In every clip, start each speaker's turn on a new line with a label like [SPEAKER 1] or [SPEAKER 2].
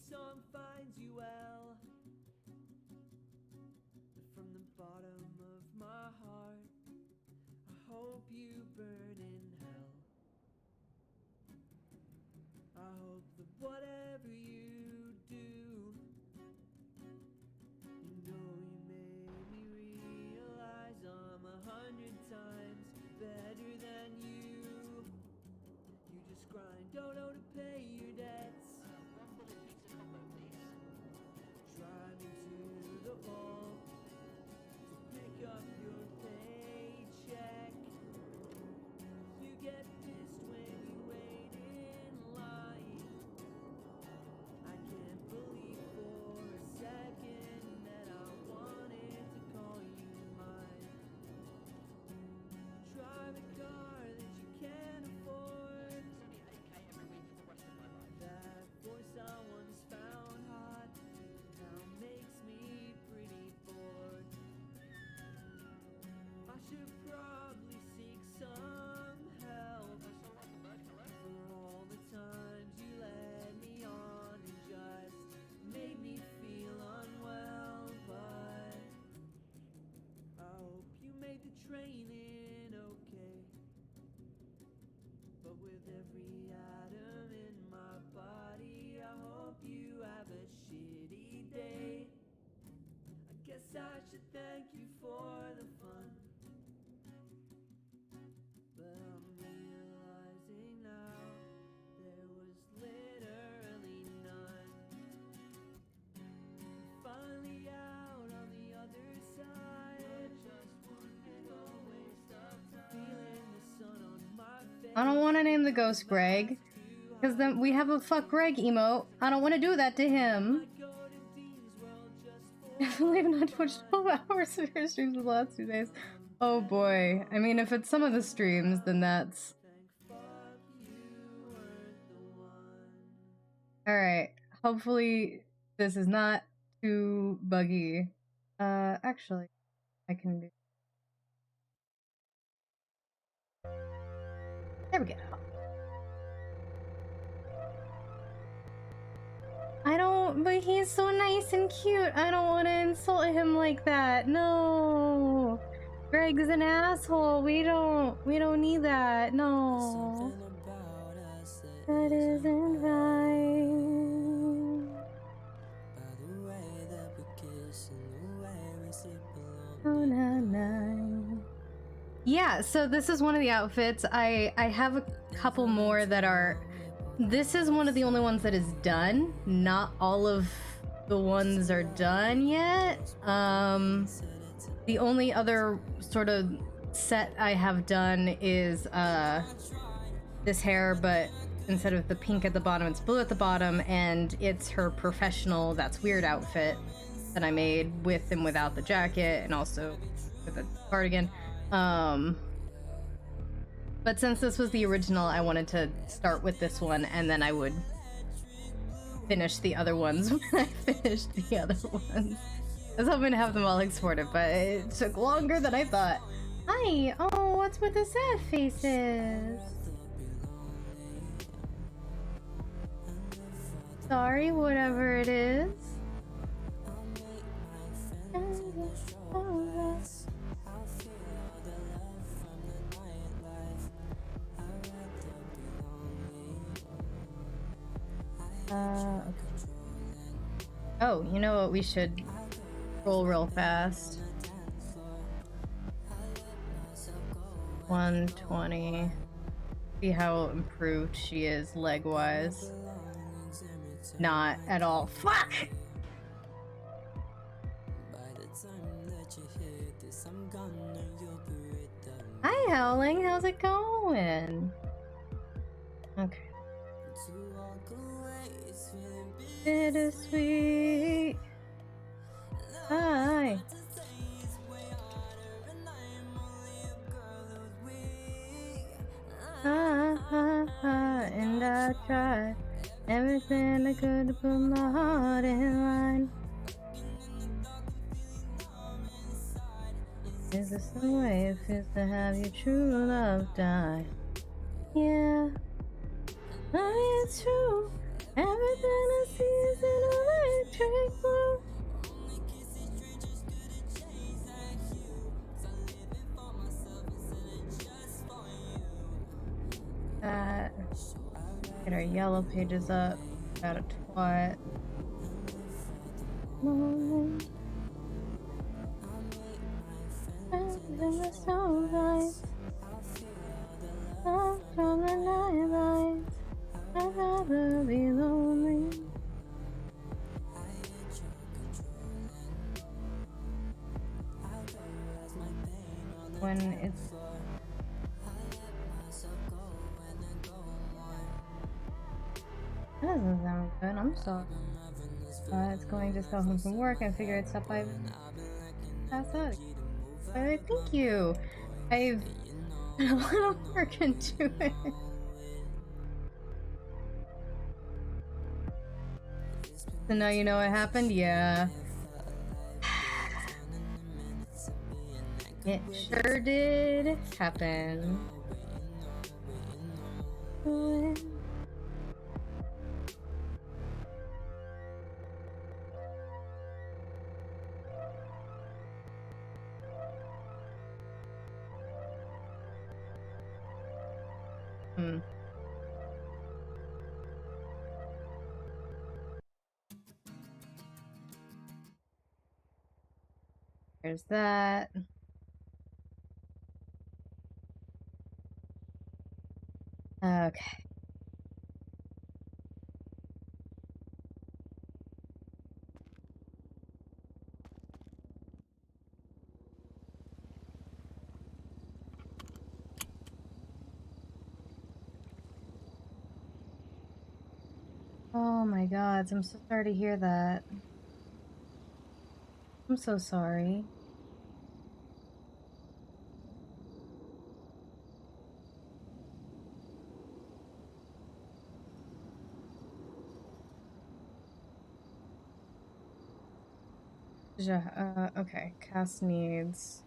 [SPEAKER 1] song finds you well. From the bottom of my heart, I hope you burn in hell. I hope that whatever you do, you know you made me realize I'm 100 times better than you. You just grind dodo to pay your debts.
[SPEAKER 2] One bullet pizza combo, please.
[SPEAKER 1] Driving to the vault to pick up your paycheck. You get pissed when you wait in line. I can't believe for a second that I wanted to call you mine. Drive a car that you can't afford.
[SPEAKER 2] It's only 8K every week for the rest of my life.
[SPEAKER 1] That voice I once found hot now makes me pretty bored. I should probably seek some help for all the times you led me on and just made me feel unwell. But I hope you made the training okay. But with every atom in my body, I hope you have a shitty day. I guess I should thank you for the fun, but I'm realizing now there was literally none. Finally out on the other side, just one big old waste of time. Feeling the sun on my face.
[SPEAKER 3] I don't want to name the ghost Greg, because then we have a fuck Greg emote. I don't want to do that to him. Definitely have not watched 12 hours of your streams the last 2 days. Oh boy. I mean, if it's some of the streams, then that's... Alright. Hopefully this is not too buggy. Actually, I can do... There we go. I don't, but he's so nice and cute. I don't want to insult him like that. No. Greg's an asshole. We don't need that. No. That isn't right. Oh, no. Yeah, so this is one of the outfits. I have a couple more that are... This is one of the only ones that is done. Not all of the ones are done yet. The only other sort of set I have done is this hair, but instead of the pink at the bottom, it's blue at the bottom, and it's her professional That's Weird outfit that I made with and without the jacket, and also with a cardigan. But since this was the original, I wanted to start with this one, and then I would finish the other ones when I finished the other ones. I was hoping to have them all exported, but it took longer than I thought. Hi! Oh, what's with the sad faces? Sorry, whatever it is. Okay. Oh, you know what? We should roll real fast. 120. See how improved she is leg-wise. Not at all. Fuck! Hi, Howling. How's it going? Okay. Bittersweet. Hi. And I tried everything I could to put my heart in line. Is this the way it feels to have your true love die? Yeah, I mean it's true. Everything I see is an electric blue. That. Get our yellow pages up. Got a twat. Lonely. In the sunlight. Up from the nightlight. I'd rather be lonely. When it's that doesn't sound good. I'm sorry. It's going to go home from work and figure it's up. I've passed out. Thank you. I've put a lot of work into it. So now you know what happened? Yeah. It sure did happen. There's that. Okay. Oh my god, I'm so sorry to hear that. I'm so sorry. Okay. Cass needs.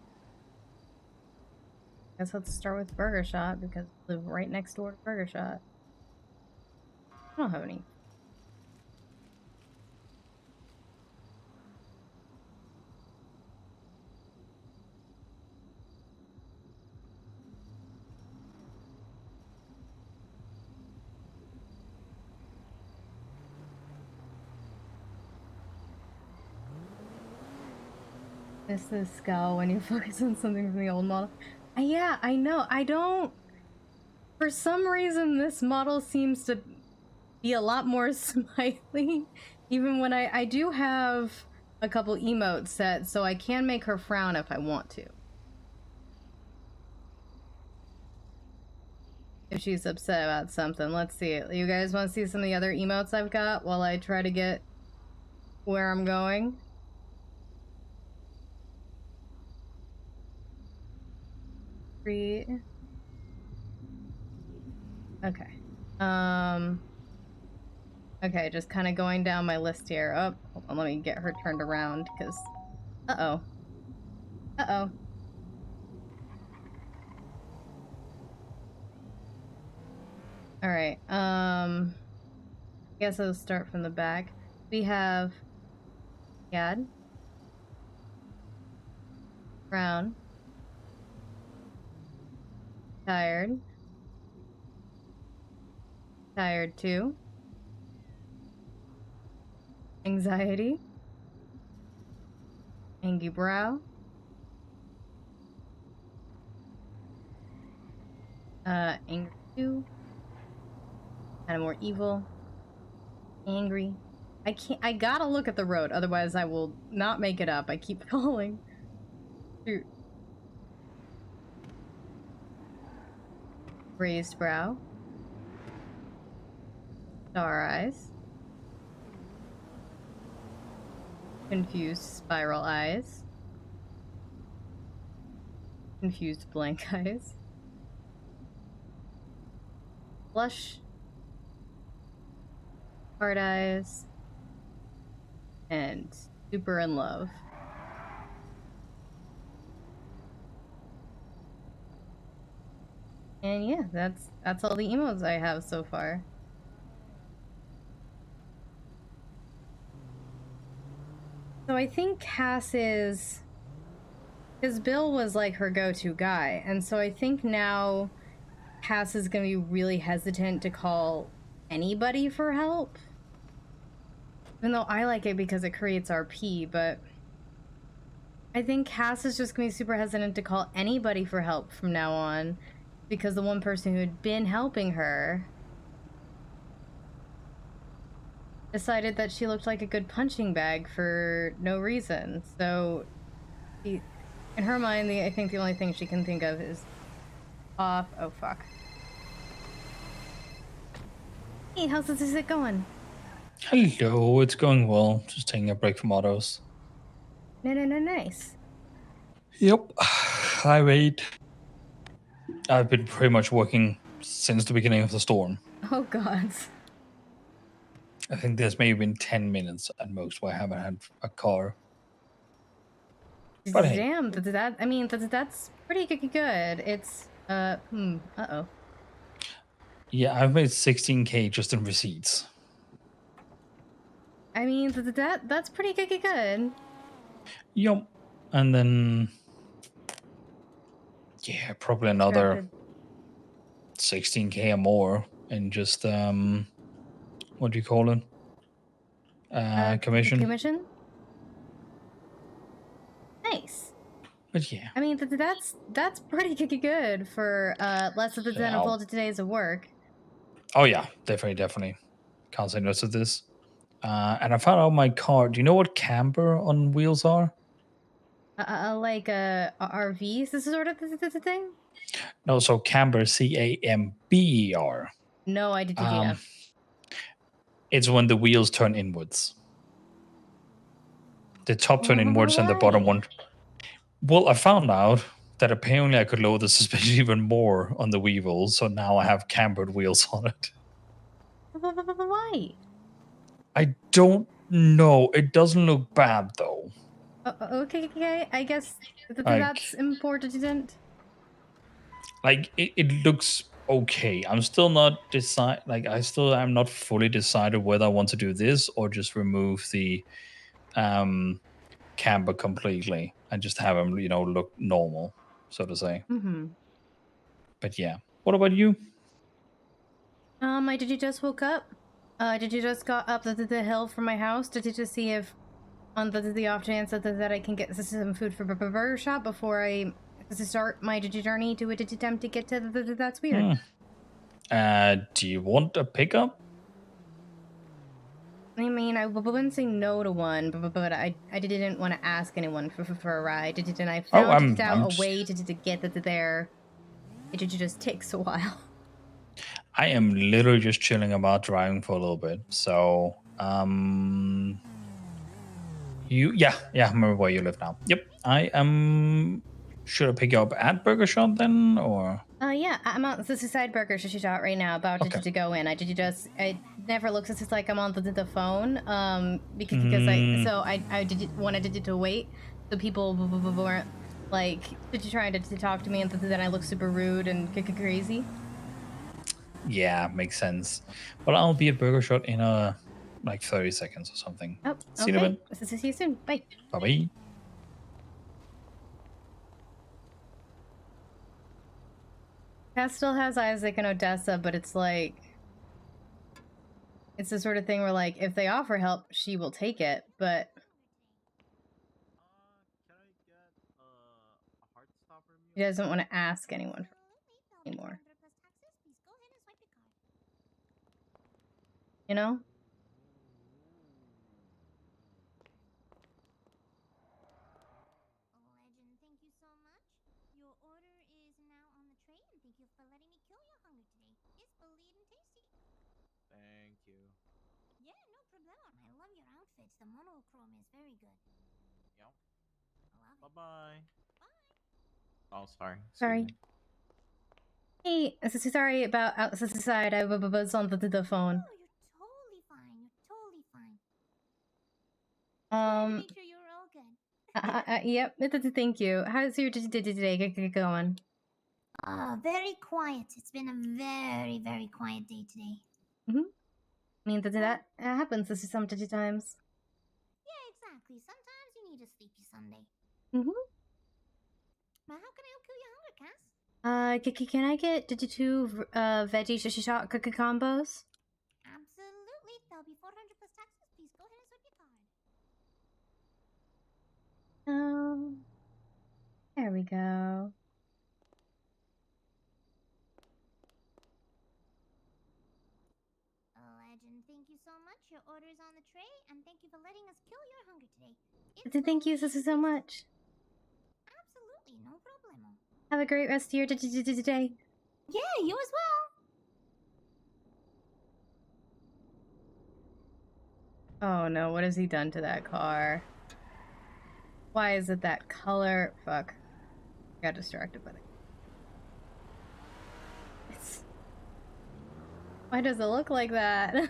[SPEAKER 3] Guess let's start with Burger Shot because I live right next door to Burger Shot. I don't have any. This is skull when you focus on something from the old model. Yeah, I know. I don't. For some reason, this model seems to be a lot more smiley. Even when I do have a couple emotes set, so I can make her frown if I want to. If she's upset about something. Let's see. You guys want to see some of the other emotes I've got while I try to get where I'm going? Okay. Okay, just kind of going down my list here. Oh, hold on, let me get her turned around, because... Uh-oh. Uh-oh. Alright, I guess I'll start from the back. We have... Gad. Brown. Tired. Tired too. Anxiety. Angry brow. Angry too. Kind of more evil. Angry. I gotta look at the road, otherwise I will not make it up. I keep falling. Shoot. Raised brow. Star eyes. Confused spiral eyes. Confused blank eyes. Blush. Hard eyes. And super in love. And yeah, that's all the emotes I have so far. So I think Cass is... Because Bill was like her go-to guy, and so I think now Cass is going to be really hesitant to call anybody for help. Even though I like it because it creates RP, but I think Cass is just going to be super hesitant to call anybody for help from now on, because the one person who had been helping her decided that she looked like a good punching bag for no reason. So, in her mind, I think the only thing she can think of is off. Oh, fuck. Hey, how's this it going?
[SPEAKER 4] Hello, it's going well. Just taking a break from autos.
[SPEAKER 3] No, nice.
[SPEAKER 4] Yep. Hi, wait. I've been pretty much working since the beginning of the storm.
[SPEAKER 3] Oh, God.
[SPEAKER 4] I think there's maybe been 10 minutes at most where I haven't had a car. But hey.
[SPEAKER 3] Damn, that's pretty good. It's, uh-oh.
[SPEAKER 4] Yeah, I've made 16k just in receipts.
[SPEAKER 3] I mean, that's pretty good.
[SPEAKER 4] Yup. And then... yeah, probably another 16k or more in just, what do you call it? Commission.
[SPEAKER 3] Commission? Nice.
[SPEAKER 4] But yeah.
[SPEAKER 3] I mean, that's pretty good for less than a full days of work.
[SPEAKER 4] Oh yeah, definitely. Can't say no to this. And I found out my car. Do you know what camber on wheels are?
[SPEAKER 3] Like RVs, this is sort of the thing?
[SPEAKER 4] No, so camber, CAMBER.
[SPEAKER 3] No, I did.
[SPEAKER 4] It's when the wheels turn inwards. The top turn inwards and the bottom one. Well, I found out that apparently I could lower the suspension even more on the Weevil, so now I have cambered wheels on it.
[SPEAKER 3] Why?
[SPEAKER 4] I don't know. It doesn't look bad though.
[SPEAKER 3] Okay. I guess that's important.
[SPEAKER 4] Like it looks okay. I'm still not I'm not fully decided whether I want to do this or just remove the camber completely and just have them, look normal, so to say. But yeah. What about you?
[SPEAKER 3] Did you just woke up? Did you just got up the hill from my house? Did you just see if on the off chance that I can get some food for burger shop before I start my journey to attempt to get to that's weird.
[SPEAKER 4] Do you want a pickup?
[SPEAKER 3] I mean, I wouldn't say no to one, but I didn't want to ask anyone for a ride. And I found out a way to get there. It just takes a while.
[SPEAKER 4] I am literally just chilling about driving for a little bit. So, yeah, I remember where you live now. Yep, I am. Should I pick you up at Burger Shop then, or?
[SPEAKER 3] Yeah, I'm on the side burger shot right now, about to go in. It never looks as like I'm on the phone, because I wanted to wait, so people weren't like trying to talk to me, and then I look super rude and crazy.
[SPEAKER 4] Yeah, makes sense. Well, I'll be at Burger Shot in 30 seconds or something.
[SPEAKER 3] Oh,
[SPEAKER 4] see you in a bit.
[SPEAKER 3] See you soon. Bye.
[SPEAKER 4] Bye.
[SPEAKER 3] Cass still has Isaac and Odessa, but it's like, it's the sort of thing where, like, if they offer help, she will take it, but he doesn't want to ask anyone anymore. You know?
[SPEAKER 5] The monochrome is very good.
[SPEAKER 6] Yep. Bye-bye. Bye. Oh, sorry.
[SPEAKER 3] Sorry. Hey, sorry about outside. I was on the phone.
[SPEAKER 5] Oh, you're totally fine. You're totally fine. Make sure you're all good.
[SPEAKER 3] Yep. Thank you. How's your day going?
[SPEAKER 5] Very quiet. It's been a very, very quiet day today.
[SPEAKER 3] I mean, that happens sometimes.
[SPEAKER 5] Yeah, exactly. Sometimes need a sleepy Sunday.
[SPEAKER 3] Mm-hmm.
[SPEAKER 5] But how can I help kill your hunger, Cass?
[SPEAKER 3] Can I get two veggie shishi shot combos?
[SPEAKER 5] Absolutely. That'll be 400 plus taxes. Please go ahead and swipe your card.
[SPEAKER 3] There we go.
[SPEAKER 5] Legend, thank you so much. Your order is on the tray, and thank you for letting us kill your hunger today.
[SPEAKER 3] Thank you so much.
[SPEAKER 5] Absolutely, no problemo.
[SPEAKER 3] Have a great rest of your day.
[SPEAKER 5] Yeah, you as well.
[SPEAKER 3] Oh no, what has he done to that car? Why is it that color? Fuck. I got distracted by it. Why does it look like that?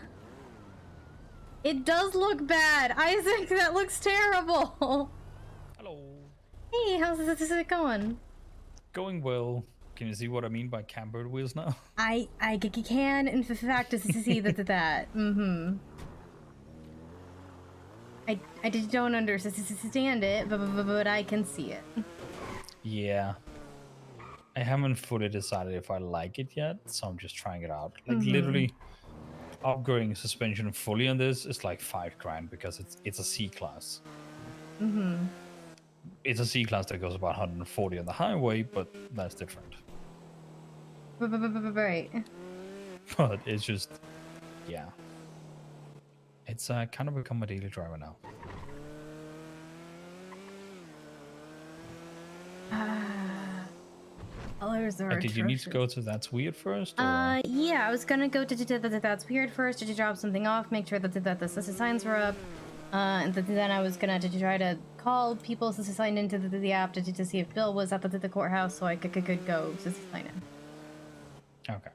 [SPEAKER 3] It does look bad! Isaac, that looks terrible!
[SPEAKER 4] Hello.
[SPEAKER 3] Hey, how's this going?
[SPEAKER 4] Going well. Can you see what I mean by cambered wheels now?
[SPEAKER 3] I can, in fact, see that. Mm-hmm. I don't understand it, but I can see it.
[SPEAKER 4] Yeah. I haven't fully decided if I like it yet, so I'm just trying it out. Like
[SPEAKER 3] Mhm.
[SPEAKER 4] literally, upgrading suspension fully on this is like $5,000 because it's a C class.
[SPEAKER 3] Mm-hmm.
[SPEAKER 4] It's a C class that goes about 140 on the highway, but that's different.
[SPEAKER 3] Right.
[SPEAKER 4] But it's just, yeah. It's kind of become a daily driver now.
[SPEAKER 3] Colors are
[SPEAKER 4] Did you need to go
[SPEAKER 3] atrocious.
[SPEAKER 4] to That's Weird first? Or?
[SPEAKER 3] Yeah, I was gonna go to That's Weird first to drop something off, make sure that the signs were up, and then I was gonna try to call people to sign into the app to see if Bill was at the courthouse so I could go to sign in.
[SPEAKER 4] Okay.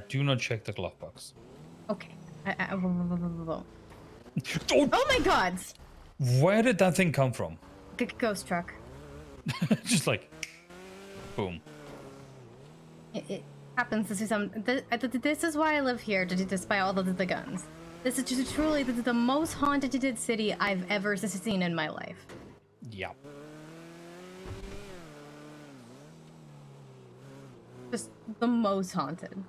[SPEAKER 4] Do not check the glove box.
[SPEAKER 3] Okay. Oh my God!
[SPEAKER 4] Where did that thing come from?
[SPEAKER 3] Ghost truck.
[SPEAKER 4] Just like, boom.
[SPEAKER 3] It happens to some. This is why I live here, despite all the guns. This is just truly the most haunted city I've ever seen in my life.
[SPEAKER 4] Yeah.
[SPEAKER 3] Just the most haunted.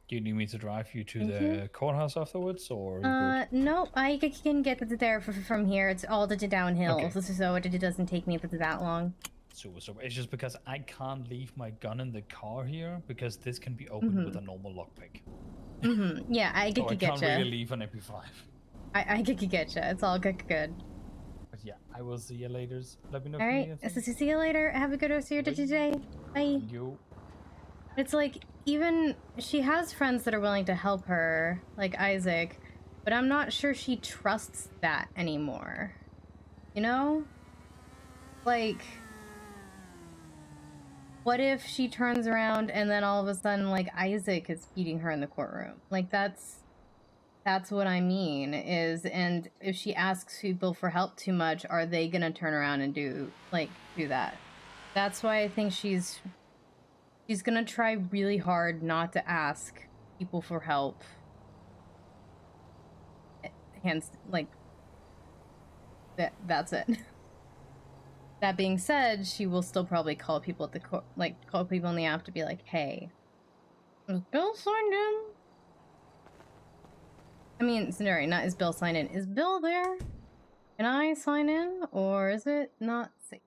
[SPEAKER 4] Do you need me to drive you to the courthouse afterwards, or?
[SPEAKER 3] No, I can get there from here. It's all downhill,
[SPEAKER 4] Okay.
[SPEAKER 3] so it doesn't take me that long.
[SPEAKER 4] So it's just because I can't leave my gun in the car here because this can be opened with a normal lockpick.
[SPEAKER 3] Mm-hmm. Yeah, I
[SPEAKER 4] So I
[SPEAKER 3] get
[SPEAKER 4] can't really leave an MP5.
[SPEAKER 3] I get you. It's all good.
[SPEAKER 4] But yeah, I will see you later. Let me know.
[SPEAKER 3] All right. See you later. Have a good rest of your day. Bye.
[SPEAKER 4] You.
[SPEAKER 3] It's like, even she has friends that are willing to help her, like Isaac, but I'm not sure she trusts that anymore. You know? Like, what if she turns around and then all of a sudden, like, Isaac is beating her in the courtroom? Like, that's what I mean, and if she asks people for help too much, are they gonna turn around and do that? That's why I think she's gonna try really hard not to ask people for help. Hence, like, that's it. That being said, she will still probably call people at the call people in the app to be like, hey, is Bill signed in? I mean, sorry, not is Bill signed in. Is Bill there? Can I sign in, or is it not safe?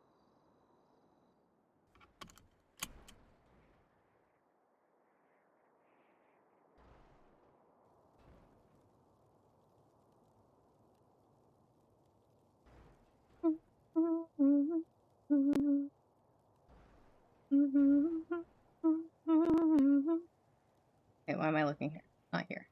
[SPEAKER 3] Okay, why am I looking here? Not here.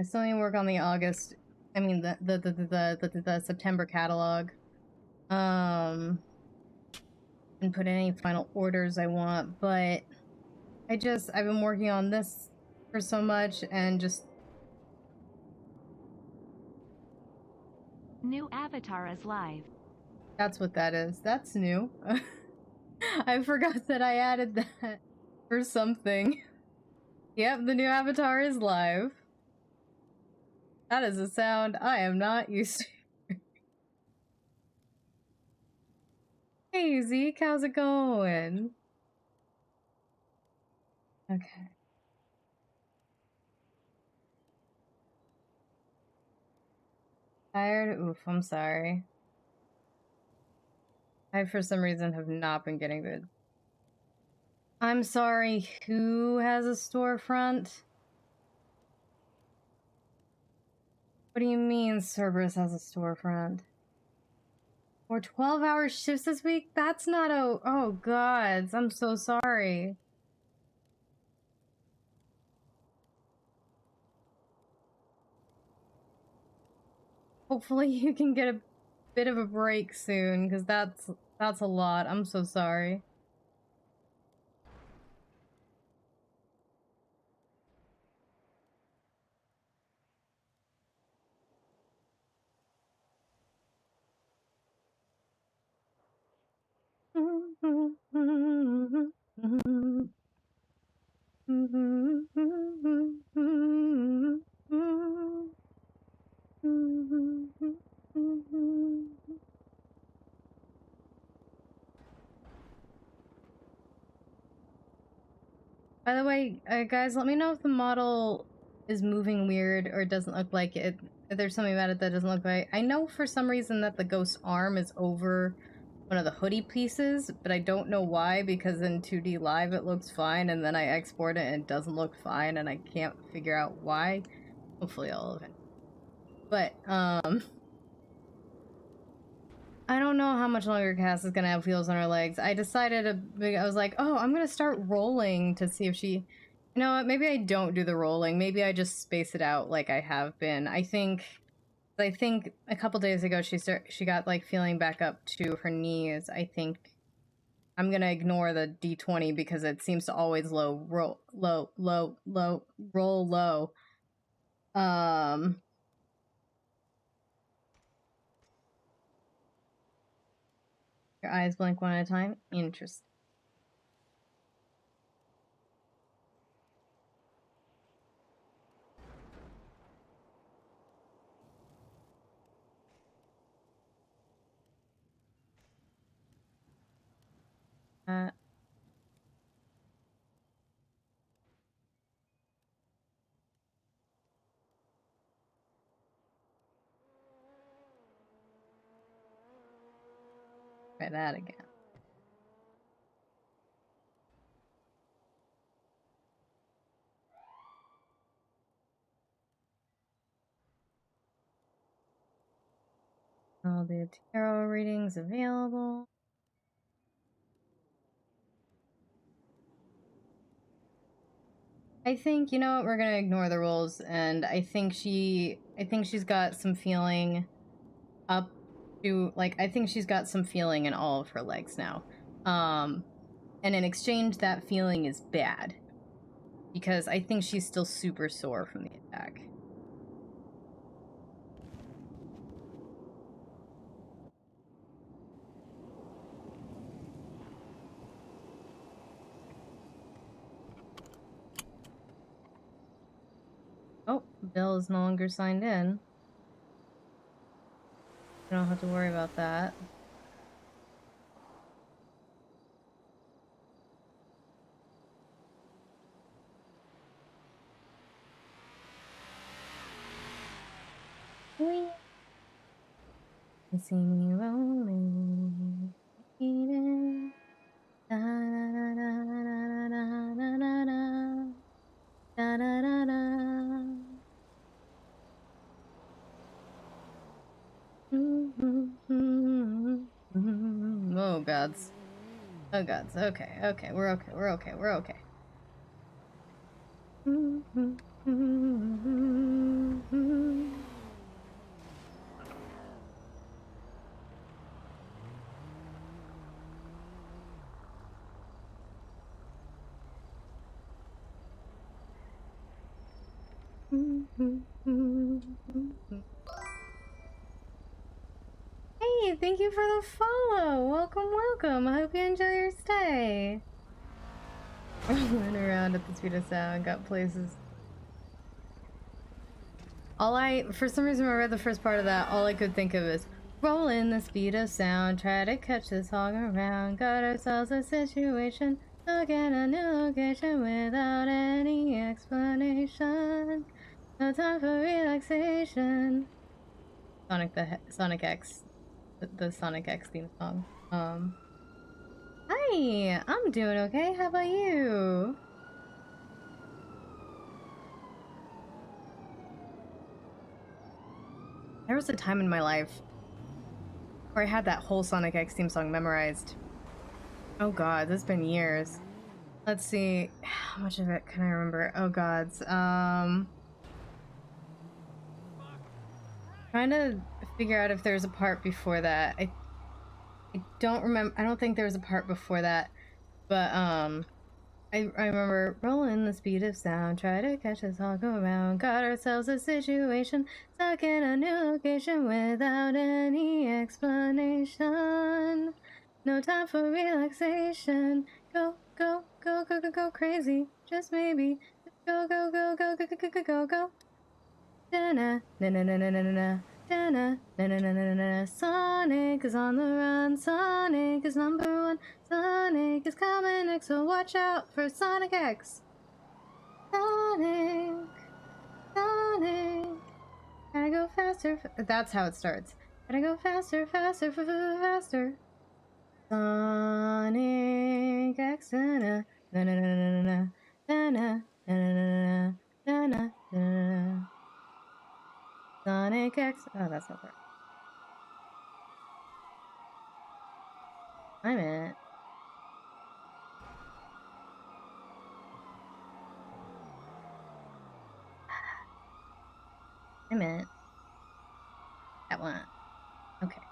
[SPEAKER 3] I still need to work on the August. I mean the September catalog. And put any final orders I want, but I've been working on this for so much and just.
[SPEAKER 7] New avatar is live.
[SPEAKER 3] That's what that is. That's new. I forgot that I added that for something. Yep, the new avatar is live. That is a sound I am not used to. Hey Zeke, how's it going? Okay. Tired? Oof, I'm sorry. I, for some reason, have not been getting good. I'm sorry, who has a storefront? What do you mean Cerberus has a storefront? Or 12-hour shifts this week? That's not a... Oh, gods. I'm so sorry. Hopefully you can get a bit of a break soon, because that's a lot. I'm so sorry. By the way, guys, let me know if the model is moving weird or it doesn't look like it. If there's something about it that doesn't look right. I know for some reason that the ghost arm is over one of the hoodie pieces, but I don't know why, because in 2D Live it looks fine, and then I export it and it doesn't look fine, and I can't figure out why. Hopefully all of it. But, I don't know how much longer Cass is gonna have wheels on her legs. I decided, I was like, oh, I'm gonna start rolling to see if she... You know what, maybe I don't do the rolling. Maybe I just space it out like I have been. I think a couple days ago she got like feeling back up to her knees. I think I'm gonna ignore the D20 because it seems to always roll low. Your eyes blink one at a time? Interesting. Try that again. All the tarot readings available. I think, you know what, we're gonna ignore the rolls, and I think she's got some feeling up to, like, I think she's got some feeling in all of her legs now. And in exchange, that feeling is bad. Because I think she's still super sore from the attack. Oh, Bill is no longer signed in. I don't have to worry about that. You see me rolling, eating, da da da da da da da da da da da. Oh gods. Oh gods. Okay, okay, we're okay, we're okay, we're okay. Hey, thank you for the follow. Welcome, welcome. I hope you enjoy your stay. Rolling around at the speed of sound, got places. For some reason, when I read the first part of that, all I could think of is rolling the speed of sound, try to catch this hog around, got ourselves a situation, stuck in a new location without any explanation. No time for relaxation. Sonic X, the Sonic X theme song. Hi, I'm doing okay. How about you? There was a time in my life where I had that whole Sonic X theme song memorized. Oh god, this has been years. Let's see, how much of it can I remember? Oh gods. Trying to figure out if there's a part before that. I don't remember. I don't think there was a part before that, but I remember rolling the speed of sound, try to catch us all go around, got ourselves a situation, stuck in a new location without any explanation. No time for relaxation. Go, go, go, go, go, go crazy. Just maybe. Go, go, go, go, go, go, go, go, go, go. Da-na, na-na-na-na-na-na. Da-na, na-na-na-na-na-na. Sonic is on the run. Sonic is number one. Sonic is coming next, so watch out for Sonic X. Sonic, Sonic. Gotta go faster. That's how it starts. Gotta go faster, faster, faster. Sonic X. Na na na na na na na na na na na na na. Sonic X. Oh, that's not right. I'm it. I'm it. That one. Okay.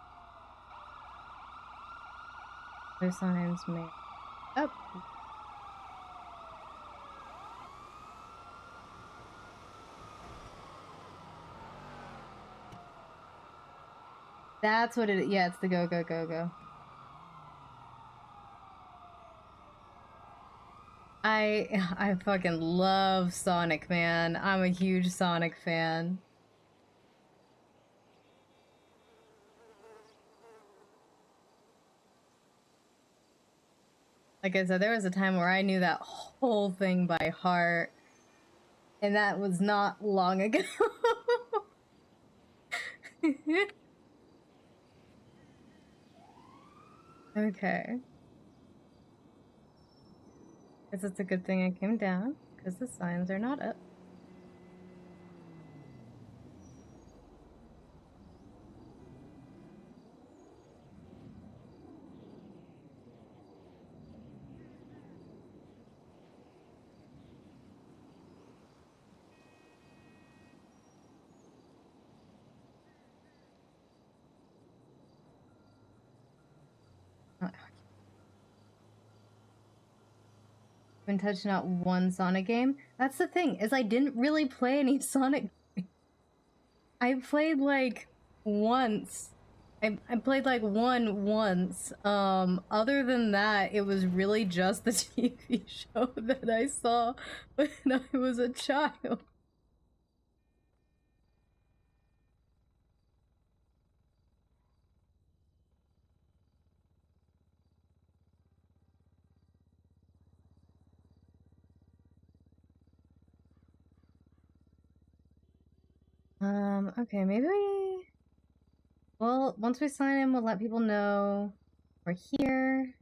[SPEAKER 3] There's sometimes me. Oh. That's what it is. Yeah, it's the go, go, go, go. I fucking love Sonic, man. I'm a huge Sonic fan. Like I said, there was a time where I knew that whole thing by heart. And that was not long ago. Okay. Guess it's a good thing I came down, because the signs are not up. Been touching not one Sonic game. That's the thing, is I didn't really play any Sonic. I played like once. I played like one once. Other than that, it was really just the TV show that I saw when I was a child. Okay, maybe we... Well, once we sign in, we'll let people know we're here.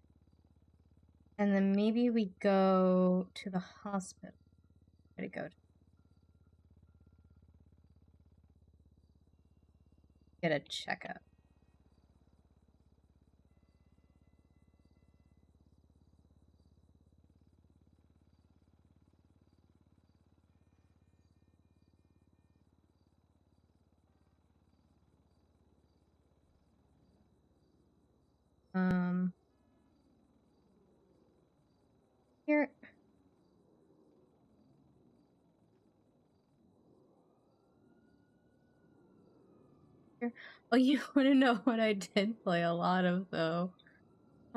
[SPEAKER 3] And then maybe we go to the hospital. Where'd it go? Get a checkup. Here. Oh, you want to know what I did play a lot of though?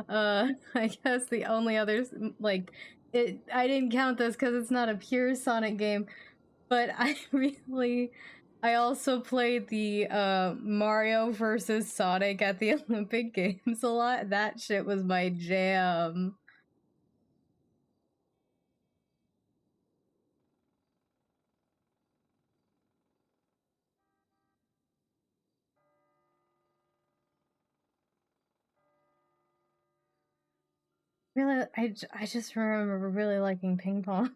[SPEAKER 3] I guess the only others like I didn't count this because it's not a pure Sonic game, but I also played the Mario versus Sonic at the Olympic Games a lot. That shit was my jam. Really, I just remember really liking ping pong.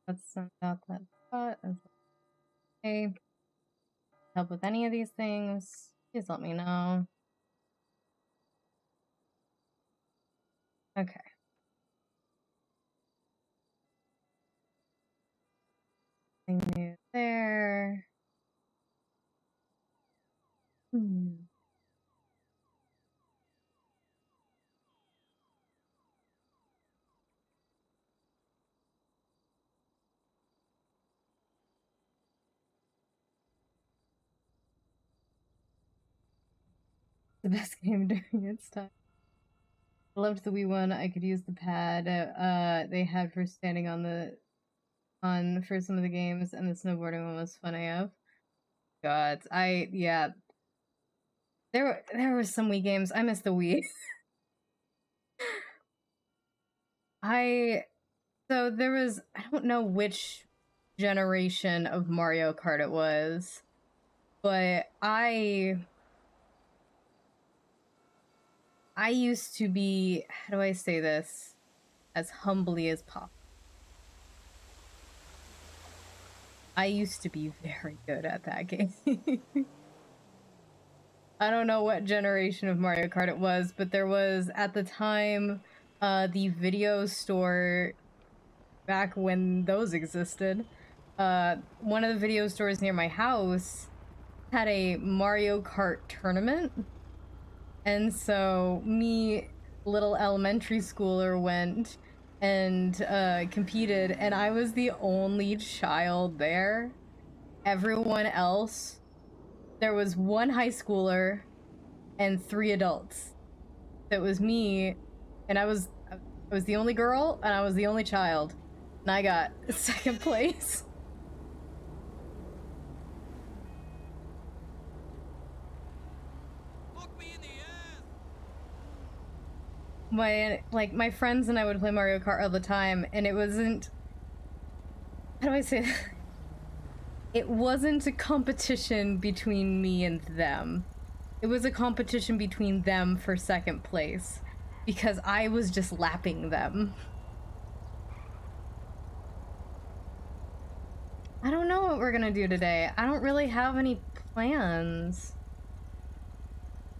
[SPEAKER 3] Let's send out that spot. Okay. Help with any of these things, please let me know. Okay. Nothing new there. The best game during its time. I loved the Wii one. I could use the pad they had for standing on for some of the games, and the snowboarding one was fun AF. God, yeah. There were some Wii games. I missed the Wii. So there was, I don't know which generation of Mario Kart it was, but I used to be, how do I say this as humbly as possible? I used to be very good at that game. I don't know what generation of Mario Kart it was, but there was, at the time, the video store, back when those existed, one of the video stores near my house had a Mario Kart tournament. And so me, little elementary schooler, went and competed, and I was the only child there. Everyone else, there was one high schooler and 3 adults. So it was me, and I was the only girl, and I was the only child, and I got 2nd place. My friends and I would play Mario Kart all the time, and it wasn't, how do I say that? It wasn't a competition between me and them. It was a competition between them for 2nd place, because I was just lapping them. I don't know what we're gonna do today. I don't really have any plans.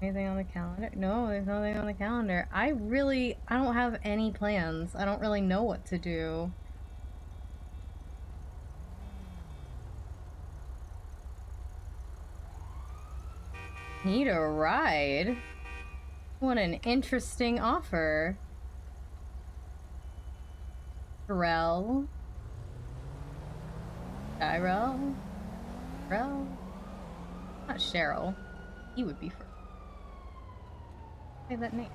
[SPEAKER 3] Anything on the calendar? No, there's nothing on the calendar. I don't have any plans. I don't really know what to do. Need a ride? What an interesting offer. Rel? Tyrell? Rel? Not Cheryl. He would be first. Say that name.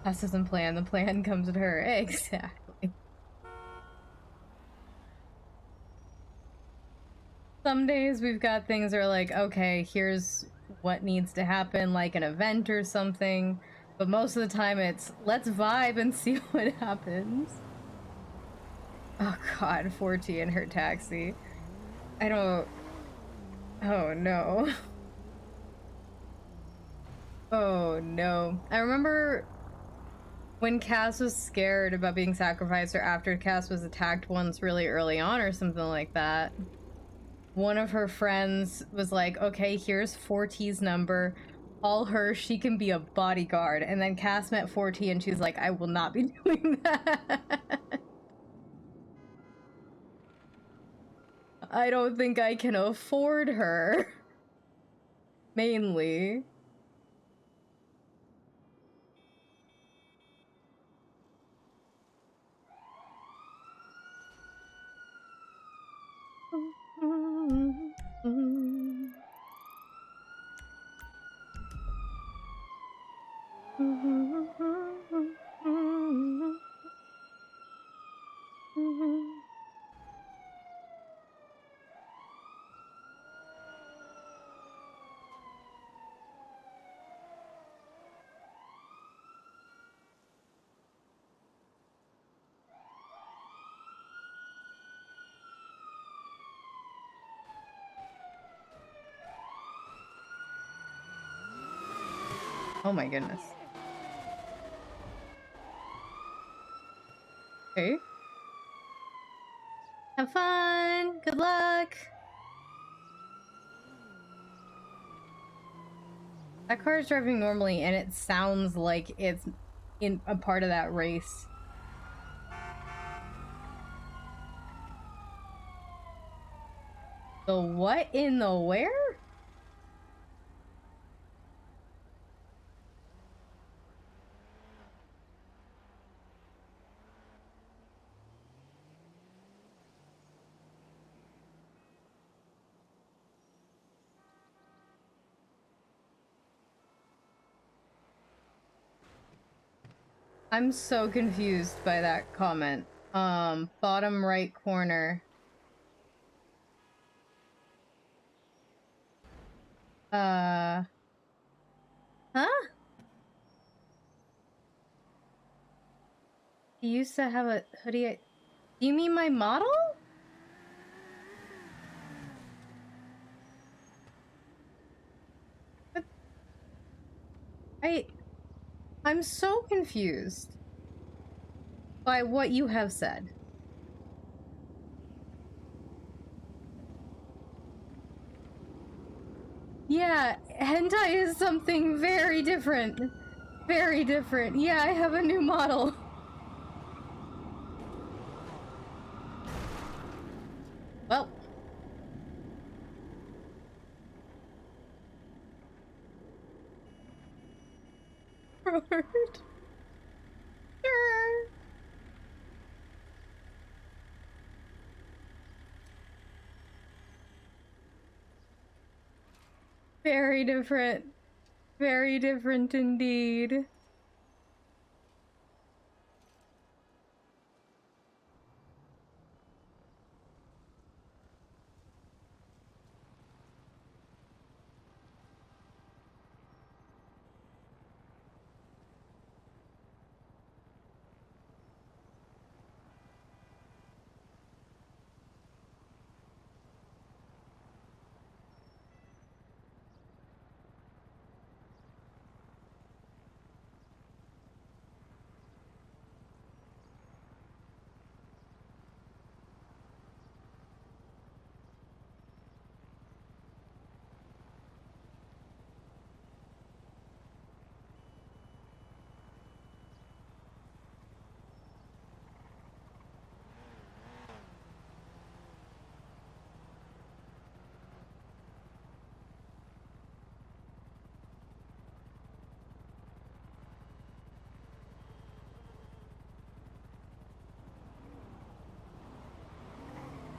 [SPEAKER 3] That doesn't plan. The plan comes with her. Exactly. Some days we've got things that are like, okay, here's what needs to happen, like an event or something. But most of the time it's, let's vibe and see what happens. Oh god, 40 in her taxi. I don't... Oh no. Oh no. I remember when Cass was scared about being sacrificed, or after Cass was attacked once really early on or something like that. One of her friends was like, okay, here's 4T's number. Call her, she can be a bodyguard. And then Cass met 4T and she's like, I will not be doing that. I don't think I can afford her. Mainly. Oh my goodness. Okay. Have fun! Good luck! That car is driving normally and it sounds like it's in a part of that race. The what in the where? I'm so confused by that comment. Bottom right corner. Huh? He used to have a hoodie. Do you mean my model? But I'm so confused by what you have said. Yeah, hentai is something very different. Very different. Yeah, I have a new model. Well. Sure. Very different. Very different indeed.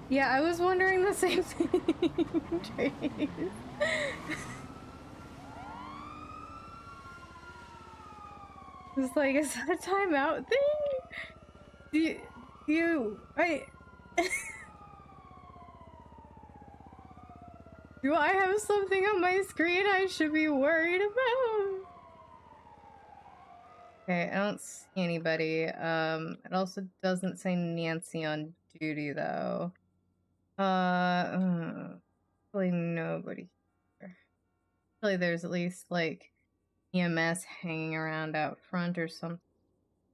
[SPEAKER 3] Yeah, I was wondering the same thing. It's like, is that a timeout thing? Do I have something on my screen I should be worried about? Okay, I don't see anybody. It also doesn't say Nancy on duty though. Really nobody here. Hopefully there's at least like EMS hanging around out front or something.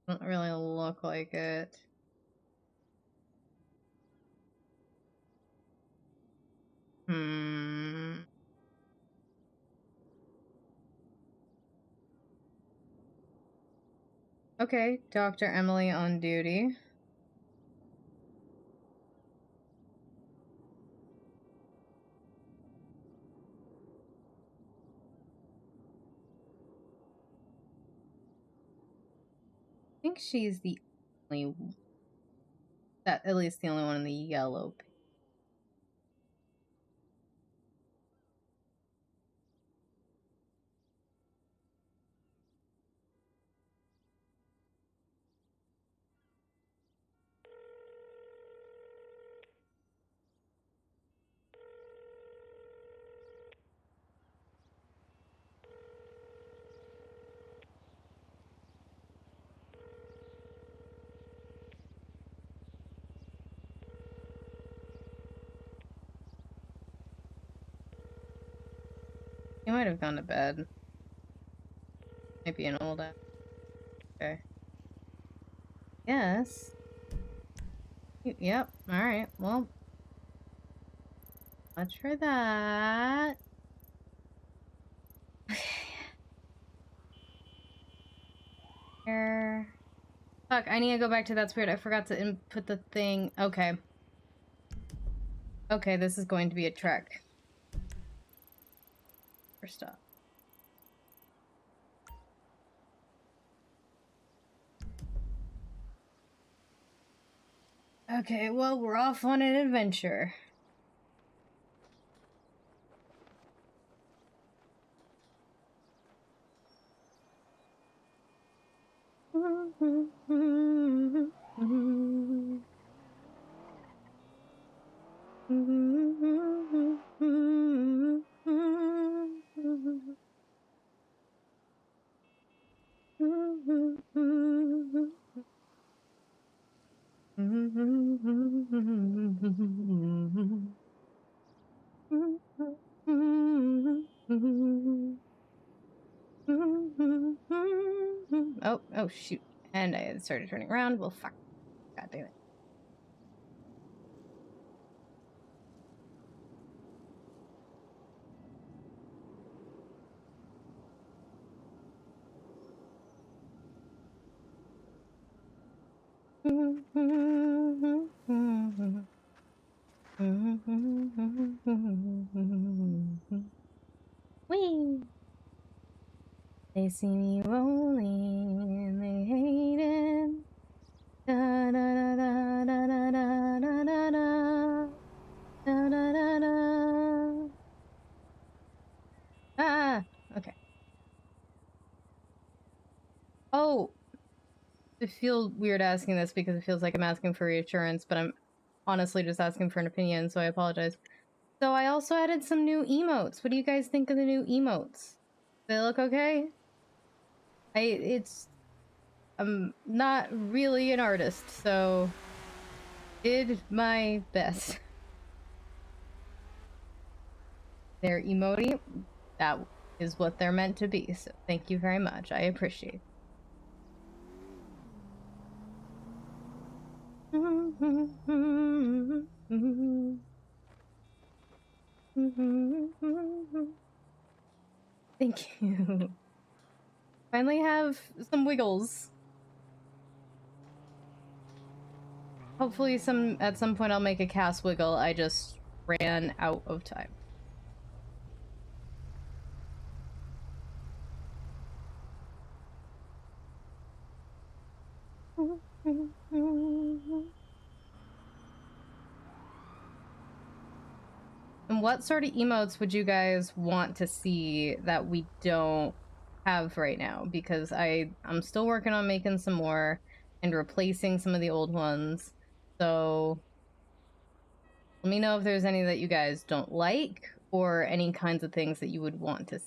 [SPEAKER 3] Doesn't really look like it. Okay, Dr. Emily on duty. think she's the only that at least the only one in the yellow. He might have gone to bed. Maybe an old ass. Okay. Yes. Yep. Alright. Well. Let's try that. Here. Fuck, I need to go back to that spirit. I forgot to input the thing. Okay. Okay, this is going to be a trek. First off. Okay, well, we're off on an adventure. Oh, shoot. And I started turning around. Well, fuck. God damn it. Whee! They see me rolling and they hate it. Da da da da da da da da da da da da da. Ah, okay. Oh, I feel weird asking this because it feels like I'm asking for reassurance, but I'm honestly just asking for an opinion, so I apologize. So I also added some new emotes. What do you guys think of the new emotes? They look okay? I'm not really an artist, so did my best. They're emoji. That is what they're meant to be, so thank you very much. I appreciate it. Thank you. Finally have some wiggles. Hopefully at some point I'll make a cast wiggle. I just ran out of time. And what sort of emotes would you guys want to see that we don't have right now? Because I'm still working on making some more and replacing some of the old ones. So let me know if there's any that you guys don't like or any kinds of things that you would want to see.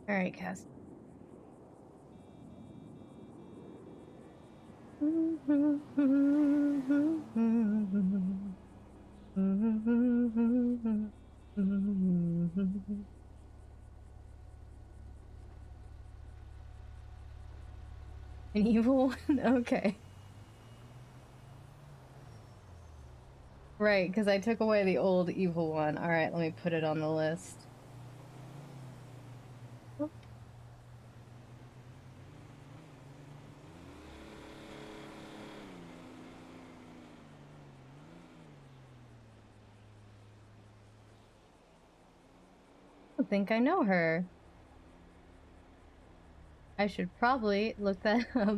[SPEAKER 3] All right, Cass. An evil one? Okay. Right, because I took away the old evil one. Alright, let me put it on the list. don't think I know her. I should probably look that up.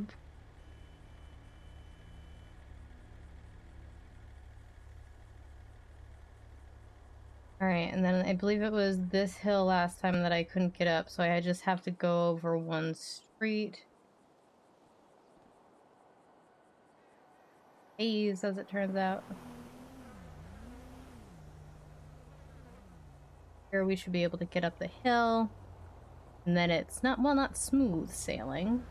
[SPEAKER 3] Alright, and then I believe it was this hill last time that I couldn't get up, so I just have to go over one street. Haze, as it turns out. Here we should be able to get up the hill. And then it's not, well, not smooth sailing.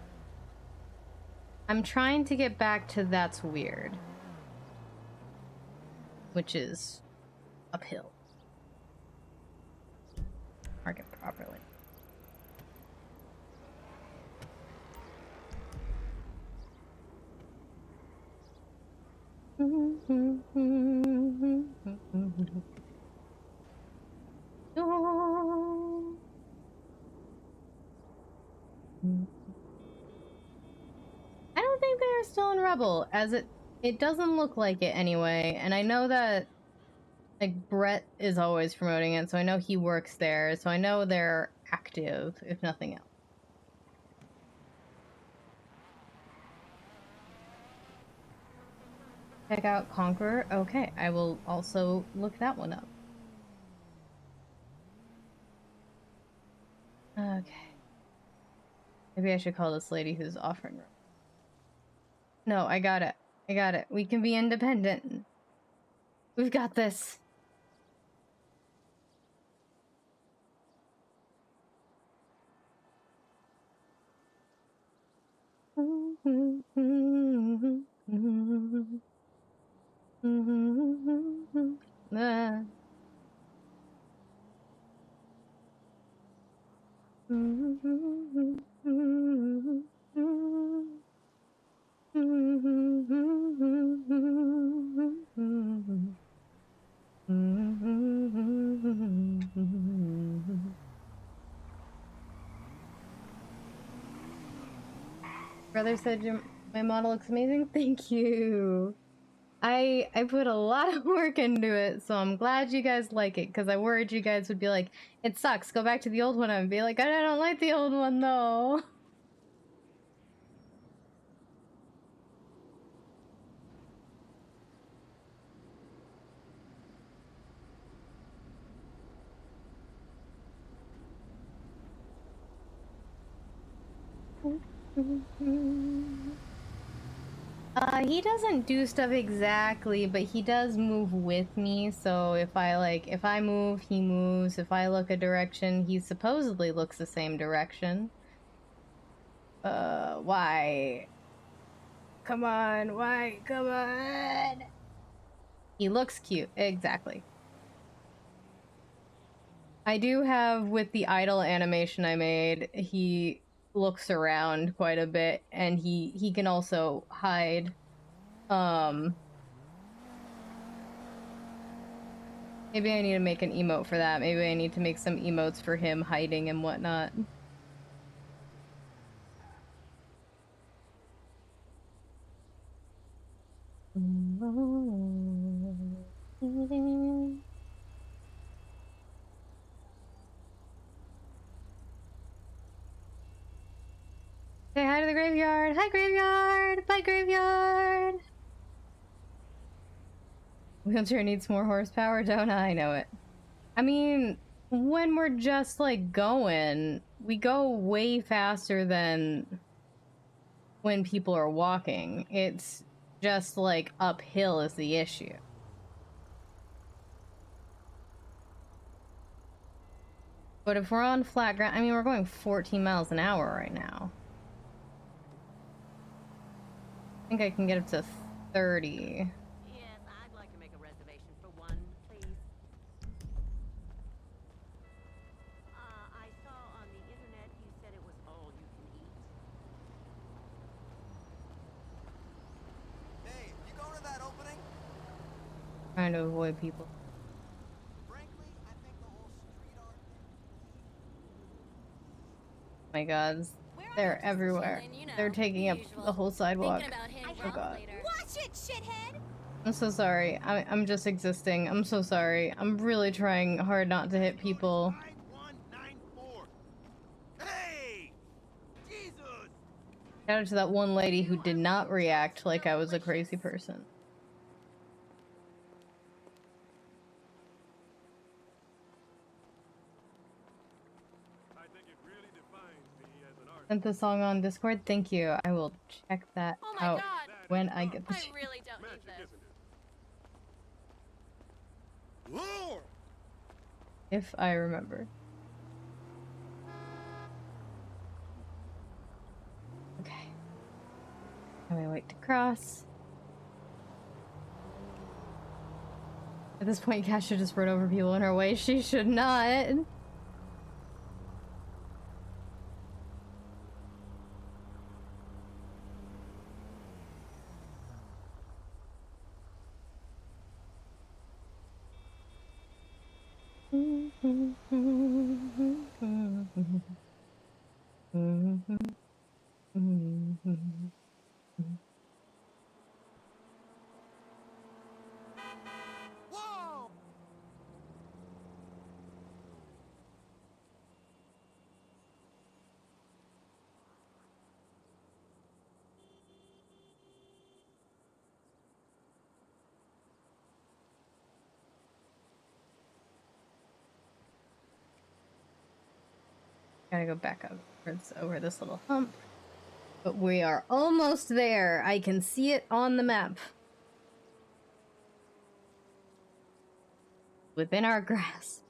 [SPEAKER 3] I'm trying to get back to That's Weird, which is uphill. Mark it properly. I don't think they're still in Rebel, as it doesn't look like it anyway, and I know that like Brett is always promoting it, so I know he works there, so I know they're active, if nothing else. Check out Conqueror. Okay, I will also look that one up. Okay. Maybe I should call this lady who's offering room. No, I got it. I got it. We can be independent. We've got this. Brother said my model looks amazing. Thank you. I put a lot of work into it, so I'm glad you guys like it, because I worried you guys would be like, it sucks, go back to the old one, and be like, I don't like the old one though. He doesn't do stuff exactly, but he does move with me, so if I move, he moves. If I look a direction, he supposedly looks the same direction. Why? Come on, why? Come on! He looks cute, exactly. I do have, with the idle animation I made, he looks around quite a bit, and he can also hide. Maybe I need to make an emote for that. Maybe I need to make some emotes for him hiding and whatnot. Say hi to the graveyard. Hi, graveyard. Bye, graveyard. Wheelchair needs more horsepower, don't I? Know it. I mean, when we're just like going, we go way faster than when people are walking. It's just like uphill is the issue. But if we're on flat ground, I mean, we're going 14 miles an hour right now. I think I can get up to 30.
[SPEAKER 2] Yes, I'd like to make a reservation for one, please. I saw on the internet you said it was all you can eat.
[SPEAKER 7] Hey, you going to that opening?
[SPEAKER 3] Trying to avoid people.
[SPEAKER 7] Frankly, I think the whole street art
[SPEAKER 3] Oh my god, they're everywhere. They're taking up the whole sidewalk. Oh god.
[SPEAKER 5] Watch it, shithead!
[SPEAKER 3] I'm so sorry. I'm just existing. I'm so sorry. I'm really trying hard not to hit people. Shout out to that one lady who did not react like I was a crazy person. Sent the song on Discord. Thank you. I will check that
[SPEAKER 2] Oh my
[SPEAKER 3] out
[SPEAKER 2] god!
[SPEAKER 3] when I get the
[SPEAKER 2] I
[SPEAKER 3] chance.
[SPEAKER 2] really don't need this.
[SPEAKER 7] Lord!
[SPEAKER 3] If I remember. Okay. Now we wait to cross. At this point, Cash should just run over people in her way. She should not.
[SPEAKER 7] Whoa!
[SPEAKER 3] Gotta go back upwards over this little hump. But we are almost there. I can see it on the map. Within our grasp.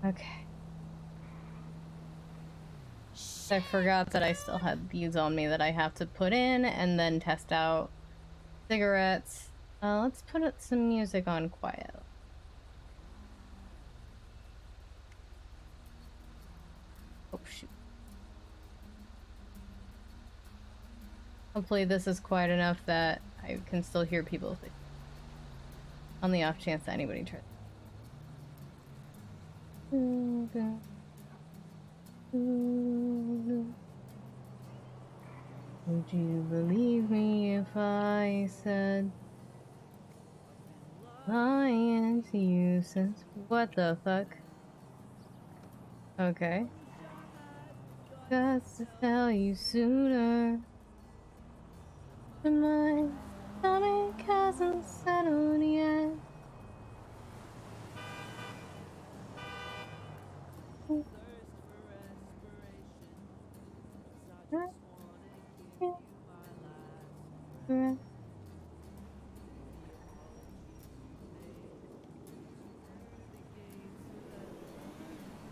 [SPEAKER 3] Okay. I forgot that I still had these on me that I have to put in and then test out. Cigarettes. Let's put some music on quiet. Oh shoot. Hopefully this is quiet enough that I can still hear people if they... on the off chance that anybody tries. Would you believe me if I said lying to you since what the fuck? Okay. Got to tell you sooner. But my stomach hasn't settled yet.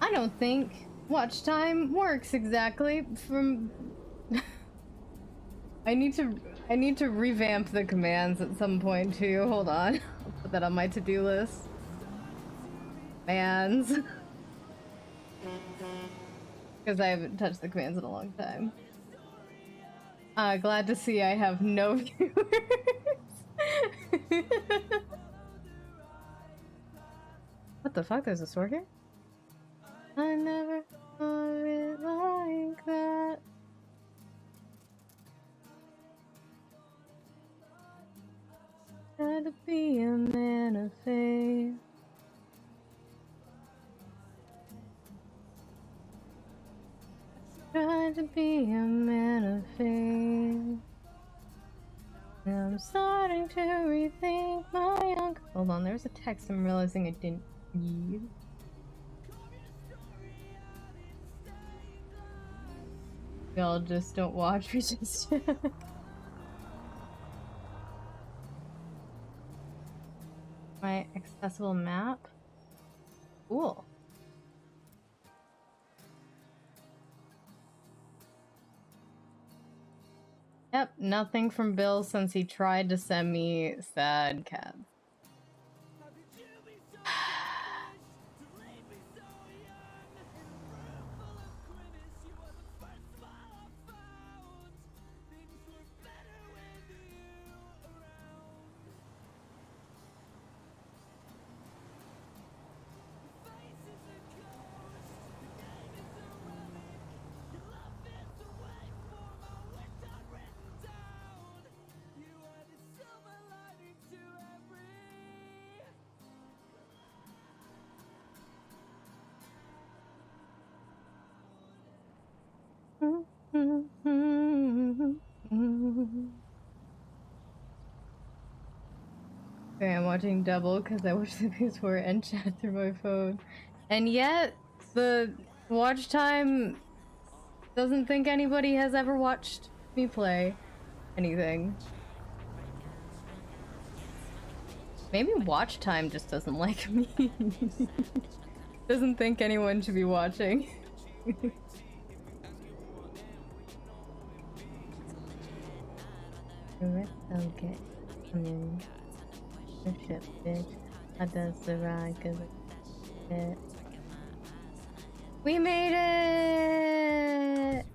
[SPEAKER 3] I don't think watch time works exactly from I need to revamp the commands at some point too. Hold on. I'll put that on my to-do list. Commands. Because I haven't touched the commands in a long time. Glad to see I have no viewers. What the fuck? There's a sword here? I never thought it like that. Tried to be a man of faith. Tried to be a man of faith. Now I'm starting to rethink my young. Hold on, there's a text I'm realizing I didn't read. Y'all just don't watch Resistance. My accessible map? Cool. Yep, nothing from Bill since he tried to send me sad cats. watching double because I watch the PS4 and chat through my phone. And yet, the watch time doesn't think anybody has ever watched me play anything. Maybe watch time just doesn't like me. Doesn't think anyone should be watching. Okay. I mean, shit, bitch. I does the ride cause it. We made it!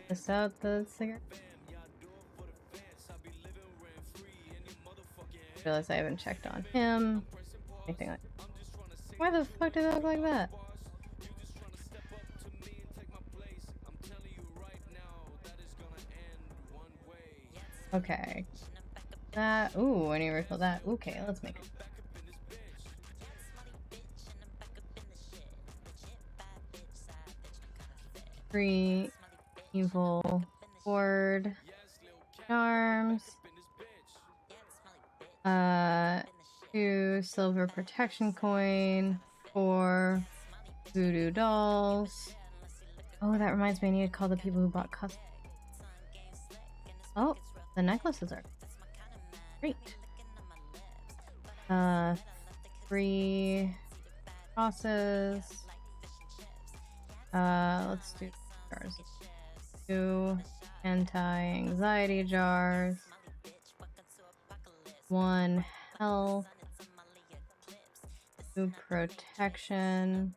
[SPEAKER 3] Just out the cigarette. I realize I haven't checked on him. Anything like that. Why the fuck did that look like that? Okay. That. Ooh, I need to refill that. Okay, let's make it. Free, evil, ward, charms. 2 silver protection coin, 4 voodoo dolls. Oh, that reminds me, I need to call the people who bought custom. Oh, the necklaces are great. 3 crosses. Let's do jars. 2 anti-anxiety jars. 1 health. 2 protection.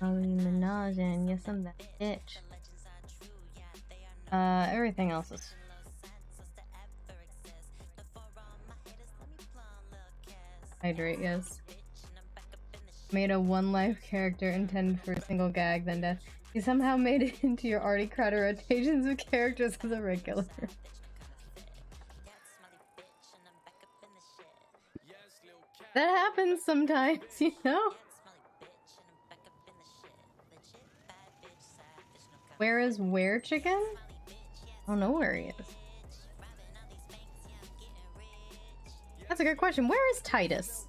[SPEAKER 3] Minaj, and yes, I'm that bitch. Everything else is. Hydrate, yes. Made a 1-life character intended for a single gag, then death. You somehow made it into your already crowded rotations of characters as a regular. That happens sometimes, you know? Where is Where Chicken? I don't know where he is. That's a good question. Where is Titus?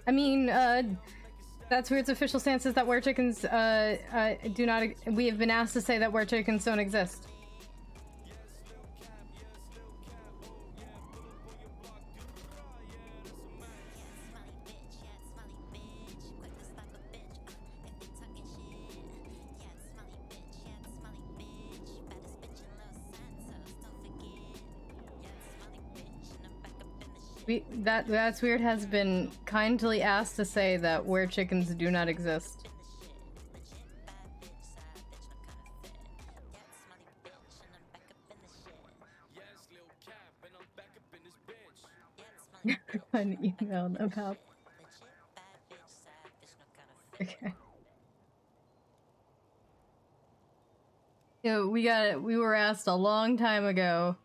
[SPEAKER 3] I mean, that's Weird's official stance is that Where Chickens do not. We have been asked to say that Where Chickens don't exist. That's Weird has been kindly asked to say that Where Chickens do not exist. An email about. Okay. Yeah, we were asked a long time ago.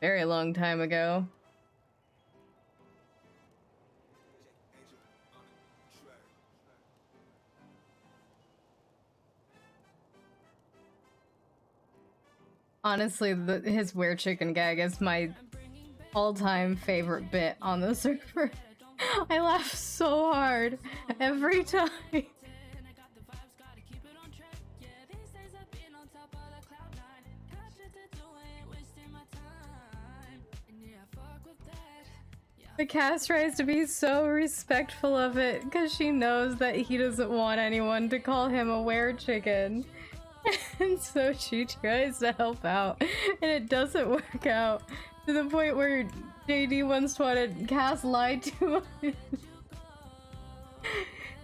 [SPEAKER 3] Very long time ago. Honestly, his Where Chicken gag is my all-time favorite bit on the server. I laugh so hard every time. The cast tries to be so respectful of it because she knows that he doesn't want anyone to call him a Where Chicken. And so she tries to help out, and it doesn't work out to the point where JD once tweeted, Cass lied to us.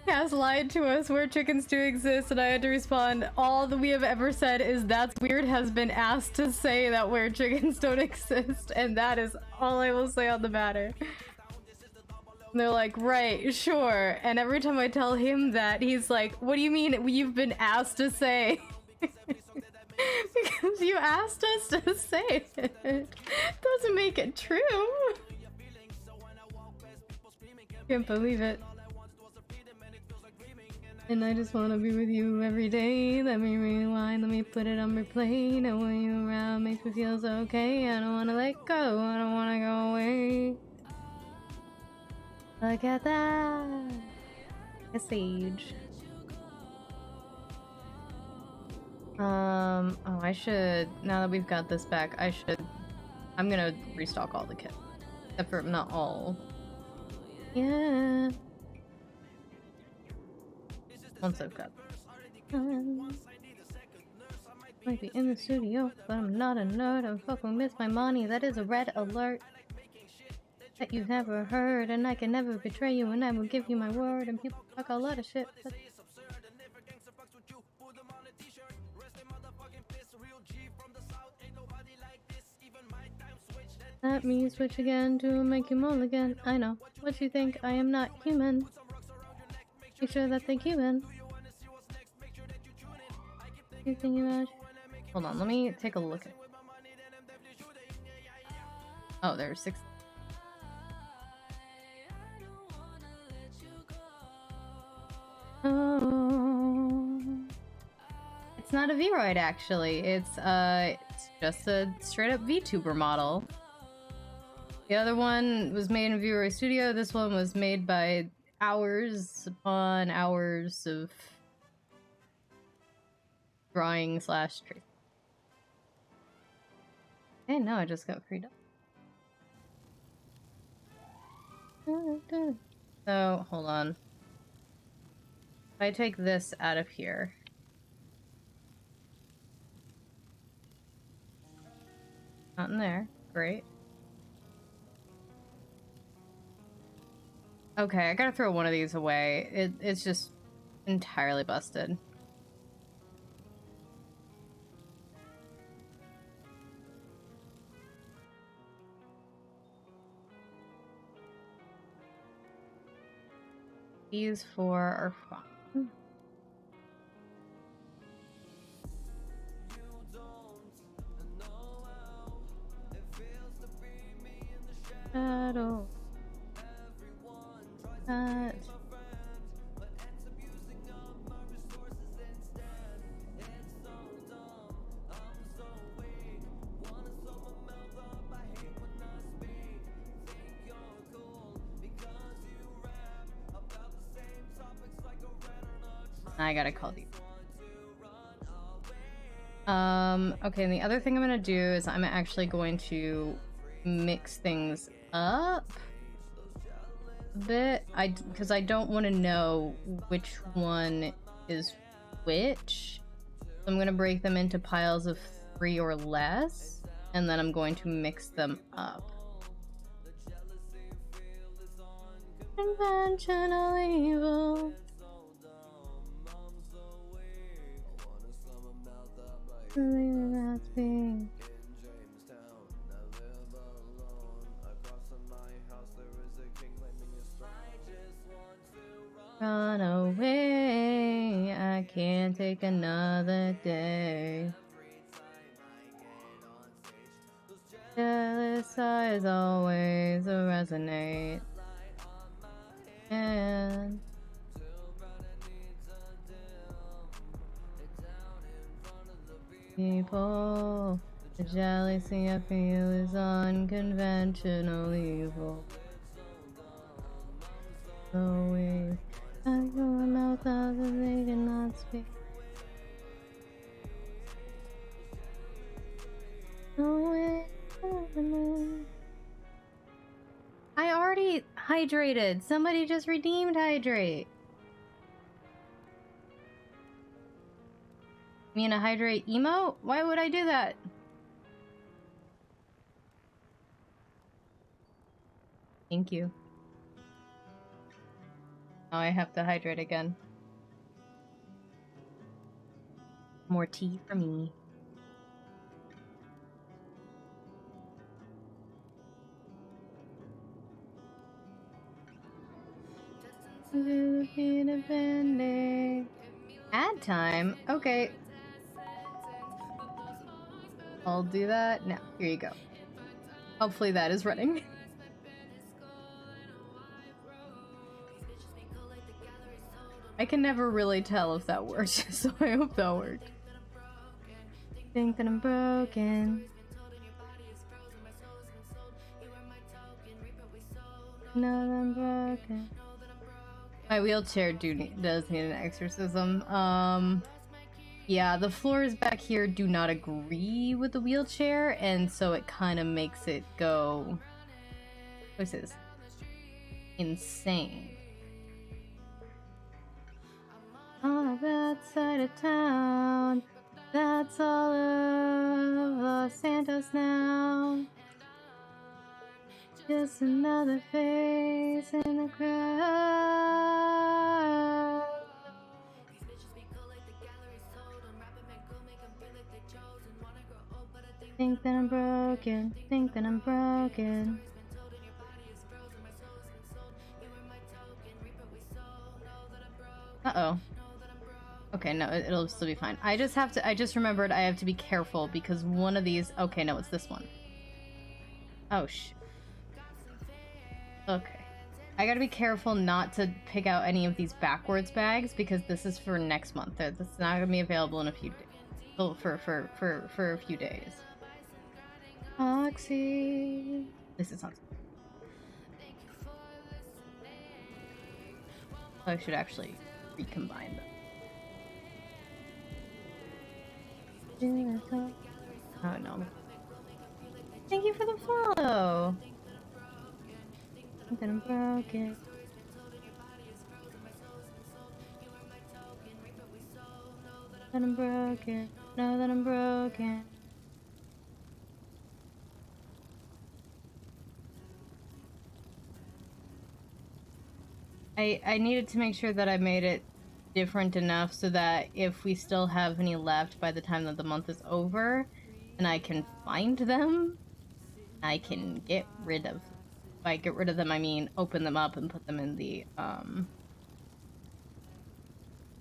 [SPEAKER 3] Cass lied to us, Where Chickens do exist, and I had to respond, all that we have ever said is That's Weird has been asked to say that Where Chickens don't exist, and that is all I will say on the matter. And they're like, right, sure, and every time I tell him that, he's like, what do you mean you've been asked to say? Because you asked us to say it. Doesn't make it true. Can't believe it. And I just wanna be with you every day. Let me rewind, let me put it on replay. Now when you around makes me feel so okay. I don't wanna let go, I don't wanna go away. Look at that. A sage. Oh, I should, now that we've got this back, I'm gonna restock all the kits. Except for, not all. Yeah. Once I've got might be in the studio, but I'm not a nerd. I'm fucking miss my money. That is a red alert that you've never heard, and I can never betray you, and I will give you my word. And people talk a lot of shit, but let me switch again to make you mulligan. I know what you think. I am not human. Make sure that they human. You think you imagine? Hold on, let me take a look at. Oh, there's 6. Oh, it's not a Vroid actually. It's just a straight up VTuber model. The other one was made in Vroid Studio. This one was made by hours upon hours of drawing / tracing. Hey, no, I just got freed up. So, hold on. If I take this out of here. Not in there. Great. Okay, I gotta throw one of these away. It's just entirely busted. These 4 are fine. Shadow. I gotta call these. Okay, and the other thing I'm gonna do is I'm actually going to mix things up a bit. Because I don't want to know which one is which. So I'm gonna break them into piles of 3 or less, and then I'm going to mix them up. Conventional evil. Run away, I can't take another day. Jealous eyes always resonate. And people, the jealousy I feel is unconventional evil. Always, I go a mouth out that they cannot speak. No way. I already hydrated. Somebody just redeemed hydrate. Me and a hydrate emote? Why would I do that? Thank you. Now I have to hydrate again. More tea for me. Ad time? Okay. I'll do that now. Here you go. Hopefully that is running. I can never really tell if that worked, so I hope that worked. Think that I'm broken. No, that I'm broken. My wheelchair does need an exorcism. Yeah, the floors back here do not agree with the wheelchair, and so it kind of makes it go... What's this? Insane. On a bad side of town, that's all of Los Santos now. Just another face in the crowd. Think that I'm broken, think that I'm broken. Uh-oh. Okay, no, it'll still be fine. I just remembered I have to be careful because one of these... Okay, no, it's this one. Oh, shit. Okay. I gotta be careful not to pick out any of these backwards bags because this is for next month. It's not gonna be available in a few days. Oh, for a few days. Oxy. This is Oxy. I should actually recombine them. Oh no. Thank you for the follow. That I'm broken. That I'm broken. Know that I'm broken. I needed to make sure that I made it different enough so that if we still have any left by the time that the month is over, and I can find them, I can get rid of them. By get rid of them, I mean open them up and put them in the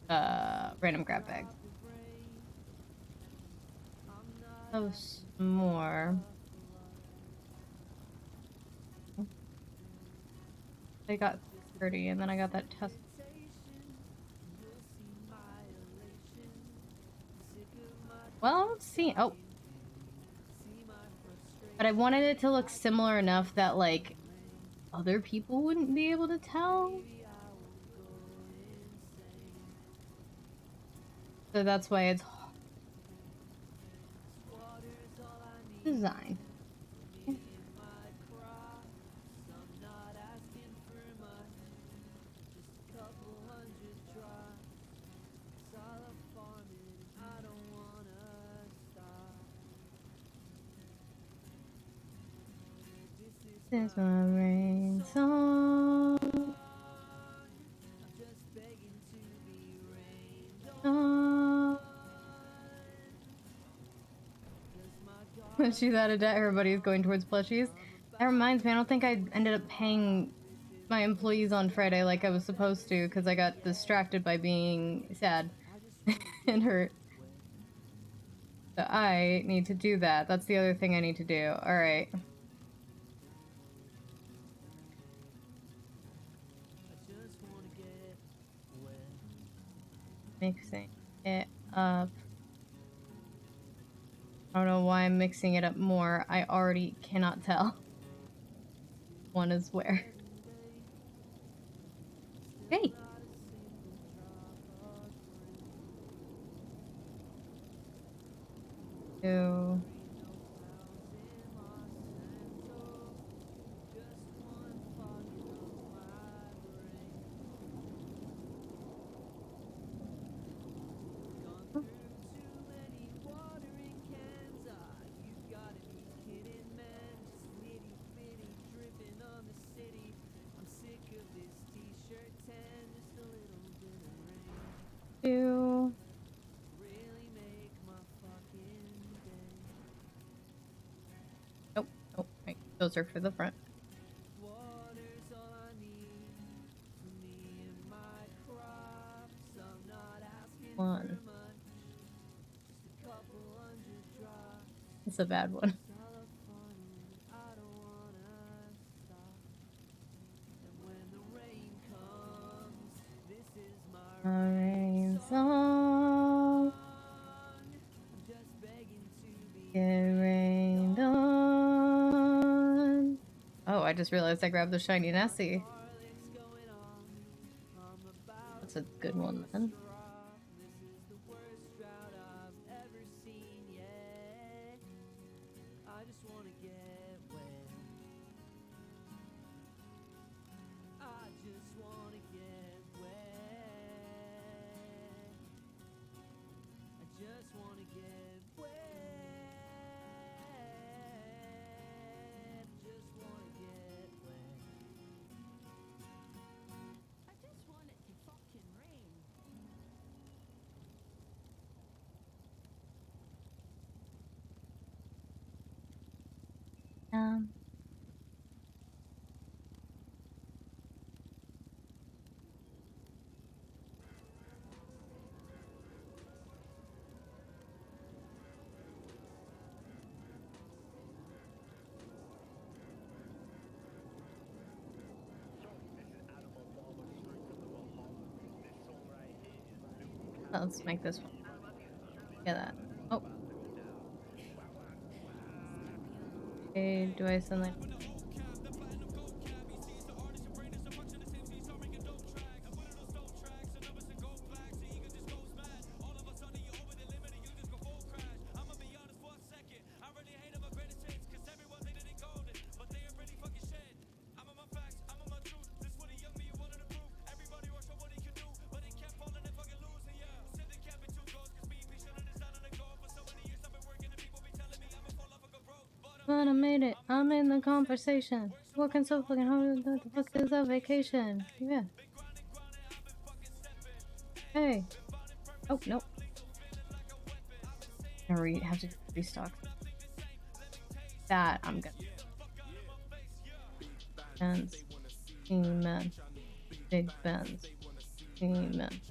[SPEAKER 3] random grab bag. Oh, some more. I got 30, and then I got that test. Well, let's see. Oh. But I wanted it to look similar enough that, like, other people wouldn't be able to tell. So that's why it's design. This is my rain song. When she's out of debt, everybody is going towards plushies. That reminds me, I don't think I ended up paying my employees on Friday like I was supposed to because I got distracted by being sad and hurt. So I need to do that. That's the other thing I need to do. Alright. Mixing it up. I don't know why I'm mixing it up more. I already cannot tell. One is where. Hey! Two. Two. Nope. Oh, wait. Those are for the front. One. It's a bad one. I just realized I grabbed the shiny Nessie. That's a good one then.
[SPEAKER 1] I just wanna get wet. I just wanna get wet. I just wanna get wet. Just wanna get wet. I just want it to fucking rain.
[SPEAKER 3] Let's make this one. Get that. Oh. Okay, do I send that? But I made it. I'm in the conversation. Working so fucking hard. What the fuck is a vacation? Yeah. Hey. Oh, nope. I have to restock. That I'm good. Benz. Amen. Big Benz. Amen.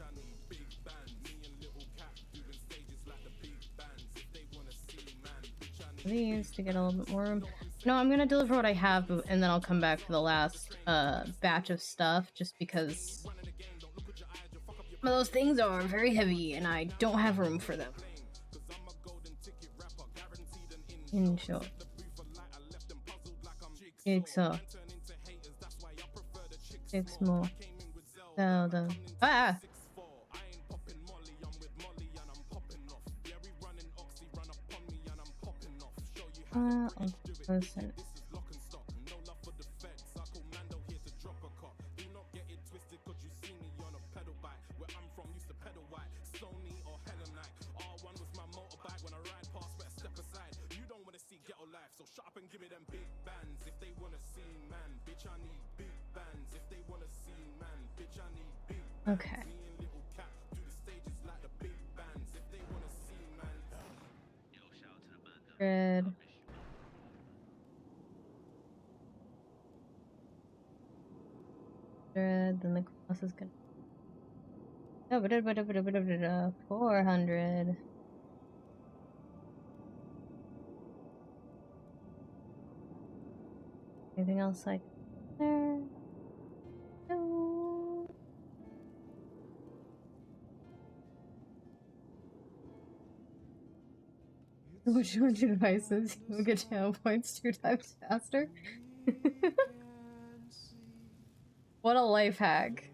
[SPEAKER 3] These to get a little bit more room. No, I'm gonna deliver what I have and then I'll come back for the last batch of stuff just because some of those things are very heavy and I don't have room for them. In short. Jigsaw. 6 more. Zelda. Ah! I'll listen. Okay. Good. Then the cross is gonna. Oh, 400. Anything else like there? No. Which one devices you get channel points 2 times faster? What a life hack.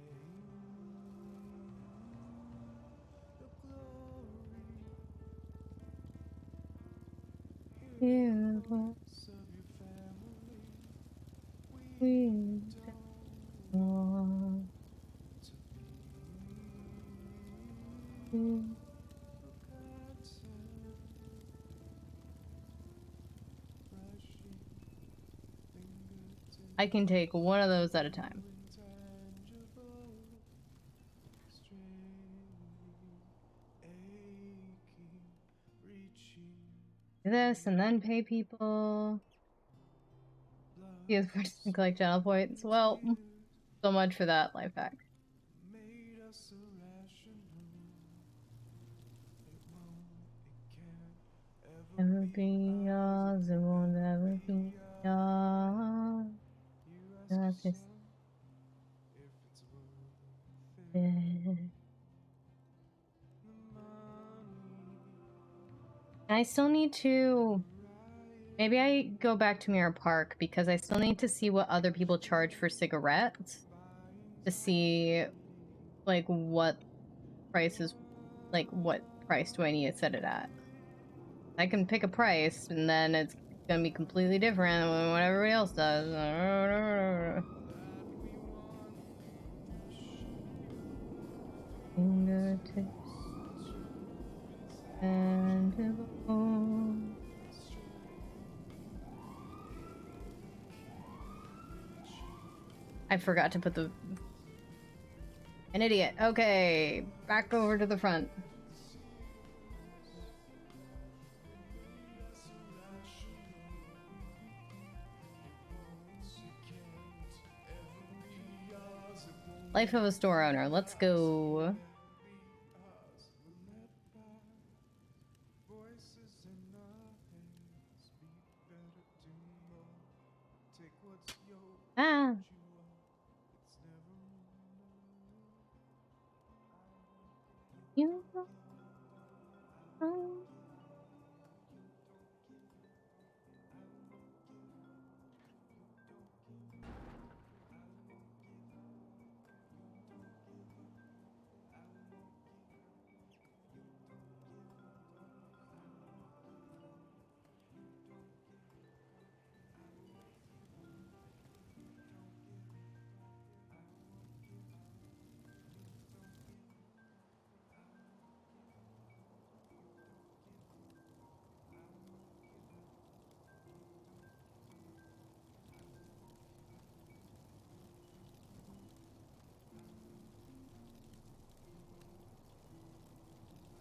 [SPEAKER 3] Yeah. We want to. I can take one of those at a time. Do this and then pay people. Use first and collect channel points. Well, so much for that life hack. Ever be yours, it won't ever be yours. I still need to Maybe I go back to Mirror Park because I still need to see what other people charge for cigarettes to see, like, what prices, like, what price do I need to set it at. I can pick a price and then it's gonna be completely different than what everybody else does. Fingertips tangible. I forgot to put the... An idiot. Okay, back over to the front. Life of a store owner. Let's go. Ah. You.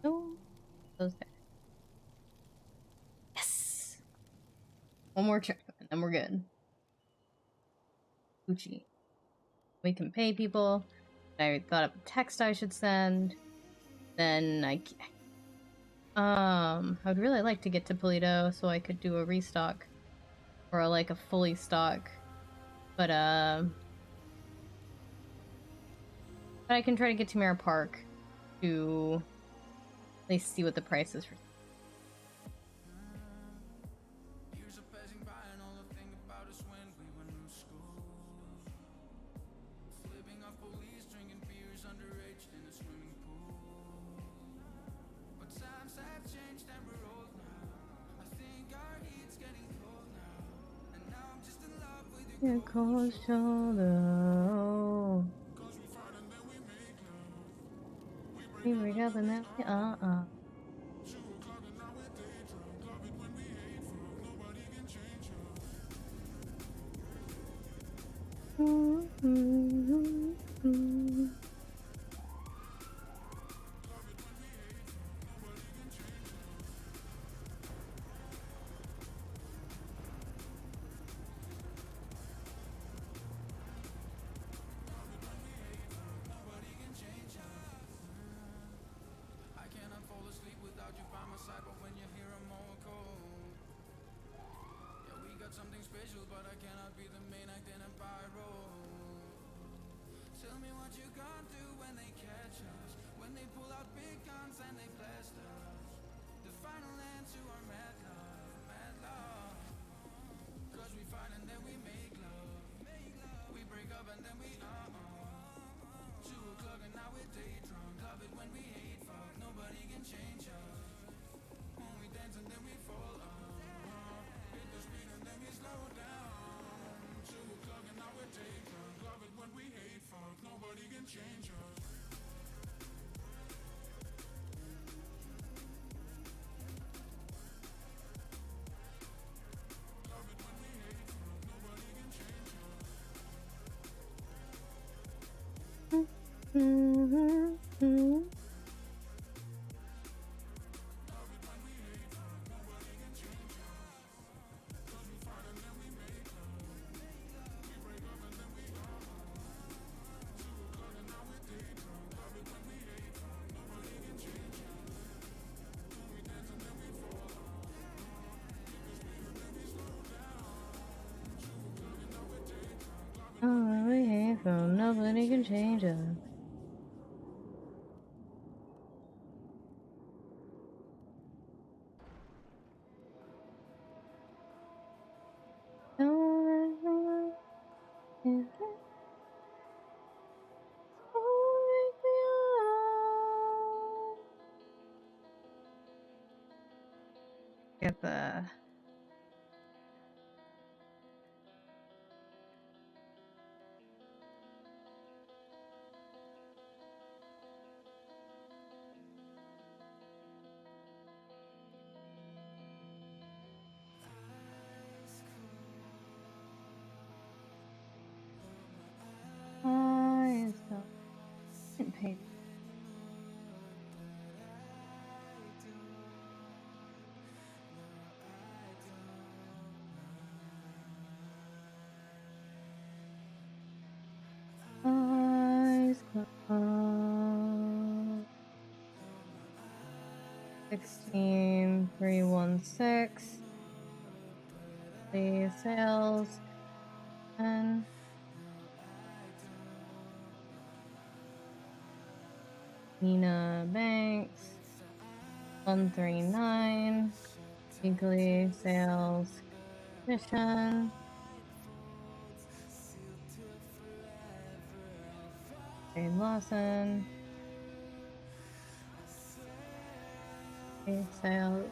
[SPEAKER 3] Oh, those there. Yes. One more check, and then we're good. Gucci. We can pay people. I thought of a text I should send. Then I would really like to get to Polito so I could do a restock or like a fully stock. But I can try to get to Mirror Park to at least see what the price is for. Your cold shoulder. We break up and then oh, we hate from nobody can change us. Get the I didn't pay. Eyes closed. 16316. The sales and Nina Banks 139. Weekly sales commission. Jane Lawson. Sales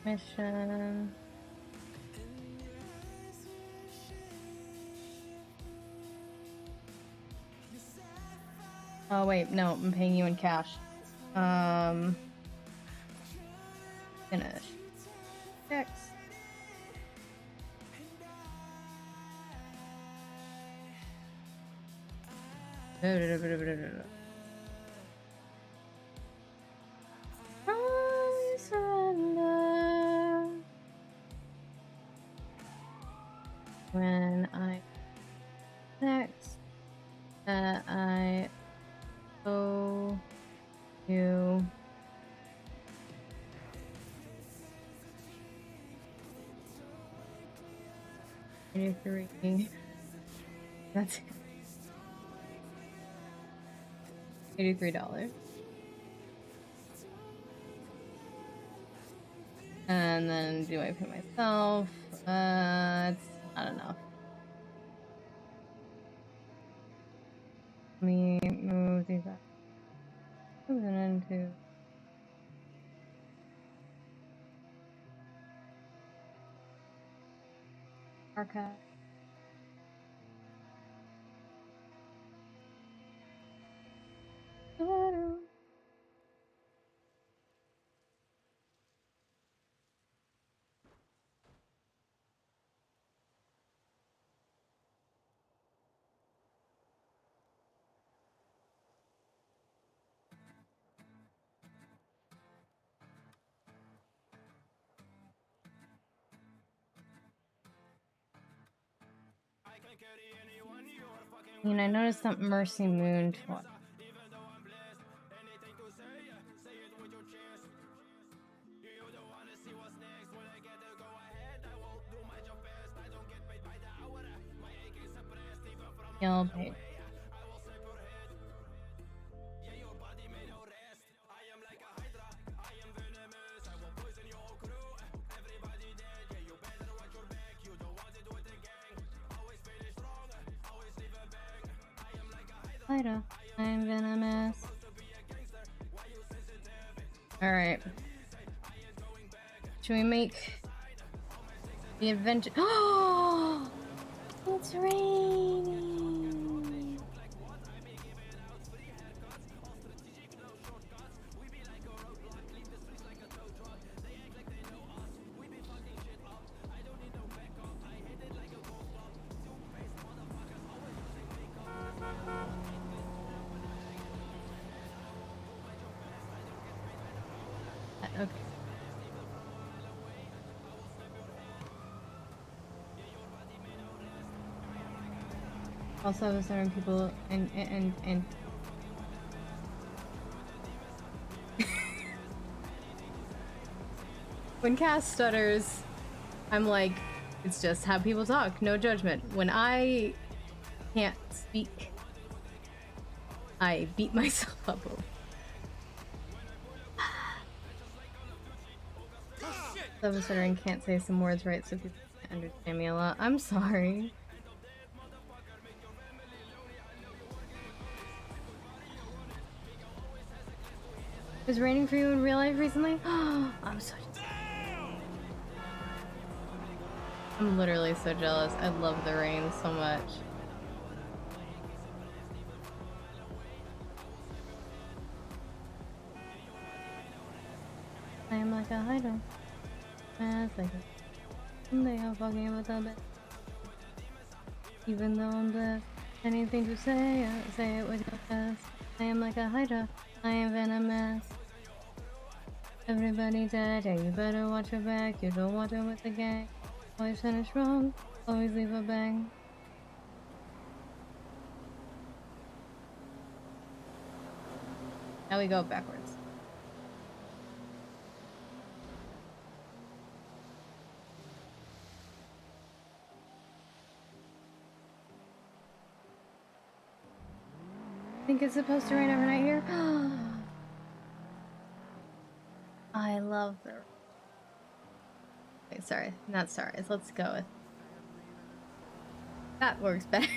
[SPEAKER 3] commission. Oh wait, no, I'm paying you in cash. Finish. Six. I surrender when I next that I owe you. $83. That's it. $83. And then do I pay myself? It's not enough. Let me move these up. Move it into archive. And I noticed that Mercy Moon twice. Y'all paid. Later. I'm venomous. Alright. Should we make the adventure? Oh! It's raining! Okay. Also have certain people and when Cass stutters, I'm like, it's just how people talk, no judgment. When I can't speak, I beat myself up over. I'm stuttering, can't say some words right so people can understand me a lot. I'm sorry. It was raining for you in real life recently? I'm so I'm literally so jealous. I love the rain so much. I am like a hider. It's like they are fucking with the bed. Even though I'm blessed, anything to say, I say it with your chest. I am like a hider. I am venomous. Everybody dead, yeah, you better watch your back. You don't want it with the gang. Always finish wrong, always leave a bang. Now we go backwards. Think it's supposed to rain overnight here? I love the... Wait, sorry. Not sorry. Let's go with... That works better.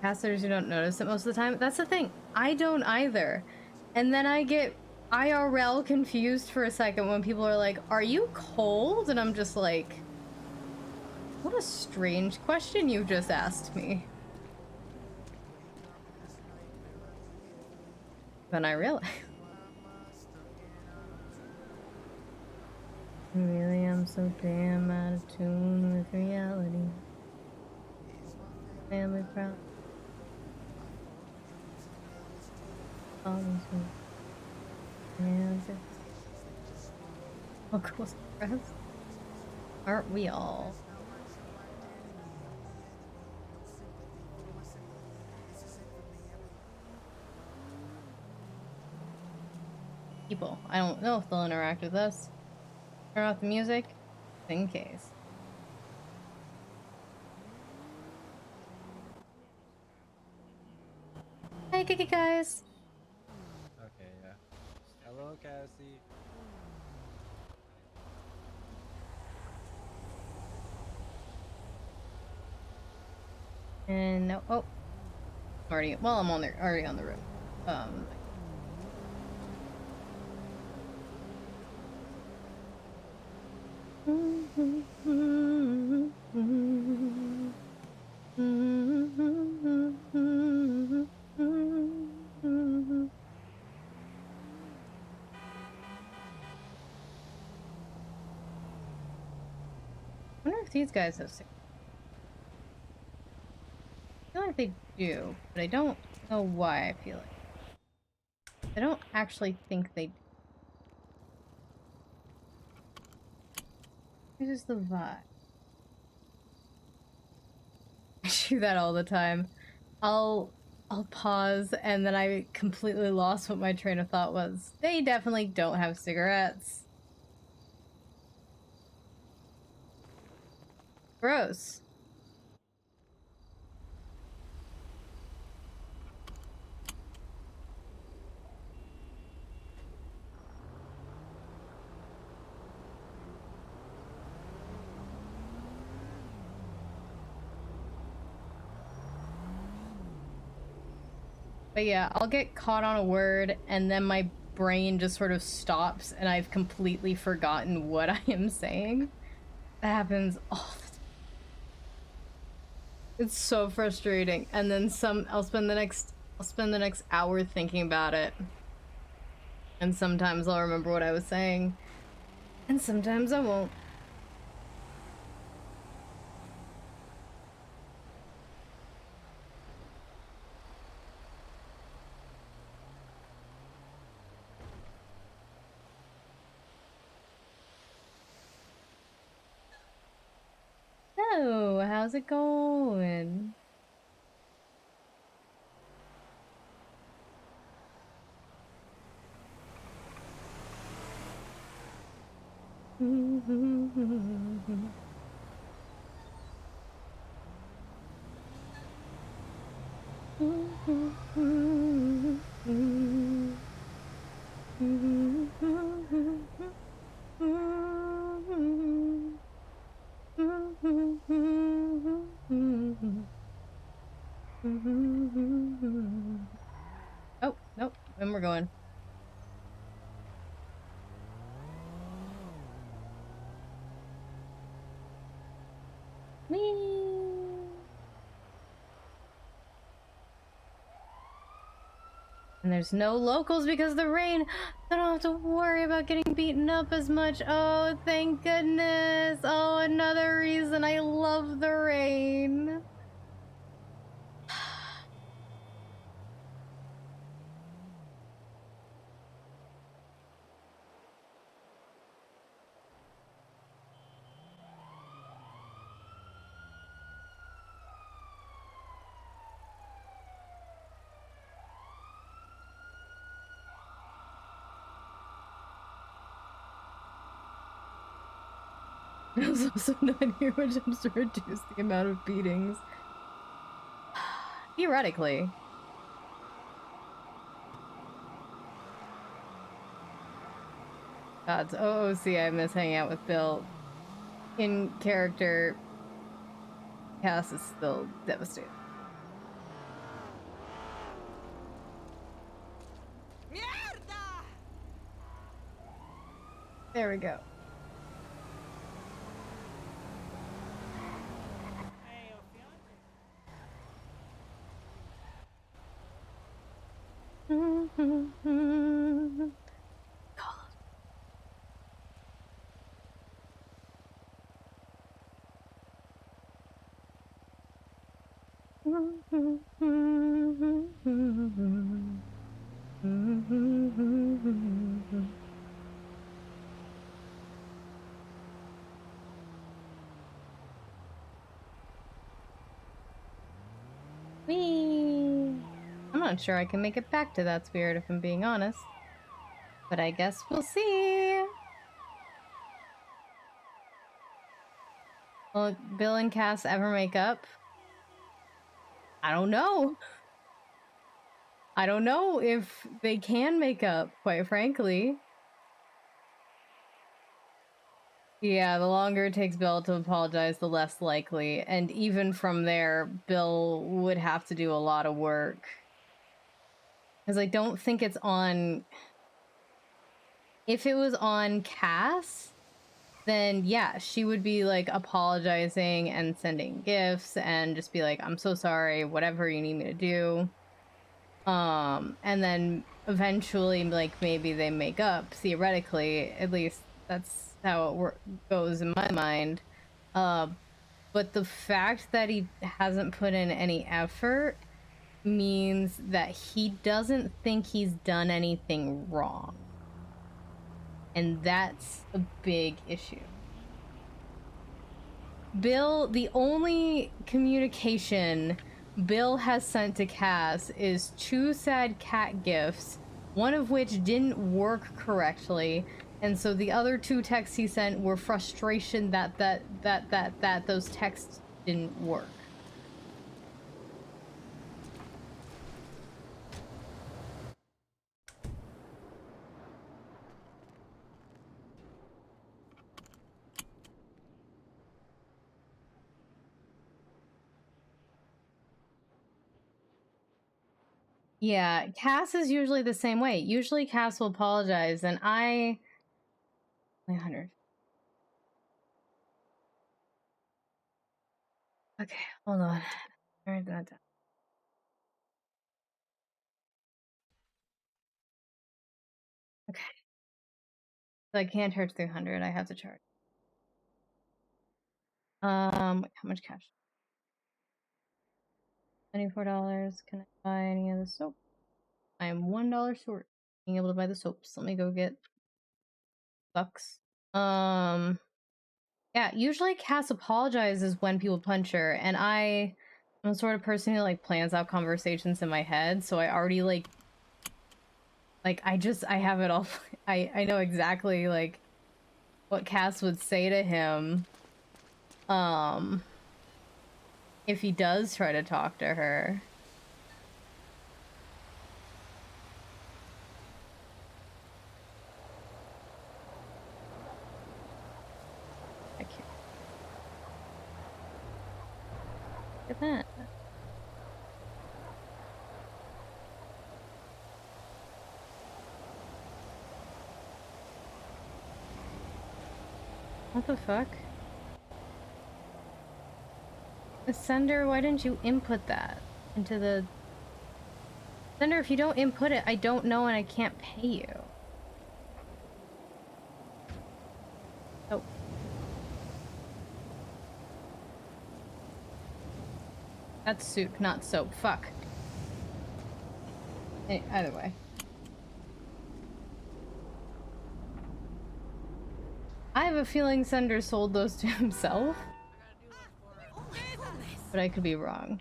[SPEAKER 3] Passengers who don't notice it most of the time. That's the thing. I don't either. And then I get IRL confused for a second when people are like, "Are you cold?" And I'm just like, what a strange question you just asked me. Then I realize. Really, I'm so damn out of tune with reality. Family proud. All these and local stress. Aren't we all? People. I don't know if they'll interact with us. Turn off the music, just in case. Hey, Kiki guys.
[SPEAKER 8] Okay, yeah. Hello, Cassie.
[SPEAKER 3] And no, oh, already. Well, I'm on there, already on the road. I wonder if these guys have sick. I feel like they do, but I don't know why I feel like. I don't actually think they do. It's just the vibe. I do that all the time. I'll pause and then I completely lost what my train of thought was. They definitely don't have cigarettes. Gross. But yeah, I'll get caught on a word and then my brain just sort of stops and I've completely forgotten what I am saying. That happens all the time. It's so frustrating. And then I'll spend the next hour thinking about it. And sometimes I'll remember what I was saying. And sometimes I won't. Oh, how's it going? Oh, nope. And we're going. Whee! And there's no locals because of the rain. I don't have to worry about getting beaten up as much. Oh, thank goodness. Oh, another reason I love the rain. There's also not here, which helps to reduce the amount of beatings. Theoretically. Gods, OOC, I miss hanging out with Bill. In character, Cass is still devastated.
[SPEAKER 1] Mierda!
[SPEAKER 3] There we go. Whee! I'm not sure I can make it back to that spirit if I'm being honest. But I guess we'll see. Will Bill and Cass ever make up? I don't know. I don't know if they can make up, quite frankly. Yeah, the longer it takes Bill to apologize, the less likely. And even from there, Bill would have to do a lot of work. Because I don't think it's on... If it was on Cass, then yeah, she would be like apologizing and sending gifts and just be like, I'm so sorry, whatever you need me to do. And then eventually, like, maybe they make up, theoretically. At least that's how it goes in my mind. But the fact that he hasn't put in any effort means that he doesn't think he's done anything wrong. And that's a big issue. Bill, the only communication Bill has sent to Cass is 2 sad cat gifts, one of which didn't work correctly, and so the other 2 texts he sent were frustration that those texts didn't work. Yeah, Cass is usually the same way. Usually Cass will apologize, and 100. Okay, hold on. Write that down. Okay. So I can't charge 300. I have to charge. How much cash? $24. Can I buy any of the soap? I am $1 short being able to buy the soaps. Let me go get bucks. Yeah, usually Cass apologizes when people punch her, and I'm the sort of person who like plans out conversations in my head, so I already like I have it all. I know exactly like what Cass would say to him if he does try to talk to her. I can't. Look at that. What the fuck? Sender, why didn't you input that into the... Sender, if you don't input it, I don't know and I can't pay you. Oh. That's soup, not soap. Fuck. Either way. I have a feeling Sender sold those to himself. But I could be wrong.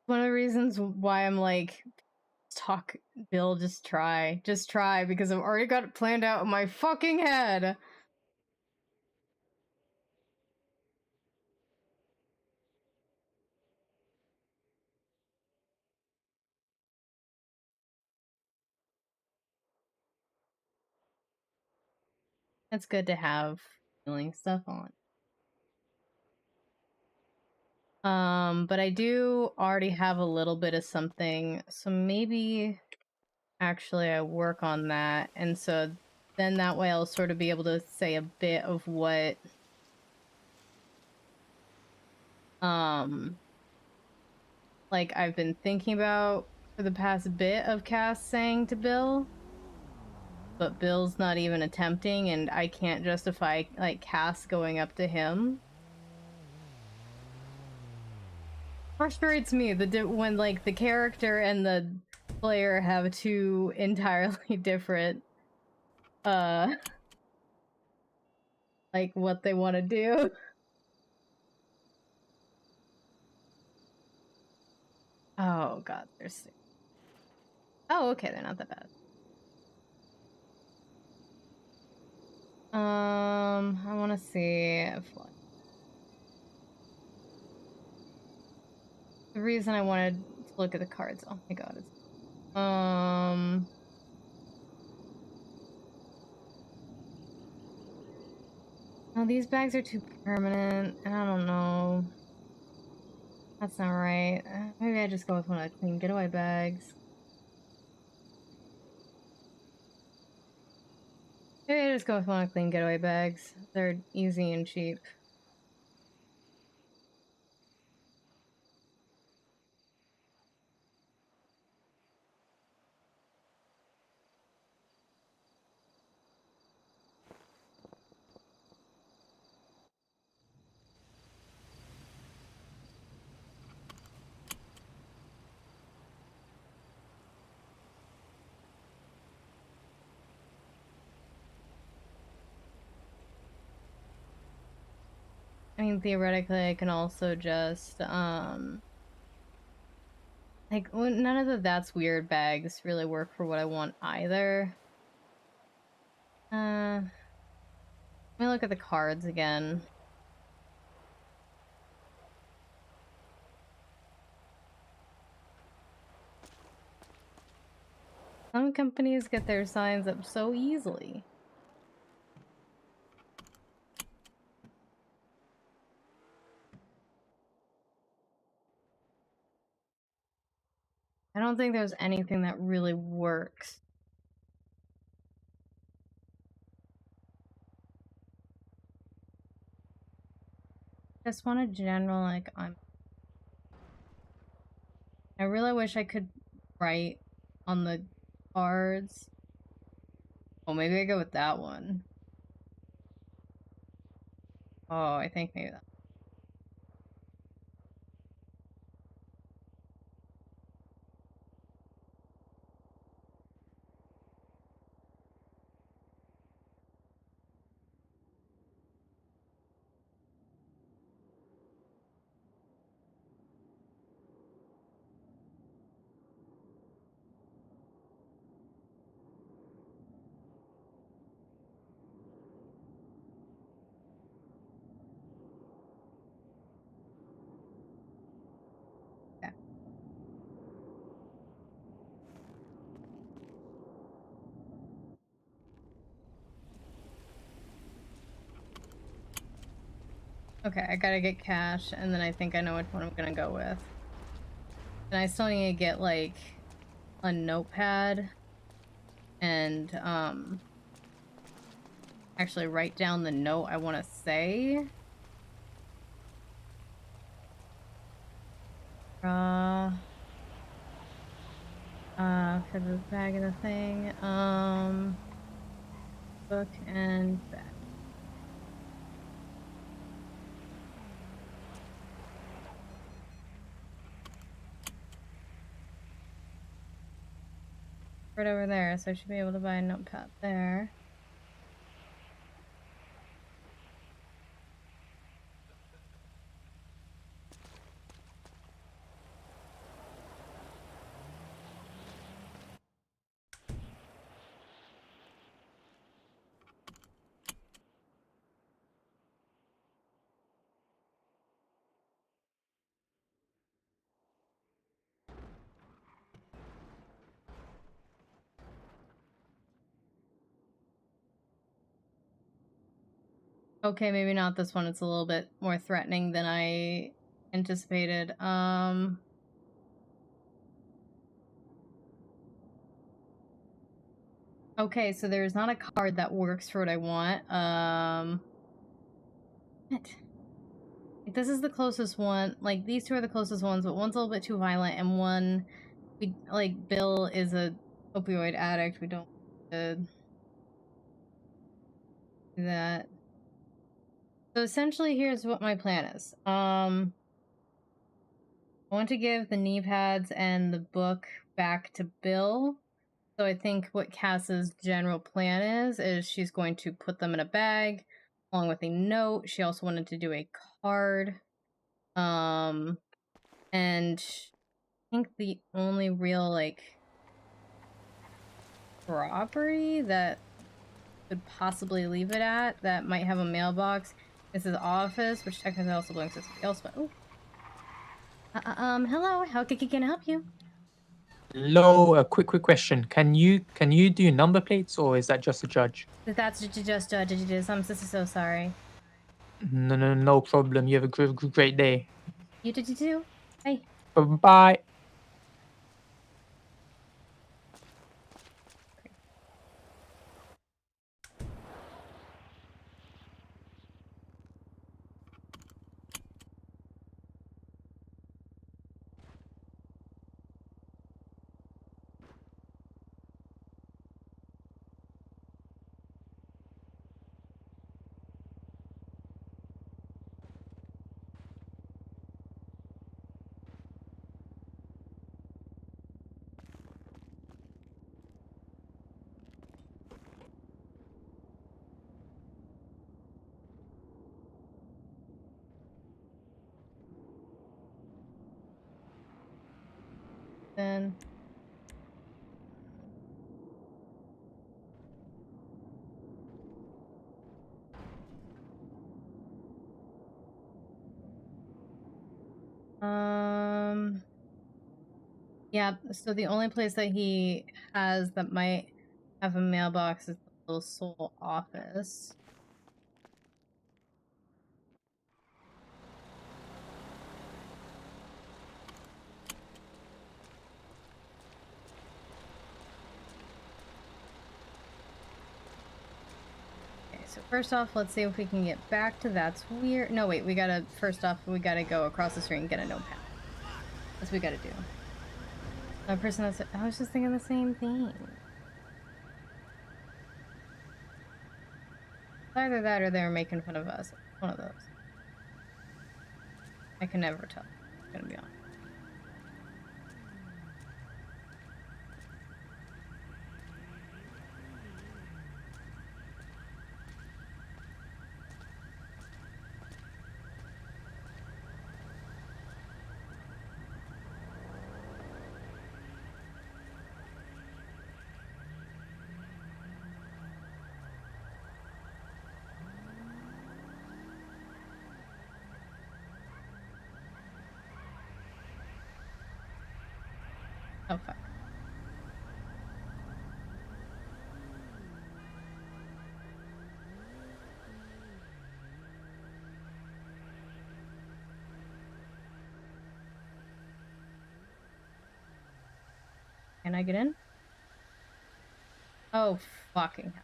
[SPEAKER 3] One of the reasons why I'm like, talk, Bill, just try, because I've already got it planned out in my fucking head. It's good to have feeling stuff on. But I do already have a little bit of something, so maybe actually I work on that, and so then that way I'll sort of be able to say a bit of what like I've been thinking about for the past bit of Cass saying to Bill, but Bill's not even attempting, and I can't justify like Cass going up to him. Frustrates me when like the character and the player have two entirely different like what they want to do. Oh god, there's... Oh, okay, they're not that bad. I want to see if the reason I wanted to look at the cards. Oh my god, it's oh, these bags are too permanent, and I don't know. That's not right. Maybe I just go with one of the clean getaway bags. Maybe I just go with one of the clean getaway bags. They're easy and cheap. I mean, theoretically, I can also just, like, none of the that's weird bags really work for what I want either. Let me look at the cards again. Some companies get their signs up so easily. I don't think there's anything that really works. Just want a general, like, I really wish I could write on the cards. Oh, maybe I go with that one. Oh, I think maybe that. Okay, I gotta get cash, and then I think I know which one I'm gonna go with. And I still need to get, like, a notepad and, actually write down the note I want to say. For the bag of the thing, book and bag. Right over there, so I should be able to buy a notepad there. Okay, maybe not this one. It's a little bit more threatening than I anticipated. Okay, so there's not a card that works for what I want. Like, this is the closest one. Like, these two are the closest ones, but one's a little bit too violent, and one, Bill is a opioid addict. We don't do that. So essentially, here's what my plan is. I want to give the knee pads and the book back to Bill. So I think what Cass's general plan is she's going to put them in a bag along with a note. She also wanted to do a card. And I think the only real, like, property that could possibly leave it at that might have a mailbox is his office, which technically also belongs to somebody else, but oh. Hello, how can I help you?
[SPEAKER 9] Hello, a quick question. Can you do number plates, or is that just a judge?
[SPEAKER 3] That's just judges. I'm so sorry.
[SPEAKER 9] No problem. You have a great day.
[SPEAKER 3] You too? Bye.
[SPEAKER 9] Bye.
[SPEAKER 3] Then yeah, so the only place that he has that might have a mailbox is the little soul office. Okay, so first off, let's see if we can get back to that's weird. No, wait, first off, we gotta go across the street and get a notepad. That's what we gotta do. I was just thinking the same thing. It's either that or they were making fun of us. One of those. I can never tell. I'm gonna be honest. Oh, fuck. Can I get in? Oh, fucking hell.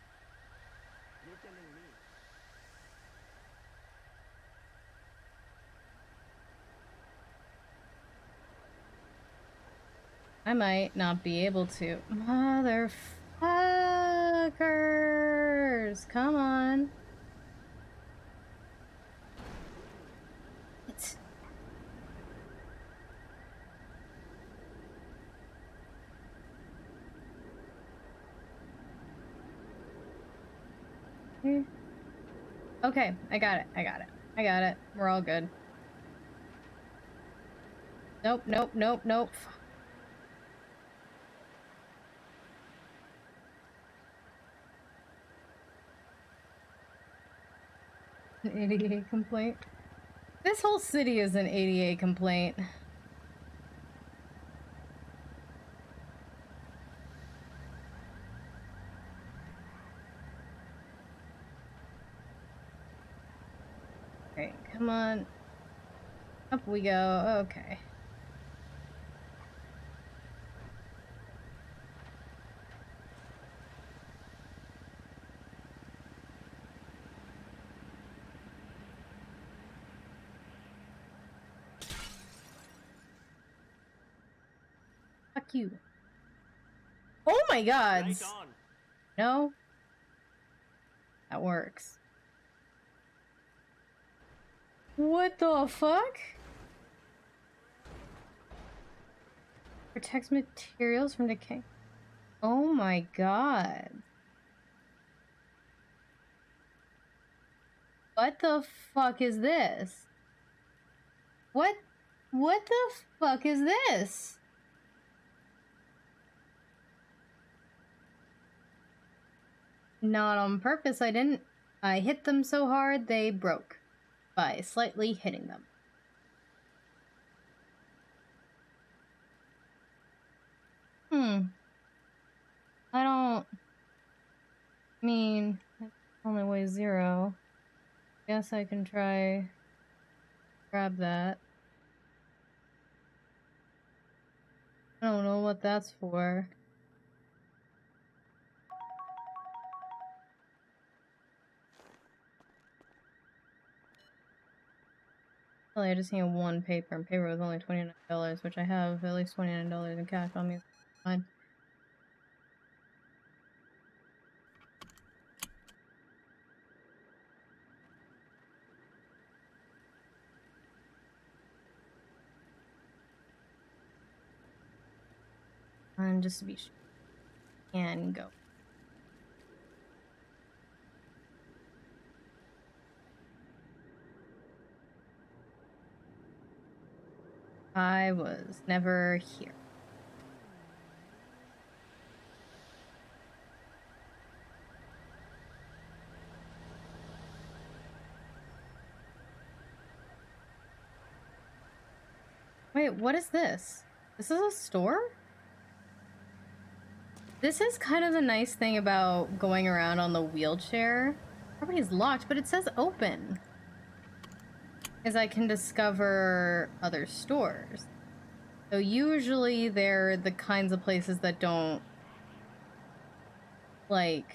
[SPEAKER 1] You're telling me.
[SPEAKER 3] I might not be able to. Motherfuckers! Come on. It's... Okay, I got it. I got it. I got it. We're all good. Nope, nope, nope, nope. An ADA complaint. This whole city is an ADA complaint. Okay, come on. Up we go. Okay. Fuck you. Oh my god.
[SPEAKER 1] Right on.
[SPEAKER 3] No. That works. What the fuck? Protects materials from decay. Oh my god. What the fuck is this? What the fuck is this? Not on purpose, I didn't. I hit them so hard they broke by slightly hitting them. I don't mean it only weighs 0. Guess I can try grab that. I don't know what that's for. Really, I just need one paper, and paper was only $29, which I have at least $29 in cash on me. Fine. And just to be sure, and go. I was never here. Wait, what is this? This is a store? This is kind of the nice thing about going around on the wheelchair. Property's locked, but it says open. Is I can discover other stores. So usually they're the kinds of places that don't, like,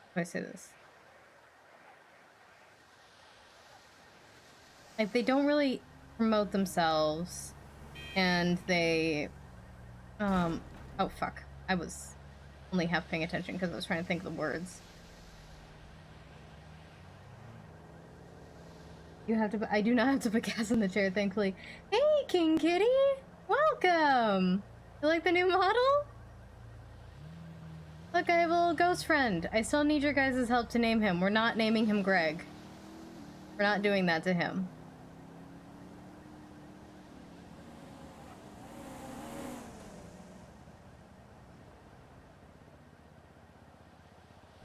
[SPEAKER 3] how do I say this? Like, they don't really promote themselves, and they, oh fuck. I was only half paying attention because I was trying to think of the words. You have to. I do not have to put gas in the chair, thankfully. Hey, King Kitty! Welcome! You like the new model? Look, I have a little ghost friend. I still need your guys' help to name him. We're not naming him Greg. We're not doing that to him.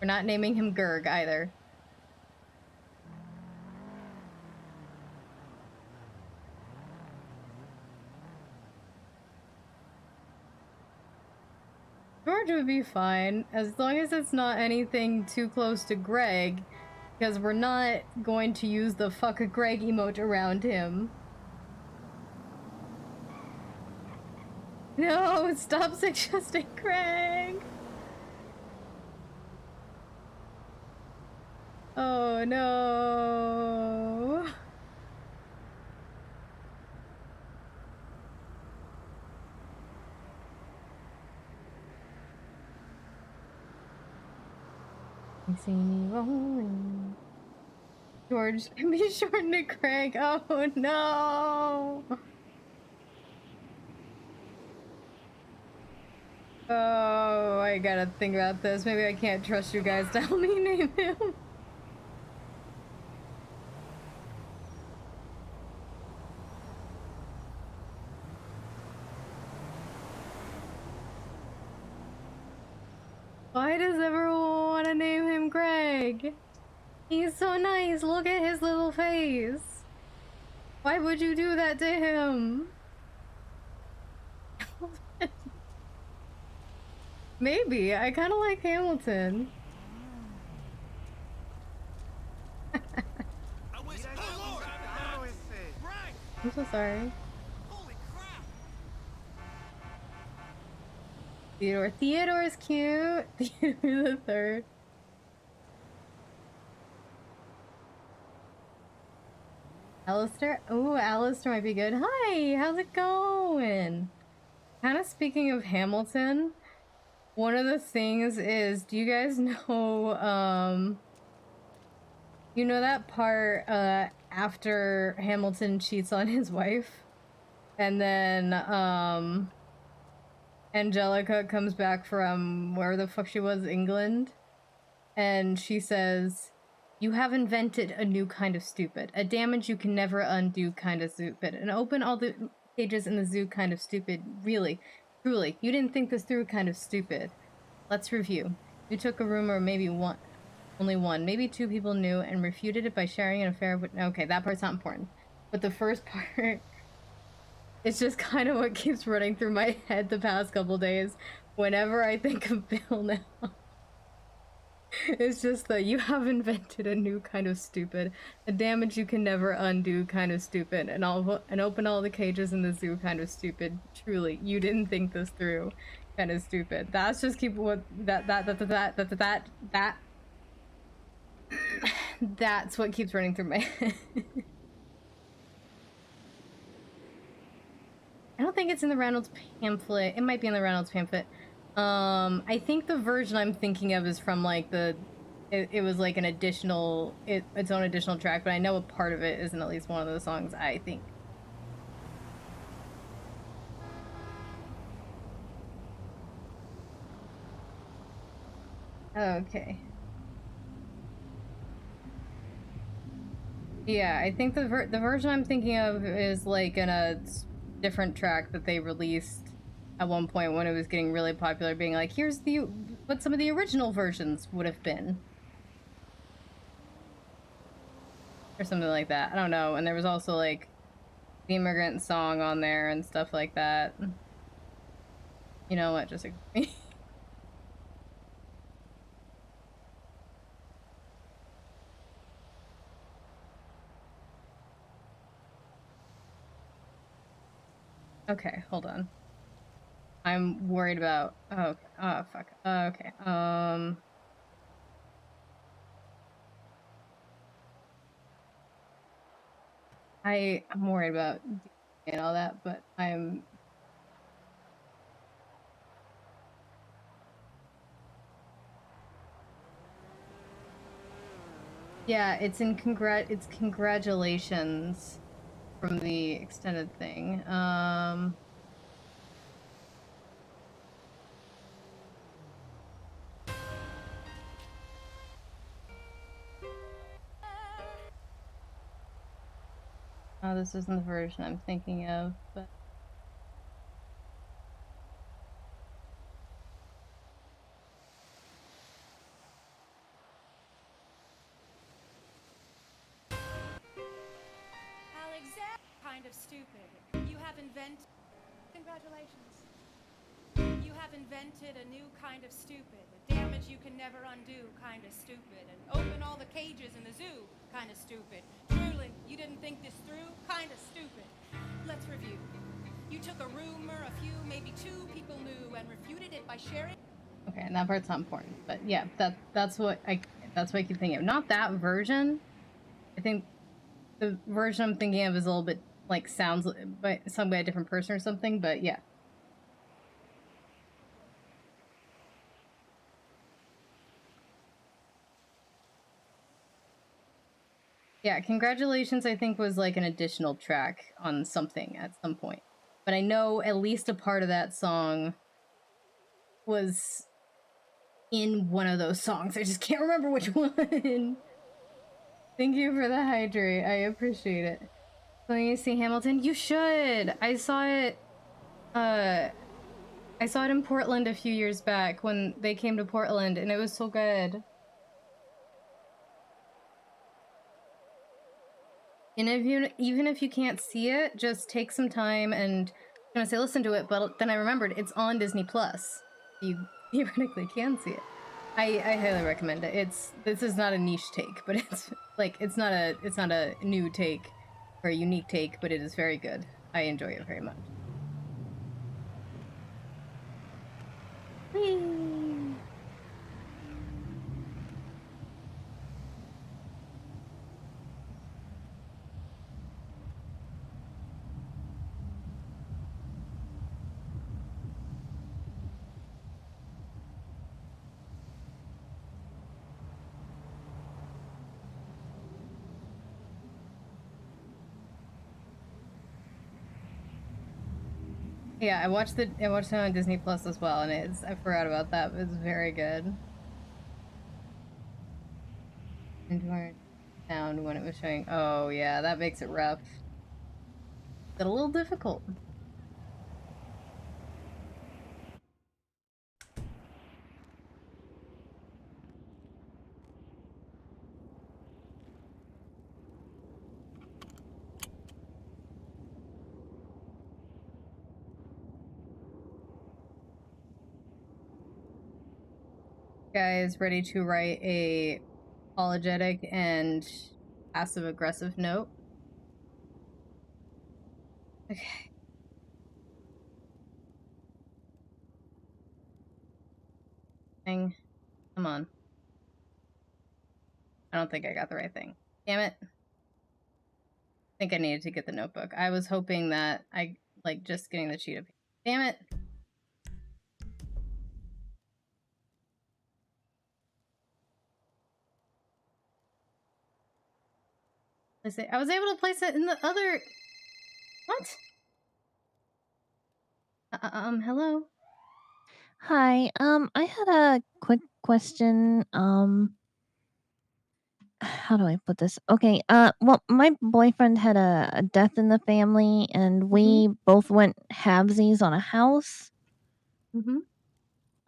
[SPEAKER 3] We're not naming him Gerg either. George would be fine, as long as it's not anything too close to Greg, because we're not going to use the fuck a Greg emote around him. No, stop suggesting Craig. Oh no. You see me rolling. George, be shortened to Craig. Oh no. Oh, I gotta think about this. Maybe I can't trust you guys to help me name him. Why does everyone want to name him Greg? He's so nice. Look at his little face. Why would you do that to him? Maybe. I kind of like Hamilton. I'm so sorry. Theodore. Theodore's cute. Theodore the third. Alistair? Ooh, Alistair might be good. Hi, how's it going? Kind of speaking of Hamilton, one of the things is, do you guys know, you know that part, after Hamilton cheats on his wife? And then, Angelica comes back from wherever the fuck she was, England, and she says, "You have invented a new kind of stupid, a damage you can never undo kind of stupid, and open all the cages in the zoo kind of stupid. Really, truly, you didn't think this through kind of stupid. Let's review. You took a rumor, maybe one, only one, maybe two people knew, and refuted it by sharing an affair with..." Okay, that part's not important. But the first part... it's just kind of what keeps running through my head the past couple days. Whenever I think of Bill now. It's just that you have invented a new kind of stupid. A damage you can never undo kind of stupid. And open all the cages in the zoo kind of stupid. Truly, you didn't think this through kind of stupid. That's just keep what... That's what keeps running through my head. I don't think it's in the Reynolds pamphlet. It might be in the Reynolds pamphlet. I think the version I'm thinking of is from like the... It was like an additional... its own additional track, but I know a part of it is in at least one of those songs, I think. Okay. Yeah, I think the version I'm thinking of is like in a different track that they released at one point when it was getting really popular, being like, here's what some of the original versions would have been. Or something like that. I don't know. And there was also like the immigrant song on there and stuff like that. You know what? Just ignore me. Okay, hold on. I'm worried about... oh, fuck. Okay, I'm worried about and all that, but I'm... yeah, it's in it's congratulations from the extended thing. Oh, this isn't the version I'm thinking of, but...
[SPEAKER 10] Alexander, kind of stupid. You have invented... Congratulations. You have invented a new kind of stupid. A damage you can never undo kind of stupid. And open all the cages in the zoo kind of stupid. Truly, you didn't think this through kind of stupid. Let's review. You took a rumor a few, maybe two people knew and refuted it by sharing.
[SPEAKER 3] Okay, and that part's not important, but yeah, that's what I keep thinking of. Not that version. I think the version I'm thinking of is a little bit like sounds by sung by a different person or something, but yeah. Yeah, Congratulations I think was like an additional track on something at some point. But I know at least a part of that song was in one of those songs. I just can't remember which one. Thank you for the hydrate. I appreciate it. Going to see Hamilton? You should. I saw it in Portland a few years back when they came to Portland, and it was so good. And even if you can't see it, just take some time and I'm gonna say listen to it, but then I remembered it's on Disney Plus. You theoretically can see it. I highly recommend it. This is not a niche take, but it's like it's not a new take or a unique take, but it is very good. I enjoy it very much. Whee! Yeah, I watched it on Disney Plus as well, and I forgot about that, but it's very good. Enjoyed sound when it was showing. Oh yeah, that makes it rough. It's a little difficult. Guys, ready to write a apologetic and passive-aggressive note? Okay. Come on. I don't think I got the right thing. Damn it. I think I needed to get the notebook. I was hoping that I, like, just getting the sheet of paper. Damn it. I was able to place it in the other... What? Hello?
[SPEAKER 11] Hi, I had a quick question. How do I put this? Okay, well, my boyfriend had a death in the family, and we both went halvesies on a house.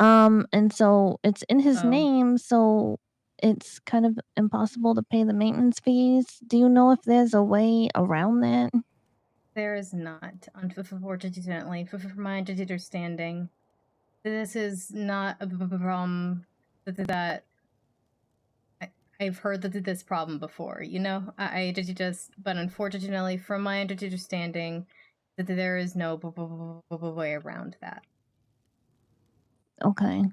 [SPEAKER 11] And so it's in his name, so it's kind of impossible to pay the maintenance fees. Do you know if there's a way around that?
[SPEAKER 3] There is not, unfortunately, from my understanding. This is not a problem that I've heard this problem before, you know? I but unfortunately, from my understanding, that there is no way around that.
[SPEAKER 11] Okay.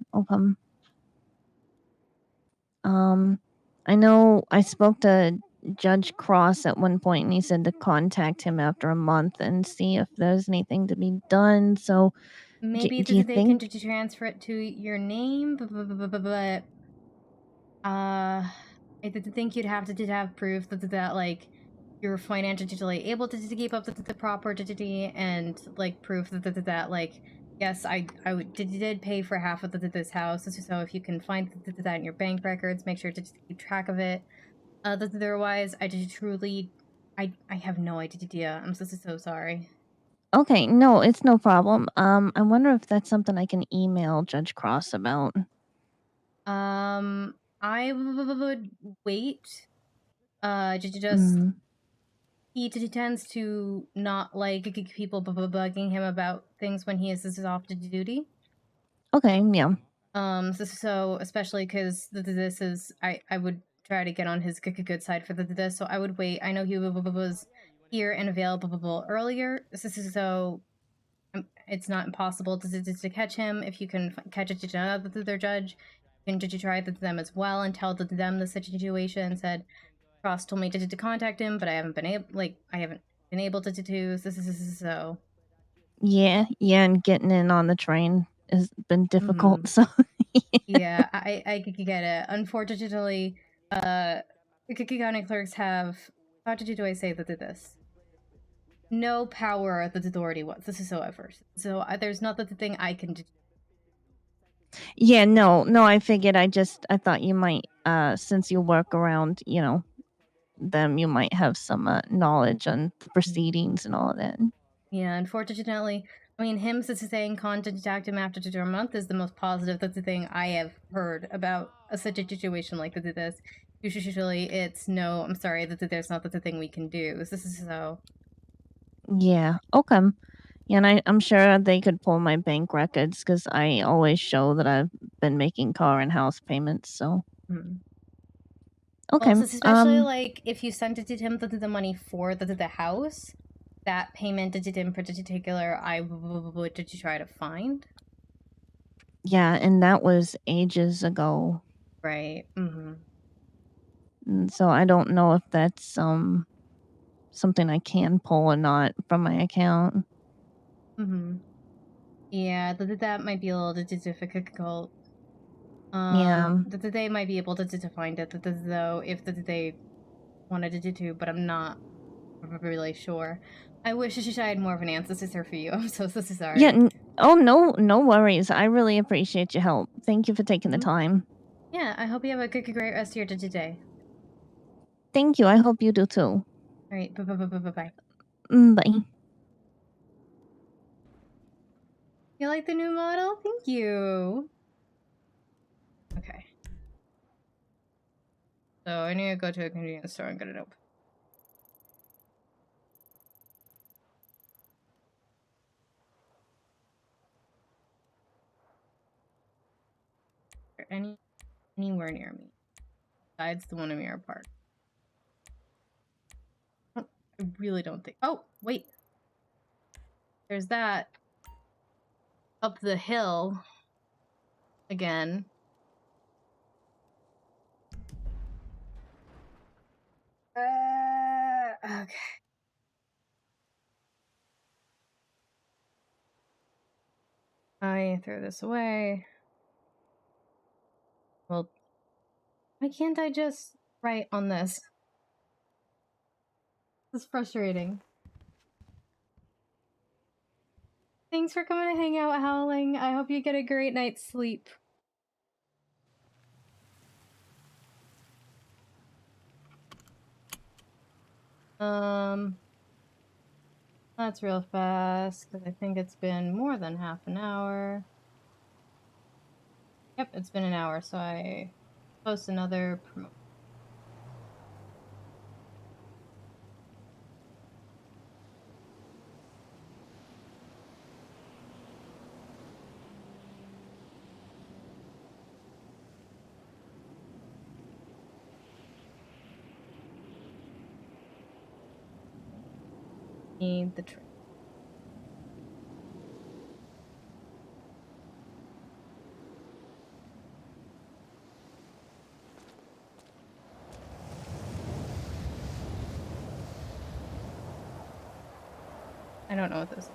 [SPEAKER 11] I know I spoke to Judge Cross at one point, and he said to contact him after a month and see if there's anything to be done. So,
[SPEAKER 3] Maybe
[SPEAKER 11] do you
[SPEAKER 3] they
[SPEAKER 11] think?
[SPEAKER 3] can transfer it to your name, but I think you'd have to have proof that like you're financially able to keep up the proper entity and like proof that like yes I did pay for half of this house, so if you can find that in your bank records, make sure to just keep track of it. Otherwise, I have no idea. I'm so sorry.
[SPEAKER 11] Okay, no, it's no problem. I wonder if that's something I can email Judge Cross about.
[SPEAKER 3] I would wait. Just he tends to not like people bugging him about things when he is off duty.
[SPEAKER 11] Okay, yeah.
[SPEAKER 3] So especially because this is, I would try to get on his good side for this. So I would wait. I know he was here and available earlier. So it's not impossible to catch him. If you can catch another judge, you can try them as well and tell them the situation. Said Cross told me to contact him, but I haven't been able to do so.
[SPEAKER 11] Yeah, and getting in on the train has been difficult. So
[SPEAKER 3] Yeah, I get it. Unfortunately, county clerks have. How do I say this? No power that the authority whatsoever. So there's not the thing I can do.
[SPEAKER 11] yeah, no, I figured. I thought you might, since you work around, them, you might have some knowledge on the proceedings and all of that.
[SPEAKER 3] Yeah, unfortunately, I mean, him saying contact him after a month is the most positive. That's the thing I have heard about such a situation like this. Usually, it's no. I'm sorry that there's not the thing we can do. This is so.
[SPEAKER 11] Yeah. Okay. Yeah, and I'm sure they could pull my bank records because I always show that I've been making car and house payments. So. Okay.
[SPEAKER 3] Well, especially like if you sent it to him the money for the house, that payment to him in particular, I would try to find.
[SPEAKER 11] Yeah, and that was ages ago.
[SPEAKER 3] Right.
[SPEAKER 11] So I don't know if that's something I can pull or not from my account.
[SPEAKER 3] Yeah, that might be a little difficult.
[SPEAKER 11] Yeah.
[SPEAKER 3] That they might be able to find it, though, if they wanted to do, but I'm not really sure. I wish I had more of an answer for you. I'm so sorry.
[SPEAKER 11] Yeah. No worries. I really appreciate your help. Thank you for taking the time.
[SPEAKER 3] Yeah, I hope you have a great rest of your day.
[SPEAKER 11] Thank you. I hope you do too.
[SPEAKER 3] All right. Bye.
[SPEAKER 11] Bye.
[SPEAKER 3] You like the new model? Thank you. Okay. So I need to go to a convenience store and get it open. Anywhere near me, besides the one in Mirror Park. I really don't think. Oh, wait. There's that up the hill again. Okay. I throw this away. Well, why can't I just write on this? This is frustrating. Thanks for coming to hang out, Howling. I hope you get a great night's sleep. That's real fast, because I think it's been more than half an hour. Yep, it's been an hour, so I post another promote. Need the train. I don't know what this is.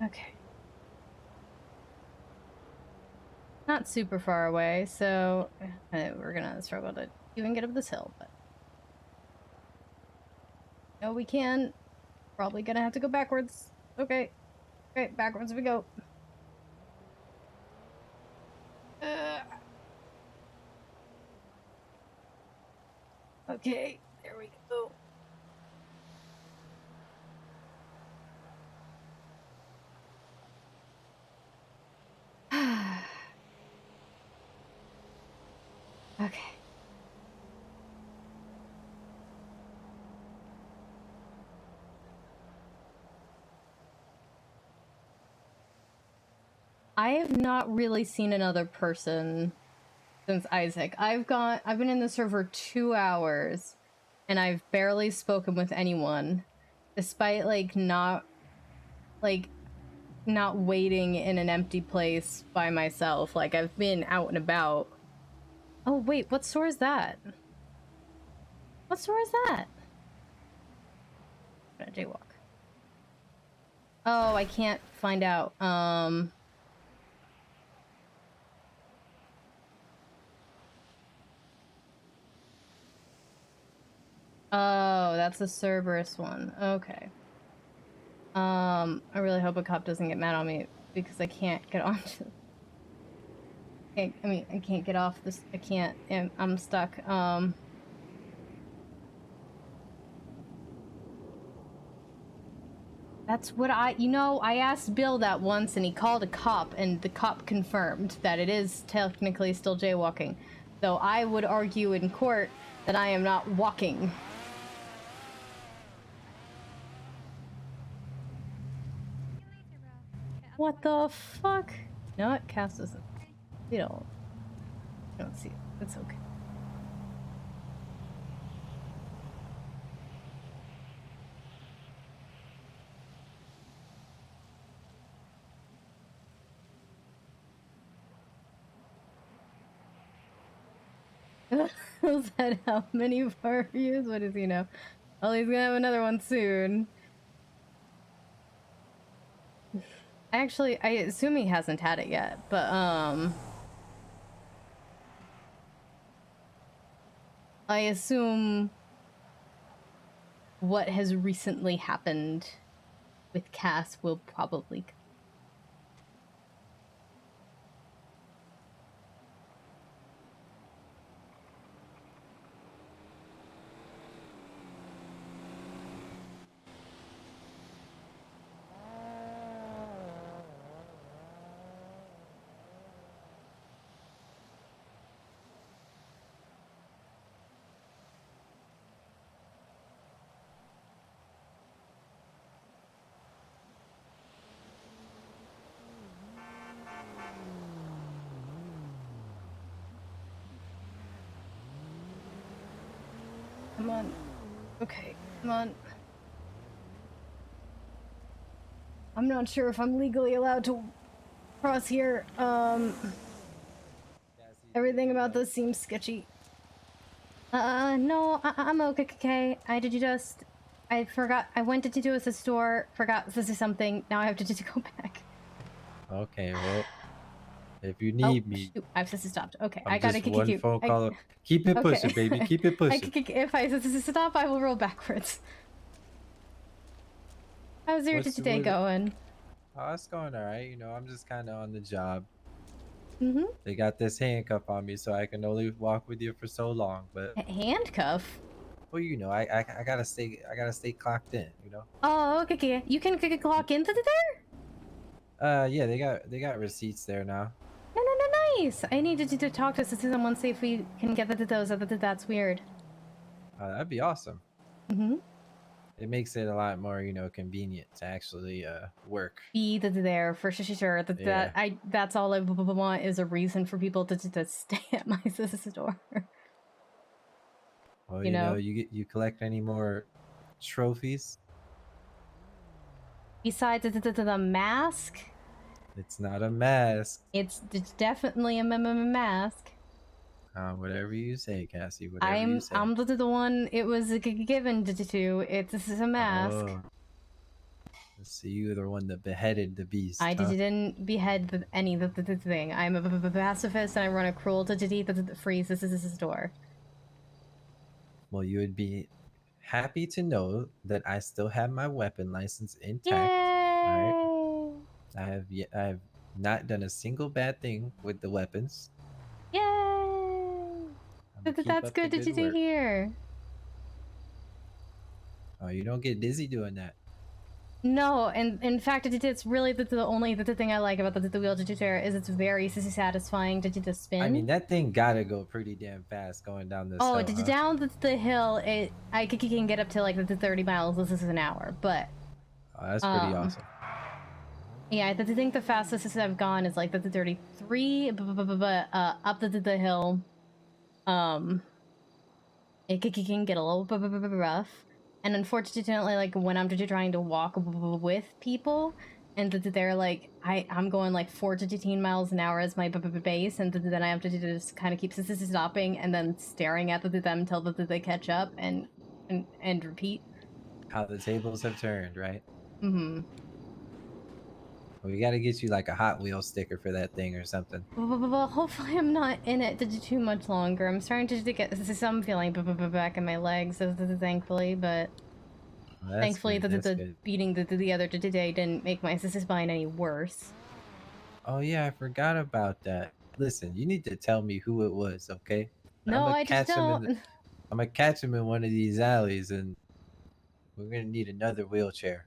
[SPEAKER 3] Okay. Not super far away, so we're gonna struggle to even get up this hill, but no, we can. Probably gonna have to go backwards. Okay. Okay, backwards we go. Okay, there we go. Okay. I have not really seen another person since Isaac. I've been in the server 2 hours, and I've barely spoken with anyone, despite not waiting in an empty place by myself. Like, I've been out and about. Oh wait, what store is that? What store is that? I'm gonna jaywalk. Oh, I can't find out. Oh, that's the Cerberus one. Okay. I really hope a cop doesn't get mad on me because I can't get onto. I can't get off this. I can't. I'm stuck. That's what I asked Bill that once, and he called a cop, and the cop confirmed that it is technically still jaywalking. Though I would argue in court that I am not walking. What the fuck? You know what? Cass doesn't. We don't see it. It's okay. Said how many far views? What does he know? Well, he's gonna have another one soon. Actually, I assume he hasn't had it yet, but I assume what has recently happened with Cass will probably. Come on. Okay, come on. I'm not sure if I'm legally allowed to cross here. Everything about this seems sketchy. No, I'm okay. I forgot. I went to do a store, forgot to do something. Now I have to go back.
[SPEAKER 8] Okay, well, if you need me,
[SPEAKER 3] shoot, I've just stopped. Okay,
[SPEAKER 8] I'm
[SPEAKER 3] I gotta
[SPEAKER 8] just one phone call. Keep it
[SPEAKER 3] Okay.
[SPEAKER 8] pushing, baby. Keep it pushing.
[SPEAKER 3] If I stop, I will roll backwards. How's your day going?
[SPEAKER 8] Oh, it's going all right. You know, I'm just kind of on the job.
[SPEAKER 3] Mm-hmm.
[SPEAKER 8] They got this handcuff on me, so I can only walk with you for so long. But
[SPEAKER 3] handcuff?
[SPEAKER 8] Well, you know, I gotta stay clocked in. You know.
[SPEAKER 3] Oh, okay. You can clock into there?
[SPEAKER 8] Yeah, they got receipts there now.
[SPEAKER 3] No, nice. I needed to talk to someone, see if we can get those. That's weird.
[SPEAKER 8] That'd be awesome.
[SPEAKER 3] Mm-hmm.
[SPEAKER 8] It makes it a lot more, you know, convenient to actually work.
[SPEAKER 3] Be there for sure. That's all I want is a reason for people to stay at my store.
[SPEAKER 8] Well, you know, you collect any more trophies?
[SPEAKER 3] Besides the mask?
[SPEAKER 8] It's not a mask.
[SPEAKER 3] It's definitely a mask.
[SPEAKER 8] Whatever you say, Cassie. Whatever you say.
[SPEAKER 3] I'm the one it was given to. This is a mask.
[SPEAKER 8] Oh. Let's see, you're the one that beheaded the beast.
[SPEAKER 3] I didn't behead any of the thing. I'm a pacifist and I run a cruelty that frees this store.
[SPEAKER 8] Well, you would be happy to know that I still have my weapon license intact.
[SPEAKER 3] Yay!
[SPEAKER 8] All right. I have not done a single bad thing with the weapons.
[SPEAKER 3] Yay! That's good to hear.
[SPEAKER 8] Oh, you don't get dizzy doing that.
[SPEAKER 3] No, and in fact, it's really the only thing I like about the wheel tutor is it's very satisfying to spin.
[SPEAKER 8] I mean, that thing gotta go pretty damn fast going down this hill.
[SPEAKER 3] Down the hill, I can get up to like the 30 miles an hour, but
[SPEAKER 8] oh, that's pretty awesome.
[SPEAKER 3] Yeah, I think the fastest I've gone is like the 33, but up the hill, it can get a little rough. And unfortunately, like when I'm trying to walk with people, and they're like, I'm going like 4 to 15 miles an hour as my base, and then I have to just kind of keep stopping and then staring at them until they catch up and repeat.
[SPEAKER 8] How the tables have turned, right?
[SPEAKER 3] Mm-hmm.
[SPEAKER 8] We got to get you like a Hot Wheels sticker for that thing or something.
[SPEAKER 3] Well, hopefully I'm not in it too much longer. I'm starting to get some feeling back in my legs, thankfully, but
[SPEAKER 8] Well, that's
[SPEAKER 3] thankfully
[SPEAKER 8] good. That's
[SPEAKER 3] the
[SPEAKER 8] good.
[SPEAKER 3] beating the other today didn't make my spine any worse.
[SPEAKER 8] Oh yeah, I forgot about that. Listen, you need to tell me who it was, okay? I'm
[SPEAKER 3] No,
[SPEAKER 8] gonna
[SPEAKER 3] I just
[SPEAKER 8] catch him
[SPEAKER 3] don't.
[SPEAKER 8] I'm gonna catch him in one of these alleys, and we're gonna need another wheelchair.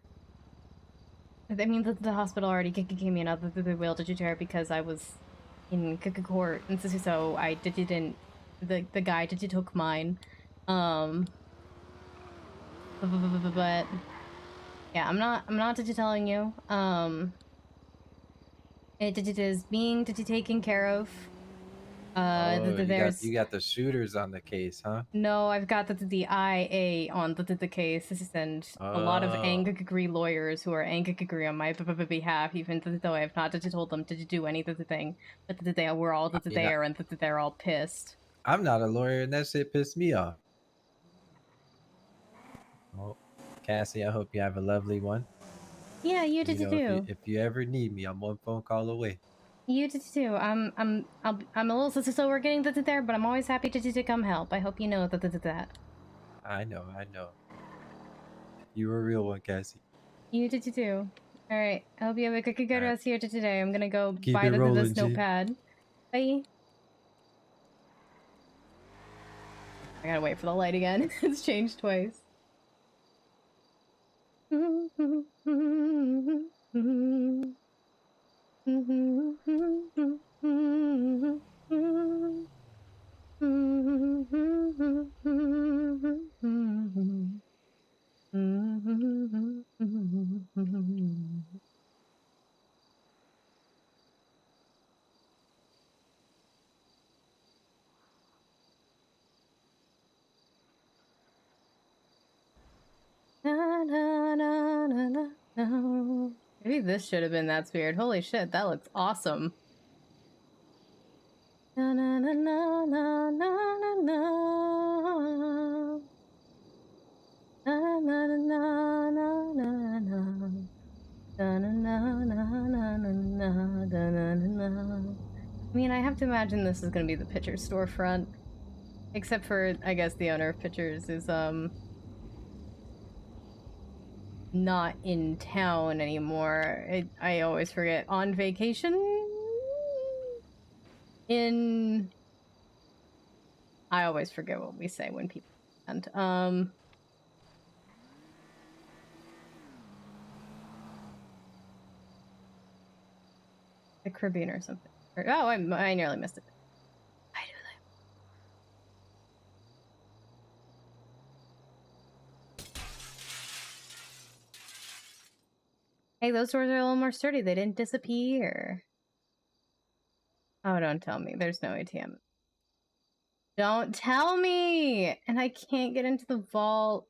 [SPEAKER 3] I mean, the hospital already gave me another wheelchair because I was in court, and so I didn't. The guy took mine, but yeah, I'm not telling you. It is being taken care of.
[SPEAKER 8] Oh,
[SPEAKER 3] There's
[SPEAKER 8] you got the shooters on the case, huh?
[SPEAKER 3] no, I've got the IA on the case, and a lot of
[SPEAKER 8] Oh,
[SPEAKER 3] angry lawyers who are angry on my behalf, even though I have not told them to do anything. But they were all there, and they're all pissed.
[SPEAKER 8] I'm not a lawyer, and that shit pissed me off. Well, Cassie, I hope you have a lovely one.
[SPEAKER 3] Yeah, you did too.
[SPEAKER 8] If you ever need me, I'm one phone call away.
[SPEAKER 3] You did too. I'm a little slower getting there, but I'm always happy to come help. I hope you know that.
[SPEAKER 8] I know. You were a real one, Cassie.
[SPEAKER 3] You did too. All right. I hope you have a good rest here today. I'm gonna go
[SPEAKER 8] Keep
[SPEAKER 3] buy
[SPEAKER 8] it rolling,
[SPEAKER 3] this
[SPEAKER 8] G.
[SPEAKER 3] notepad. Bye. I gotta wait for the light again. It's changed twice. Maybe this should have been That's Weird. Holy shit, that looks awesome. Na na na na na na na na na na na na na na na na na na. I mean, I have to imagine this is gonna be the picture storefront, except for I guess the owner of Pictures is not in town anymore. I always forget. On vacation in... I always forget what we say when people and the Caribbean or something. Oh, I nearly missed it. I do that. Hey, those doors are a little more sturdy. They didn't disappear. Oh, don't tell me. There's no ATM. Don't tell me! And I can't get into the vault.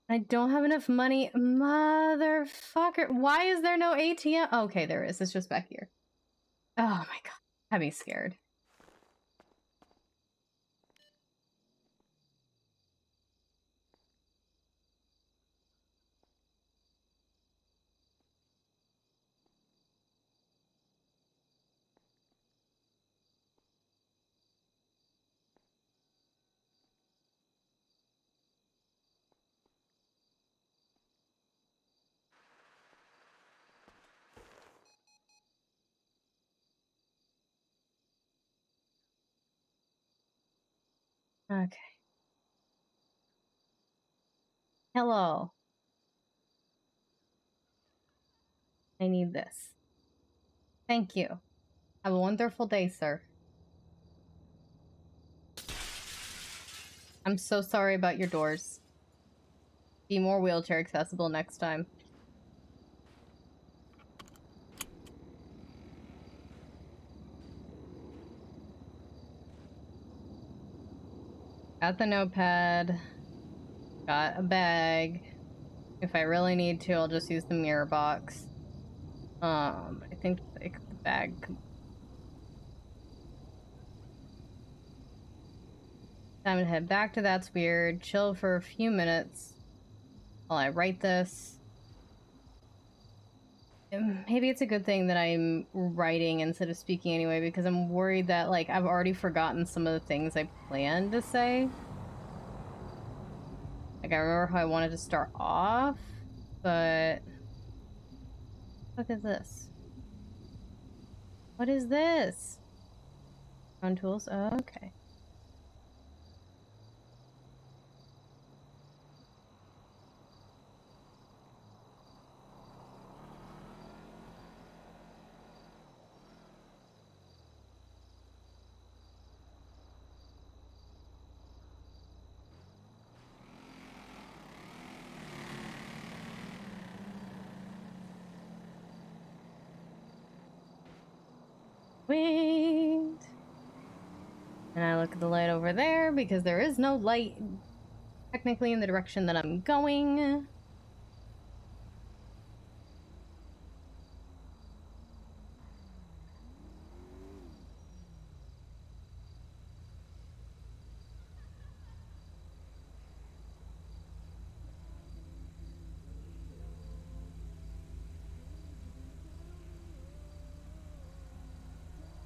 [SPEAKER 3] I don't have enough money. Motherfucker. Why is there no ATM? Okay, there is. It's just back here. Oh my god. Had me scared. Okay. Hello. I need this. Thank you. Have a wonderful day, sir. I'm so sorry about your doors. Be more wheelchair accessible next time. got the notepad. Got a bag. If I really need to, I'll just use the mirror box. I think the bag. Time to head back to That's Weird. Chill for a few minutes while I write this. Maybe it's a good thing that I'm writing instead of speaking anyway, because I'm worried that, like, I've already forgotten some of the things I planned to say. Like, I remember how I wanted to start off, but... What is this? What is this? On tools? Oh, okay. Wait. And I look at the light over there because there is no light technically in the direction that I'm going.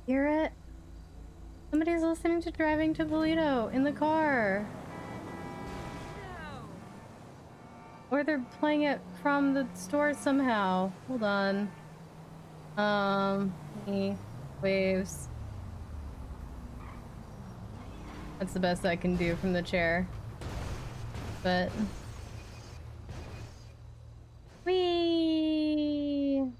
[SPEAKER 3] Hear it? Somebody's listening to Driving to Toledo in the car. Or they're playing it from the store somehow. Hold on. Waves. That's the best I can do from the chair. But... Whee!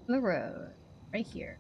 [SPEAKER 3] The road, right here.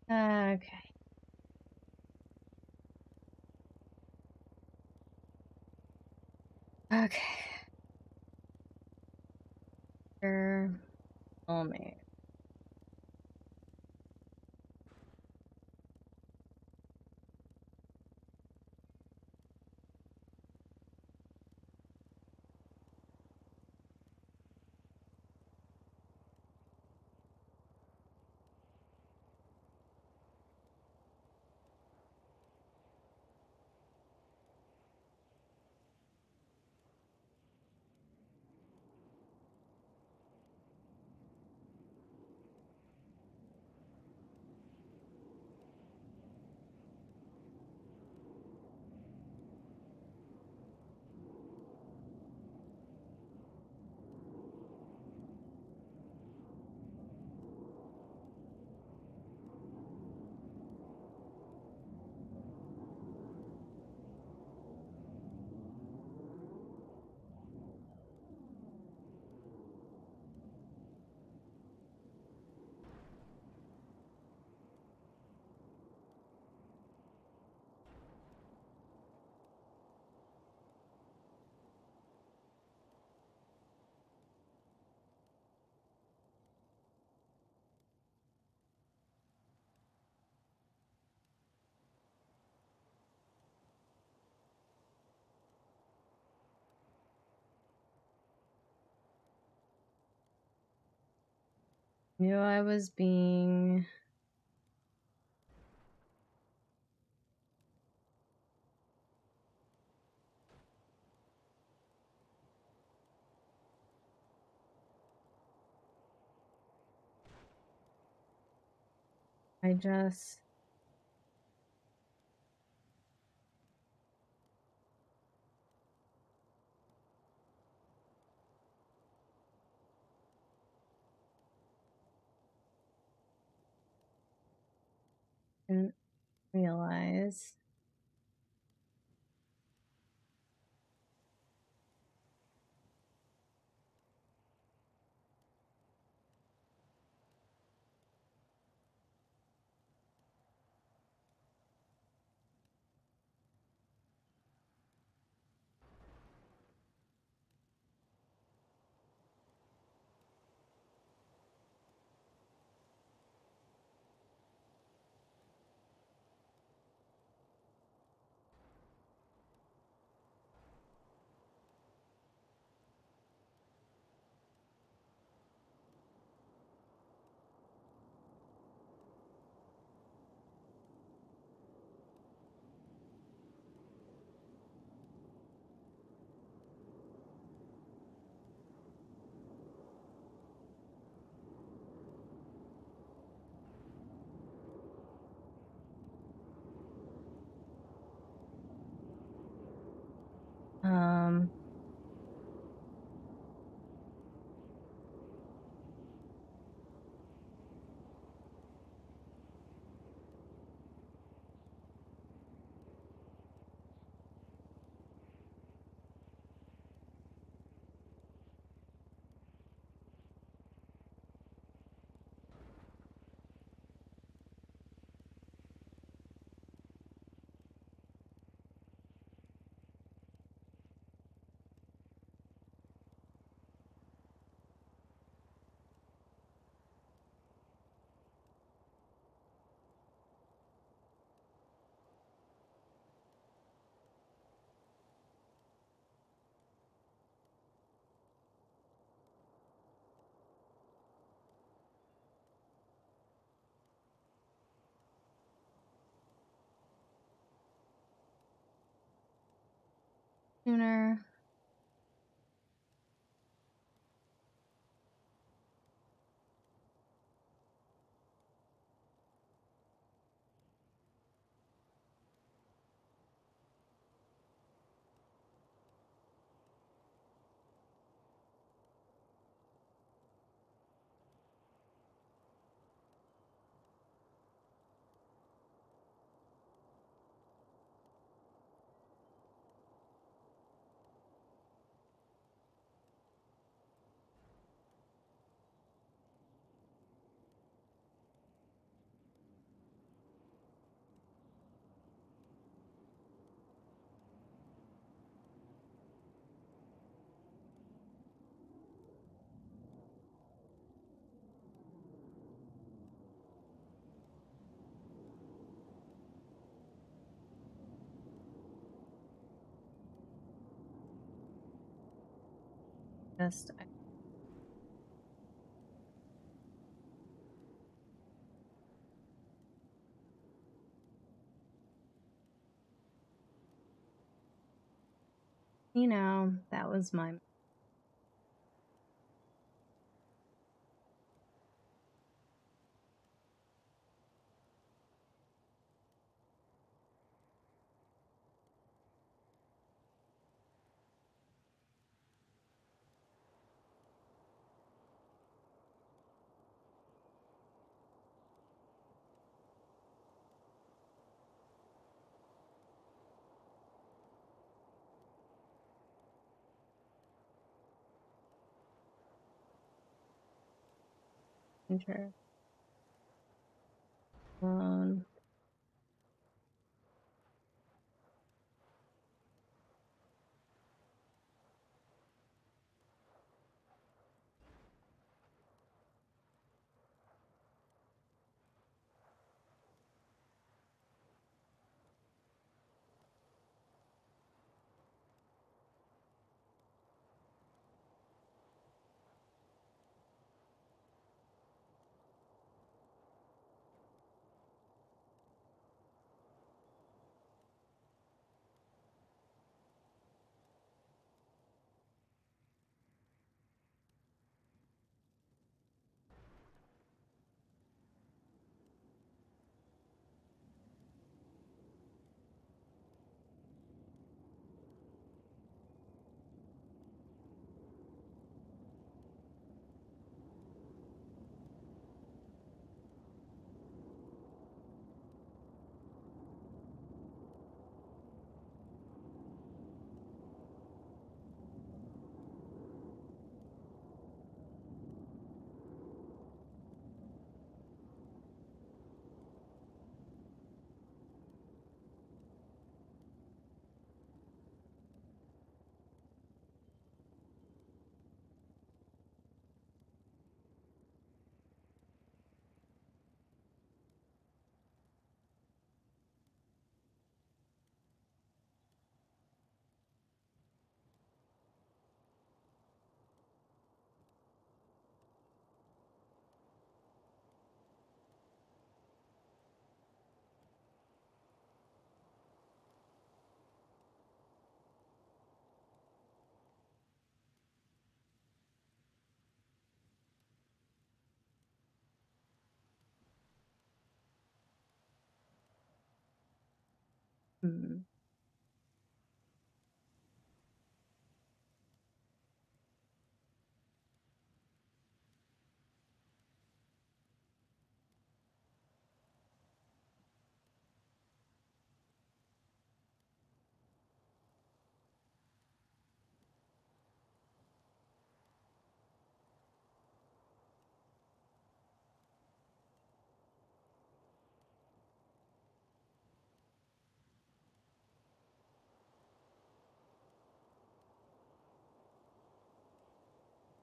[SPEAKER 3] Okay. Okay. Sure. Oh man. Knew I was being... I just... didn't realize. Um... Sooner. Just... You know, that was my... Sure. Hmm.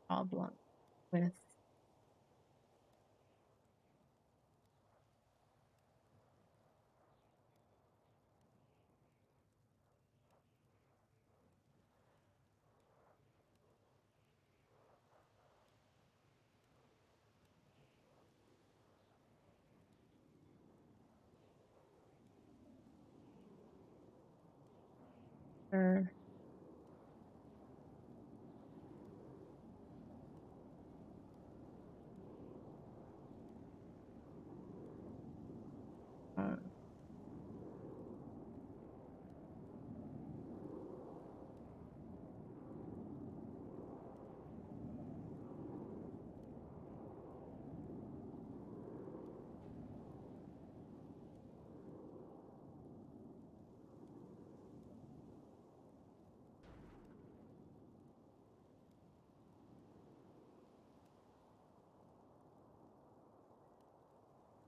[SPEAKER 3] Problem with her.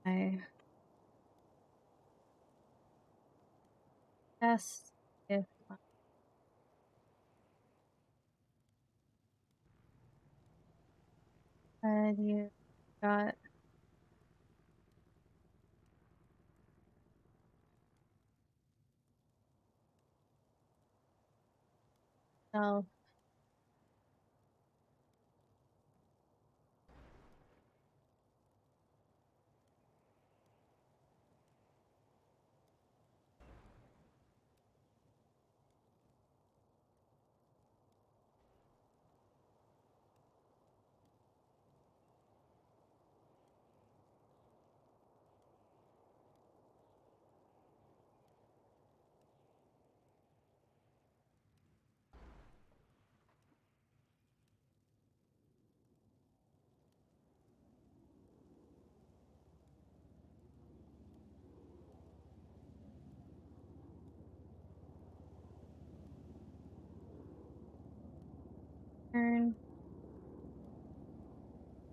[SPEAKER 3] I test if you got self turn.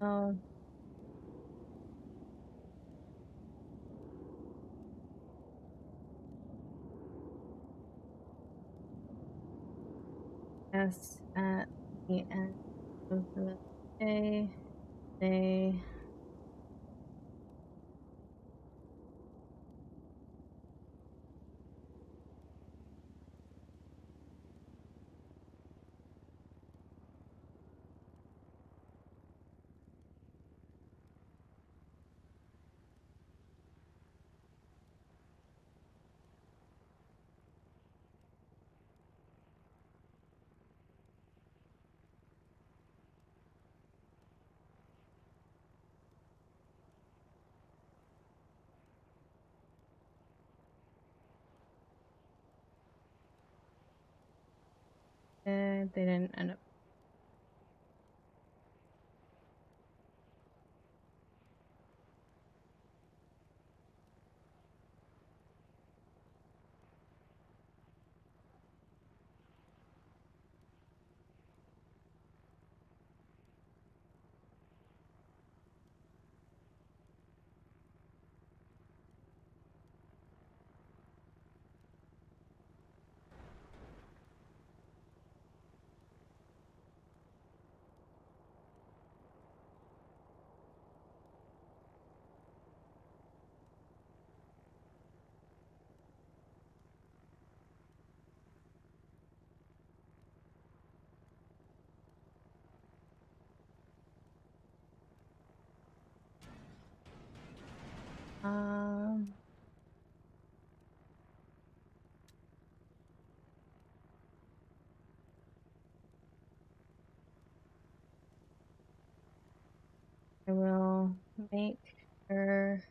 [SPEAKER 3] Oh, yes, at the end of the day, they didn't end up. Um, I will make sure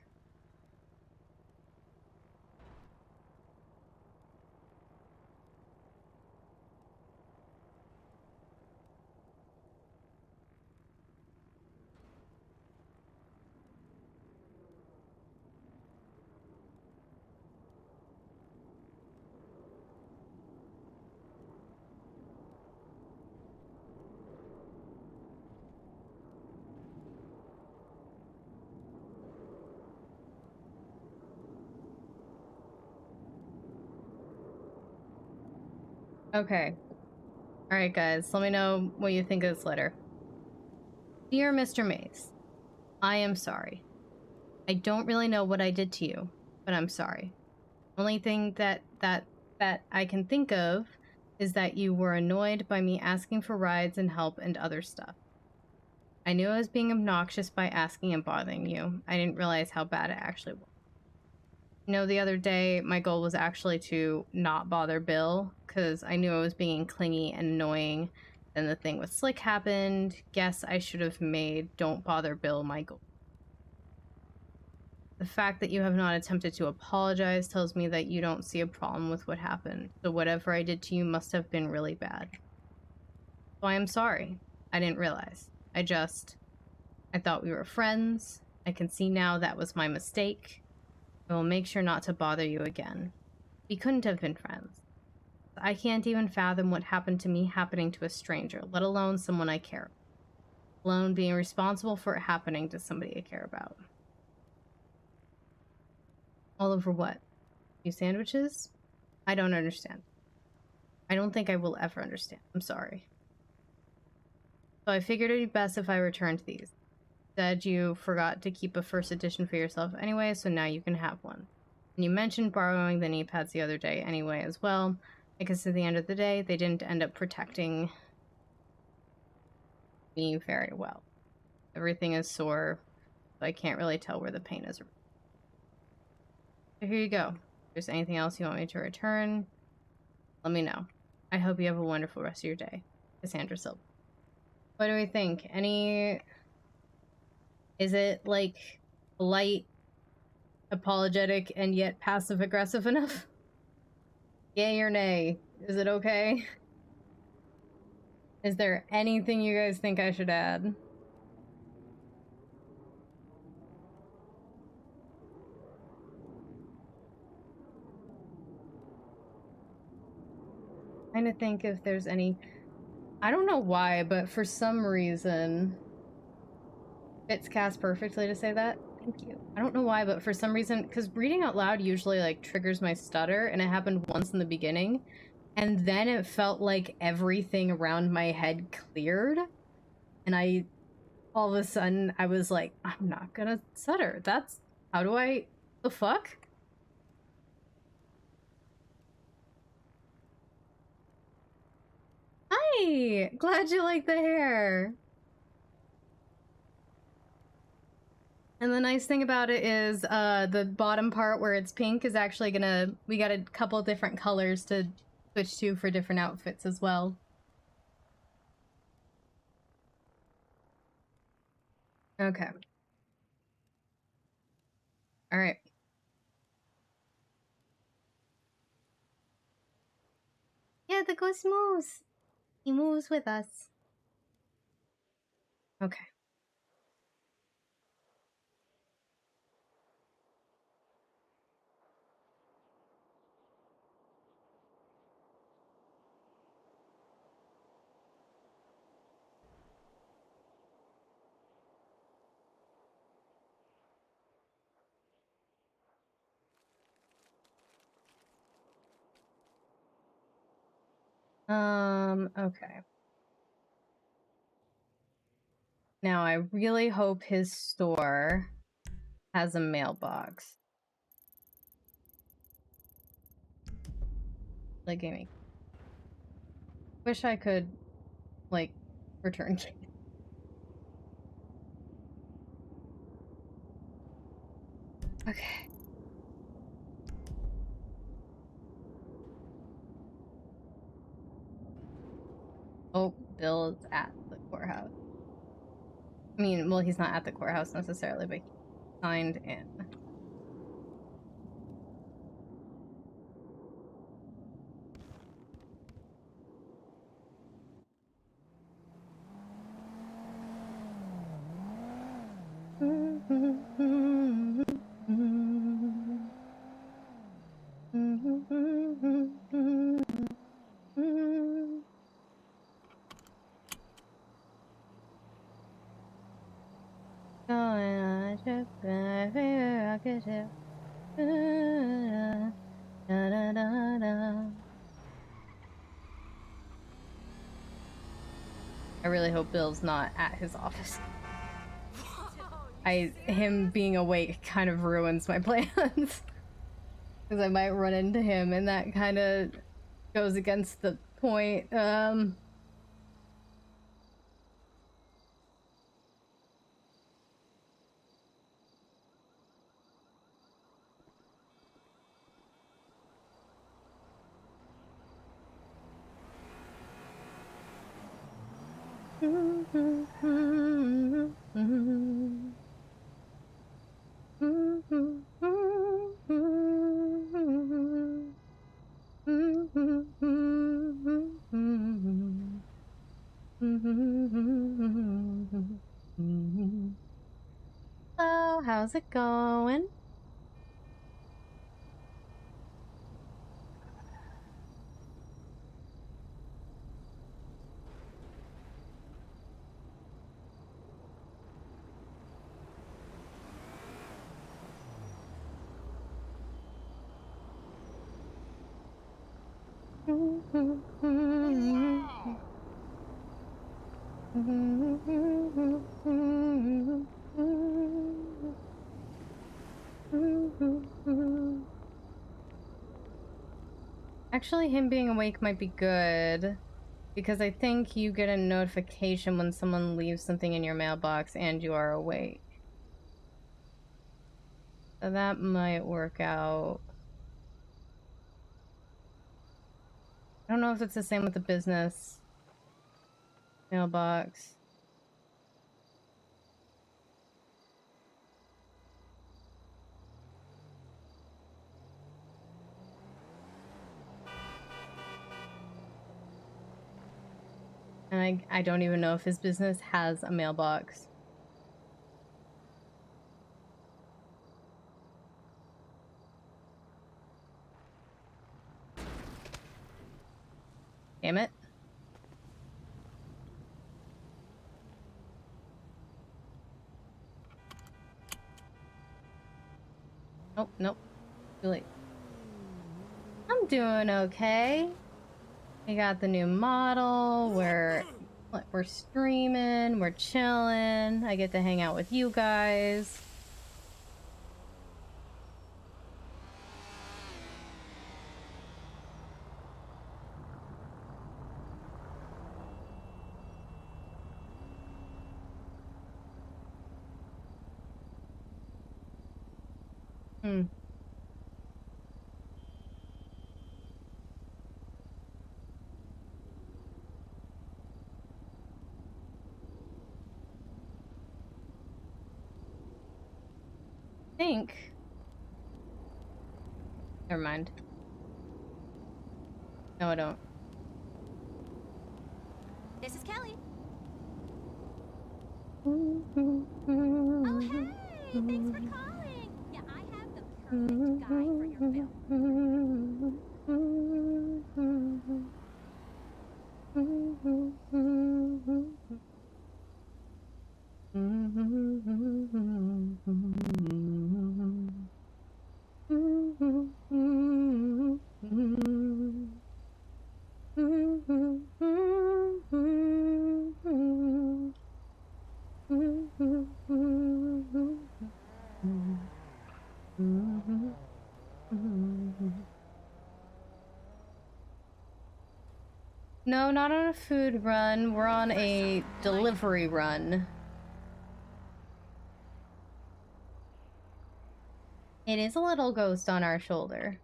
[SPEAKER 3] Okay. Alright, guys, let me know what you think of this letter. Dear Mr. Mays, I am sorry. I don't really know what I did to you, but I'm sorry. Only thing that I can think of is that you were annoyed by me asking for rides and help and other stuff. I knew I was being obnoxious by asking and bothering you. I didn't realize how bad it actually was. You know, the other day, my goal was actually to not bother Bill, because I knew I was being clingy and annoying. Then the thing with Slick happened. Guess I should have made don't bother Bill my goal. The fact that you have not attempted to apologize tells me that you don't see a problem with what happened. So whatever I did to you must have been really bad. So I am sorry. I didn't realize. I thought we were friends. I can see now that was my mistake. I will make sure not to bother you again. We couldn't have been friends. I can't even fathom what happened to me happening to a stranger, let alone someone I care about. Alone being responsible for it happening to somebody I care about. All over what? New sandwiches? I don't understand. I don't think I will ever understand. I'm sorry. So I figured it'd be best if I returned these. Said you forgot to keep a first edition for yourself anyway, so now you can have one. And you mentioned borrowing the knee pads the other day anyway as well. I guess at the end of the day, they didn't end up protecting me very well. Everything is sore, so I can't really tell where the pain is. So here you go. If there's anything else you want me to return, let me know. I hope you have a wonderful rest of your day. Cassandra Silverton. What do we think? Is it, like, light, apologetic, and yet passive-aggressive enough? Yay or nay? Is it okay? Is there anything you guys think I should add? Trying to think if there's any... I don't know why, but for some reason... Fits cast perfectly to say that. Thank you. I don't know why, but for some reason... Because reading out loud usually, like, triggers my stutter, and it happened once in the beginning. And then it felt like everything around my head cleared. And all of a sudden, I was like, I'm not gonna stutter. How do I... The fuck? Hi! Glad you like the hair. And the nice thing about it is the bottom part where it's pink is actually gonna... We got a couple different colors to switch to for different outfits as well. Okay. Alright. Yeah, the ghost moves. He moves with us. Okay. Okay. Now, I really hope his store has a mailbox. Like, gaming. Wish I could, like, return. Okay. Oh, Bill's at the courthouse. I mean, well, he's not at the courthouse necessarily, but he signed in. I really hope Bill's not at his office. Him being awake kind of ruins my plans. Because I might run into him, and that kind of goes against the point. Hello, how's it going? Actually, him being awake might be good, because I think you get a notification when someone leaves something in your mailbox and you are awake. So that might work out. I don't know if it's the same with the business mailbox. And I don't even know if his business has a mailbox. Damn it. Oh, nope. Too late. I'm doing okay. We got the new model. We're streaming. We're chilling. I get to hang out with you guys. Think. Never mind. No, I don't.
[SPEAKER 2] This is Kelly.
[SPEAKER 5] Oh, hey! Thanks for calling. Yeah, I have the perfect guy for your
[SPEAKER 3] No, not on a food run. We're on a delivery run. It is a little ghost on our shoulder.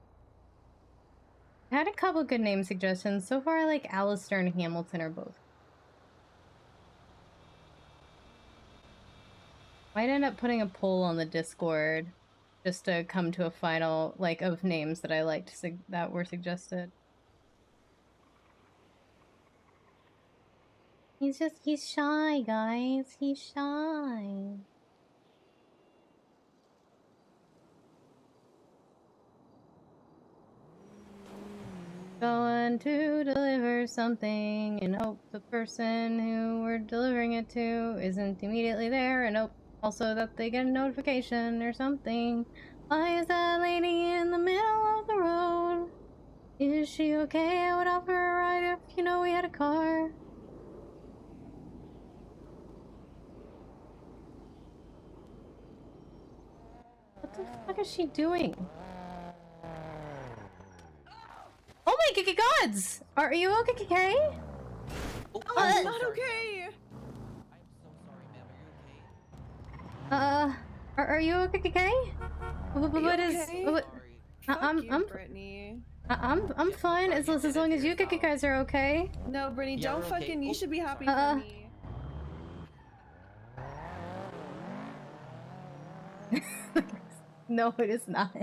[SPEAKER 3] I had a couple good name suggestions. So far, I like Alistair and Hamilton are both. Might end up putting a poll on the Discord just to come to a final, like, of names that I liked that were suggested. He's shy, guys. He's shy. Going to deliver something and hope the person who we're delivering it to isn't immediately there, and hope also that they get a notification or something. Why is that lady in the middle of the road? Is she okay? I would offer her a ride if you know we had a car. the fuck is she doing? Oh my gods! Are you okay?
[SPEAKER 12] Oh, I'm not okay.
[SPEAKER 7] I'm so sorry, ma'am.
[SPEAKER 3] Are you okay? What is?
[SPEAKER 12] okay?
[SPEAKER 3] What? I'm
[SPEAKER 12] Brittany.
[SPEAKER 3] I'm fine as long as you guys are okay.
[SPEAKER 12] No, Brittany,
[SPEAKER 7] Yeah,
[SPEAKER 12] don't
[SPEAKER 7] we're okay.
[SPEAKER 12] fucking. You
[SPEAKER 7] Oh,
[SPEAKER 12] should be happy
[SPEAKER 3] sorry.
[SPEAKER 12] for me.
[SPEAKER 3] No, it is not.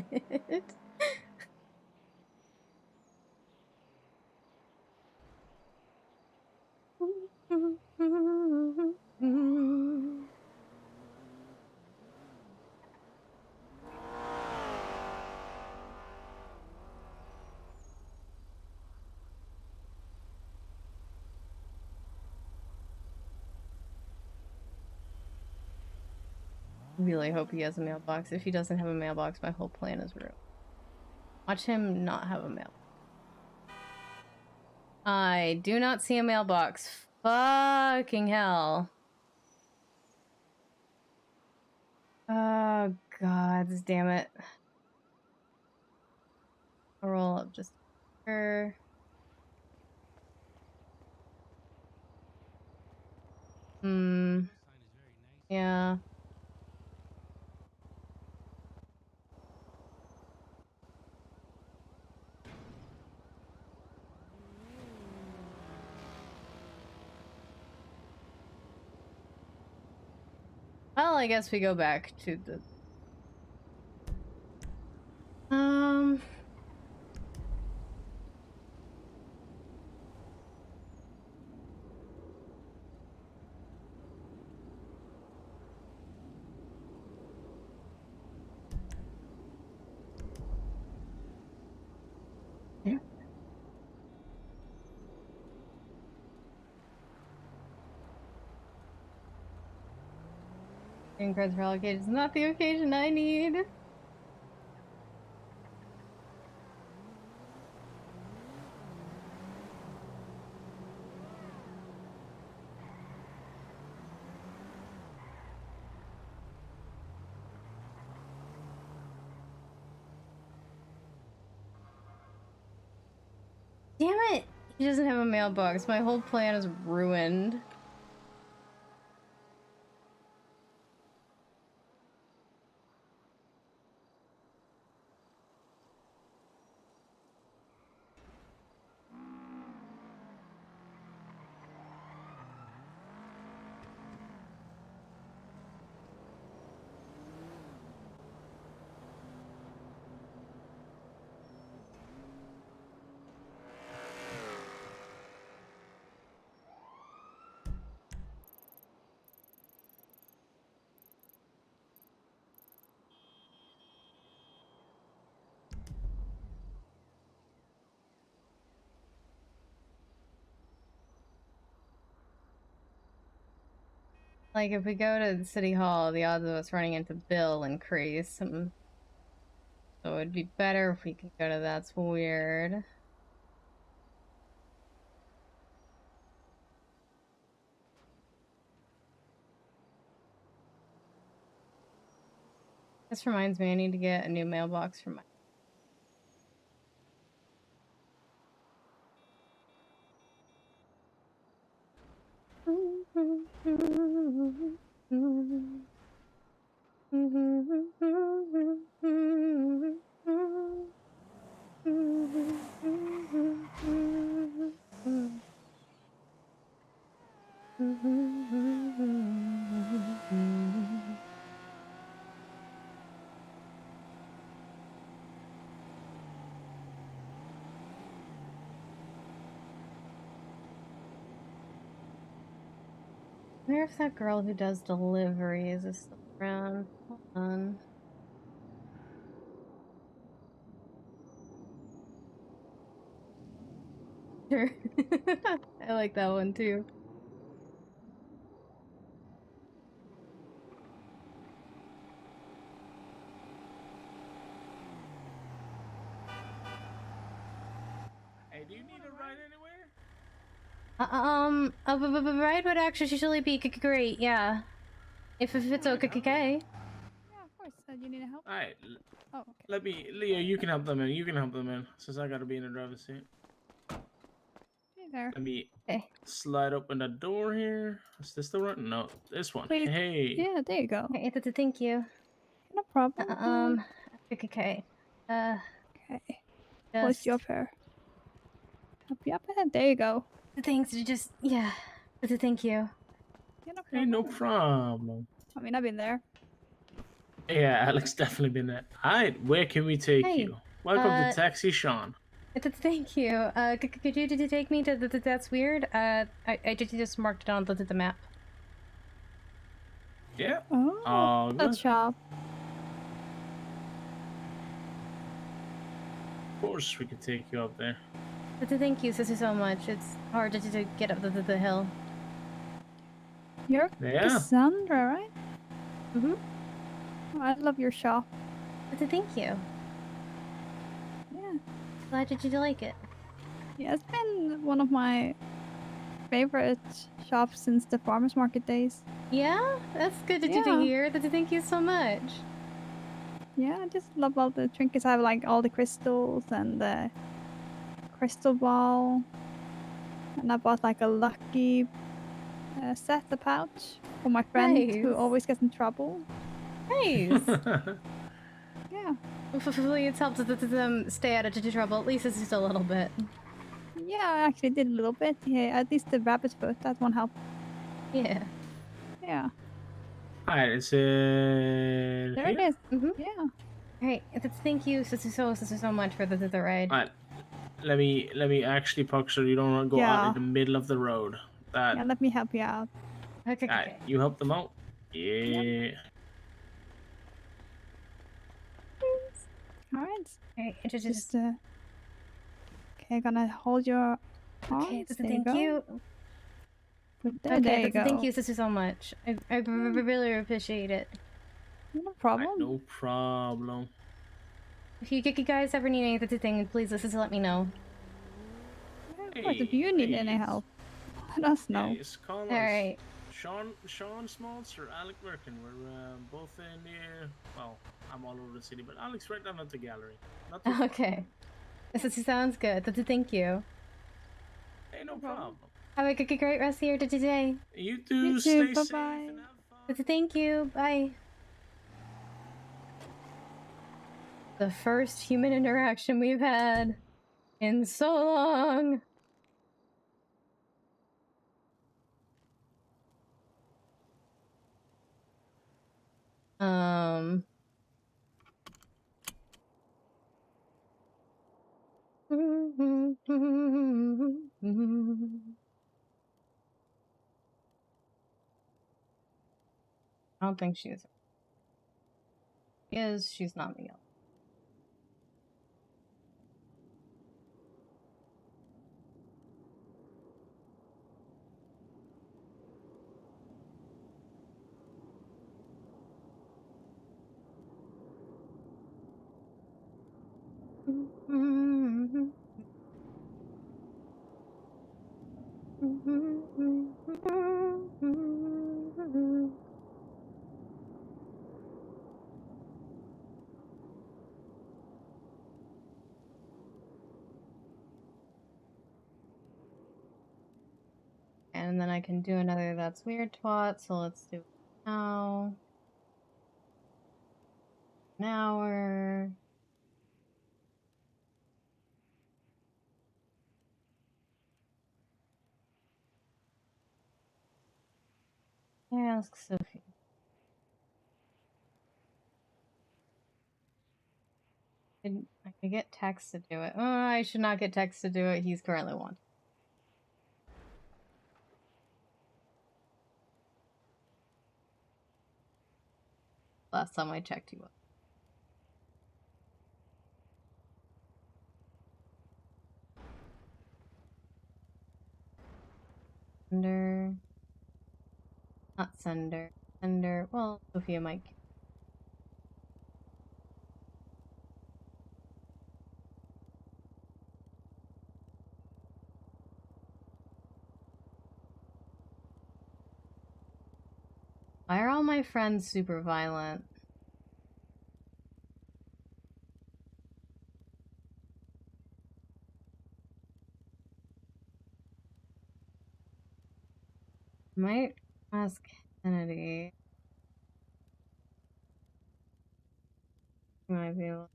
[SPEAKER 3] Really hope he has a mailbox. If he doesn't have a mailbox, my whole plan is ruined. Watch him not have a mail. I do not see a mailbox. Fucking hell. Oh, God damn it. I'll roll up just here. Yeah. Well, I guess we go back to the... Green cards for allocated is not the occasion I need. Damn it! He doesn't have a mailbox. My whole plan is ruined. Like, if we go to City Hall, the odds of us running into Bill increase. So it'd be better if we could go to That's Weird. This reminds me, I need to get a new mailbox for my... I wonder if that girl who does deliveries is still around. Hold on. Sure. I like that one too.
[SPEAKER 6] Hey, do you need a ride anywhere?
[SPEAKER 3] A ride would actually be great, yeah. If it's okay.
[SPEAKER 12] Yeah, of course. You need help?
[SPEAKER 6] Alright,
[SPEAKER 12] Oh, okay.
[SPEAKER 6] let me, Leo, you can help them in. You can help them in, since I gotta be in the driver's seat.
[SPEAKER 12] Hey there.
[SPEAKER 6] Let me
[SPEAKER 3] Okay.
[SPEAKER 6] slide open the door here. Is this the one? No, this one.
[SPEAKER 12] Please.
[SPEAKER 6] Hey.
[SPEAKER 12] Yeah, there you go.
[SPEAKER 3] Okay, thank you.
[SPEAKER 12] No problem.
[SPEAKER 3] Okay.
[SPEAKER 12] Okay. Hoist you up here. Help you up ahead. There you go.
[SPEAKER 3] Thanks. Yeah. Thank you.
[SPEAKER 12] Yeah, no
[SPEAKER 6] Hey,
[SPEAKER 12] problem.
[SPEAKER 6] no problem.
[SPEAKER 12] I mean, I've been there.
[SPEAKER 6] Yeah, Alex definitely been there. Alright, where can we take
[SPEAKER 3] Hey,
[SPEAKER 6] you? Welcome to Taxi Sean.
[SPEAKER 3] Thank you. Could you take me to the That's Weird? I just marked it on the map.
[SPEAKER 6] Yeah.
[SPEAKER 12] Oh,
[SPEAKER 6] good.
[SPEAKER 12] that shop.
[SPEAKER 6] Of course, we could take you up there.
[SPEAKER 3] Thank you, sister, so much. It's hard to get up the hill.
[SPEAKER 12] You're
[SPEAKER 6] Yeah.
[SPEAKER 12] Cassandra, right?
[SPEAKER 3] Mm-hmm.
[SPEAKER 12] Oh, I love your shop.
[SPEAKER 3] Thank you.
[SPEAKER 12] Yeah.
[SPEAKER 3] Glad did you like it?
[SPEAKER 12] Yeah, it's been one of my favorite shops since the farmers market days.
[SPEAKER 3] Yeah? That's good to hear. Thank you so much.
[SPEAKER 12] Yeah, I just love all the trinkets. I have like all the crystals and the crystal ball. And I bought like a lucky set, a pouch for my friend who
[SPEAKER 3] Nice.
[SPEAKER 12] always gets in trouble.
[SPEAKER 3] Nice.
[SPEAKER 12] Yeah.
[SPEAKER 3] Hopefully it's helped them stay out of trouble. At least it's just a little bit.
[SPEAKER 12] Yeah, I actually did a little bit. Yeah, at least the rabbit foot, that one helped.
[SPEAKER 3] Yeah.
[SPEAKER 12] Yeah.
[SPEAKER 6] Alright, it's
[SPEAKER 12] There
[SPEAKER 6] here?
[SPEAKER 12] it is.
[SPEAKER 3] Mm-hmm.
[SPEAKER 12] Yeah.
[SPEAKER 3] Alright, thank you so much for the ride.
[SPEAKER 6] Alright, let me actually park so you don't go out in the middle of the road.
[SPEAKER 12] Yeah, let me help you out.
[SPEAKER 3] Okay.
[SPEAKER 6] Alright, you help them out? Yeah.
[SPEAKER 12] Alright.
[SPEAKER 3] Okay,
[SPEAKER 12] Just okay, gonna hold your arms.
[SPEAKER 3] Okay,
[SPEAKER 12] There
[SPEAKER 3] thank
[SPEAKER 12] go.
[SPEAKER 3] you.
[SPEAKER 12] There, there you go.
[SPEAKER 3] Thank you, sister, so much. I really appreciate it.
[SPEAKER 12] No problem.
[SPEAKER 6] No problem.
[SPEAKER 3] If you guys ever need anything, please just let me know.
[SPEAKER 12] Of course, if you need any help, let us know.
[SPEAKER 6] Yeah, just call us.
[SPEAKER 3] Alright.
[SPEAKER 6] Sean Smaltz or Alec Merkin. We're both in the, well, I'm all over the city, but Alex right down at the gallery. Not too far.
[SPEAKER 3] Okay. This sounds good. Thank you.
[SPEAKER 6] Hey, no problem.
[SPEAKER 3] Have a great rest of your day.
[SPEAKER 6] You too. Stay safe
[SPEAKER 12] Bye-bye.
[SPEAKER 6] and have fun.
[SPEAKER 3] Thank you. Bye. The first human interaction we've had in so long. I don't think she is. She is. She's not Miguel. And then I can do another That's Weird twat, so let's do it now. An hour. Ask Sophie. I could get Tex to do it. Oh, I should not get Tex to do it. He's currently wanted. Last time I checked, he was. Sender. Not sender. Sender. Well, Sophia might. Why are all my friends super violent? might ask Kennedy. He might be able.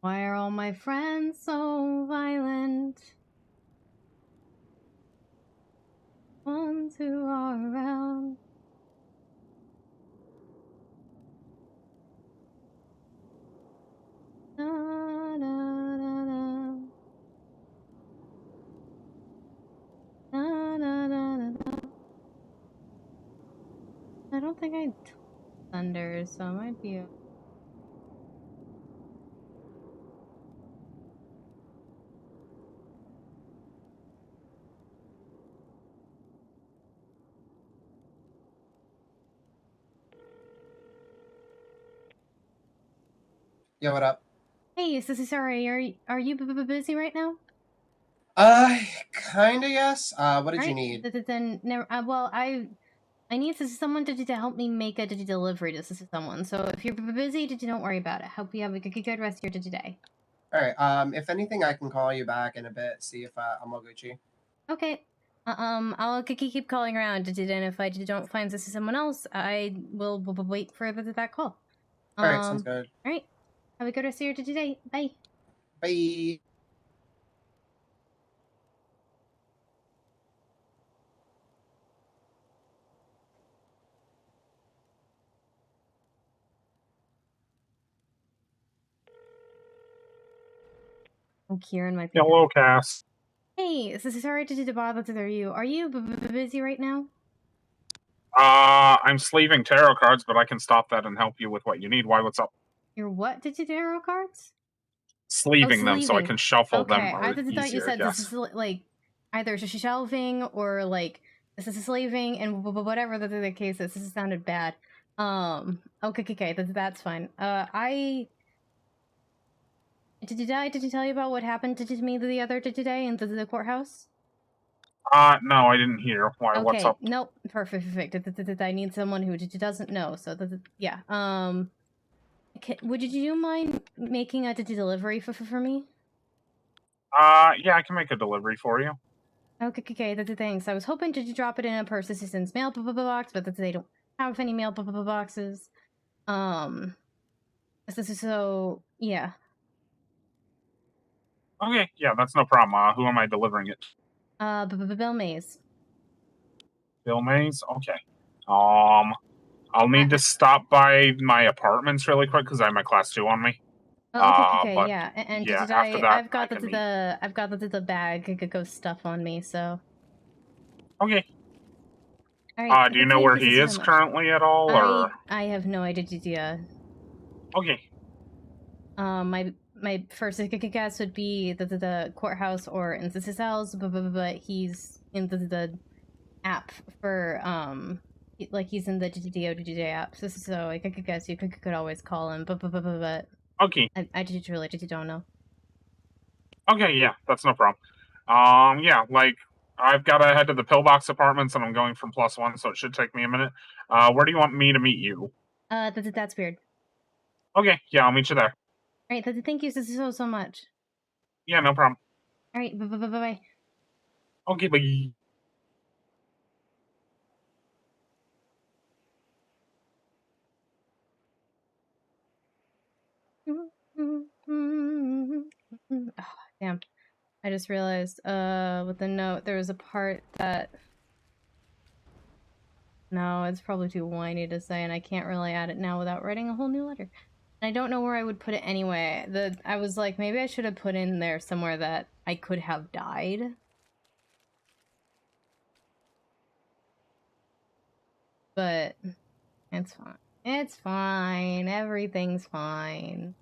[SPEAKER 3] Why are all my friends so violent? Ones who are around. Da, da, da, da. Da, da, da, da, da. I don't think I told Thunder, so it might be.
[SPEAKER 13] Yo, what up?
[SPEAKER 3] Hey, sorry, are you busy right now?
[SPEAKER 13] Kinda, yes. What did you
[SPEAKER 3] Alright,
[SPEAKER 13] need?
[SPEAKER 3] then never. Well, I need someone to help me make a delivery to someone. So if you're busy, don't worry about it. Hope you have a good rest of your day.
[SPEAKER 13] Alright, if anything, I can call you back in a bit, see if I'm all Gucci.
[SPEAKER 3] Okay. I'll keep calling around, and if I don't find someone else, I will wait for that call.
[SPEAKER 13] Alright, sounds good.
[SPEAKER 3] Alright. Have a good rest of your day. Bye.
[SPEAKER 13] Bye.
[SPEAKER 3] Oh, Kieran might be.
[SPEAKER 14] Hello, Cass.
[SPEAKER 3] Hey, sorry to bother you. Are you busy right now?
[SPEAKER 14] I'm sleeving tarot cards, but I can stop that and help you with what you need. Why, what's up?
[SPEAKER 3] Your what? Tarot cards?
[SPEAKER 14] Sleeving them so I can shuffle them
[SPEAKER 3] I thought
[SPEAKER 14] easier,
[SPEAKER 3] you said
[SPEAKER 14] yes.
[SPEAKER 3] this is like either shelving or like this is slaving, and whatever the case is. This sounded bad. Okay, that's fine. Did I tell you about what happened to me the other today in the courthouse?
[SPEAKER 14] No, I didn't hear. Why, what's up?
[SPEAKER 3] Nope. Perfect. I need someone who doesn't know. So yeah. Would you mind making a delivery for me?
[SPEAKER 14] Yeah, I can make a delivery for you.
[SPEAKER 3] Okay, thanks. I was hoping to drop it in a persistence mail box, but they don't have any mail boxes. So yeah.
[SPEAKER 14] Okay, yeah, that's no problem. Who am I delivering it?
[SPEAKER 3] Bill Mays.
[SPEAKER 14] Bill Mays? Okay. I'll need to stop by my apartments really quick because I have my class 2 on me.
[SPEAKER 3] Okay,
[SPEAKER 14] But
[SPEAKER 3] yeah. And
[SPEAKER 14] yeah, after that,
[SPEAKER 3] I've got I've got the bag ghost stuff on me, so.
[SPEAKER 14] Okay.
[SPEAKER 3] All right.
[SPEAKER 14] Do you know where he is currently at all, or?
[SPEAKER 3] I have no idea.
[SPEAKER 14] Okay.
[SPEAKER 3] My first guess would be the courthouse or in the cells, but he's in the app for like he's in the DOJ app. So I could guess you could always call him, but
[SPEAKER 14] okay.
[SPEAKER 3] I just really don't know.
[SPEAKER 14] Okay, yeah, that's no problem. Yeah, like I've got to head to the pillbox apartments, and I'm going from +1, so it should take me a minute. Where do you want me to meet you?
[SPEAKER 3] That's weird.
[SPEAKER 14] Okay, yeah, I'll meet you there.
[SPEAKER 3] All right, thank you so much.
[SPEAKER 14] Yeah, no problem.
[SPEAKER 3] All right, bye.
[SPEAKER 14] Okay, bye.
[SPEAKER 3] Oh, damn. I just realized, with the note, there was a part that... No, it's probably too whiny to say, and I can't really add it now without writing a whole new letter. And I don't know where I would put it anyway. I was like, maybe I should have put in there somewhere that I could have died. But it's fine. It's fine. Everything's fine.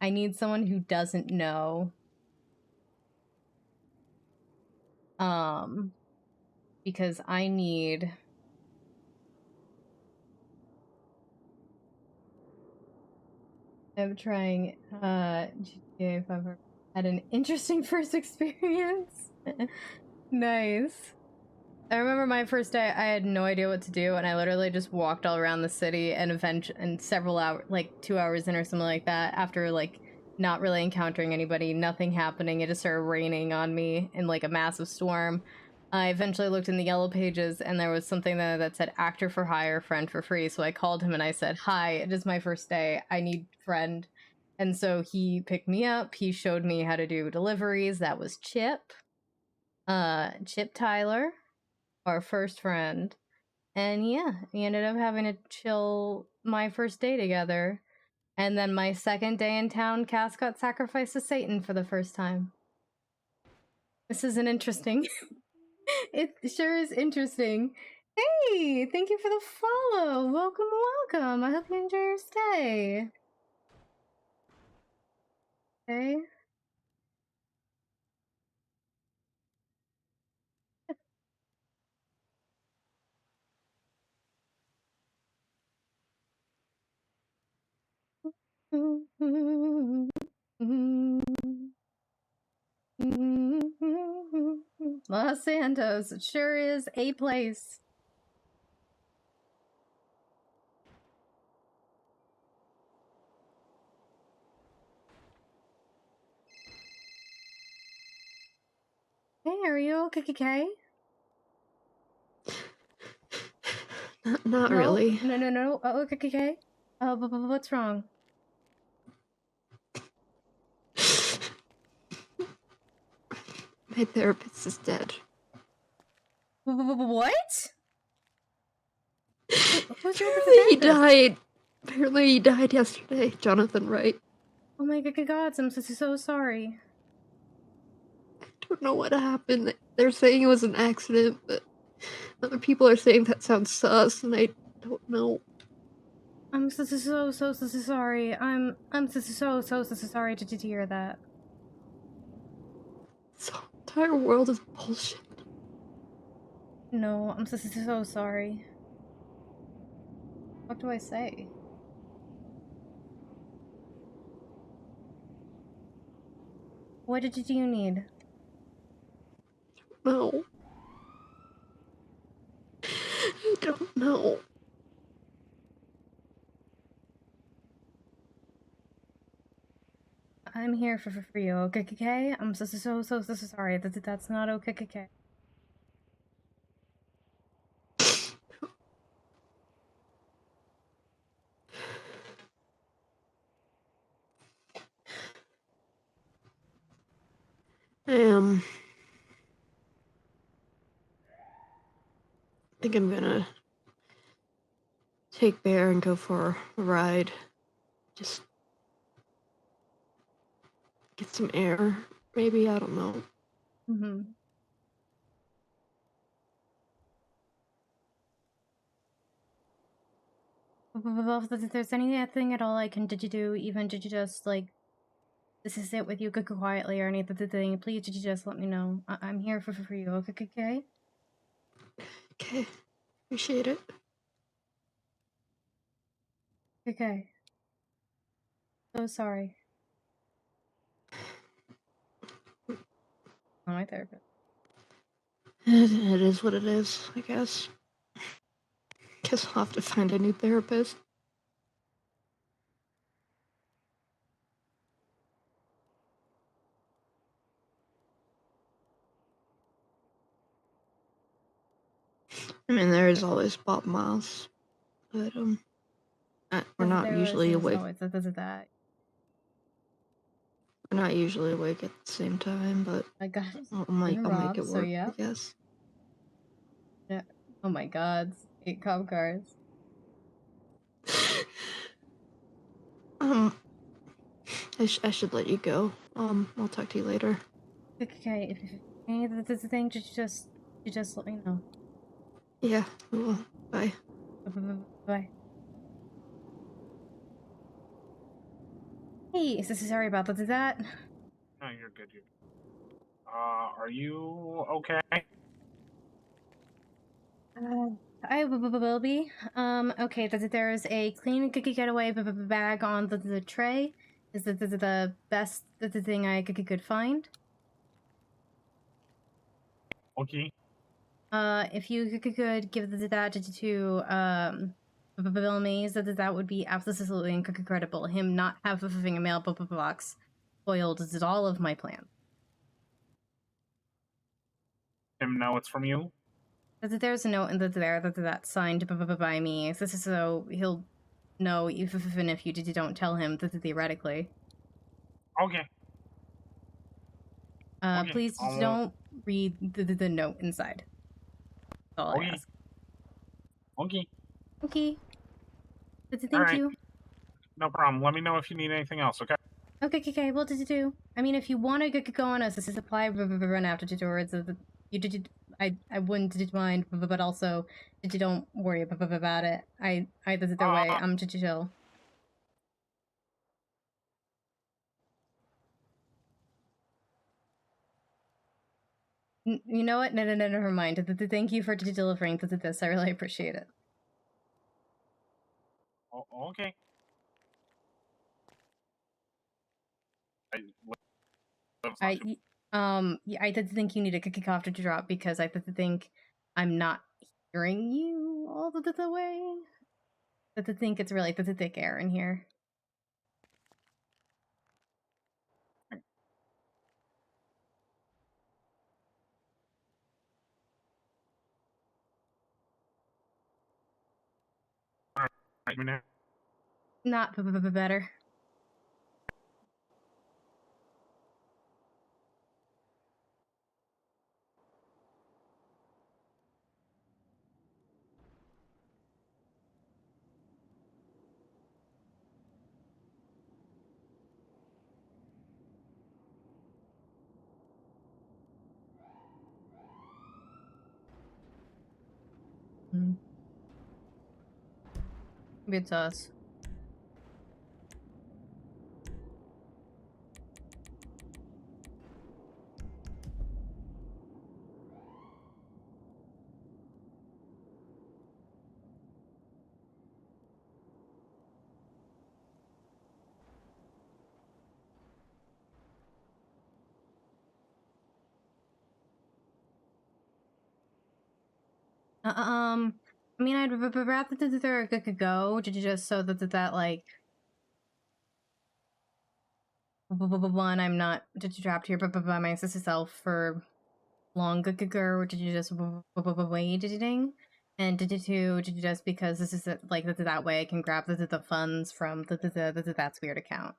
[SPEAKER 3] I need someone who doesn't know. Because I need I'm trying GTA if I've ever had an interesting first experience. Nice. I remember my first day, I had no idea what to do, and I literally just walked all around the city, and several hours, like 2 hours in or something like that, after like not really encountering anybody, nothing happening, it just started raining on me in like a massive storm. I eventually looked in the yellow pages, and there was something there that said actor for hire, friend for free, so I called him and I said, hi, it is my first day, I need friend. And so he picked me up, he showed me how to do deliveries, that was Chip. Chip Tyler. Our first friend, and yeah, we ended up having to chill my first day together, and then my second day in town, Cass got sacrificed to Satan for the first time. This is an interesting. It sure is interesting. Hey, thank you for the follow. Welcome, welcome. I hope you enjoy your stay. Okay. Los Santos, it sure is a place. Hey, are you okay?
[SPEAKER 15] Not
[SPEAKER 3] No,
[SPEAKER 15] really.
[SPEAKER 3] No. Oh, okay. What's wrong?
[SPEAKER 15] My therapist is dead.
[SPEAKER 3] What? Who's your
[SPEAKER 15] Apparently he
[SPEAKER 3] therapist?
[SPEAKER 15] died. Apparently he died yesterday. Jonathan Wright.
[SPEAKER 3] Oh my god, I'm so sorry.
[SPEAKER 15] I don't know what happened. They're saying it was an accident, but other people are saying that sounds sus, and I don't know.
[SPEAKER 3] I'm so sorry. I'm so sorry to hear that.
[SPEAKER 15] This entire world is bullshit.
[SPEAKER 3] No, I'm so sorry. What do I say? What did you need?
[SPEAKER 15] No. I don't know.
[SPEAKER 3] I'm here for you, okay? I'm so sorry. That's not okay.
[SPEAKER 15] I think I'm gonna take Bear and go for a ride. Just get some air. Maybe, I don't know.
[SPEAKER 3] Mm-hmm. Well, if there's anything at all I can do, even did you just like this is it with you quietly or anything, please did you just let me know. I'm here for you, okay?
[SPEAKER 15] Okay. Appreciate it.
[SPEAKER 3] Okay. So sorry. I'm my therapist.
[SPEAKER 15] It is what it is, I guess. Guess I'll have to find a new therapist. I mean, there is always Bob Miles, but we're not usually awake.
[SPEAKER 3] That.
[SPEAKER 15] We're not usually awake at the same time, but
[SPEAKER 3] I got
[SPEAKER 15] I'll make it
[SPEAKER 3] so
[SPEAKER 15] work.
[SPEAKER 3] yeah.
[SPEAKER 15] I guess.
[SPEAKER 3] Yeah. Oh my god, 8 cop cars.
[SPEAKER 15] I should let you go. I'll talk to you later.
[SPEAKER 3] Okay, if any of the thing, just let me know.
[SPEAKER 15] Yeah, I will. Bye.
[SPEAKER 3] Bye. Hey, so sorry about that.
[SPEAKER 14] No, you're good. Are you okay?
[SPEAKER 3] I will be. Okay, there's a clean cookie getaway bag on the tray. Is the best thing I could find?
[SPEAKER 14] Okay.
[SPEAKER 3] If you could give that to Bill Mays, that would be absolutely incredible. Him not having a mailbox spoiled is all of my plans.
[SPEAKER 14] Him know it's from you?
[SPEAKER 3] There's a note in that's signed by me. This is so he'll know even if you don't tell him theoretically.
[SPEAKER 14] Okay. Okay,
[SPEAKER 3] Please don't read the note inside. That's all I ask.
[SPEAKER 14] Okay.
[SPEAKER 3] Okay. Thank
[SPEAKER 14] All right.
[SPEAKER 3] you.
[SPEAKER 14] No problem. Let me know if you need anything else, okay?
[SPEAKER 3] Okay. Well, do. I mean, if you want to go on us, this is supply run after tutorials. I wouldn't mind, but also, don't worry about it. I did it their way. I'm chill. You know what? No, never mind. Thank you for delivering this. I really appreciate it.
[SPEAKER 14] Okay.
[SPEAKER 3] I did think you need a cookie cough to drop because I did think I'm not hearing you all the way. I did think it's really the thick air in here. Not better. Maybe it's us. I mean, I'd rather there could go just so that like one, I'm not trapped here but by my self for long ago, did you just waiting? And did you two just because this is like that way I can grab the funds from the that's weird account.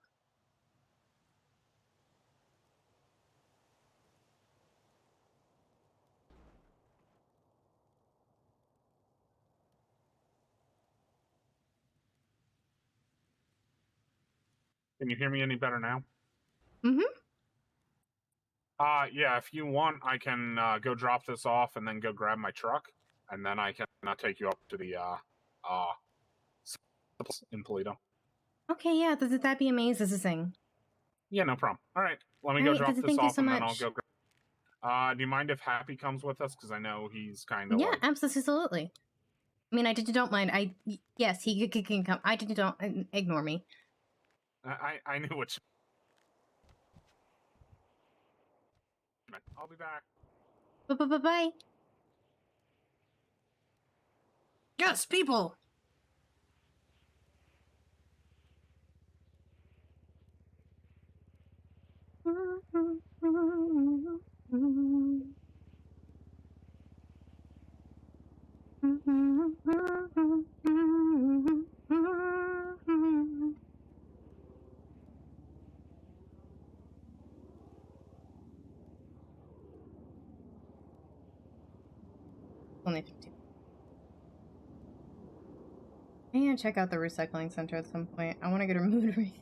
[SPEAKER 14] Can you hear me any better now?
[SPEAKER 3] Mm-hmm.
[SPEAKER 14] Yeah, if you want, I can go drop this off and then go grab my truck, and then I can take you up to the in Polito.
[SPEAKER 3] Okay, yeah, that'd be amazing.
[SPEAKER 14] Yeah, no problem. All right, let me go drop this off, and then I'll go grab. Do you mind if Happy comes with us? Because I know he's kind of
[SPEAKER 3] yeah, absolutely. I mean, don't mind. Yes, he can come. Don't ignore me.
[SPEAKER 14] I knew what. I'll be back.
[SPEAKER 3] Bye.
[SPEAKER 16] Yes, people.
[SPEAKER 3] Only 15. I need to check out the recycling center at some point. I want to get a mood ring.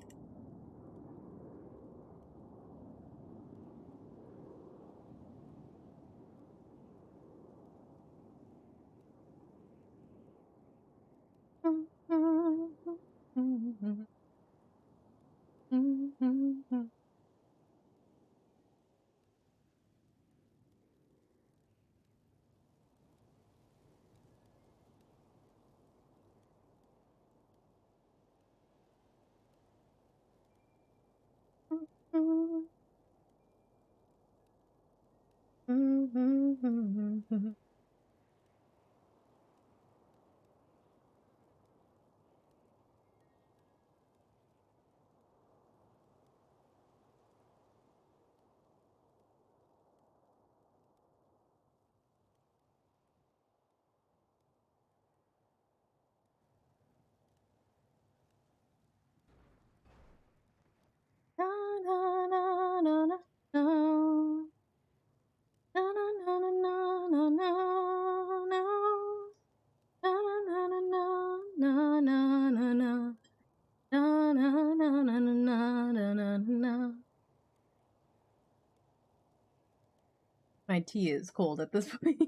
[SPEAKER 3] My tea is cold at this point.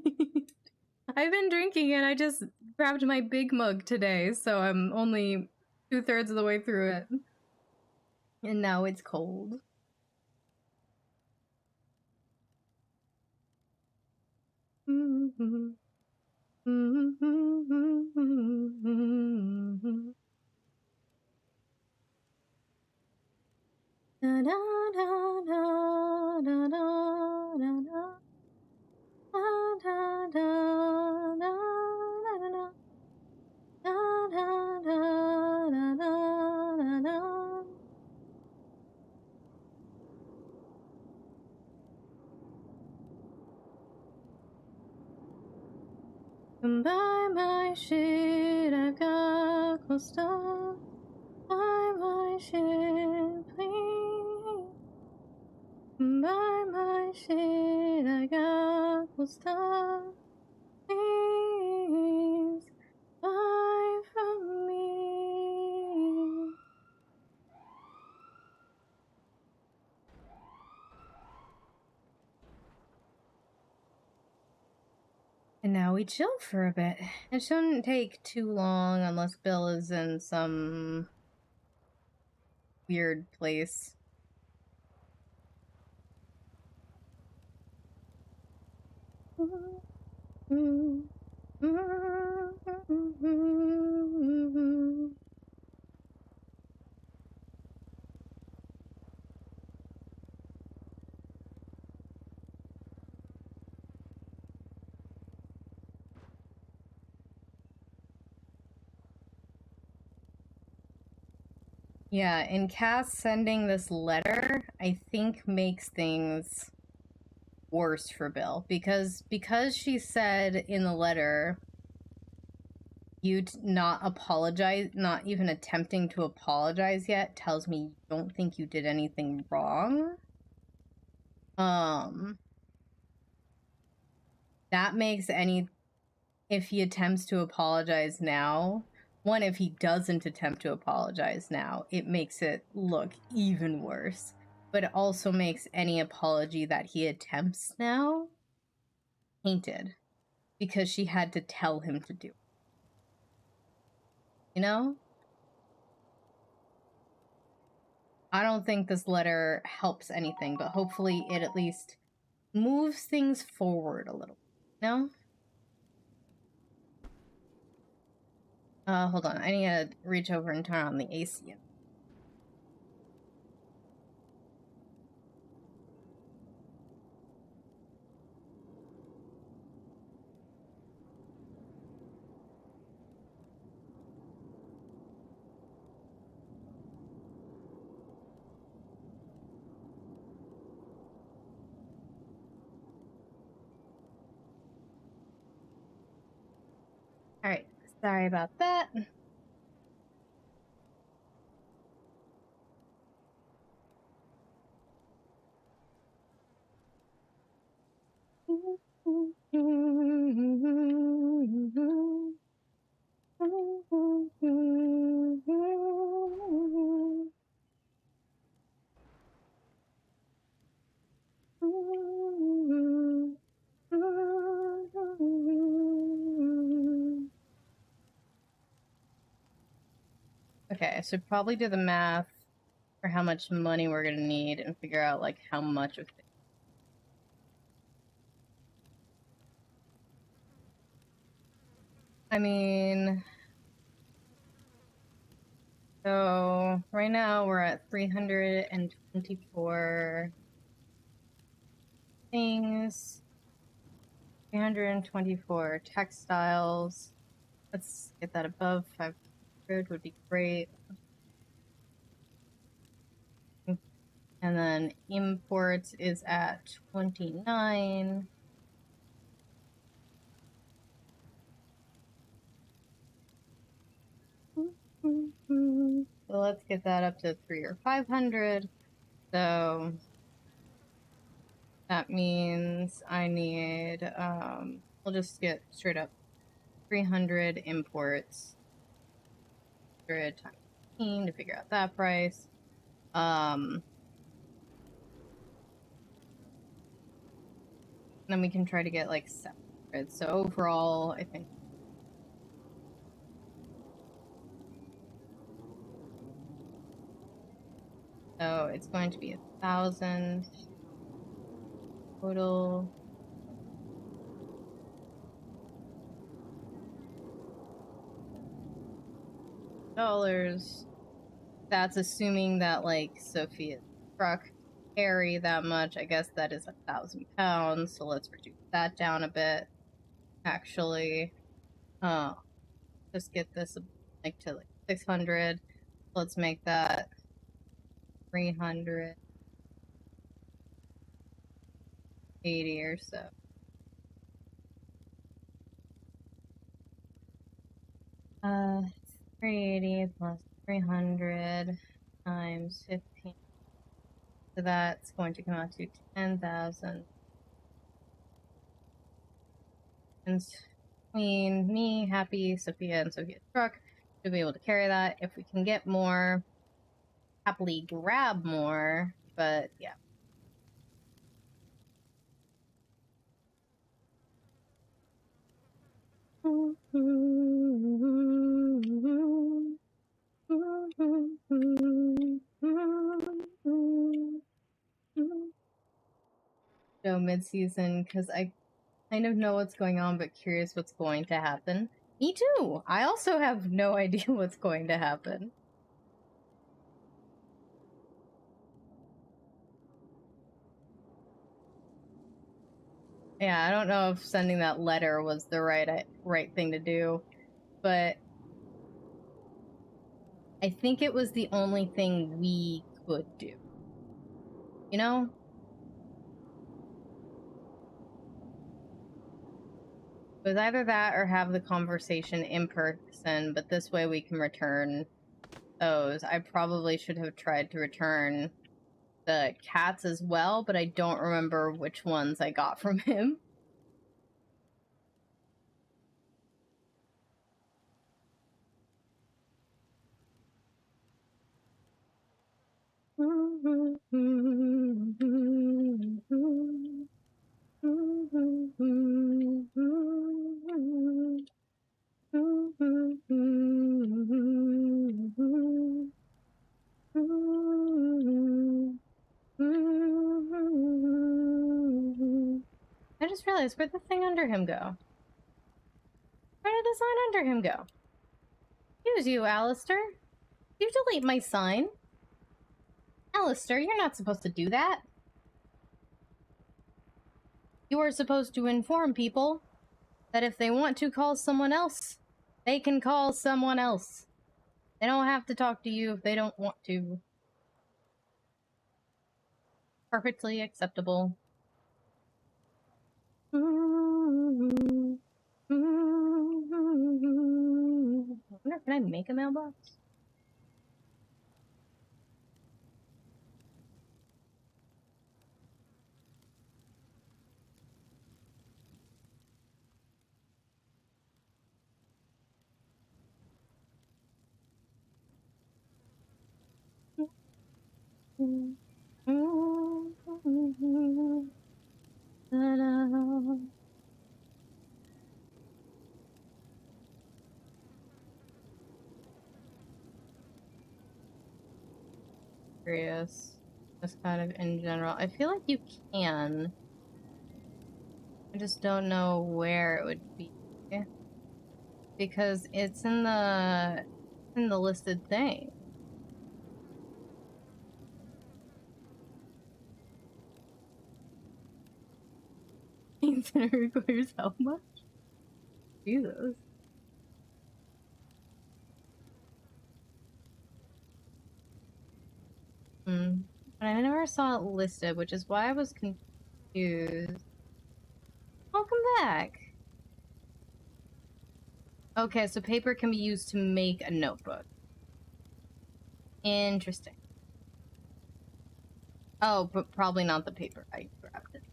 [SPEAKER 3] I've been drinking it. I just grabbed my big mug today, so I'm only 2/3 of the way through it. And now it's cold. Come buy my shit, I've got cool stuff. Buy my shit, please. Come buy my shit, I got cool stuff. Please buy from me. And now we chill for a bit. It shouldn't take too long unless Bill is in some weird place. Yeah, and Cass sending this letter, I think, makes things worse for Bill. Because she said in the letter, you not apologize, not even attempting to apologize yet, tells me you don't think you did anything wrong. That makes if he attempts to apologize now, one, if he doesn't attempt to apologize now, it makes it look even worse. But it also makes any apology that he attempts now tainted. Because she had to tell him to do it. You know? I don't think this letter helps anything, but hopefully it at least moves things forward a little. No? Hold on. I need to reach over and turn on the AC. Alright, sorry about that. Okay, I should probably do the math for how much money we're gonna need and figure out, like, how much of it. I mean... So right now we're at 324 things, 324 textiles. Let's get that above 500 would be great. And then imports is at 29. So let's get that up to 300 or 500. So that means I need, we'll just get straight up 300 imports. 100 times 15 to figure out that price. Then we can try to get like 700. So overall, I think. So it's going to be 1,000 total. $. That's assuming that like Sophia's truck carry that much. I guess that is 1,000 pounds. So let's reduce that down a bit. Actually, just get this like to like 600. Let's make that 380 or so. Uh, 380 plus 300 times 15. So that's going to come out to 10,000. And between me, Happy, Sophia, and Sophia's truck to be able to carry that. If we can get more, happily grab more, but yeah. Go mid-season because I kind of know what's going on, but curious what's going to happen. Me too. I also have no idea what's going to happen. Yeah, I don't know if sending that letter was the right thing to do, but I think it was the only thing we could do. You know? It was either that or have the conversation in person, but this way we can return those. I probably should have tried to return the cats as well, but I don't remember which ones I got from him. I just realized, where'd the thing under him go? Where did the sign under him go? Excuse you, Alistair. You delete my sign. Alistair, you're not supposed to do that. You are supposed to inform people that if they want to call someone else, they can call someone else. They don't have to talk to you if they don't want to. Perfectly acceptable. I wonder, can I make a mailbox? Curious. Just kind of in general. I feel like you can. I just don't know where it would be. Because it's in the listed thing. means and it requires how much? Jesus. But I never saw it listed, which is why I was confused. Welcome back. Okay, so paper can be used to make a notebook. Interesting. Oh, but probably not the paper. I grabbed it.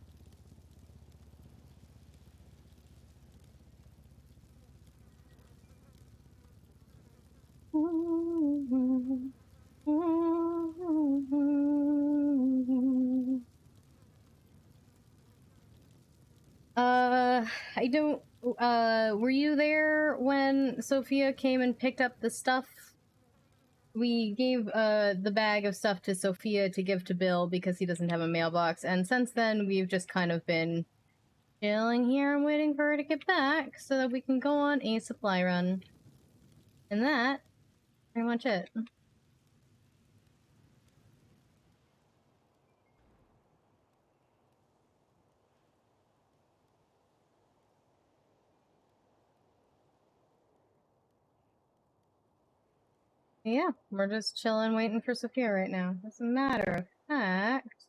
[SPEAKER 3] I don't, were you there when Sophia came and picked up the stuff? We gave, the bag of stuff to Sophia to give to Bill because he doesn't have a mailbox, and since then we've just kind of been chilling here and waiting for her to get back so that we can go on a supply run. And that's pretty much it. Yeah, we're just chilling, waiting for Sophia right now. As a matter of fact...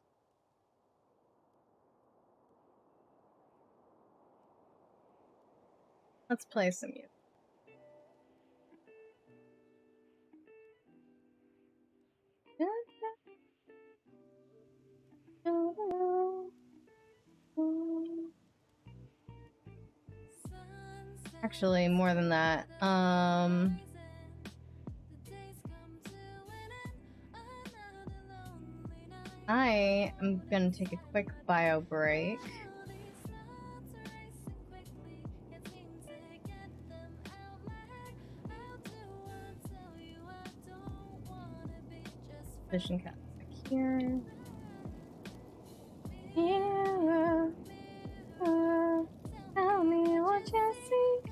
[SPEAKER 3] let's play some music. Actually, more than that. I am gonna take a quick bio break. Vision cut here. Mirror, tell me what you see.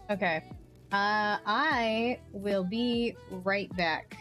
[SPEAKER 3] Okay. I will be right back.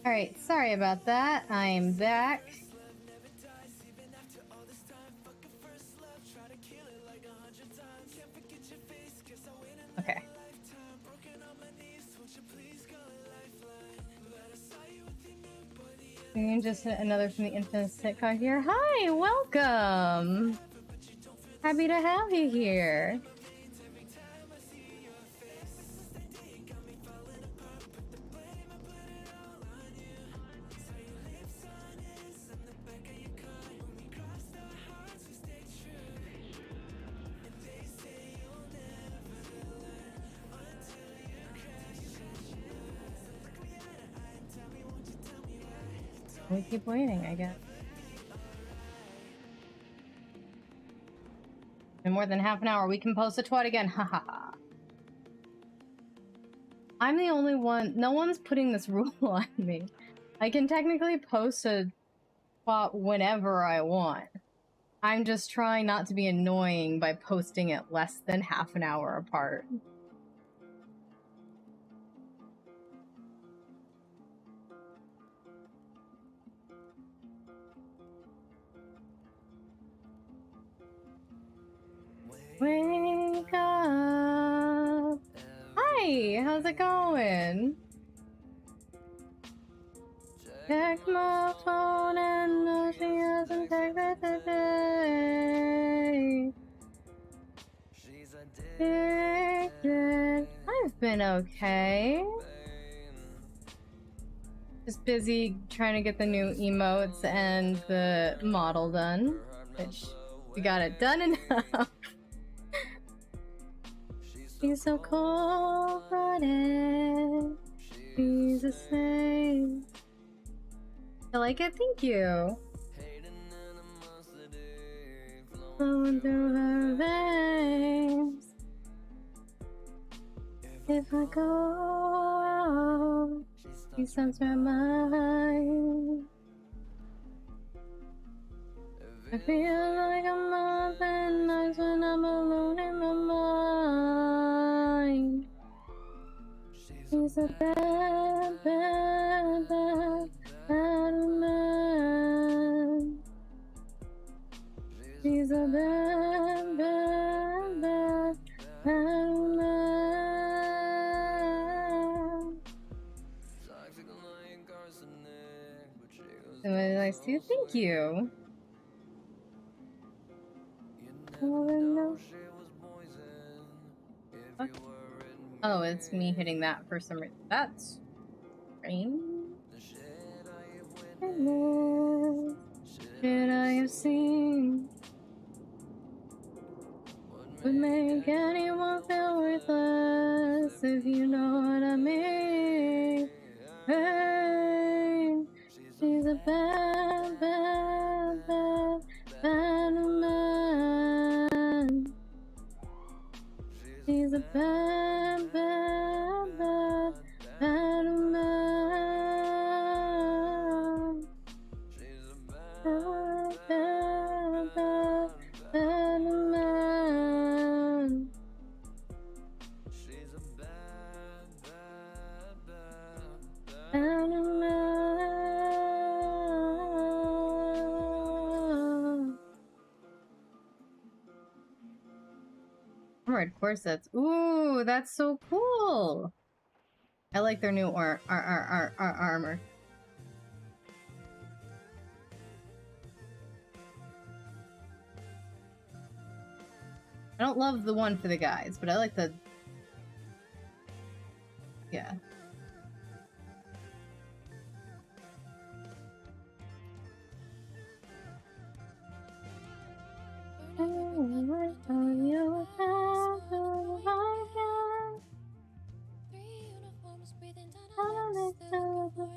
[SPEAKER 3] Alright, sorry about that. I am back. Okay. And just another from the infamous sitcom here. Hi, welcome! Happy to have you here. We keep waiting, I guess. In more than half an hour, we can post a twat again. Ha ha ha. I'm the only one. No one's putting this rule on me. I can technically post a twat whenever I want. I'm just trying not to be annoying by posting it less than half an hour apart. Wake up! Hi, how's it going? Check my phone and no, she hasn't texted today. I've been okay. Just busy trying to get the new emotes and the model done, which we got it done enough. She's so cold-blooded. She's the same. I like it, thank you. Flowing through her veins. If I go out, she sends her mind. I feel like I'm up at night when I'm alone in my mind. She's a bad, bad, bad, bad woman. She's a bad, bad, bad, bad woman. Really nice too. Thank you. Oh, it's me hitting that for some reason. That's strange. Shit I have seen would make anyone feel worthless, if you know what I mean. Hey, she's a bad, bad, bad, bad woman. She's a bad, bad, bad, bad woman. Bad, bad, bad, bad woman. Bad woman. Armored corsets. Ooh, that's so cool. I like their new armor. I don't love the one for the guys, but I like the... Yeah.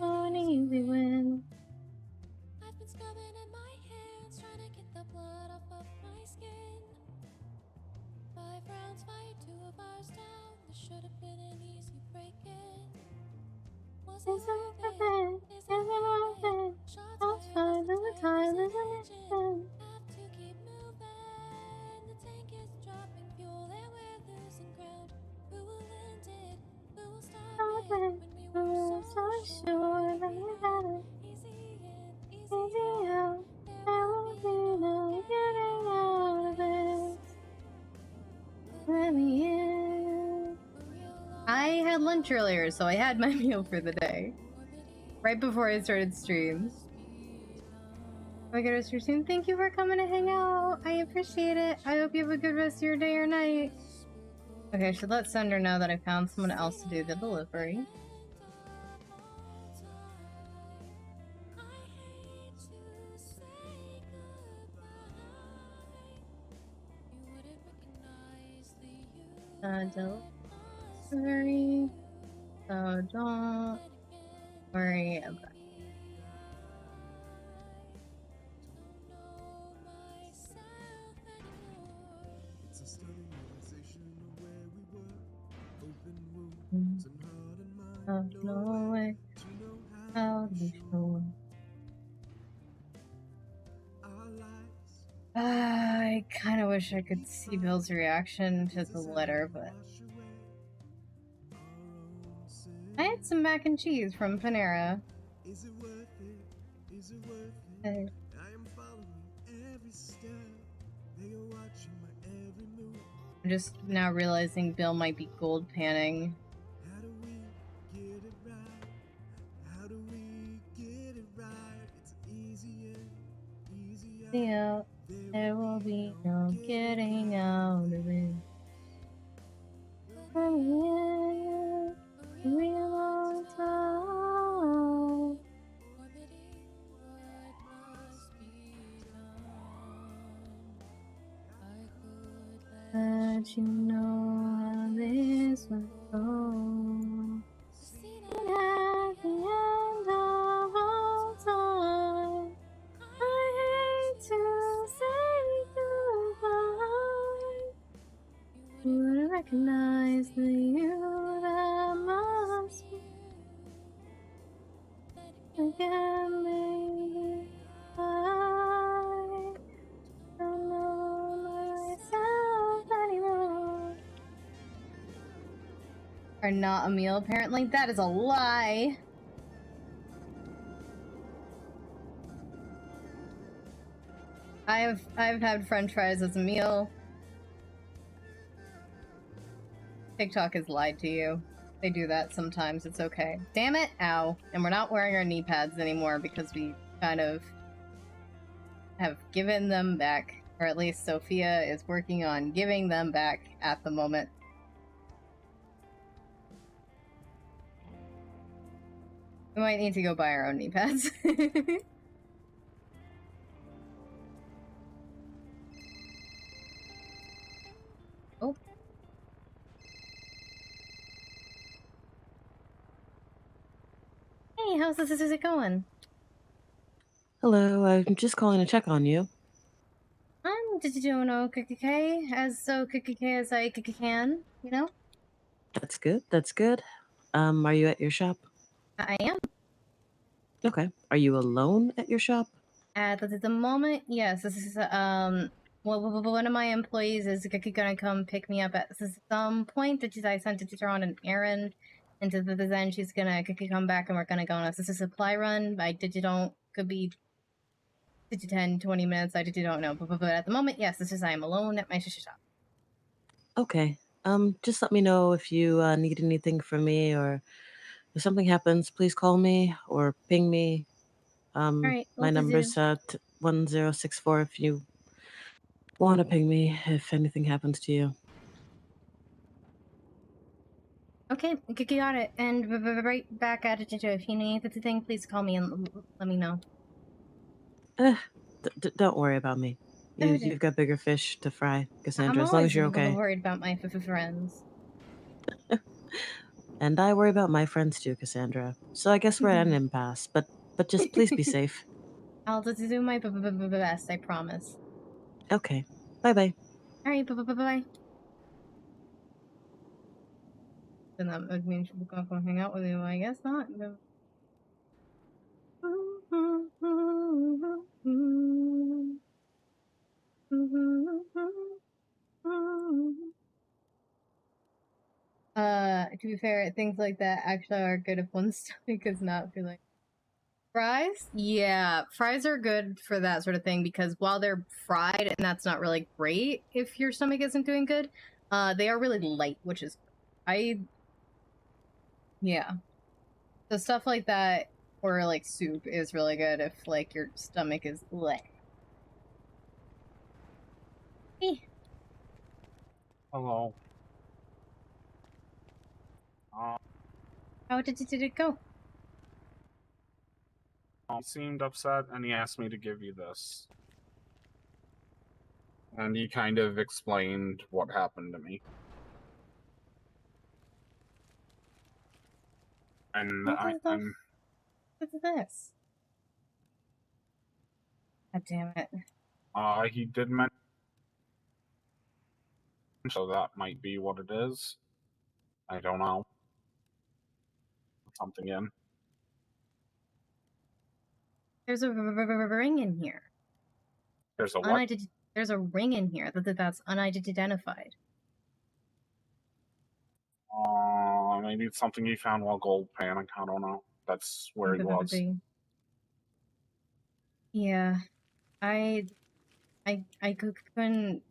[SPEAKER 3] An easy win.
[SPEAKER 5] I've been scrubbing at my hands, trying to get the blood off of my skin. 5 rounds fired, 2 of ours down. This should have been an easy break-in. Was it worth it? Is it worth it? Shots fired, the time is engine. Have to keep moving. The tank is dropping fuel and we're losing ground. Who will end it? Who will stop it? When we were so sure that we
[SPEAKER 3] lunch earlier, so I had my meal for the day. Right before I started stream. Have a good rest of your stream. Thank you for coming to hang out. I appreciate it. I hope you have a good rest of your day or night. Okay, I should let Sender know that I found someone else to do the delivery. Delivery. So don't worry about it. No way out of the shore. I kind of wish I could see Bill's reaction to the letter, but I had some mac and cheese from Panera. Hey. I'm just now realizing Bill might be gold panning. Yeah, there will be no getting out of it. We won't know. Let you know how this will go. And at the end of all time, I hate to say goodbye. Would recognize the you that must be again, maybe I don't know myself anymore. Are not a meal, apparently. That is a lie. I've had French fries as a meal. TikTok has lied to you. They do that sometimes. It's okay. Damn it! Ow. And we're not wearing our knee pads anymore because we kind of have given them back. Or at least Sophia is working on giving them back at the moment. We might need to go buy our own knee pads. Oh. Hey, how's this is it going?
[SPEAKER 17] Hello, I'm just calling to check on you.
[SPEAKER 3] I'm just doing okay, as so okay as I can, you know?
[SPEAKER 17] That's good, that's good. Are you at your shop?
[SPEAKER 3] I am.
[SPEAKER 17] Okay. Are you alone at your shop?
[SPEAKER 3] At the moment, yes. This is well, one of my employees is gonna come pick me up at some point. I sent her on an errand, and to the then she's gonna come back, and we're gonna go on a supply run. I don't could be 10, 20 minutes. I don't know, but at the moment, yes. I am alone at my shop.
[SPEAKER 17] Okay. Just let me know if you need anything from me, or if something happens, please call me or ping me.
[SPEAKER 3] Alright,
[SPEAKER 17] My number's 1064 if you want to ping me if anything happens to you.
[SPEAKER 3] Okay, got it. And right back at it. If you need anything, please call me and let me know.
[SPEAKER 17] Don't worry about me. You've got bigger fish to fry, Cassandra,
[SPEAKER 3] I'm
[SPEAKER 17] as long
[SPEAKER 3] always
[SPEAKER 17] as you're okay.
[SPEAKER 3] worried about my friends.
[SPEAKER 17] And I worry about my friends too, Cassandra. So I guess we're at an impasse, but just please be safe.
[SPEAKER 3] I'll just do my best, I promise.
[SPEAKER 17] Okay. Bye-bye.
[SPEAKER 3] Alright, bye-bye. Then that would mean she'll come hang out with you. I guess not. No. To be fair, things like that actually are good if one's stomach is not feeling. Fries? Yeah, fries are good for that sort of thing because while they're fried, and that's not really great if your stomach isn't doing good, they are really light, which is I Yeah. So stuff like that, or like soup, is really good if like your stomach is bleh. Hey.
[SPEAKER 14] Hello.
[SPEAKER 3] How did it go?
[SPEAKER 14] He seemed upset, and he asked me to give you this. And he kind of explained what happened to me. And I'm...
[SPEAKER 3] What's this? God damn it.
[SPEAKER 14] He did mention, so that might be what it is. I don't know. Something in.
[SPEAKER 3] There's a ring in here.
[SPEAKER 14] There's a what?
[SPEAKER 3] There's a ring in here that's unidentified.
[SPEAKER 14] Maybe it's something he found while gold panning. I don't know. That's where he was.
[SPEAKER 3] Yeah. I couldn't.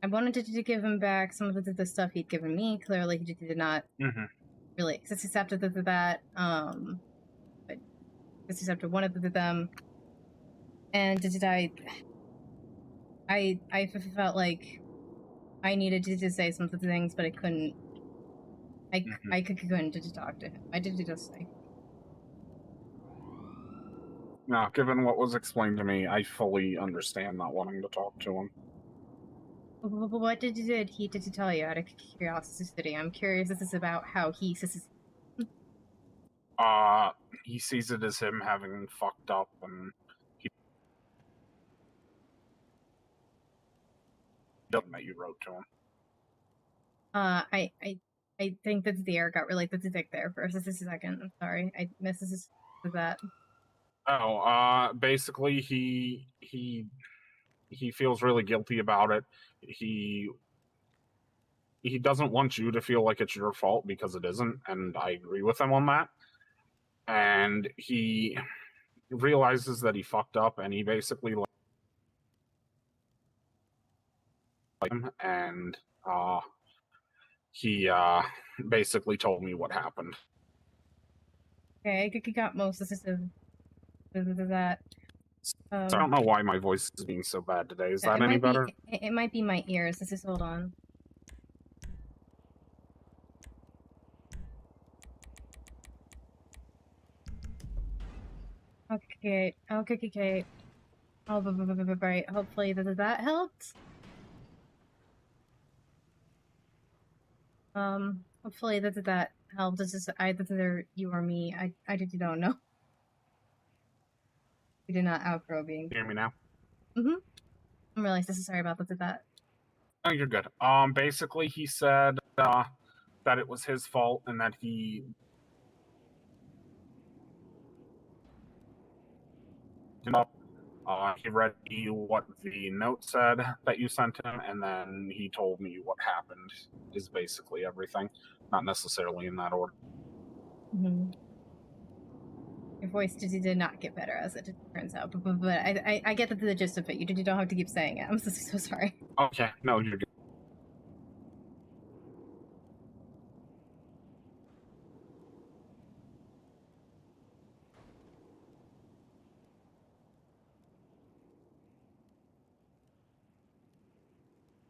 [SPEAKER 3] I wanted to give him back some of the stuff he'd given me. Clearly, he did not really accept that. But accepted one of them. And I felt like I needed to say some of the things, but I couldn't. I couldn't talk to him. I did just say.
[SPEAKER 14] No, given what was explained to me, I fully understand not wanting to talk to him.
[SPEAKER 3] What did he tell you out of curiosity? I'm curious. This is about how he sees.
[SPEAKER 14] He sees it as him having fucked up, and he doesn't that you wrote to him.
[SPEAKER 3] I think that the air got really thick there for just a second. I'm sorry. I missed that.
[SPEAKER 14] Oh, basically he feels really guilty about it. He doesn't want you to feel like it's your fault because it isn't, and I agree with him on that. And he realizes that he fucked up, and he basically and he basically told me what happened.
[SPEAKER 3] Okay, I got most of that.
[SPEAKER 14] I don't know why my voice is being so bad today. Is that any better?
[SPEAKER 3] It might be my ears. Hold on. Okay. Oh, right. Hopefully that helped. Hopefully that helped. This is either you or me. I don't know. We did not outgrow being.
[SPEAKER 14] Hear me now?
[SPEAKER 3] I'm really so sorry about that.
[SPEAKER 14] Oh, you're good. Basically, he said that it was his fault and that he he read you what the note said that you sent him, and then he told me what happened. Is basically everything, not necessarily in that order.
[SPEAKER 3] Your voice did not get better, as it turns out, but I get the gist of it. You don't have to keep saying it. I'm so sorry.
[SPEAKER 14] Okay, no, you're good.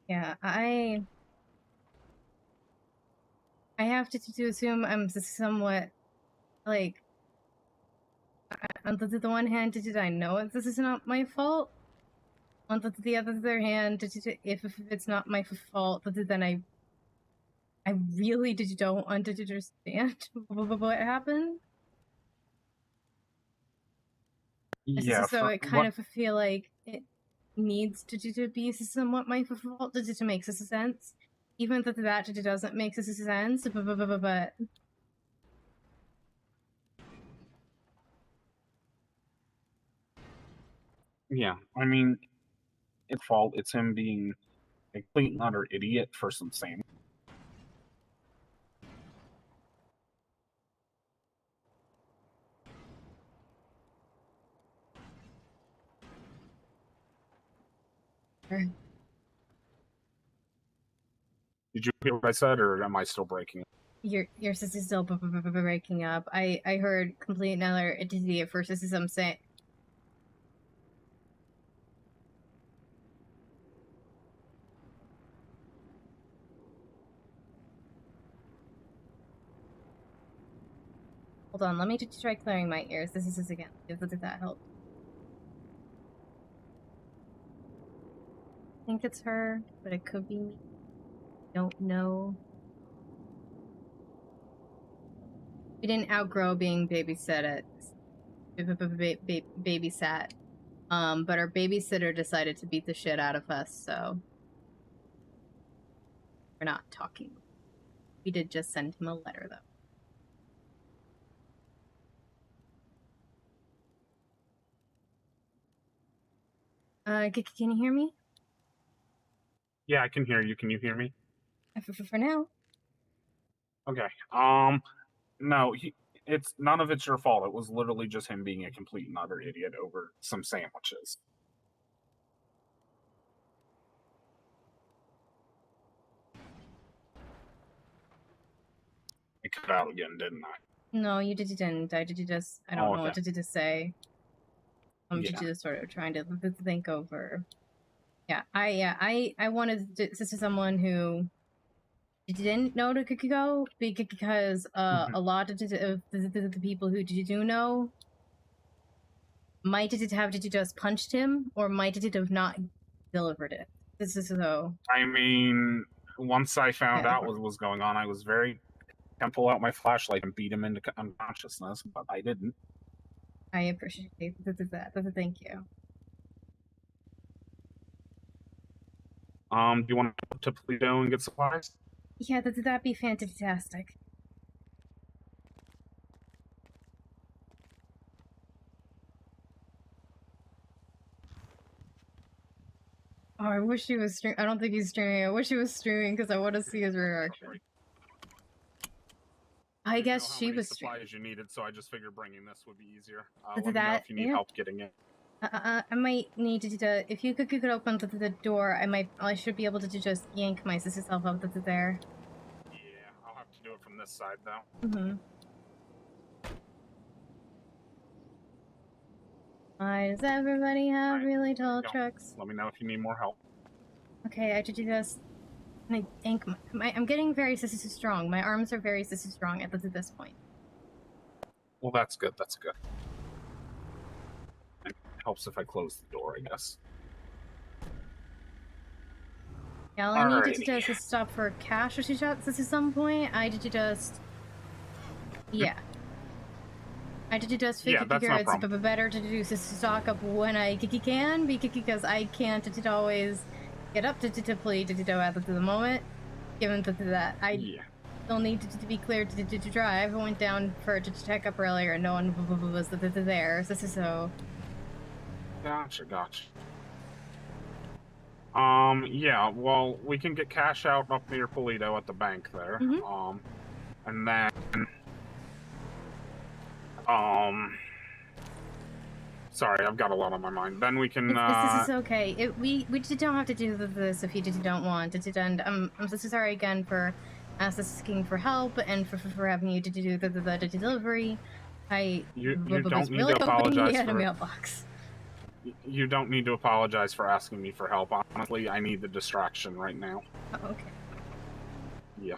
[SPEAKER 3] Yeah, I have to assume I'm somewhat, like, on the one hand, did I know this is not my fault? On the other hand, if it's not my fault, then I really don't understand what happened.
[SPEAKER 14] Yeah,
[SPEAKER 3] so I kind of feel like it needs to be somewhat my fault to make sense. Even that doesn't make sense, but
[SPEAKER 14] yeah, I mean, it's fault. It's him being a complete and utter idiot for some same. Did you hear what I said, or am I still breaking it?
[SPEAKER 3] Your sister's still breaking up. I heard complete another entity at first. This is what I'm saying. Hold on, let me just try clearing my ears. This is again. If that helps. I think it's her, but it could be me. Don't know. We didn't outgrow being babysat. But our babysitter decided to beat the shit out of us, so we're not talking. We did just send him a letter, though. Can you hear me?
[SPEAKER 14] Yeah, I can hear you. Can you hear me?
[SPEAKER 3] For now.
[SPEAKER 14] Okay. No, it's none of it's your fault. It was literally just him being a complete and utter idiot over some sandwiches. I cut out again, didn't I?
[SPEAKER 3] No, you didn't. I don't know what to say. I'm just sort of trying to think over. Yeah, I wanted to, this is someone who didn't know to go because a lot of the people who do know might have just punched him or might have not delivered it. This is so.
[SPEAKER 14] I mean, once I found out what was going on, I was very tempted to pull out my flashlight and beat him into unconsciousness, but I didn't.
[SPEAKER 3] I appreciate that. Thank you.
[SPEAKER 14] Do you want to go to Toledo and get supplies?
[SPEAKER 3] Yeah, that'd be fantastic. Oh, I wish he was streaming. I don't think he's streaming. I wish he was streaming because I want to see his reaction. I guess she was streaming.
[SPEAKER 14] Supplies you needed, so I just figured bringing this would be easier. Let me know if you need help getting in.
[SPEAKER 3] I might need to if you could open the door, I should be able to just yank my sister's self out there.
[SPEAKER 14] Yeah, I'll have to do it from this side though.
[SPEAKER 3] Mm-hmm. Why does everybody have really tall trucks?
[SPEAKER 14] Let me know if you need more help.
[SPEAKER 3] Okay, I just yank I'm getting very sister strong. My arms are very sister strong at this point.
[SPEAKER 14] Well, that's good. That's good. It helps if I close the door, I guess.
[SPEAKER 3] Yeah, I need to just stop for cash or shots at some point. I did just. Yeah. I did just figure it's better to do stock up when I can because I can't always get up to play at the moment. Given that I still need to be cleared to drive. I went down to check up earlier and no one was there. So.
[SPEAKER 14] Gotcha. Yeah, well, we can get cash out up near Toledo at the bank there.
[SPEAKER 3] Mm-hmm.
[SPEAKER 14] And then, sorry, I've got a lot on my mind. Then we can,
[SPEAKER 3] This is okay. We just don't have to do this if you don't want it. And I'm so sorry again for asking for help and for having you to do the delivery.
[SPEAKER 14] You don't need to apologize for...
[SPEAKER 3] a mailbox.
[SPEAKER 14] You don't need to apologize for asking me for help. Honestly, I need the distraction right now.
[SPEAKER 3] Oh, okay.
[SPEAKER 14] Yeah.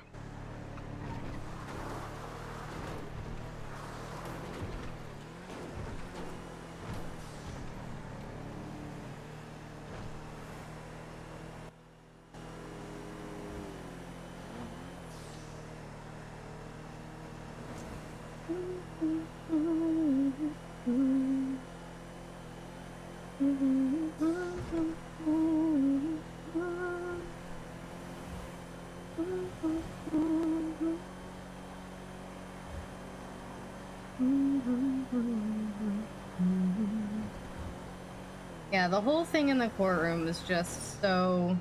[SPEAKER 3] Yeah, the whole thing in the courtroom is just so...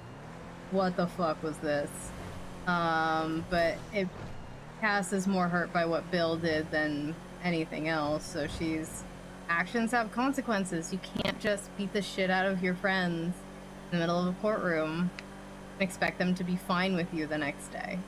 [SPEAKER 3] What the fuck was this? But Cass is more hurt by what Bill did than anything else, so she's... Actions have consequences. You can't just beat the shit out of your friends in the middle of a courtroom and expect them to be fine with you the next day.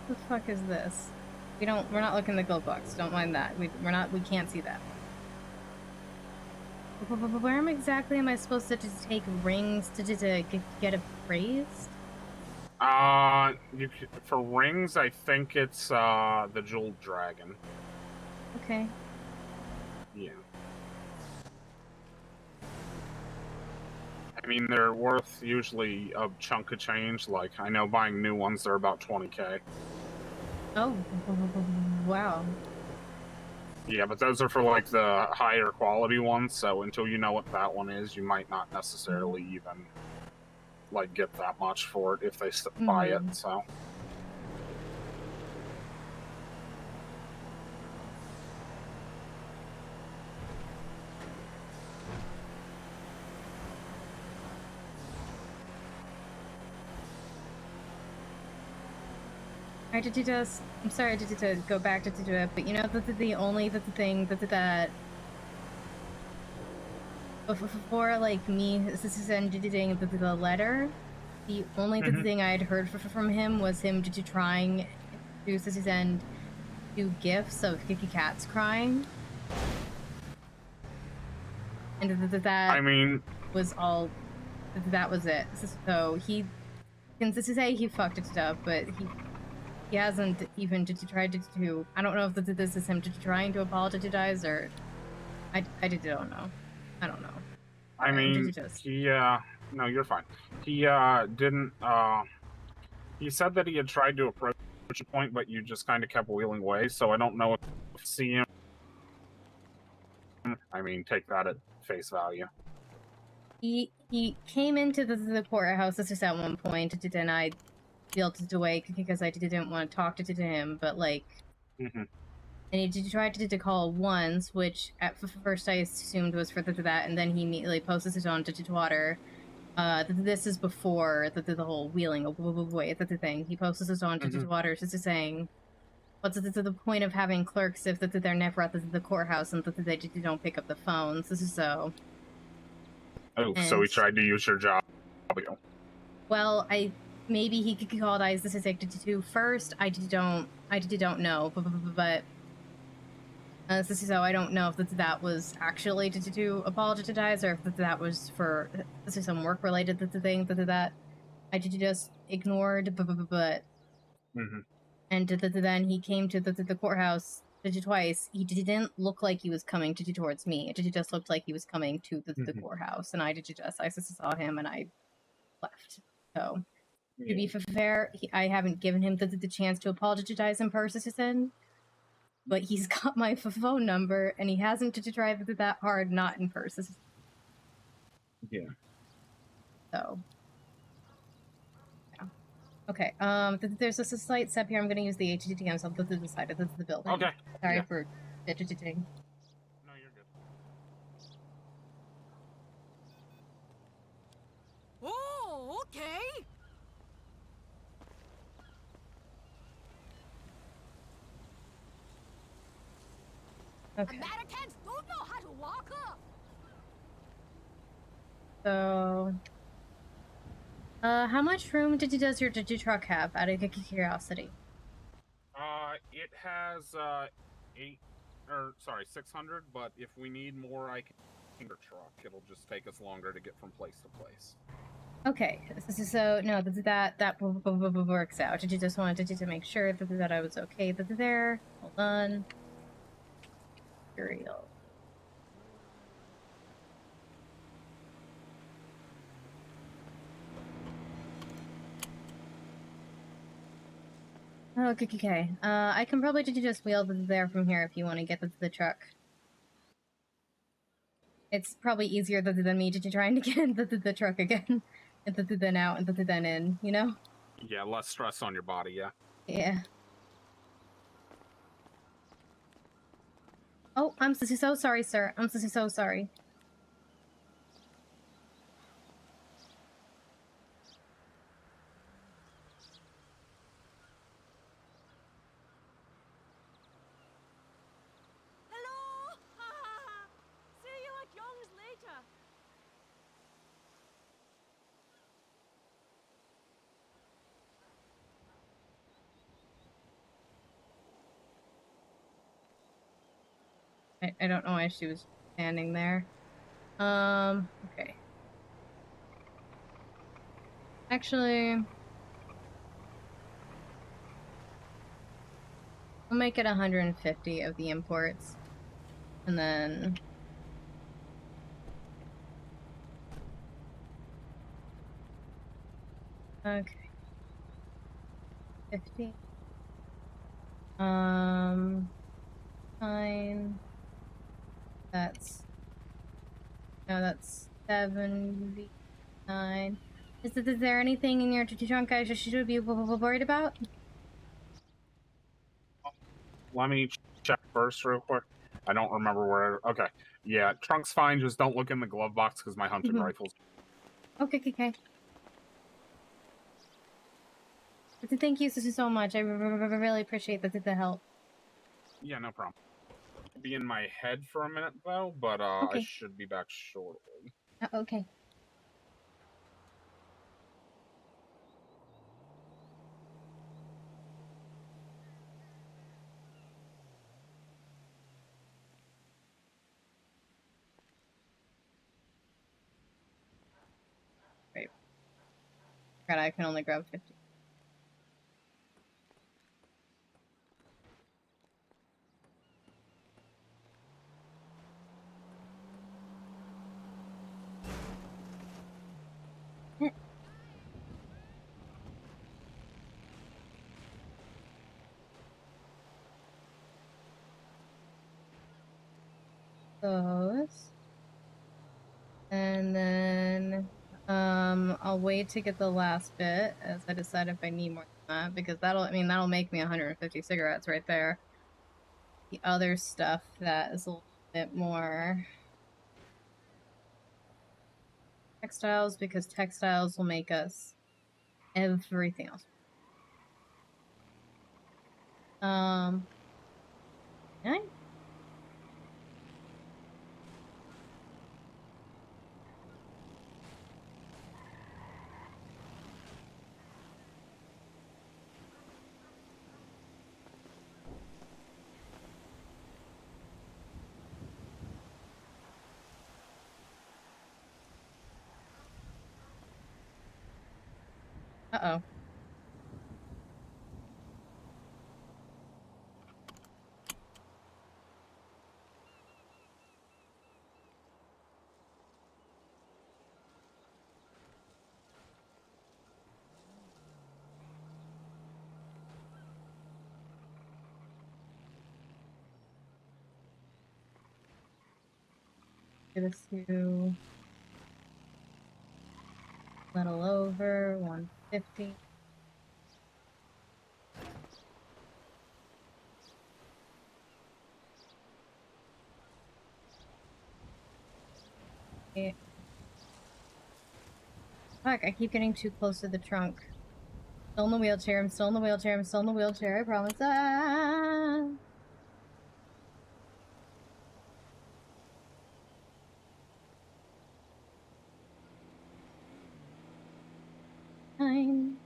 [SPEAKER 3] The fuck is this? We're not looking at the glove box. Don't mind that. We can't see that. Where exactly am I supposed to take rings to get appraised?
[SPEAKER 14] For rings, I think it's the jeweled dragon.
[SPEAKER 3] Okay.
[SPEAKER 14] Yeah. I mean, they're worth usually a chunk of change. Like, I know buying new ones, they're about 20k.
[SPEAKER 3] Oh, wow.
[SPEAKER 14] Yeah, but those are for, like, the higher quality ones, so until you know what that one is, you might not necessarily even, like, get that much for it if they buy it, so...
[SPEAKER 3] I'm sorry to go back to it, but you know the only thing that before like me sending the letter, the only thing I had heard from him was him trying to send 2 gifts of Kiki cats crying, and that
[SPEAKER 14] I mean,
[SPEAKER 3] was all. That was it. So he can say he fucked it up, but he hasn't even tried to. I don't know if this is him trying to apologize or I don't know. I don't know.
[SPEAKER 14] I mean, no, you're fine. He didn't. He said that he had tried to approach a point, but you just kind of kept wheeling away. So I don't know if you see him. I mean, take that at face value.
[SPEAKER 3] He came into the courthouse just at one point to deny guilt away because I didn't want to talk to him, but like, and he tried to call once, which at first I assumed was for that, and then he immediately posted it on to Twitter. This is before the whole wheeling away the thing. He posted it on to Twitter just saying, "What's the point of having clerks if they're never at the courthouse and they don't pick up the phones?" This is so.
[SPEAKER 14] Oh, so he tried to use your job.
[SPEAKER 3] Well, maybe he could call this addicted to first. I don't know, but so I don't know if that was actually to apologize or if that was for some work related thing that I just ignored. But and then he came to the courthouse twice. He didn't look like he was coming towards me. It just looked like he was coming to the courthouse, and I just saw him and I left. So, to be fair, I haven't given him the chance to apologize in person, but he's got my phone number, and he hasn't tried that hard not in person.
[SPEAKER 14] Yeah.
[SPEAKER 3] So, yeah. Okay, there's a slight step here. I'm going to use the HTTP on the side of the building.
[SPEAKER 14] Okay.
[SPEAKER 3] Sorry for fidgeting.
[SPEAKER 14] No, you're good.
[SPEAKER 16] Oh, okay.
[SPEAKER 3] Okay.
[SPEAKER 16] Americans don't know how to walk up.
[SPEAKER 3] So, how much room does your truck have? Out of curiosity.
[SPEAKER 14] It has 600. But if we need more, I can your truck. It'll just take us longer to get from place to place.
[SPEAKER 3] Okay, so no, that works out. I just wanted to make sure that I was okay there. Hold on. Material. Okay. I can probably just wheel there from here if you want to get the truck. It's probably easier than me trying to get in the truck again, and then out and then in, you know?
[SPEAKER 14] Yeah, less stress on your body, yeah.
[SPEAKER 3] Yeah. Oh, I'm so sorry, sir. I'm so sorry.
[SPEAKER 16] Hello? See you at Young's later.
[SPEAKER 3] I don't know why she was standing there. Okay. Actually, we'll make it 150 of the imports. And then... Okay. 50. Fine. That's... No, that's 79. Is there anything in your trunk I should be worried about?
[SPEAKER 14] Let me check first real quick. I don't remember where. Okay. Yeah, trunk's fine. Just don't look in the glove box because my hunting rifle's.
[SPEAKER 3] Okay. Thank you so much. I really appreciate the help.
[SPEAKER 14] Yeah, no problem. Be in my head for a minute though, but
[SPEAKER 3] Okay.
[SPEAKER 14] I should be back shortly.
[SPEAKER 3] Okay. Wait. God, I can only grab 50. Those. And then I'll wait to get the last bit as I decide if I need more than that, because that'll make me 150 cigarettes right there. The other stuff that is a little bit more textiles, because textiles will make us everything else. Yeah. Uh-oh. Get us to little over 150. Okay. Fuck, I keep getting too close to the trunk. Still in the wheelchair, I'm still in the wheelchair, I'm still in the wheelchair, I promise. Ah! Fine.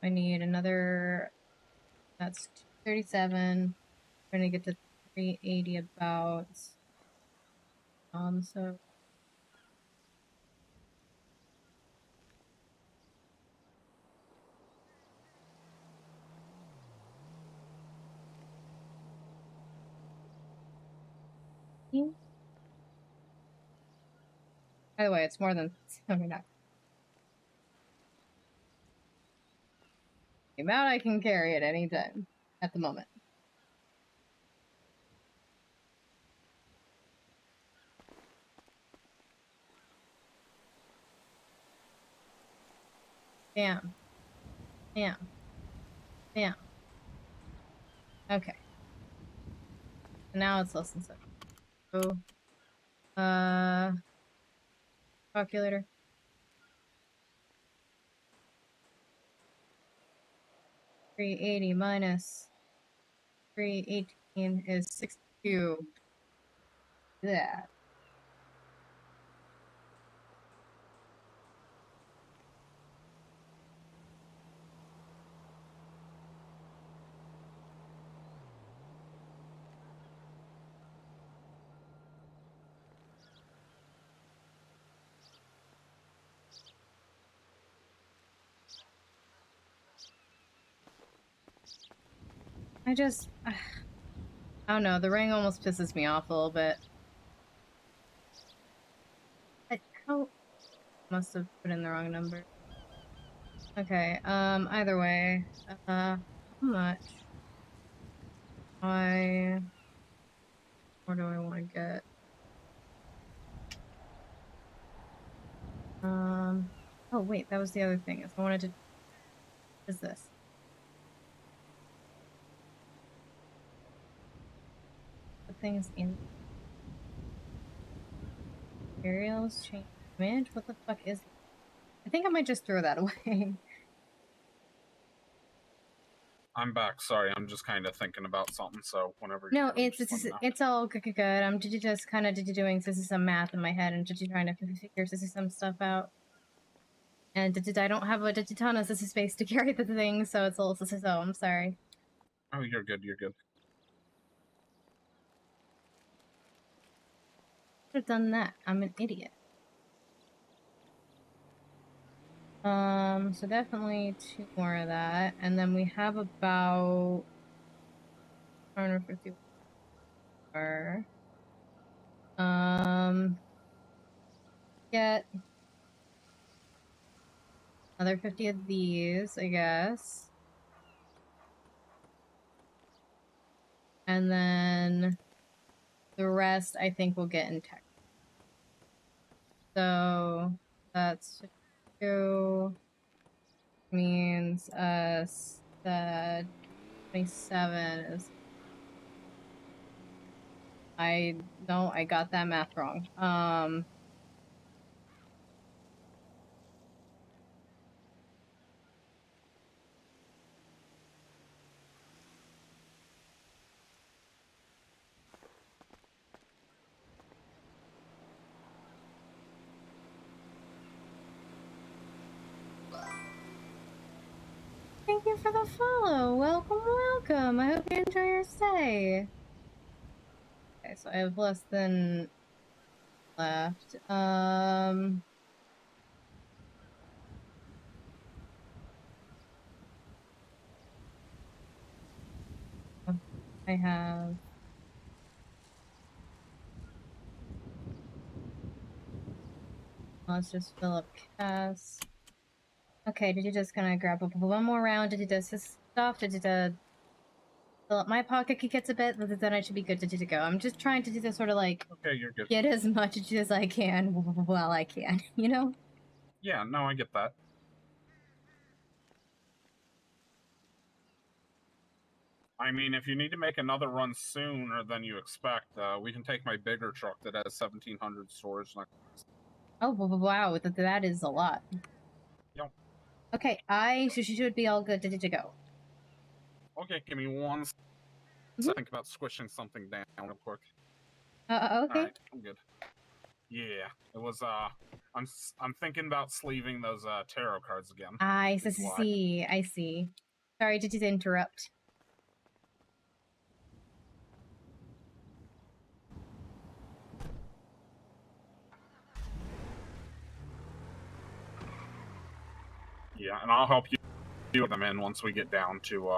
[SPEAKER 3] I need another, that's 237. Trying to get to 380 about. So. By the way, it's more than 79. The amount I can carry at any time at the moment. Bam. Bam. Bam. Okay. Now it's less than 7. So, calculator. 380 minus 318 is 62. That. I don't know, the ring almost pisses me off a little bit. How? Must have put in the wrong number. Okay, either way, how much? Where do I want to get? Oh wait, that was the other thing, is I wanted to, what is this? The thing's in materials, change image, what the fuck is it? I think I might just throw that away.
[SPEAKER 14] I'm back. Sorry, I'm just kind of thinking about something. So whenever
[SPEAKER 3] No,
[SPEAKER 14] you're ready, just let me know.
[SPEAKER 3] it's all good. I'm just kind of doing some math in my head and trying to figure some stuff out. And I don't have a ton of space to carry the thing, so it's a little so I'm sorry.
[SPEAKER 14] Oh, you're good. You're good.
[SPEAKER 3] Should have done that. I'm an idiot. So definitely 2 more of that, and then we have about 150. Get another 50 of these, I guess. And then the rest I think we'll get in tech. So that's 2 means that 27 is, I got that math wrong. Thank you for the follow. Welcome, welcome. I hope you enjoy your stay. Okay, so I have less than left. I have. Let's just fill up Cass. Okay, did you just gonna grab up one more round? Did you just his stuff? Did you fill up my pocket? Gets a bit, then I should be good to go. I'm just trying to sort of like
[SPEAKER 14] Okay, you're good.
[SPEAKER 3] get as much as I can while I can, you know?
[SPEAKER 14] Yeah, no, I get that. I mean, if you need to make another run sooner than you expect, we can take my bigger truck that has 1,700 storage.
[SPEAKER 3] Oh, wow, that is a lot.
[SPEAKER 14] Yep.
[SPEAKER 3] Okay, I should be all good to go.
[SPEAKER 14] Okay, give me 1 second. Think about squishing something down real quick.
[SPEAKER 3] Okay.
[SPEAKER 14] Alright, I'm good. Yeah, it was, I'm thinking about sleeving those, tarot cards again.
[SPEAKER 3] I see. Sorry to interrupt.
[SPEAKER 14] Yeah, and I'll help you do them in once we get down to,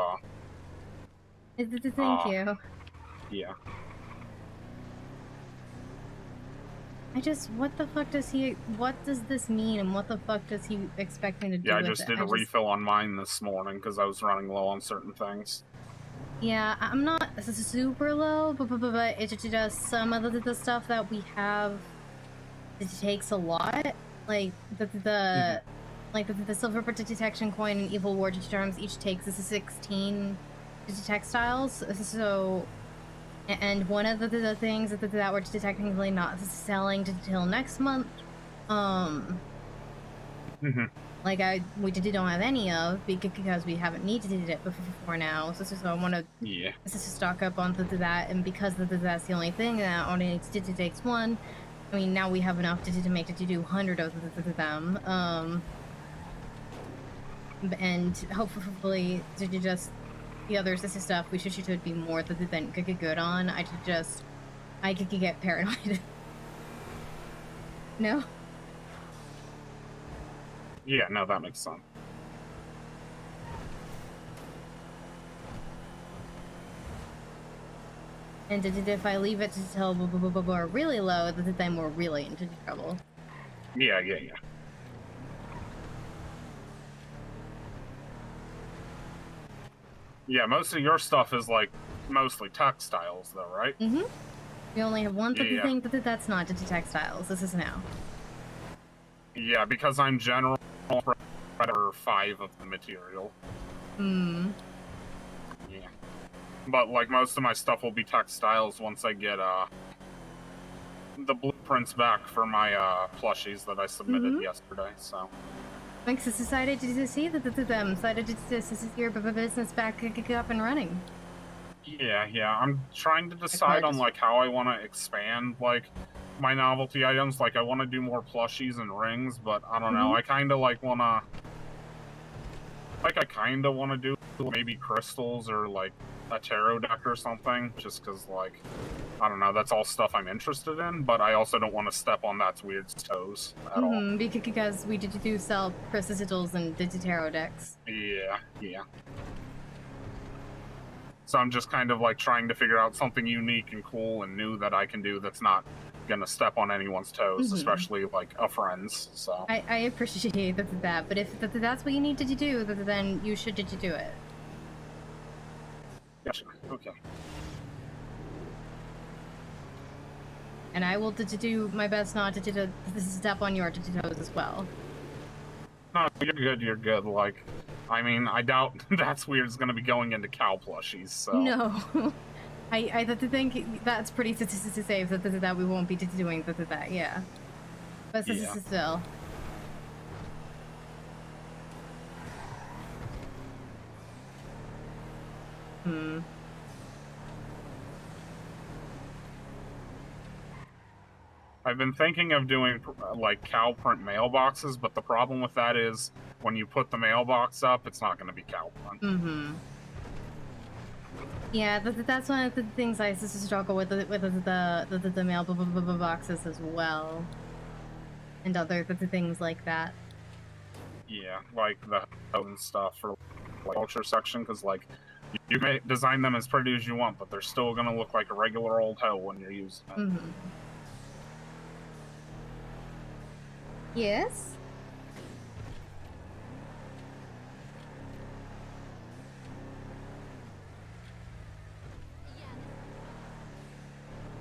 [SPEAKER 3] Thank you.
[SPEAKER 14] Yeah.
[SPEAKER 3] What the fuck what does this mean, and what the fuck does he expect me to do
[SPEAKER 14] Yeah, I
[SPEAKER 3] with
[SPEAKER 14] just
[SPEAKER 3] it?
[SPEAKER 14] did a refill on mine this morning because I was running low on certain things.
[SPEAKER 3] Yeah, I'm not super low, but it's just some of the stuff that we have, it takes a lot. Like, the silver detection coin and evil war charms each takes 16 textiles, so... And one of the things that we're technically not selling until next month, Like we don't have any of because we haven't needed it before now. So I want to stock up on that, and because that's the only thing that only takes one. I mean, now we have enough to make to do 100 of them. And hopefully to just the other stuff we should be more than good on. I could get paranoid. No.
[SPEAKER 14] Yeah, no, that makes sense.
[SPEAKER 3] And if I leave it until we're really low, then we're really into trouble.
[SPEAKER 14] Yeah. Yeah, most of your stuff is like mostly textiles, though, right?
[SPEAKER 3] Mm-hmm. We only have one
[SPEAKER 14] Yeah.
[SPEAKER 3] thing that's not into textiles. This is now.
[SPEAKER 14] Yeah, because I'm general for 5 of the material.
[SPEAKER 3] Hmm.
[SPEAKER 14] Yeah. But like most of my stuff will be textiles once I get the blueprints back for my plushies that I submitted yesterday. So.
[SPEAKER 3] Thanks. Decided to see that decided to see your business back up and running.
[SPEAKER 14] Yeah. I'm trying to decide on like how I want to expand like my novelty items. Like I want to do more plushies and rings, but I don't know. I kind of like wanna. Like I kind of want to do maybe crystals or like a tarot deck or something, just because like I don't know, that's all stuff I'm interested in, but I also don't want to step on that weird's toes at all.
[SPEAKER 3] Because we do sell crystals and tarot decks.
[SPEAKER 14] Yeah. So I'm just kind of like trying to figure out something unique and cool and new that I can do that's not gonna step on anyone's toes, especially like a friend's. So
[SPEAKER 3] I appreciate that, but if that's what you need to do, then you should do it.
[SPEAKER 14] Gotcha. Okay.
[SPEAKER 3] And I will do my best not to step on your toes as well.
[SPEAKER 14] No, you're good. Like, I mean, I doubt that's weird's gonna be going into cow plushies. So
[SPEAKER 3] no. I think that's pretty safe that we won't be doing that, yeah. But still.
[SPEAKER 14] I've been thinking of doing like cow print mailboxes, but the problem with that is when you put the mailbox up, it's not going to be cow print.
[SPEAKER 3] Yeah, that's one of the things I struggle with the mail boxes as well, and other things like that.
[SPEAKER 14] Yeah, like the and stuff for like culture section, because like you may design them as pretty as you want, but they're still going to look like a regular old hoe when you're using it.
[SPEAKER 3] Yes.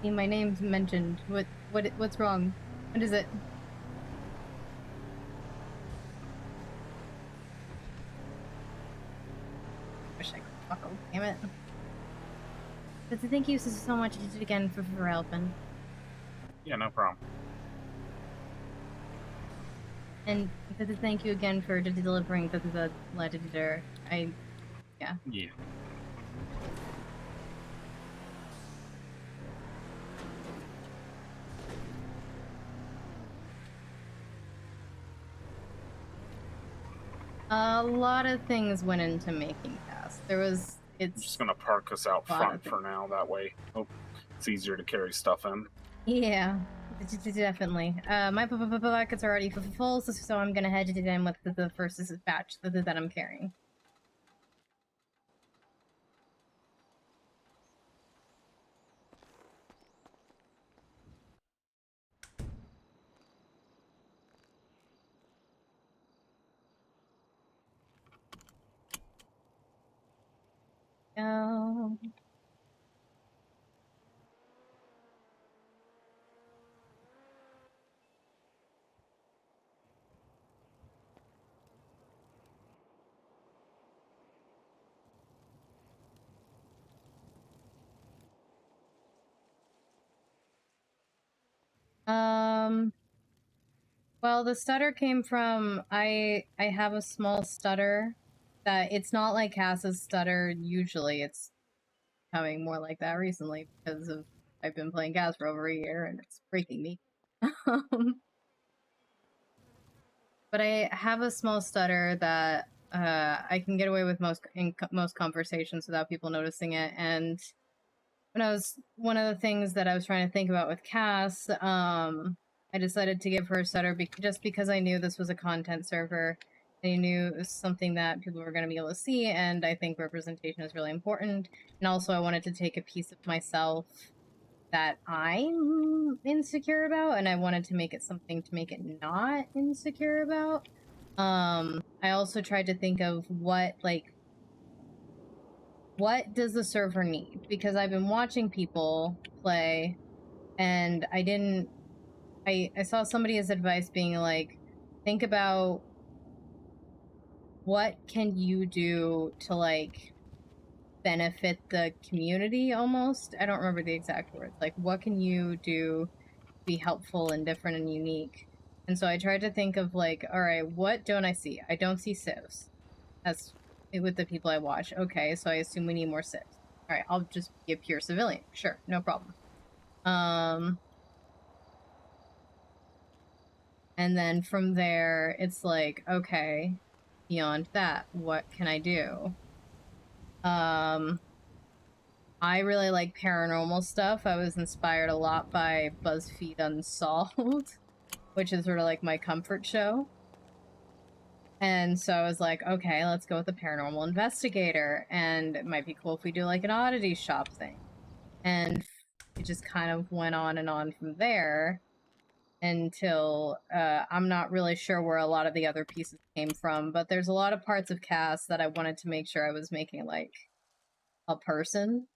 [SPEAKER 3] My name's mentioned. What's wrong? What is it? Wish I could fuck. Oh, damn it. But thank you so much again for helping.
[SPEAKER 14] Yeah, no problem.
[SPEAKER 3] And thank you again for delivering the letter. Yeah. A lot of things went into making Cass.
[SPEAKER 14] I'm just gonna park us out front for now. That way, it's easier to carry stuff in.
[SPEAKER 3] Yeah, definitely. My buckets are already full, so I'm gonna head in with the first batch that I'm carrying. Go. Well, the stutter came from I have a small stutter that it's not like Cass's stutter usually. It's becoming more like that recently because of I've been playing Cass for over a year and it's breaking me. But I have a small stutter that I can get away with most conversations without people noticing it. And one of the things that I was trying to think about with Cass, I decided to give her a stutter just because I knew this was a content server. I knew it was something that people were going to be able to see, and I think representation is really important. And also, I wanted to take a piece of myself that I'm insecure about, and I wanted to make it something to make it not insecure about. I also tried to think of what does the server need? Because I've been watching people play, and I saw somebody's advice being like, think about what can you do to, like, benefit the community almost? I don't remember the exact words. Like, what can you do to be helpful and different and unique? And so I tried to think of, like, alright, what don't I see? I don't see civs. That's with the people I watch. Okay, so I assume we need more civs. Alright, I'll just be a pure civilian. Sure, no problem. And then from there, it's like, okay, beyond that, what can I do? I really like paranormal stuff. I was inspired a lot by BuzzFeed Unsolved, which is sort of like my comfort show. And so I was like, okay, let's go with the Paranormal Investigator, and it might be cool if we do like an oddity shop thing. And it just kind of went on and on from there until I'm not really sure where a lot of the other pieces came from, but there's a lot of parts of Cass that I wanted to make sure I was making like a person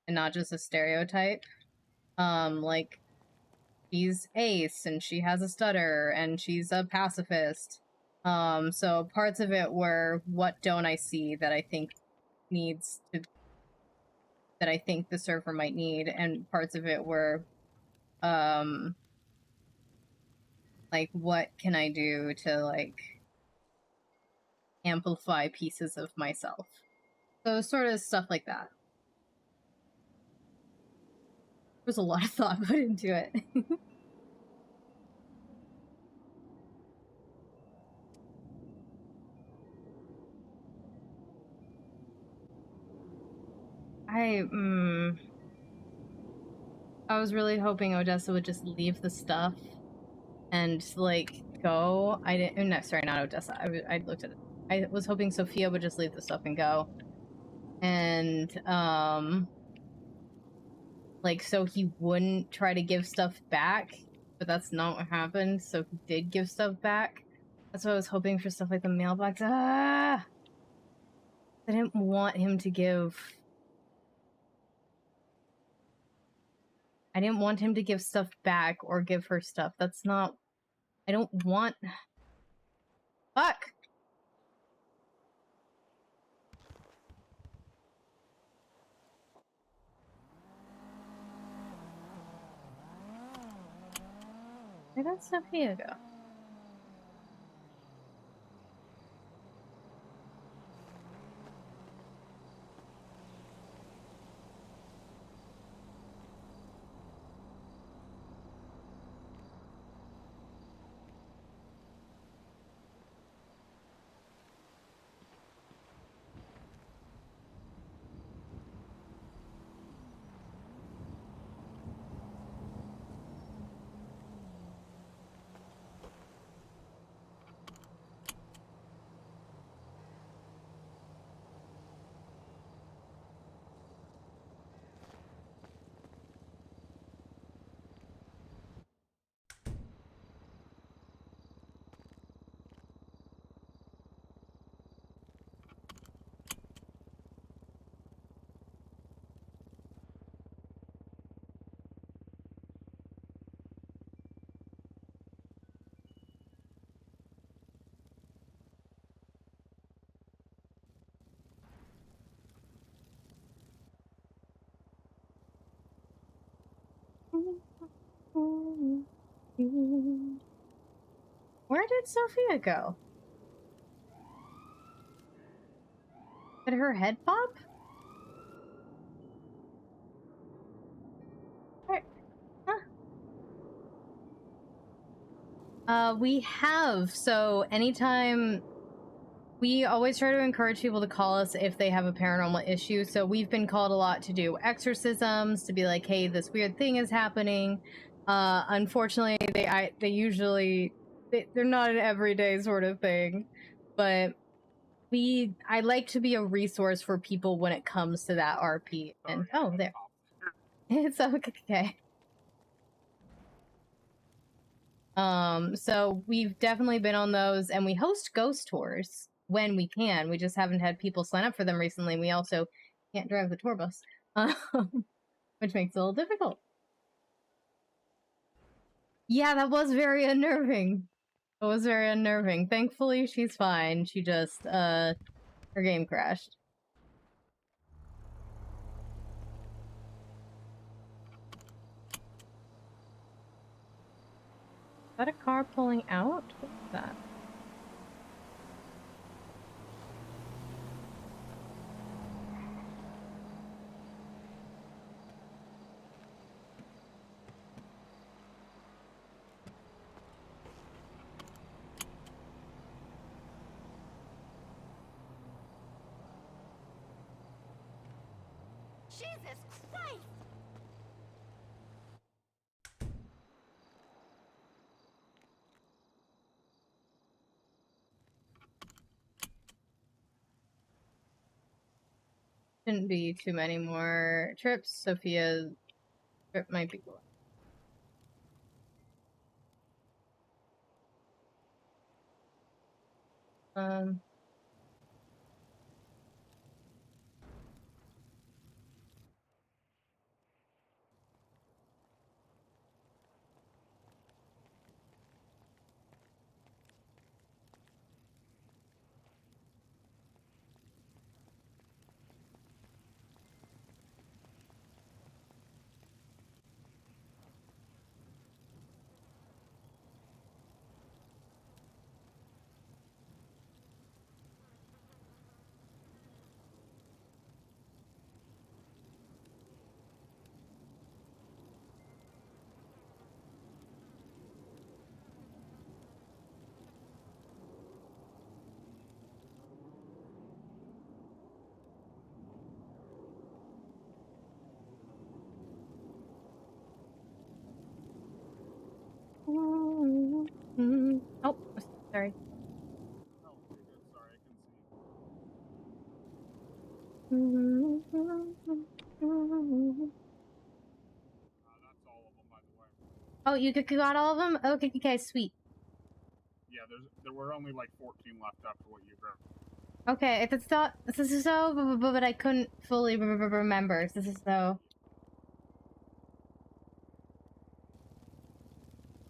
[SPEAKER 3] and not just a stereotype. Like, she's ace and she has a stutter and she's a pacifist. So parts of it were what don't I see that I think that I think the server might need, and parts of it were like, what can I do to, like, amplify pieces of myself? So sort of stuff like that. There's a lot of thought put into it. I was really hoping Odessa would just leave the stuff and, like, go. I didn't. No, sorry, not Odessa. I looked at it. I was hoping Sophia would just leave the stuff and go. And, like, so he wouldn't try to give stuff back, but that's not what happened, so he did give stuff back. That's why I was hoping for stuff like the mailbox. I didn't want him to give... I didn't want him to give stuff back or give her stuff. That's not... I don't want... Fuck! Where did Sophia go? Where did Sophia go? Did her head pop? Where? Huh? We have. So anytime, we always try to encourage people to call us if they have a paranormal issue. So we've been called a lot to do exorcisms, to be like, hey, this weird thing is happening. Unfortunately, they usually, they're not an everyday sort of thing, but I like to be a resource for people when it comes to that RP. And oh, there. It's okay. So we've definitely been on those, and we host ghost tours when we can. We just haven't had people sign up for them recently. We also can't drive the tour bus, which makes it a little difficult. Yeah, that was very unnerving. It was very unnerving. Thankfully, she's fine. She just, her game crashed. Is that a car pulling out? What's that?
[SPEAKER 2] Jesus Christ!
[SPEAKER 3] Shouldn't be too many more trips. Sophia's trip might be going. Oh, sorry. Oh, you got all of them? Okay, sweet.
[SPEAKER 14] Yeah, there were only like 14 left after what you grabbed.
[SPEAKER 3] Okay, it's not. This is so, but I couldn't fully remember. This is so.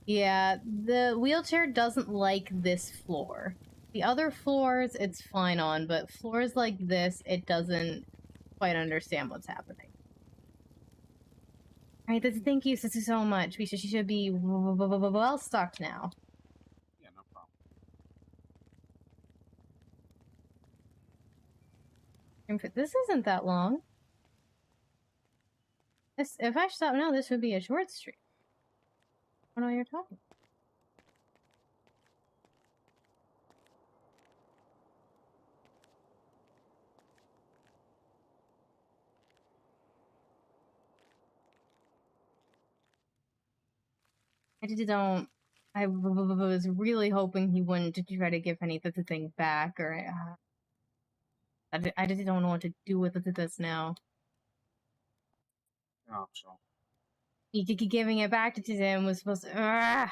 [SPEAKER 3] Yeah, the wheelchair doesn't like this floor. The other floors, it's fine on, but floors like this, it doesn't quite understand what's happening. Alright, thank you so much. She should be well stocked now.
[SPEAKER 14] Yeah, no problem.
[SPEAKER 3] This isn't that long. If I stop now, this would be a short stream. I don't know what you're talking about. I was really hoping he wouldn't try to give anything back, or I just don't know what to do with this now.
[SPEAKER 14] Oh, so.
[SPEAKER 3] Giving it back to him was supposed to.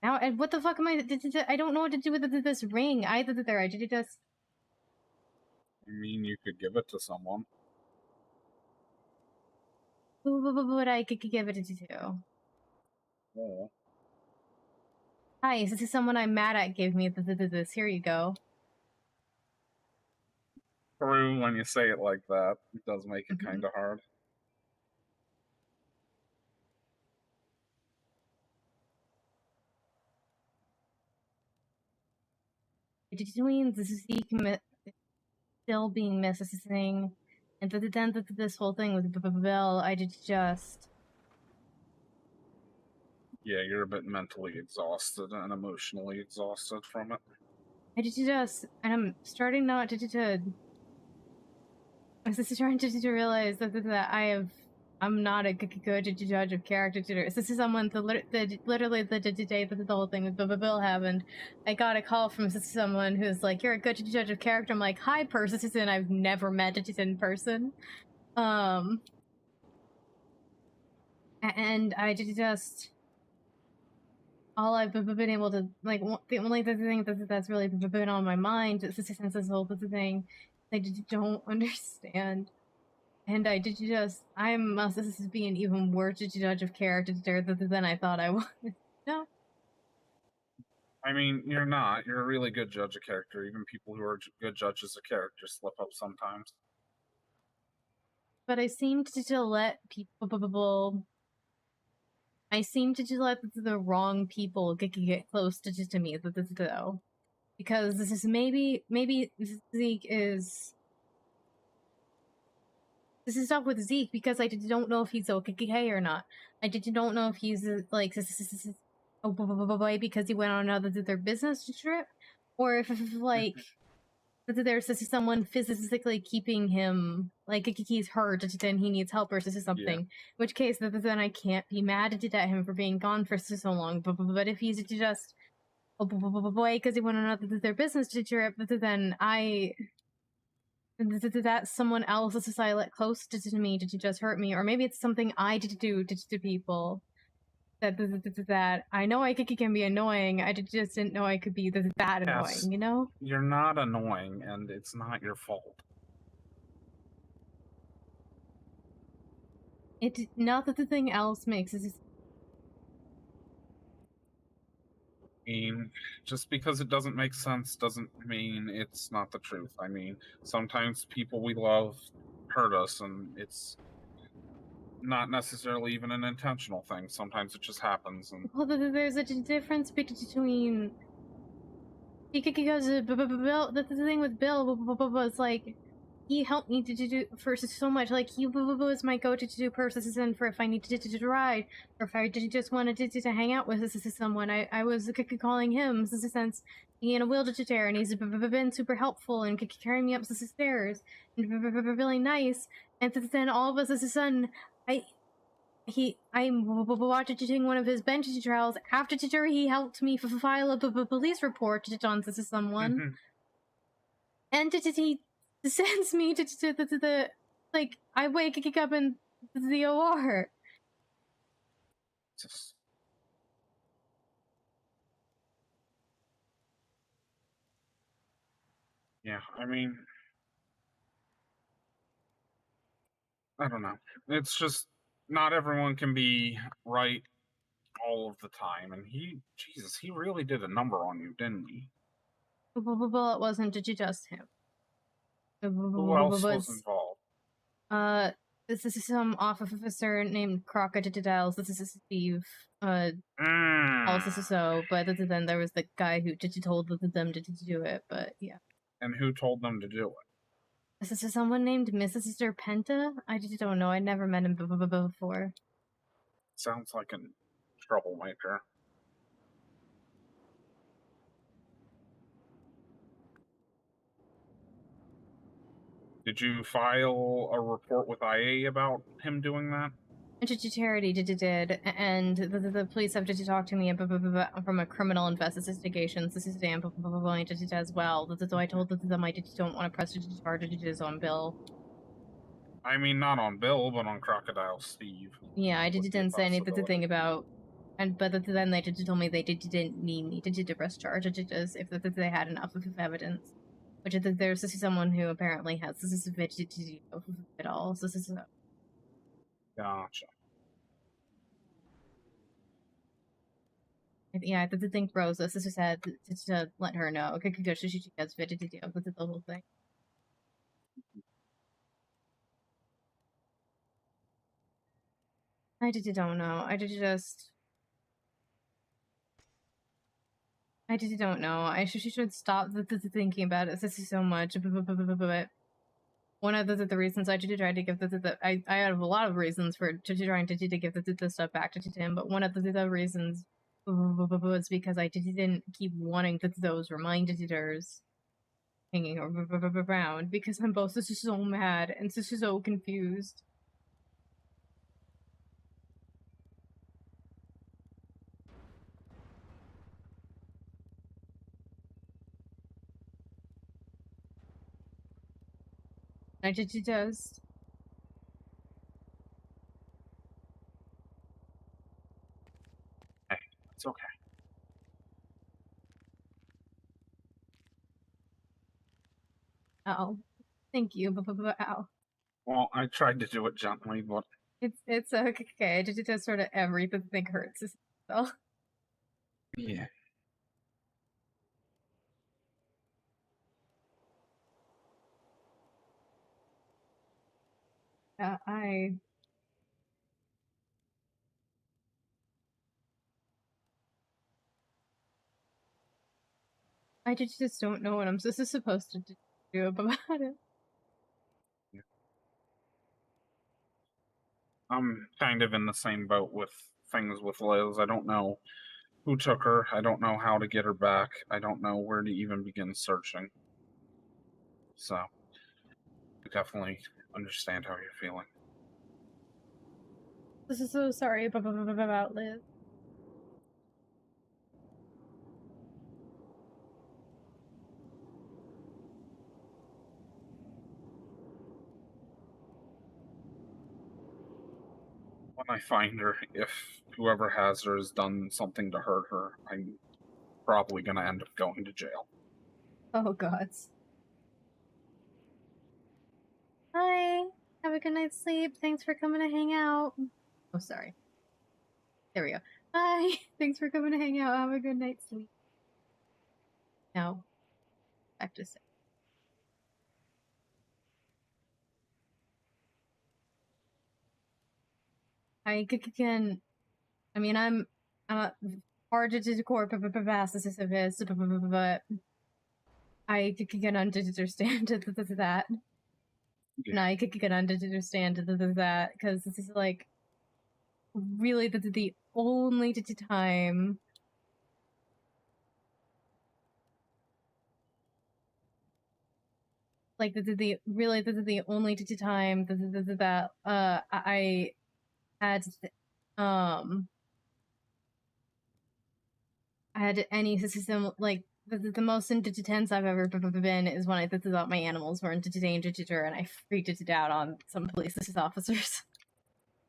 [SPEAKER 3] Now, and what the fuck am I? I don't know what to do with this ring. I did just.
[SPEAKER 14] I mean, you could give it to someone.
[SPEAKER 3] Who would I could give it to?
[SPEAKER 14] Oh.
[SPEAKER 3] Hi, this is someone I'm mad at gave me this. Here you go.
[SPEAKER 14] True, when you say it like that, it does make it kind of hard.
[SPEAKER 3] between Zeke still being missing, and then this whole thing with Bill, I did just.
[SPEAKER 14] Yeah, you're a bit mentally exhausted and emotionally exhausted from it.
[SPEAKER 3] I did just, and I'm starting not to. I'm just trying to realize that I'm not a good judge of character. This is someone literally the day that the whole thing with Bill happened. I got a call from someone who's like, "You're a good judge of character." I'm like, "Hi, person. I've never met it in person." And I just all I've been able to like the only thing that's really been on my mind since this whole thing, I don't understand. And I did just, this is being even worse to judge of character than I thought I was. No.
[SPEAKER 14] I mean, you're not. You're a really good judge of character. Even people who are good judges of character slip up sometimes.
[SPEAKER 3] But I seem to let people. I seem to just let the wrong people get close to me, though. Because this is maybe Zeke is. This is stuff with Zeke because I don't know if he's okay or not. I don't know if he's like oh boy because he went on their business trip, or if like there's someone physically keeping him like he's hurt and he needs help or something. Yeah. In which case then I can't be mad at him for being gone for so long. But if he's just oh boy because he went on their business trip, then that's someone else I let close to me to just hurt me, or maybe it's something I did do to people that I know I can be annoying. I just didn't know I could be that annoying, you know?
[SPEAKER 14] You're not annoying, and it's not your fault.
[SPEAKER 3] Not that the thing else makes it.
[SPEAKER 14] I mean, just because it doesn't make sense doesn't mean it's not the truth. I mean, sometimes people we love hurt us, and it's not necessarily even an intentional thing. Sometimes it just happens. And
[SPEAKER 3] well, there's a difference between because Bill. The thing with Bill was like he helped me to do for so much. Like he was my go-to to do person for if I needed to ride, or if I just wanted to hang out with someone. I was calling him since he in a wheelchair, and he's been super helpful and carrying me up the stairs and really nice. And then all of a sudden, I'm watching one of his bench trials. After he helped me file a police report on someone, and he sends me to the like I wake up in the OR.
[SPEAKER 14] Yeah, I mean, I don't know. It's just not everyone can be right all of the time, and Jesus, he really did a number on you, didn't he?
[SPEAKER 3] Well, it wasn't just him.
[SPEAKER 14] Who else was involved?
[SPEAKER 3] This is some officer named Crocodiles. This is Steve. Also so, but then there was the guy who told them to do it. But yeah.
[SPEAKER 14] And who told them to do it?
[SPEAKER 3] This is someone named Mrs. Penta. I just don't know. I never met him before.
[SPEAKER 14] Sounds like a troublemaker. Did you file a report with IA about him doing that?
[SPEAKER 3] Charity did, and the police have to talk to me from a criminal investigation. This is damn as well. So I told them I don't want to press charges on Bill.
[SPEAKER 14] I mean, not on Bill, but on Crocodile Steve.
[SPEAKER 3] Yeah, I didn't say anything about, but then they just told me they didn't need me to press charges if they had enough of evidence. Which there's someone who apparently has this vigilante of it all. So this is.
[SPEAKER 14] Gotcha.
[SPEAKER 3] Yeah, I think Rosa sister said to let her know. Okay, because she has vigilante with the whole thing. I don't know. I just. I just don't know. I should stop thinking about it. This is so much. But one of the reasons I tried to give I have a lot of reasons for trying to give the stuff back to him, but one of the reasons was because I didn't keep wanting those reminders hanging around because I'm both so mad and so confused. I just
[SPEAKER 14] Hey, it's okay.
[SPEAKER 3] Oh, thank you. Ow.
[SPEAKER 14] Well, I tried to do it gently, but
[SPEAKER 3] It's okay. I just sort of everything hurts. So.
[SPEAKER 14] yeah.
[SPEAKER 3] I just don't know what I'm supposed to do about it.
[SPEAKER 14] I'm kind of in the same boat with things with Liz. I don't know who took her. I don't know how to get her back. I don't know where to even begin searching. So, I definitely understand how you're feeling.
[SPEAKER 3] This is so sorry about Liz.
[SPEAKER 14] When I find her, if whoever has her has done something to hurt her, I'm probably going to end up going to jail.
[SPEAKER 3] Oh, gods. Hi. Have a good night's sleep. Thanks for coming to hang out. Oh, sorry. There we go. Hi. Thanks for coming to hang out. Have a good night's sleep. Now, back to say. I can. I mean, I'm hard to core past but I can understand that. And I can understand that because this is like really the only time like the only time that I had I had any system like the most intense I've ever been is when I thought my animals were in danger and I freaked it out on some police officers.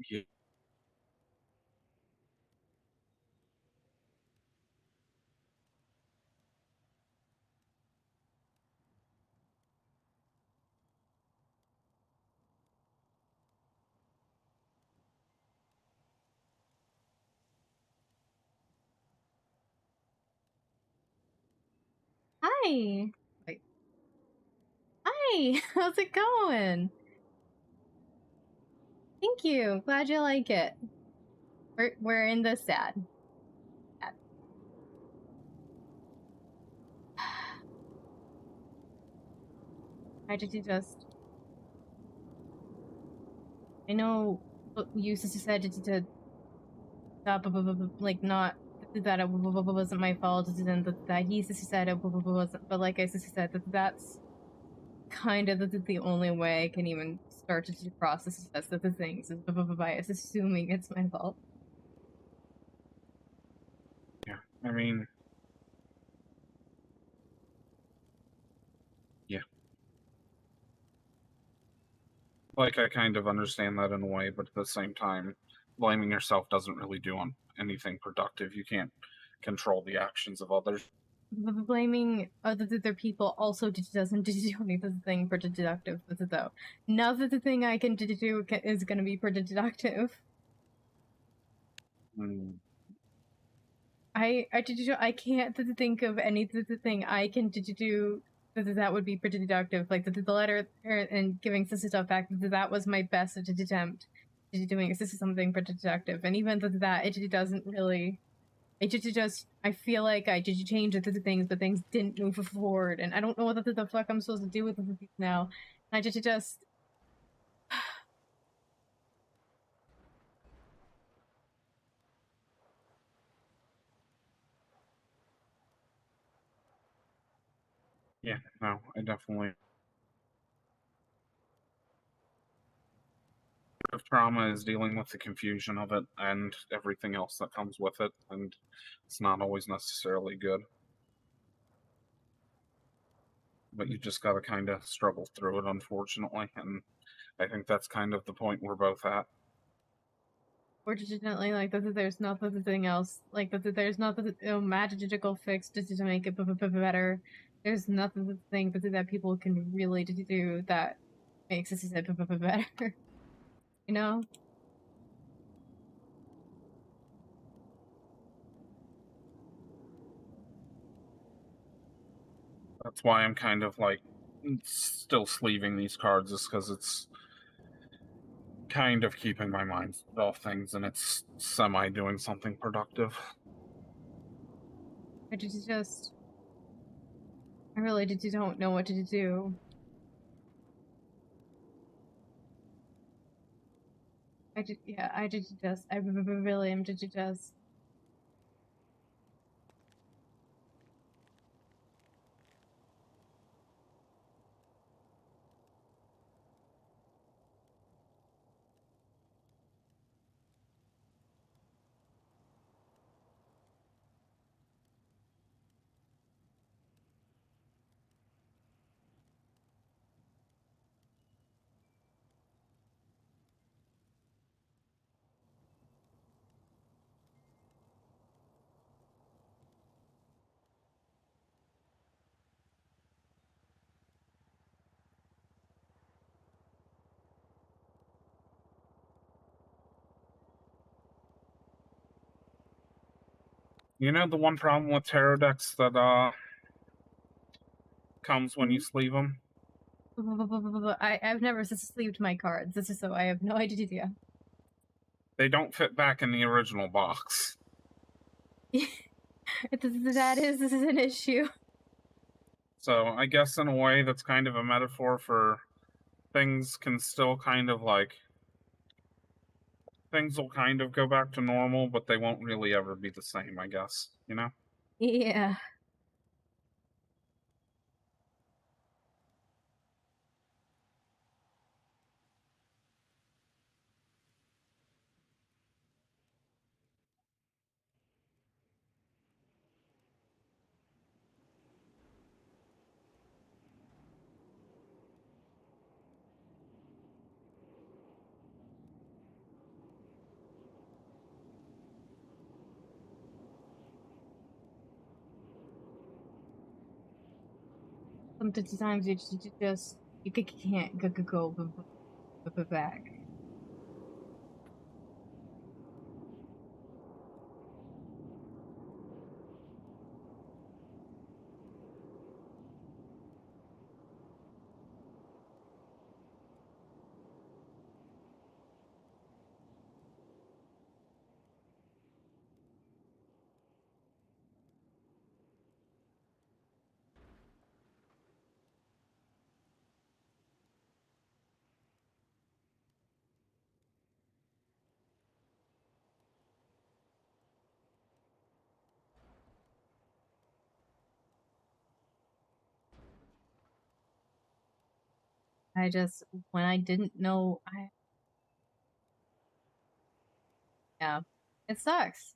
[SPEAKER 14] Yeah.
[SPEAKER 3] Hi. Wait. Hi. How's it going? Thank you. Glad you like it. We're in the sad. I just. I know you said to stop, like not that it wasn't my fault, and that he said it wasn't. But like I said, that's kind of the only way I can even start to process the things is by assuming it's my fault.
[SPEAKER 14] Yeah, I mean, yeah. Like, I kind of understand that in a way, but at the same time, blaming yourself doesn't really do anything productive. You can't control the actions of others.
[SPEAKER 3] Blaming other people also doesn't do anything productive, though. Not that the thing I can do is going to be productive. I can't think of anything I can do that would be productive. Like the letter and giving Sister stuff back, that was my best attempt to doing something productive. And even that, it doesn't really I feel like I did change the things, but things didn't move forward, and I don't know what the fuck I'm supposed to do with these now. I just.
[SPEAKER 14] Yeah, no, I definitely. Of trauma is dealing with the confusion of it and everything else that comes with it, and it's not always necessarily good. But you just got to kind of struggle through it, unfortunately, and I think that's kind of the point we're both at.
[SPEAKER 3] Fortunately, like there's nothing else. Like there's nothing magical fix just to make it better. There's nothing that people can really do that makes it better. You know?
[SPEAKER 14] That's why I'm kind of like still sleeving these cards, is because it's kind of keeping my mind off things and it's semi doing something productive.
[SPEAKER 3] I really don't know what to do. I really am just.
[SPEAKER 14] You know the one problem with tarot decks that comes when you sleeve them?
[SPEAKER 3] I've never sleeved my cards. This is so I have no idea.
[SPEAKER 14] They don't fit back in the original box.
[SPEAKER 3] This is an issue.
[SPEAKER 14] So I guess in a way that's kind of a metaphor for things can still kind of like things will kind of go back to normal, but they won't really ever be the same, I guess, you know?
[SPEAKER 3] Yeah. Sometimes you just you can't go back. When I didn't know, yeah, it sucks.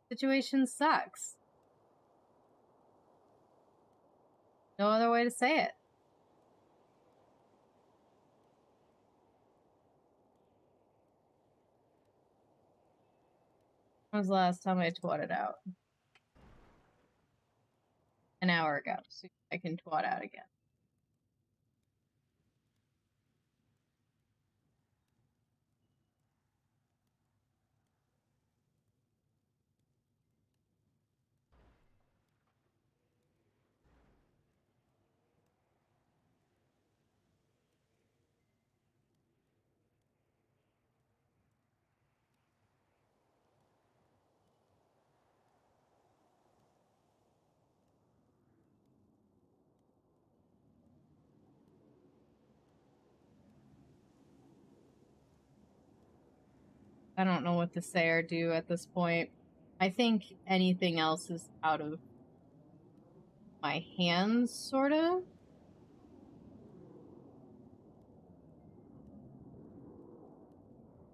[SPEAKER 3] Situation sucks. No other way to say it. When was the last time I twatted out? An hour ago, so I can twat out again. I don't know what to say or do at this point. I think anything else is out of my hands, sort of.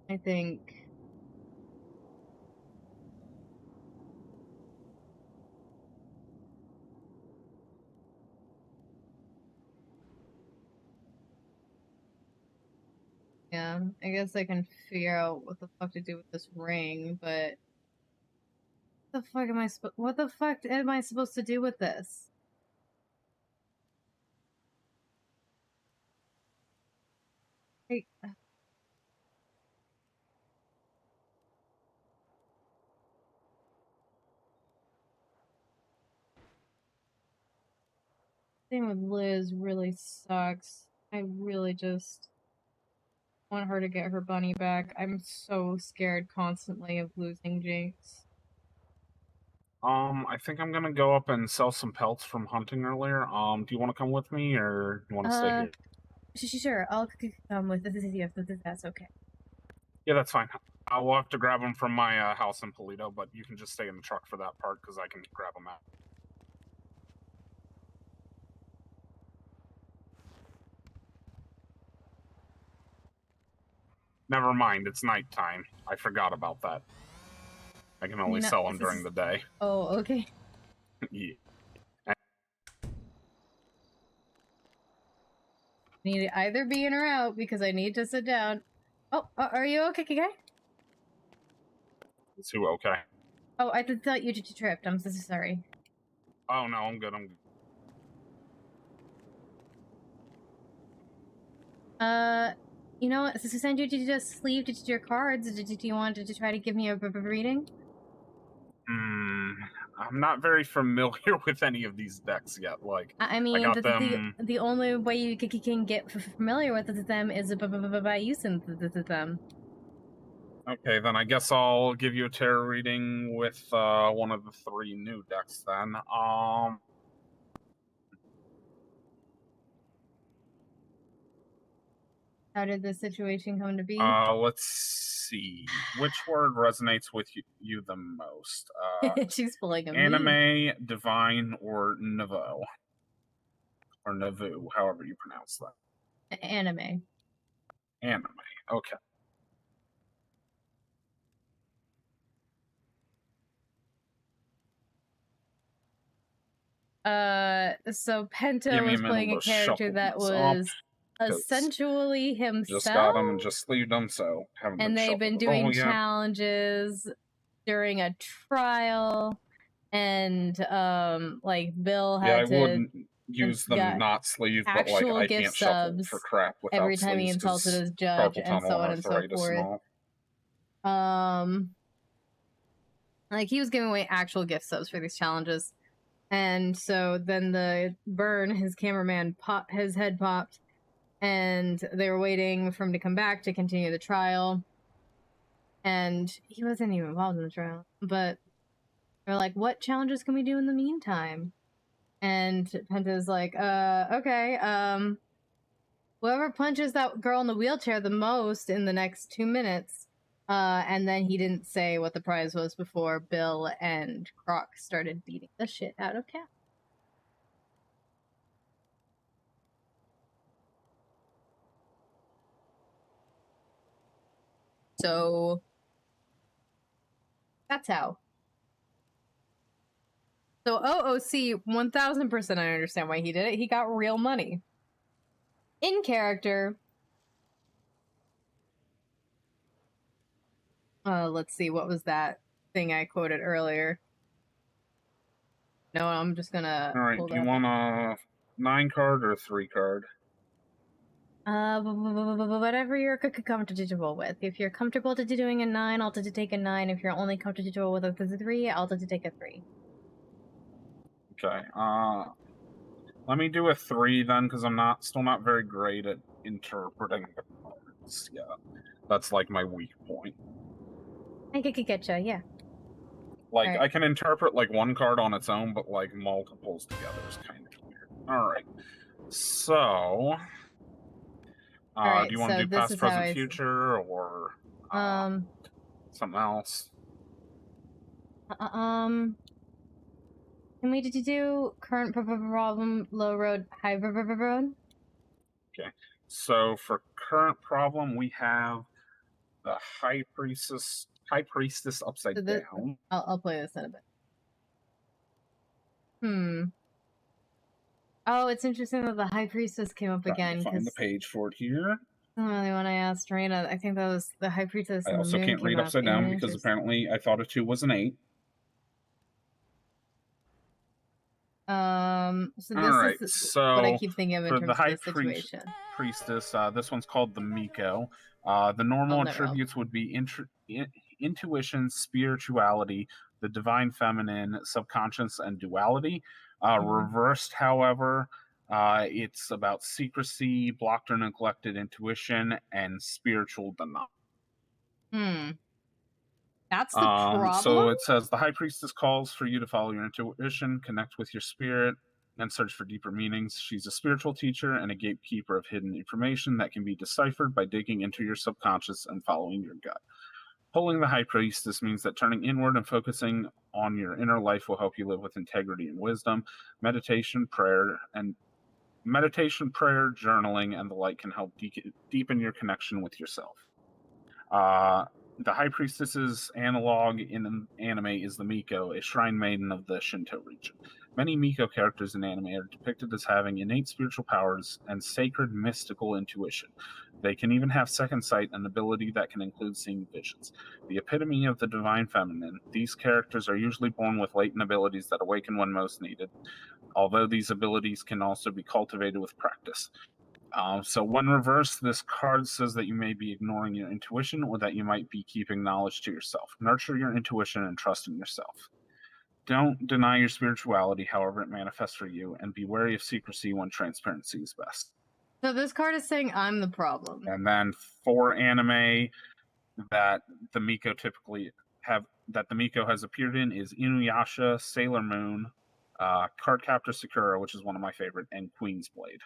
[SPEAKER 3] I think... Yeah, I guess I can figure out what the fuck to do with this ring, but... What the fuck am I supposed to do with this? Hey... Thing with Liz really sucks. I really just want her to get her bunny back. I'm so scared constantly of losing Jinx.
[SPEAKER 14] I think I'm gonna go up and sell some pelts from hunting earlier. Do you want to come with me, or do you want to stay here?
[SPEAKER 3] Sure, I'll come with this if that's okay.
[SPEAKER 14] Yeah, that's fine. I will have to grab them from my house in Polito, but you can just stay in the truck for that part because I can grab them out. Never mind, it's nighttime. I forgot about that. I can only sell them during the day.
[SPEAKER 3] Oh, okay.
[SPEAKER 14] Yeah.
[SPEAKER 3] Need to either be in or out because I need to sit down. Oh, are you okay, guy?
[SPEAKER 14] Is who okay?
[SPEAKER 3] Oh, I thought you tripped. I'm so sorry.
[SPEAKER 14] Oh no, I'm good.
[SPEAKER 3] You know what? Cassandra, did you just sleep? Did you do your cards? Do you want to try to give me a reading?
[SPEAKER 14] I'm not very familiar with any of these decks yet. Like,
[SPEAKER 3] I mean,
[SPEAKER 14] got them.
[SPEAKER 3] The only way you can get familiar with them is by using them.
[SPEAKER 14] Okay, then I guess I'll give you a tarot reading with one of the 3 new decks then.
[SPEAKER 3] How did this situation come to be?
[SPEAKER 14] Let's see. Which word resonates with you the most?
[SPEAKER 3] She's pulling a
[SPEAKER 14] anime, divine, or nouveau? Or nouveau, however you pronounce that.
[SPEAKER 3] Anime.
[SPEAKER 14] Anime, okay.
[SPEAKER 3] So Penta was playing a character that was essentially himself.
[SPEAKER 14] Just got them and just sleeved them, so haven't
[SPEAKER 3] and they've been doing challenges during a trial, and like Bill had
[SPEAKER 14] I wouldn't use them not sleeved, but like I can't shuffle for crap without
[SPEAKER 3] every time he insulted his judge, and so on and so forth. Like he was giving away actual gift subs for these challenges. And so then his cameraman, his head popped, and they were waiting for him to come back to continue the trial. And he wasn't even involved in the trial. But they're like, what challenges can we do in the meantime? And Penta's like, okay, whoever punches that girl in the wheelchair the most in the next 2 minutes. And then he didn't say what the prize was before Bill and Croc started beating the shit out of Cat. So that's how. So OOC, 1000% I understand why he did it. He got real money. In character. Let's see, what was that thing I quoted earlier? No, I'm just gonna.
[SPEAKER 14] Alright, do you want a 9 card or a 3 card?
[SPEAKER 3] Whatever you're comfortable with. If you're comfortable to doing a 9, I'll take a 9. If you're only comfortable with a 3, I'll take a 3.
[SPEAKER 14] Okay, let me do a 3 then, because I'm still not very great at interpreting the cards. Yeah, that's like my weak point.
[SPEAKER 3] I could getcha, yeah.
[SPEAKER 14] Like, I can interpret like one card on its own, but like multiples together is kind of weird. Alright, so do you want to do past, present, future, or Something else.
[SPEAKER 3] Can we do current problem, low road, high road?
[SPEAKER 14] Okay. So for current problem, we have the high priestess upside down.
[SPEAKER 3] I'll play this in a bit. Oh, it's interesting that the high priestess came up again.
[SPEAKER 14] Find the page for it here.
[SPEAKER 3] Really, when I asked Rena, I think that was the high priestess.
[SPEAKER 14] I also can't read upside down because apparently I thought a 2 was an 8.
[SPEAKER 3] So this
[SPEAKER 14] Alright,
[SPEAKER 3] is
[SPEAKER 14] so
[SPEAKER 3] what I keep thinking of in
[SPEAKER 14] for
[SPEAKER 3] terms
[SPEAKER 14] the high
[SPEAKER 3] of the situation.
[SPEAKER 14] priestess, this one's called the Miko. The normal attributes would be intuition, spirituality, the divine feminine, subconscious, and duality. Reversed, however, it's about secrecy, blocked or neglected intuition, and spiritual denial.
[SPEAKER 3] That's the problem?
[SPEAKER 14] So it says the high priestess calls for you to follow your intuition, connect with your spirit, and search for deeper meanings. She's a spiritual teacher and a gatekeeper of hidden information that can be deciphered by digging into your subconscious and following your gut. Pulling the high priestess means that turning inward and focusing on your inner life will help you live with integrity and wisdom. Meditation, prayer, journaling, and the like can help deepen your connection with yourself. The High Priestess's analog in anime is the Miko, a shrine maiden of the Shinto region. Many Miko characters in anime are depicted as having innate spiritual powers and sacred mystical intuition. They can even have second sight, an ability that can include seeing visions. The epitome of the divine feminine, these characters are usually born with latent abilities that awaken when most needed, although these abilities can also be cultivated with practice. So when reversed, this card says that you may be ignoring your intuition or that you might be keeping knowledge to yourself. Nurture your intuition and trust in yourself. Don't deny your spirituality, however it manifests for you, and be wary of secrecy when transparency is best.
[SPEAKER 3] So this card is saying I'm the problem.
[SPEAKER 14] And then for anime that the Miko has appeared in is Inuyasha, Sailor Moon, Cardcaptor Sakura, which is one of my favorite, and Queen's Blade.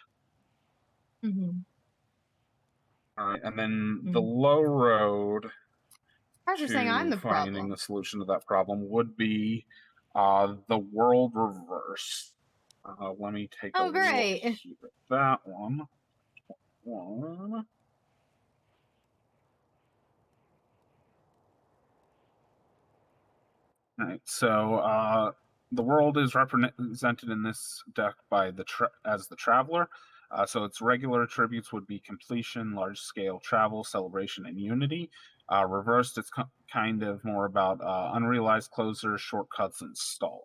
[SPEAKER 14] All right, and then the low road
[SPEAKER 3] to saying I'm the
[SPEAKER 14] finding the solution to that problem would be the world reverse. Let me take a look here at that one. All right, so the world is represented in this deck by as the Traveler. So its regular attributes would be completion, large-scale travel, celebration, and unity. Reversed, it's kind of more about unrealized closures, shortcuts, and stalling.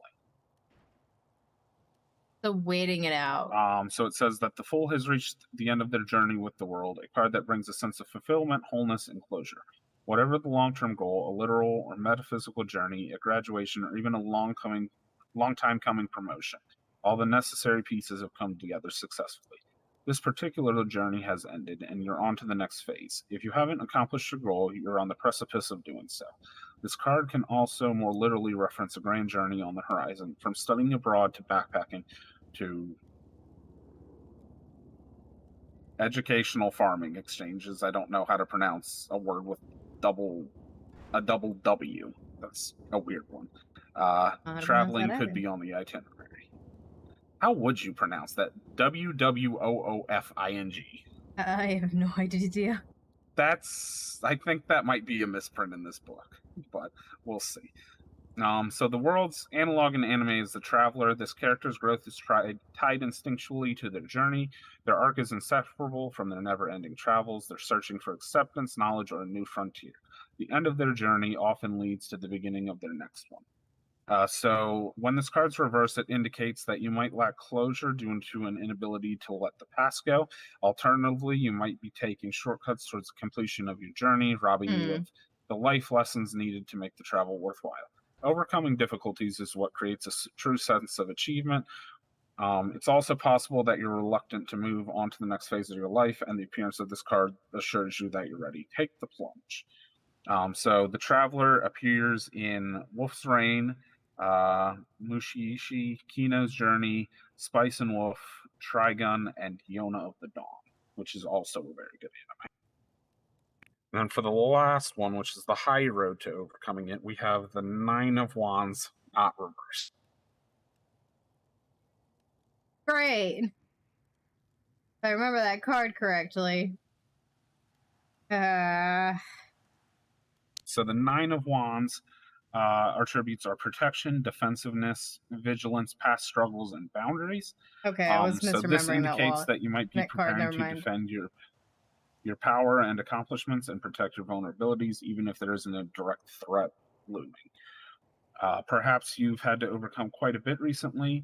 [SPEAKER 3] So waiting it out.
[SPEAKER 14] So it says that the Fool has reached the end of their journey with the world, a card that brings a sense of fulfillment, wholeness, and closure. Whatever the long-term goal, a literal or metaphysical journey, a graduation, or even a long time coming promotion, all the necessary pieces have come together successfully. This particular journey has ended, and you're on to the next phase. If you haven't accomplished your goal, you're on the precipice of doing so. This card can also more literally reference a grand journey on the horizon, from studying abroad to backpacking to educational farming exchanges. I don't know how to pronounce a word with a double W. That's a weird one. Traveling could be on the itinerary. How would you pronounce that? WWOOFING.
[SPEAKER 3] I have no idea.
[SPEAKER 14] I think that might be a misprint in this book, but we'll see. So the world's analog in anime is the Traveler. This character's growth is tied instinctually to their journey. Their arc is inseparable from their never-ending travels. They're searching for acceptance, knowledge, or a new frontier. The end of their journey often leads to the beginning of their next one. So when this card's reversed, it indicates that you might lack closure due to an inability to let the past go. Alternatively, you might be taking shortcuts towards the completion of your journey, robbing you of the life lessons needed to make the travel worthwhile. Overcoming difficulties is what creates a true sense of achievement. It's also possible that you're reluctant to move on to the next phase of your life, and the appearance of this card assures you that you're ready. Take the plunge. So the Traveler appears in Wolf's Rain, Mushishi, Kino's Journey, Spice and Wolf, Trigun, and Yona of the Dawn, which is also a very good anime. And then for the last one, which is the high road to overcoming it, we have the Nine of Wands not reversed.
[SPEAKER 3] Great. If I remember that card correctly.
[SPEAKER 14] So the Nine of Wands attributes are protection, defensiveness, vigilance, past struggles, and boundaries.
[SPEAKER 3] Okay, I was
[SPEAKER 14] So this
[SPEAKER 3] misremembering
[SPEAKER 14] indicates that you might be
[SPEAKER 3] that card,
[SPEAKER 14] preparing
[SPEAKER 3] never
[SPEAKER 14] to
[SPEAKER 3] mind.
[SPEAKER 14] defend your power and accomplishments and protect your vulnerabilities, even if there isn't a direct threat looming. Perhaps you've had to overcome quite a bit recently,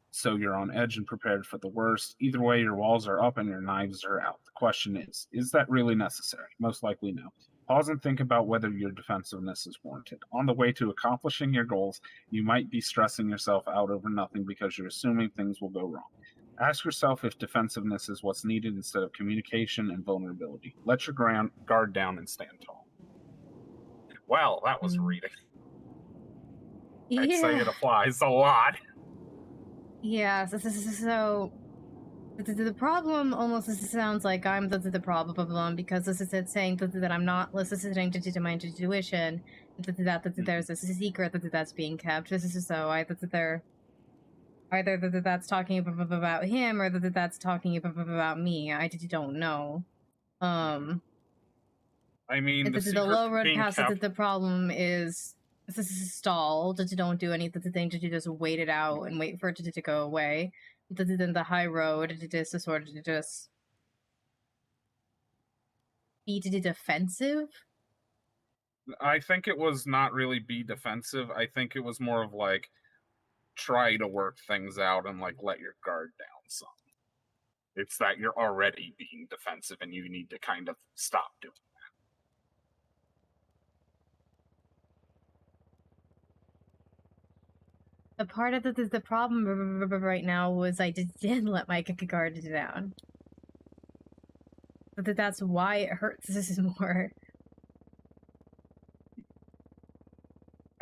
[SPEAKER 14] so you're on edge and prepared for the worst. Either way, your walls are up and your knives are out. The question is that really necessary? Most likely no. Pause and think about whether your defensiveness is warranted. On the way to accomplishing your goals, you might be stressing yourself out over nothing because you're assuming things will go wrong. Ask yourself if defensiveness is what's needed instead of communication and vulnerability. Let your guard down and stand tall. Well, that was a reading. I'd say it applies a lot.
[SPEAKER 3] Yeah, so the problem almost sounds like I'm the problem because this is it saying that I'm not listening to my intuition, that there's a secret that's being kept. This is so either that's talking about him or that's talking about me. I don't know.
[SPEAKER 14] I mean,
[SPEAKER 3] the low road pass the problem is this is stalled. Don't do anything. To just wait it out and wait for it to go away. Then the high road is to sort of just be defensive.
[SPEAKER 14] I think it was not really be defensive. I think it was more of like try to work things out and like let your guard down some. It's that you're already being defensive and you need to kind of stop doing
[SPEAKER 3] that. The part of the problem right now was I didn't let my guard down. But that's why it hurts this more.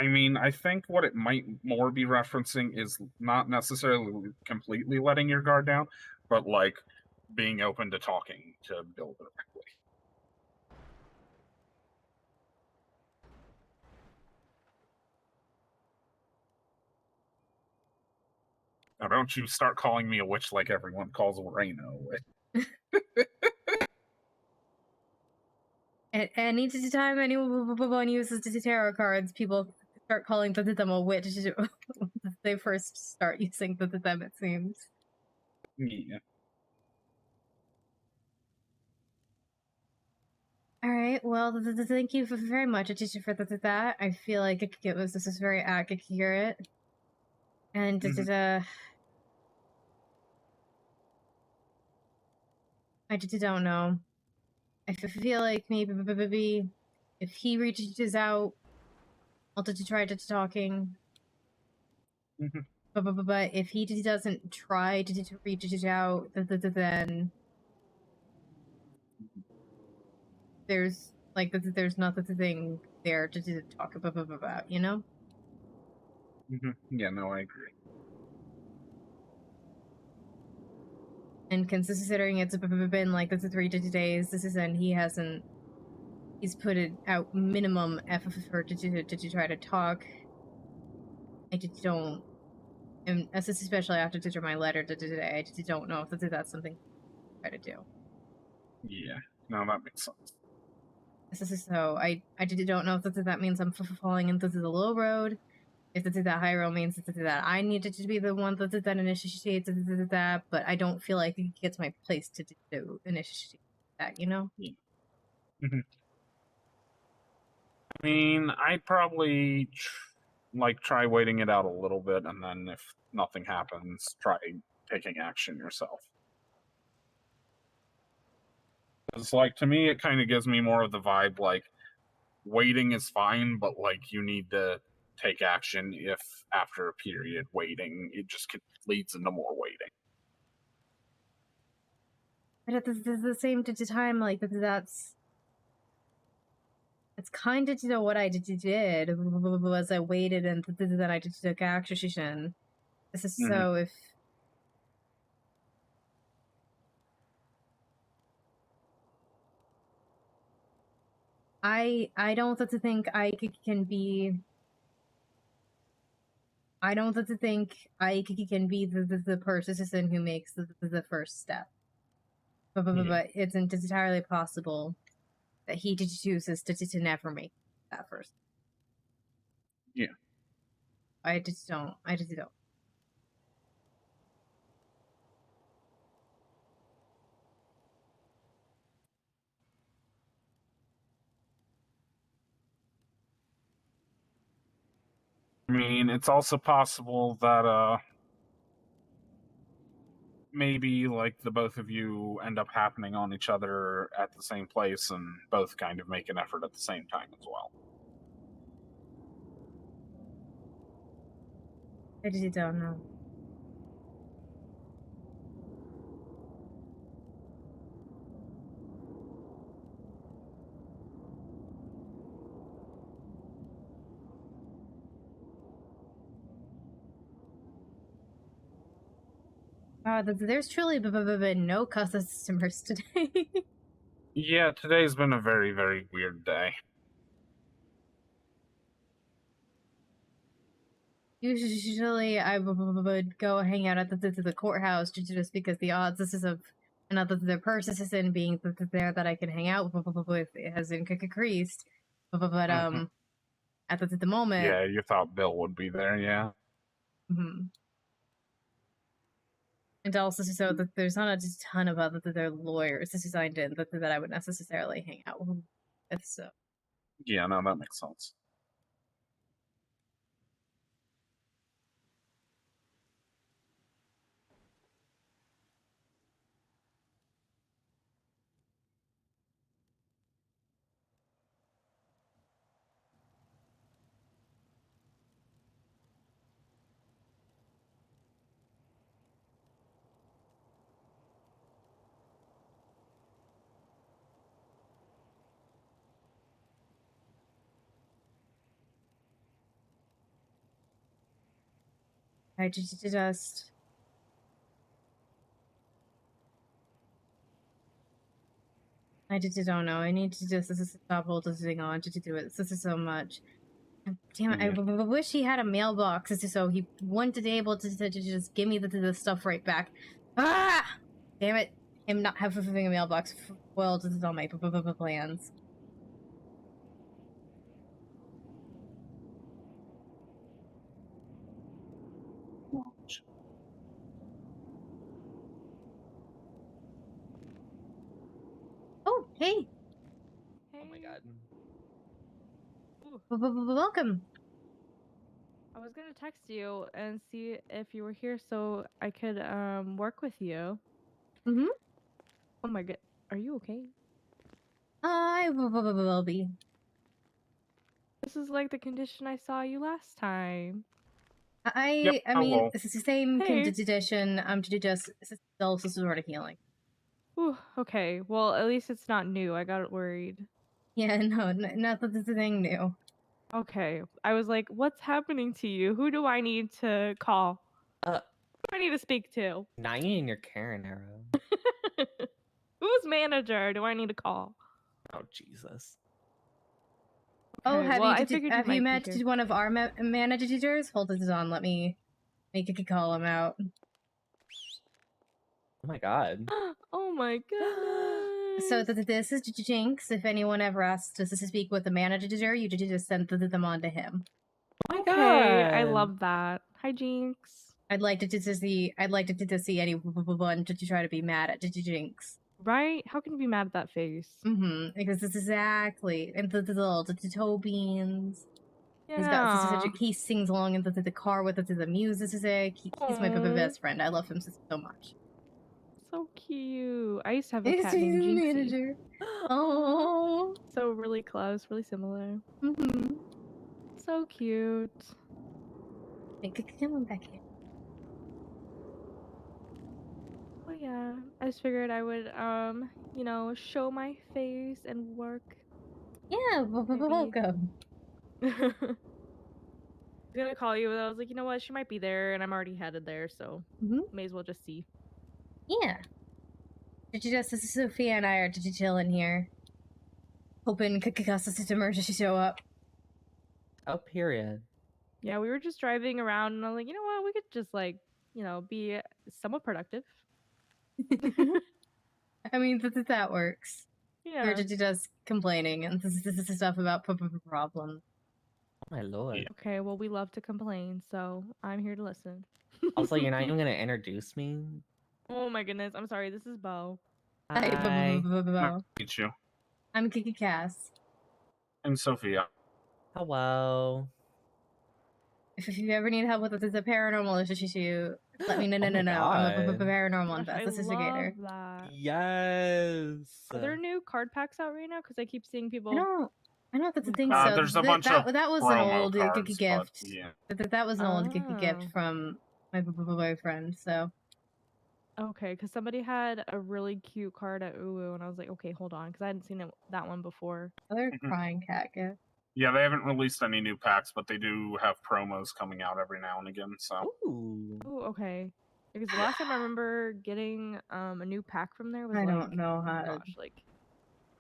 [SPEAKER 14] I mean, I think what it might more be referencing is not necessarily completely letting your guard down, but like being open to talking to Bill directly. Now, don't you start calling me a witch like everyone calls Reno a witch.
[SPEAKER 3] At any time anyone uses the tarot cards, people start calling them a witch. They first start using them, it seems.
[SPEAKER 14] Yeah.
[SPEAKER 3] All right. Well, thank you very much, teacher, for that. I feel like this is very accurate, and I don't know. I feel like maybe if he reaches out, I'll try to talking. But if he doesn't try to reach out, then there's nothing there to talk about, you know?
[SPEAKER 14] Yeah, no, I agree.
[SPEAKER 3] And considering it's been like 3 days, and he's put it out minimum effort to try to talk. I just don't, and especially after my letter today, I just don't know if that's something to try to do.
[SPEAKER 14] Yeah, no, that makes sense.
[SPEAKER 3] So I just don't know if that means I'm falling into the low road. If that high road means that I needed to be the one that initiates that, but I don't feel like it gets my place to initiate that, you know?
[SPEAKER 14] Yeah. I mean, I'd probably try waiting it out a little bit, and then if nothing happens, try taking action yourself. It's like, to me, it kind of gives me more of the vibe like waiting is fine, but like you need to take action if after a period waiting, it just leads into more waiting.
[SPEAKER 3] But at the same time, like it's kind of what I did was I waited and then I just took action. This is so I don't think can be. I don't think can be the person who makes the first step. But it's entirely possible that he chooses to never make that first.
[SPEAKER 14] Yeah.
[SPEAKER 3] I just don't.
[SPEAKER 14] I mean, it's also possible that maybe like the both of you end up happening on each other at the same place and both kind of make an effort at the same time as well.
[SPEAKER 3] I just don't know. There's truly been no customers today.
[SPEAKER 14] Yeah, today's been a very, very weird day.
[SPEAKER 3] Usually, I would go hang out at the courthouse just because the odds of another the person being there that I can hang out with has increased. But at the moment,
[SPEAKER 14] Yeah, you thought Bill would be there, yeah.
[SPEAKER 3] And also so that there's not a ton of other lawyers designed in that I would necessarily hang out with. So
[SPEAKER 14] Yeah, no, that makes sense.
[SPEAKER 3] I just don't know. I need to just stop holding on to do it. This is so much. Damn it!
[SPEAKER 14] Yeah.
[SPEAKER 3] I wish he had a mailbox so he wanted able to just give me the stuff right back. Ah! Damn it! Him not having a mailbox spoiled all my plans. Oh, hey!
[SPEAKER 18] Oh my god.
[SPEAKER 3] Welcome.
[SPEAKER 18] I was gonna text you and see if you were here so I could work with you.
[SPEAKER 3] Mm-hmm.
[SPEAKER 18] Oh my god. Are you okay?
[SPEAKER 3] I will be.
[SPEAKER 18] This is like the condition I saw you last time.
[SPEAKER 3] I mean,
[SPEAKER 14] hello.
[SPEAKER 3] it's the same
[SPEAKER 18] Hey.
[SPEAKER 3] condition. Just still sort of healing.
[SPEAKER 18] Whew, okay. Well, at least it's not new. I got worried.
[SPEAKER 3] Yeah, no, nothing new.
[SPEAKER 18] Okay. I was like, what's happening to you? Who do I need to call? Who do I need to speak to?
[SPEAKER 19] Not you and your Karen arrow.
[SPEAKER 18] Whose manager do I need to call?
[SPEAKER 19] Oh Jesus.
[SPEAKER 3] Oh,
[SPEAKER 18] Okay,
[SPEAKER 3] have
[SPEAKER 18] well,
[SPEAKER 3] you
[SPEAKER 18] I figured
[SPEAKER 3] have
[SPEAKER 18] you
[SPEAKER 3] you
[SPEAKER 18] might be
[SPEAKER 3] met
[SPEAKER 18] here.
[SPEAKER 3] one of our managers? Hold this on. Let me make a call him out.
[SPEAKER 19] Oh my god.
[SPEAKER 18] Oh my goodness.
[SPEAKER 3] So this is Jinx. If anyone ever asks us to speak with the manager, you just send them on to him.
[SPEAKER 19] Oh my
[SPEAKER 18] Okay, I
[SPEAKER 19] god.
[SPEAKER 18] love that. Hi, Jinx.
[SPEAKER 3] I'd like to see anyone to try to be mad at Jinx.
[SPEAKER 18] Right? How can you be mad at that face?
[SPEAKER 3] Because this is exactly and the little toe beans.
[SPEAKER 18] Yeah.
[SPEAKER 3] He sings along in the car with the music. He's my
[SPEAKER 18] Aw.
[SPEAKER 3] best friend. I love him so much.
[SPEAKER 18] So cute. I used to have a
[SPEAKER 3] He's
[SPEAKER 18] cat
[SPEAKER 3] the
[SPEAKER 18] named Jinxie.
[SPEAKER 3] manager. Oh.
[SPEAKER 18] So really close, really similar. So cute.
[SPEAKER 3] Come on back here.
[SPEAKER 18] Oh yeah. I just figured I would you know, show my face and work.
[SPEAKER 3] Yeah, welcome.
[SPEAKER 18] I was gonna call you, but I was like, you know what? She might be there, and I'm already headed there, so may as well just see.
[SPEAKER 3] Yeah. Sophia and I are chilling here. hoping Kakasa to emergency show up.
[SPEAKER 19] Oh, period.
[SPEAKER 18] Yeah, we were just driving around, and I was like, you know what? We could just like, be somewhat productive.
[SPEAKER 3] I mean, that works.
[SPEAKER 18] Yeah.
[SPEAKER 3] We're just complaining, and this is stuff about problems.
[SPEAKER 19] Oh my lord.
[SPEAKER 18] Okay, well, we love to complain, so I'm here to listen.
[SPEAKER 19] Also, you're not even gonna introduce me?
[SPEAKER 18] Oh my goodness, I'm sorry. This is Bo.
[SPEAKER 3] Hi,
[SPEAKER 14] Nice
[SPEAKER 3] Bo.
[SPEAKER 14] to meet you.
[SPEAKER 3] I'm Kiki Cass.
[SPEAKER 14] And Sophia.
[SPEAKER 19] Hello.
[SPEAKER 3] If you ever need help with the paranormal issue, let me know.
[SPEAKER 19] Oh my
[SPEAKER 3] No. I'm a
[SPEAKER 19] God.
[SPEAKER 3] paranormal
[SPEAKER 18] Gosh, I
[SPEAKER 3] investigator.
[SPEAKER 18] love that.
[SPEAKER 19] Yes.
[SPEAKER 18] Are there new card packs out right now? Because I keep seeing people.
[SPEAKER 3] I don't think so.
[SPEAKER 14] There's a bunch of
[SPEAKER 3] that was an
[SPEAKER 14] promo
[SPEAKER 3] old
[SPEAKER 14] cards,
[SPEAKER 3] gift.
[SPEAKER 14] but yeah.
[SPEAKER 3] That was an old
[SPEAKER 18] Oh.
[SPEAKER 3] gift from my boyfriend. So
[SPEAKER 18] Okay, because somebody had a really cute card at Uwu, and I was like, okay, hold on, because I hadn't seen that one before.
[SPEAKER 3] other crying cat gift.
[SPEAKER 14] Yeah, they haven't released any new packs, but they do have promos coming out every now and again. So.
[SPEAKER 19] Ooh.
[SPEAKER 18] Oh, okay. Because the last time I remember getting a new pack from there was
[SPEAKER 3] I
[SPEAKER 18] like,
[SPEAKER 3] don't know how.
[SPEAKER 18] gosh, like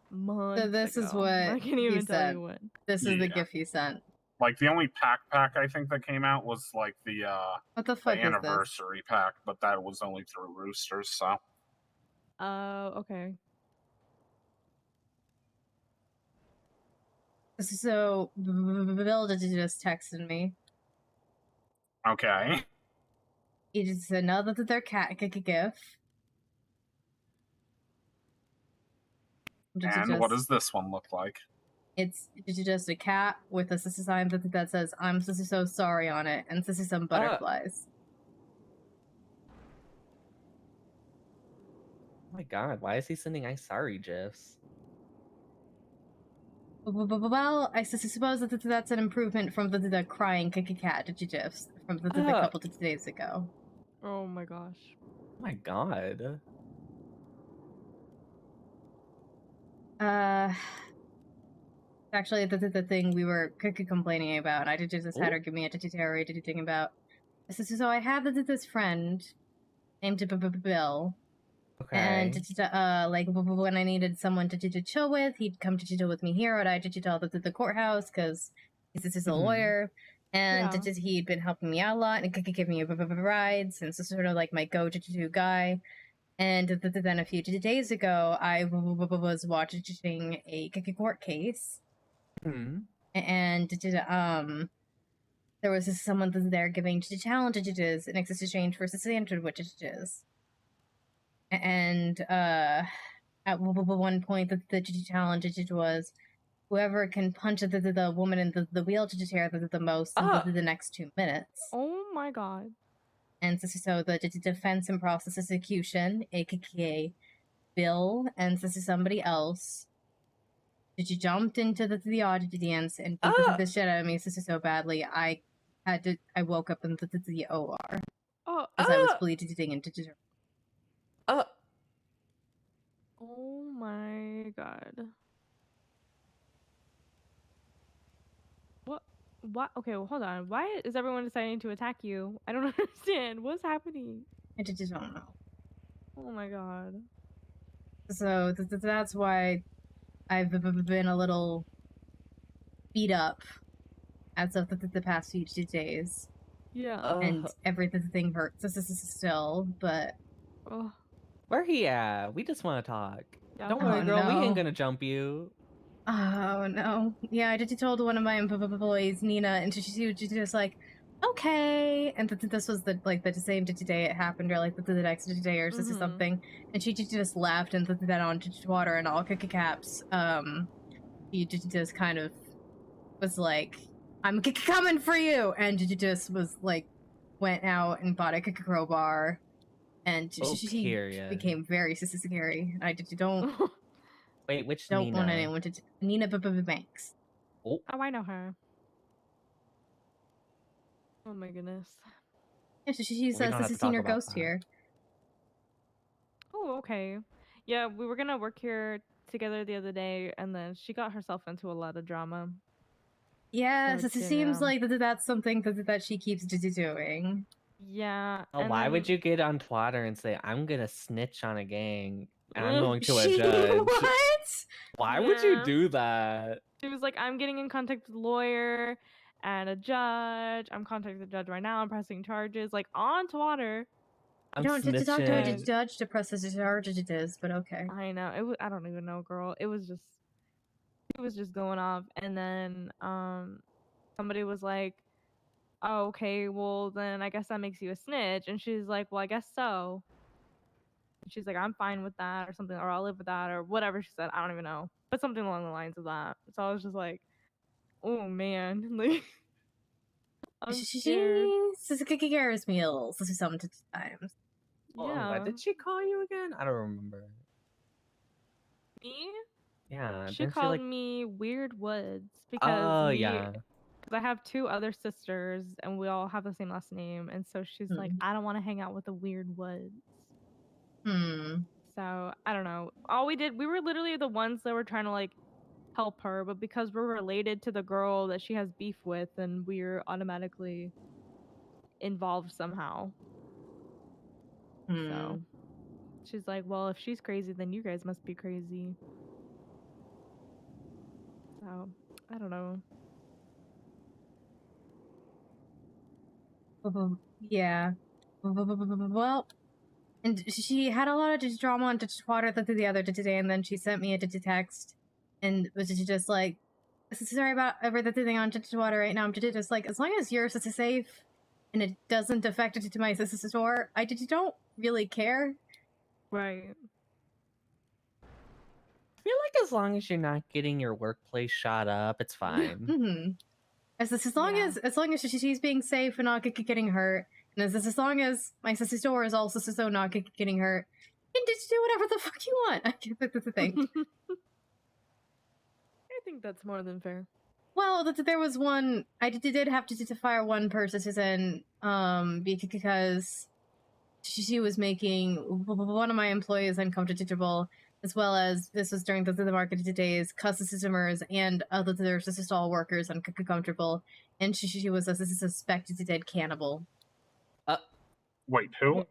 [SPEAKER 18] months
[SPEAKER 3] So this is
[SPEAKER 18] ago.
[SPEAKER 3] what
[SPEAKER 18] I can't
[SPEAKER 3] he
[SPEAKER 18] even tell
[SPEAKER 3] sent.
[SPEAKER 18] you when.
[SPEAKER 3] This is the
[SPEAKER 14] Yeah.
[SPEAKER 3] gift he sent.
[SPEAKER 14] Like the only pack I think that came out was like the
[SPEAKER 3] What the fuck is this?
[SPEAKER 14] anniversary pack, but that was only through Roosters. So.
[SPEAKER 18] Okay.
[SPEAKER 3] So Bill just texted me.
[SPEAKER 14] Okay.
[SPEAKER 3] He just said no, that their cat gift.
[SPEAKER 14] And what does this one look like?
[SPEAKER 3] It's just a cat with a sign that says "I'm so sorry" on it, and some butterflies.
[SPEAKER 19] Oh my god, why is he sending "I'm sorry" gifs?
[SPEAKER 3] Well, I suppose that that's an improvement from the crying cat gifs from the couple of days ago.
[SPEAKER 18] Oh my gosh.
[SPEAKER 19] Oh my god.
[SPEAKER 3] Actually, the thing we were complaining about. I just had her give me a tutorial thing about. So I have this friend named Bill.
[SPEAKER 19] Okay.
[SPEAKER 3] And like when I needed someone to chill with, he'd come to chill with me here, or I to chill at the courthouse because this is a lawyer, and he'd been helping me out a lot and could give me rides, and so sort of like my go-to guy. And then a few days ago, I was watching a court case, and there was someone there giving challenges in exchange for sandwiches. And at one point, the challenge was whoever can punch the woman in the wheelchair the most in the next 2 minutes.
[SPEAKER 18] Oh my god.
[SPEAKER 3] And so the defense and prosecution, aka Bill and somebody else, jumped into the audience and beat the shit out of me so badly I woke up in the OR because I was bleeding into.
[SPEAKER 18] Oh my god. What? Okay, well, hold on. Why is everyone deciding to attack you? I don't understand. What's happening?
[SPEAKER 3] I just don't know.
[SPEAKER 18] Oh my god.
[SPEAKER 3] So that's why I've been a little beat up as of the past few days.
[SPEAKER 18] Yeah.
[SPEAKER 3] And everything hurts still, but...
[SPEAKER 19] Where he at? We just want to talk.
[SPEAKER 18] Yeah.
[SPEAKER 19] Don't worry, girl. We
[SPEAKER 3] no.
[SPEAKER 19] ain't gonna jump you.
[SPEAKER 3] Oh, no. Yeah, I just told one of my employees, Nina, and she was just like, okay. And this was the same day it happened, or like the next day or something. And she just laughed and put that on water and all caps. She just kind of was like, I'm coming for you! And just was like, went out and bought a crowbar. And she became very scary. I don't...
[SPEAKER 19] Wait, which
[SPEAKER 3] don't
[SPEAKER 19] Nina?
[SPEAKER 3] want anyone to... Nina Banks.
[SPEAKER 19] Oh,
[SPEAKER 18] I know her. Oh my goodness.
[SPEAKER 3] Yeah, she's the senior ghost here.
[SPEAKER 18] Oh, okay. Yeah, we were gonna work here together the other day, and then she got herself into a lot of drama.
[SPEAKER 3] Yeah, so it seems like that's something that she keeps doing.
[SPEAKER 18] Yeah.
[SPEAKER 19] Oh, why would you get on Twitter and say, I'm gonna snitch on a gang? and I'm going to a
[SPEAKER 3] She
[SPEAKER 19] judge.
[SPEAKER 3] what?
[SPEAKER 19] Why would you
[SPEAKER 18] Yeah.
[SPEAKER 19] do that?
[SPEAKER 18] She was like, I'm getting in contact with a lawyer and a judge. I'm contacting the judge right now. I'm pressing charges, like on Twitter.
[SPEAKER 3] You don't have to talk to a judge to press the charges, but okay.
[SPEAKER 18] I know. I don't even know, girl. It was just going off, and then somebody was like, "Oh, okay, well then I guess that makes you a snitch," and she's like, "Well, I guess so." And she's like, "I'm fine with that," or something, or "I'll live with that," or whatever she said. I don't even know, but something along the lines of that. So I was just like, "Oh man, like I'm scared."
[SPEAKER 3] She's cooking Garris meals sometimes.
[SPEAKER 18] Yeah.
[SPEAKER 19] What did she call you again? I don't remember.
[SPEAKER 18] Me?
[SPEAKER 19] Yeah,
[SPEAKER 18] She
[SPEAKER 19] didn't
[SPEAKER 18] called
[SPEAKER 19] like...
[SPEAKER 18] me Weird Woods
[SPEAKER 19] Oh,
[SPEAKER 18] because
[SPEAKER 19] yeah.
[SPEAKER 18] because I have 2 other sisters and we all have the same last name, and so she's like, I don't want to hang out with the Weird Woods. So I don't know. We were literally the ones that were trying to like help her, but because we're related to the girl that she has beef with, then we're automatically involved somehow. So she's like, well, if she's crazy, then you guys must be crazy. So I don't know.
[SPEAKER 3] Yeah. Well, and she had a lot of drama on Twitter the other day, and then she sent me a text, and was just like, "Sorry about everything on Twitter right now. I'm just like, as long as yours is safe, and it doesn't affect it to my sister's store, I don't really care."
[SPEAKER 18] Right.
[SPEAKER 19] I feel like as long as you're not getting your workplace shot up, it's fine.
[SPEAKER 3] As long as she's being safe and not getting hurt, and as long as my sister's store is also so not getting hurt, you can just do whatever the fuck you want. I guess that's the thing.
[SPEAKER 18] I think that's more than fair.
[SPEAKER 3] Well, there was one. I did have to fire one person, because she was making one of my employees uncomfortable, as well as this was during the market days, customers and other stall workers uncomfortable, and she was a suspected dead cannibal.
[SPEAKER 14] Wait, who?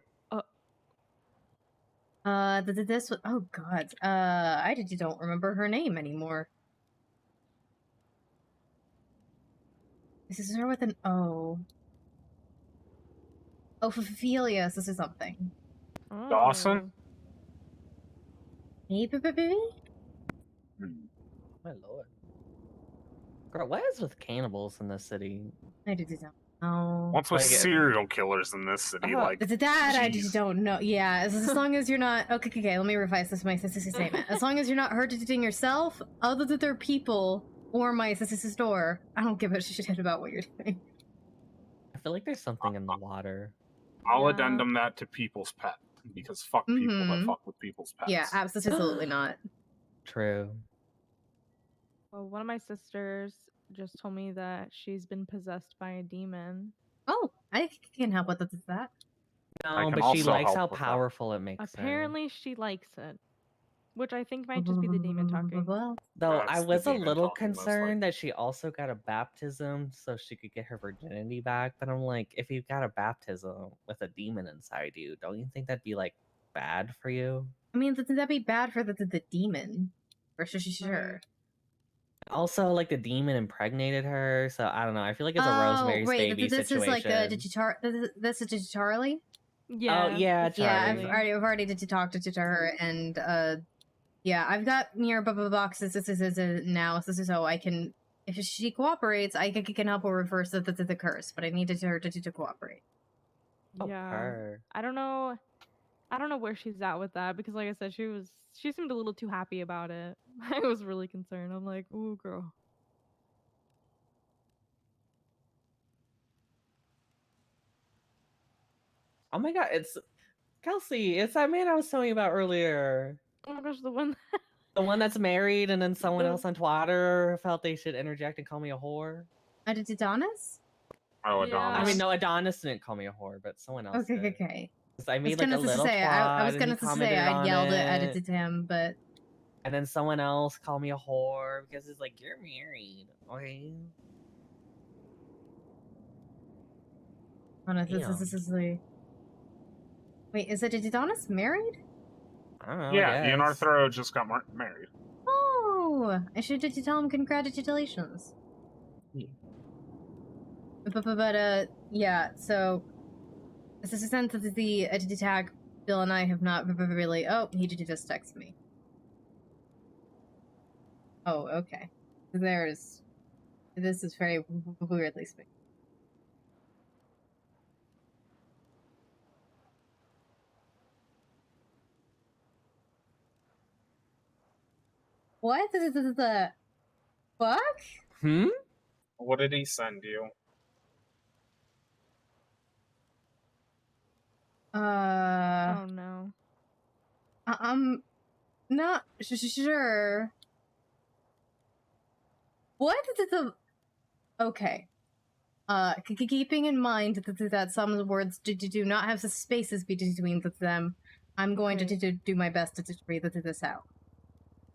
[SPEAKER 3] This was, oh god, I don't remember her name anymore. This is her with an O. Ophelia, this is something.
[SPEAKER 14] Dawson?
[SPEAKER 3] Maybe?
[SPEAKER 19] My lord. Girl, what is with cannibals in this city?
[SPEAKER 3] I don't know.
[SPEAKER 14] What's with serial killers in this city? Like,
[SPEAKER 3] that I
[SPEAKER 14] jeez.
[SPEAKER 3] just don't know. Yeah, as long as you're not... Okay, let me revise this my sister's statement. As long as you're not hurting yourself, other people, or my sister's store, I don't give a shit about what you're doing.
[SPEAKER 19] I feel like there's something in the water.
[SPEAKER 14] I'll addendum that to people's pet, because fuck people that fuck with people's pets.
[SPEAKER 3] Yeah, absolutely not.
[SPEAKER 19] True.
[SPEAKER 18] Well, one of my sisters just told me that she's been possessed by a demon.
[SPEAKER 3] Oh, I can help with that.
[SPEAKER 19] No, but she likes how powerful it makes her.
[SPEAKER 18] Apparently, she likes it, which I think might just be the demon talking.
[SPEAKER 19] Though I was a little concerned that she also got a baptism so she could get her virginity back. But I'm like, if you got a baptism with a demon inside you, don't you think that'd be like bad for you?
[SPEAKER 3] I mean, that'd be bad for the demon, for sure.
[SPEAKER 19] Also, like the demon impregnated her, so I don't know. I feel like it's a Rosemary's Baby
[SPEAKER 3] this
[SPEAKER 19] situation.
[SPEAKER 3] Is like this is Charlie.
[SPEAKER 18] Yeah.
[SPEAKER 19] Oh yeah, Charlie.
[SPEAKER 3] Yeah, I've already talked to her, and yeah, I've got near boxes. This is now, so I can, if she cooperates, I can help her reverse the curse. But I needed her to cooperate.
[SPEAKER 18] Yeah. I don't know where she's at with that, because like I said, she seemed a little too happy about it. I was really concerned. I'm like, ooh, girl.
[SPEAKER 19] Oh my god, it's Kelsey. It's that man I was telling you about earlier.
[SPEAKER 18] Oh my gosh, the one.
[SPEAKER 19] The one that's married, and then someone else on Twitter felt they should interject and call me a whore.
[SPEAKER 3] Adonis?
[SPEAKER 14] Oh, Adonis.
[SPEAKER 19] I mean, no, Adonis didn't call me a whore, but someone else did.
[SPEAKER 3] Okay.
[SPEAKER 19] I made like a little
[SPEAKER 3] I was
[SPEAKER 19] gonna
[SPEAKER 3] say I yelled at it to him, but
[SPEAKER 19] and then someone else called me a whore because it's like, you're married, okay?
[SPEAKER 3] Oh no, this is like... Wait, is it Adonis married?
[SPEAKER 19] I don't know.
[SPEAKER 14] Yeah, he and
[SPEAKER 19] I guess.
[SPEAKER 14] Arthur just got married.
[SPEAKER 3] Oh, I should did you tell him congratulations. But yeah. So this is a sense that the attack. Bill and I have not really. Oh, he did just text me. Oh, okay. This is very weirdly speaking. What the fuck?
[SPEAKER 14] What did he send you?
[SPEAKER 18] Oh no.
[SPEAKER 3] I'm not sure. What the? Okay. Keeping in mind that some words do not have the spaces between them, I'm going to do my best to read this out.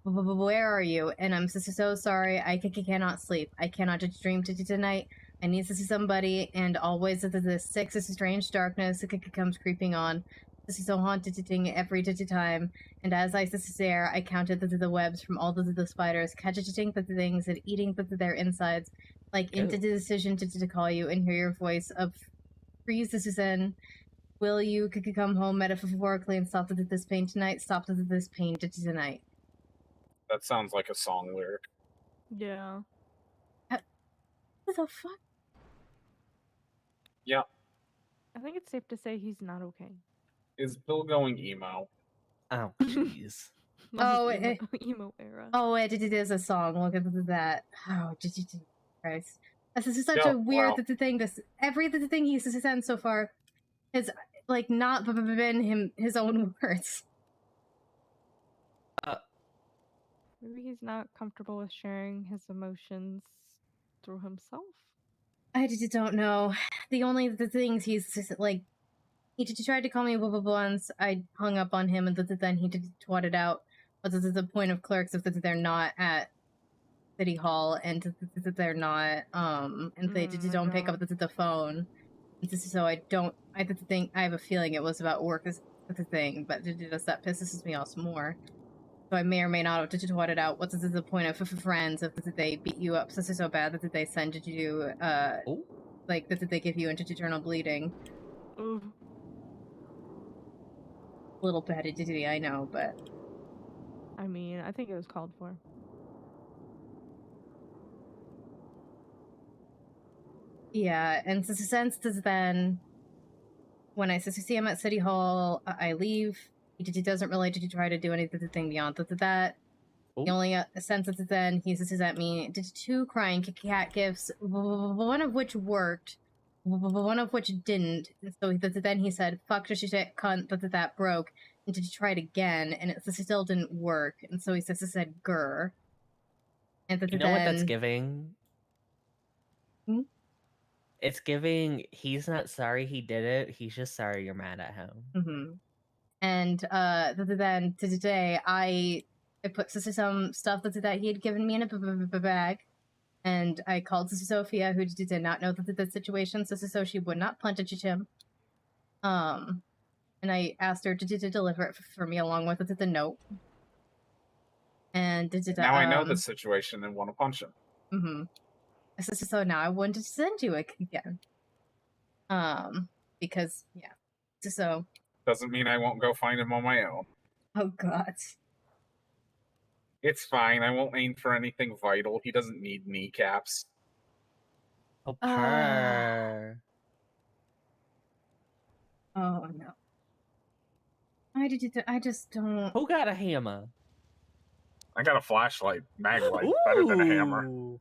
[SPEAKER 3] Where are you? And I'm so sorry. I cannot sleep. I cannot dream tonight. I need to see somebody, and always this sick, strange darkness comes creeping on. This is so haunted every time. And as I stare, I counted the webs from all the spiders, catching the things and eating their insides. Like into the decision to call you and hear your voice of freeze this is in. Will you come home metaphorically and stop this pain tonight? Stop this pain tonight.
[SPEAKER 14] That sounds like a song lyric.
[SPEAKER 18] Yeah.
[SPEAKER 3] What the fuck?
[SPEAKER 14] Yeah.
[SPEAKER 18] I think it's safe to say he's not okay.
[SPEAKER 14] Is Bill going emo?
[SPEAKER 19] Oh, jeez.
[SPEAKER 3] Oh,
[SPEAKER 18] emo era.
[SPEAKER 3] Oh, it is a song. Look at that. Oh, Christ. This is such a weird thing. Everything he's said so far has like not been his own words.
[SPEAKER 18] Maybe he's not comfortable with sharing his emotions through himself.
[SPEAKER 3] I just don't know. The only things he's just, like, he tried to call me once. I hung up on him, and then he twatted out. But the point of clerks if they're not at City Hall, and they're not, and they don't pick up the phone. So I think I have a feeling it was about work as the thing, but just that pisses me off some more. So I may or may not have twatted out. What's the point of friends if they beat you up so bad that they send you like that they give you into eternal bleeding?
[SPEAKER 18] Ooh.
[SPEAKER 3] A little bad, I know, but
[SPEAKER 18] I mean, I think it was called for.
[SPEAKER 3] Yeah, and so since then, when I see him at City Hall, I leave. He doesn't really try to do anything beyond that. The only sense that then he says at me, did 2 crying cat gifts, one of which worked, one of which didn't. So then he said, fuck, shit, cunt, that broke, and did try it again, and it still didn't work. And so he said, grr. And
[SPEAKER 19] You know what that's giving? It's giving, he's not sorry he did it, he's just sorry you're mad at him.
[SPEAKER 3] Mm-hmm. And then today I put some stuff that he had given me in a bag, and I called Sophia, who did not know the situation, so she would not punch him. And I asked her to deliver it for me along with the note. And
[SPEAKER 14] now I know the situation and want to punch him.
[SPEAKER 3] Mm-hmm. So now I wanted to send you it again. Because yeah, so.
[SPEAKER 14] Doesn't mean I won't go find him on my own.
[SPEAKER 3] Oh, God.
[SPEAKER 14] It's fine. I won't aim for anything vital. He doesn't need kneecaps.
[SPEAKER 19] Oh, purr.
[SPEAKER 3] Oh, no. I just don't...
[SPEAKER 19] Who got a hammer?
[SPEAKER 14] I got a flashlight. Mag light. Better than a hammer.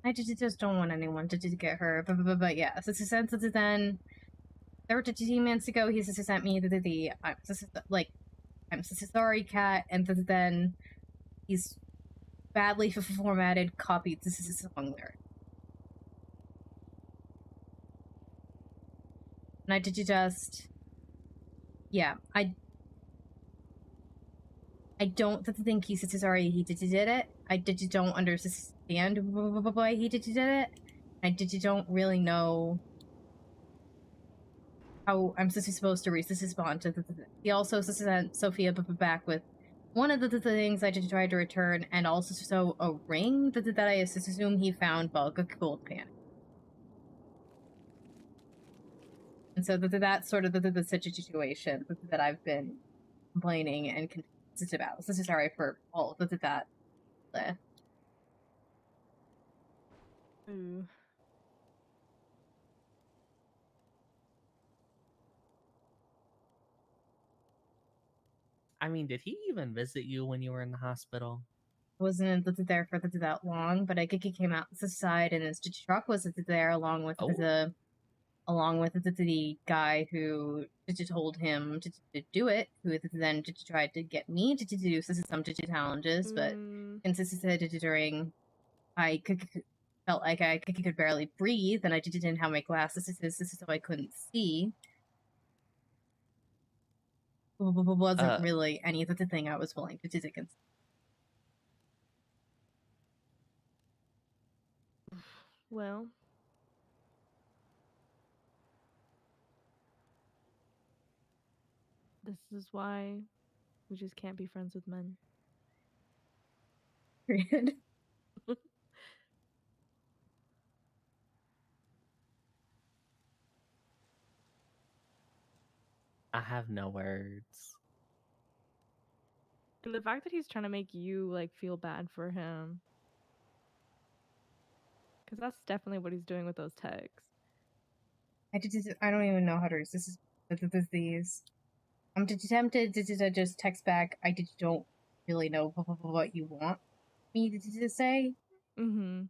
[SPEAKER 3] I just don't want anyone to get hurt. But yeah, so since then... 13 minutes ago, he sent me I'm sorry, cat, and then he's badly formatted, copied this is a song lyric. And I just, yeah, I don't think he's sorry he did it. I don't understand why he did it. I don't really know how I'm supposed to respond to he also sent Sophia back with one of the things I just tried to return, and also so a ring that I assume he found while gold pan. And so that's sort of the situation that I've been complaining and confused about. So sorry for all of that.
[SPEAKER 18] Ooh.
[SPEAKER 19] I mean, did he even visit you when you were in the hospital?
[SPEAKER 3] Wasn't there for that long, but I think he came out the side and his truck was there along with the guy who told him to do it, who then tried to get me to do some challenges, but insisted during I felt like I could barely breathe, and I didn't have my glasses, so I couldn't see. Wasn't really any of the thing I was willing to do.
[SPEAKER 18] Well. This is why we just can't be friends with men.
[SPEAKER 3] Period.
[SPEAKER 19] I have no words.
[SPEAKER 18] And the fact that he's trying to make you like feel bad for him. Because that's definitely what he's doing with those texts.
[SPEAKER 3] I don't even know how to resist these. I'm tempted to just text back. I don't really know what you want me to say.
[SPEAKER 18] Mm-hmm.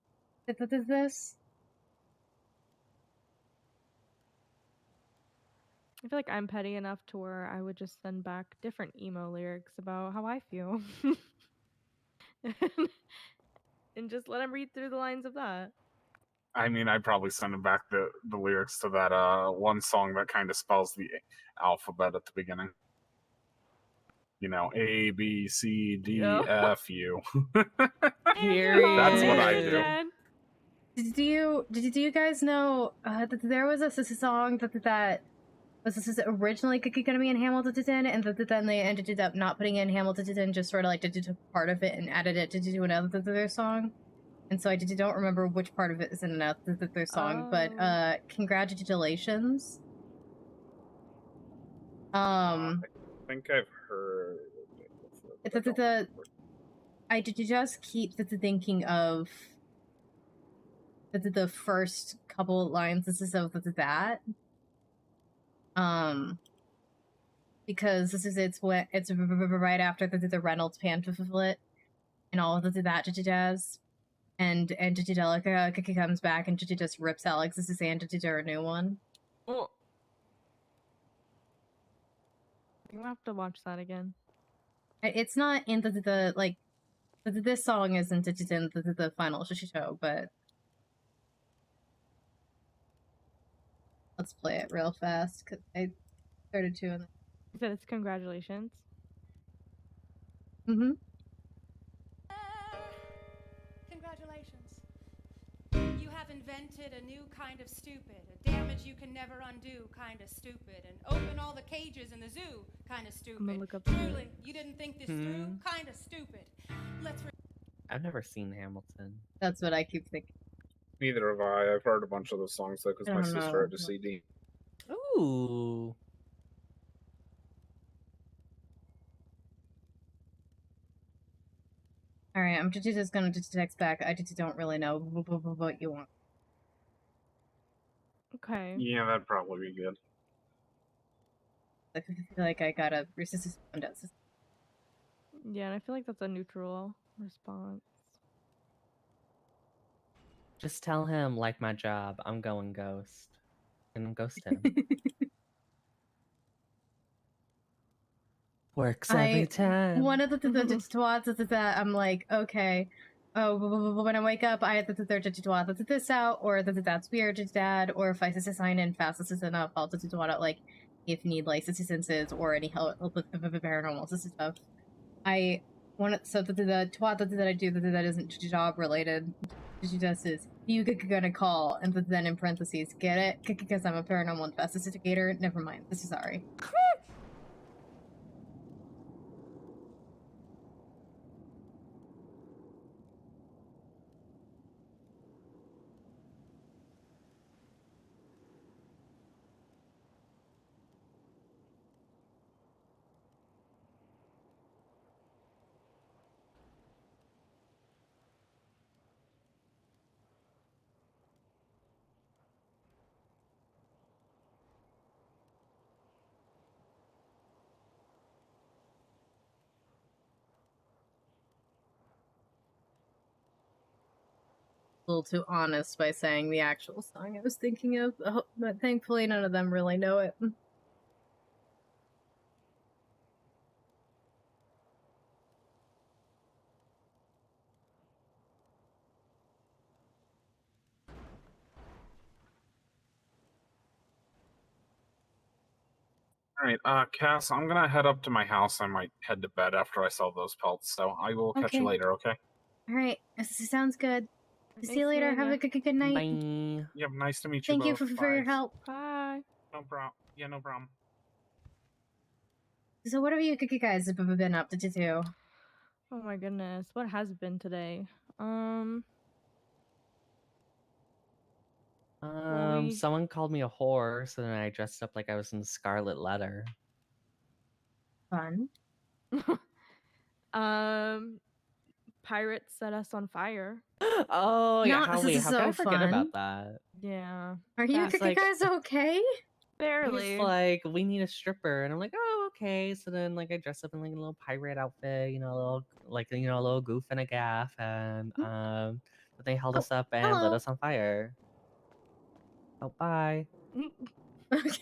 [SPEAKER 3] This.
[SPEAKER 18] I feel like I'm petty enough to where I would just send back different emo lyrics about how I feel. And just let him read through the lines of that.
[SPEAKER 14] I mean, I'd probably send him back the lyrics to that one song that kind of spells the alphabet at the beginning. You know, A, B, C, D, F, U. That's what I do.
[SPEAKER 3] Did you guys know that there was a song that was originally gonna be in Hamilton, and that then they ended up not putting in Hamilton, just sort of like took part of it and added it to do another song. And so I don't remember which part of it is in another song, but congratulations.
[SPEAKER 14] I think I've heard it.
[SPEAKER 3] I just keep thinking of the first couple lines of that. Because it's right after the Reynolds pamphlet and all of that jazz, and Delica comes back and just rips Alex's hand to do a new one.
[SPEAKER 18] Oh. I'm gonna have to watch that again.
[SPEAKER 3] It's not in the like this song isn't in the final show, but let's play it real fast because I started to.
[SPEAKER 18] You said it's congratulations.
[SPEAKER 3] Mm-hmm.
[SPEAKER 10] Congratulations. You have invented a new kind of stupid, a damage you can never undo kind of stupid, and open all the cages in the zoo kind of stupid.
[SPEAKER 18] I'm gonna look up
[SPEAKER 10] Truly, you didn't think this through kind of stupid.
[SPEAKER 19] I've never seen Hamilton.
[SPEAKER 3] That's what I keep thinking.
[SPEAKER 14] Neither have I. I've heard a bunch of the songs though because my sister had a CD.
[SPEAKER 19] Ooh.
[SPEAKER 3] All right, I'm just gonna text back. I just don't really know what you want.
[SPEAKER 18] Okay.
[SPEAKER 14] Yeah, that'd probably be good.
[SPEAKER 3] I feel like I gotta resist.
[SPEAKER 18] Yeah, and I feel like that's a neutral response.
[SPEAKER 19] Just tell him, like my job, I'm going ghost. And ghost him. Works every time.
[SPEAKER 3] One of the twats is that I'm like, okay, oh, when I wake up, I have to twat this out, or that's weird, dad, or if I sign in fast, this is enough, I'll just twat out, like, if need, like, assistances or any help with paranormal stuff. I So the twat that I do that isn't job related. She does is you gonna call and then in parentheses get it because I'm a paranormal investigator. Never mind. This is sorry. A little too honest by saying the actual song I was thinking of, but thankfully none of them really know it.
[SPEAKER 14] All right, Cass, I'm gonna head up to my house. I might head to bed after I sell those pelts, so I will catch you
[SPEAKER 3] Okay.
[SPEAKER 14] later, okay?
[SPEAKER 3] Alright, sounds good. See you later. Have a good night.
[SPEAKER 19] Bye.
[SPEAKER 14] Yep, nice to meet you
[SPEAKER 3] Thank you
[SPEAKER 14] both.
[SPEAKER 3] for your
[SPEAKER 14] Bye.
[SPEAKER 3] help.
[SPEAKER 18] Bye.
[SPEAKER 14] No problem. Yeah, no problem.
[SPEAKER 3] So what have you guys been up to do?
[SPEAKER 18] Oh my goodness, what has been today? we-
[SPEAKER 19] Someone called me a whore, so then I dressed up like I was in Scarlet Letter.
[SPEAKER 3] Fun.
[SPEAKER 18] Pirates set us on fire.
[SPEAKER 19] Oh yeah, how
[SPEAKER 3] this is
[SPEAKER 19] could I
[SPEAKER 3] so
[SPEAKER 19] forget
[SPEAKER 3] fun.
[SPEAKER 19] about that?
[SPEAKER 18] Yeah.
[SPEAKER 3] Are you
[SPEAKER 19] That's like-
[SPEAKER 3] guys okay?
[SPEAKER 18] Barely.
[SPEAKER 19] He's like, we need a stripper, and I'm like, oh okay. So then like I dress up in like a little pirate outfit, a little a little goof and a gaff, and but they held us up and lit us on fire. Oh bye.
[SPEAKER 3] Was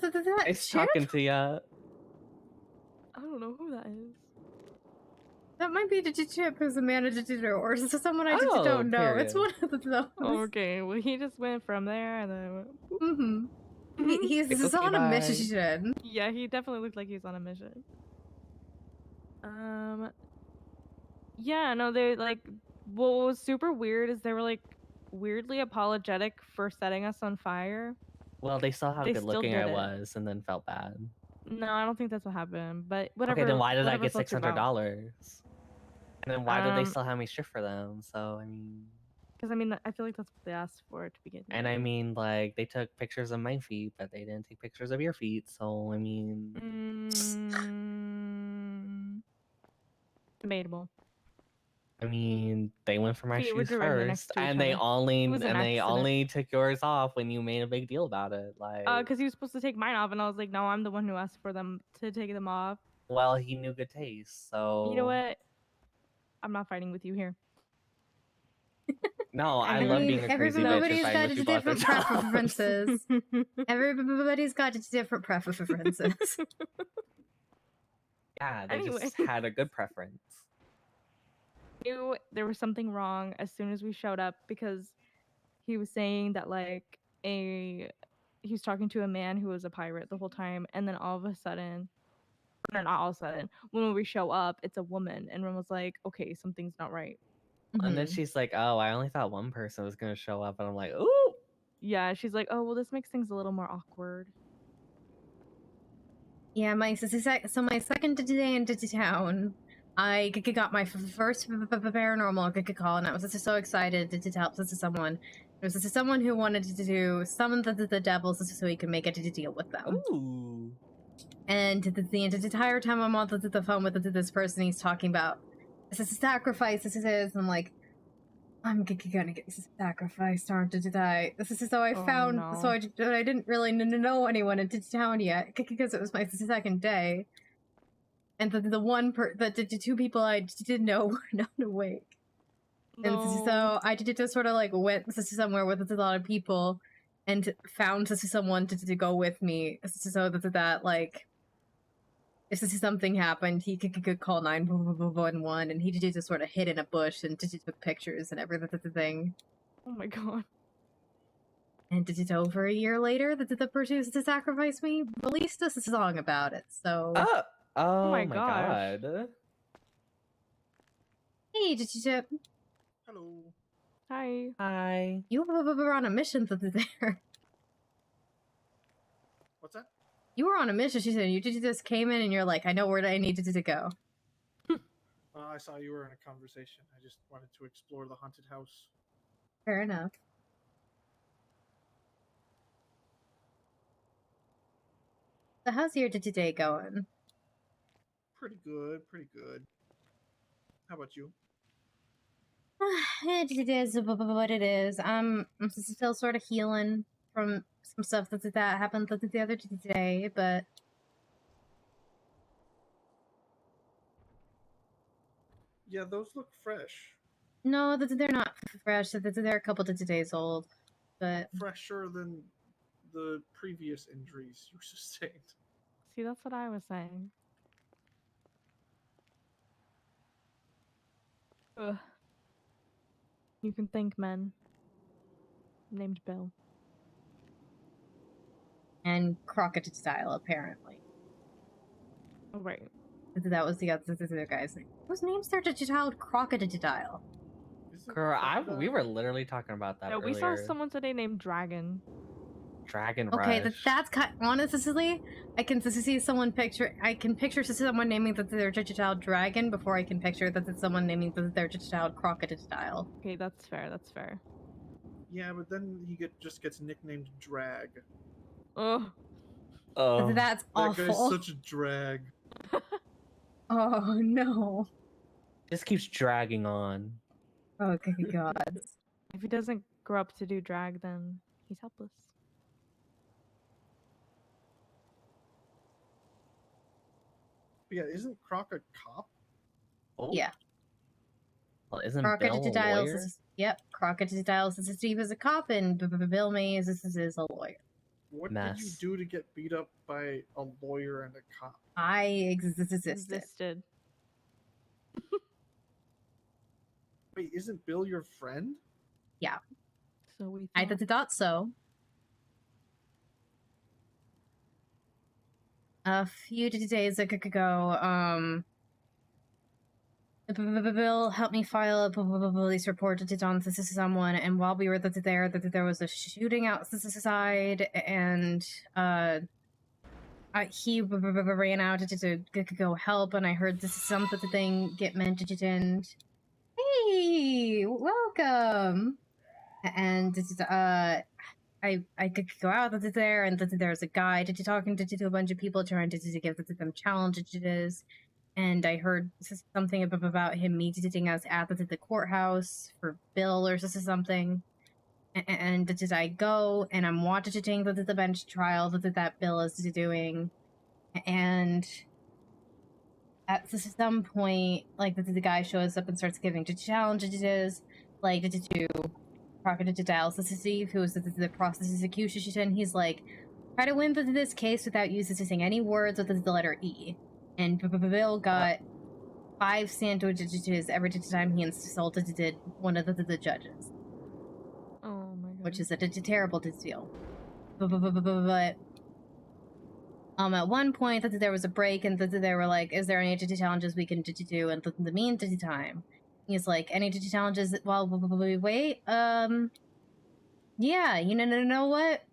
[SPEAKER 3] that
[SPEAKER 19] Nice
[SPEAKER 3] Chip?
[SPEAKER 19] talking to ya.
[SPEAKER 18] I don't know who that is.
[SPEAKER 3] That might be Chip, who's the manager, or someone I
[SPEAKER 18] Oh,
[SPEAKER 3] don't know.
[SPEAKER 18] period.
[SPEAKER 3] It's one of those.
[SPEAKER 18] Okay, well he just went from there and then went.
[SPEAKER 3] Mm-hmm. He's on a mission.
[SPEAKER 18] Yeah, he definitely looked like he's on a mission. Yeah, no, they like what was super weird is they were like weirdly apologetic for setting us on fire.
[SPEAKER 19] Well, they saw how
[SPEAKER 18] They
[SPEAKER 19] good
[SPEAKER 18] still
[SPEAKER 19] looking
[SPEAKER 18] did
[SPEAKER 19] I
[SPEAKER 18] it.
[SPEAKER 19] was, and then felt bad.
[SPEAKER 18] No, I don't think that's what happened. But whatever.
[SPEAKER 19] Okay, then why did I
[SPEAKER 18] whatever
[SPEAKER 19] get
[SPEAKER 18] floats your boat.
[SPEAKER 19] $600? And then why did they
[SPEAKER 18] Um,
[SPEAKER 19] still have me strip for them? So I mean,
[SPEAKER 18] Because I mean, I feel like that's what they asked for to begin with.
[SPEAKER 19] and I mean, like they took pictures of my feet, but they didn't take pictures of your feet. So I mean,
[SPEAKER 18] Debatable.
[SPEAKER 19] I mean, they went for my
[SPEAKER 18] Feet were
[SPEAKER 19] shoes
[SPEAKER 18] directly next
[SPEAKER 19] first,
[SPEAKER 18] to each
[SPEAKER 19] and they
[SPEAKER 18] other.
[SPEAKER 19] only
[SPEAKER 18] It was an accident.
[SPEAKER 19] took yours off when you made a big deal about it. Like,
[SPEAKER 18] Because he was supposed to take mine off, and I was like, no, I'm the one who asked for them to take them off.
[SPEAKER 19] well, he knew good taste, so
[SPEAKER 18] You know what? I'm not fighting with you here.
[SPEAKER 19] No, I love being a crazy bitch
[SPEAKER 3] everybody's
[SPEAKER 19] and
[SPEAKER 3] got
[SPEAKER 19] fighting with people at their
[SPEAKER 3] different
[SPEAKER 19] jobs.
[SPEAKER 3] preferences. Everybody's got different preferences.
[SPEAKER 19] Yeah, they
[SPEAKER 18] Anyway.
[SPEAKER 19] just had a good preference.
[SPEAKER 18] Knew there was something wrong as soon as we showed up because he was saying that like he was talking to a man who was a pirate the whole time, and then all of a sudden, no, not all of a sudden, when we show up, it's a woman, and Ren was like, okay, something's not right.
[SPEAKER 19] And then she's like, "Oh, I only thought one person was gonna show up," and I'm like, "Ooh."
[SPEAKER 18] Yeah, she's like, oh well, this makes things a little more awkward.
[SPEAKER 3] Yeah, my second day into town, I got my first paranormal call, and I was just so excited to help someone. It was just someone who wanted to summon the devils so he could make it to deal with them.
[SPEAKER 19] Ooh.
[SPEAKER 3] And the entire time I'm on the phone with this person, he's talking about this is a sacrifice. This is. I'm like, I'm gonna get sacrificed, aren't I? This is so I found.
[SPEAKER 18] no.
[SPEAKER 3] So I didn't really know anyone in town yet because it was my second day, and the two people I did know were not awake, and so I did just sort of like went somewhere with a lot of people, and found someone to go with me, so that like. If something happened, he could call 911, and he just sort of hid in a bush and just took pictures and everything.
[SPEAKER 18] Oh my god.
[SPEAKER 3] And over a year later, the person who sacrificed me released us a song about it. So
[SPEAKER 19] Oh
[SPEAKER 18] my
[SPEAKER 19] my
[SPEAKER 18] gosh.
[SPEAKER 19] god.
[SPEAKER 3] Hey, did you
[SPEAKER 6] Hello.
[SPEAKER 18] Hi.
[SPEAKER 19] Hi.
[SPEAKER 3] You were on a mission there.
[SPEAKER 6] What's that?
[SPEAKER 3] You were on a mission. She said you just came in and you're like, I know where I needed to go.
[SPEAKER 6] I saw you were in a conversation. I just wanted to explore the haunted house.
[SPEAKER 3] Fair enough. So how's your day going?
[SPEAKER 6] Pretty good, pretty good. How about you?
[SPEAKER 3] It is what it is. I'm still sort of healing from some stuff that happened the other day, but
[SPEAKER 6] Yeah, those look fresh.
[SPEAKER 3] no, they're not fresh. They're a couple of days old, but
[SPEAKER 6] Fresher than the previous injuries you sustained.
[SPEAKER 18] See, that's what I was saying. Ugh. You can thank men. Named Bill.
[SPEAKER 3] and crocodile apparently.
[SPEAKER 18] Oh, right.
[SPEAKER 3] That was the other guy's name. Whose name's their child crocodile?
[SPEAKER 19] Girl, we were literally talking about that
[SPEAKER 18] No,
[SPEAKER 19] earlier.
[SPEAKER 18] we saw someone today named Dragon.
[SPEAKER 19] Dragon
[SPEAKER 3] Okay,
[SPEAKER 19] Rush.
[SPEAKER 3] that's honestly, I can see someone someone naming their child dragon before I can picture that it's someone naming their child crocodile.
[SPEAKER 18] Okay, that's fair. That's fair.
[SPEAKER 6] Yeah, but then he just gets nicknamed Drag.
[SPEAKER 18] Ugh.
[SPEAKER 19] Oh.
[SPEAKER 3] That's
[SPEAKER 6] That
[SPEAKER 3] awful.
[SPEAKER 6] guy's such a drag.
[SPEAKER 3] Oh no.
[SPEAKER 19] Just keeps dragging on.
[SPEAKER 3] Oh good god.
[SPEAKER 18] If he doesn't grow up to do drag, then he's helpless.
[SPEAKER 6] But yeah, isn't Croc a cop?
[SPEAKER 19] Oh.
[SPEAKER 3] Yeah.
[SPEAKER 19] Well, isn't Bill a
[SPEAKER 3] Crocodiles
[SPEAKER 19] lawyer?
[SPEAKER 3] yep, Crocodiles is Steve is a cop and Bill Mays is a lawyer.
[SPEAKER 6] What did you do to get beat up by a lawyer and a cop?
[SPEAKER 3] I existed.
[SPEAKER 6] Wait, isn't Bill your friend?
[SPEAKER 3] Yeah.
[SPEAKER 18] So we
[SPEAKER 3] I thought so. A few days ago, Bill helped me file a police report on someone, and while we were there was a shooting outside, and he ran out to go help, and I heard something get mentioned. Hey, welcome. And I could go out there, and there's a guy talking to a bunch of people trying to give them challenges. And I heard something about him meeting us at the courthouse for Bill or something. And did I go and I'm watching the bench trial that Bill is doing, and at some point, like the guy shows up and starts giving challenges, like to Crocodile Steve, who is the prosecution. He's like, try to win this case without using any words with the letter E. And Bill got 5 sandwiches every time he insulted one of the judges.
[SPEAKER 18] Oh my god.
[SPEAKER 3] Which is a terrible deal. But at one point there was a break, and they were like, is there any challenges we can do in the meantime? He's like, any challenges while we wait? Yeah, you know what?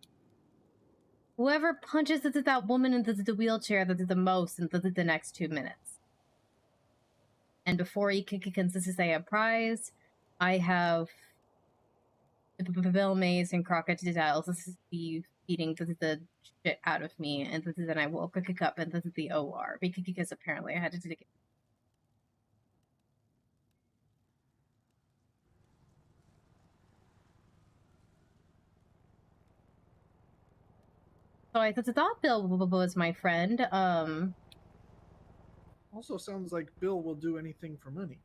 [SPEAKER 3] Whoever punches that woman in the wheelchair the most in the next 2 minutes. And before he can say a prize, I have Bill Mays and Crocodile Steve beating the shit out of me, and then I woke up in the OR because apparently I had to do it. So I thought Bill was my friend.
[SPEAKER 6] Also sounds like Bill will do anything for money.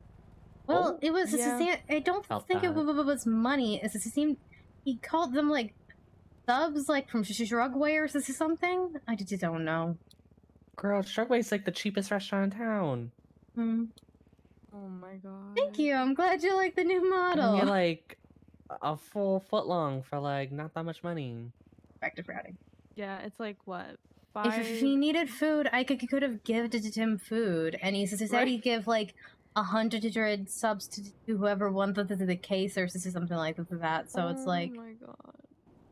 [SPEAKER 3] Well, it was.
[SPEAKER 18] Yeah.
[SPEAKER 3] I don't think it was money. It seemed he called them like subs, like from Shrugway or something. I just don't know.
[SPEAKER 19] Girl, Shrugway's like the cheapest restaurant in town.
[SPEAKER 3] Hmm.
[SPEAKER 18] Oh my god.
[SPEAKER 3] Thank you. I'm glad you like the new model.
[SPEAKER 19] And you're like a full foot long for like not that much money.
[SPEAKER 3] Back to routing.
[SPEAKER 18] Yeah, it's like what, 5.
[SPEAKER 3] he needed food, I could have given him food, and he said
[SPEAKER 18] Right.
[SPEAKER 3] he'd give like 100 subs to whoever won the case or something like that. So it's like,
[SPEAKER 18] oh my god,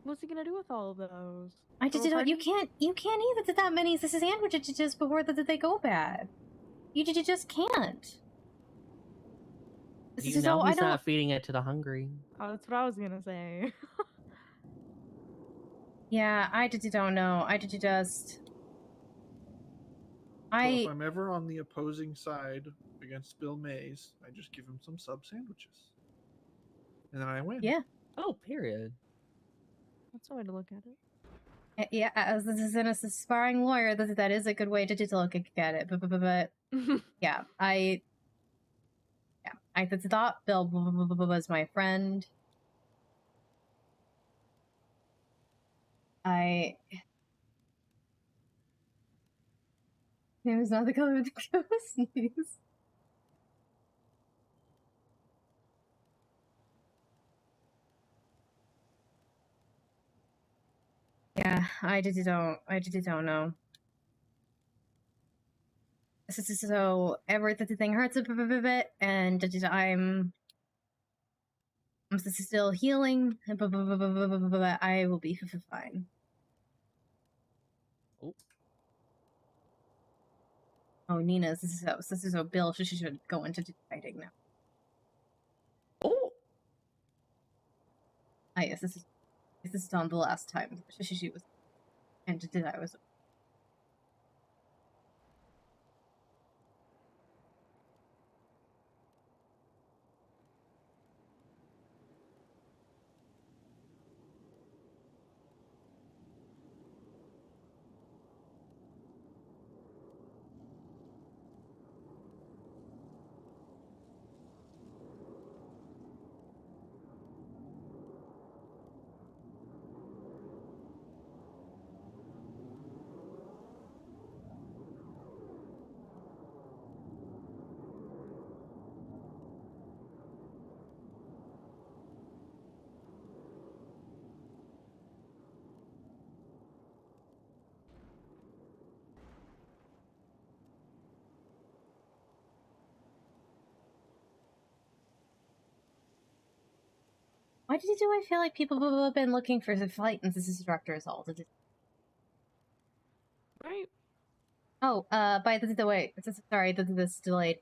[SPEAKER 18] what's he gonna do with all of those?
[SPEAKER 3] I
[SPEAKER 18] Throw a
[SPEAKER 3] just don't. You
[SPEAKER 18] party?
[SPEAKER 3] can't eat that many sandwiches just before they go bad. You just can't.
[SPEAKER 19] Now he's not feeding it to the hungry.
[SPEAKER 18] Oh, that's what I was gonna say.
[SPEAKER 3] Yeah, I don't know.
[SPEAKER 20] So if I'm ever on the opposing side against Bill Mays, I just give him some sub sandwiches, and then I win.
[SPEAKER 3] Yeah.
[SPEAKER 19] Oh, period.
[SPEAKER 18] That's a way to look at it.
[SPEAKER 3] Yeah, as an aspiring lawyer, that is a good way to look at it. But yeah, I thought Bill was my friend. Name is not the color of the ghost news. Yeah, I don't know. So everything hurts a bit, and I'm still healing, but I will be fine. Oh, Nina, this is so Bill. She should go into fighting now.
[SPEAKER 19] Oh.
[SPEAKER 3] Ah, yes, this is on the last time she was, and I was. Why do I feel like people have been looking for the flight instructor result?
[SPEAKER 18] Right.
[SPEAKER 3] Oh, by the way, sorry that this is delayed.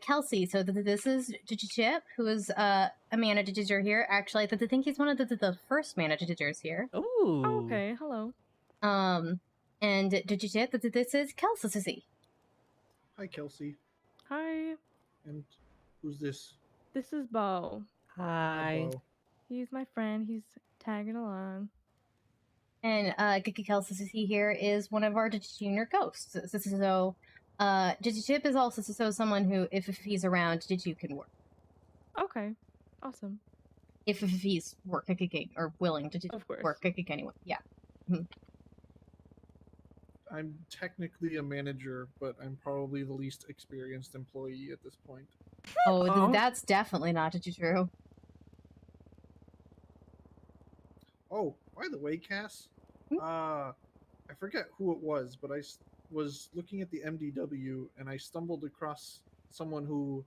[SPEAKER 3] Kelsey, so this is Chip, who is a manager here. Actually, I think he's one of the first managers here.
[SPEAKER 19] Ooh.
[SPEAKER 18] Oh, okay, hello.
[SPEAKER 3] And Chip, this is Kelsey.
[SPEAKER 20] Hi, Kelsey.
[SPEAKER 18] Hi.
[SPEAKER 20] And who's this?
[SPEAKER 18] This is Bo.
[SPEAKER 19] Hi.
[SPEAKER 20] Bo.
[SPEAKER 18] He's my friend. He's tagging along.
[SPEAKER 3] And Kelsey here is one of our junior ghosts. So Chip is also someone who, if he's around, you can work.
[SPEAKER 18] Okay, awesome.
[SPEAKER 3] If he's working or willing to work anyway, yeah. Mm-hmm.
[SPEAKER 20] I'm technically a manager, but I'm probably the least experienced employee at this point.
[SPEAKER 3] Oh, that's definitely not true.
[SPEAKER 20] Oh, by the way, Cass, I forget who it was, but I was looking at the MDW and I stumbled across someone who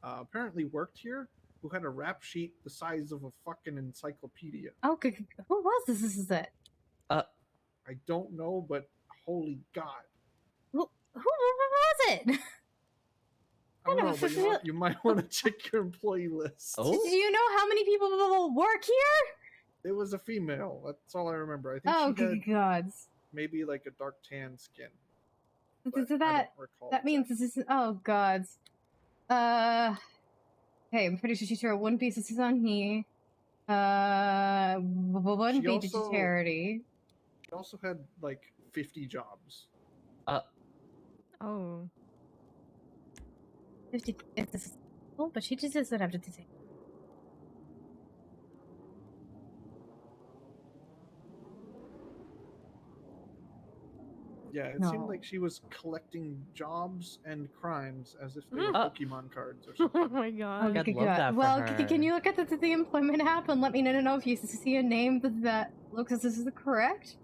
[SPEAKER 20] apparently worked here, who had a rap sheet the size of a fucking encyclopedia.
[SPEAKER 3] Oh, who was this? This is it.
[SPEAKER 20] I don't know, but holy god.
[SPEAKER 3] Who was it?
[SPEAKER 20] I don't know, but you might want to check your employee list.
[SPEAKER 3] Do you know how many people work here?
[SPEAKER 20] It was a female. That's all I remember. I think
[SPEAKER 3] good gods.
[SPEAKER 20] Maybe like a dark tan skin.
[SPEAKER 3] So that means this is gods. Hey, I'm pretty sure it wouldn't be this is on here. Wouldn't be to charity.
[SPEAKER 20] She also had like 50 jobs.
[SPEAKER 18] Oh.
[SPEAKER 3] 50. Oh, but she just doesn't have to take.
[SPEAKER 20] Yeah, it seemed like she was collecting jobs and crimes as if they were Pokemon cards or something.
[SPEAKER 18] Oh my god.
[SPEAKER 19] I'd love that for
[SPEAKER 3] Well,
[SPEAKER 19] her.
[SPEAKER 3] can you look at the employment app and let me know if you see a name that looks as this is correct?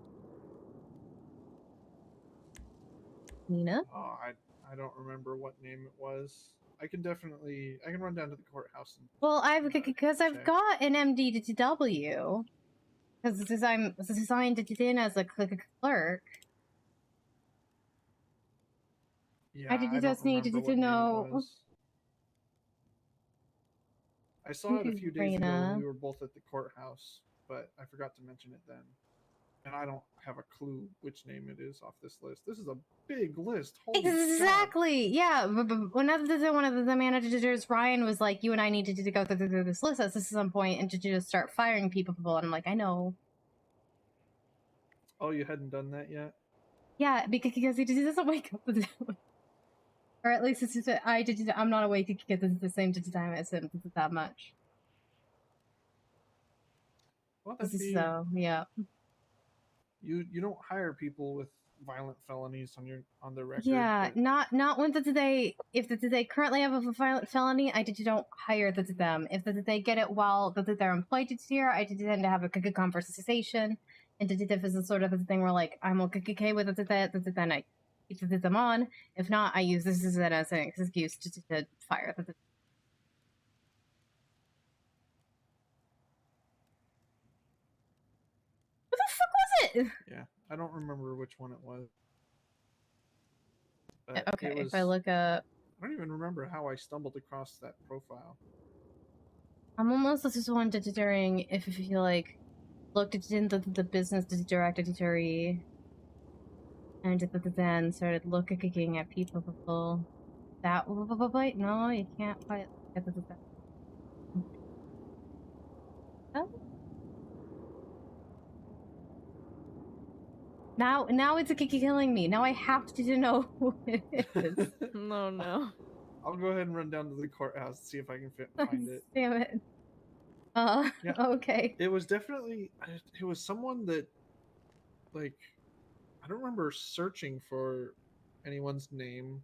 [SPEAKER 3] Nina?
[SPEAKER 20] I don't remember what name it was. I can run down to the courthouse and
[SPEAKER 3] Well, because I've
[SPEAKER 20] check.
[SPEAKER 3] got an MDW. Because I'm assigned in as a clerk.
[SPEAKER 20] Yeah,
[SPEAKER 3] I did
[SPEAKER 20] I don't
[SPEAKER 3] just need
[SPEAKER 20] remember
[SPEAKER 3] to
[SPEAKER 20] what name it
[SPEAKER 3] know.
[SPEAKER 20] was. I saw it a few days ago when we were both at the courthouse, but I forgot to mention it then. And I don't have a clue which name it is off this list. This is a big list. Holy
[SPEAKER 3] Exactly. Yeah. One of the managers, Ryan, was like, "You and I needed to go through this list at some point and to just start firing people." And I'm like, "I know."
[SPEAKER 20] Oh, you hadn't done that yet?
[SPEAKER 3] Yeah, because he doesn't wake up, or at least I'm not awake because it's the same time as him. That much.
[SPEAKER 20] Well, that'd be...
[SPEAKER 3] So yeah.
[SPEAKER 20] You don't hire people with violent felonies on their record.
[SPEAKER 3] Yeah,
[SPEAKER 20] but...
[SPEAKER 3] not when if they currently have a violent felony, I don't hire them. If they get it while they're employed here, I tend to have a good conversation. And if it's a sort of thing where like I'm okay with it, then I keep them on. If not, I use this as an excuse to fire them. What the fuck was it?
[SPEAKER 20] Yeah, I don't remember which one it was. But
[SPEAKER 3] Okay,
[SPEAKER 20] it was,
[SPEAKER 3] if I look up...
[SPEAKER 20] I don't even remember how I stumbled across that profile.
[SPEAKER 3] I'm almost just wondering if you like looked into the business directory and then started looking at people that wait, no, you can't quite get the oh. Now it's killing me. Now I have to know who it is.
[SPEAKER 18] No.
[SPEAKER 20] I'll go ahead and run down to the courthouse and see if I can find it.
[SPEAKER 3] Damn it.
[SPEAKER 20] Yeah.
[SPEAKER 3] Okay.
[SPEAKER 20] It was someone that, like, I don't remember searching for anyone's name.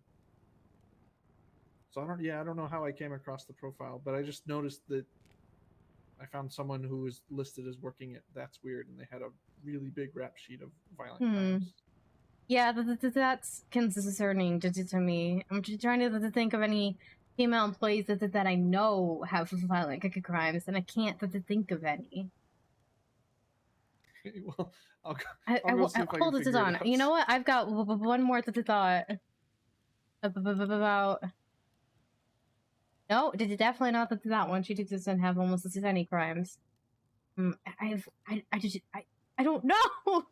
[SPEAKER 20] So I don't know how I came across the profile, but I just noticed that I found someone who was listed as working at That's Weird, and they had a really big rap sheet of violent crimes.
[SPEAKER 3] Yeah, that's concerning to me. I'm just trying to think of any female employees that I know have violent crimes, and I can't think of any.
[SPEAKER 20] Well, I'll go see if I can figure it out.
[SPEAKER 3] You know what? I've got one more thought about. No, definitely not that one. She doesn't have almost any crimes. I don't know.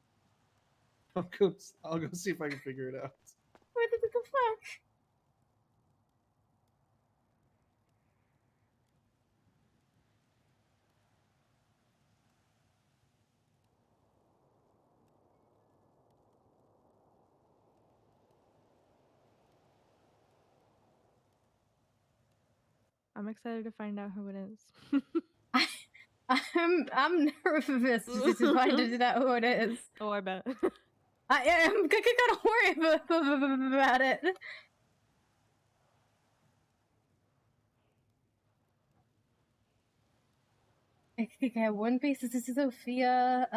[SPEAKER 20] I'll go see if I can figure it out.
[SPEAKER 3] What the fuck?
[SPEAKER 18] I'm excited to find out who it is.
[SPEAKER 3] I'm nervous to find out who it is.
[SPEAKER 18] Oh, I bet.
[SPEAKER 3] I am kind of worried about it. Okay, wouldn't be Sophia,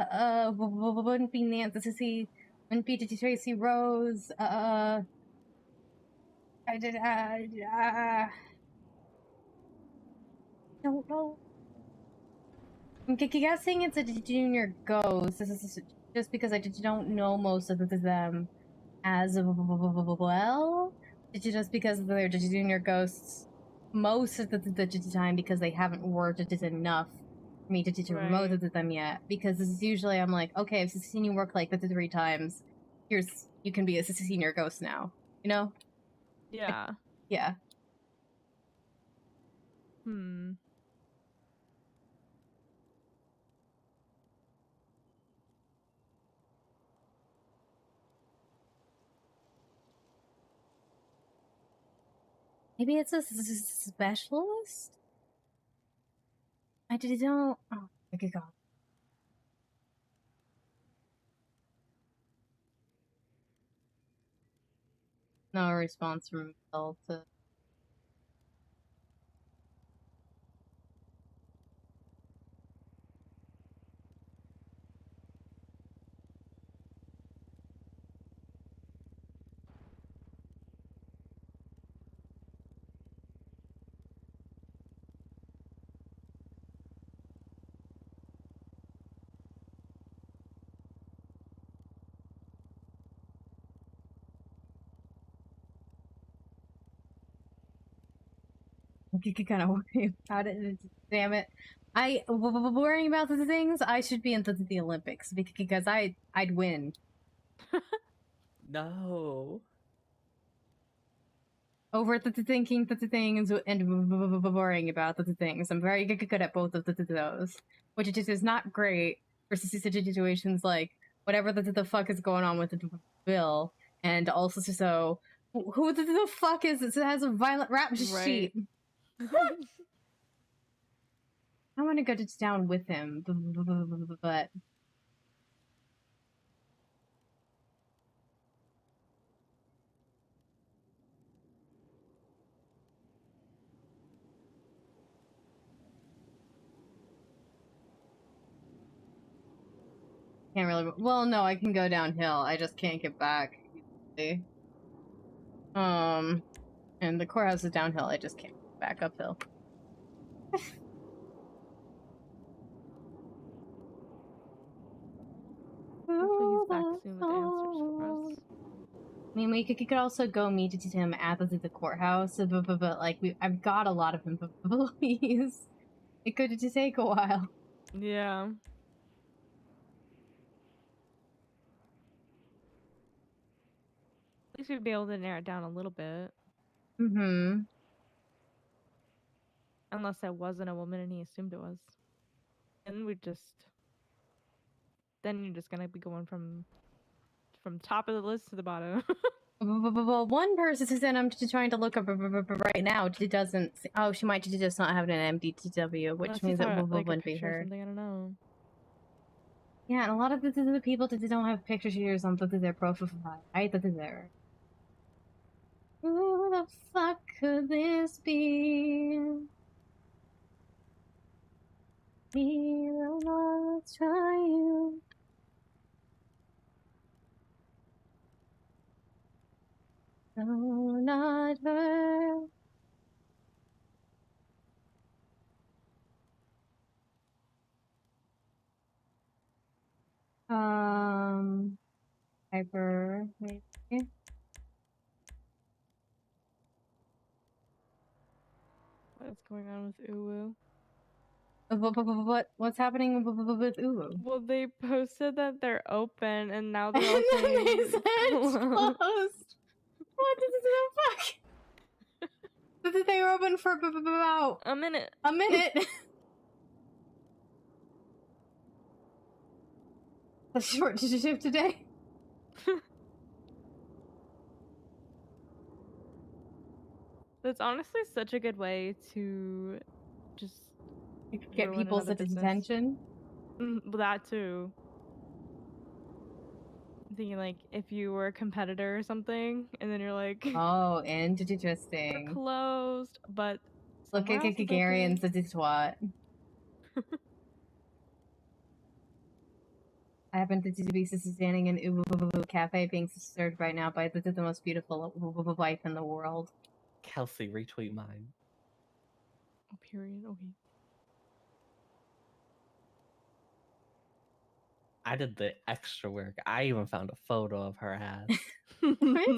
[SPEAKER 3] wouldn't be Nancy, wouldn't be Tracy Rose, I don't know. I'm guessing it's a junior ghost. This is just because I don't know most of them as well. Just because they're junior ghosts most of the time because they haven't worked just enough for me to promote them yet. Because this is usually I'm like, okay, I've seen you work like 3 times. You can be a senior ghost now. You know?
[SPEAKER 18] Yeah.
[SPEAKER 3] Yeah. Maybe it's a specialist? I don't... Oh, my god. No response from Delta. kind of worry about it. Damn it. Worrying about the things, I should be in the Olympics because I'd win.
[SPEAKER 19] No.
[SPEAKER 3] Over thinking the things and worrying about the things. I'm very good at both of those, which just is not great for situations like whatever the fuck is going on with the bill, and also so who the fuck is it has a violent rap sheet? I want to go just down with him, but. Can't really. Well, no, I can go downhill. I just can't get back easily. And the courthouse is downhill. I just can't get back uphill.
[SPEAKER 18] Hopefully he's back soon with answers for us.
[SPEAKER 3] I mean, we could also go meet him at the courthouse, but like I've got a lot of employees. It could just take a while.
[SPEAKER 18] Yeah. At least we'd be able to narrow it down a little bit.
[SPEAKER 3] Mm-hmm.
[SPEAKER 18] Unless it wasn't a woman and he assumed it was. And we just... Then you're just gonna be going from top of the list to the bottom.
[SPEAKER 3] Well, one person said I'm trying to look up right now. She doesn't. Oh, she might just not have an MDTW, which
[SPEAKER 18] Unless
[SPEAKER 3] means
[SPEAKER 18] you
[SPEAKER 3] it
[SPEAKER 18] thought, like, a
[SPEAKER 3] wouldn't be
[SPEAKER 18] picture or
[SPEAKER 3] her.
[SPEAKER 18] something, I don't know.
[SPEAKER 3] Yeah, and a lot of the people that don't have pictures here on their profile. Right, that is there. Who the fuck could this be? Let's try you. No, not her. Hyper, maybe.
[SPEAKER 18] What's going on with Uwu?
[SPEAKER 3] What's happening with Uwu?
[SPEAKER 18] Well, they posted that they're open, and now they're all saying
[SPEAKER 3] It's
[SPEAKER 18] it's closed.
[SPEAKER 3] closed. What the fuck? They were open for about
[SPEAKER 18] a minute.
[SPEAKER 3] A minute. A short shift today.
[SPEAKER 18] That's honestly such a good way to just
[SPEAKER 3] Get
[SPEAKER 18] ruin
[SPEAKER 3] people's
[SPEAKER 18] another business.
[SPEAKER 3] attention.
[SPEAKER 18] That too. I'm thinking like if you were a competitor or something, and then you're like,
[SPEAKER 3] Oh,
[SPEAKER 18] we're
[SPEAKER 3] interesting.
[SPEAKER 18] closed, but
[SPEAKER 3] Look
[SPEAKER 18] somewhere
[SPEAKER 3] at
[SPEAKER 18] else is
[SPEAKER 3] Gary and
[SPEAKER 18] open.
[SPEAKER 3] the twat. I happen to be standing in Uwu Cafe being served right now by the most beautiful wife in the world.
[SPEAKER 19] Kelsey, retweet mine.
[SPEAKER 18] Oh, period. Okay.
[SPEAKER 19] I did the extra work. I even found a photo of her ass.
[SPEAKER 3] What?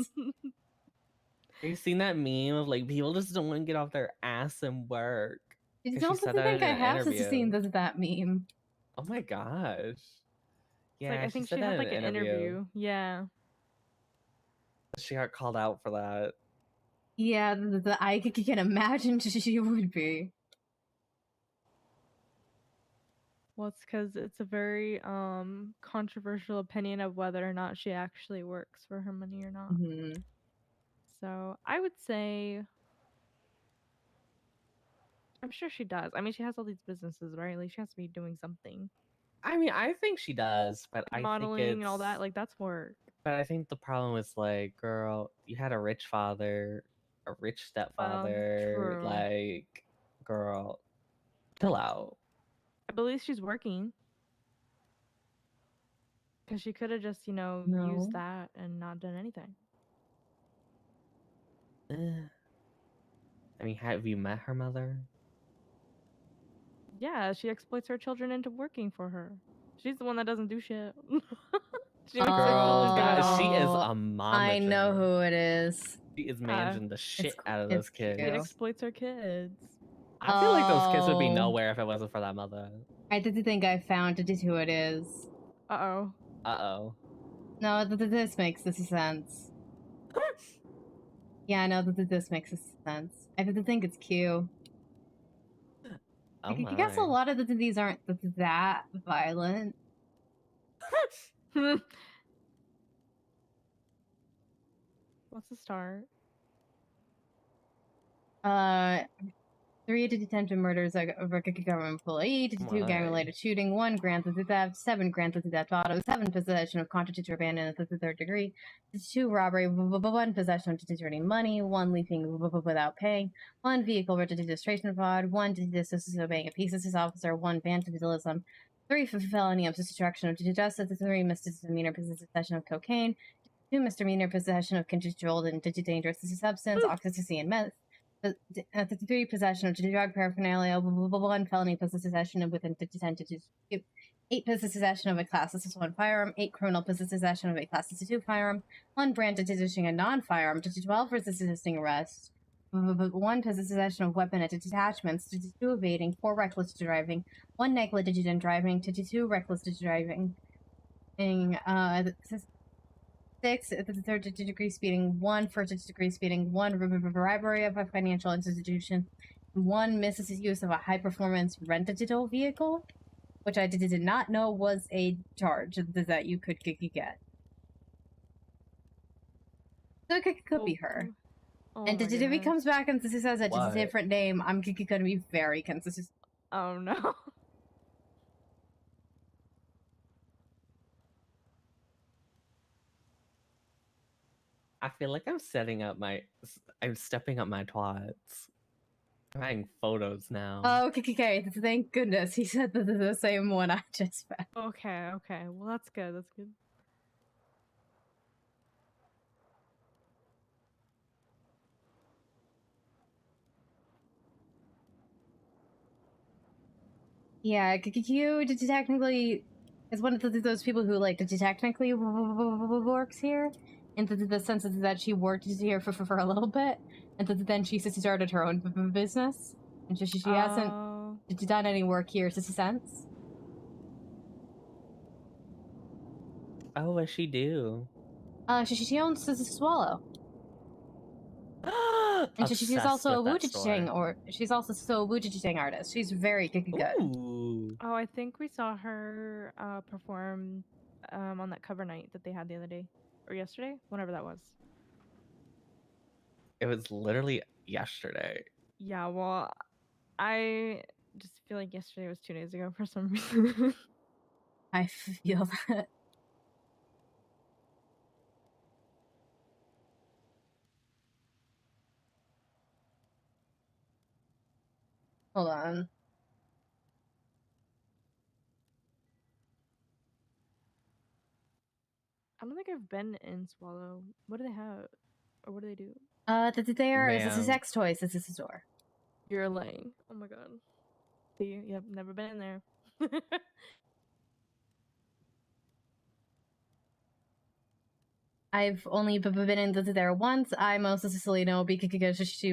[SPEAKER 19] Have you seen that meme of like people just don't want to get off their ass and work?
[SPEAKER 3] I
[SPEAKER 19] 'Cause
[SPEAKER 3] don't
[SPEAKER 19] she said that
[SPEAKER 3] think
[SPEAKER 19] in
[SPEAKER 3] I
[SPEAKER 19] an
[SPEAKER 3] have
[SPEAKER 19] interview.
[SPEAKER 3] seen that meme.
[SPEAKER 19] Oh my gosh. Yeah,
[SPEAKER 18] Like, I
[SPEAKER 19] she
[SPEAKER 18] think
[SPEAKER 19] said
[SPEAKER 18] she
[SPEAKER 19] that
[SPEAKER 18] had
[SPEAKER 19] in
[SPEAKER 18] like an interview. Yeah.
[SPEAKER 19] She got called out for that.
[SPEAKER 3] Yeah, I can imagine she would be.
[SPEAKER 18] Well, it's because it's a very controversial opinion of whether or not she actually works for her money or not.
[SPEAKER 3] Mm-hmm.
[SPEAKER 18] So I would say, I'm sure she does. I mean, she has all these businesses, right? Like she has to be doing something.
[SPEAKER 19] I mean, I think she does, but I think
[SPEAKER 18] Modeling and all
[SPEAKER 19] it's...
[SPEAKER 18] that, like that's work.
[SPEAKER 19] But I think the problem is like, girl, you had a rich father, a rich stepfather.
[SPEAKER 18] True.
[SPEAKER 19] Like, girl, chill out.
[SPEAKER 18] I believe she's working. Because she could have just, you know,
[SPEAKER 3] No.
[SPEAKER 18] used that and not done anything.
[SPEAKER 19] I mean, have you met her mother?
[SPEAKER 18] Yeah, she exploits her children into working for her. She's the one that doesn't do shit. She makes her
[SPEAKER 19] Girl,
[SPEAKER 18] children do it all.
[SPEAKER 19] she is a momager.
[SPEAKER 3] I know who it is.
[SPEAKER 19] She is managing the shit out of
[SPEAKER 3] it's
[SPEAKER 19] those kids.
[SPEAKER 18] She
[SPEAKER 3] cute.
[SPEAKER 18] exploits her kids.
[SPEAKER 19] I feel like those kids would be
[SPEAKER 3] Oh.
[SPEAKER 19] nowhere if it wasn't for that mother.
[SPEAKER 3] I did think I found who it is.
[SPEAKER 18] Uh-oh.
[SPEAKER 19] Uh-oh.
[SPEAKER 3] No, this makes sense. Yeah, no, this makes sense. I did think it's cute.
[SPEAKER 19] Oh
[SPEAKER 3] I guess a
[SPEAKER 19] my.
[SPEAKER 3] lot of these aren't that violent.
[SPEAKER 18] What's the start?
[SPEAKER 3] 3 attempted murders of a government employee, 2 gang-related shooting, 1 granted to theft, 7 granted to theft auto, 7 possession of contradictory abandonment to the 3rd degree, 2 robbery, 1 possession of dirty money, 1 leaving without paying, 1 vehicle registration fraud, 1 disobeying a peace officer, 1 vandalism, 3 felony of destruction of justice, 3 misdemeanor possession of cocaine, 2 misdemeanor possession of controlled and dangerous substance, ecstasy and meth. 3 possession of drug paraphernalia, 1 felony possession with intent to 8 possession of a class S1 firearm, 8 criminal possession of a class S2 firearm, 1 branded possessing a non-firearm, 12 resisting arrest, 1 possession of weapon at detachments, 2 evading, 4 reckless driving, 1 negligent driving, 2 reckless driving, 6 at the 3rd degree speeding, 1 first degree speeding, 1 robbery of a financial institution, 1 misuse of a high performance rent-a-digital vehicle, which I did not know was a charge that you could get. So it could be her.
[SPEAKER 18] Oh
[SPEAKER 3] And
[SPEAKER 18] my
[SPEAKER 3] if he
[SPEAKER 18] goodness.
[SPEAKER 3] comes back and says it's a
[SPEAKER 19] What?
[SPEAKER 3] different name, I'm gonna be very consistent.
[SPEAKER 18] Oh no.
[SPEAKER 19] I feel like I'm stepping up my twats. I'm having photos now.
[SPEAKER 3] Oh, okay. Thank goodness he said the same one I just found.
[SPEAKER 18] Okay. Well, that's good. That's good.
[SPEAKER 3] Yeah, Q technically is one of those people who like technically works here, in the sense that she worked here for a little bit, and then she started her own business, and she hasn't done any work here since.
[SPEAKER 19] Oh, what does she do?
[SPEAKER 3] She owns Swallow. And she's also a she's also a wujiting artist. She's very good.
[SPEAKER 19] Ooh.
[SPEAKER 18] Oh, I think we saw her perform on that cover night that they had the other day or yesterday, whenever that was.
[SPEAKER 19] It was literally yesterday.
[SPEAKER 18] Yeah, well, I just feel like yesterday was 2 days ago for some reason.
[SPEAKER 3] I feel that. Hold on.
[SPEAKER 18] I don't think I've been in Swallow. What do they have? Or what do they do?
[SPEAKER 3] This is sex toys. This is a store.
[SPEAKER 18] You're lying. Oh my god. See, yep, never been in there.
[SPEAKER 3] I've only been in there once. I mostly know because she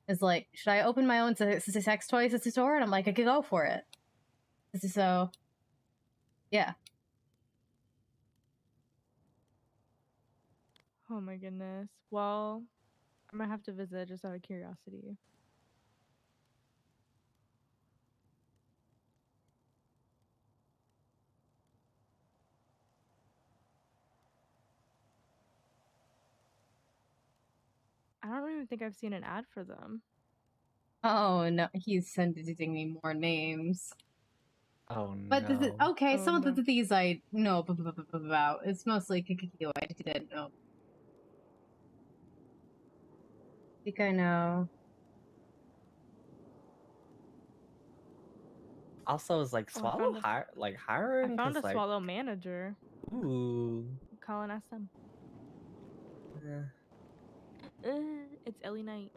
[SPEAKER 3] is like, should I open my own sex toys at the store? And I'm like, I could go for it. So, yeah.
[SPEAKER 18] Oh my goodness. Well, I might have to visit just out of curiosity. I don't even think I've seen an ad for them.
[SPEAKER 3] Oh no, he's sending me more names.
[SPEAKER 19] Oh no.
[SPEAKER 3] But some of these I know about. It's mostly Kikyo. I didn't know. I think I know.
[SPEAKER 19] Also, is like Swallow hiring?
[SPEAKER 18] I found a
[SPEAKER 19] 'Cause, like,
[SPEAKER 18] Swallow manager.
[SPEAKER 19] Ooh.
[SPEAKER 18] Call and ask them. It's Ellie Knight.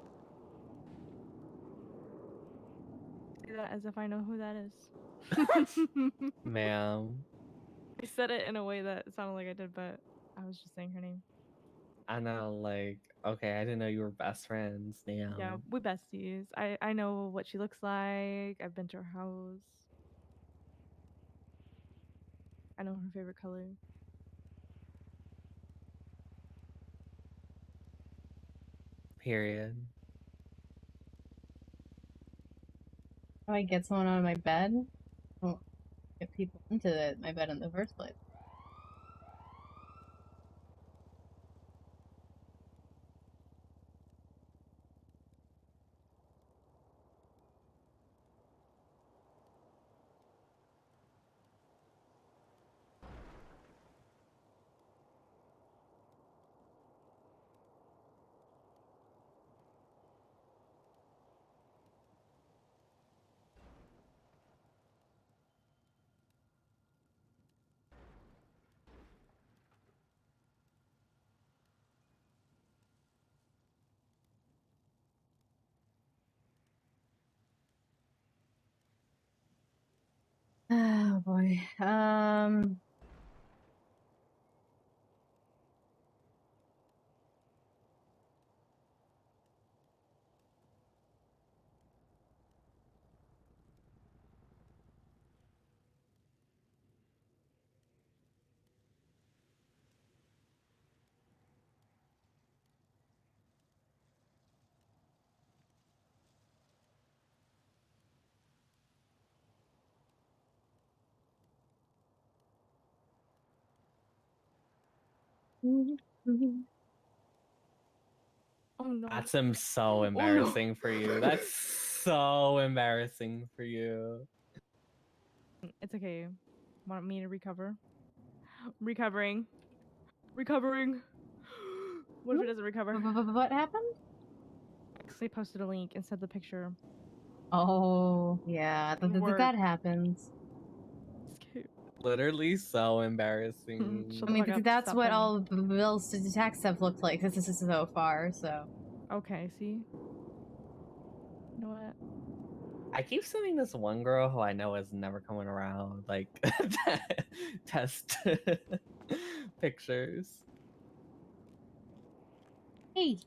[SPEAKER 18] Say that as if I know who that is.
[SPEAKER 19] Ma'am.
[SPEAKER 18] I said it in a way that sounded like I did, but I was just saying her name.
[SPEAKER 19] I know, like, Okay, I didn't know you were best friends. Damn.
[SPEAKER 18] Yeah, we besties. I know what she looks like. I've been to her house. I know her favorite color.
[SPEAKER 19] Period.
[SPEAKER 3] How do I get someone out of my bed? Well, get people into my bed in the first place. Oh boy.
[SPEAKER 18] Oh no.
[SPEAKER 19] That's so embarrassing for you. That's so embarrassing for you.
[SPEAKER 18] It's okay. Want me to recover? Recovering. Recovering. What if it doesn't recover?
[SPEAKER 3] What happened?
[SPEAKER 18] Actually posted a link and said the picture.
[SPEAKER 3] Oh, yeah, that happens.
[SPEAKER 19] Literally so embarrassing.
[SPEAKER 3] I mean, that's what all of Bill's attack stuff looks like. This is so far, so.
[SPEAKER 18] Okay, see? You know what?
[SPEAKER 19] I keep sending this one girl who I know is never coming around, like test pictures.
[SPEAKER 3] Hey.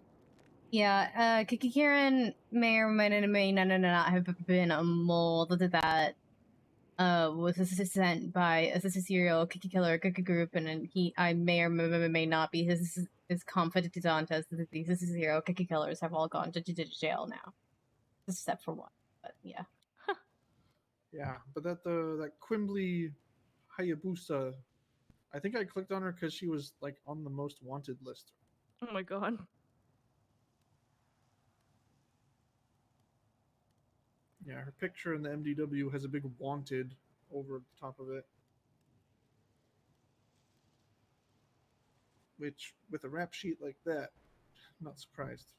[SPEAKER 3] Yeah, Karen may or may not have been a mole that was sent by a serial killer group, and then I may or may not be his confidant as these serial killers have all gone to jail now, except for one. But yeah.
[SPEAKER 20] Yeah, but that Quimbley Hayabusa, I think I clicked on her because she was like on the most wanted list.
[SPEAKER 18] Oh my god.
[SPEAKER 20] Yeah, her picture in the MDW has a big wanted over the top of it. Which, with a rap sheet like that, not surprised.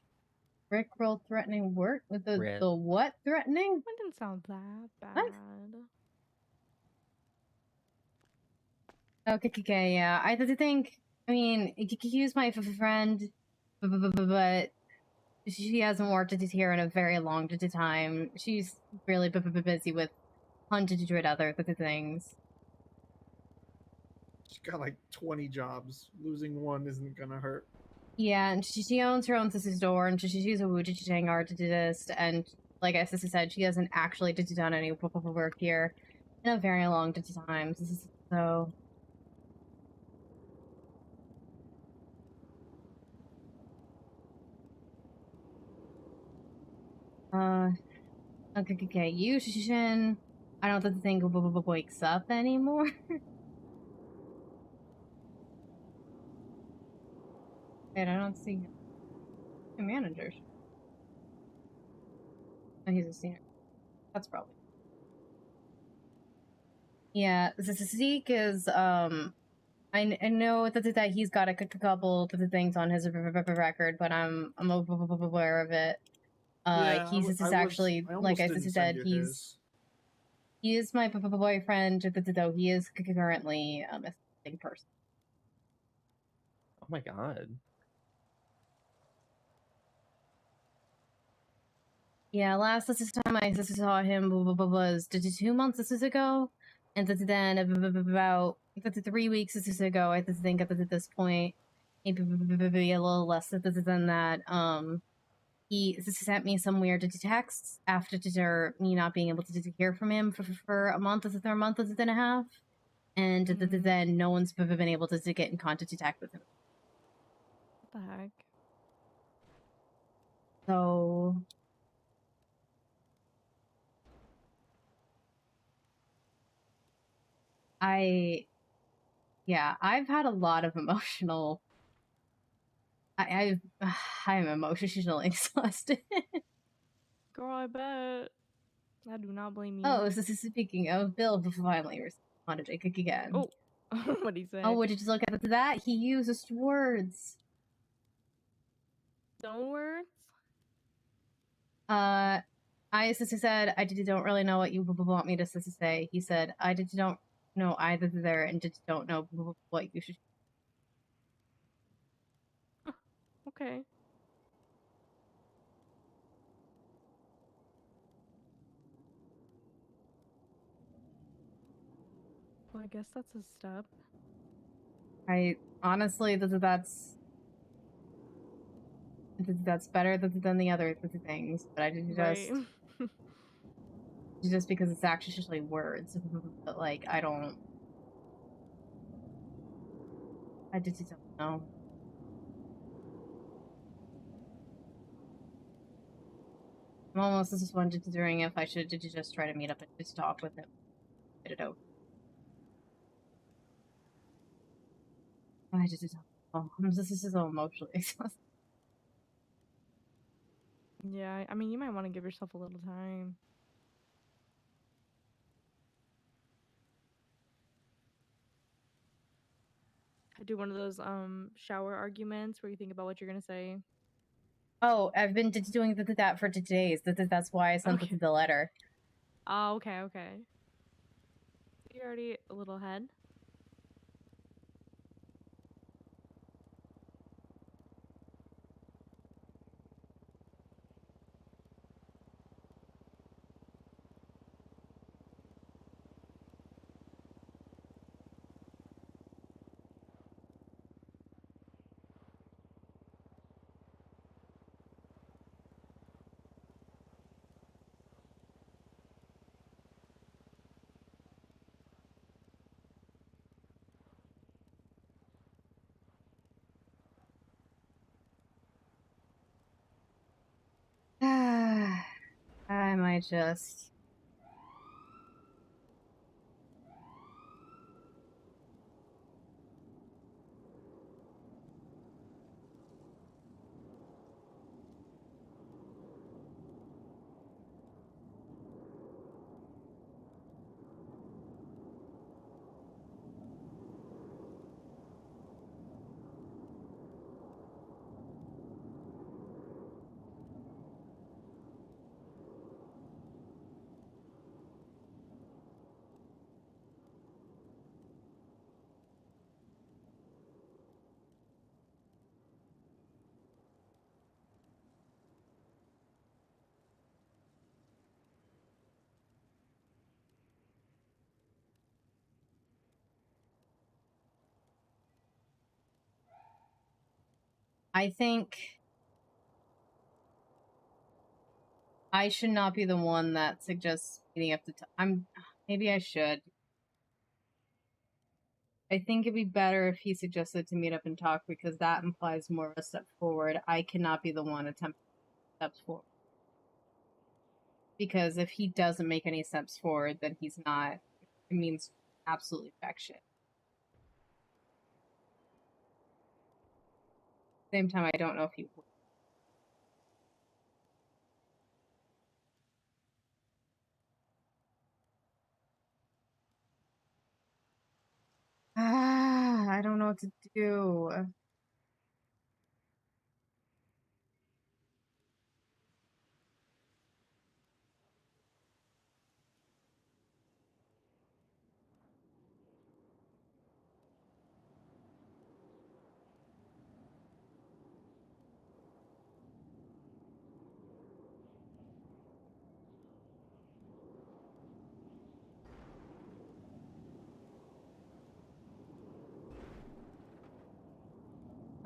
[SPEAKER 3] Rickroll threatening work with
[SPEAKER 19] Rip.
[SPEAKER 3] the what threatening?
[SPEAKER 18] That didn't sound that bad.
[SPEAKER 3] Okay, yeah. I think. I mean, Kiki's my friend, but she hasn't worked here in a very long time. She's really busy with 100 other things.
[SPEAKER 20] She's got like 20 jobs. Losing one isn't gonna hurt.
[SPEAKER 3] Yeah, and she owns her own store, and she's a Wujijang artist, and like I said, she hasn't actually done any work here in a very long time. So. Okay, you, Shishin. I don't think wakes up anymore. And I don't see the managers. Oh, he's a senior. That's probably. Yeah, Zeke is, I know that he's got a couple of the things on his record, but I'm aware of it.
[SPEAKER 20] Yeah,
[SPEAKER 3] he's actually, like I said, he is my boyfriend, though he is currently a missing person.
[SPEAKER 19] Oh my god.
[SPEAKER 3] Yeah, last time I saw him was 2 months ago, and then about 3 weeks ago, I think at this point, maybe a little less than that. He sent me some weird texts after me not being able to hear from him for a month and a half, and then no one's been able to get in contact with him.
[SPEAKER 18] What the heck?
[SPEAKER 3] So I've had a lot of emotional. I am emotionally exhausted.
[SPEAKER 18] Girl, I bet. I do not blame you.
[SPEAKER 3] Oh, so speaking of, Bill finally responded again.
[SPEAKER 18] Oh, what'd he say?
[SPEAKER 3] Oh, would you just look at that? He uses words.
[SPEAKER 18] Stone words?
[SPEAKER 3] I said, I don't really know what you want me to say. He said, I don't know either there and don't know what you should.
[SPEAKER 18] Okay. Well, I guess that's a step.
[SPEAKER 3] I honestly, that's better than the other things, but I did
[SPEAKER 18] Right.
[SPEAKER 3] just because it's actually words, but like I don't know. I'm almost just wondering if I should just try to meet up and just talk with him, get it over. I just don't know. This is so emotionally exhausting.
[SPEAKER 18] Yeah, I mean, you might want to give yourself a little time. I do one of those shower arguments where you think about what you're gonna say.
[SPEAKER 3] Oh, I've been doing that for days. That's why I sent the letter.
[SPEAKER 18] Oh, okay, okay. You're already a little ahead.
[SPEAKER 3] I might just. I think I should not be the one that suggests meeting up to. Maybe I should. I think it'd be better if he suggested to meet up and talk because that implies more of a step forward. I cannot be the one attempting steps forward. Because if he doesn't make any steps forward, then he's not. It means absolutely jack shit. Same time, I don't know if he would. I don't know what to do.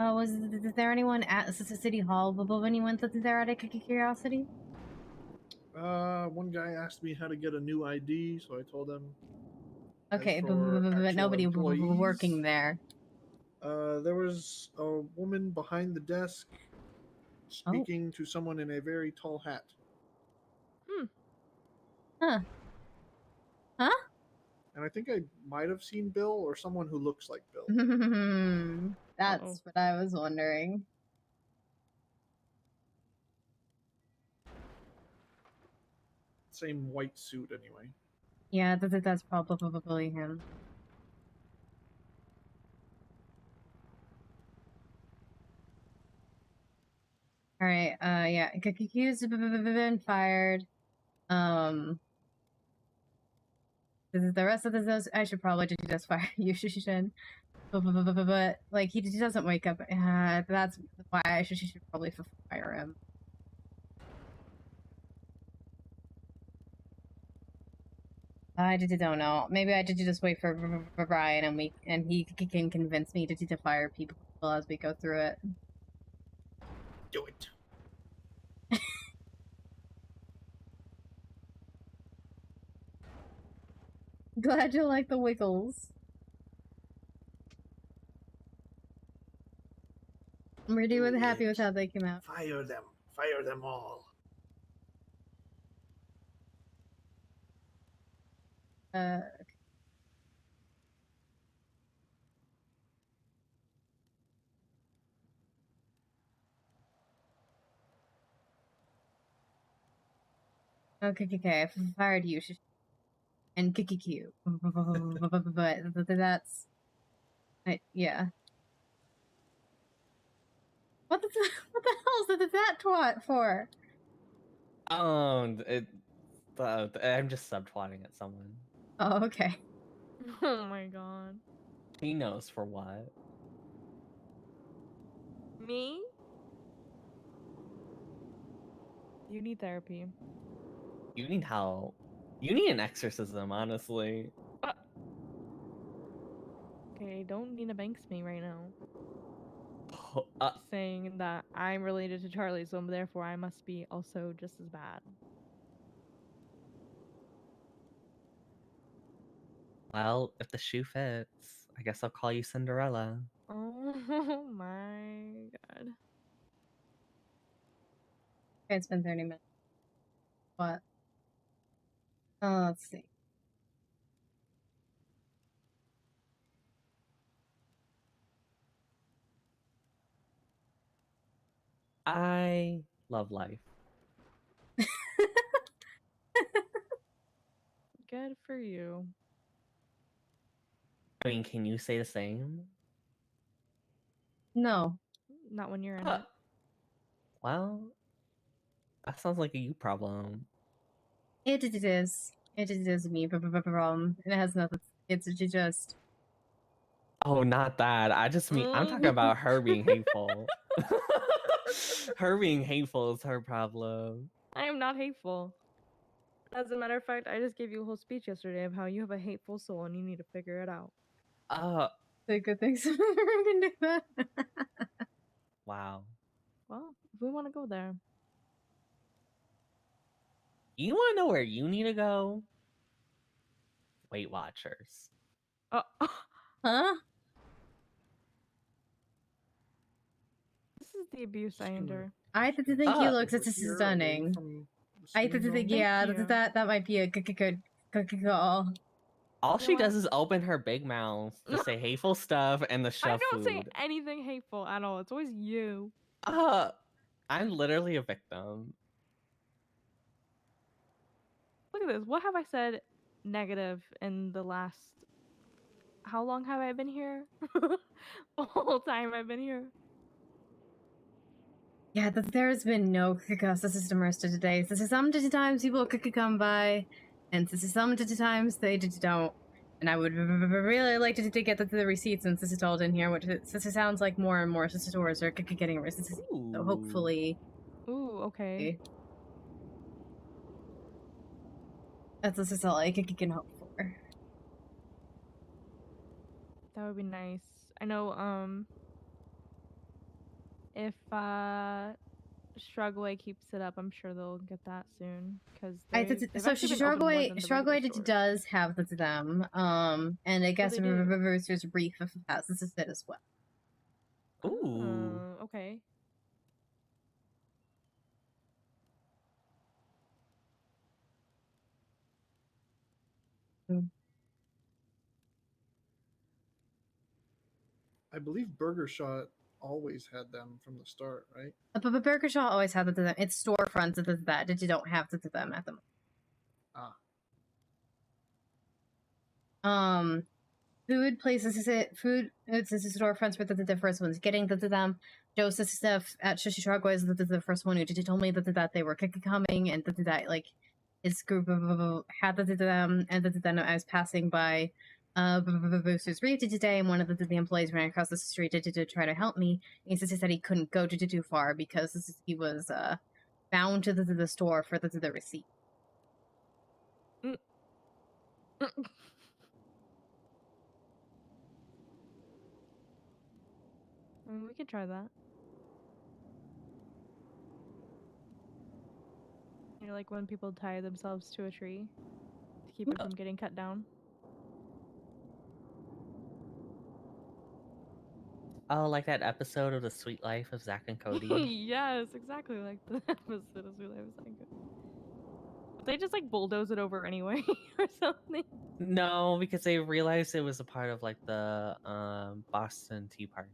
[SPEAKER 3] is there anyone at City Hall when you went there out of curiosity?
[SPEAKER 20] One guy asked me how to get a new ID, so I told him.
[SPEAKER 3] Okay,
[SPEAKER 20] As
[SPEAKER 3] but
[SPEAKER 20] for
[SPEAKER 3] nobody
[SPEAKER 20] actual employees,
[SPEAKER 3] working there.
[SPEAKER 20] There was a woman behind the desk speaking to someone in a very tall hat.
[SPEAKER 3] Huh. Huh?
[SPEAKER 20] And I think I might have seen Bill or someone who looks like Bill.
[SPEAKER 3] That's what I was wondering.
[SPEAKER 20] Same white suit, anyway.
[SPEAKER 3] Yeah, that's probably him. All right. Yeah. Q's been fired. The rest of those, I should probably just fire you, Shishin. But like he doesn't wake up. That's why I should probably fire him. I don't know. Maybe I did just wait for Brian and he can convince me to fire people as we go through it.
[SPEAKER 20] Do it.
[SPEAKER 3] Glad you like the Wiggles. I'm really happy with how they came out.
[SPEAKER 20] Fire them. Fire them all.
[SPEAKER 3] Okay, I fired you. And Q. But that's... yeah. What the hell is that twat for?
[SPEAKER 19] I'm just subtwatting at someone.
[SPEAKER 3] Oh, okay.
[SPEAKER 18] Oh my god.
[SPEAKER 19] He knows for what.
[SPEAKER 18] Me? You need therapy.
[SPEAKER 19] You need help. You need an exorcism, honestly.
[SPEAKER 18] Okay, don't Nina Banks me right now.
[SPEAKER 19] Oh,
[SPEAKER 18] Saying that I'm related to Charlie, so therefore I must be also just as bad.
[SPEAKER 19] well, if the shoe fits, I guess I'll call you Cinderella.
[SPEAKER 18] Oh my god.
[SPEAKER 3] Okay, it's been 30 minutes. What? Oh, let's see.
[SPEAKER 19] I love life.
[SPEAKER 18] Good for you.
[SPEAKER 19] I mean, can you say the same?
[SPEAKER 3] No.
[SPEAKER 18] Not when you're in it.
[SPEAKER 19] Well, that sounds like a you problem.
[SPEAKER 3] It is. It is me problem. It has nothing. It's just...
[SPEAKER 19] Oh, not that. I just mean, I'm talking about her being hateful. Her being hateful is her problem.
[SPEAKER 18] I am not hateful. As a matter of fact, I just gave you a whole speech yesterday of how you have a hateful soul and you need to figure it out.
[SPEAKER 3] The good things can do that.
[SPEAKER 19] Wow.
[SPEAKER 18] Well, if we want to go there.
[SPEAKER 19] You want to know where you need to go? Weight Watchers.
[SPEAKER 3] Huh?
[SPEAKER 18] This is the abuse I endure.
[SPEAKER 3] I think you look stunning. I think yeah, that might be a good call.
[SPEAKER 19] All she does is open her big mouth to say hateful stuff and to
[SPEAKER 18] I
[SPEAKER 19] shove
[SPEAKER 18] don't say
[SPEAKER 19] food.
[SPEAKER 18] anything hateful at all. It's always you.
[SPEAKER 19] I'm literally a victim.
[SPEAKER 18] Look at this. What have I said negative in the last... How long have I been here? The whole time I've been here.
[SPEAKER 3] Yeah, there's been no system rest of today. So sometimes people could come by, and sometimes they just don't. And I would really like to get the receipts since this is all in here, which it sounds like more and more stores are getting receipts. So hopefully.
[SPEAKER 18] Ooh, okay.
[SPEAKER 3] That's all I can hope for.
[SPEAKER 18] That would be nice. I know, if Strugway keeps it up, I'm sure they'll get that soon because
[SPEAKER 3] I
[SPEAKER 18] they've
[SPEAKER 3] so
[SPEAKER 18] actually been open more than the regular
[SPEAKER 3] Strugway
[SPEAKER 18] stores.
[SPEAKER 3] does have them. And I guess
[SPEAKER 18] they do?
[SPEAKER 3] Reverser's Reef has this is it as well.
[SPEAKER 19] Ooh.
[SPEAKER 18] Okay.
[SPEAKER 20] I believe Burger Shot always had them from the start, right?
[SPEAKER 3] But Burger Shot always had them. It's storefronts that you don't have them at the moment.
[SPEAKER 20] Ah.
[SPEAKER 3] Food places food it's storefronts were the first ones getting them. Joseph's stuff at Shishitrago was the first one who told me that they were coming and that like his group had them and then I was passing by Booster's Reef today and one of the employees ran across the street to try to help me. He said he couldn't go too far because he was bound to the store for the receipt.
[SPEAKER 18] We could try that. You know, like when people tie themselves to a tree to keep it from getting cut down.
[SPEAKER 19] Oh, like that episode of The Sweet Life of Zack and Cody.
[SPEAKER 18] Yes, exactly like the episode of Sweet Life of Zack and Cody. They just like bulldoze it over anyway or something.
[SPEAKER 19] No, because they realized it was a part of like the Boston Tea Party.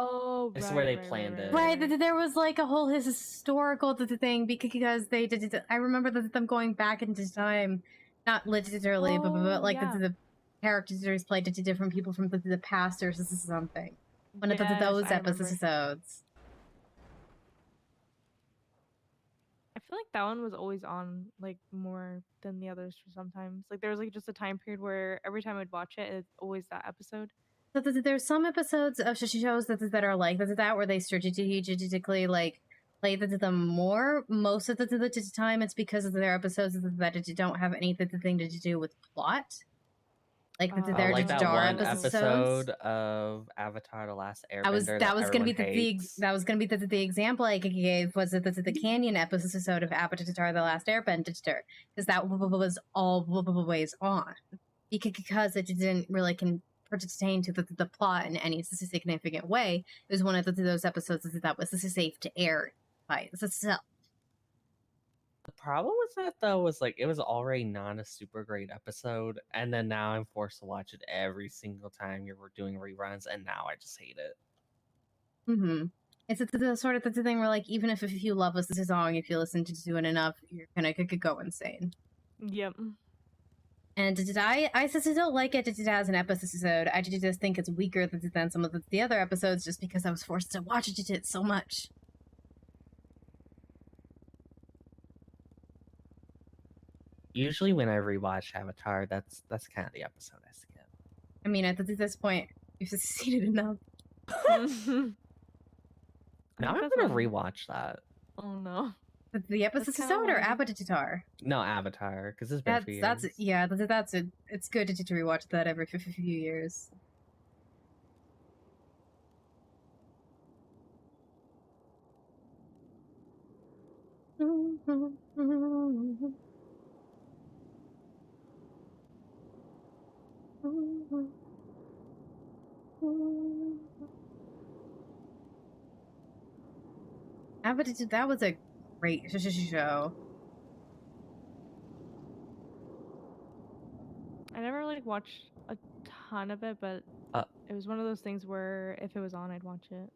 [SPEAKER 18] Oh,
[SPEAKER 19] It's where they planned it.
[SPEAKER 3] Right, there was like a whole historical thing because they did. I remember them going back into time, not literally, but like the characters played to different people from the past or something. One of those episodes.
[SPEAKER 18] I feel like that one was always on like more than the others for sometimes. Like there was like just a time period where every time I'd watch it, it's always that episode.
[SPEAKER 3] So there's some episodes of shows that are like that where they strategically like play them more. Most of the time, it's because of their episodes that don't have anything to do with plot. Like they're
[SPEAKER 19] like that
[SPEAKER 3] Jar
[SPEAKER 19] one episode of Avatar: The Last Airbender.
[SPEAKER 3] That was gonna be
[SPEAKER 19] that
[SPEAKER 3] was gonna be the example I gave was the Canyon episode of Avatar: The Last Airbender because that was always on because it didn't really pertain to the plot in any significant way. It was one of those episodes that was safe to air by itself.
[SPEAKER 19] The problem with that though was like it was already not a super great episode, and then now I'm forced to watch it every single time you're doing reruns, and now I just hate it.
[SPEAKER 3] It's the sort of the thing where like even if you love a song, if you listen to it enough, you're gonna go insane.
[SPEAKER 18] Yep.
[SPEAKER 3] And I still like it as an episode. I just think it's weaker than some of the other episodes just because I was forced to watch it so much.
[SPEAKER 19] Usually when I rewatch Avatar, that's kind of the episode I skip.
[SPEAKER 3] I mean, at this point, you've succeeded enough.
[SPEAKER 19] Now I'm gonna rewatch that.
[SPEAKER 18] Oh no.
[SPEAKER 3] The episode or Avatar?
[SPEAKER 19] No, Avatar, because it's been a few years.
[SPEAKER 3] That's it. It's good to rewatch that every few years. Avatar, that was a great show.
[SPEAKER 18] I never like watched a ton of it, but it was one of those things where if it was on, I'd watch it.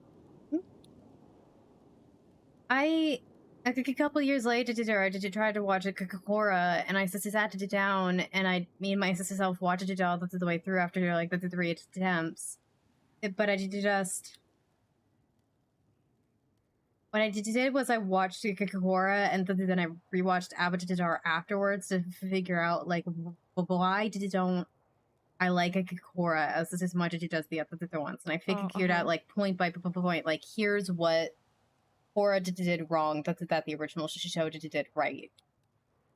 [SPEAKER 3] A couple years later, I try to watch Kokora, and I sat it down, and me and my sister self watched it all the way through after like the 3 attempts. But I just what I did was I watched Kokora, and then I rewatched Avatar afterwards to figure out like why don't I like Kokora as much as it does the other ones, and I figured out like point by point, like here's what Korra did wrong that the original show did right.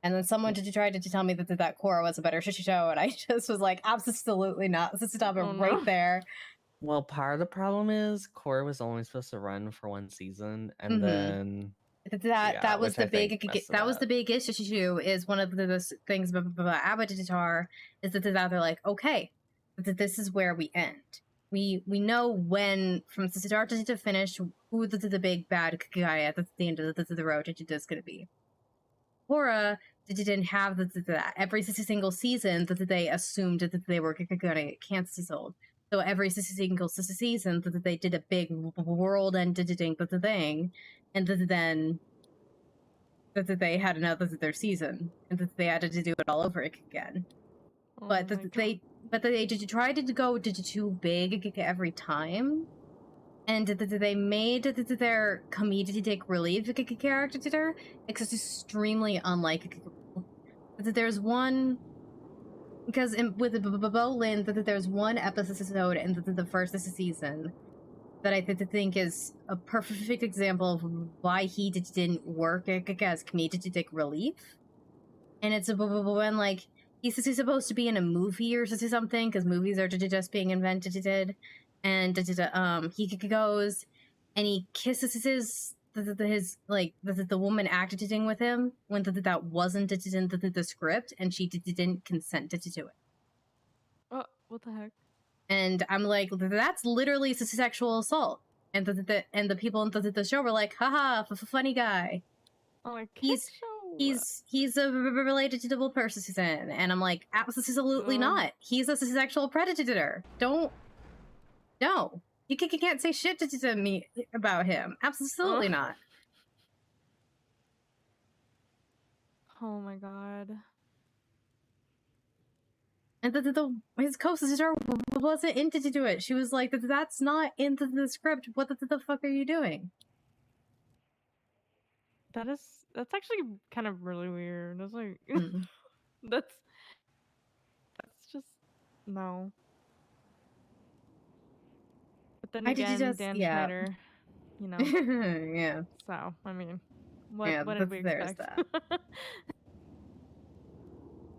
[SPEAKER 3] And then someone tried to tell me that Korra was a better show, and I just was like, absolutely not. Let's stop it right there.
[SPEAKER 19] Well, part of the problem is Core was only supposed to run for 1 season, and
[SPEAKER 3] Mhm.
[SPEAKER 19] then
[SPEAKER 3] That was
[SPEAKER 19] which
[SPEAKER 3] the
[SPEAKER 19] I think
[SPEAKER 3] big
[SPEAKER 19] messed it
[SPEAKER 3] that was
[SPEAKER 19] up.
[SPEAKER 3] the big issue. Is one of the things about Avatar is that they're like, okay, this is where we end. We know when from start to finish who the big bad guy at the end of the road is going to be. Korra didn't have that. Every single season that they assumed that they were going to get canceled. So every single season that they did a big world ending thing, and then that they had another their season, and that they had to do it all over again. But they tried to go too big every time, and they made their comedic relief character extremely unlike. There's one because with Bolin that there's one episode in the first season that I think is a perfect example of why he didn't work as comedic relief. And it's when like he's supposed to be in a movie or something because movies are just being invented, and he goes and he kisses his the woman acting with him when that wasn't in the script, and she didn't consent to it.
[SPEAKER 18] What the heck?
[SPEAKER 3] And I'm like, that's literally sexual assault. And the people in the show were like, haha, funny guy.
[SPEAKER 18] Oh, like
[SPEAKER 3] he's a related to double person, and I'm like, absolutely not. He's a sexual predator. No, you can't say shit to me about him. Absolutely not.
[SPEAKER 18] Oh my god.
[SPEAKER 3] And his co-sister wasn't into to do it. She was like, that's not into the script. What the fuck are you doing?
[SPEAKER 18] That's actually kind of really weird. That's like that's just no. But then again, Dan Schneider, you know.
[SPEAKER 3] Yeah.
[SPEAKER 18] So I mean,
[SPEAKER 3] Yeah,
[SPEAKER 18] what did we
[SPEAKER 3] there's
[SPEAKER 18] expect?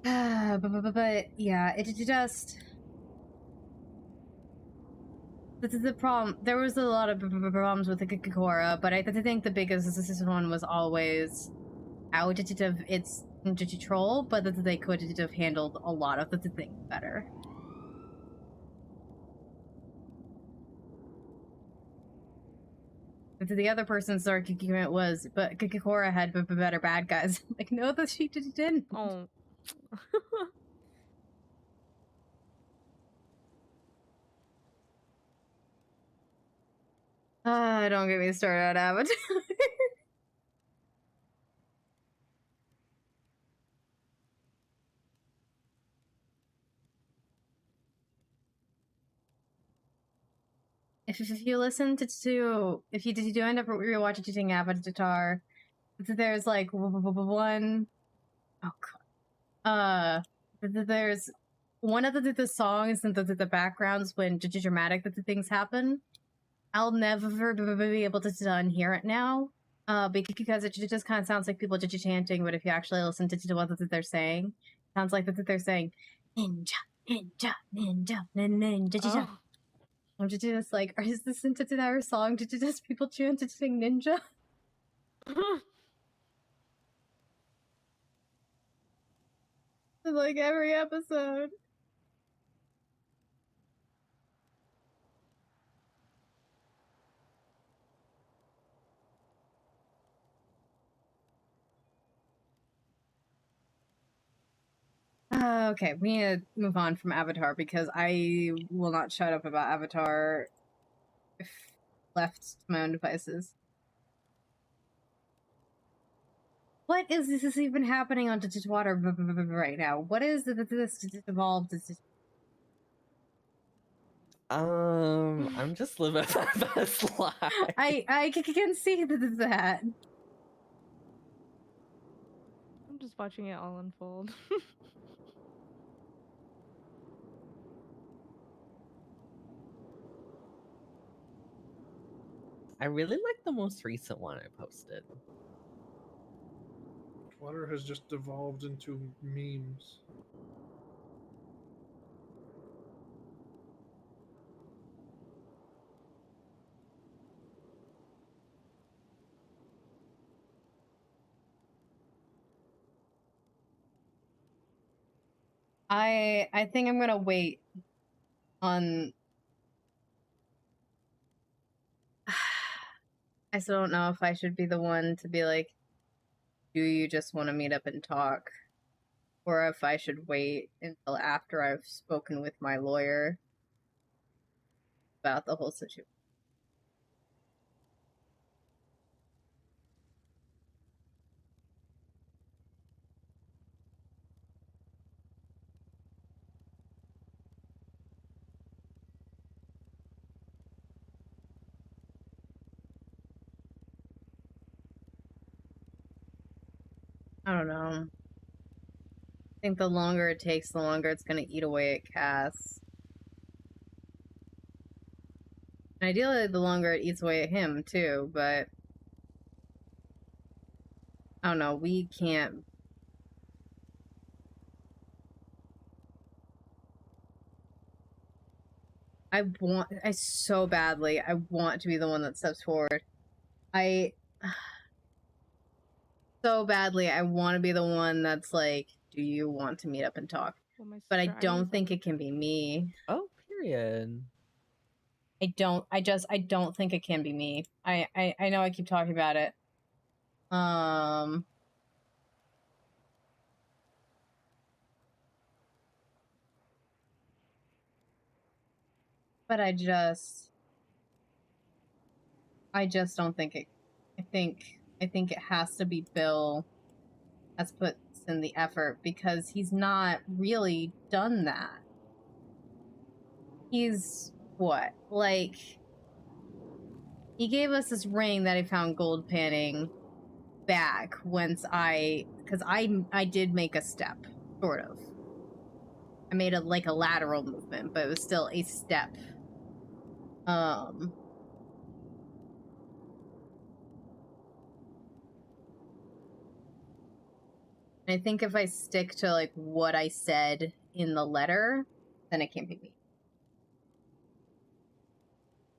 [SPEAKER 3] but yeah, it just this is the problem. There was a lot of problems with the Korra, but I think the biggest one was always how it did its control, but that they could have handled a lot of the things better. But the other person's argument was, but Korra had better bad guys. Like, no, that she didn't.
[SPEAKER 18] Oh.
[SPEAKER 3] Don't get me started on Avatar. If you listen to if you do end up rewatching Avatar, there's like one there's one of the songs and the backgrounds when dramatic that the things happen. I'll never be able to unhear it now, because it just kind of sounds like people just chanting. But if you actually listen to what they're saying, it sounds like that they're saying ninja, ninja, ninja, ninja. I'm just like, is this into our song? Did just people chanting ninja? Like every episode. Okay, we need to move on from Avatar because I will not shut up about Avatar if left to my own devices. What is this even happening on Water right now? What is this evolved?
[SPEAKER 19] I'm just living my best life.
[SPEAKER 3] I can see that.
[SPEAKER 18] I'm just watching it all unfold.
[SPEAKER 19] I really like the most recent one I posted.
[SPEAKER 20] Water has just devolved into memes.
[SPEAKER 3] I think I'm gonna wait on. I still don't know if I should be the one to be like, do you just want to meet up and talk? Or if I should wait until after I've spoken with my lawyer about the whole situation. I don't know. I think the longer it takes, the longer it's going to eat away at Cass. And ideally, the longer it eats away at him, too, but... I don't know, we can't... I so badly, I want to be the one that steps forward. So badly, I want to be the one that's like, do you want to meet up and talk? But I don't think it can be me.
[SPEAKER 19] Oh, period.
[SPEAKER 3] I don't think it can be me. I know I keep talking about it. But I just don't think it. I think it has to be Bill that's puts in the effort because he's not really done that. He's what? Like, he gave us this ring that he found gold panning back once because I did make a step, sort of. I made a lateral movement, but it was still a step. I think if I stick to like what I said in the letter, then it can't be me.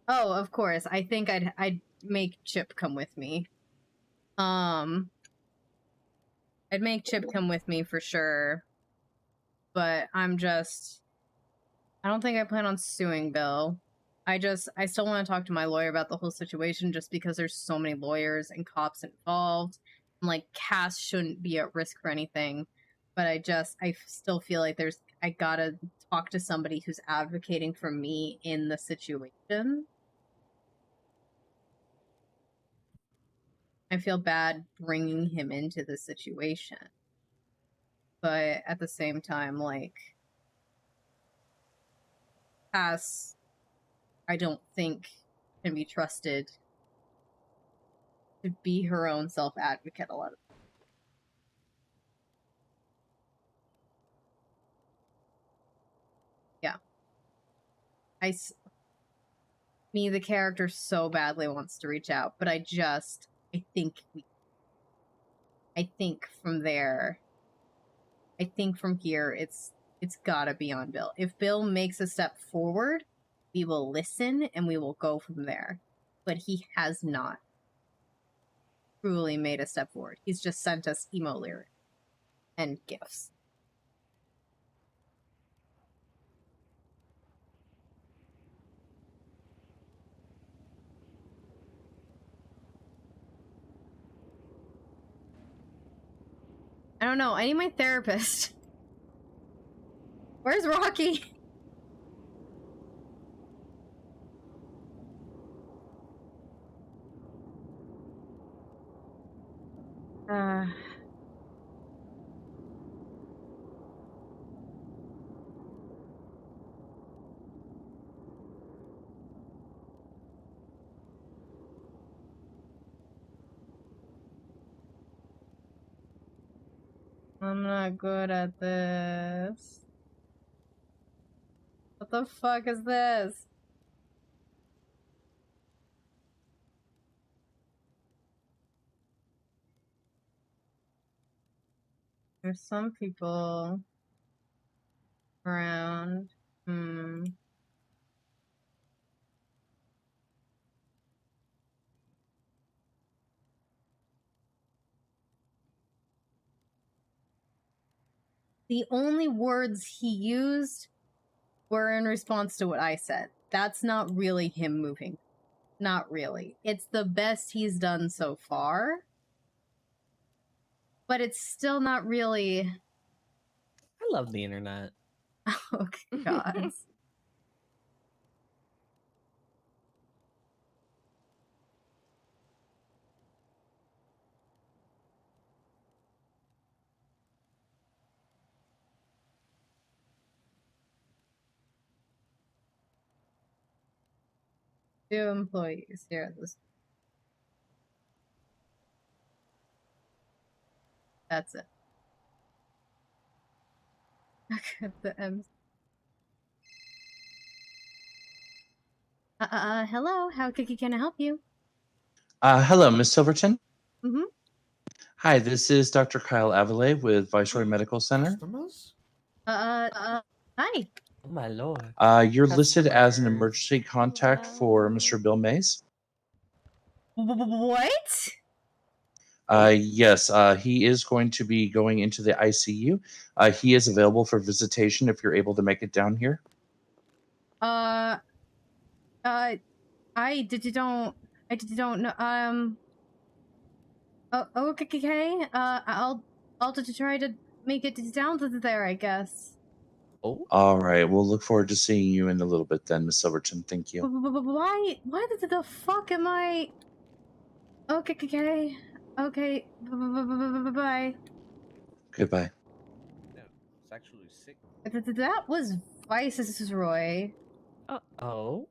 [SPEAKER 3] Oh, of course. I think I'd make Chip come with me. I'd make Chip come with me for sure. But I don't think I plan on suing Bill. I still want to talk to my lawyer about the whole situation just because there's so many lawyers and cops involved. And like Cass shouldn't be at risk for anything. But I still feel like I gotta talk to somebody who's advocating for me in the situation. I feel bad bringing him into the situation. But at the same time, like, Cass, I don't think can be trusted to be her own self-advocate a lot of times. Yeah. Me, the character, so badly wants to reach out, but I think from here, it's gotta be on Bill. If Bill makes a step forward, we will listen and we will go from there. But he has not truly made a step forward. He's just sent us emo lyrics and gifts. I don't know. I need my therapist. Where's Rocky? I'm not good at this. What the fuck is this? There's some people around. The only words he used were in response to what I said. That's not really him moving. Not really. It's the best he's done so far. But it's still not really...
[SPEAKER 19] I love the internet.
[SPEAKER 3] Oh, God. Two employees here. That's it. The M. Hello. How can I help you?
[SPEAKER 21] Hello, Miss Silverton.
[SPEAKER 3] Mm-hmm.
[SPEAKER 21] Hi, this is Dr. Kyle Avalay with Viceroy Medical Center.
[SPEAKER 3] Hi.
[SPEAKER 19] Oh my lord.
[SPEAKER 21] You're listed as an emergency contact for Mr. Bill Mays.
[SPEAKER 3] What?
[SPEAKER 21] Yes, he is going to be going into the ICU. He is available for visitation if you're able to make it down here.
[SPEAKER 3] I don't know. Oh, okay. I'll just try to make it down to there, I guess.
[SPEAKER 19] Oh.
[SPEAKER 21] All right, we'll look forward to seeing you in a little bit then, Miss Silverton. Thank you.
[SPEAKER 3] Why the fuck am I? Okay. Okay. Bye.
[SPEAKER 21] Goodbye.
[SPEAKER 19] It's actually sick.
[SPEAKER 3] That was Viceroy.
[SPEAKER 18] Oh.
[SPEAKER 19] Oh.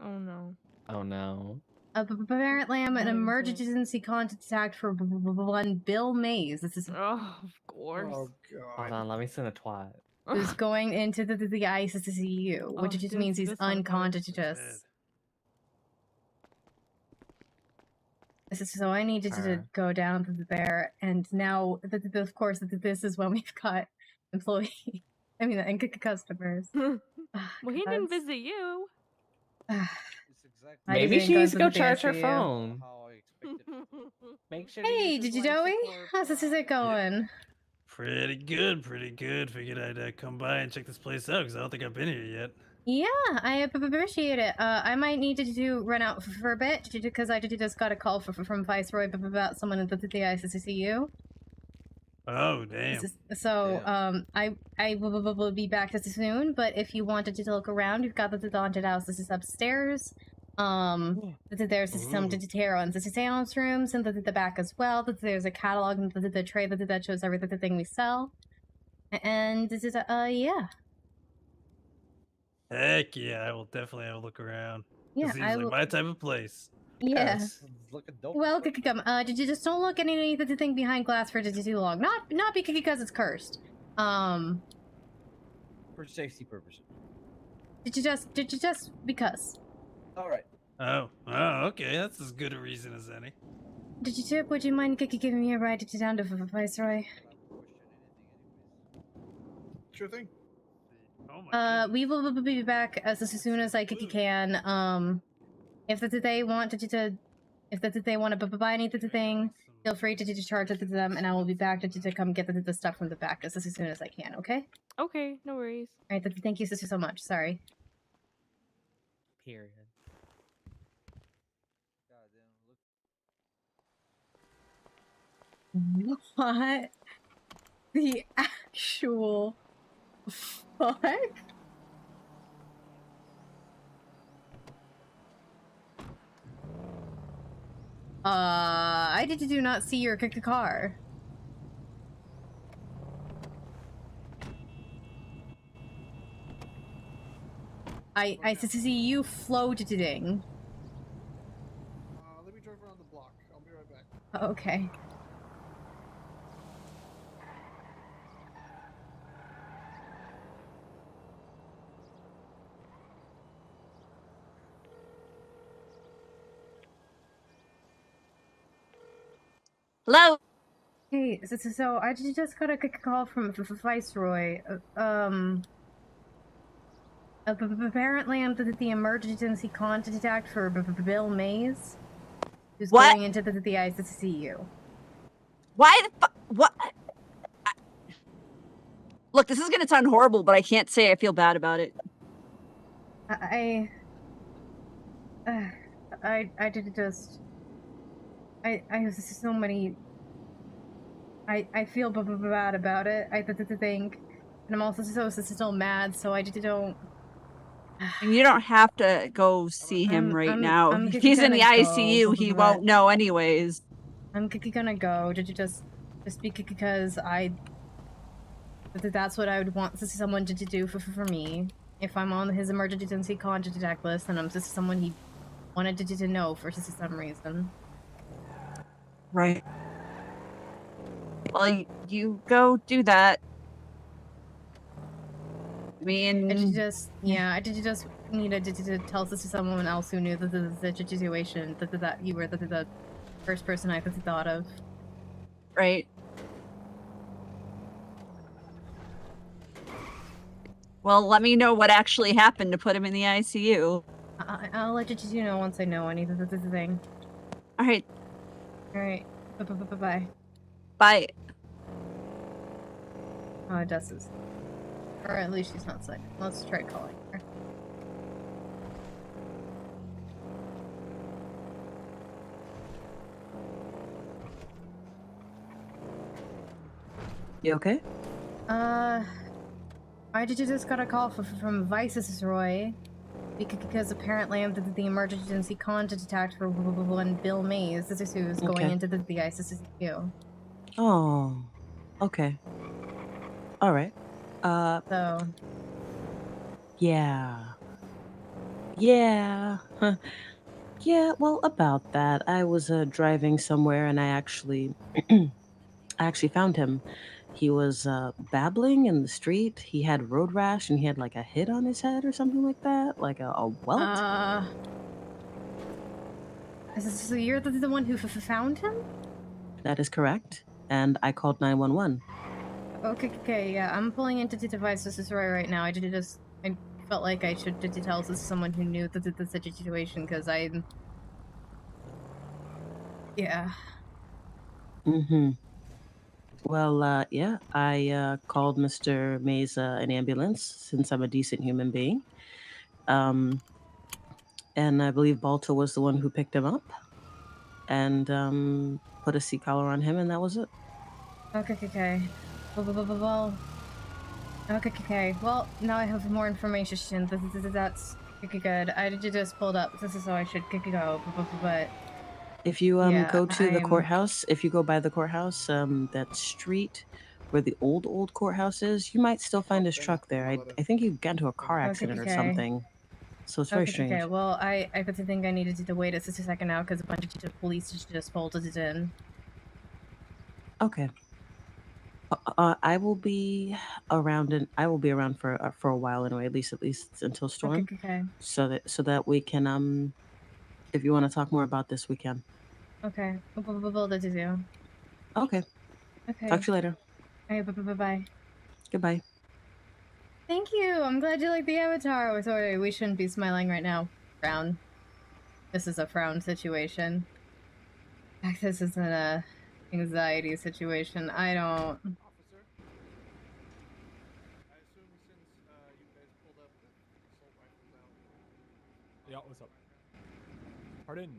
[SPEAKER 18] Oh no.
[SPEAKER 19] Oh no.
[SPEAKER 3] Apparently, I'm an emergency contact for one Bill Mays. This is.
[SPEAKER 18] Oh, of course.
[SPEAKER 20] Oh god.
[SPEAKER 19] Hold on, let me send a twat.
[SPEAKER 3] Who's going into the ICU, which just means he's unconscious. So I needed to go down to there, and now, of course, this is when we've got employees. I mean, and customers.
[SPEAKER 18] Well, he didn't visit you.
[SPEAKER 19] Maybe she needs to go charge her phone. Make sure.
[SPEAKER 3] Hey, did you Joey? How's this going?
[SPEAKER 22] Pretty good. Figured I'd come by and check this place out because I don't think I've been here yet.
[SPEAKER 3] Yeah, I appreciate it. I might need to run out for a bit because I just got a call from Viceroy about someone at the ICCU.
[SPEAKER 22] Oh damn.
[SPEAKER 3] So I will be back soon. But if you wanted to look around, you've got the haunted house. This is upstairs. There's some tarot and seance rooms, and the back as well. There's a catalog and the tray that shows everything we sell. And this is yeah.
[SPEAKER 22] Heck yeah, I will definitely have a look around.
[SPEAKER 3] Yeah,
[SPEAKER 22] It seems like my type of place.
[SPEAKER 3] Yeah.
[SPEAKER 22] Yes.
[SPEAKER 3] Well, did you just don't look at anything behind glass for too long? Not because it's cursed.
[SPEAKER 23] For safety purposes.
[SPEAKER 3] Did you just because?
[SPEAKER 23] All right.
[SPEAKER 22] Oh, okay. That's as good a reason as any.
[SPEAKER 3] Did you tip? Would you mind giving me a ride down to Viceroy?
[SPEAKER 20] Sure thing.
[SPEAKER 3] We will be back as soon as I can. If they want they want to buy anything, feel free to charge it to them, and I will be back to come get the stuff from the back as soon as I can. Okay.
[SPEAKER 18] Okay, no worries.
[SPEAKER 3] All right. Thank you, sister, so much. Sorry.
[SPEAKER 19] Period.
[SPEAKER 3] What the actual fuck? I do not see your car. I see you floating.
[SPEAKER 20] Let me drive around the block. I'll be right back.
[SPEAKER 3] Okay.
[SPEAKER 11] Hello.
[SPEAKER 3] Hey, so I just got a call from Viceroy. Apparently I'm the emergency contact for Bill Mays, who's going into the ICCU.
[SPEAKER 11] Why the fuck? What?
[SPEAKER 1] Look, this is gonna sound horrible, but I can't say I feel bad about it.
[SPEAKER 3] I did just. I have so many. I feel bad about it. I think, and I'm also so mad. So I just don't.
[SPEAKER 1] And you don't have to go see him right now.
[SPEAKER 3] I'm
[SPEAKER 1] If he's in the
[SPEAKER 3] gonna
[SPEAKER 1] ICU,
[SPEAKER 3] go,
[SPEAKER 1] he
[SPEAKER 3] but
[SPEAKER 1] won't know anyways.
[SPEAKER 3] I'm gonna go. Did you just because that's what I would want someone to do for me. If I'm on his emergency contact list, and I'm just someone he wanted to know for some reason.
[SPEAKER 1] Right. Well, you go do that. I mean,
[SPEAKER 3] Did you just did you just need to tell this to someone else who knew the situation that you were the first person I thought of?
[SPEAKER 1] Right. Well, let me know what actually happened to put him in the ICU.
[SPEAKER 3] I'll let you know once I know anything.
[SPEAKER 1] All right.
[SPEAKER 3] All right. Bye.
[SPEAKER 1] Bye.
[SPEAKER 3] Oh, Dessa's. Or at least she's not sick. Let's try calling her.
[SPEAKER 17] You okay?
[SPEAKER 3] I just got a call from Viceroy because apparently I'm the emergency contact for one Bill Mays. This is who's going into the ICU.
[SPEAKER 17] Oh, okay. All right.
[SPEAKER 3] So.
[SPEAKER 17] Yeah. Yeah. Huh. Yeah, well, about that. I was driving somewhere and I actually found him. He was babbling in the street. He had road rash and he had like a hit on his head or something like that, like a welt.
[SPEAKER 3] So you're the one who found him?
[SPEAKER 17] That is correct. And I called 911.
[SPEAKER 3] Okay, yeah, I'm pulling into the device right now. I felt like I should tell this to someone who knew the situation because yeah.
[SPEAKER 17] Mm-hmm. Well, yeah, I called Mr. Mays an ambulance since I'm a decent human being. And I believe Balto was the one who picked him up and put a seat collar on him, and that was it.
[SPEAKER 3] Okay. Well, okay. Well, now I have more information. That's good. I just pulled up. This is how I should go, but
[SPEAKER 17] If you
[SPEAKER 3] yeah,
[SPEAKER 17] go to the courthouse, if you go by the courthouse, that street where the old courthouse is, you might still find his truck there. I think he got into a car accident or something. So it's very strange.
[SPEAKER 3] Okay. Well, I think I needed to wait a second now because a bunch of police just bolted it in.
[SPEAKER 17] Okay. I will be around, and I will be around for a while anyway, at least until storm.
[SPEAKER 3] Okay.
[SPEAKER 17] So that we can, if you want to talk more about this, we can.
[SPEAKER 3] Okay. We'll do.
[SPEAKER 17] Okay.
[SPEAKER 3] Okay.
[SPEAKER 17] Talk to you later.
[SPEAKER 3] All right. Bye.
[SPEAKER 17] Goodbye.
[SPEAKER 3] Thank you. I'm glad you like the avatar. Sorry, we shouldn't be smiling right now. Frown. This is a frown situation. This isn't a anxiety situation. I don't.
[SPEAKER 4] Yeah, what's up? Pardon?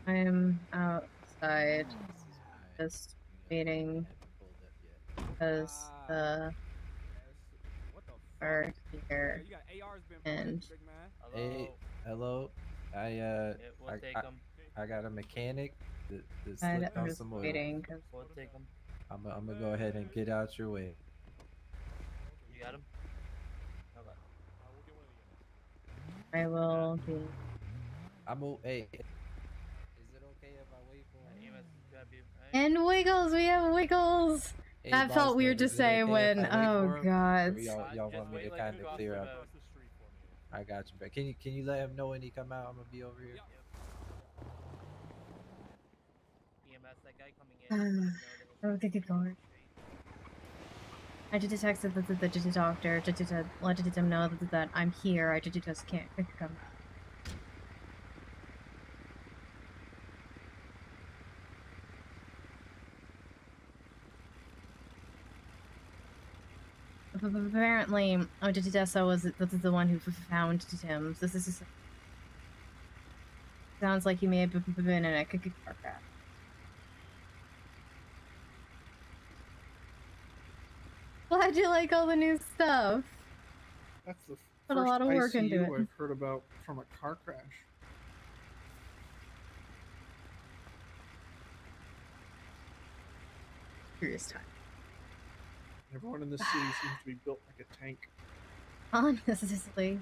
[SPEAKER 3] I'm outside, just waiting because the are here and.
[SPEAKER 8] Hey, hello. I got a mechanic that slipped on
[SPEAKER 3] just
[SPEAKER 8] some oil.
[SPEAKER 3] waiting.
[SPEAKER 8] I'm gonna go ahead and get out your way.
[SPEAKER 19] You got him?
[SPEAKER 3] I will be.
[SPEAKER 8] Hey, is it okay if I wait for him?
[SPEAKER 3] And Wiggles, we have Wiggles.
[SPEAKER 8] Hey,
[SPEAKER 3] That
[SPEAKER 8] boss
[SPEAKER 3] felt
[SPEAKER 8] man,
[SPEAKER 3] weird to
[SPEAKER 8] is it
[SPEAKER 3] say
[SPEAKER 8] okay
[SPEAKER 3] when.
[SPEAKER 8] if I wait
[SPEAKER 3] Oh
[SPEAKER 8] for him?
[SPEAKER 3] God.
[SPEAKER 8] Or y'all want me to kind of clear up? I got you, but can you let him know when he come out? I'm gonna be over here.
[SPEAKER 3] Okay, good going. I just texted the doctor to let him know that I'm here. I just can't come. Apparently, Odessa was the one who found him. So this is sounds like he may have been in a car crash. Glad you like all the new stuff.
[SPEAKER 20] That's the
[SPEAKER 3] Put a
[SPEAKER 20] first
[SPEAKER 3] lot of work
[SPEAKER 20] ICU
[SPEAKER 3] into it.
[SPEAKER 20] I've heard about from a car crash.
[SPEAKER 3] Curious time.
[SPEAKER 20] Everyone in this city seems to be built like a tank.
[SPEAKER 3] Honestly.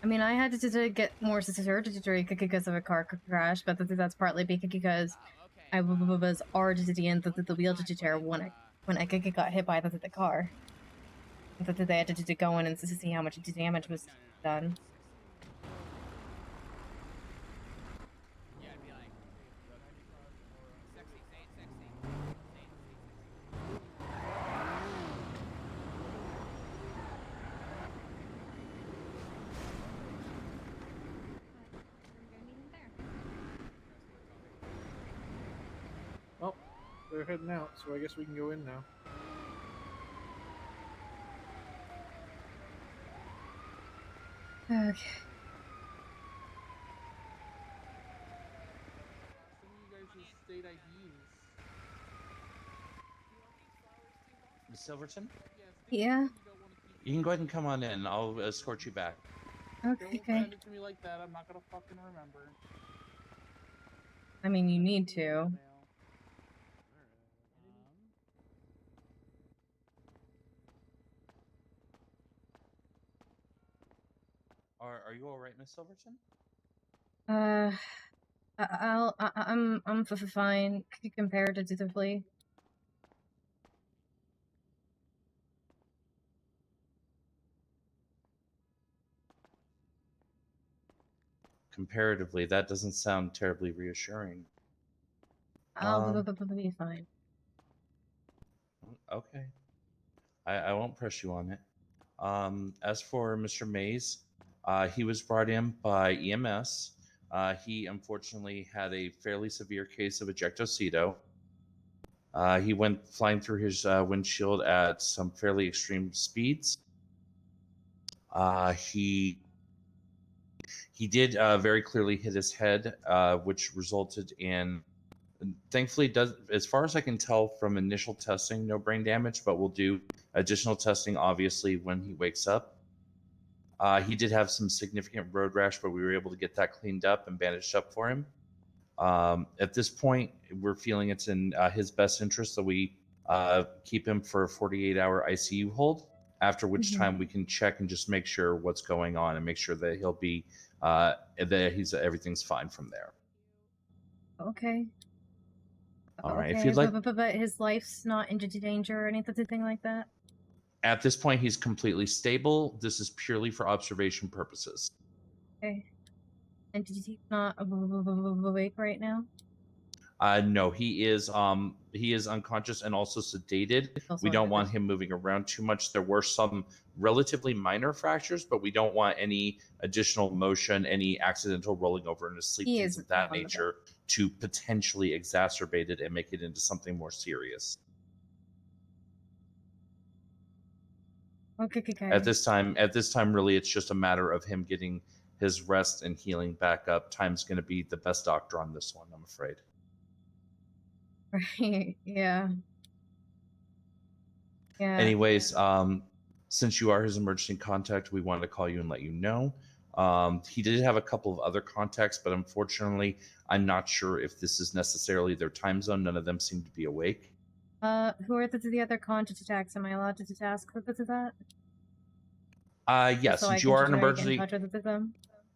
[SPEAKER 3] I mean, I had to get more surgery because of a car crash, but that's partly because I was already in the wheelchair when I got hit by the car. That they had to go in and see how much damage was done.
[SPEAKER 20] Well, they're heading out, so I guess we can go in now.
[SPEAKER 3] Okay.
[SPEAKER 21] Silverton?
[SPEAKER 3] Yeah.
[SPEAKER 21] You can go ahead and come on in. I'll escort you back.
[SPEAKER 3] Okay.
[SPEAKER 6] Send it to me like that. I'm not gonna fucking remember.
[SPEAKER 3] I mean, you need to.
[SPEAKER 21] Are you all right, Miss Silverton?
[SPEAKER 3] I'm fine comparatively.
[SPEAKER 21] Comparatively, that doesn't sound terribly reassuring.
[SPEAKER 3] I'll be fine.
[SPEAKER 21] Okay. I won't press you on it. As for Mr. Mays, he was brought in by EMS. He unfortunately had a fairly severe case of ejectocito. He went flying through his windshield at some fairly extreme speeds. He did very clearly hit his head, which resulted in, thankfully, as far as I can tell from initial testing, no brain damage, but we'll do additional testing, obviously, when he wakes up. He did have some significant road rash, but we were able to get that cleaned up and bandaged up for him. At this point, we're feeling it's in his best interest that we keep him for a 48-hour ICU hold, after which time we can check and just make sure what's going on and make sure that he'll be everything's fine from there.
[SPEAKER 3] Okay.
[SPEAKER 21] All right.
[SPEAKER 3] Okay,
[SPEAKER 21] If you'd like,
[SPEAKER 3] but his life's not in danger or anything like that?
[SPEAKER 21] at this point, he's completely stable. This is purely for observation purposes.
[SPEAKER 3] Okay. And he's not awake right now?
[SPEAKER 21] No, he is unconscious and also sedated. We don't want him moving around too much. There were some relatively minor fractures, but we don't want any additional motion, any accidental rolling over in his sleep, things of that nature, to potentially exacerbate it and make it into something more serious.
[SPEAKER 3] Okay.
[SPEAKER 21] At this time, really, it's just a matter of him getting his rest and healing back up. Time's going to be the best doctor on this one, I'm afraid.
[SPEAKER 3] Right, yeah.
[SPEAKER 21] Anyways, since you are his emergency contact, we wanted to call you and let you know. He did have a couple of other contacts, but unfortunately, I'm not sure if this is necessarily their time zone. None of them seem to be awake.
[SPEAKER 3] Who are the other contact attacks? Am I allowed to ask for that?
[SPEAKER 21] Yes,
[SPEAKER 3] So
[SPEAKER 21] since you are an
[SPEAKER 3] get
[SPEAKER 21] emergency,
[SPEAKER 3] in touch with them?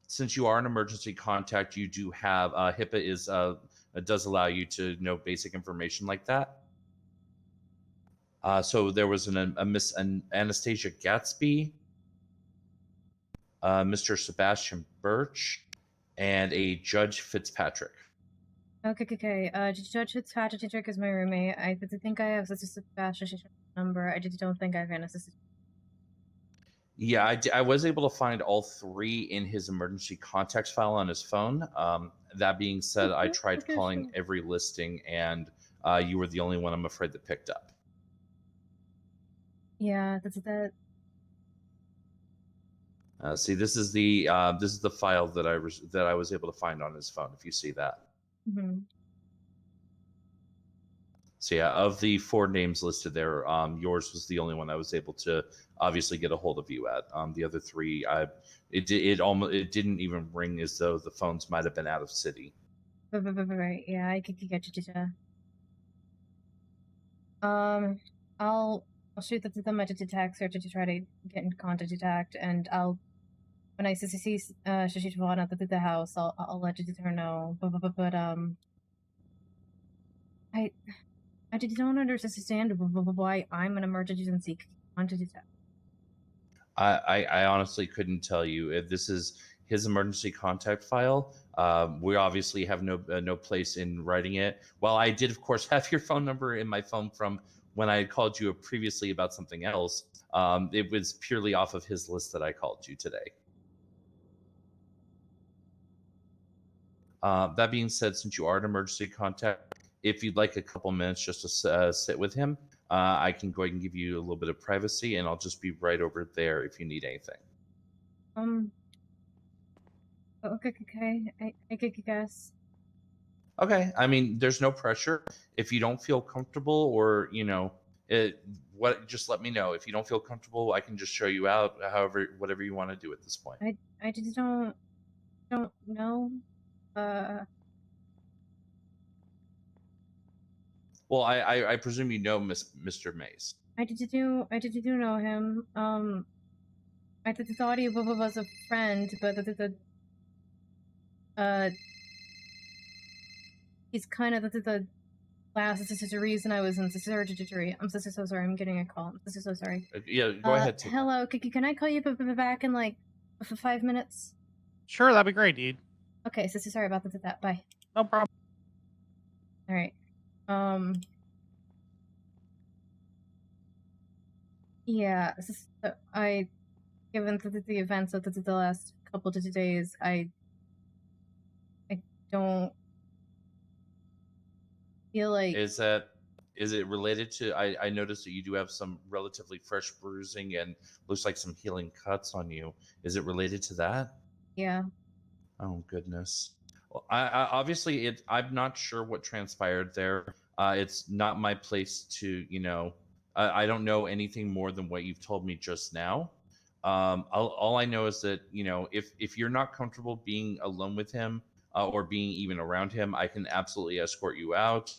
[SPEAKER 21] since you are an emergency contact, you do have HIPAA does allow you to know basic information like that. So there was a Miss Anastasia Gatsby, Mr. Sebastian Birch, and a Judge Fitzpatrick.
[SPEAKER 3] Okay. Judge Fitzpatrick is my roommate. I think I have such a Sebastian number. I just don't think I have an assistant.
[SPEAKER 21] Yeah, I was able to find all 3 in his emergency contacts file on his phone. That being said, I tried calling every listing, and you were the only one I'm afraid that picked up.
[SPEAKER 3] Yeah, that's that.
[SPEAKER 21] See, this is the file that I was able to find on his phone. If you see that.
[SPEAKER 3] Mm-hmm.
[SPEAKER 21] So yeah, of the 4 names listed there, yours was the only one I was able to obviously get a hold of you at. The other 3, it didn't even ring as though the phones might have been out of city.
[SPEAKER 3] Right. Yeah, I could get you. I'll shoot them at a detect search to try to get in contact detect, and when I see Shashi Vaughn at the house, I'll let you know. But I just don't understand why I'm an emergency contact detect.
[SPEAKER 21] I honestly couldn't tell you if this is his emergency contact file. We obviously have no place in writing it. While I did, of course, have your phone number in my phone from when I had called you previously about something else. It was purely off of his list that I called you today. That being said, since you are an emergency contact, if you'd like a couple minutes just to sit with him, I can go ahead and give you a little bit of privacy, and I'll just be right over there if you need anything.
[SPEAKER 3] Okay. I guess.
[SPEAKER 21] Okay. I mean, there's no pressure. If you don't feel comfortable, or just let me know. If you don't feel comfortable, I can just show you out. However, whatever you want to do at this point.
[SPEAKER 3] I just don't know.
[SPEAKER 21] Well, I presume you know Mr. Mace.
[SPEAKER 3] I did do know him. I thought he was a friend, but he's kind of the last. This is the reason I was in surgery. I'm so sorry. I'm getting a call. I'm so sorry.
[SPEAKER 21] Yeah, go ahead.
[SPEAKER 3] Hello. Can I call you back in like for 5 minutes?
[SPEAKER 7] Sure, that'd be great, dude.
[SPEAKER 3] Okay. So sorry about that. Bye.
[SPEAKER 7] No problem.
[SPEAKER 3] All right. Yeah. So given the events of the last couple of days, I don't feel like.
[SPEAKER 21] Is it related to? I noticed that you do have some relatively fresh bruising and looks like some healing cuts on you. Is it related to that?
[SPEAKER 3] Yeah.
[SPEAKER 21] Oh goodness. Well, I obviously I'm not sure what transpired there. It's not my place to I don't know anything more than what you've told me just now. All I know is that if you're not comfortable being alone with him or being even around him, I can absolutely escort you out.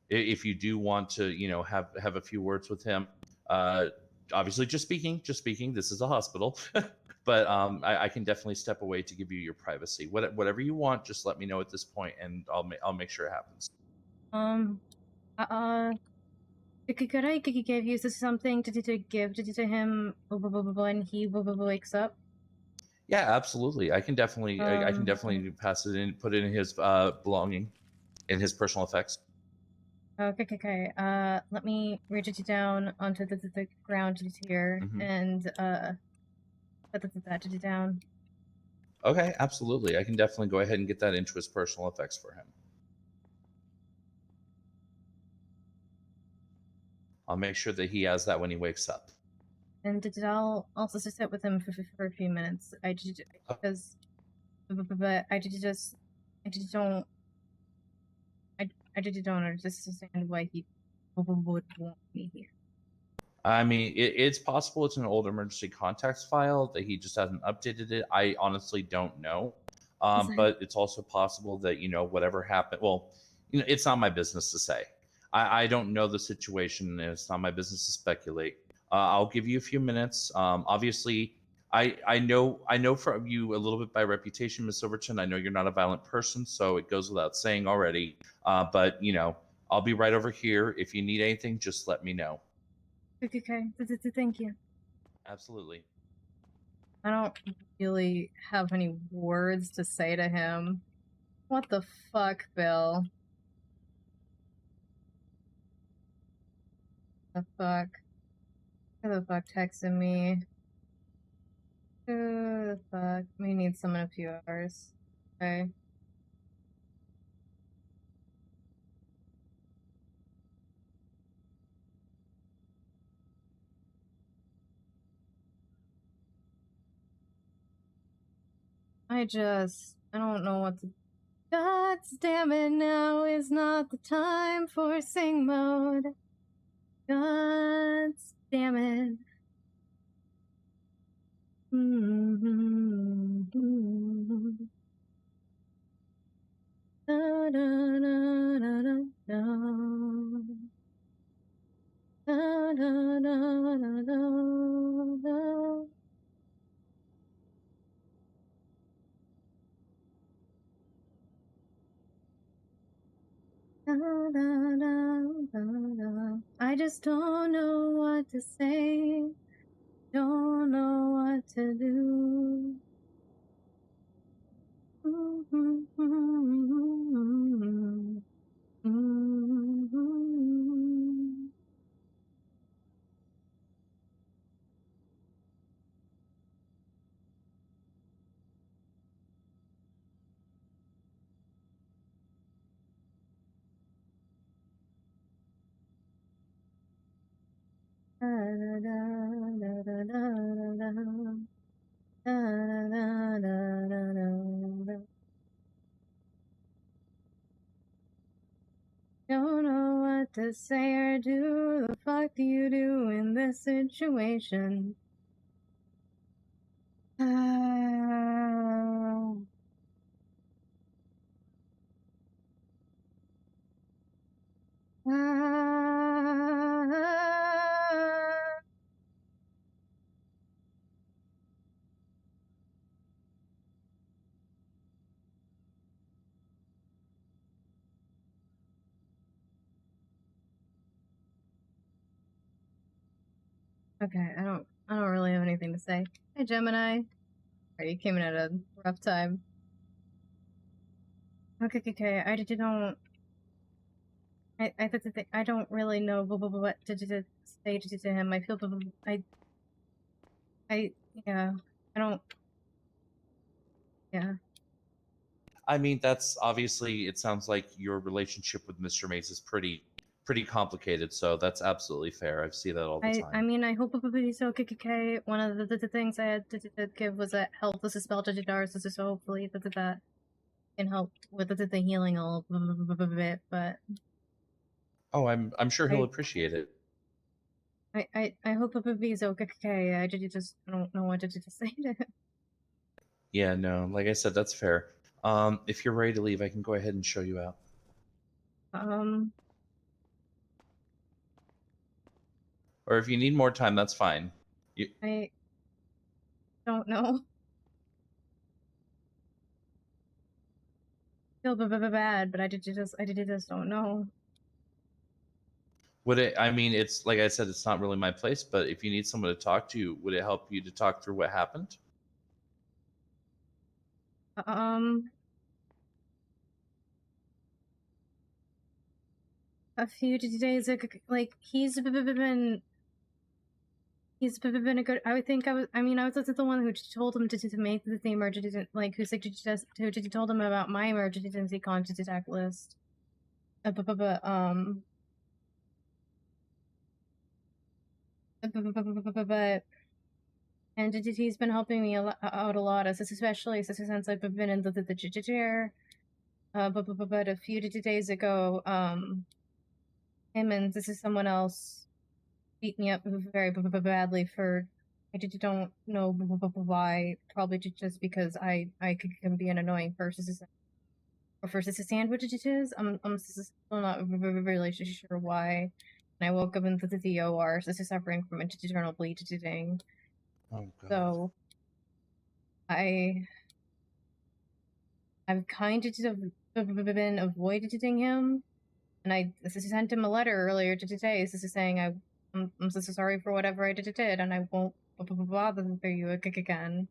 [SPEAKER 21] If you do want to have a few words with him, obviously just speaking, this is a hospital. But I can definitely step away to give you your privacy. Whatever you want, just let me know at this point, and I'll make sure it happens.
[SPEAKER 3] Could I give you something to give to him when he wakes up?
[SPEAKER 21] Yeah, absolutely. I can definitely pass it in, put it in his belonging, in his personal effects.
[SPEAKER 3] Okay. Let me reach it down onto the ground here and put that down.
[SPEAKER 21] Okay, absolutely. I can definitely go ahead and get that into his personal effects for him. I'll make sure that he has that when he wakes up.
[SPEAKER 3] And I'll also sit with him for a few minutes. I just don't understand why he would want me here.
[SPEAKER 21] I mean, it's possible it's an old emergency contacts file that he just hasn't updated it. I honestly don't know. But it's also possible that, whatever happened, well, it's not my business to say. I don't know the situation, and it's not my business to speculate. I'll give you a few minutes. Obviously, I know from you a little bit by reputation, Miss Silverton. I know you're not a violent person, so it goes without saying already. But, I'll be right over here. If you need anything, just let me know.
[SPEAKER 3] Okay. Thank you.
[SPEAKER 21] Absolutely.
[SPEAKER 3] I don't really have any words to say to him. What the fuck, Bill? The fuck? Who the fuck texted me? Who the fuck? We need someone in a few hours. Okay. I don't know what to. God damn it, now is not the time for sing mode. God damn it. Da, da, da, da, da, da. Da, da, da, da, da, da. Da, da, da, da, da. I just don't know what to say. Don't know what to do. Da, da, da, da, da, da, da. Da, da, da, da, da, da. Don't know what to say or do. The fuck do you do in this situation? Okay, I don't really have anything to say. Hey, Gemini. Sorry, you came in at a rough time. Okay, I don't. I I don't really know what to say to him. I feel yeah. I don't. Yeah.
[SPEAKER 21] I mean, that's obviously. It sounds like your relationship with Mr. Mace is pretty complicated. So that's absolutely fair. I see that all the time.
[SPEAKER 3] I mean, I hope he's okay. One of the things I had to give was a help with the spell to Jadar, so hopefully that can help with the healing a little bit. But
[SPEAKER 21] Oh, I'm sure he'll appreciate it.
[SPEAKER 3] I hope he's okay. I just don't know what to say to him.
[SPEAKER 21] Yeah, no, like I said, that's fair. If you're ready to leave, I can go ahead and show you out. Or if you need more time, that's fine.
[SPEAKER 3] I don't know. Feel bad, but I just don't know.
[SPEAKER 21] Would it? I mean, it's like I said, it's not really my place. But if you need someone to talk to, would it help you to talk through what happened?
[SPEAKER 3] A few days ago, like he's been a good. I would think I was. I mean, I was the one who told him to make the emergency, like who suggested who told him about my emergency contact attack list. But and he's been helping me out a lot, especially since I've been in the chair. But a few days ago, him and this is someone else beat me up very badly for. I don't know why. Probably just because I can be an annoying person. Or first it's a sandwich it is. I'm still not really sure why. And I woke up in the OR, so this is suffering from internal bleeding.
[SPEAKER 21] Oh god.
[SPEAKER 3] So I've kind of been avoiding him, and I sent him a letter earlier today. This is saying I'm so sorry for whatever I did, and I won't bother you again.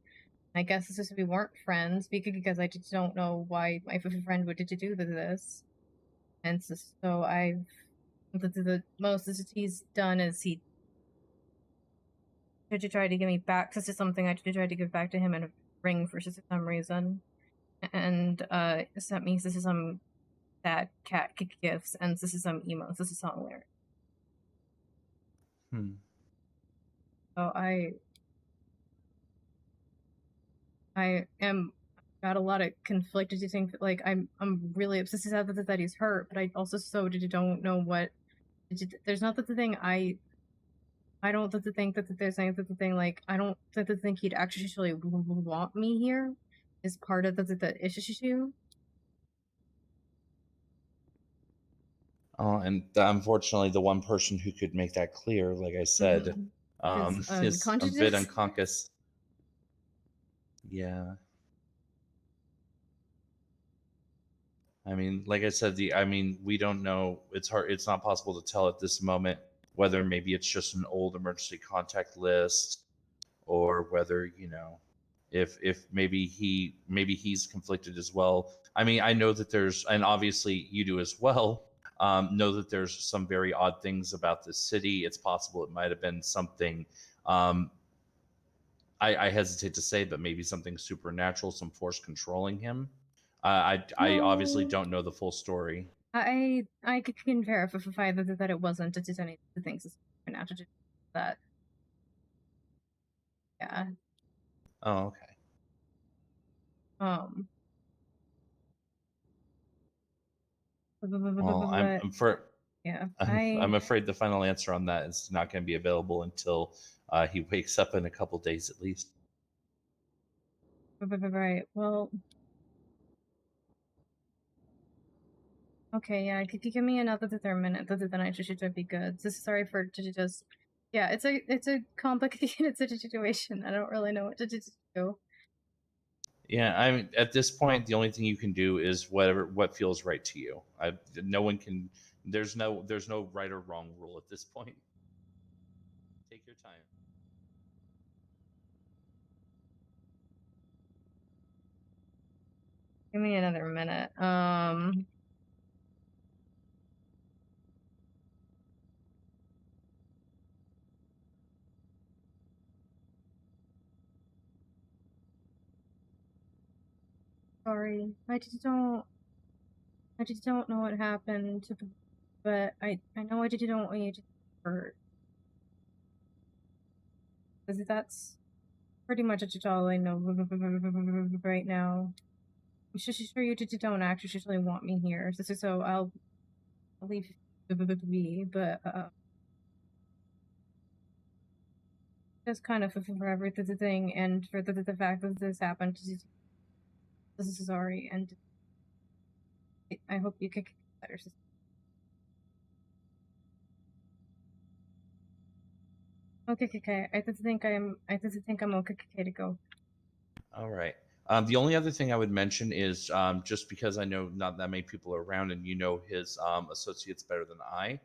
[SPEAKER 3] I guess it's just we weren't friends because I just don't know why my friend would do this. And so I've the most that he's done is he tried to give me back. This is something I tried to give back to him in a ring for some reason, and sent me this is some sad cat gifts, and this is some emos. This is song lyrics. So I am got a lot of conflicted things. Like I'm really obsessed that he's hurt, but I also don't know what. There's not that the thing I don't think that there's anything the thing like I don't think he'd actually want me here is part of the issue.
[SPEAKER 21] And unfortunately, the one person who could make that clear, like I said, is a bit unconscious. Yeah. I mean, like I said, we don't know. It's hard. It's not possible to tell at this moment whether maybe it's just an old emergency contact list, or whether if maybe he's conflicted as well. I mean, I know that there's, and obviously you do as well. Know that there's some very odd things about this city. It's possible it might have been something. I hesitate to say, but maybe something supernatural, some force controlling him. I obviously don't know the full story.
[SPEAKER 3] I can verify that it wasn't just any of the things supernatural that. Yeah.
[SPEAKER 21] Oh, okay. Well, I'm afraid the final answer on that is not going to be available until he wakes up in a couple days at least.
[SPEAKER 3] Right. Well. Okay. Yeah. Could you give me another minute? Then I should be good. Sorry for just. Yeah. It's a complicated situation. I don't really know what to do.
[SPEAKER 21] Yeah, I mean, at this point, the only thing you can do is what feels right to you. No one can. There's no right or wrong rule at this point. Take your time.
[SPEAKER 3] Give me another minute. Sorry, I just don't know what happened, but I know I just don't want you to hurt. Because that's pretty much all I know right now. I'm sure you just don't actually want me here, so I'll leave be, but just kind of for everything, and for the fact that this happened, this is sorry, and I hope you can get better. Okay. I just think I'm okay to go.
[SPEAKER 21] All right. The only other thing I would mention is just because I know not that many people are around, and you know his associates better than I.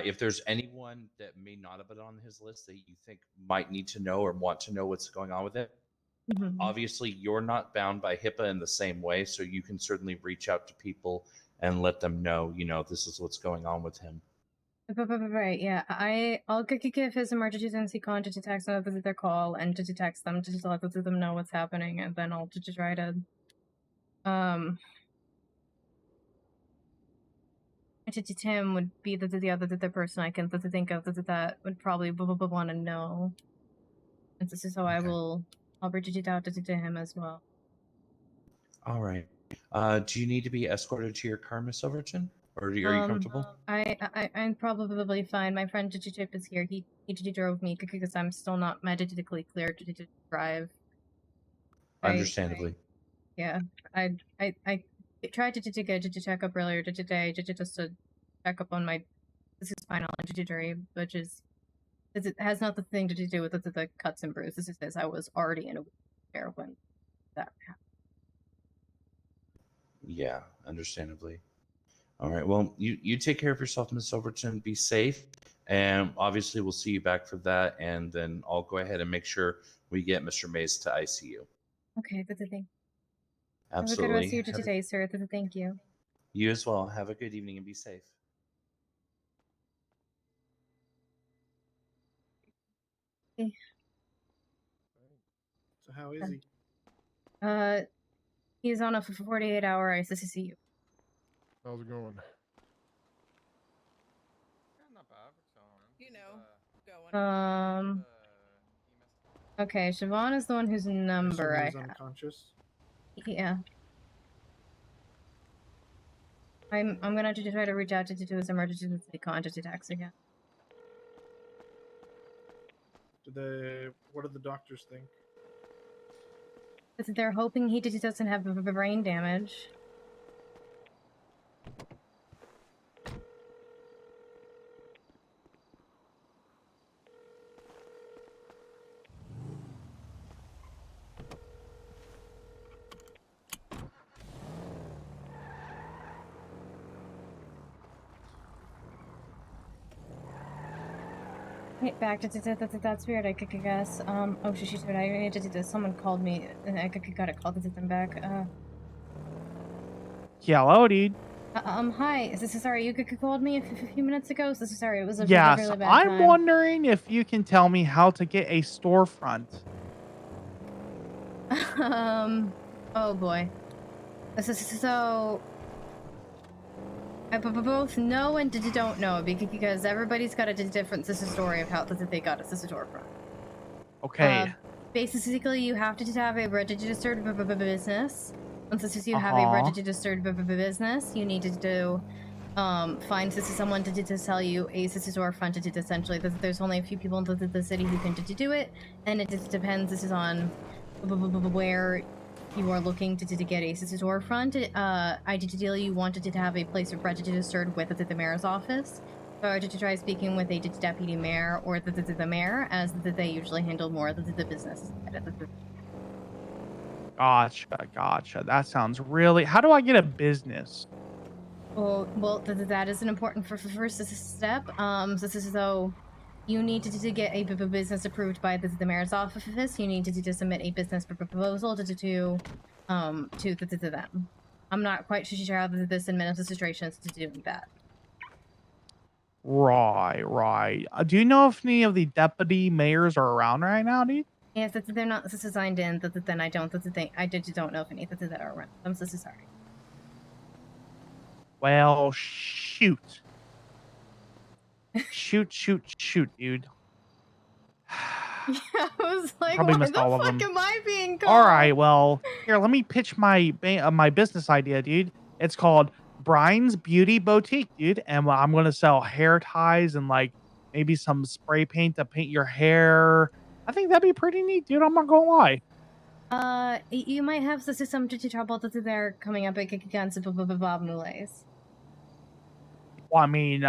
[SPEAKER 21] If there's anyone that may not have been on his list that you think might need to know or want to know what's going on with it, obviously you're not bound by HIPAA in the same way, so you can certainly reach out to people and let them know, this is what's going on with him.
[SPEAKER 3] Right, yeah. I'll give his emergency contact to text them visit their call and to text them to just let them know what's happening, and then I'll just try to Tim would be the other person I can think of that would probably want to know. And this is how I'll reach it out to him as well.
[SPEAKER 21] All right. Do you need to be escorted to your car, Miss Silverton? Or are you comfortable?
[SPEAKER 3] I'm probably fine. My friend Chip is here. He drove me because I'm still not medically cleared to drive.
[SPEAKER 21] Understandably.
[SPEAKER 3] Yeah, I tried to get to check up earlier today just to check up on my spinal injury, which is it has nothing to do with the cuts and bruises. This is I was already in a wheelchair when that happened.
[SPEAKER 21] Yeah, understandably. All right. Well, you take care of yourself, Miss Silverton. Be safe, And obviously, we'll see you back for that. And then I'll go ahead and make sure we get Mr. Mays to ICU.
[SPEAKER 3] Okay, that's a thing.
[SPEAKER 21] Absolutely.
[SPEAKER 3] Have a good rest of your today, sir. Thank you.
[SPEAKER 21] You as well. Have a good evening and be safe.
[SPEAKER 3] Okay.
[SPEAKER 20] So how is he?
[SPEAKER 3] He's on a 48-hour ICCU.
[SPEAKER 7] How's it going?
[SPEAKER 10] You know, going.
[SPEAKER 3] Okay, Siobhan is the one whose number I
[SPEAKER 20] He's
[SPEAKER 3] have.
[SPEAKER 20] unconscious.
[SPEAKER 3] Yeah. I'm gonna have to try to reach out to his emergency contact attacks again.
[SPEAKER 20] What do the doctors think?
[SPEAKER 3] They're hoping he doesn't have brain damage. Wait, back to that's weird. I could guess. Oh shoot! I need to do this. Someone called me, and I got a call to them back.
[SPEAKER 9] Yeah, hello, dude.
[SPEAKER 3] Hi. Sorry, you called me a few minutes ago. Sorry, it was a
[SPEAKER 9] Yes,
[SPEAKER 3] really bad
[SPEAKER 9] I'm
[SPEAKER 3] time.
[SPEAKER 9] wondering if you can tell me how to get a storefront.
[SPEAKER 3] Oh boy. So. I both know and don't know because everybody's got a different story of how they got a storefront.
[SPEAKER 9] Okay.
[SPEAKER 3] Basically, you have to have a registered business. Once you have a registered business, you need to find someone to sell you a storefront. Essentially, there's only a few people in the city who can do it, and it just depends. This is on where you are looking to get a storefront. Ideally, you wanted to have a place registered with the mayor's office. So to try speaking with a deputy mayor or the mayor, as they usually handle more of the business.
[SPEAKER 9] Gotcha. That sounds really. How do I get a business?
[SPEAKER 3] Well, that is an important first step. So you need to get a business approved by the mayor's office. You need to submit a business proposal to them. I'm not quite sure how this administration is doing that.
[SPEAKER 9] Right. Do you know if any of the deputy mayors are around right now, dude?
[SPEAKER 3] Yes, they're not signed in. Then I don't. I don't know if any that are around. I'm so sorry.
[SPEAKER 9] Well, shoot, dude.
[SPEAKER 3] Yeah, I was like,
[SPEAKER 9] Probably
[SPEAKER 3] why
[SPEAKER 9] missed
[SPEAKER 3] the
[SPEAKER 9] all of
[SPEAKER 3] fuck
[SPEAKER 9] them.
[SPEAKER 3] am I being called?
[SPEAKER 9] All right, well, here, let me pitch my business idea, dude. It's called Brian's Beauty Boutique, dude, and I'm gonna sell hair ties and like maybe some spray paint to paint your hair. I think that'd be pretty neat, dude. I'm not gonna lie.
[SPEAKER 3] You might have some trouble that they're coming up against Bob Moulet's.
[SPEAKER 9] Well, I mean,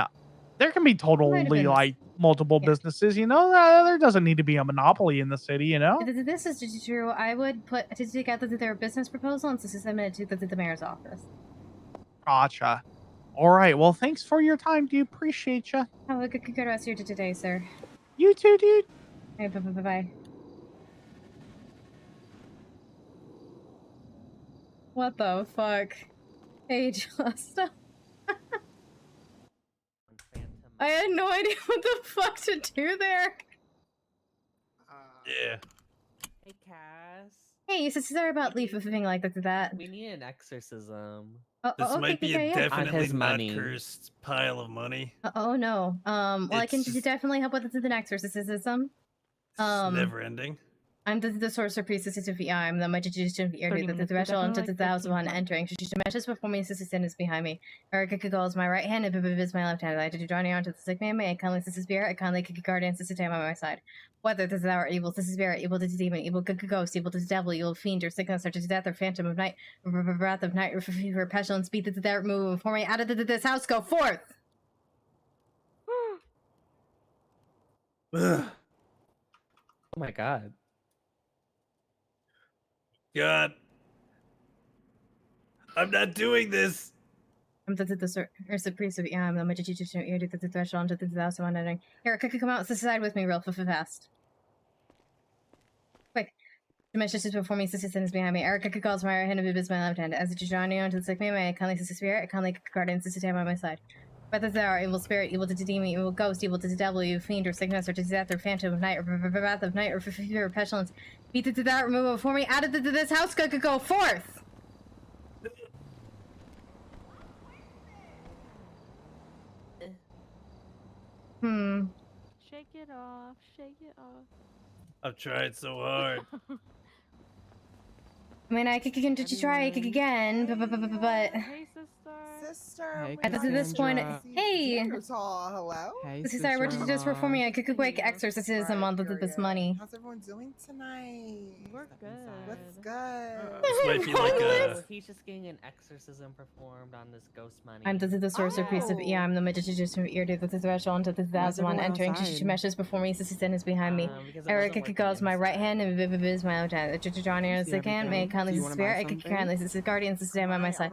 [SPEAKER 9] there can be totally
[SPEAKER 3] been
[SPEAKER 9] like multiple businesses, you know. There doesn't need to be a monopoly in the city, you know.
[SPEAKER 3] This is true. I would put together their business proposal and submit it to the mayor's office.
[SPEAKER 9] Gotcha. All right. Well, thanks for your time, dude. Appreciate you.
[SPEAKER 3] Have a good rest of your today, sir.
[SPEAKER 9] You too, dude.
[SPEAKER 3] Hey, bye. What the fuck? Hey, Justa. I had no idea what the fuck to do there.
[SPEAKER 22] Yeah.
[SPEAKER 19] Hey, Cass.
[SPEAKER 3] Hey, sorry about leaving like that.
[SPEAKER 19] We need an exorcism.
[SPEAKER 22] This might be a definitely
[SPEAKER 19] his
[SPEAKER 22] not
[SPEAKER 19] money.
[SPEAKER 22] cursed pile of money.
[SPEAKER 3] Oh no. Well, I can
[SPEAKER 22] It's
[SPEAKER 3] definitely help with the exorcism.
[SPEAKER 22] never ending.
[SPEAKER 3] I'm the sorcerer priestess of I'm the magician the threshold into the house upon entering. She meshes before me, assistant is behind me. Erica Kagol is my right hand, and Bibiv is my left hand. I did draw near onto the sick man, may I kindly assist spirit, I kindly kick a guardian, sister time on my side. Whether this thou art evil, sister spirit, evil to the demon, evil ghost, evil to the devil, evil fiend, or sickness, or to death, or phantom of night, or breath of night, or fever, pestilence, beat that thou remove before me, out of this house, go forth!
[SPEAKER 19] Oh my god.
[SPEAKER 22] God. I'm not doing this.
[SPEAKER 3] I'm the priest of I'm the magician to the threshold to the thousand one ending. Here, come out side with me real fast. Quick. The message is before me, sister is behind me. Erica calls my right hand and is my left hand. As a Johnny onto the sick me, my kindly sister spirit, I kindly guardian sister stand by my side. Whether they are evil spirit, evil to the demon, evil ghost, evil to the devil, evil fiend, or sickness, or to death, or phantom of night, or wrath of night, or fever, or pestilence, beat it to that, remove it before me, add it to this house, could go forth!
[SPEAKER 18] Shake it off. Shake it off.
[SPEAKER 22] I've tried so hard.
[SPEAKER 3] I mean, I could continue to try again, but
[SPEAKER 18] Hey, sister.
[SPEAKER 12] Sister.
[SPEAKER 3] at this point, hey,
[SPEAKER 12] Hello.
[SPEAKER 3] Hey, sister, what did you just perform me? I could quick exorcism on this money.
[SPEAKER 12] How's everyone doing tonight?
[SPEAKER 18] We're good.
[SPEAKER 12] What's good?
[SPEAKER 22] This might be like a.
[SPEAKER 19] He's just getting an exorcism performed on this ghost money.
[SPEAKER 3] I'm the sorcerer priest of I'm the magician from ear to the threshold to the thousand one entering. She meshes before me, sister sin is behind me. Erica goes my right hand and Viv is my left hand. The Johnny is the can, may kindly spirit, I could kindly sister guardian, sister stand by my side.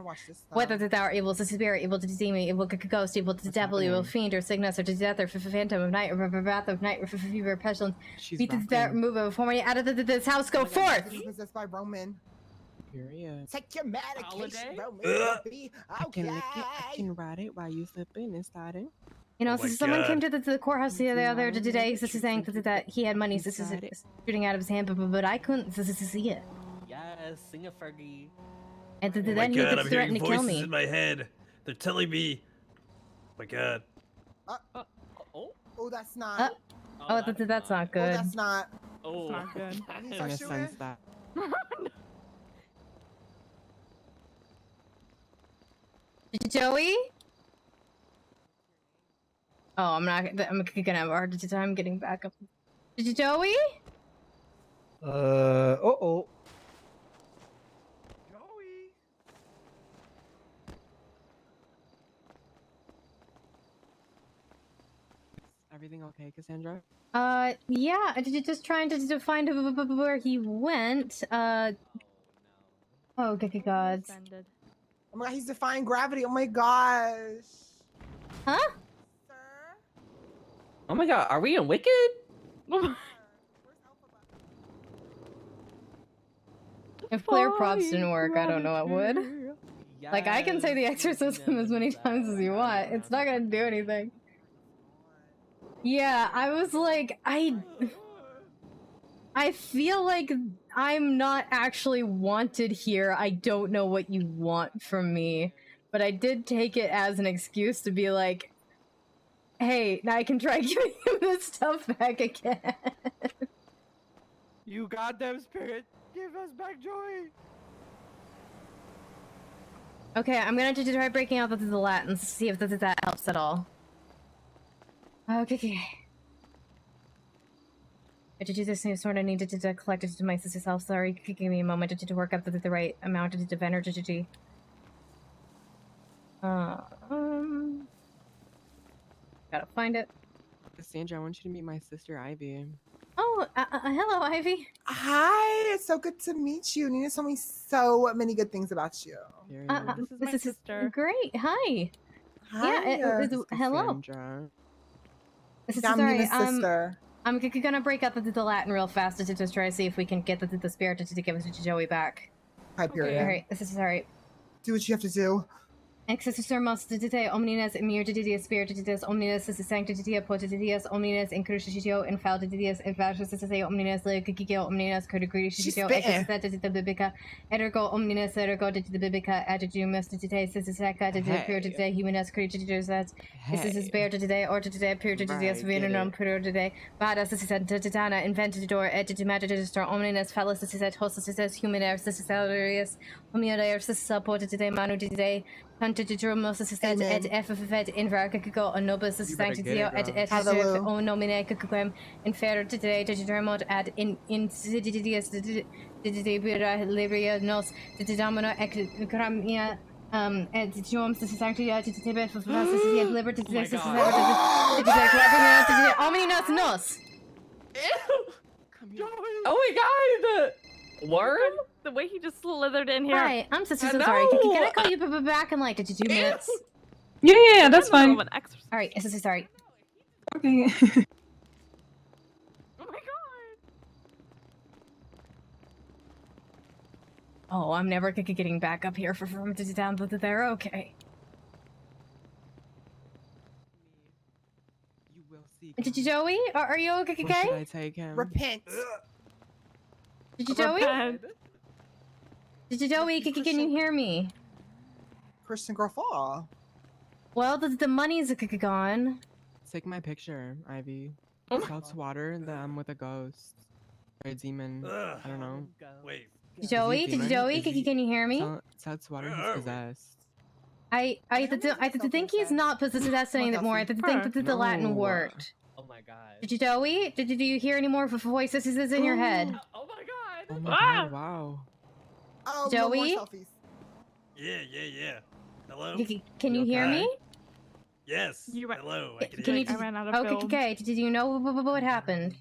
[SPEAKER 3] Whether thou art evil, sister spirit, evil to the demon, evil ghost, evil to the devil, evil fiend, or sickness, or to death, or phantom of night, or wrath of night, or fever, or pestilence, beat the death, remove it before me, out of this house, go forth!
[SPEAKER 12] Possessed by Roman.
[SPEAKER 13] Period.
[SPEAKER 12] Take your medication, Roman. Be
[SPEAKER 13] I can lick it, I
[SPEAKER 12] okay.
[SPEAKER 13] can ride it while you slipping and sliding.
[SPEAKER 3] You know,
[SPEAKER 22] Oh my
[SPEAKER 3] someone
[SPEAKER 22] God.
[SPEAKER 3] came to the courthouse the other today, sister saying that he had money, sister shooting out of his hand, but I couldn't see it.
[SPEAKER 19] Yes, sing a Fergie.
[SPEAKER 3] And
[SPEAKER 22] Oh my
[SPEAKER 3] then he
[SPEAKER 22] God,
[SPEAKER 3] could
[SPEAKER 22] I'm
[SPEAKER 3] threaten
[SPEAKER 22] hearing
[SPEAKER 3] to kill
[SPEAKER 22] voices
[SPEAKER 3] me.
[SPEAKER 22] in my head. They're telling me. Oh my God.
[SPEAKER 12] Oh, that's not.
[SPEAKER 3] That's not
[SPEAKER 12] Oh,
[SPEAKER 3] good.
[SPEAKER 12] that's not.
[SPEAKER 19] Oh,
[SPEAKER 18] not good.
[SPEAKER 12] He's
[SPEAKER 13] In
[SPEAKER 12] not
[SPEAKER 13] a
[SPEAKER 12] sure.
[SPEAKER 13] sense that.
[SPEAKER 3] Joey? Oh, I'm gonna have a hard time getting back up. Joey?
[SPEAKER 13] Uh-oh. Everything okay, Cassandra?
[SPEAKER 3] Yeah, just trying to find where he went. Oh, good God.
[SPEAKER 12] Oh my god, he's defying gravity. Oh my gosh.
[SPEAKER 3] Huh?
[SPEAKER 19] Oh my God, are we in Wicked?
[SPEAKER 3] If clear props didn't work, I don't know what would. Like, I can say the exorcism as many times as you want. It's not gonna do anything. Yeah, I was like, I feel like I'm not actually wanted here. I don't know what you want from me. But I did take it as an excuse to be like, hey, now I can try giving him this stuff back again.
[SPEAKER 13] You goddamn spirit, give us back joy.
[SPEAKER 3] Okay, I'm gonna try breaking out the Latins to see if that helps at all. Okay. I did do this new sort. I needed to collect it to my sister's house. Sorry, give me a moment to work up the right amount of energy. Gotta find it.
[SPEAKER 13] Cassandra, I want you to meet my sister Ivy.
[SPEAKER 3] Oh, hello, Ivy.
[SPEAKER 12] Hi, it's so good to meet you. Nina told me so many good things about you.
[SPEAKER 18] This is my sister.
[SPEAKER 3] Great. Hi.
[SPEAKER 12] Hi.
[SPEAKER 3] Yeah. Hello.
[SPEAKER 13] Cassandra.
[SPEAKER 12] I'm Nina's sister.
[SPEAKER 3] I'm gonna break up the Latin real fast to just try to see if we can get the spirit to give it to Joey back.
[SPEAKER 12] Hi, period.
[SPEAKER 3] Alright, this is alright.
[SPEAKER 12] Do what you have to do.
[SPEAKER 3] Executor must dite omnines immundities spirititis omnines sanctitia potititis omnines incrucitio infalditis infalditis omnines legigio omnines codegritio executa biblica ergo omnines ergo de biblica adjumus dite sisaca de purity humanis creatures that this is bear today or today purity venenum pure today bada sisenta titana inventador et imagitor omnines fallacis et hostis humaner sisalarius omniader sisapota today manu today Contadrum assistant et FFFet invercaco onobus sanctitio et o nomine cacuem infer today determod ad insidious didibira libria nos didomino ecramia et dium sanctia tibet for facility liberty omninos nos.
[SPEAKER 19] Oh my God! Worm?
[SPEAKER 18] The way he just slithered in here.
[SPEAKER 3] Hi, I'm so
[SPEAKER 18] I
[SPEAKER 3] sorry. Can I
[SPEAKER 18] know!
[SPEAKER 3] call you back in like 2 minutes?
[SPEAKER 5] Yeah, that's fine.
[SPEAKER 3] All right, so sorry.
[SPEAKER 5] Okay.
[SPEAKER 18] Oh my god.
[SPEAKER 3] Oh, I'm never getting back up here from down to there. Okay.
[SPEAKER 13] You will see.
[SPEAKER 3] Joey, are you okay?
[SPEAKER 13] Where should I take him?
[SPEAKER 12] Repent.
[SPEAKER 3] Joey? Joey, can you hear me?
[SPEAKER 12] Christian girl fall.
[SPEAKER 3] Well, the money's gone.
[SPEAKER 13] Take my picture, Ivy.
[SPEAKER 18] Oh
[SPEAKER 13] Tell to water that I'm with a ghost. Or a demon. I don't know.
[SPEAKER 22] Wait.
[SPEAKER 3] Joey, can you hear me?
[SPEAKER 13] Tell to water he's possessed.
[SPEAKER 3] I think he's not possessed anymore. I think that the Latin
[SPEAKER 13] No.
[SPEAKER 3] worked.
[SPEAKER 19] Oh my god.
[SPEAKER 3] Joey, did you hear any more voices in your head?
[SPEAKER 19] Oh my god.
[SPEAKER 13] Oh my god, wow.
[SPEAKER 12] Oh,
[SPEAKER 3] Joey?
[SPEAKER 12] more selfies.
[SPEAKER 22] Yeah. Hello?
[SPEAKER 3] Can you hear me?
[SPEAKER 22] Yes. Hello. I can
[SPEAKER 3] Can
[SPEAKER 22] hear
[SPEAKER 3] you?
[SPEAKER 18] I ran out of film.
[SPEAKER 3] Okay. Did you know what happened?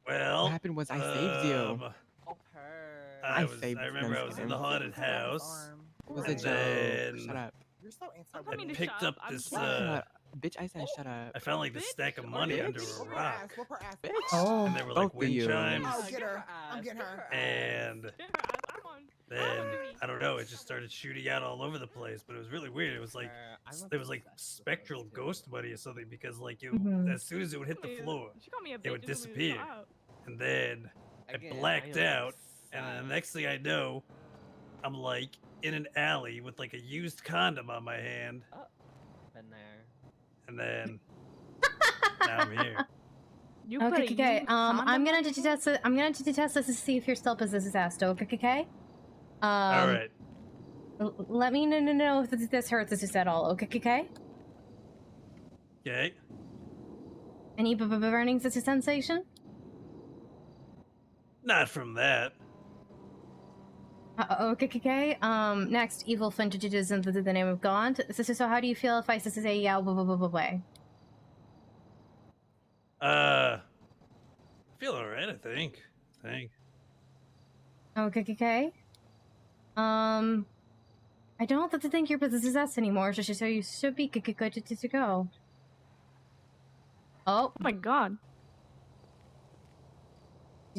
[SPEAKER 22] Well,
[SPEAKER 13] What happened was I saved you.
[SPEAKER 22] I
[SPEAKER 13] saved
[SPEAKER 22] remember I was in the haunted house.
[SPEAKER 13] It was a joke.
[SPEAKER 22] Then
[SPEAKER 13] Shut up.
[SPEAKER 12] You're so
[SPEAKER 22] I picked up this.
[SPEAKER 13] Shut up. Bitch, I said shut up.
[SPEAKER 22] I found like this stack of money under a rock.
[SPEAKER 12] Whoop her ass.
[SPEAKER 3] Oh.
[SPEAKER 22] And they were like
[SPEAKER 13] Both of
[SPEAKER 22] wind
[SPEAKER 13] you.
[SPEAKER 22] chimes.
[SPEAKER 12] Oh, get her. I'm getting her.
[SPEAKER 22] And then I don't know, it just started shooting out all over the place, but it was really weird. It was like spectral ghost money or something because like as soon as it would hit the floor, it would disappear, and then I blacked out, and then the next thing I know, I'm like in an alley with like a used condom on my hand.
[SPEAKER 19] Been there.
[SPEAKER 22] And then now I'm here.
[SPEAKER 18] You put a
[SPEAKER 3] Okay.
[SPEAKER 18] used
[SPEAKER 3] I'm gonna
[SPEAKER 18] condom
[SPEAKER 3] test it. I'm gonna test this to see if you're still possessed. Okay.
[SPEAKER 22] All right.
[SPEAKER 3] Let me know if this hurts us at all. Okay.
[SPEAKER 22] Okay.
[SPEAKER 3] Any burning sensation?
[SPEAKER 22] Not from that.
[SPEAKER 3] Okay. Next, evil flinches in the name of God. So how do you feel if I say yeah, way?
[SPEAKER 22] I feel alright, I think.
[SPEAKER 3] Okay. I don't think you're possessed anymore, so you should be good to go. Oh
[SPEAKER 18] my god.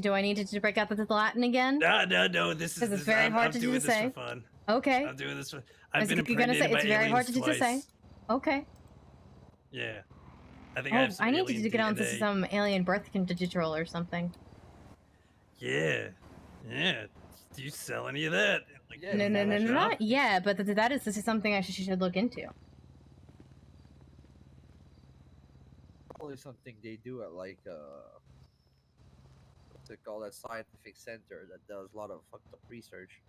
[SPEAKER 3] Do I need to break out the Latin again?
[SPEAKER 22] No. This is
[SPEAKER 3] Because it's very hard
[SPEAKER 22] I'm
[SPEAKER 3] to
[SPEAKER 22] doing this
[SPEAKER 3] say.
[SPEAKER 22] for fun.
[SPEAKER 3] Okay.
[SPEAKER 22] I'm doing this for. I've been
[SPEAKER 3] You're gonna say
[SPEAKER 22] impregnated by
[SPEAKER 3] it's very hard
[SPEAKER 22] aliens
[SPEAKER 3] to say.
[SPEAKER 22] twice.
[SPEAKER 3] Okay.
[SPEAKER 22] Yeah. I think I have some
[SPEAKER 3] I need
[SPEAKER 22] alien
[SPEAKER 3] to get onto
[SPEAKER 22] DNA.
[SPEAKER 3] some alien birth control or something.
[SPEAKER 22] Yeah. Do you sell any of that? Like,
[SPEAKER 3] No, not yet, but this is something I should look into.
[SPEAKER 15] Probably something they do at like what's it called, that scientific center that does a lot of fucked up research.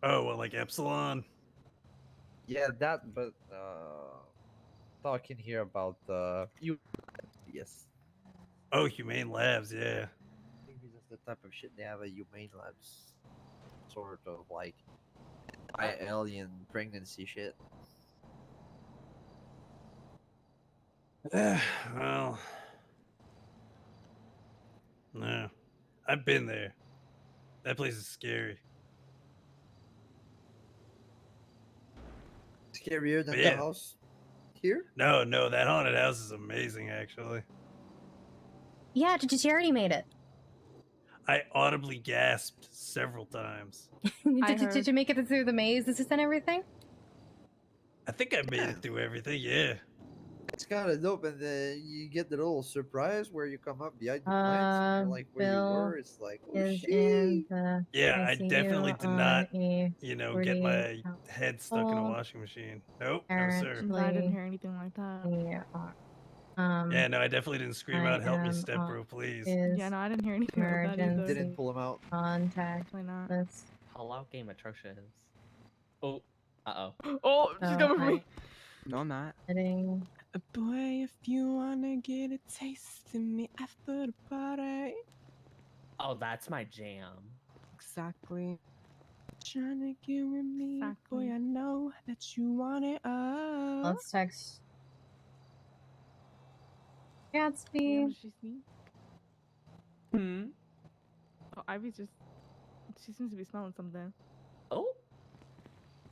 [SPEAKER 22] Oh, well, like Epsilon.
[SPEAKER 15] Yeah, that. But talking here about you. Yes.
[SPEAKER 22] Oh, Humane Labs. Yeah.
[SPEAKER 15] I think this is the type of shit they have at Humane Labs. Sort of like alien pregnancy shit.
[SPEAKER 22] Well, no, I've been there. That place is scary.
[SPEAKER 15] Scarier than
[SPEAKER 22] But yeah.
[SPEAKER 15] the house here?
[SPEAKER 22] No, that haunted house is amazing, actually.
[SPEAKER 3] Yeah, she already made it.
[SPEAKER 22] I audibly gasped several times.
[SPEAKER 3] Did you make it through the maze? This and everything?
[SPEAKER 22] I think I made it through everything, yeah.
[SPEAKER 15] It's kind of dope, and then you get the little surprise where you come up behind the plants, and you're like where you were. It's like, oh shit.
[SPEAKER 22] Yeah, I definitely did not, get my
[SPEAKER 3] 40
[SPEAKER 22] head stuck in a
[SPEAKER 3] old
[SPEAKER 22] washing machine. Nope, no sir.
[SPEAKER 18] No, I didn't hear anything like that.
[SPEAKER 22] Yeah, no, I definitely didn't scream out, "Help me, step bro, please."
[SPEAKER 18] Yeah, no, I didn't hear anything like that either.
[SPEAKER 15] Didn't pull him out.
[SPEAKER 3] Contact. Let's.
[SPEAKER 19] Fallout game atrocious. Oh. Uh-oh.
[SPEAKER 18] Oh, she's coming for me.
[SPEAKER 13] No, I'm not.
[SPEAKER 3] Heading.
[SPEAKER 13] Boy, if you wanna get a taste of me after the party.
[SPEAKER 19] Oh, that's my jam.
[SPEAKER 13] Exactly. Trying to get with me, boy. I know that you want it all.
[SPEAKER 3] Let's text. Gatsby.
[SPEAKER 18] Damn, she's me. Oh, Ivy's just. She seems to be smelling something.
[SPEAKER 19] Oh.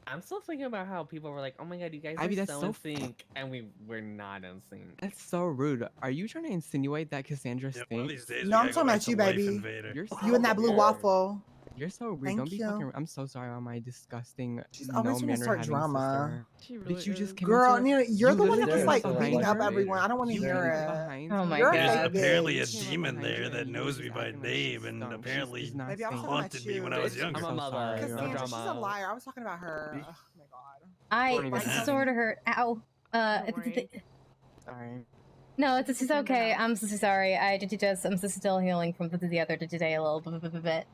[SPEAKER 19] I'm still thinking about how people were like, "Oh my god, you guys
[SPEAKER 13] Ivy,
[SPEAKER 19] are
[SPEAKER 13] that's
[SPEAKER 19] so
[SPEAKER 13] so
[SPEAKER 19] in sync," and we're not in sync.
[SPEAKER 13] That's so rude. Are you trying to insinuate that Cassandra
[SPEAKER 22] One of
[SPEAKER 13] stinks?
[SPEAKER 22] these days
[SPEAKER 12] No,
[SPEAKER 22] we
[SPEAKER 12] I'm
[SPEAKER 22] gotta go
[SPEAKER 12] talking
[SPEAKER 22] back
[SPEAKER 12] about
[SPEAKER 22] to
[SPEAKER 12] you,
[SPEAKER 22] Life
[SPEAKER 12] baby.
[SPEAKER 22] Invader.
[SPEAKER 13] You're
[SPEAKER 12] You and that blue
[SPEAKER 13] weird.
[SPEAKER 12] waffle.
[SPEAKER 13] You're so rude.
[SPEAKER 12] Thank
[SPEAKER 13] Don't be
[SPEAKER 12] you.
[SPEAKER 13] fucking. I'm so sorry on my disgusting,
[SPEAKER 12] She's
[SPEAKER 13] no
[SPEAKER 12] always trying to
[SPEAKER 13] manner
[SPEAKER 12] start
[SPEAKER 13] having
[SPEAKER 12] drama.
[SPEAKER 13] sister.
[SPEAKER 18] She
[SPEAKER 13] Did
[SPEAKER 18] really
[SPEAKER 13] you just
[SPEAKER 18] is.
[SPEAKER 13] come
[SPEAKER 12] Girl,
[SPEAKER 13] into?
[SPEAKER 12] Nina, you're
[SPEAKER 13] You
[SPEAKER 12] the one that
[SPEAKER 13] literally
[SPEAKER 12] was like
[SPEAKER 13] came
[SPEAKER 12] beating
[SPEAKER 13] behind
[SPEAKER 12] up
[SPEAKER 13] her?
[SPEAKER 12] everyone. I don't want to
[SPEAKER 13] You
[SPEAKER 12] hear
[SPEAKER 13] came
[SPEAKER 12] it.
[SPEAKER 13] behind
[SPEAKER 3] Oh
[SPEAKER 13] her?
[SPEAKER 3] my
[SPEAKER 12] You're a
[SPEAKER 22] There's
[SPEAKER 12] fake
[SPEAKER 22] apparently a
[SPEAKER 12] bitch.
[SPEAKER 22] demon
[SPEAKER 13] behind
[SPEAKER 22] there
[SPEAKER 13] her
[SPEAKER 22] that
[SPEAKER 13] and you were
[SPEAKER 22] knows
[SPEAKER 13] just
[SPEAKER 22] me by
[SPEAKER 13] acting like
[SPEAKER 22] name
[SPEAKER 13] she's
[SPEAKER 22] and
[SPEAKER 13] stunk. She's
[SPEAKER 22] apparently
[SPEAKER 13] not
[SPEAKER 12] Maybe I was talking
[SPEAKER 22] haunted
[SPEAKER 12] about
[SPEAKER 22] me
[SPEAKER 12] you.
[SPEAKER 22] when I was
[SPEAKER 19] Bitch,
[SPEAKER 22] younger.
[SPEAKER 19] I'm a
[SPEAKER 13] so
[SPEAKER 19] mother.
[SPEAKER 13] sorry.
[SPEAKER 19] No
[SPEAKER 12] Cassandra, she's a
[SPEAKER 19] drama.
[SPEAKER 12] liar. I was talking about her. Oh my god.
[SPEAKER 3] I
[SPEAKER 13] Don't even
[SPEAKER 22] What
[SPEAKER 3] sort of hurt. Ow.
[SPEAKER 18] Don't worry.
[SPEAKER 13] Sorry.
[SPEAKER 3] No, this is okay. I'm so sorry. I'm still healing from the other today a little bit.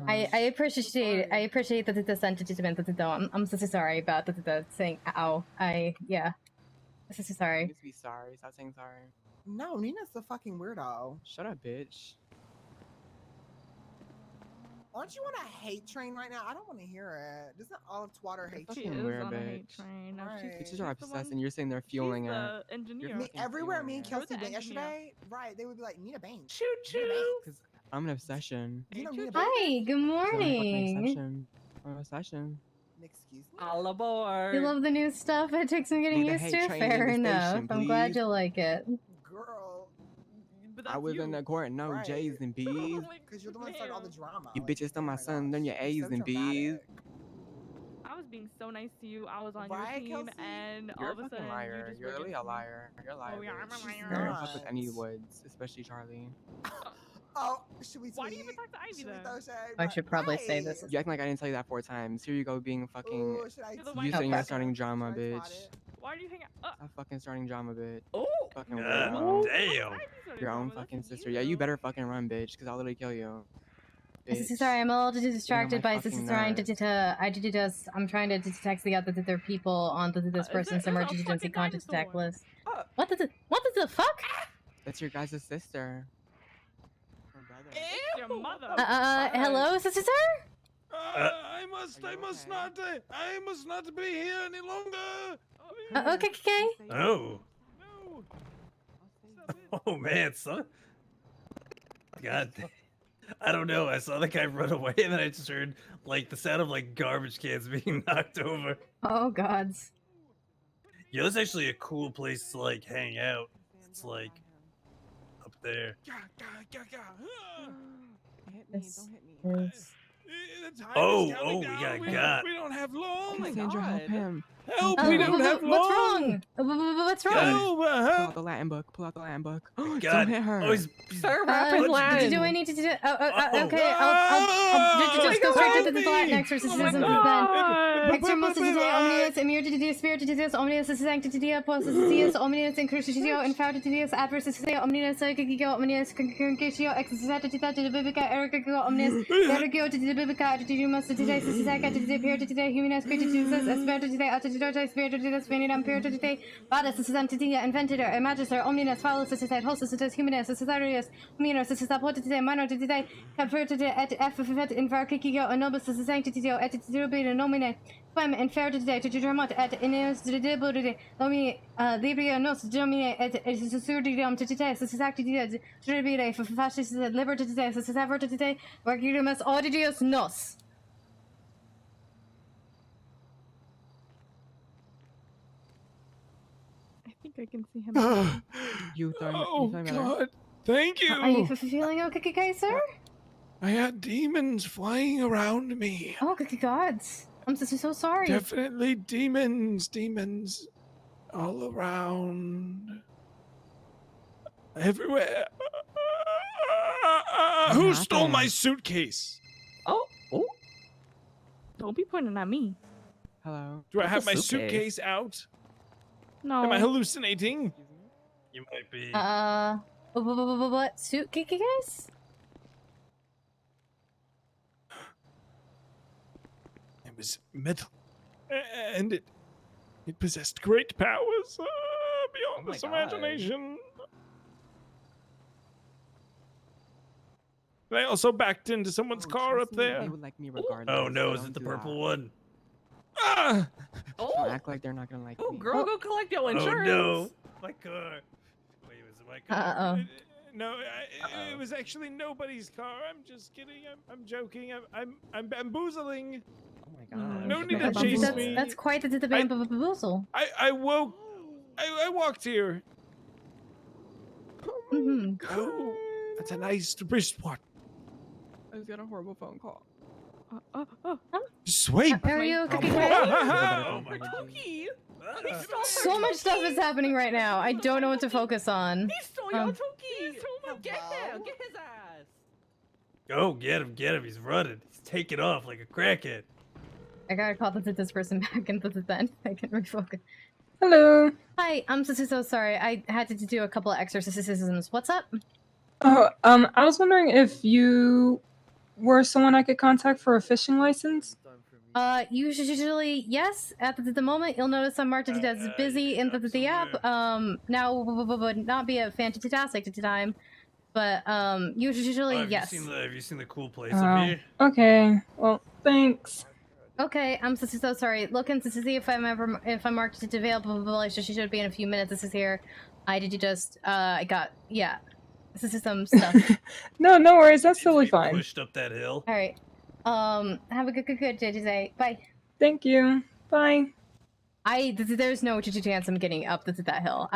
[SPEAKER 3] I appreciate that the sentiment though. I'm so sorry about the saying ow. Yeah. So
[SPEAKER 13] You
[SPEAKER 3] sorry.
[SPEAKER 13] need to be sorry. Stop saying sorry.
[SPEAKER 12] No, Nina's the fucking weirdo.
[SPEAKER 13] Shut up, bitch.
[SPEAKER 12] Aren't you on a hate train right now? I don't want to hear it. Doesn't Olive Twatter hate
[SPEAKER 18] She
[SPEAKER 12] you?
[SPEAKER 13] Fucking
[SPEAKER 18] is
[SPEAKER 13] weird,
[SPEAKER 18] on a
[SPEAKER 13] bitch.
[SPEAKER 18] hate train. No,
[SPEAKER 12] Right.
[SPEAKER 13] Bitches
[SPEAKER 18] she's
[SPEAKER 13] are
[SPEAKER 18] the
[SPEAKER 13] obsessed,
[SPEAKER 18] one.
[SPEAKER 13] and you're saying they're
[SPEAKER 18] She's
[SPEAKER 13] fueling it.
[SPEAKER 18] the engineer.
[SPEAKER 12] Me, everywhere me and
[SPEAKER 18] You're
[SPEAKER 12] Kelsey
[SPEAKER 18] the
[SPEAKER 12] went
[SPEAKER 18] engineer.
[SPEAKER 12] yesterday, right, they would be like, Nina Banks.
[SPEAKER 19] Choo
[SPEAKER 12] Nina Banks.
[SPEAKER 19] choo.
[SPEAKER 13] Cause I'm an obsession.
[SPEAKER 12] You know
[SPEAKER 18] Choo
[SPEAKER 12] Nina
[SPEAKER 18] choo.
[SPEAKER 12] Banks?
[SPEAKER 3] Hi. Good
[SPEAKER 13] I'm a fucking
[SPEAKER 3] morning.
[SPEAKER 13] obsession. I'm an obsession.
[SPEAKER 12] Excuse me?
[SPEAKER 19] All aboard.
[SPEAKER 3] You love the new stuff. It takes some getting
[SPEAKER 13] Need a
[SPEAKER 3] used
[SPEAKER 13] hate
[SPEAKER 3] to.
[SPEAKER 13] train in
[SPEAKER 3] Fair
[SPEAKER 13] the
[SPEAKER 3] enough.
[SPEAKER 13] station,
[SPEAKER 3] I'm glad
[SPEAKER 13] please.
[SPEAKER 3] you like it.
[SPEAKER 12] Girl.
[SPEAKER 18] But
[SPEAKER 13] I
[SPEAKER 18] that's
[SPEAKER 13] was
[SPEAKER 18] you.
[SPEAKER 13] in the court, no
[SPEAKER 12] Right.
[SPEAKER 13] J's and B's.
[SPEAKER 12] Because you're the one that started all the drama.
[SPEAKER 13] You
[SPEAKER 12] Like,
[SPEAKER 13] bitches stole
[SPEAKER 12] oh
[SPEAKER 13] my son, then your
[SPEAKER 12] gosh,
[SPEAKER 13] A's
[SPEAKER 12] you're so
[SPEAKER 13] and B's.
[SPEAKER 12] dramatic.
[SPEAKER 18] I was being so nice to you. I was on
[SPEAKER 12] Right,
[SPEAKER 18] your team,
[SPEAKER 12] Kelsey?
[SPEAKER 18] and
[SPEAKER 13] You're
[SPEAKER 18] all
[SPEAKER 13] a
[SPEAKER 18] of a
[SPEAKER 13] fucking
[SPEAKER 18] sudden
[SPEAKER 13] liar.
[SPEAKER 18] you just
[SPEAKER 13] You're
[SPEAKER 18] were
[SPEAKER 13] literally a
[SPEAKER 18] against me.
[SPEAKER 13] liar. You're a liar.
[SPEAKER 18] Oh yeah, I'm a
[SPEAKER 13] bitch.
[SPEAKER 12] She's
[SPEAKER 13] You don't fuck with
[SPEAKER 12] not.
[SPEAKER 13] any woods, especially Charlie.
[SPEAKER 12] Oh, should we tweet?
[SPEAKER 18] Why do you even talk to Ivy
[SPEAKER 12] Should we
[SPEAKER 18] then?
[SPEAKER 12] throw shade?
[SPEAKER 3] I should probably say
[SPEAKER 12] Right.
[SPEAKER 3] this.
[SPEAKER 13] You acting like I didn't tell you that 4 times. Here you go being fucking.
[SPEAKER 12] Ooh, should I
[SPEAKER 18] You're the
[SPEAKER 12] tweet
[SPEAKER 13] You
[SPEAKER 18] one
[SPEAKER 13] saying
[SPEAKER 18] who
[SPEAKER 13] you're
[SPEAKER 12] it?
[SPEAKER 13] starting drama,
[SPEAKER 12] Should I
[SPEAKER 13] bitch.
[SPEAKER 12] twat it?
[SPEAKER 18] Why do you hang out?
[SPEAKER 13] Stop fucking starting drama, bitch.
[SPEAKER 19] Oh.
[SPEAKER 13] Fucking
[SPEAKER 22] God
[SPEAKER 13] weirdo.
[SPEAKER 22] damn.
[SPEAKER 13] Your own fucking sister. Yeah, you better fucking run, bitch, because I'll literally kill you. Bitch.
[SPEAKER 3] Sorry, I'm a little
[SPEAKER 13] Getting on
[SPEAKER 3] distracted
[SPEAKER 13] my
[SPEAKER 3] by this.
[SPEAKER 13] fucking
[SPEAKER 3] Trying
[SPEAKER 13] nerves.
[SPEAKER 3] I'm trying to text the other that there are people on this person's emergency contact list. What the fuck?
[SPEAKER 13] That's your guys' sister. Her brother.
[SPEAKER 18] It's your mother.
[SPEAKER 3] Hello, sister?
[SPEAKER 22] I must not be here any longer.
[SPEAKER 3] Okay.
[SPEAKER 22] Oh. Oh man, son. God. I don't know. I saw the guy run away, and then I just heard like the sound of like garbage cans being knocked over.
[SPEAKER 3] Oh gods.
[SPEAKER 22] Yeah, that's actually a cool place to like hang out. It's like up there. Oh, we got got.
[SPEAKER 4] We don't have long.
[SPEAKER 13] Cassandra, help him.
[SPEAKER 4] Help, we don't have
[SPEAKER 3] What's
[SPEAKER 4] long.
[SPEAKER 3] wrong? What's wrong?
[SPEAKER 13] Pull out the Latin book. Pull out the Latin book. Don't
[SPEAKER 22] God.
[SPEAKER 13] hit her.
[SPEAKER 22] Oh, he's
[SPEAKER 19] Sir, rapid Latin.
[SPEAKER 3] Do I need to do? Okay.
[SPEAKER 22] Oh,
[SPEAKER 3] Just go straight to the
[SPEAKER 22] baby.
[SPEAKER 3] Latin exorcism then. Exormus omnius immunity spiritus omnius sanctitia positius omnius incrucitio infratitius adversitio omnius gigio omnius congregatio exercitata de biblica ergo omnius ergo de biblica attitudimus today sacaca de period today humanus criticis espiritu today attitude spiritu today venidum period today vadis sanctitia inventitor imagister omnius falus society hostis humanus societarius humanus societapota today minor today converted et effet invarcicio nobis sanctitio et titurbi nomine quem inferred today to determot et ineus dediburde domini libria nos domine et surdium today sanctitia tribire fascis liberty today sacerdote today vargimus oddities nos.
[SPEAKER 18] I think I can see him.
[SPEAKER 13] You throwing
[SPEAKER 4] Oh
[SPEAKER 13] better?
[SPEAKER 4] God! Thank you.
[SPEAKER 3] Are you feeling okay, sir?
[SPEAKER 4] I had demons flying around me.
[SPEAKER 3] Oh, good gods. I'm so sorry.
[SPEAKER 4] Definitely demons all around, everywhere. Who stole my suitcase?
[SPEAKER 19] Oh.
[SPEAKER 18] Don't be pointing at me.
[SPEAKER 13] Hello.
[SPEAKER 4] Do I
[SPEAKER 19] What's
[SPEAKER 4] have
[SPEAKER 19] a
[SPEAKER 4] my
[SPEAKER 19] suitcase?
[SPEAKER 4] suitcase out?
[SPEAKER 18] No.
[SPEAKER 4] Am I hallucinating?
[SPEAKER 22] You might be.
[SPEAKER 3] What suitcase?
[SPEAKER 4] It was metal, and it possessed great powers beyond
[SPEAKER 19] my
[SPEAKER 4] this
[SPEAKER 19] God.
[SPEAKER 4] imagination. I also backed into someone's car up
[SPEAKER 13] Trust me,
[SPEAKER 4] there.
[SPEAKER 13] They would like me regardless.
[SPEAKER 22] Oh no,
[SPEAKER 13] so
[SPEAKER 22] is
[SPEAKER 13] don't
[SPEAKER 22] it the
[SPEAKER 13] do
[SPEAKER 22] purple
[SPEAKER 13] that.
[SPEAKER 22] one?
[SPEAKER 4] Ah!
[SPEAKER 13] Don't act like they're not gonna like
[SPEAKER 19] Oh,
[SPEAKER 13] me.
[SPEAKER 19] girl, go collect your insurance.
[SPEAKER 22] Oh no, my car. Wait, was it my car?
[SPEAKER 3] Uh-oh.
[SPEAKER 4] No, it was actually nobody's car. I'm just kidding. I'm joking. I'm bamboozling.
[SPEAKER 19] Oh my god.
[SPEAKER 4] No need to chase me.
[SPEAKER 3] That's quite the bamboozle.
[SPEAKER 4] I woke. I walked here. Oh, that's a nice wristwatch.
[SPEAKER 13] I just got a horrible phone call.
[SPEAKER 4] Swipe.
[SPEAKER 3] Are you okay?
[SPEAKER 4] Oh my
[SPEAKER 13] god.
[SPEAKER 3] So much stuff is happening right now. I don't know what to focus on.
[SPEAKER 13] He stole your Toki! Get him! Get his ass!
[SPEAKER 22] Go, get him. He's running. He's taking off like a crackhead.
[SPEAKER 3] I gotta call this person back and then I can refocus.
[SPEAKER 5] Hello.
[SPEAKER 3] Hi, I'm so sorry. I had to do a couple of exorcisms. What's up?
[SPEAKER 5] Oh, I was wondering if you were someone I could contact for a fishing license.
[SPEAKER 3] Usually yes. At the moment, you'll notice I'm marked as busy in the app. Now would not be a fantastic time, but usually
[SPEAKER 22] Have
[SPEAKER 3] yes.
[SPEAKER 22] you seen the cool place up here?
[SPEAKER 5] Okay. Well, thanks.
[SPEAKER 3] Okay, I'm so sorry. Looking to see if I'm marked it available. She should be in a few minutes. This is here. I got This is some stuff.
[SPEAKER 5] No worries. That's totally fine.
[SPEAKER 22] Pushed up that hill.
[SPEAKER 3] All right. Have a good day. Bye.
[SPEAKER 5] Thank you. Bye.
[SPEAKER 3] There's no chance I'm getting up that hill.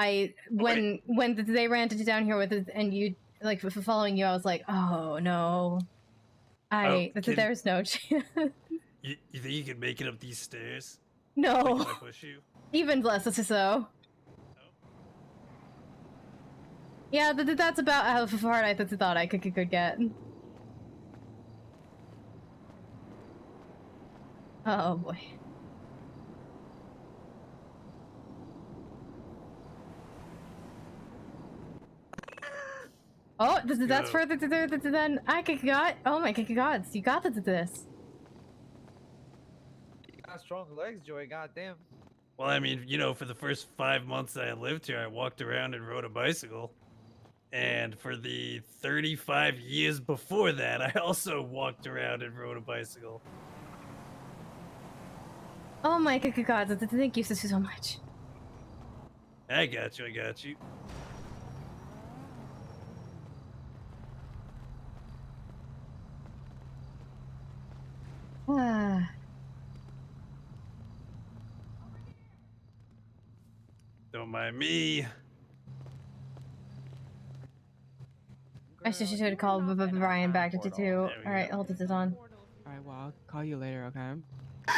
[SPEAKER 3] When they ran down here with it and you like following you, I was like, oh no. There's no chance.
[SPEAKER 22] You think you can make it up these stairs?
[SPEAKER 3] No.
[SPEAKER 22] Like, if I push you?
[SPEAKER 3] Even less so. Yeah, that's about how far I thought I could get. Oh boy. Oh, that's further than I got. Oh my gods, you got this.
[SPEAKER 23] You got strong legs, Joey. Goddamn.
[SPEAKER 22] Well, I mean, for the first 5 months that I lived here, I walked around and rode a bicycle. And for the 35 years before that, I also walked around and rode a bicycle.
[SPEAKER 3] Oh my god, thank you so much.
[SPEAKER 22] I got you. Don't mind me.
[SPEAKER 3] I should call Brian back to two. All right, hold it on.
[SPEAKER 13] Alright, well, I'll call you later, okay?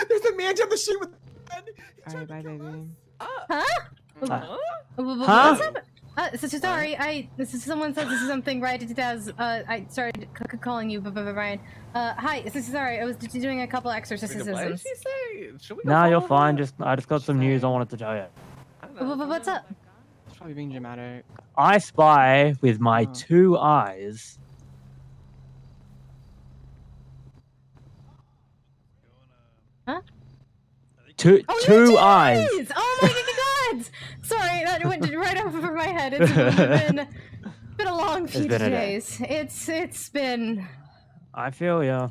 [SPEAKER 12] There's a man down the street with.
[SPEAKER 13] Alright, bye, baby.
[SPEAKER 3] Huh?
[SPEAKER 13] Huh?
[SPEAKER 3] What's up? Sorry, someone said this is something right. I started calling you, Brian. Hi, sorry, I was doing a couple exorcisms.
[SPEAKER 19] What did she say? Should we go
[SPEAKER 2] Nah, you're
[SPEAKER 19] follow
[SPEAKER 2] fine.
[SPEAKER 19] her?
[SPEAKER 2] I just got some news I wanted to tell you.
[SPEAKER 3] What's up?
[SPEAKER 13] It's probably being dramatic.
[SPEAKER 2] I spy with my 2 eyes.
[SPEAKER 3] Huh?
[SPEAKER 2] Two eyes.
[SPEAKER 3] Oh my god! Sorry, that went right over my head. It's been a long few
[SPEAKER 2] been a day.
[SPEAKER 3] days. It's been.
[SPEAKER 2] I feel ya.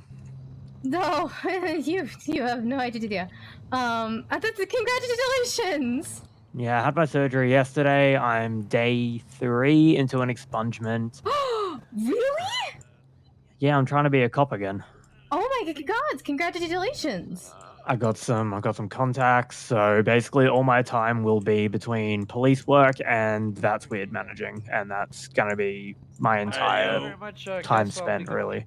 [SPEAKER 3] No, you have no idea. Congratulations.
[SPEAKER 2] Yeah, I had my surgery yesterday. I'm day 3 into an expungement.
[SPEAKER 3] Really?
[SPEAKER 2] Yeah, I'm trying to be a cop again.
[SPEAKER 3] Oh my god! Congratulations.
[SPEAKER 2] I got some contacts, so basically all my time will be between police work and that's weird managing, and that's gonna be my entire time spent really.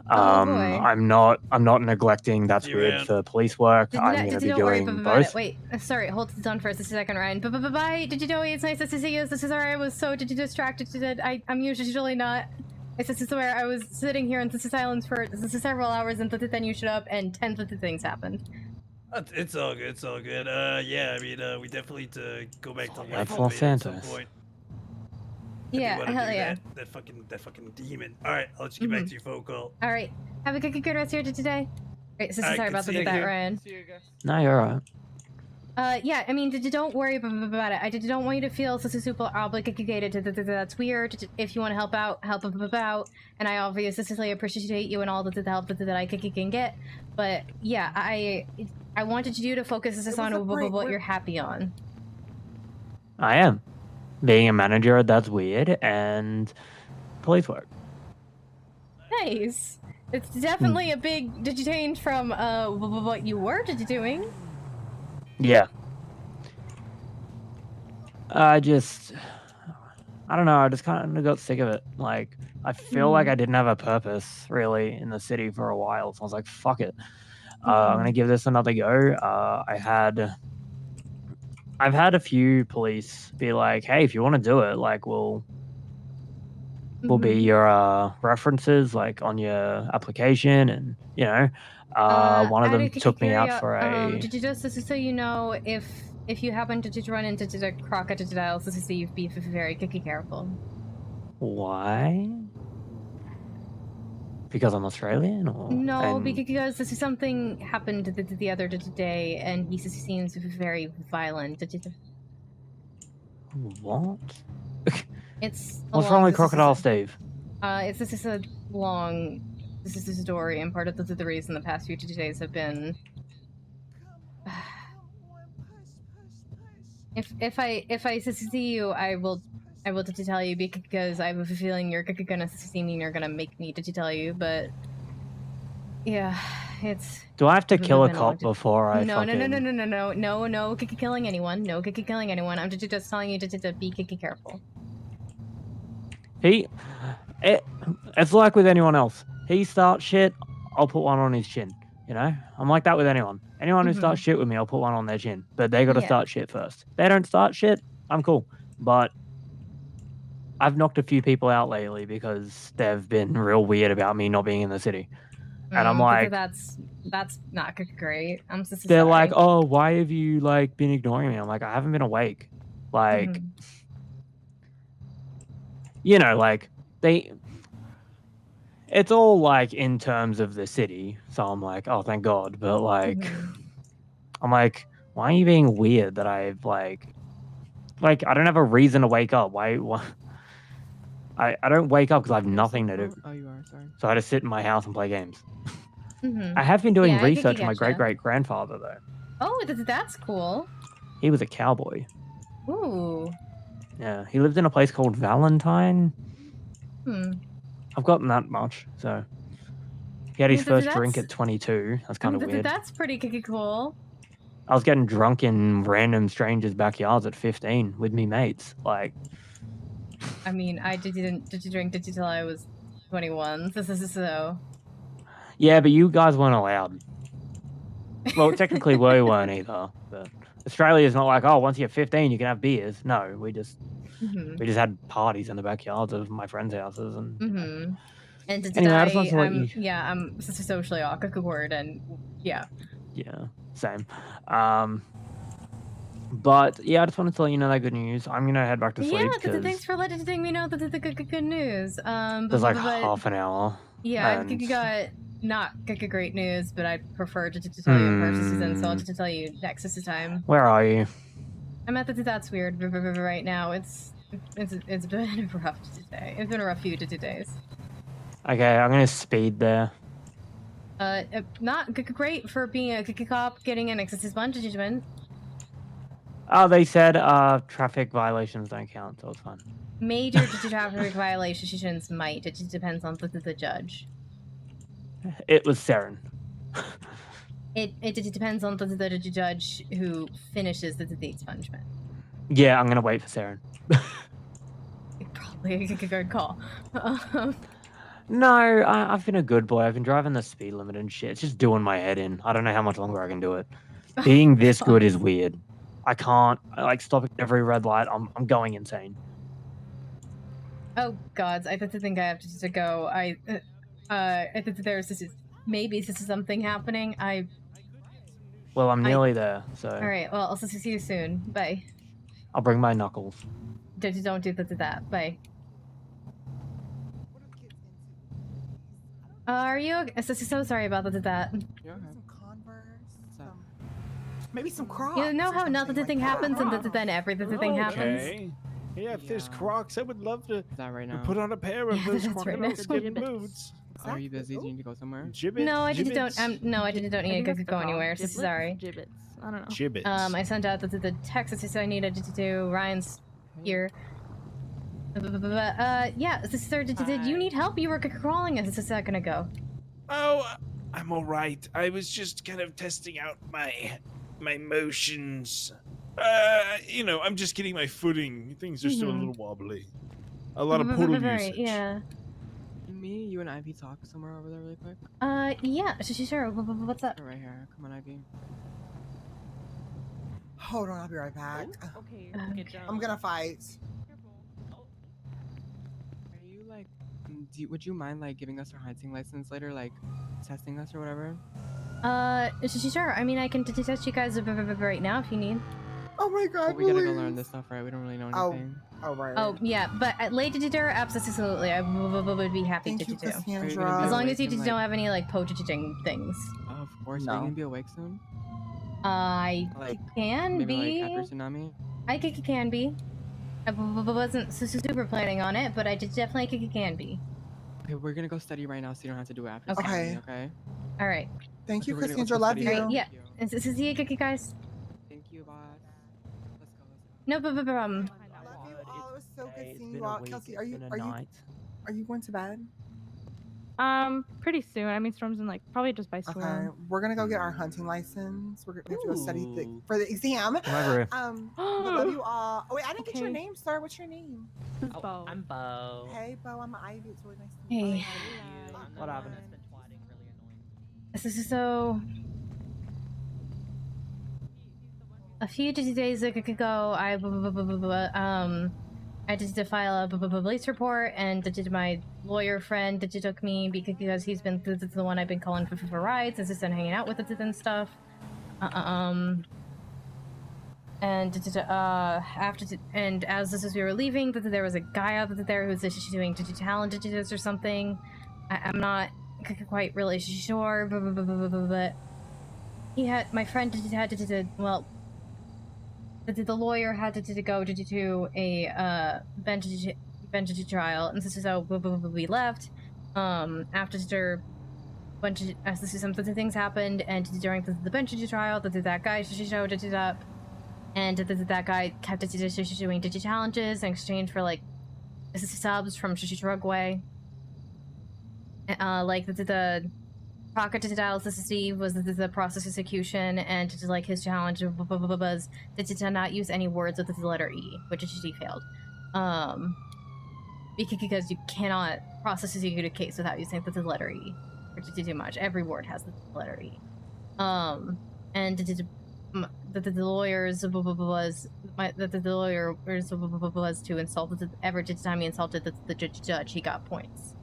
[SPEAKER 2] I'm not neglecting that's weird for police work. I'm gonna be doing both.
[SPEAKER 3] Wait, sorry, hold it on for a second, Ryan. Bye, Digidoey. It's nice to see you. This is alright. I was so distracted. I'm usually not. This is where I was sitting here in silence for several hours, and then you showed up, and 10 things happened.
[SPEAKER 22] It's all good. It's all good. Yeah, I mean, we definitely need to go back to life
[SPEAKER 2] That's
[SPEAKER 22] at
[SPEAKER 2] Los
[SPEAKER 22] some
[SPEAKER 2] Santos.
[SPEAKER 22] point.
[SPEAKER 3] Yeah, hell yeah.
[SPEAKER 22] That fucking demon. All right, I'll let you get back to your phone call.
[SPEAKER 3] All right, have a good rest here today. Right, so
[SPEAKER 22] All right,
[SPEAKER 3] sorry
[SPEAKER 22] good
[SPEAKER 3] about
[SPEAKER 22] seeing
[SPEAKER 3] that,
[SPEAKER 22] you.
[SPEAKER 3] Ryan.
[SPEAKER 2] No, you're alright.
[SPEAKER 3] Yeah, I mean, don't worry about it. I don't want you to feel so super obligated to that's weird. If you want to help out, and I obviously appreciate you and all the help that I can get. But yeah, I wanted you to focus on what you're happy on.
[SPEAKER 2] I am. being a manager, that's weird, and police work.
[SPEAKER 3] Nice. It's definitely a big change from what you were doing.
[SPEAKER 2] Yeah. I don't know, I just kind of got sick of it. Like, I feel like I didn't have a purpose, really, in the city for a while, so I was like, fuck it. I'm going to give this another go. I've had a few police be like, hey, if you want to do it, like, we'll be your references, like, on your application, and, you know, one of them took me out for a...
[SPEAKER 3] Just so you know, if you happen to run into the crocodiles, this is so you be very careful.
[SPEAKER 2] Why? Because I'm Australian, or
[SPEAKER 3] No, because this is something happened the other day, and he seems very violent.
[SPEAKER 2] What?
[SPEAKER 3] It's
[SPEAKER 2] What's wrong with Crocodile Steve?
[SPEAKER 3] This is a long story, and part of the reason the past few days have been. If I see you, I will to tell you, because I have a feeling you're gonna see me and you're gonna make me to tell you, but yeah, it's...
[SPEAKER 2] Do I have to kill a cop before I
[SPEAKER 3] No,
[SPEAKER 2] fucking...
[SPEAKER 3] no, killing anyone. No, killing anyone. I'm just telling you to be careful.
[SPEAKER 2] It's like with anyone else. He starts shit, I'll put one on his chin, you know? I'm like that with anyone. Anyone who starts shit with me, I'll put one on their chin. But they gotta start shit first. They don't start shit, I'm cool. But I've knocked a few people out lately because they've been real weird about me not being in the city. And I'm like...
[SPEAKER 3] That's not great. I'm so
[SPEAKER 2] They're
[SPEAKER 3] sorry.
[SPEAKER 2] like, oh, why have you, like, been ignoring me? I'm like, I haven't been awake. Like... You know, like, it's all, like, in terms of the city, so I'm like, oh, thank God, but, like, I'm like, why are you being weird that I've, like, I don't have a reason to wake up. Why? I don't wake up because I have nothing to do.
[SPEAKER 13] Oh, you are, sorry.
[SPEAKER 2] So I just sit in my house and play games. I have been doing research on my great-great-grandfather, though.
[SPEAKER 3] Oh, that's cool.
[SPEAKER 2] He was a cowboy.
[SPEAKER 3] Ooh.
[SPEAKER 2] Yeah, he lived in a place called Valentine. I've gotten that much, so... He had his first drink at 22. That's kind of weird.
[SPEAKER 3] That's pretty cool.
[SPEAKER 2] I was getting drunk in random strangers' backyards at 15 with me mates. Like...
[SPEAKER 3] I mean, I didn't drink until I was 21, so...
[SPEAKER 2] Yeah, but you guys weren't allowed. Well, technically we weren't either, but... Australia's not like, oh, once you're 15, you can have beers. No, we just had parties in the backyards of my friends' houses, and
[SPEAKER 3] and
[SPEAKER 2] anyway, I just wanted to let you...
[SPEAKER 3] I'm socially awkward, and yeah,
[SPEAKER 2] same. But yeah, I just wanted to let you know that good news. I'm gonna head back to sleep.
[SPEAKER 3] Yeah, thanks for letting me know the good news.
[SPEAKER 2] There's like half an hour.
[SPEAKER 3] Yeah, I got not great news, but I prefer to tell you in person, so I'll just tell you next time.
[SPEAKER 2] Where are you?
[SPEAKER 3] I'm at that's weird right now. It's been rough today. It's been a rough few days.
[SPEAKER 2] Okay, I'm gonna speed there.
[SPEAKER 3] Not great for being a cop getting an excessive punishment.
[SPEAKER 2] Oh, they said traffic violations don't count, so it's fine.
[SPEAKER 3] Major traffic violations might. It just depends on the judge.
[SPEAKER 2] It was Saren.
[SPEAKER 3] It depends on the judge who finishes the expungement.
[SPEAKER 2] Yeah, I'm gonna wait for Saren.
[SPEAKER 3] Probably a good call.
[SPEAKER 2] No, I've been a good boy. I've been driving the speed limit and shit. It's just doing my head in. I don't know how much longer I can do it. Being this good is weird. I can't stop at every red light. I'm going insane.
[SPEAKER 3] Oh gods, I think I have to go. I think there's maybe this is something happening.
[SPEAKER 2] Well, I'm nearly there, so...
[SPEAKER 3] Alright, well, I'll see you soon. Bye.
[SPEAKER 2] I'll bring my knuckles.
[SPEAKER 3] Don't do that. Bye. Are you okay? So sorry about that.
[SPEAKER 12] Maybe some Crocs.
[SPEAKER 3] You know how nothing happens and then everything happens?
[SPEAKER 4] Okay. Yeah, if there's Crocs, I would love to
[SPEAKER 13] right now?
[SPEAKER 4] put on a pair of those crocodile skin boots.
[SPEAKER 13] Are you busy? Do you need to go somewhere?
[SPEAKER 3] No, I don't need to go anywhere. So sorry.
[SPEAKER 18] Gibbets. I don't know.
[SPEAKER 4] Gibbets.
[SPEAKER 3] I sent out the text that I needed to do. Ryan's here. Yeah, sir, did you need help? You were crawling a second ago.
[SPEAKER 4] Oh, I'm all right. I was just kind of testing out my motions. You know, I'm just getting my footing. Things are still a little wobbly. A lot of portal usage.
[SPEAKER 3] Yeah.
[SPEAKER 13] Me, you and Ivy talk somewhere over there really quick.
[SPEAKER 3] Yeah, sure. What's up?
[SPEAKER 13] Right here. Come on, Ivy.
[SPEAKER 12] Hold on, I'll be right back.
[SPEAKER 18] Okay,
[SPEAKER 12] I'm gonna fight.
[SPEAKER 13] Are you like, would you mind like giving us our hunting license later, like testing us or whatever?
[SPEAKER 3] Sure. I mean, I can test you guys right now if you need.
[SPEAKER 12] Oh my god,
[SPEAKER 13] Well, we gotta go learn this stuff, right? We don't really know anything.
[SPEAKER 12] Oh, right.
[SPEAKER 3] Oh, yeah, but later, absolutely, I would be happy
[SPEAKER 12] Thank
[SPEAKER 3] to
[SPEAKER 12] you,
[SPEAKER 3] do.
[SPEAKER 12] Cassandra.
[SPEAKER 3] As long as you
[SPEAKER 13] awake and,
[SPEAKER 3] don't have any like poaching things.
[SPEAKER 13] Of course. Are you gonna be awake soon?
[SPEAKER 3] I
[SPEAKER 13] Like
[SPEAKER 3] can
[SPEAKER 13] maybe
[SPEAKER 3] be.
[SPEAKER 13] like after tsunami.
[SPEAKER 3] I can be. I wasn't super planning on it, but I definitely can be.
[SPEAKER 13] Okay, we're gonna go study right now, so you don't have to do it after.
[SPEAKER 3] Okay.
[SPEAKER 13] Tsunami, okay.
[SPEAKER 3] All right.
[SPEAKER 12] Thank you,
[SPEAKER 13] we're gonna go
[SPEAKER 12] Cassandra. Love
[SPEAKER 13] study
[SPEAKER 12] you.
[SPEAKER 13] now.
[SPEAKER 3] Right, yeah. This is you guys.
[SPEAKER 13] Thank you, boss.
[SPEAKER 3] No,
[SPEAKER 12] Love you all. It was so good seeing you all. Kelsey, are you going to bed?
[SPEAKER 18] Pretty soon. I mean, Storm's in like probably just by soon.
[SPEAKER 12] Okay, we're gonna go get our hunting license. We have to go study for the exam.
[SPEAKER 2] Whatever.
[SPEAKER 12] But love you all. Oh wait, I didn't get your
[SPEAKER 18] Okay.
[SPEAKER 12] name, sir. What's your name?
[SPEAKER 19] Oh, I'm Bo.
[SPEAKER 12] Hey, Bo. I'm Ivy. It's really nice to meet
[SPEAKER 3] Hey.
[SPEAKER 12] you.
[SPEAKER 19] What happened?
[SPEAKER 3] So, a few days ago, I did to file a police report, and did my lawyer friend that took me because he's been the one I've been calling for rides, and just been hanging out with it and stuff. And as we were leaving, there was a guy out there who was doing challenges or something. I'm not quite really sure, but my friend had to the lawyer had to go to a bench trial, and this is how we left. After some things happened, and during the bench trial, that guy showed it up, and that guy kept doing challenges in exchange for like subs from Drugway. Like the Pocket Steve was the process execution, and like his challenge was to not use any words with the letter E, which he failed. Because you cannot process execute a case without using the letter E, or to do too much. Every word has the letter E. And the lawyers was to insult every time he insulted the judge, he got points.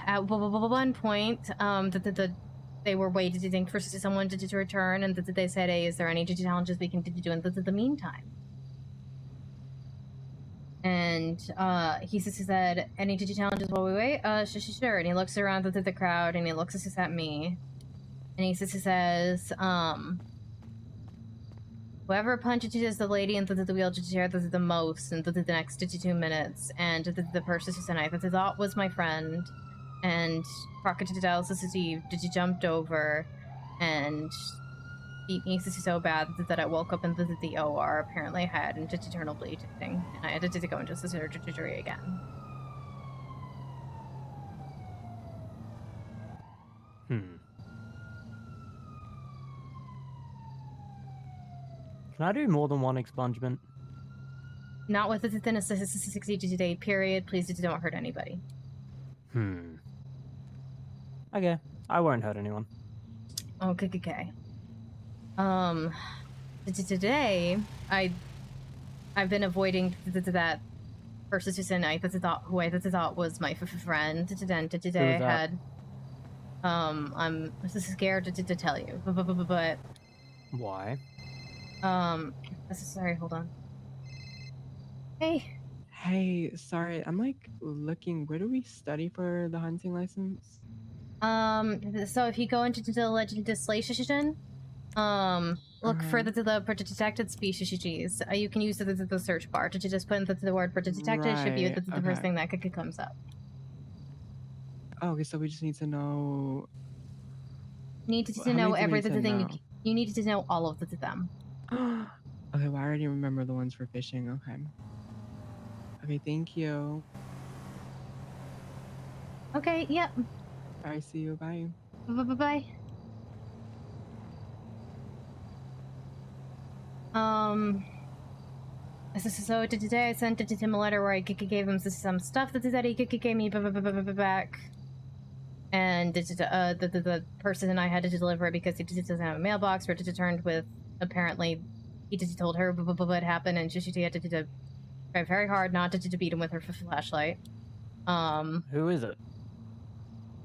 [SPEAKER 3] At one point, they were waiting for someone to return, and they said, "Hey, is there any challenges we can do in the meantime?" And he said, "Any challenges while we wait?" Sure. And he looks around at the crowd, and he looks at me, and he says, "Whoever punches the lady into the wheelchair the most in the next 2 minutes, and the person tonight that I thought was my friend." And Crocodile Steve jumped over and beat me so bad that I woke up in the OR. Apparently I had internal bleeding, and I had to go into the surgery again.
[SPEAKER 2] Can I do more than one expungement?
[SPEAKER 3] Not within a 60-day period. Please don't hurt anybody.
[SPEAKER 2] Okay, I won't hurt anyone.
[SPEAKER 3] Okay. Today, I've been avoiding that person who I thought was my friend. Today I had, I'm scared to tell you, but
[SPEAKER 2] Why?
[SPEAKER 3] sorry, hold on. Hey.
[SPEAKER 13] Hey, sorry, I'm like looking. Where do we study for the hunting license?
[SPEAKER 3] So if you go into the legislation, look for the protected species. You can use the search bar to just put in the word protected. It should be the first thing that comes up.
[SPEAKER 13] Oh, okay, so we just need to know.
[SPEAKER 3] You need to know everything. You need to know all of them.
[SPEAKER 13] Okay, well, I already remember the ones for fishing. Okay. Okay, thank you.
[SPEAKER 3] Okay, yep.
[SPEAKER 13] I see you. Bye.
[SPEAKER 3] Bye. So today I sent him a letter where I gave him some stuff that he gave me back. And the person I had to deliver it because he doesn't have a mailbox, returned with, apparently, he told her what happened, and she had to try very hard not to beat him with her flashlight.
[SPEAKER 2] Who is it?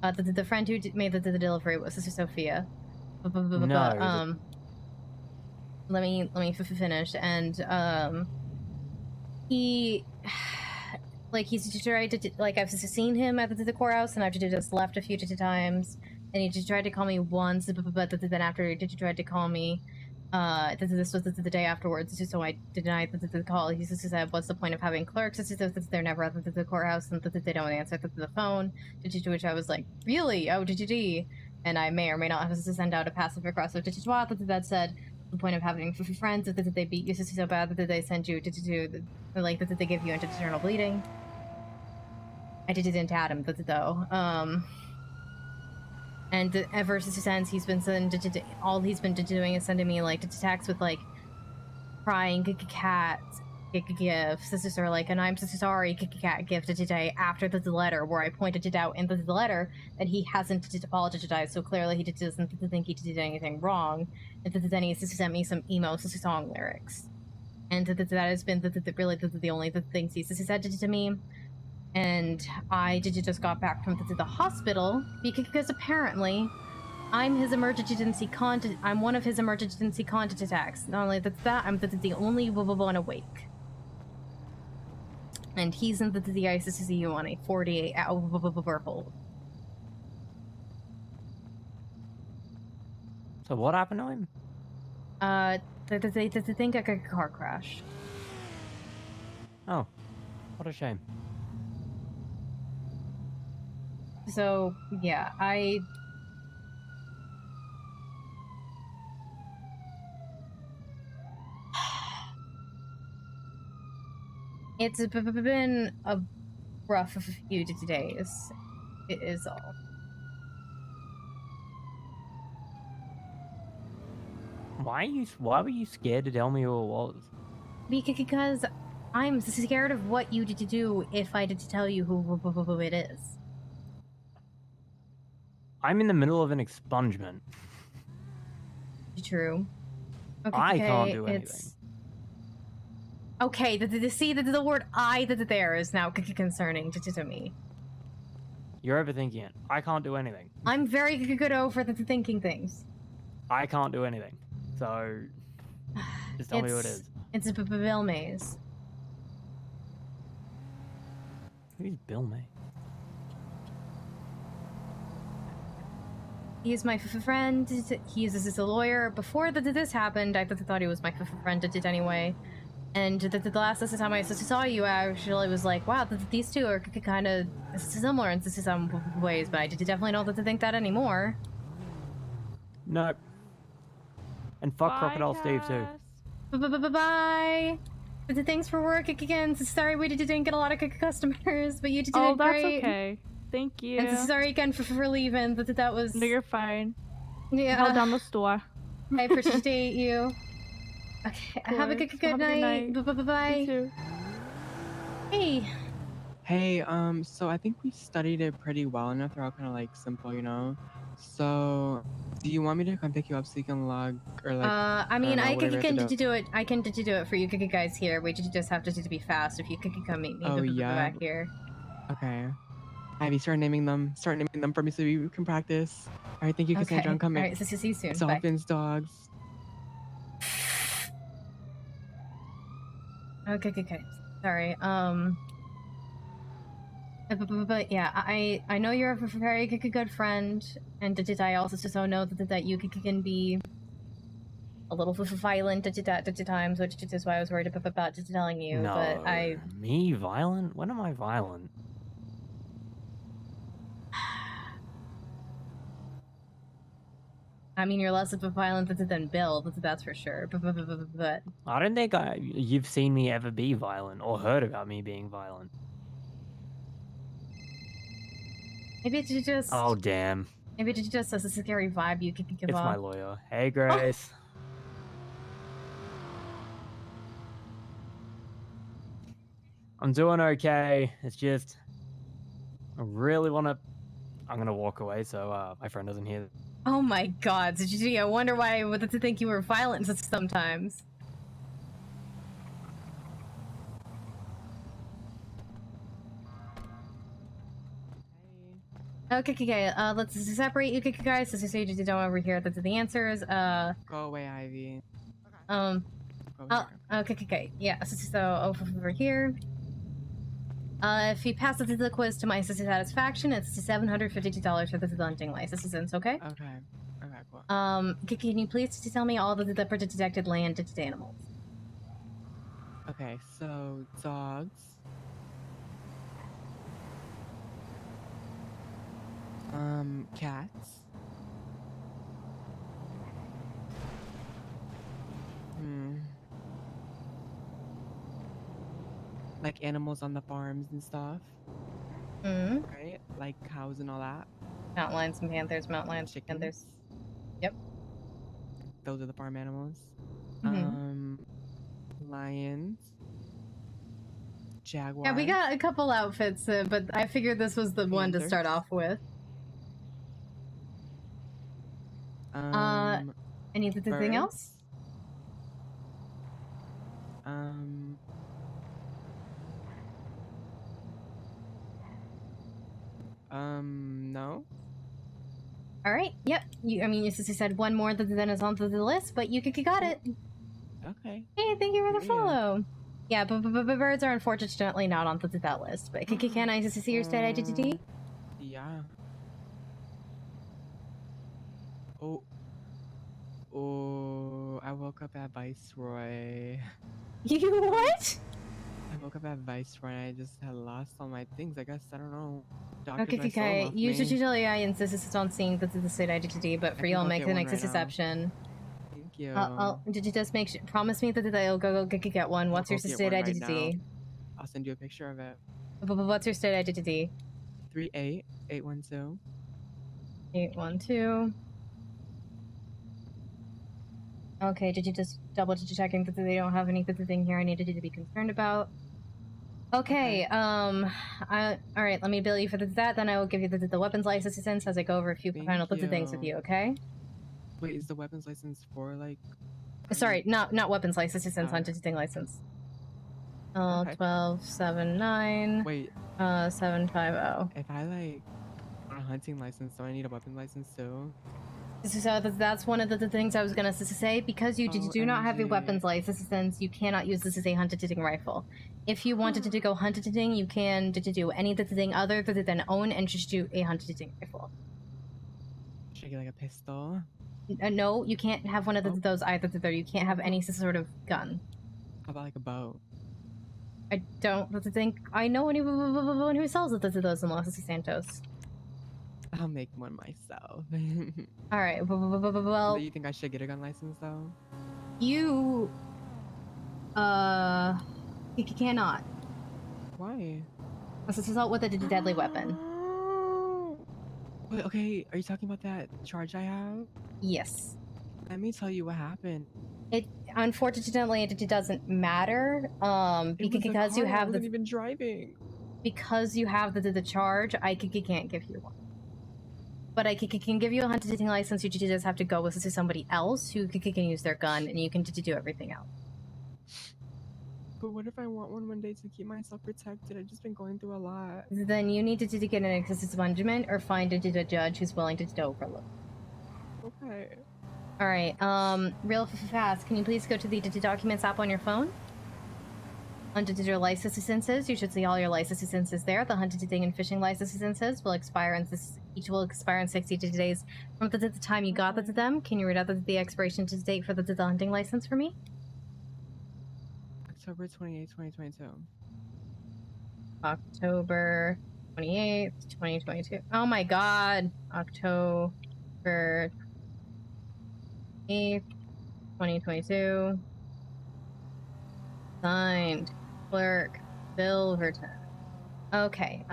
[SPEAKER 3] The friend who made the delivery was Sister Sophia.
[SPEAKER 2] No.
[SPEAKER 3] Let me finish. And he, like, he's tried to, like, I've seen him at the courthouse, and I've just left a few times, and he just tried to call me once, but then after he tried to call me, this was the day afterwards, so I denied the call. He just said, what's the point of having clerks? They're never at the courthouse, and they don't answer the phone, to which I was like, really? Oh, did? And I may or may not have to send out a passive-aggressive that said, the point of having friends, that they beat you so bad that they send you to like, that they give you into eternal bleeding. I didn't add him, though. And ever since he's been all he's been doing is sending me, like, texts with, like, crying cat gifts, or like, and I'm sorry cat gift today after the letter where I pointed it out in the letter that he hasn't apologized, so clearly he doesn't think he did anything wrong, and then he sent me some emo song lyrics, and that has been really the only things he said to me. And I just got back from the hospital because apparently I'm his emergency contact. I'm one of his emergency contacts. Not only that, I'm the only one awake. And he's in the ICCU on a 48-hour hold.
[SPEAKER 2] So what happened to him?
[SPEAKER 3] They think like a car crash.
[SPEAKER 2] Oh, what a shame.
[SPEAKER 3] So yeah, it's been a rough few days. It is all.
[SPEAKER 2] Why were you scared to tell me who it was?
[SPEAKER 3] Because I'm scared of what you did to do if I did to tell you who it is.
[SPEAKER 2] I'm in the middle of an expungement.
[SPEAKER 3] True. Okay,
[SPEAKER 2] I can't do anything.
[SPEAKER 3] Okay, the word "I" that there is now concerning to me.
[SPEAKER 2] You're overthinking it. I can't do anything.
[SPEAKER 3] I'm very good over thinking things.
[SPEAKER 2] I can't do anything. So, just tell me who it is.
[SPEAKER 3] It's Bill Mays.
[SPEAKER 2] Who's Bill May?
[SPEAKER 3] He is my friend. He is a lawyer. Before this happened, I thought he was my friend. Did anyway. And the last time I saw you, I actually was like, wow, these two are kind of similar in some ways, but I definitely don't think that anymore.
[SPEAKER 2] Nope. And fuck Crocodile Steve too.
[SPEAKER 3] Bye. Thanks for work again. Sorry we didn't get a lot of customers, but you did
[SPEAKER 18] Oh, that's
[SPEAKER 3] great.
[SPEAKER 18] okay. Thank you.
[SPEAKER 3] And sorry again for leaving. That was.
[SPEAKER 18] No, you're fine.
[SPEAKER 3] Yeah.
[SPEAKER 18] Held down the store.
[SPEAKER 3] I appreciate you. Okay. Have a good night. Bye.
[SPEAKER 18] You too.
[SPEAKER 3] Hey.
[SPEAKER 13] Hey, so I think we studied it pretty well enough. They're all kind of like simple, you know? So, do you want me to come pick you up so you can log or like?
[SPEAKER 3] I mean, I can do it. I can do it for you guys here. We just have to be fast. If you could come meet me back here.
[SPEAKER 13] Okay. Have you started naming them? Start naming them for me so we can practice. All right, thank you, Cassandra. I'm coming.
[SPEAKER 3] All right, see you soon.
[SPEAKER 13] Dolphins, dogs.
[SPEAKER 3] Okay. Sorry. But yeah, I know you're a very good friend, and I also just know that you can be a little violent at times, which is why I was worried about just telling you.
[SPEAKER 2] No,
[SPEAKER 3] but
[SPEAKER 2] me violent? When am I violent?
[SPEAKER 3] I mean, you're less of a violent than Bill, that's for sure. But
[SPEAKER 2] I don't think you've seen me ever be violent or heard about me being violent.
[SPEAKER 3] maybe it's just.
[SPEAKER 2] Oh, damn.
[SPEAKER 3] Maybe it's just a scary vibe you could give
[SPEAKER 2] It's
[SPEAKER 3] off.
[SPEAKER 2] my lawyer. Hey, Grace. I'm doing okay. It's just, I really want to. I'm gonna walk away so my friend doesn't hear.
[SPEAKER 3] Oh my God! I wonder why I would think you were violent sometimes. Okay. Let's separate you guys. So you just don't overhear the answers.
[SPEAKER 13] Go away, Ivy. Go
[SPEAKER 3] Okay. Yeah. So over here. If you pass the quiz to my sister's satisfaction, it's $752 for the hunting license. Okay.
[SPEAKER 13] Okay, cool.
[SPEAKER 3] Can you please tell me all the detected land animals?
[SPEAKER 13] Okay, so dogs. Cats. Like animals on the farms and stuff. Right? Like cows and all that.
[SPEAKER 3] Mountain lions and panthers, mountain lions, panthers. Yep.
[SPEAKER 13] Those are the farm animals.
[SPEAKER 3] Mhm.
[SPEAKER 13] Lions. Jaguars.
[SPEAKER 3] Yeah, we got a couple outfits, but I figured this was the one to start off with. Anything else?
[SPEAKER 13] No.
[SPEAKER 3] All right. Yep. You said one more than is on the list, but you got it.
[SPEAKER 13] Okay.
[SPEAKER 3] Hey, thank you for the follow. Yeah, but birds are unfortunately not on that list. But can I see your state identity?
[SPEAKER 13] Yeah. Oh, I woke up at Viceroy.
[SPEAKER 3] You what?
[SPEAKER 13] I woke up at Viceroy and I just had lost all my things. I guess, I don't know. Doctors
[SPEAKER 3] Okay. Usually I insist on seeing the state identity, but for you I'll make the next exception.
[SPEAKER 13] Thank you.
[SPEAKER 3] Did you just promise me that I'll go get one? What's your state identity?
[SPEAKER 13] I'll send you a picture of it.
[SPEAKER 3] What's your state identity?
[SPEAKER 13] 38812.
[SPEAKER 3] 812. Okay, did you just double checking that they don't have anything here I needed to be concerned about? Okay, all right, let me bill you for that, then I will give you the weapons license as I go over a few final things with you, okay?
[SPEAKER 13] Wait, is the weapons license for, like...
[SPEAKER 3] Sorry, not weapons license, hunting license. 1279.
[SPEAKER 13] Wait.
[SPEAKER 3] 750.
[SPEAKER 13] If I, like, want a hunting license, do I need a weapon license, too?
[SPEAKER 3] So that's one of the things I was gonna say. Because you do not have a weapons license, you cannot use this as a hunting rifle. If you wanted to go hunting, you can do anything other than own and just do a hunting rifle.
[SPEAKER 13] Should I get like a pistol?
[SPEAKER 3] No, you can't have one of those either. You can't have any sort of gun.
[SPEAKER 13] How about like a bow?
[SPEAKER 3] I don't think I know anyone who sells those in Los Santos.
[SPEAKER 13] I'll make one myself.
[SPEAKER 3] All right. Well,
[SPEAKER 13] do you think I should get a gun license though?
[SPEAKER 3] You cannot.
[SPEAKER 13] Why?
[SPEAKER 3] This is assault with a deadly weapon.
[SPEAKER 13] Wait, okay, are you talking about that charge I have?
[SPEAKER 3] Yes.
[SPEAKER 13] Let me tell you what happened.
[SPEAKER 3] It unfortunately it doesn't matter. Because you have
[SPEAKER 13] I wasn't even driving.
[SPEAKER 3] Because you have the charge, I can't give you one. But I can give you a hunting license. You just have to go with somebody else who can use their gun, and you can do everything else.
[SPEAKER 13] But what if I want one day to keep myself protected? I've just been going through a lot.
[SPEAKER 3] Then you need to get an expungement or find a judge who's willing to overlook.
[SPEAKER 13] Okay.
[SPEAKER 3] All right. Real fast. Can you please go to the Documents app on your phone? Under digital licenses, you should see all your licenses there. The hunting and fishing licenses will expire each will expire in 60 days from the time you got them. Can you read out the expiration date for the hunting license for me?
[SPEAKER 13] October 28, 2022.
[SPEAKER 3] October 28th, 2022. Oh my god. October 8th, 2022. Signed, clerk, Silverton. Okay.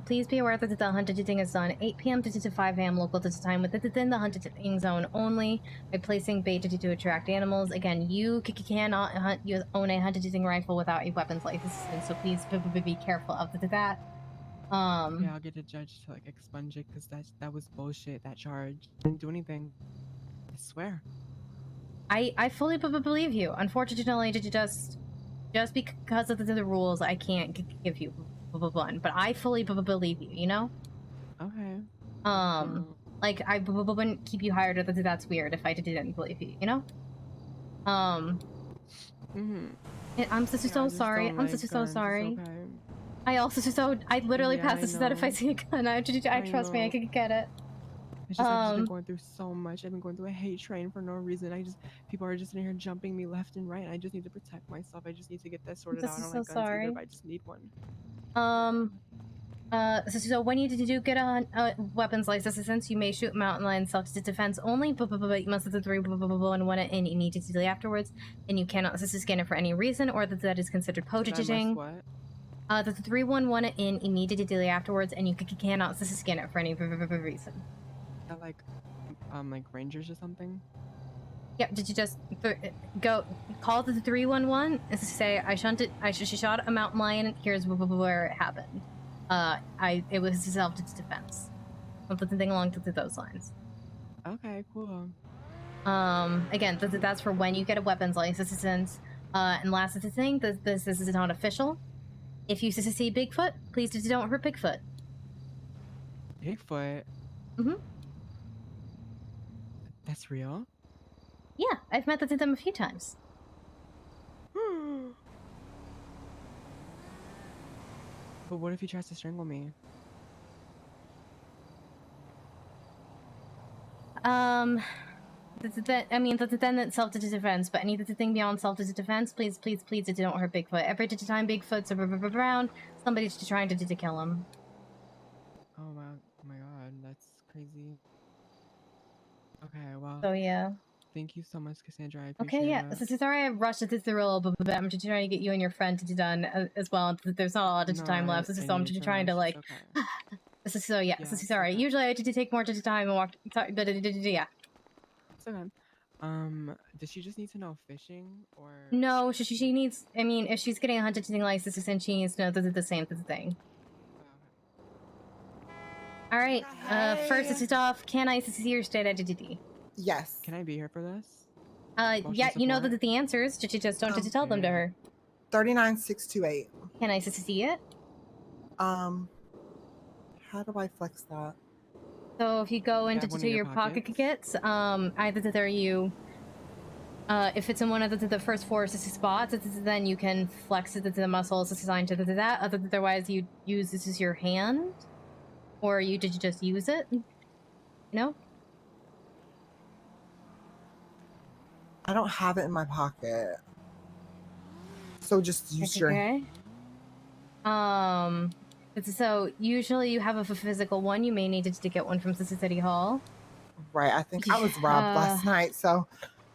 [SPEAKER 3] Please be aware that the hunting is done 8 p.m. to 5 a.m. local time within the hunting zone only by placing bait to attract animals. Again, you cannot hunt. You own a hunting rifle without a weapons license, so please be careful of that.
[SPEAKER 13] Yeah, I'll get a judge to like expunge it because that was bullshit. That charge didn't do anything. I swear.
[SPEAKER 3] I fully believe you. Unfortunately, just because of the rules, I can't give you one. But I fully believe you. You know.
[SPEAKER 13] Okay.
[SPEAKER 3] Like I wouldn't keep you hired. That's weird if I didn't believe you. You know. I'm so sorry. I'm so sorry. I also I literally passed this out if I see a gun. I trust me, I could get it.
[SPEAKER 13] It's just I've just been going through so much. I've been going through a hate train for no reason. People are just in here jumping me left and right. I just need to protect myself. I just need to get that sorted out. I don't like guns either, but I just need one.
[SPEAKER 3] So when you do get a weapons license, since you may shoot mountain lion self-defense only, but you must have the 311 and you need to delay afterwards, and you cannot scan it for any reason, or that is considered poaching. The 311 in immediate delay afterwards, and you cannot scan it for any reason.
[SPEAKER 13] Like rangers or something?
[SPEAKER 3] Yep. Did you just go call the 311 and say I shot a mountain lion? Here's where it happened. It was self-defense. Something along those lines.
[SPEAKER 13] Okay, cool.
[SPEAKER 3] Again, that's for when you get a weapons license. And last is the thing, this is not official. If you see Bigfoot, please don't hurt Bigfoot.
[SPEAKER 13] Bigfoot? That's real?
[SPEAKER 3] Yeah, I've met them a few times.
[SPEAKER 13] But what if he tries to strangle me?
[SPEAKER 3] Then it's self-defense, but anything beyond self-defense, please don't hurt Bigfoot. Every time Bigfoot's around, somebody's trying to kill him.
[SPEAKER 13] Oh my god, that's crazy. Okay, well.
[SPEAKER 3] So yeah.
[SPEAKER 13] Thank you so much, Cassandra. I appreciate
[SPEAKER 3] Okay, yeah.
[SPEAKER 13] it.
[SPEAKER 3] Sorry I rushed it through a little bit. I'm just trying to get you and your friend to done as well. There's not a lot of time left, so I'm just trying to like. So yeah. Sorry. Okay. Usually I have to take more time and walk. Yeah.
[SPEAKER 13] It's okay. Does she just need to know fishing or?
[SPEAKER 3] No, she needs. I mean, if she's getting a hunting license, then she needs to know the same thing. All right. First it's off. Can I see your state identity?
[SPEAKER 12] Yes.
[SPEAKER 13] Can I be here for this?
[SPEAKER 3] Yeah, you know the answers. Just don't tell them to her.
[SPEAKER 12] 39628.
[SPEAKER 3] Can I see it?
[SPEAKER 12] How do I flex that?
[SPEAKER 3] So if you go into your pockets, either that you, if it's in one of the first 4 spots, then you can flex the muscles assigned to that. Otherwise, you use this as your hand, or you just use it. You know.
[SPEAKER 12] I don't have it in my pocket. So just use your...
[SPEAKER 3] Okay. So usually you have a physical one. You may need to get one from City Hall.
[SPEAKER 12] Right. I think I was robbed last night, so...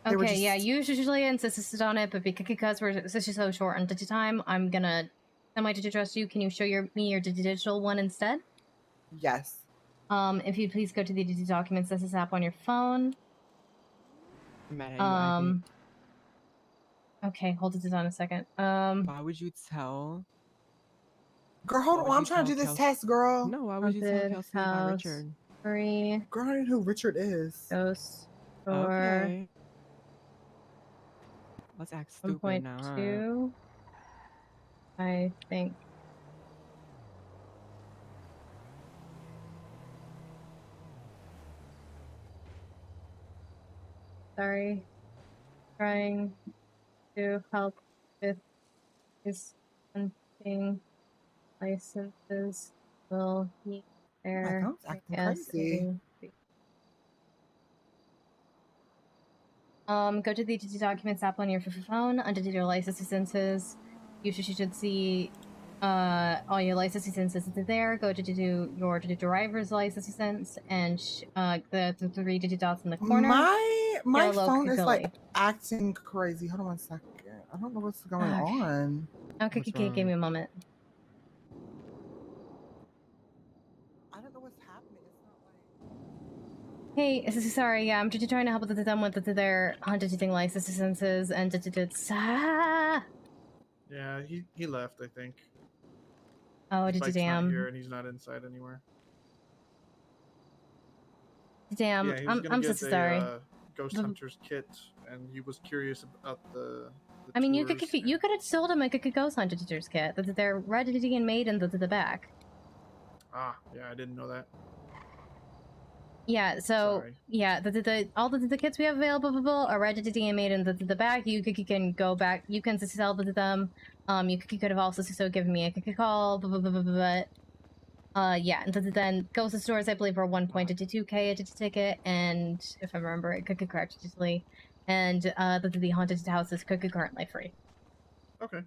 [SPEAKER 3] Okay, yeah, usually insisted on it, but because we're so short on time, I'm gonna trust you. Can you show me your digital one instead?
[SPEAKER 12] Yes.
[SPEAKER 3] If you'd please go to the documents app on your phone. Okay, hold it on a second.
[SPEAKER 13] Why would you tell?
[SPEAKER 12] Girl, hold on. I'm trying to do this test, girl.
[SPEAKER 13] No, why would you tell Kelsey about Richard?
[SPEAKER 3] Girl,
[SPEAKER 12] I don't know who Richard is.
[SPEAKER 3] Ghost.
[SPEAKER 13] Okay. Let's act stupid now, huh?
[SPEAKER 3] 1.2. I think. Sorry. Trying to help with his hunting licenses. Will he there?
[SPEAKER 12] Acting crazy.
[SPEAKER 3] Go to the documents app on your phone under your licenses. You should see all your licenses there. Go to your driver's license and the 3 digit dots in the corner.
[SPEAKER 12] My My
[SPEAKER 3] Hello,
[SPEAKER 12] phone is like
[SPEAKER 3] Gilly.
[SPEAKER 12] acting crazy. Hold on one second. I don't know what's going
[SPEAKER 3] Okay.
[SPEAKER 12] on.
[SPEAKER 3] Okay, okay, give me a moment.
[SPEAKER 12] I don't know what's happening. It's not like.
[SPEAKER 3] Hey, sorry, yeah, I'm just trying to help with them with their haunted thing licenses and
[SPEAKER 20] Yeah, he left, I think.
[SPEAKER 3] Oh,
[SPEAKER 20] His bike's not here
[SPEAKER 3] damn.
[SPEAKER 20] and he's not inside anywhere.
[SPEAKER 3] Damn,
[SPEAKER 20] Yeah, he was gonna
[SPEAKER 3] I'm so
[SPEAKER 20] get
[SPEAKER 3] sorry.
[SPEAKER 20] a ghost hunter's kit, and he was curious about the
[SPEAKER 3] I mean, you
[SPEAKER 20] tours.
[SPEAKER 3] could have sold him a ghost hunter teacher's kit. They're ready and made in the back.
[SPEAKER 20] Ah, yeah, I didn't know that.
[SPEAKER 3] Yeah, so
[SPEAKER 20] Sorry.
[SPEAKER 3] yeah, all the kits we have available are ready and made in the back. You can go back. You can sell them. You could have also given me a call. But yeah, and then ghost stores I believe are 1.22K a ticket, and if I remember it, could correct digitally, and the haunted houses could currently free.
[SPEAKER 20] Okay.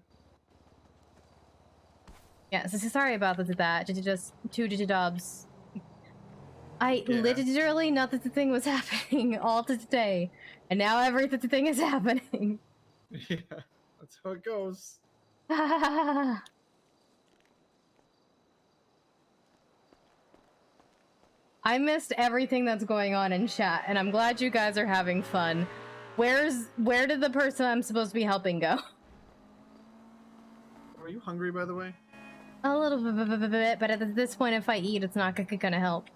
[SPEAKER 3] Yeah, so sorry about that. Just two dubs. I literally not that the thing was happening all today, and now everything is happening.
[SPEAKER 20] Yeah, that's how it goes.
[SPEAKER 3] I missed everything that's going on in chat, and I'm glad you guys are having fun. Where did the person I'm supposed to be helping go?
[SPEAKER 20] Are you hungry, by the way?
[SPEAKER 3] A little bit, but at this point, if I eat, it's not gonna help.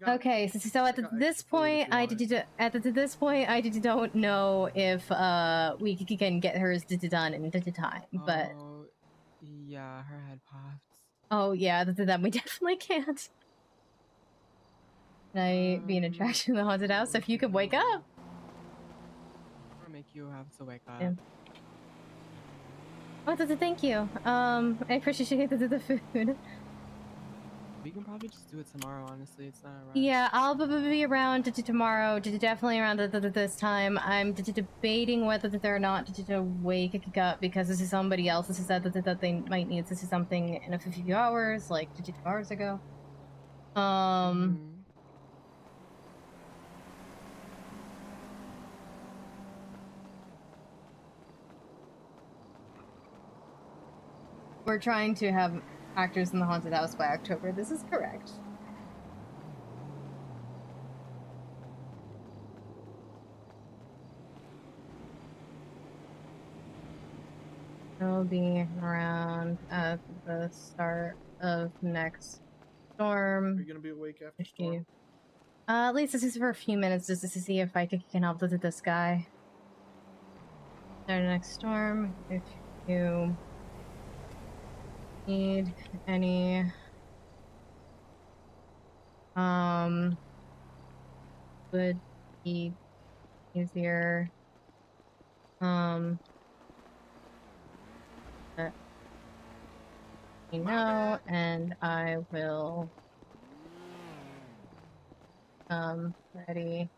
[SPEAKER 3] Okay, so at this point, I don't know if we can get hers done in time, but
[SPEAKER 13] Oh, yeah, her head popped.
[SPEAKER 3] oh yeah, then we definitely can't. Can I be an attraction in the haunted house if you could wake up?
[SPEAKER 13] Or make you have to wake up.
[SPEAKER 3] Yeah. Oh, thank you. I appreciate the food.
[SPEAKER 13] We can probably just do it tomorrow, honestly. It's not a rush.
[SPEAKER 3] Yeah, I'll be around tomorrow, definitely around this time. I'm debating whether or not to wake up because this is somebody else. This is that they might need this is something in a few hours, like 2 hours ago. We're trying to have actors in the haunted house by October. This is correct. It'll be around at the start of next storm.
[SPEAKER 20] Are you gonna be awake after storm?
[SPEAKER 3] At least this is for a few minutes just to see if I can help with this guy. Start of next storm. If you need any would be easier let me know and I will ready.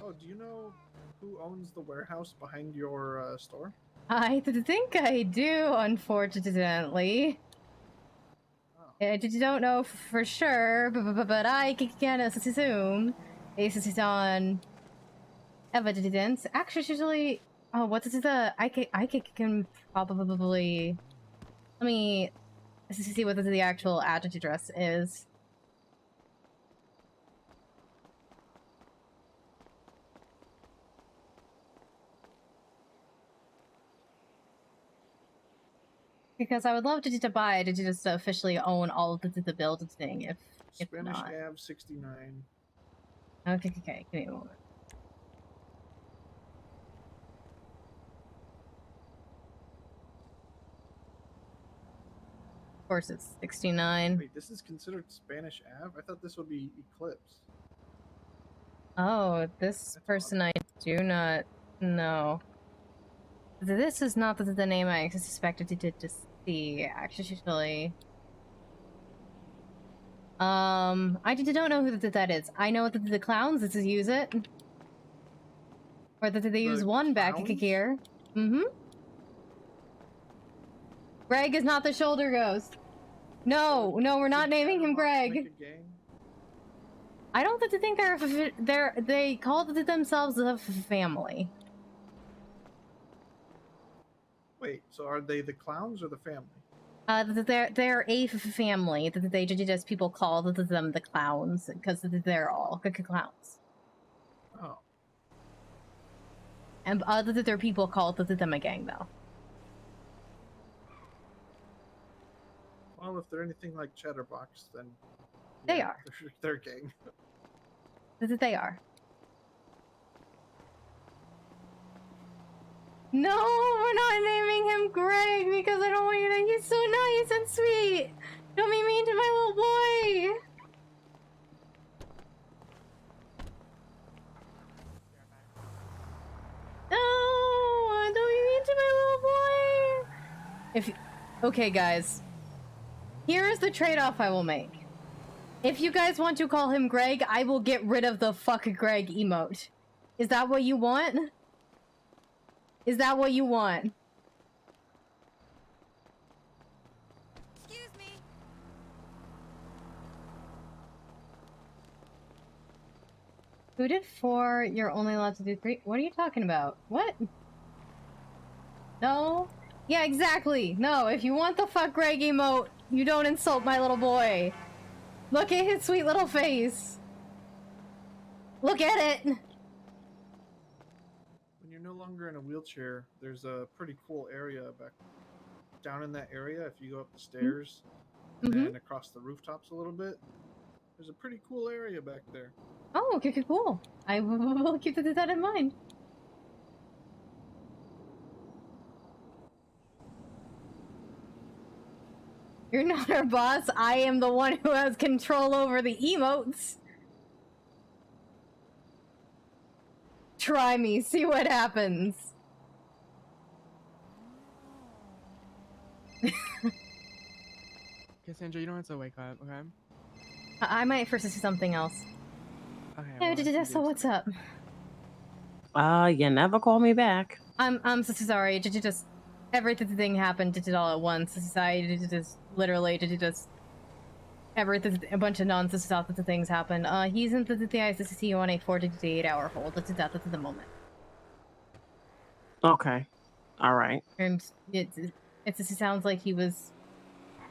[SPEAKER 20] Oh, do you know who owns the warehouse behind your store?
[SPEAKER 3] I think I do, unfortunately. I don't know for sure, but I can assume it's on evidence. Actually, oh, what is the? I can probably. Let me see what the actual address is. Because I would love to buy it to just officially own all of the build thing if
[SPEAKER 20] Spanish
[SPEAKER 3] not.
[SPEAKER 20] Ave 69.
[SPEAKER 3] Okay, give me a moment. Of course it's 69.
[SPEAKER 20] Wait, this is considered Spanish Ave? I thought this would be Eclipse.
[SPEAKER 3] Oh, this person I do not know. This is not the name I suspected to see, actually. I don't know who that is. I know that the clowns use it. Or that they use one back here. Mm-hmm. Greg is not the shoulder ghost. No, no, we're not naming him Greg. I don't think they called themselves a family.
[SPEAKER 20] Wait, so are they the clowns or the family?
[SPEAKER 3] They're a family. They just people call them the clowns because they're all clowns.
[SPEAKER 20] Oh.
[SPEAKER 3] And other people call them a gang though.
[SPEAKER 20] Well, if they're anything like Chatterbox, then
[SPEAKER 3] They
[SPEAKER 20] yeah,
[SPEAKER 3] are.
[SPEAKER 20] They're gang.
[SPEAKER 3] They are. No, we're not naming him Greg because I don't want you to. He's so nice and sweet. Don't be mean to my little boy. No, don't be mean to my little boy. Okay, guys. Here is the trade-off I will make. If you guys want to call him Greg, I will get rid of the fuck Greg emote. Is that what you want? Is that what you want?
[SPEAKER 10] Excuse me.
[SPEAKER 3] Who did 4? You're only allowed to do 3? What are you talking about? What? No? Yeah, exactly. No, if you want the fuck Greg emote, you don't insult my little boy. Look at his sweet little face. Look at it.
[SPEAKER 20] When you're no longer in a wheelchair, there's a pretty cool area back down in that area. If you go up the stairs and then across the rooftops a little bit, there's a pretty cool area back there.
[SPEAKER 3] Oh, okay, cool. I will keep that in mind. You're not our boss. I am the one who has control over the emotes. Try me, see what happens.
[SPEAKER 13] Cassandra, you don't have to wake up, okay?
[SPEAKER 3] I might first see something else.
[SPEAKER 13] Okay.
[SPEAKER 3] Yeah, so what's up?
[SPEAKER 17] You never call me back.
[SPEAKER 3] I'm so sorry. Did you just everything happened? Did it all at once? Society did just literally did you just everything a bunch of nonsense stuff that the things happen. He's in the ICCU on a 48-hour hold. That's that at the moment.
[SPEAKER 17] Okay, all right.
[SPEAKER 3] And it sounds like he was.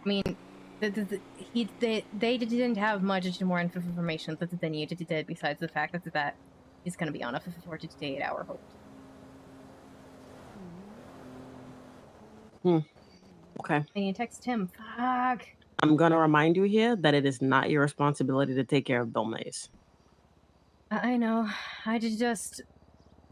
[SPEAKER 3] I mean, they didn't have much more information than you did besides the fact that he's going to be on a 48-hour hold.
[SPEAKER 17] Okay.
[SPEAKER 3] And you text him. Fuck.
[SPEAKER 17] I'm gonna remind you here that it is not your responsibility to take care of Bill Mays.
[SPEAKER 3] I know. I just.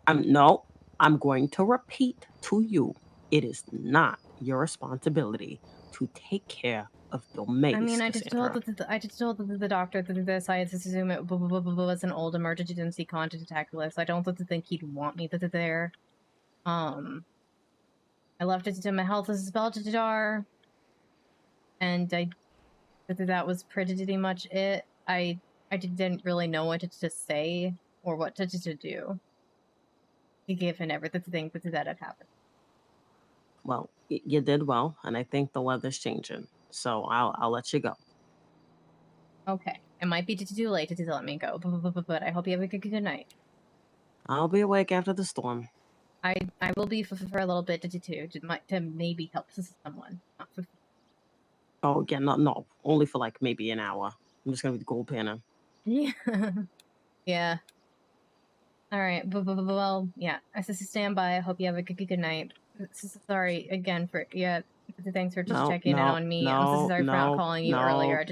[SPEAKER 17] No. I'm going to repeat to you. It is not your responsibility to take care of Bill Mays.
[SPEAKER 3] I mean, I just told
[SPEAKER 17] Cassandra.
[SPEAKER 3] the doctor that the science assume it was an old emergency contact list. I don't think he'd want me there. I left it to my health as spell jar, and that was pretty much it. I didn't really know what to say or what to do. Given everything that had happened.
[SPEAKER 17] Well, you did well, and I think the weather's changing, so I'll let you go.
[SPEAKER 3] Okay, it might be too late to let me go, but I hope you have a good night.
[SPEAKER 17] I'll be awake after the storm.
[SPEAKER 3] I will be for a little bit to maybe help someone.
[SPEAKER 17] Oh yeah, no, only for like maybe an hour. I'm just gonna be the gold panner.
[SPEAKER 3] Yeah, yeah. All right, well, yeah. I said stand by. I hope you have a good night. Sorry again for Thanks for just checking in on me. I'm so sorry for not calling you earlier.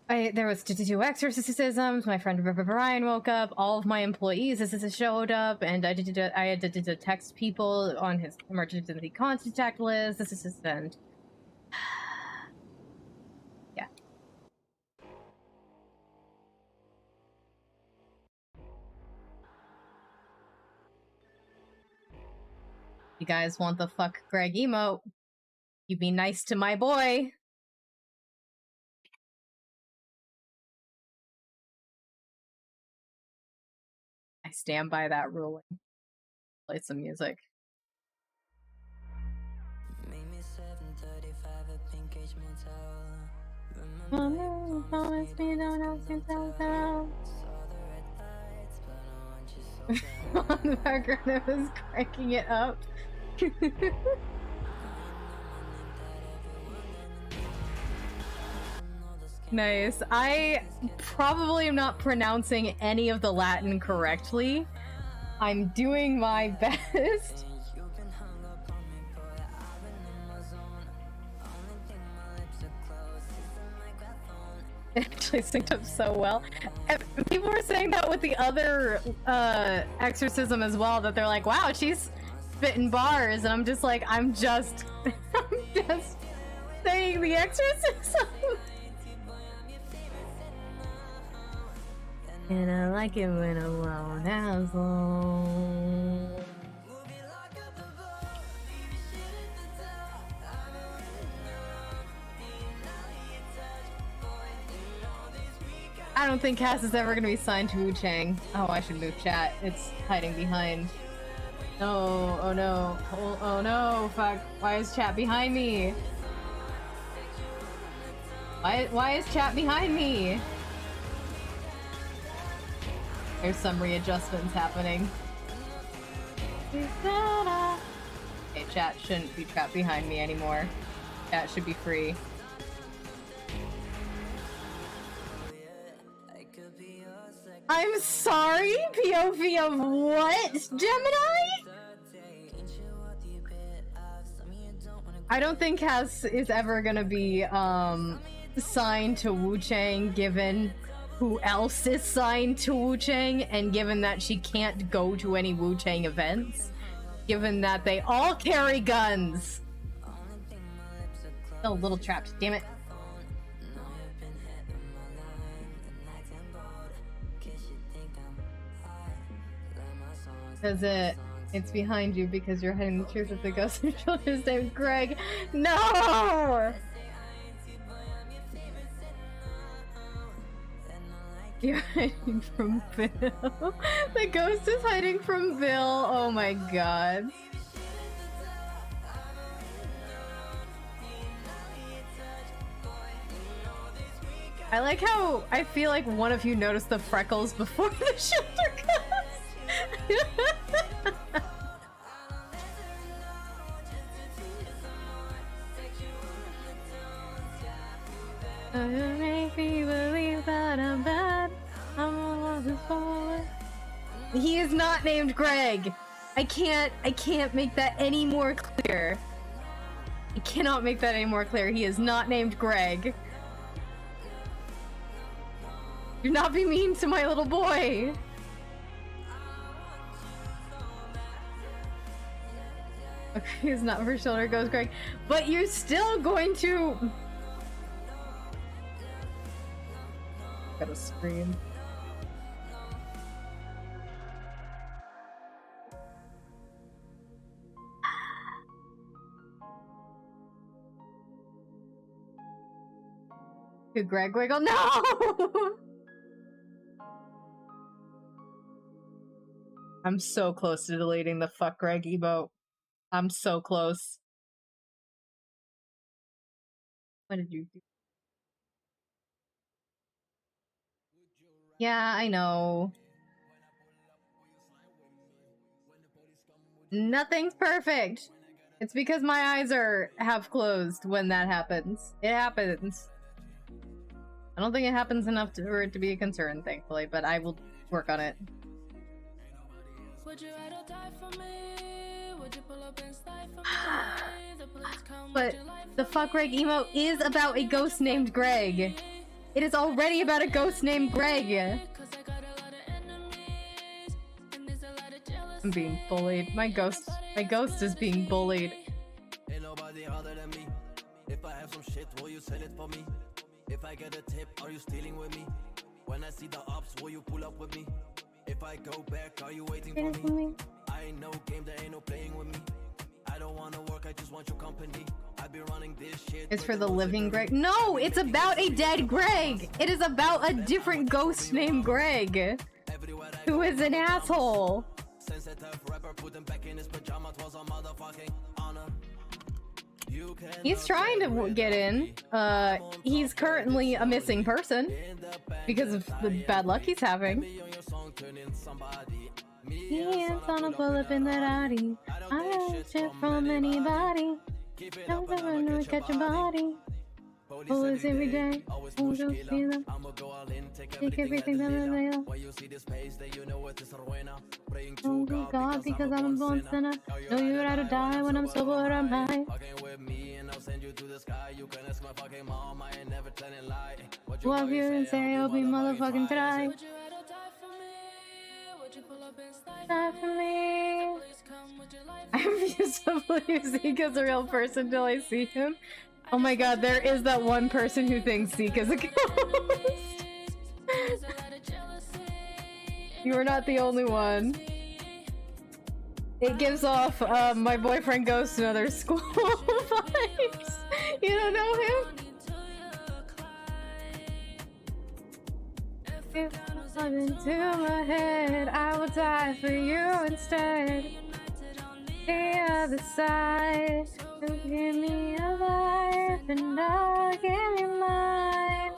[SPEAKER 3] There was 2 exorcisms. My friend Brian woke up. All of my employees showed up, and I had to text people on his emergency contact list. And yeah. You guys want the fuck Greg emote? You be nice to my boy. I stand by that ruling. Play some music.
[SPEAKER 11] Made me say
[SPEAKER 3] Promise me no one else can tell them. On the background, I was cranking it up. Nice. I probably am not pronouncing any of the Latin correctly. I'm doing my best. It actually synced up so well. And people were saying that with the other exorcism as well, that they're like, wow, she's spitting bars, and I'm just like, I'm just saying the exorcism. And I like it when a lone asshole. I don't think Cass is ever gonna be signed to Wu Chang. Oh, I should move chat. It's hiding behind. No, oh no, oh no, fuck. Why is chat behind me? Why is chat behind me? There's some readjustments happening. Okay, chat shouldn't be trapped behind me anymore. Chat should be free. I'm sorry? POV of what? Gemini? I don't think Cass is ever gonna be signed to Wu Chang, given who else is signed to Wu Chang, and given that she can't go to any Wu Chang events, given that they all carry guns. Still a little trapped, damn it. Does it's behind you because you're hiding the truth of the ghost of children's name Greg. No! You're hiding from Bill. The ghost is hiding from Bill. Oh my god. I like how I feel like one of you noticed the freckles before the shelter comes. Make me believe that I'm bad. He is not named Greg. I can't make that any more clear. I cannot make that any more clear. He is not named Greg. Do not be mean to my little boy. Okay, it's not for shoulder goes Greg, but you're still going to. Gotta scream. To Greg Wiggle, no! I'm so close to deleting the fuck Greg emote. I'm so close. What did you do? Yeah, I know. Nothing's perfect. It's because my eyes are half closed when that happens. It happens. I don't think it happens enough for it to be a concern, thankfully, but I will work on it. But the fuck Greg emote is about a ghost named Greg. It is already about a ghost named Greg. I'm being bullied. My ghost is being bullied.
[SPEAKER 11] Ain't nobody harder than me. If I have some shit, will you sell it for me? If I get a tip, are you stealing with me? When I see the ops, will you pull up with me? If I go back, are you waiting for me? I ain't no game, there ain't no playing with me. I don't wanna work, I just want your company. I be running this shit.
[SPEAKER 3] It's for the living Greg. No, it's about a dead Greg. It is about a different ghost named Greg, who is an asshole.
[SPEAKER 11] Sensitive rapper put him back in his pajamas was a motherfucking honor. You
[SPEAKER 3] He's trying to get in. He's currently a missing person because of the bad luck he's having. Hands on a bullet in the body. I don't shit from anybody. I'm gonna catch a body. Always every day. Won't go see them. Take everything that I know. Oh God, because I'm a born sinner. Know you're out to die when I'm sober or I'm high. Walk here and say I'll be motherfucking try. Die for me. I refuse to believe Zeka's a real person till I see him. Oh my God, there is that one person who thinks Zeka's a ghost. You are not the only one. It gives off my boyfriend goes to another school vibes. You don't know him? If I'm into my head, I will die for you instead. The other side, you give me a life and I'll give you mine.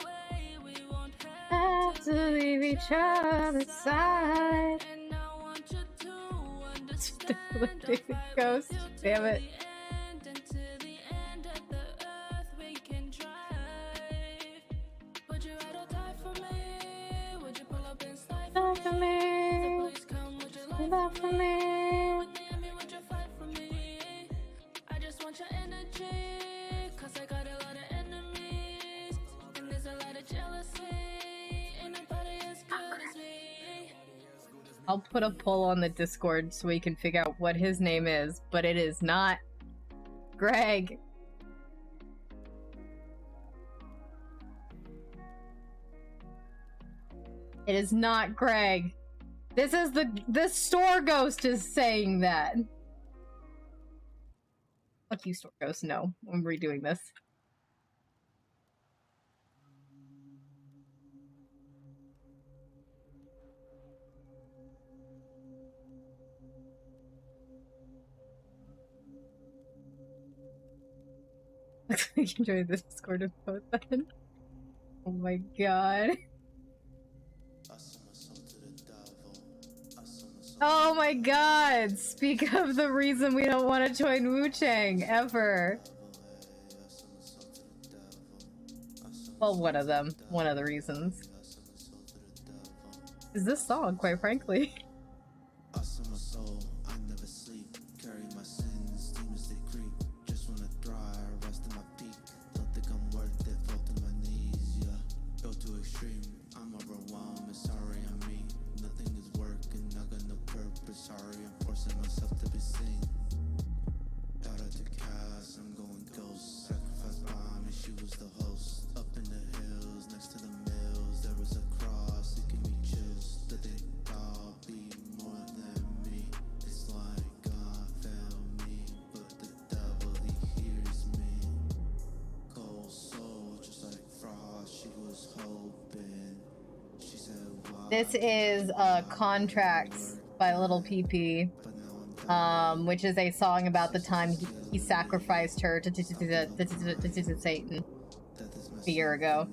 [SPEAKER 3] Have to leave each other's side. Ghost, damn it. Die for me, die for me.
[SPEAKER 10] I just want your energy, cause I got a lot of enemies, and there's a lot of jealousy. Ain't nobody as good as me.
[SPEAKER 3] I'll put a poll on the Discord so we can figure out what his name is, but it is not Greg. It is not Greg. This store ghost is saying that. Fuck you, store ghost. No, I'm redoing this. Looks like you enjoyed the Discord of both then. Oh my God. Oh my God! Speak of the reason we don't want to join Wu-Chang, ever. Well, one of them. One of the reasons. Is this song, quite frankly.
[SPEAKER 1] Sorry, I'm forcing myself to be seen. Shout out to Cass, I'm going ghost. Sacrificed by me, she was the host. Up in the hills, next to the mills, there was a cross, it gave me chills. That they all be more than me. It's like God found me, but the devil, he hears me. Cold soul, just like frost, she was hoping. She said, why?
[SPEAKER 3] This is Contracts by Little PP, which is a song about the time he sacrificed her to Satan a year ago.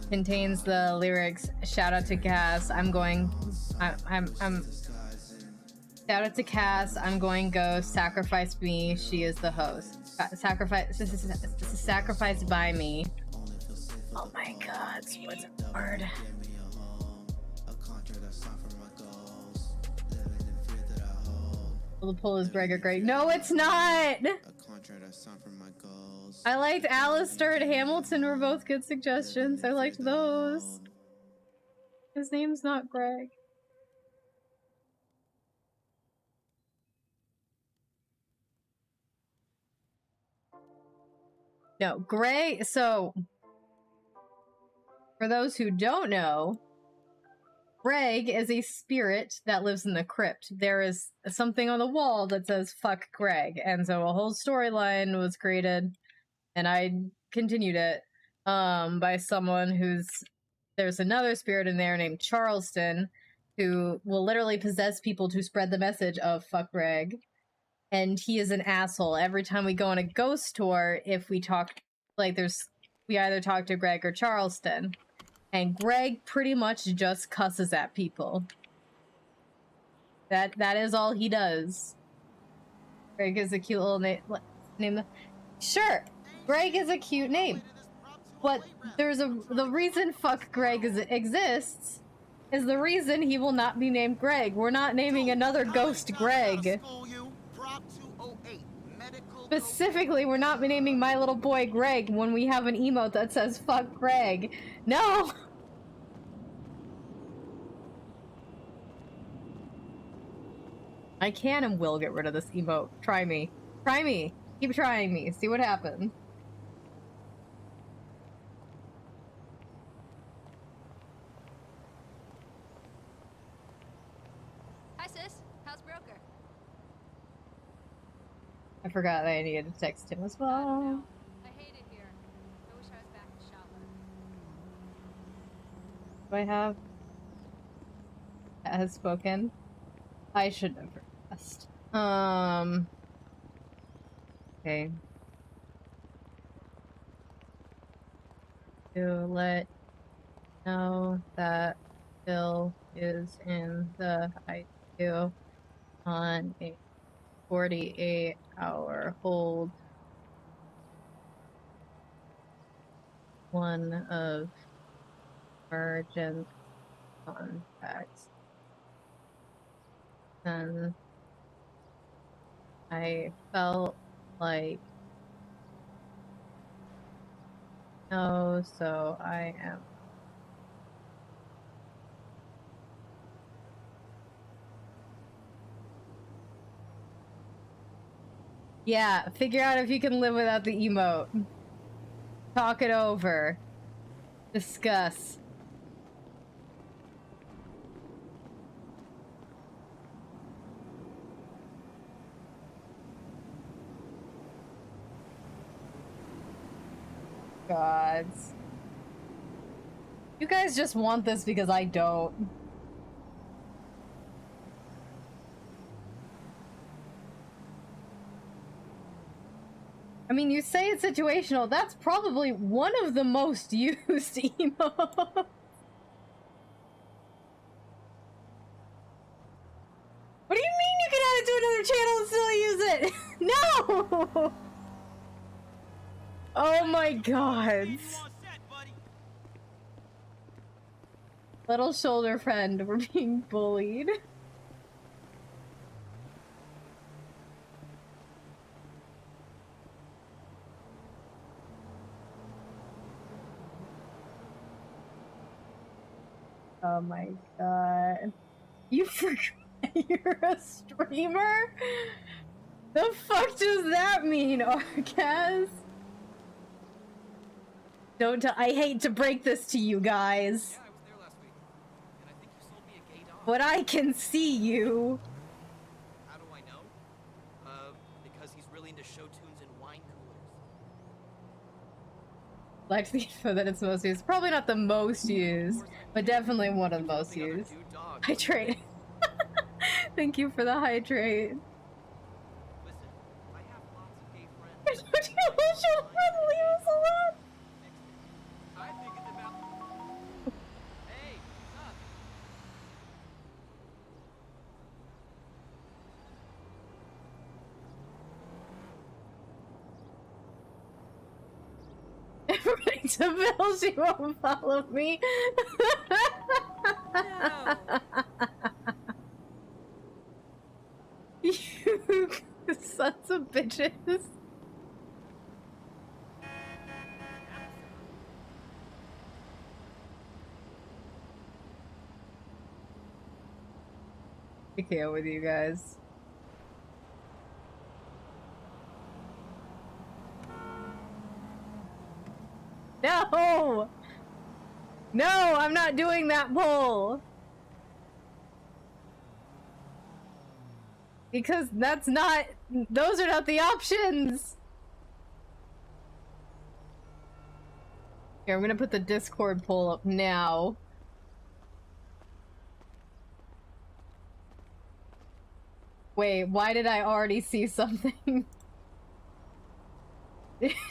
[SPEAKER 3] Contains the lyrics, shout out to Cass, shout out to Cass, I'm going ghost, sacrifice me, she is the host. Sacrificed by me. Oh my God, what's hard? Well, the poll is Greg or Greg. No, it's not! I liked Alistair and Hamilton were both good suggestions. I liked those. His name's not Greg. No, Greg. So, for those who don't know, Greg is a spirit that lives in the crypt. There is something on the wall that says "fuck Greg," and so a whole storyline was created and I continued it by someone there's another spirit in there named Charleston who will literally possess people to spread the message of fuck Greg. And he is an asshole. Every time we go on a ghost tour, if we talk, we either talk to Greg or Charleston. And Greg pretty much just cusses at people. That is all he does. Greg is a cute little name. Sure, Greg is a cute name. But the reason fuck Greg exists is the reason he will not be named Greg. We're not naming another ghost Greg. Specifically, we're not naming my little boy Greg when we have an emote that says fuck Greg. No! I can and will get rid of this emote. Try me. Try me. Keep trying me. See what happens.
[SPEAKER 10] Hi, sis. How's broker?
[SPEAKER 3] I forgot that I needed to text him as well.
[SPEAKER 10] I hate it here. I wish I was back in Charlotte.
[SPEAKER 3] Do I have... that has spoken? I should have pressed. Okay. To let know that Bill is in the ICU on a 48-hour hold. One of emergent contacts. And I felt like no, so I am. Yeah, figure out if you can live without the emote. Talk it over. Discuss. Gods. You guys just want this because I don't. I mean, you say it's situational. That's probably one of the most used emotes. What do you mean you can add it to another channel and still use it? No! Oh my god. Little shoulder friend, we're being bullied. Oh my god. You forgot you're a streamer? The fuck does that mean, Arcaz? I hate to break this to you guys. But I can see you.
[SPEAKER 11] How do I know? Because he's really into show tunes and wine coolers.
[SPEAKER 3] Like the info that it's most used. Probably not the most used, but definitely one of the most used. Hydrate. Thank you for the hydrate. Leave us alone.
[SPEAKER 11] I think it's about. Hey, what's up?
[SPEAKER 3] Everybody to Bill, she won't follow me.
[SPEAKER 10] No.
[SPEAKER 3] You sons of bitches. I can't with you guys. No! No, I'm not doing that poll! Because those are not the options! Here, I'm gonna put the Discord poll up now. Wait, why did I already see something?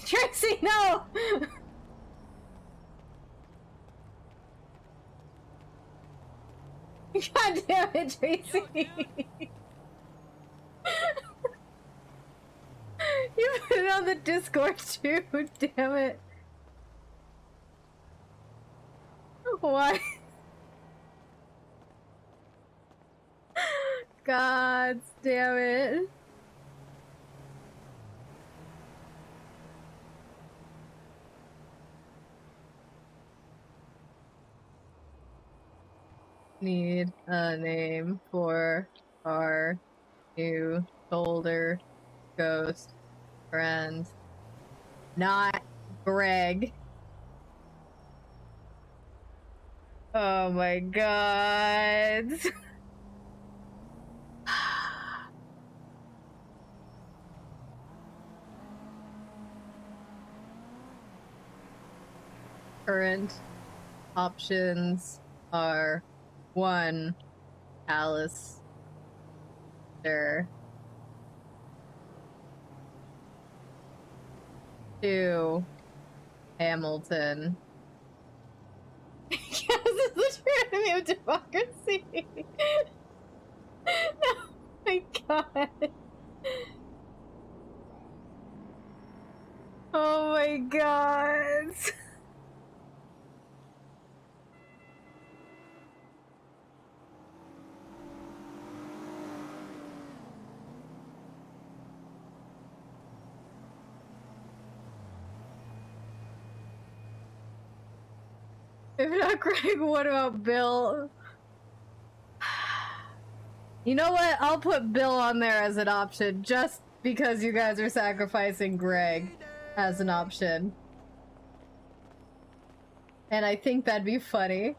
[SPEAKER 3] Tracy, no! God damn it, Tracy! You put it on the Discord too, damn it. Why? God damn it. Need a name for our new shoulder ghost friend. Not Greg. Oh my god. Current options are 1. Alistair. 2. Hamilton. Yes, it's the tyranny of democracy. Oh my god. Oh my god. If not Greg, what about Bill? You know what? I'll put Bill on there as an option just because you guys are sacrificing Greg as an option. And I think that'd be funny.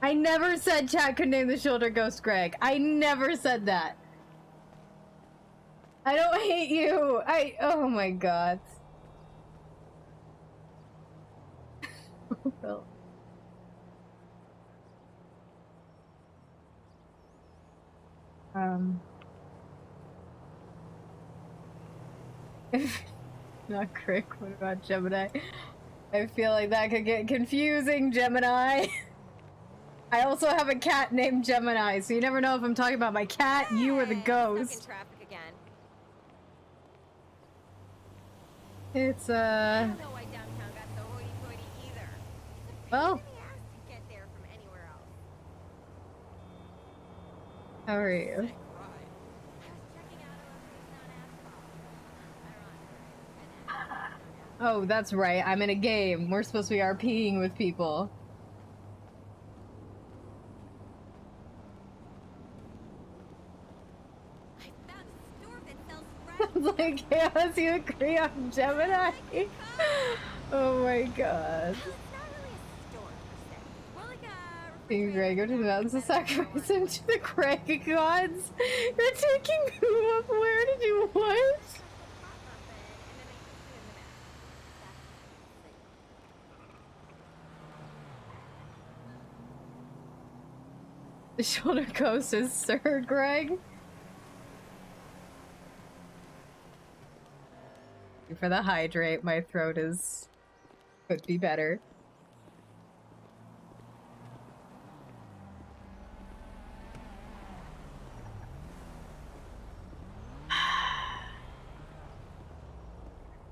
[SPEAKER 3] I never said chat could name the shoulder ghost Greg. I never said that. I don't hate you. Oh my god. Bill. If not Greg, what about Gemini? I feel like that could get confusing, Gemini. I also have a cat named Gemini, so you never know if I'm talking about my cat, you, or the ghost. It's well. How are you? Oh, that's right. I'm in a game. We're supposed to be RPing with people. Sounds like chaos. You agree on Gemini? Oh my god. King Gregor to announce the sacrifice him to the Greg gods. You're taking who up? Where did you what? The shoulder ghost is Sir Greg. For the hydrate, my throat could be better.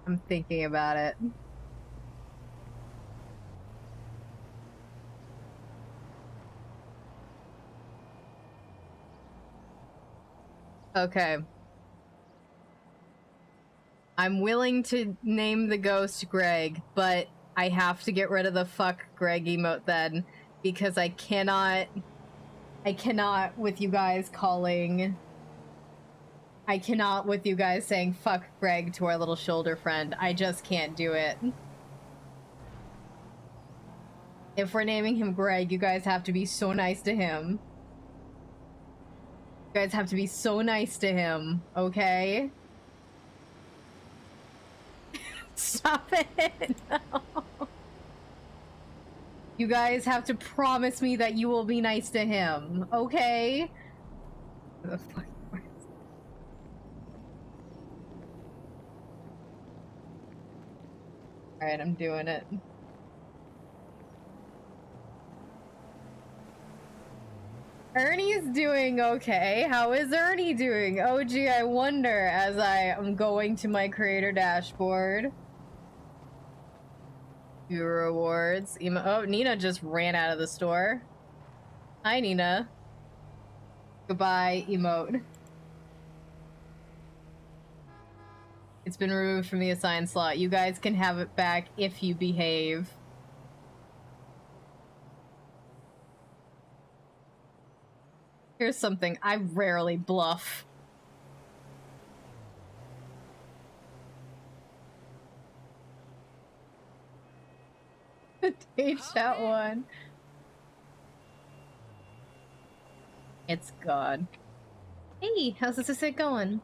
[SPEAKER 3] I'm thinking about it. Okay. I'm willing to name the ghost Greg, but I have to get rid of the fuck Greg emote then, because I cannot with you guys saying fuck Greg to our little shoulder friend. I just can't do it. If we're naming him Greg, you guys have to be so nice to him. You guys have to be so nice to him, okay? Stop it! No. You guys have to promise me that you will be nice to him, okay? The fuck? Alright, I'm doing it. Ernie's doing okay. How is Ernie doing? Oh gee, I wonder as I am going to my creator dashboard. View rewards. Oh, Nina just ran out of the store. Hi, Nina. Goodbye, emote. It's been removed from the assigned slot. You guys can have it back if you behave. Here's something I rarely bluff. Page that one. It's gone. Hey, how's this assistant going?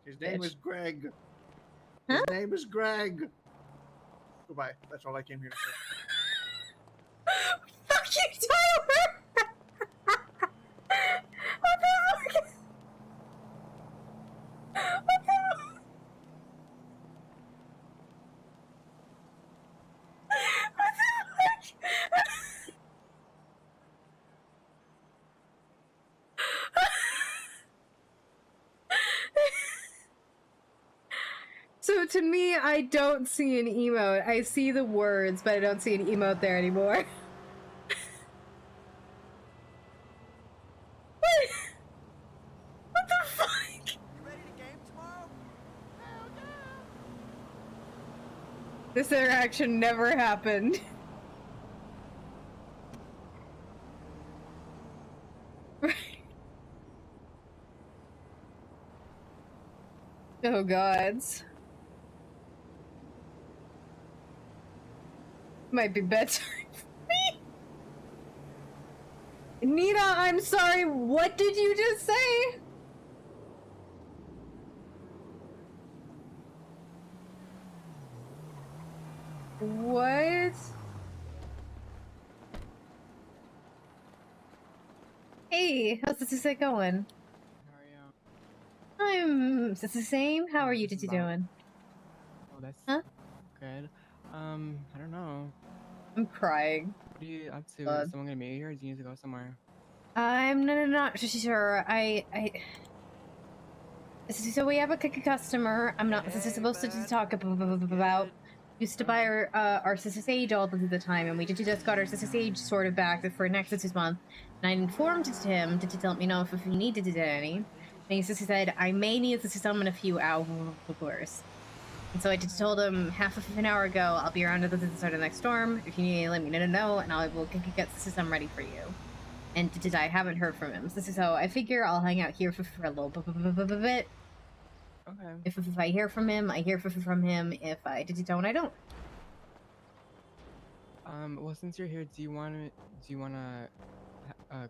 [SPEAKER 20] His name is Greg.
[SPEAKER 3] Huh?
[SPEAKER 20] His name is Greg. Goodbye. That's all I came here to say.
[SPEAKER 3] Fuck you, Tyler! What the fuck? What the fuck? So to me, I don't see an emote. I see the words, but I don't see an emote there anymore. What the fuck? This interaction never happened. Oh gods. Might be bedtime for me. Nina, I'm sorry, what did you just say? What? Hey, how's this going? I'm just the same. How are you doing?
[SPEAKER 13] Oh, that's
[SPEAKER 3] Huh?
[SPEAKER 13] good. I don't know.
[SPEAKER 3] I'm crying.
[SPEAKER 13] What are you up to?
[SPEAKER 3] God.
[SPEAKER 13] Is someone gonna meet you here, or do you need to go somewhere?
[SPEAKER 3] I'm not sure. So we have a customer. I'm not supposed to talk about. Used to buy our SSH all the time, and we just got our SSH sort of back for next month. And I informed him to let me know if he needed any. And he said, I may need the system in a few hours. And so I just told him half of an hour ago, I'll be around at the start of the next storm. If you need, let me know, and I will get the system ready for you. And I haven't heard from him. So I figure I'll hang out here for a little bit.
[SPEAKER 13] Okay.
[SPEAKER 3] If I hear from him, I hear from him. If I don't, I don't.
[SPEAKER 13] Well, since you're here, do you wanna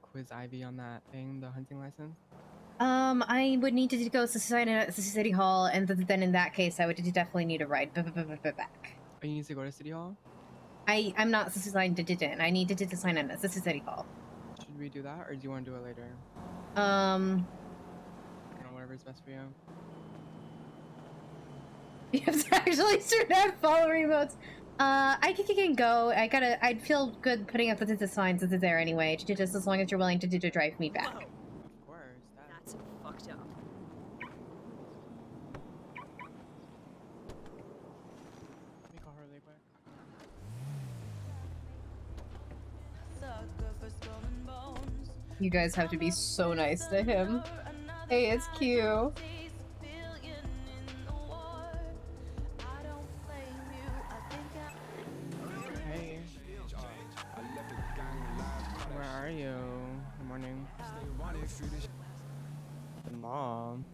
[SPEAKER 13] quiz Ivy on that thing, the hunting license?
[SPEAKER 3] I would need to go to sign in at City Hall, and then in that case, I would definitely need a ride back.
[SPEAKER 13] Oh, you need to go to City Hall?
[SPEAKER 3] I'm not signed in. I need to sign in at City Hall.
[SPEAKER 13] Should we do that, or do you want to do it later?
[SPEAKER 3] I
[SPEAKER 13] don't know, whatever's best for you.
[SPEAKER 3] You have to actually start that following votes. I can go. I'd feel good putting up the signs there anyway, just as long as you're willing to drive me back.
[SPEAKER 13] Of course.
[SPEAKER 8] That's fucked up.
[SPEAKER 13] Let me call her really quick.
[SPEAKER 3] You guys have to be so nice to him. Hey, it's Q.
[SPEAKER 13] Hey. Where are you? Good morning. The mom.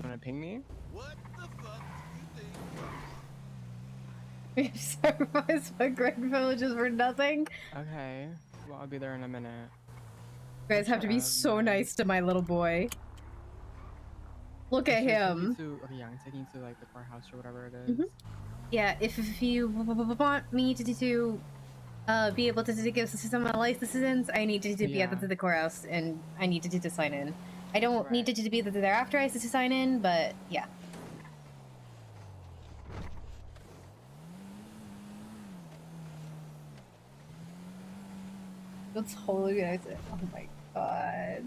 [SPEAKER 13] Wanna ping me?
[SPEAKER 11] What the fuck do you think?
[SPEAKER 3] We've sacrificed my great villages for nothing.
[SPEAKER 13] Okay. Well, I'll be there in a minute.
[SPEAKER 3] You guys have to be so nice to my little boy. Look at
[SPEAKER 13] Should I take you
[SPEAKER 3] him.
[SPEAKER 13] to? Okay, yeah, I'm taking you to like the courthouse or whatever it is.
[SPEAKER 3] Yeah, if you want me to be able to give some of my licenses, I need to be at the courthouse, and I need to sign in. I don't need to be there after I sign in, but yeah. That's totally nice. Oh my god.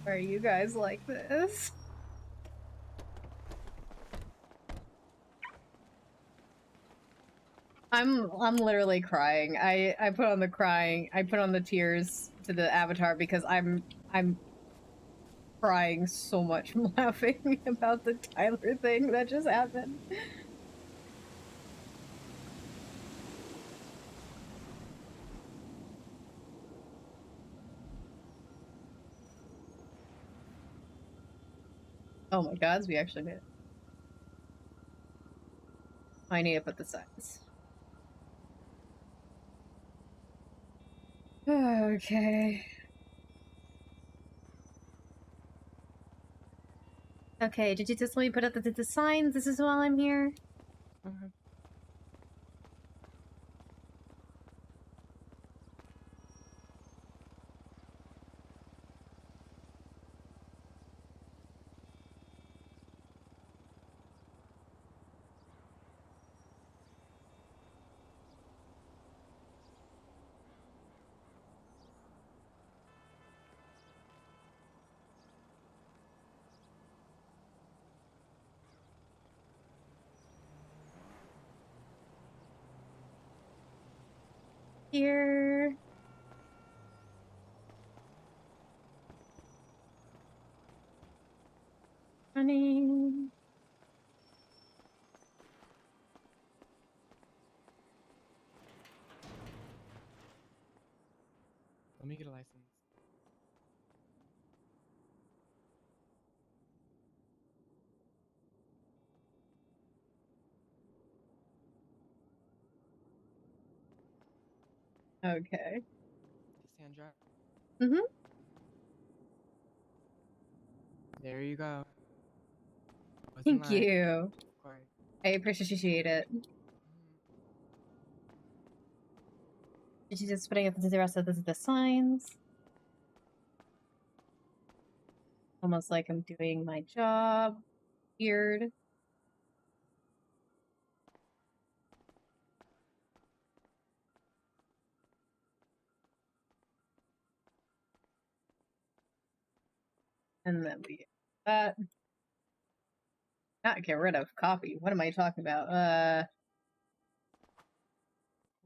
[SPEAKER 3] Are you guys like this? I'm literally crying. I put on the tears to the avatar because I'm crying so much from laughing about the Tyler thing that just happened. Oh my god, we actually did it. I need to put the signs. Okay. Okay, did you just let me put up the signs? This is while I'm here? Here. Running.
[SPEAKER 13] Let me get a license.
[SPEAKER 3] Okay.
[SPEAKER 13] Cassandra.
[SPEAKER 3] Mm-hmm.
[SPEAKER 13] There you go.
[SPEAKER 3] Thank you. I appreciate it. Did you just putting up the rest of the signs? Almost like I'm doing my job. Weird. And then we get that. Not get rid of copy. What am I talking about?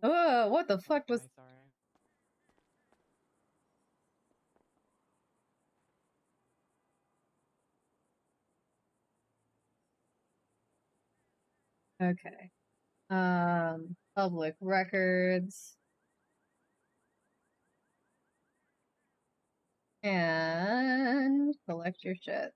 [SPEAKER 3] Oh, what the fuck was... Okay. Public records. And collect your shit.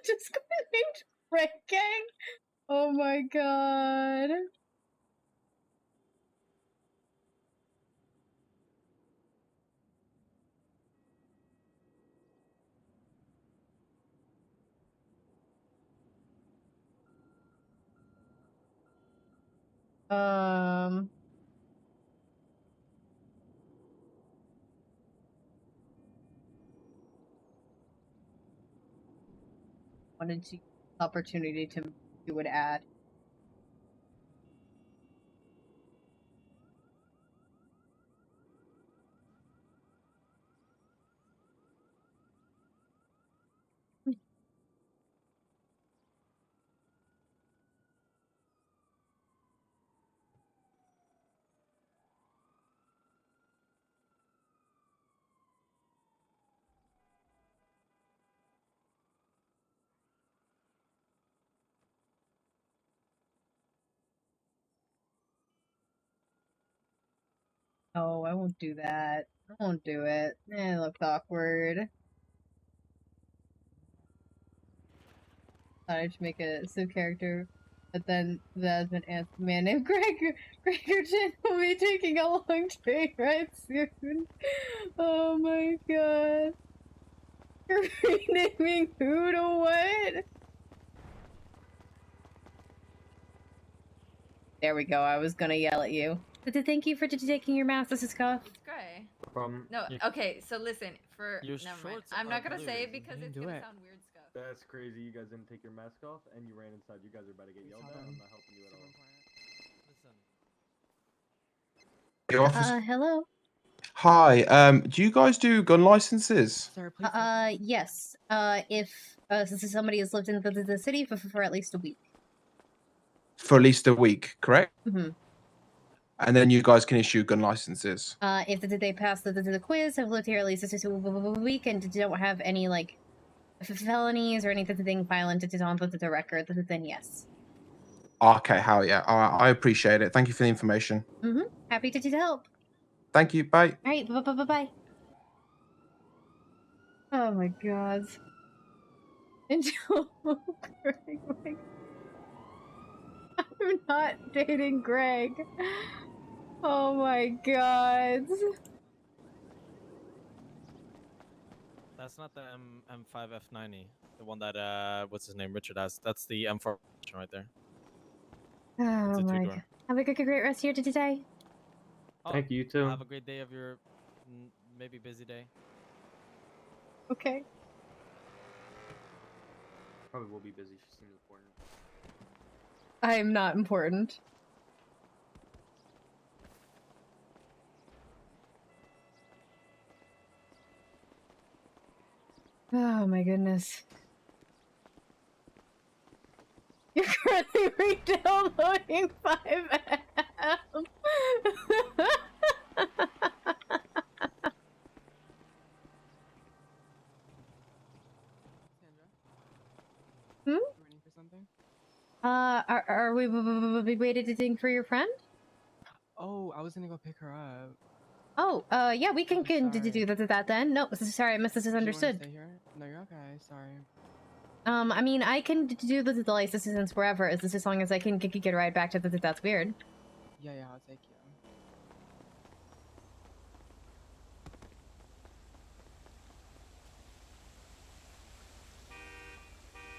[SPEAKER 3] Just got named Red Gang. Oh my god. Wanted to opportunity to do an ad. Oh, I won't do that. I won't do it. It looked awkward. Thought I should make a sub character, but then the husband asked a man named Gregorton will be taking a long train ride soon. Oh my god. You're renaming who to what? There we go. I was gonna yell at you. But thank you for taking your mask. This is Scuff.
[SPEAKER 8] It's gray.
[SPEAKER 14] From
[SPEAKER 8] No, okay, so listen,
[SPEAKER 14] Your
[SPEAKER 8] never mind.
[SPEAKER 14] shorts
[SPEAKER 8] I'm
[SPEAKER 14] are
[SPEAKER 8] not gonna
[SPEAKER 14] blue,
[SPEAKER 8] say it
[SPEAKER 14] Reason.
[SPEAKER 8] because
[SPEAKER 14] You
[SPEAKER 8] it's
[SPEAKER 14] didn't do
[SPEAKER 8] gonna
[SPEAKER 14] it.
[SPEAKER 8] sound weird, Scuff.
[SPEAKER 14] That's crazy. You guys didn't take your mask off and you ran inside. You guys are about to get yelled at. I'm not helping you at all.
[SPEAKER 16] The office.
[SPEAKER 3] Hello.
[SPEAKER 16] Hi. Do you guys do gun licenses?
[SPEAKER 3] Yes. If somebody has lived in the city for at least a week.
[SPEAKER 16] For at least a week, correct?
[SPEAKER 3] Mm-hmm.
[SPEAKER 16] And then you guys can issue gun licenses.
[SPEAKER 3] If they pass the quiz, have lived here at least a week, and don't have any like felonies or anything violent on the record, then yes.
[SPEAKER 16] Okay, hell yeah. All right, I appreciate it. Thank you for the information.
[SPEAKER 3] Mm-hmm. Happy to help.
[SPEAKER 16] Thank you. Bye.
[SPEAKER 3] All right. Bye. Oh my god. Greg. I'm not dating Greg. Oh my god.
[SPEAKER 24] That's not the M5F90, the one that what's his name, Richard has. That's the M4 right there.
[SPEAKER 3] Oh
[SPEAKER 24] It's a
[SPEAKER 3] my
[SPEAKER 24] two-door.
[SPEAKER 3] god. Have a great rest here today.
[SPEAKER 24] Oh,
[SPEAKER 14] Thank you, too.
[SPEAKER 24] Have a great day of your maybe busy day.
[SPEAKER 3] Okay.
[SPEAKER 14] Probably will be busy. She seems important.
[SPEAKER 3] I am not important. Oh my goodness. You're currently re-downloading 5M. Hmm?
[SPEAKER 13] Waiting for something?
[SPEAKER 3] Are we waiting for your friend?
[SPEAKER 13] Oh, I was gonna go pick her up.
[SPEAKER 3] Oh, yeah, we can do that then. No, sorry, I must have
[SPEAKER 13] Did you wanna
[SPEAKER 3] misunderstood.
[SPEAKER 13] stay here? No, you're okay. Sorry.
[SPEAKER 3] I mean, I can do the license wherever, as long as I can get a ride back to that's weird.
[SPEAKER 13] Yeah, I'll take you.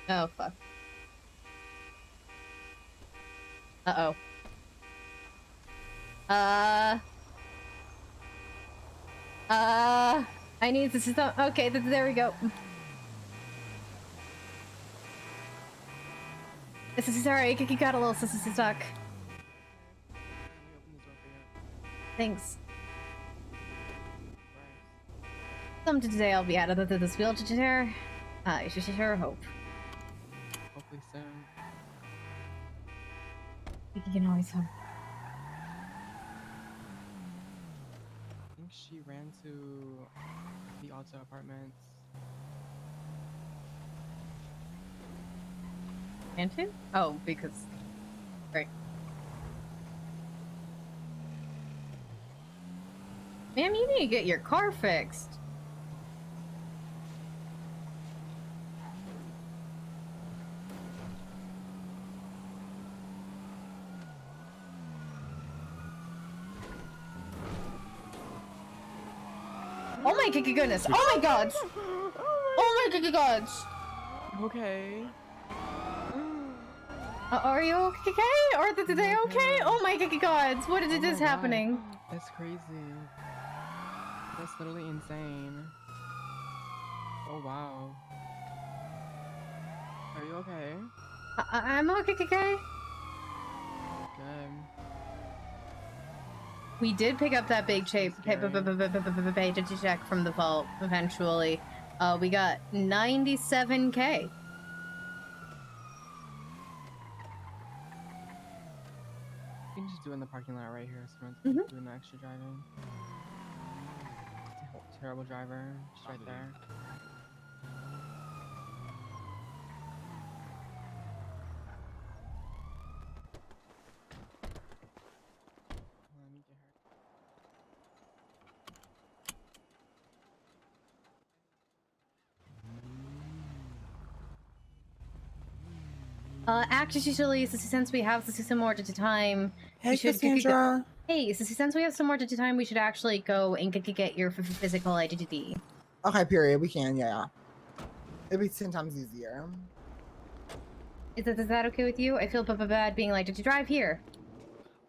[SPEAKER 3] Oh, fuck. Uh-oh. I need to stop. Okay, there we go. This is sorry, I got a little stuck. Thanks. Sometime today I'll be out of this wheelchair. I sure hope.
[SPEAKER 13] Hopefully soon.
[SPEAKER 3] You can always hope.
[SPEAKER 13] I think she ran to the Alta apartments.
[SPEAKER 3] And who? Oh, because... Right. Ma'am, you need to get your car fixed. Oh my goodness! Oh my god! Oh my god!
[SPEAKER 13] Okay.
[SPEAKER 3] Are you okay? Or are they okay? Oh my gods! What is this happening?
[SPEAKER 13] That's crazy. That's literally insane. Oh wow. Are you okay?
[SPEAKER 3] I'm okay.
[SPEAKER 13] Good.
[SPEAKER 3] We did pick up that big check from the vault eventually. We got 97K.
[SPEAKER 13] You can just do it in the parking lot right here, so we don't doing the extra driving. Terrible driver, just right there. Let me get her.
[SPEAKER 3] Actually, since we have some more time,
[SPEAKER 12] Hey,
[SPEAKER 3] we should
[SPEAKER 12] Cassandra.
[SPEAKER 3] Hey, since we have some more time, we should actually go and get your physical identity.
[SPEAKER 12] Okay, period. We can, yeah. It'd be 10 times easier.
[SPEAKER 3] Is that okay with you? I feel bad being like, did you drive here?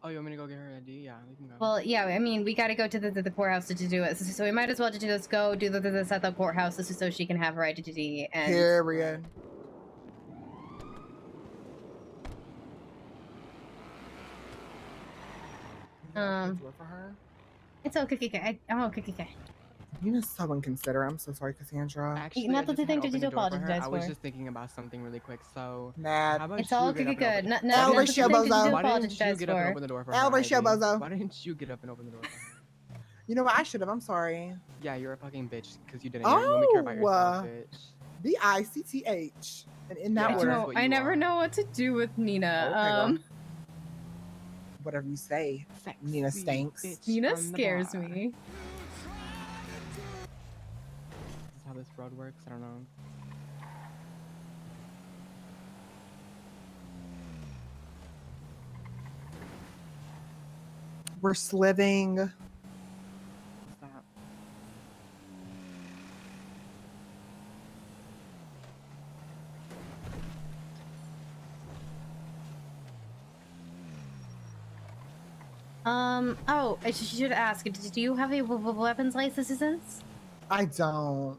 [SPEAKER 13] Oh, you want me to go get her ID? Yeah, we can go.
[SPEAKER 3] Well, yeah, I mean, we gotta go to the courthouse to do it. So we might as well just go do this at the courthouse so she can have her identity and...
[SPEAKER 12] Period. For her?
[SPEAKER 3] It's okay. I'm okay.
[SPEAKER 12] You're so inconsiderate. I'm so sorry, Cassandra.
[SPEAKER 13] Actually,
[SPEAKER 3] Not
[SPEAKER 13] I
[SPEAKER 3] the
[SPEAKER 13] just
[SPEAKER 3] thing
[SPEAKER 13] had
[SPEAKER 3] to
[SPEAKER 13] opened the door for her.
[SPEAKER 3] apologize
[SPEAKER 13] I was
[SPEAKER 3] for.
[SPEAKER 13] just thinking about something really quick. So,
[SPEAKER 12] Mad.
[SPEAKER 13] how about
[SPEAKER 3] It's
[SPEAKER 13] you
[SPEAKER 3] all
[SPEAKER 13] get up
[SPEAKER 3] good.
[SPEAKER 13] and open-
[SPEAKER 3] El ratio bozo.
[SPEAKER 13] Why didn't you get up and open the door for her?
[SPEAKER 12] El ratio
[SPEAKER 13] Ivy?
[SPEAKER 12] bozo.
[SPEAKER 13] Why didn't you get up and open the door for her?
[SPEAKER 12] You know what? I should have. I'm sorry.
[SPEAKER 13] Yeah, you're a fucking bitch because you didn't. You only care about yourself, bitch.
[SPEAKER 12] BICTH. And in that
[SPEAKER 13] Yeah,
[SPEAKER 12] order.
[SPEAKER 13] that's what
[SPEAKER 3] I
[SPEAKER 13] you
[SPEAKER 3] never
[SPEAKER 13] are.
[SPEAKER 3] know what to do with Nina.
[SPEAKER 12] Okay, girl. Whatever you say. Nina stinks.
[SPEAKER 3] Nina scares me.
[SPEAKER 13] This is how this road works. I don't know.
[SPEAKER 12] We're sliving.
[SPEAKER 13] Stop.
[SPEAKER 3] Oh, I should ask, do you have a weapons license?
[SPEAKER 12] I don't.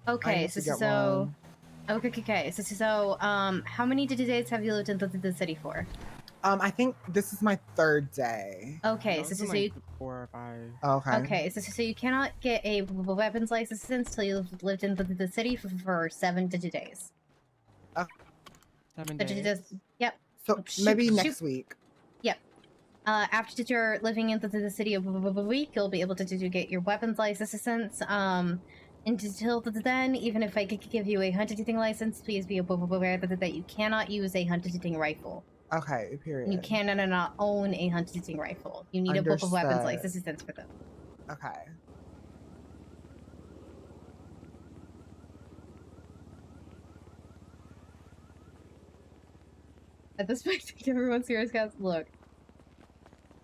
[SPEAKER 3] Okay,
[SPEAKER 12] I need to get one.
[SPEAKER 3] Okay. So, how many days have you lived in the city for?
[SPEAKER 12] I think this is my 3rd day.
[SPEAKER 3] Okay,
[SPEAKER 13] No,
[SPEAKER 3] so
[SPEAKER 13] it's been
[SPEAKER 3] you...
[SPEAKER 13] like 4 or 5.
[SPEAKER 12] Okay.
[SPEAKER 3] Okay, so you cannot get a weapons license until you've lived in the city for 7 days.
[SPEAKER 13] 7
[SPEAKER 3] So
[SPEAKER 13] days.
[SPEAKER 3] Yep.
[SPEAKER 12] So maybe next week.
[SPEAKER 3] Yep. After you're living in the city of a week, you'll be able to get your weapons license. Until then, even if I could give you a hunting license, please be aware that you cannot use a hunting rifle.
[SPEAKER 12] Okay, period.
[SPEAKER 3] You cannot own a hunting rifle. You need a weapons
[SPEAKER 12] Understood.
[SPEAKER 3] license for them.
[SPEAKER 12] Okay.
[SPEAKER 3] At this point, everyone's serious guys, look.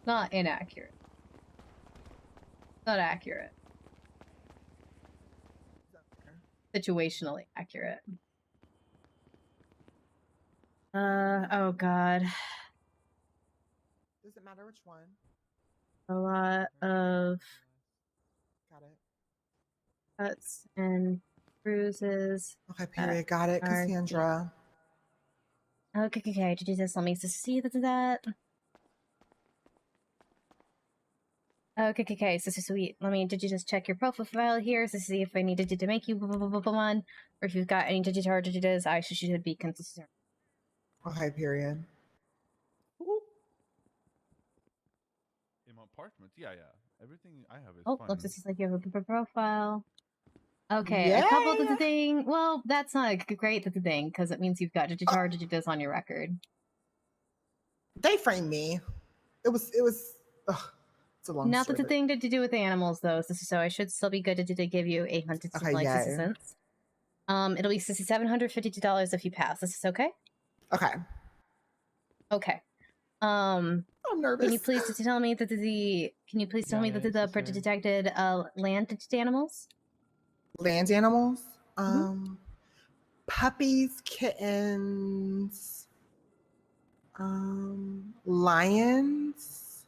[SPEAKER 3] Not inaccurate. Not accurate. Situationally accurate. Oh god.
[SPEAKER 12] Does it matter which one?
[SPEAKER 3] A lot of
[SPEAKER 12] Got it.
[SPEAKER 3] cuts and bruises.
[SPEAKER 12] Okay, period. Got it,
[SPEAKER 3] are-
[SPEAKER 12] Cassandra.
[SPEAKER 3] Okay, to do this, let me see that. Okay, so sweet. Let me, did you just check your profile here to see if I needed to make you one, or if you've got any digits, I should be consistent.
[SPEAKER 12] Okay, period.
[SPEAKER 6] In my apartment, yeah. Everything I have is
[SPEAKER 3] Oh,
[SPEAKER 6] fine.
[SPEAKER 3] looks just like you have a profile. Okay, a couple of the thing. Well, that's not a great thing because it means you've got digits on your record.
[SPEAKER 12] They framed me. It was. Ugh, it's a long
[SPEAKER 3] Not
[SPEAKER 12] story.
[SPEAKER 3] the thing to do with animals though, so I should still be good to give you a hunting license. It'll be $752 if you pass. This is okay?
[SPEAKER 12] Okay.
[SPEAKER 3] Okay.
[SPEAKER 12] I'm nervous.
[SPEAKER 3] Can you please tell me that the detected land animals?
[SPEAKER 12] Land animals? Puppies, kittens, lions.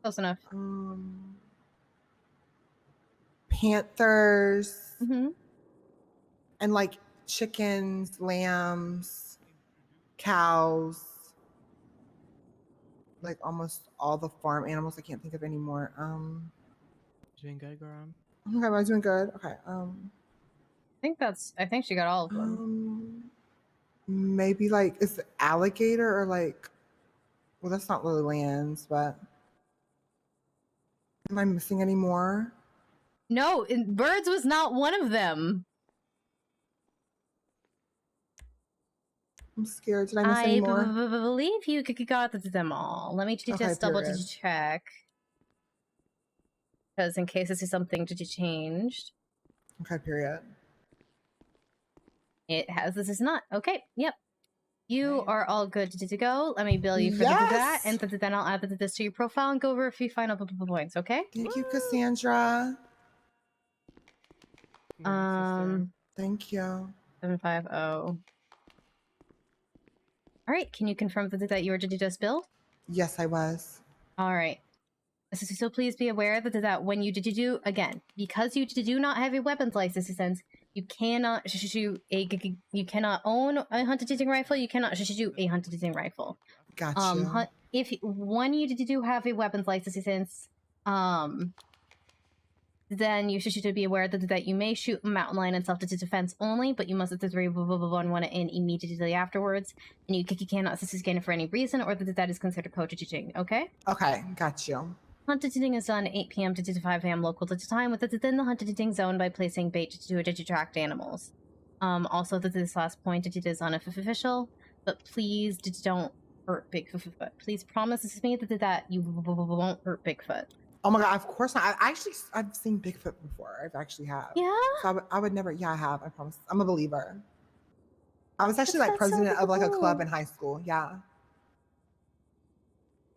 [SPEAKER 3] Close enough.
[SPEAKER 12] Panthers. And like chickens, lambs, cows. Like almost all the farm animals. I can't think of any more.
[SPEAKER 13] Doing good, girl.
[SPEAKER 12] Okay, am I doing good? Okay.
[SPEAKER 3] I think she got all of them.
[SPEAKER 12] Maybe like is it alligator or like? Well, that's not really lands, but am I missing any more?
[SPEAKER 3] No, birds was not one of them.
[SPEAKER 12] I'm scared. Did I miss any more?
[SPEAKER 3] I believe you got them all. Let me just double
[SPEAKER 12] period.
[SPEAKER 3] check. Because in case this is something changed.
[SPEAKER 12] Okay, period.
[SPEAKER 3] It has. This is not. Okay, yep. You are all good to go. Let me bill you for that, and then I'll add this to your profile and go over a few final points. Okay?
[SPEAKER 12] Thank you, Cassandra. Thank you.
[SPEAKER 3] 750. All right. Can you confirm that you were just billed?
[SPEAKER 12] Yes, I was.
[SPEAKER 3] All right. So please be aware that when you do again, because you do not have a weapons license, you cannot shoot you cannot own a hunting rifle. You cannot shoot a hunting rifle.
[SPEAKER 12] Gotcha.
[SPEAKER 3] If when you do have a weapons license, then you should be aware that you may shoot a mountain lion in self-defense only, but you must one in immediately afterwards, and you cannot scan it for any reason, or that is considered co-shooting. Okay?
[SPEAKER 12] Okay, got you.
[SPEAKER 3] Hunting is done 8 p.m. to 5 a.m. local time within the hunting zone by placing bait to attract animals. Also, this last point it is unofficial, but please don't hurt Bigfoot. Please promise me that you won't hurt Bigfoot.
[SPEAKER 12] Oh my god, of course not. I've seen Bigfoot before. I've actually have.
[SPEAKER 3] Yeah?
[SPEAKER 12] So I would never, yeah, I have, I promise. I'm a believer. I was actually like
[SPEAKER 3] That's so
[SPEAKER 12] president of like a club
[SPEAKER 3] cool.
[SPEAKER 12] in high school. Yeah.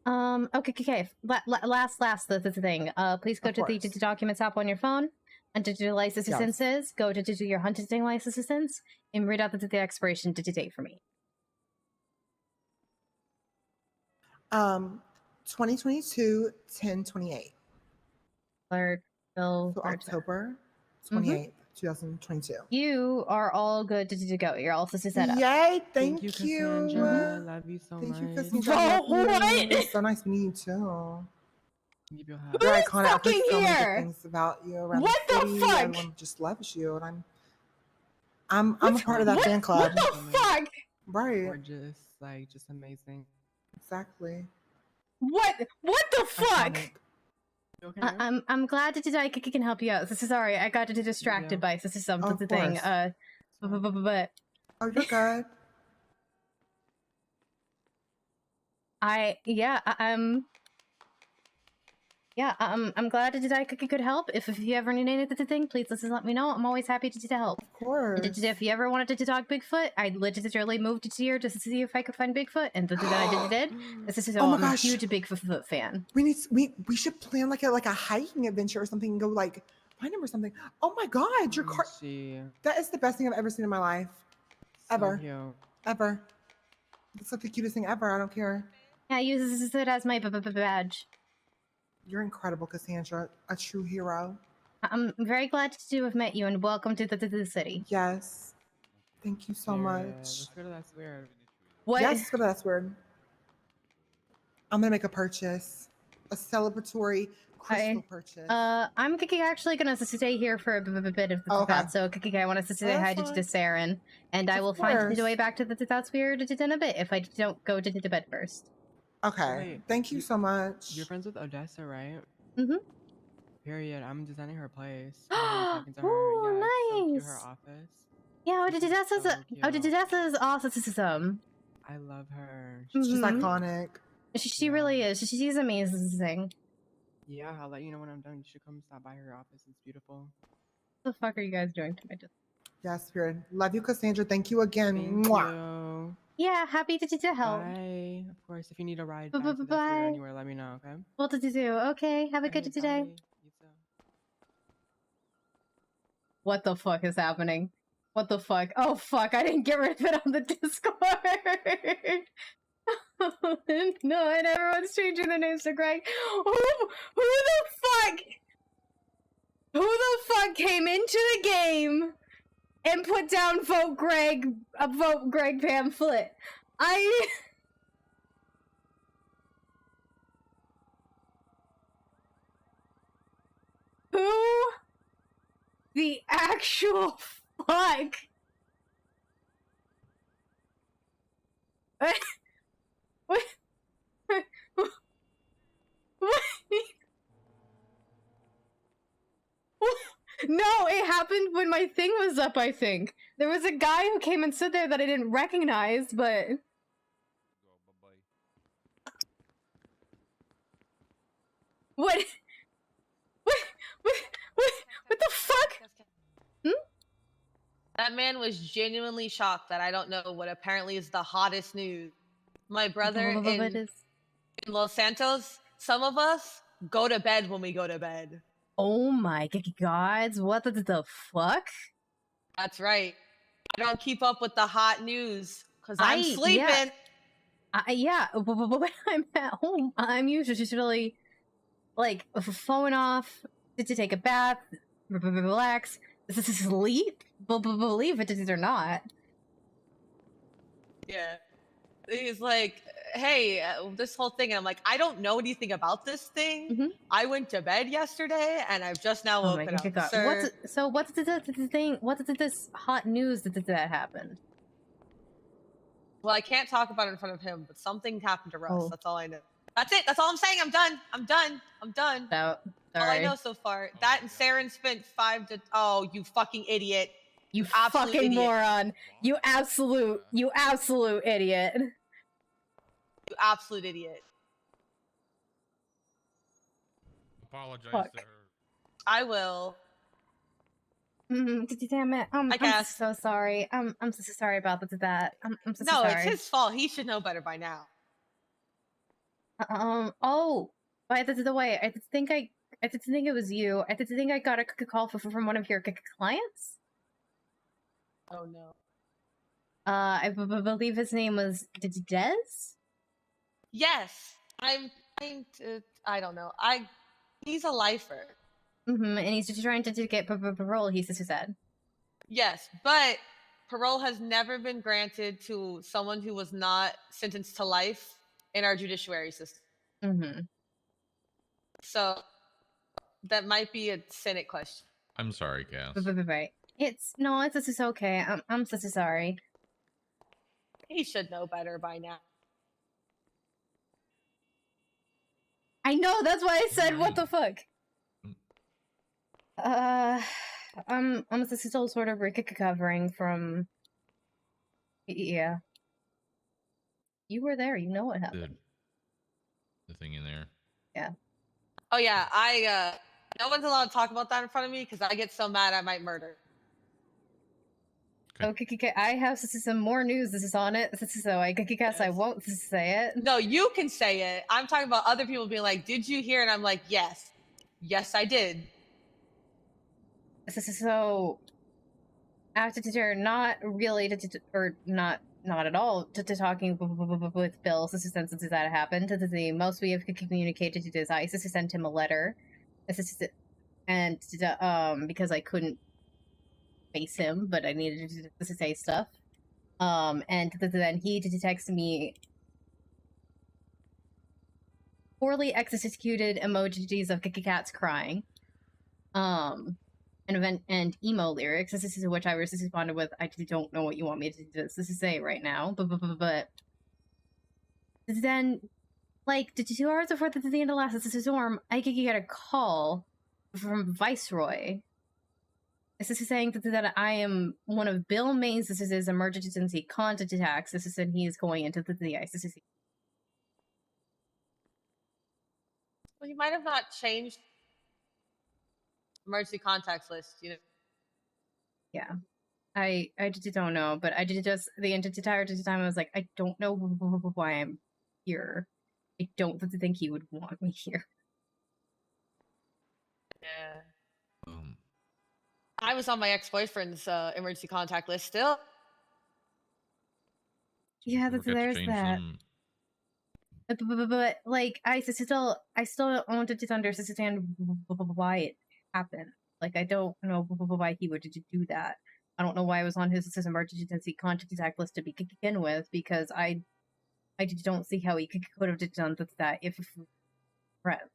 [SPEAKER 3] Okay. Last the thing. Please go to the documents app on your phone and to do licenses. Go to do your hunting licenses and read out the expiration date for me.
[SPEAKER 12] 2022 10/28. So October 28th, 2022.
[SPEAKER 3] You are all good to go. You're all set up.
[SPEAKER 12] Yay!
[SPEAKER 13] Thank you, Cassandra. Love you so much.
[SPEAKER 12] Thank you, Cassandra.
[SPEAKER 3] What?
[SPEAKER 12] It's so nice meeting you too.
[SPEAKER 13] Keep your
[SPEAKER 3] Who's
[SPEAKER 12] You're iconic. I've heard
[SPEAKER 3] fucking
[SPEAKER 12] so many good
[SPEAKER 3] here?
[SPEAKER 12] things about you around
[SPEAKER 3] What
[SPEAKER 12] the
[SPEAKER 3] the
[SPEAKER 12] city.
[SPEAKER 3] fuck?
[SPEAKER 12] Everyone just loves you, and I'm a part of that fan club.
[SPEAKER 3] What the fuck?
[SPEAKER 12] Right.
[SPEAKER 13] Gorgeous, like just amazing.
[SPEAKER 12] Exactly.
[SPEAKER 3] What the fuck?
[SPEAKER 13] Iconic. You okay?
[SPEAKER 3] I'm glad that I can help you out. Sorry, I got distracted by something.
[SPEAKER 12] Of course.
[SPEAKER 3] But
[SPEAKER 12] Oh, you're good.
[SPEAKER 3] I'm glad that I could help. If you ever need anything, please let me know. I'm always happy to help.
[SPEAKER 12] Of course.
[SPEAKER 3] And if you ever wanted to talk Bigfoot, I literally moved to here just to see if I could find Bigfoot, and then I did.
[SPEAKER 12] Oh my
[SPEAKER 3] I'm
[SPEAKER 12] gosh.
[SPEAKER 3] a huge Bigfoot fan.
[SPEAKER 12] We should plan like a hiking adventure or something and go like find him or something. Oh my god, your car. That is the best thing I've ever seen in my life. Ever. Ever. It's like the cutest thing ever. I don't care.
[SPEAKER 3] Yeah, I use it as my badge.
[SPEAKER 12] You're incredible, Cassandra. A true hero.
[SPEAKER 3] I'm very glad to have met you, and welcome to the city.
[SPEAKER 12] Yes. Thank you so much.
[SPEAKER 13] Let's go to That's Weird.
[SPEAKER 3] What?
[SPEAKER 12] Yes, let's go to That's Weird. I'm gonna make a purchase. A celebratory crystal purchase.
[SPEAKER 3] I'm actually gonna stay here for a bit of that, so I want to say hi to Saren, and I will find the way back to That's Weird in a bit if I don't go to bed first.
[SPEAKER 12] Okay.
[SPEAKER 13] Wait,
[SPEAKER 12] Thank you so much.
[SPEAKER 13] You're friends with Odessa, right?
[SPEAKER 3] Mm-hmm.
[SPEAKER 13] Period. I'm designing her place.
[SPEAKER 3] Oh,
[SPEAKER 13] Nice.
[SPEAKER 3] nice.
[SPEAKER 13] Her office.
[SPEAKER 3] Yeah, Odessa's awesome.
[SPEAKER 13] I love her.
[SPEAKER 12] She's iconic.
[SPEAKER 3] She really is. She's amazing.
[SPEAKER 13] Yeah, I'll let you know when I'm done. You should come stop by her office. It's beautiful.
[SPEAKER 3] What the fuck are you guys doing to my
[SPEAKER 12] Yes, period. Love you, Cassandra. Thank you again.
[SPEAKER 13] Thank
[SPEAKER 12] Mwah.
[SPEAKER 13] you.
[SPEAKER 3] Yeah, happy to help.
[SPEAKER 13] Bye. Of course, if you need a ride back to That's Weird
[SPEAKER 3] Bye.
[SPEAKER 13] anywhere, let me know, okay?
[SPEAKER 3] What to do? Okay, have a good day.
[SPEAKER 13] Bye. You too.
[SPEAKER 3] What the fuck is happening? What the fuck? Oh fuck, I didn't get rid of it on the Discord! No, and everyone's changing their names to Greg. Who the fuck? Who the fuck came into the game and put down vote Greg pamphlet? Who the actual fuck? What? No, it happened when my thing was up, I think. There was a guy who came and stood there that I didn't recognize, but... What? What the fuck? Hmm?
[SPEAKER 7] That man was genuinely shocked that I don't know what apparently is the hottest news. My brother in Los Santos, some of us go to bed when we go to bed.
[SPEAKER 3] Oh my gods, what the fuck?
[SPEAKER 7] That's right. I don't keep up with the hot news because I'm sleeping.
[SPEAKER 3] Yeah, but when I'm at home, I'm usually just really like phone off, to take a bath, relax, sleep. Believe it or not.
[SPEAKER 7] Yeah. He's like, hey, this whole thing. And I'm like, I don't know anything about this thing. I went to bed yesterday and I've just now
[SPEAKER 3] Oh my
[SPEAKER 7] woken up.
[SPEAKER 3] god!
[SPEAKER 7] Sir.
[SPEAKER 3] What's the thing? What did this hot news that happened?
[SPEAKER 7] Well, I can't talk about it in front of him, but something happened to Russ.
[SPEAKER 3] Oh.
[SPEAKER 7] That's all I know. That's it. That's all I'm saying. I'm done. I'm done. I'm done.
[SPEAKER 3] So,
[SPEAKER 7] all I
[SPEAKER 3] sorry.
[SPEAKER 7] know so far. That and Saren spent 5 to. Oh, you fucking idiot!
[SPEAKER 3] You
[SPEAKER 7] absolute
[SPEAKER 3] fucking
[SPEAKER 7] idiot.
[SPEAKER 3] moron! You absolute idiot!
[SPEAKER 7] You absolute idiot!
[SPEAKER 6] Apologize
[SPEAKER 3] Fuck.
[SPEAKER 6] to her.
[SPEAKER 7] I will.
[SPEAKER 3] Damn it! I'm so sorry. I'm so sorry about that. I'm so
[SPEAKER 7] no,
[SPEAKER 3] sorry.
[SPEAKER 7] it's his fault. He should know better by now.
[SPEAKER 3] Oh, by the way, I did think it was you. I did think I got a call from one of your clients.
[SPEAKER 7] Oh no.
[SPEAKER 3] I believe his name was Des.
[SPEAKER 7] Yes, I'm trying to. I don't know. He's a lifer.
[SPEAKER 3] And he's just trying to get parole. He said.
[SPEAKER 7] Yes, but parole has never been granted to someone who was not sentenced to life in our judiciary system. So that might be a Senate question.
[SPEAKER 6] I'm sorry, Cass.
[SPEAKER 3] Right. It's okay. I'm so sorry.
[SPEAKER 7] He should know better by now.
[SPEAKER 3] I know. That's why I said, "What the fuck." I'm still sort of recovering from. Yeah. You were there. You know what happened.
[SPEAKER 6] The thing in there.
[SPEAKER 3] Yeah.
[SPEAKER 7] Oh yeah, no one's allowed to talk about that in front of me because I get so mad I might murder.
[SPEAKER 3] Okay. I have some more news. This is on it. So I guess I won't say it.
[SPEAKER 7] No, you can say it. I'm talking about other people being like, "Did you hear?" And I'm like, "Yes, yes, I did."
[SPEAKER 3] So after not really or not at all to talking with Bill since that happened. The most we have communicated is I sent him a letter, and because I couldn't face him, but I needed to say stuff. And then he text me poorly executed emojis of cats crying, and emo lyrics. This is which I responded with, "I don't know what you want me to say right now," but then, like 2 hours before the end of last storm, I could get a call from Viceroy. This is saying that I am one of Bill Main's emergency contact attacks. This is and he is going into the ICC.
[SPEAKER 7] Well, you might have not changed emergency contacts list. You know.
[SPEAKER 3] Yeah, I just don't know, but I did just the entire time I was like, I don't know why I'm here. I don't think he would want me here.
[SPEAKER 7] Yeah. I was on my ex-boyfriend's emergency contact list still.
[SPEAKER 3] Yeah, there's that. But like I still don't understand why it happened. Like I don't know why he would do that. I don't know why I was on his emergency contact list to begin with, because I don't see how he could have done that if friends.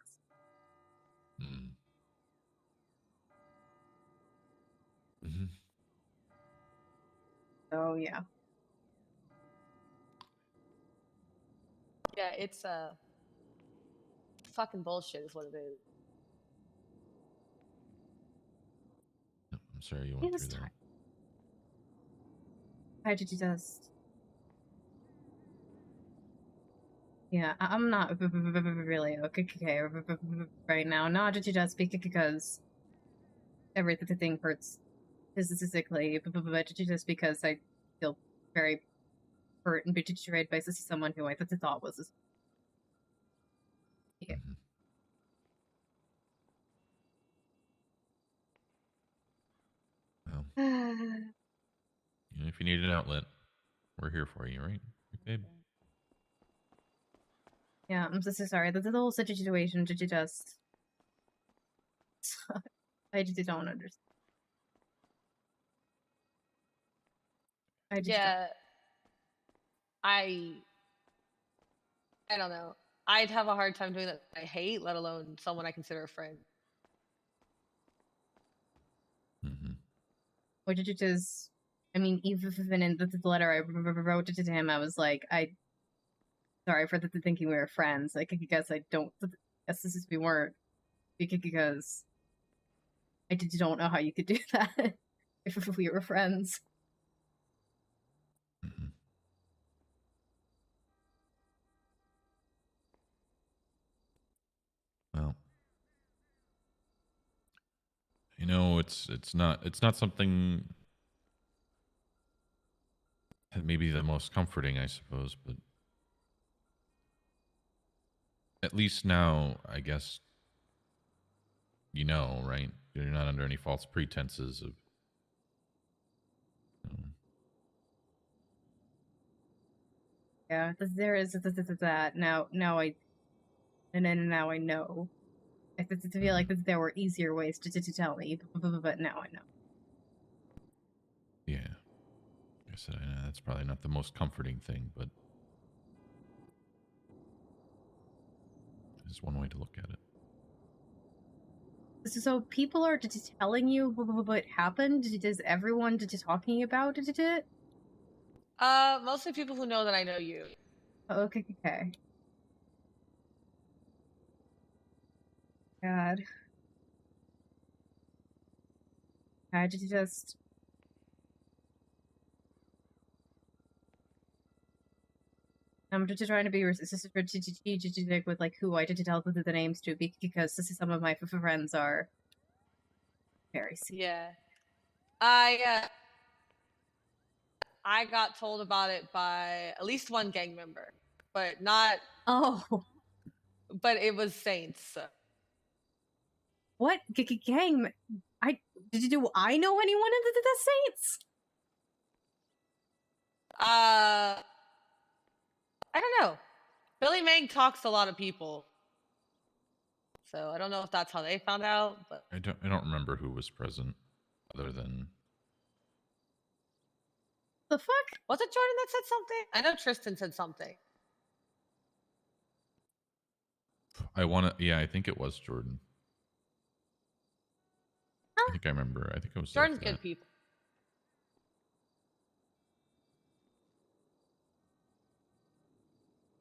[SPEAKER 3] So yeah.
[SPEAKER 7] Yeah, it's fucking bullshit is what it is.
[SPEAKER 6] I'm sorry you went through that.
[SPEAKER 3] How did you just? Yeah, I'm not really okay right now. Not did you just speak because everything hurts statistically, but just because I feel very hurt and betrayed by someone who I thought was. Yeah.
[SPEAKER 8] Well, if you need an outlet, we're here for you, right, babe?
[SPEAKER 3] Yeah, I'm so sorry. The whole situation just. I just don't understand.
[SPEAKER 7] Yeah. I don't know. I'd have a hard time doing that I hate, let alone someone I consider a friend.
[SPEAKER 3] Which is, I mean, even in the letter I wrote to him, I was like, sorry for thinking we were friends. Like, I guess I don't, guess this is we weren't, because I don't know how you could do that if we were friends.
[SPEAKER 8] Well, you know, it's not something that may be the most comforting, I suppose, but at least now, I guess, you know, right? You're not under any false pretenses of.
[SPEAKER 3] Yeah, there is that. Now I know. I feel like there were easier ways to tell me, but now I know.
[SPEAKER 8] Yeah. I said, I know that's probably not the most comforting thing, but it's one way to look at it.
[SPEAKER 3] So people are telling you what happened? Is everyone talking about it?
[SPEAKER 7] Mostly people who know that I know you.
[SPEAKER 3] Okay. God. I just. I'm just trying to be strategic with like who I did tell the names to, because some of my friends are very.
[SPEAKER 7] Yeah. I got told about it by at least one gang member, but not.
[SPEAKER 3] Oh.
[SPEAKER 7] But it was Saints. So.
[SPEAKER 3] What gang? Do I know anyone in the Saints?
[SPEAKER 7] I don't know. Billy Mang talks to a lot of people, so I don't know if that's how they found out. But
[SPEAKER 8] I don't remember who was present, other than.
[SPEAKER 3] The fuck?
[SPEAKER 7] Was it Jordan that said something? I know Tristan said something.
[SPEAKER 8] Yeah, I think it was Jordan. I think I remember. I think it was
[SPEAKER 7] Jordan's good people.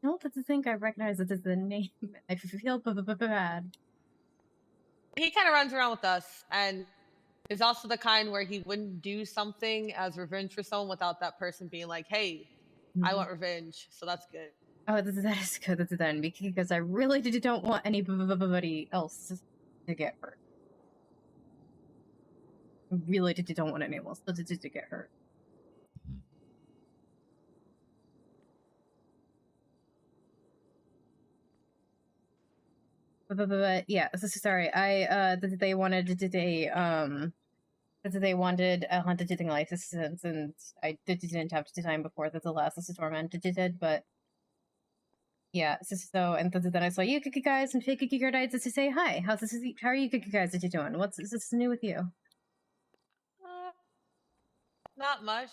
[SPEAKER 3] No, that's the thing. I recognize it as the name. I feel bad.
[SPEAKER 7] He kind of runs around with us, and is also the kind where he wouldn't do something as revenge for someone without that person being like, "Hey, I want revenge." So that's good.
[SPEAKER 3] Oh, that is good. That's then, because I really don't want anybody else to get hurt. I really don't want anyone else to get hurt. But yeah, sorry. They wanted they wanted a haunted shooting license, and I didn't have time before that the last torment did, but yeah. So and then I saw you guys and fake your guys to say hi. How are you guys doing? What's new with you?
[SPEAKER 7] Not much.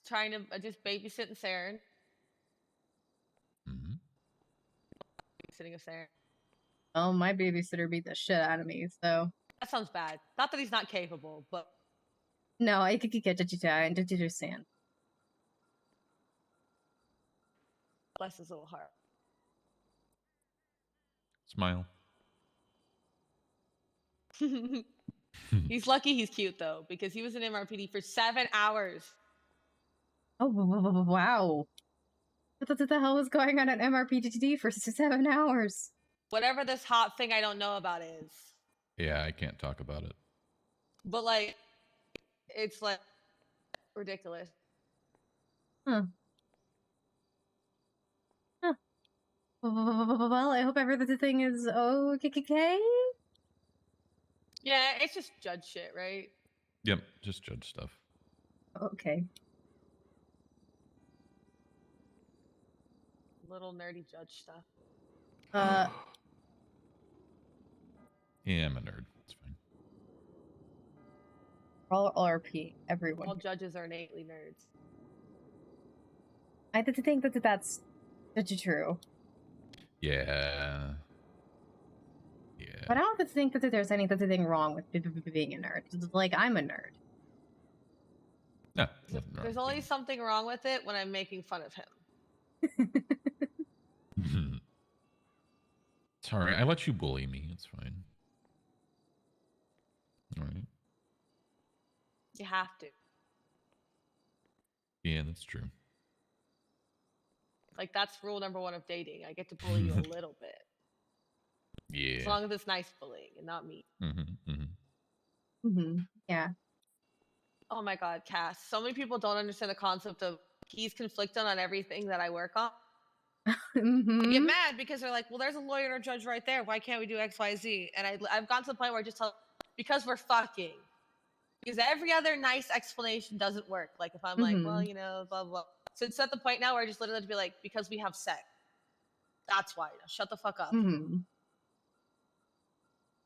[SPEAKER 7] Trying to just babysitting Saren. Babysitting of Saren.
[SPEAKER 3] Oh, my babysitter beat the shit out of me, so.
[SPEAKER 7] That sounds bad. Not that he's not capable, but.
[SPEAKER 3] No, I could get and understand.
[SPEAKER 7] Bless his little heart.
[SPEAKER 8] Smile.
[SPEAKER 7] He's lucky he's cute, though, because he was in MRPD for 7 hours.
[SPEAKER 3] Oh, wow. What the hell was going on at MRPD for 7 hours?
[SPEAKER 7] Whatever this hot thing I don't know about is.
[SPEAKER 8] Yeah, I can't talk about it.
[SPEAKER 7] But, like, It's like ridiculous.
[SPEAKER 3] Huh. Huh. Well, I hope everything is okay.
[SPEAKER 7] Yeah, it's just judge shit, right?
[SPEAKER 8] Yep, just judge stuff.
[SPEAKER 3] Okay.
[SPEAKER 7] Little nerdy judge stuff.
[SPEAKER 8] Yeah, I'm a nerd. It's fine.
[SPEAKER 3] All RP, everyone.
[SPEAKER 7] All judges are innately nerds.
[SPEAKER 3] I think that's true.
[SPEAKER 8] Yeah. Yeah.
[SPEAKER 3] But I don't think that there's anything wrong with being a nerd. Like, I'm a nerd.
[SPEAKER 8] No,
[SPEAKER 7] There's only something wrong with it when I'm making fun of him.
[SPEAKER 8] It's all right. I let you bully me. It's fine. All right.
[SPEAKER 7] You have to.
[SPEAKER 8] Yeah, that's true.
[SPEAKER 7] Like, that's rule number 1 of dating. I get to bully you a little bit.
[SPEAKER 8] Yeah.
[SPEAKER 7] As long as it's nice bullying and not me.
[SPEAKER 3] Yeah.
[SPEAKER 7] Oh my god, Cass. So many people don't understand the concept of he's conflicted on everything that I work on. They get mad because they're like, well, there's a lawyer or a judge right there. Why can't we do X, Y, Z? And I've gotten to the point where I just tell because we're fucking. Because every other nice explanation doesn't work. Like if I'm like, well, you know, blah, blah. So it's at the point now where I just literally be like, because we have sex. That's why. Now, shut the fuck up.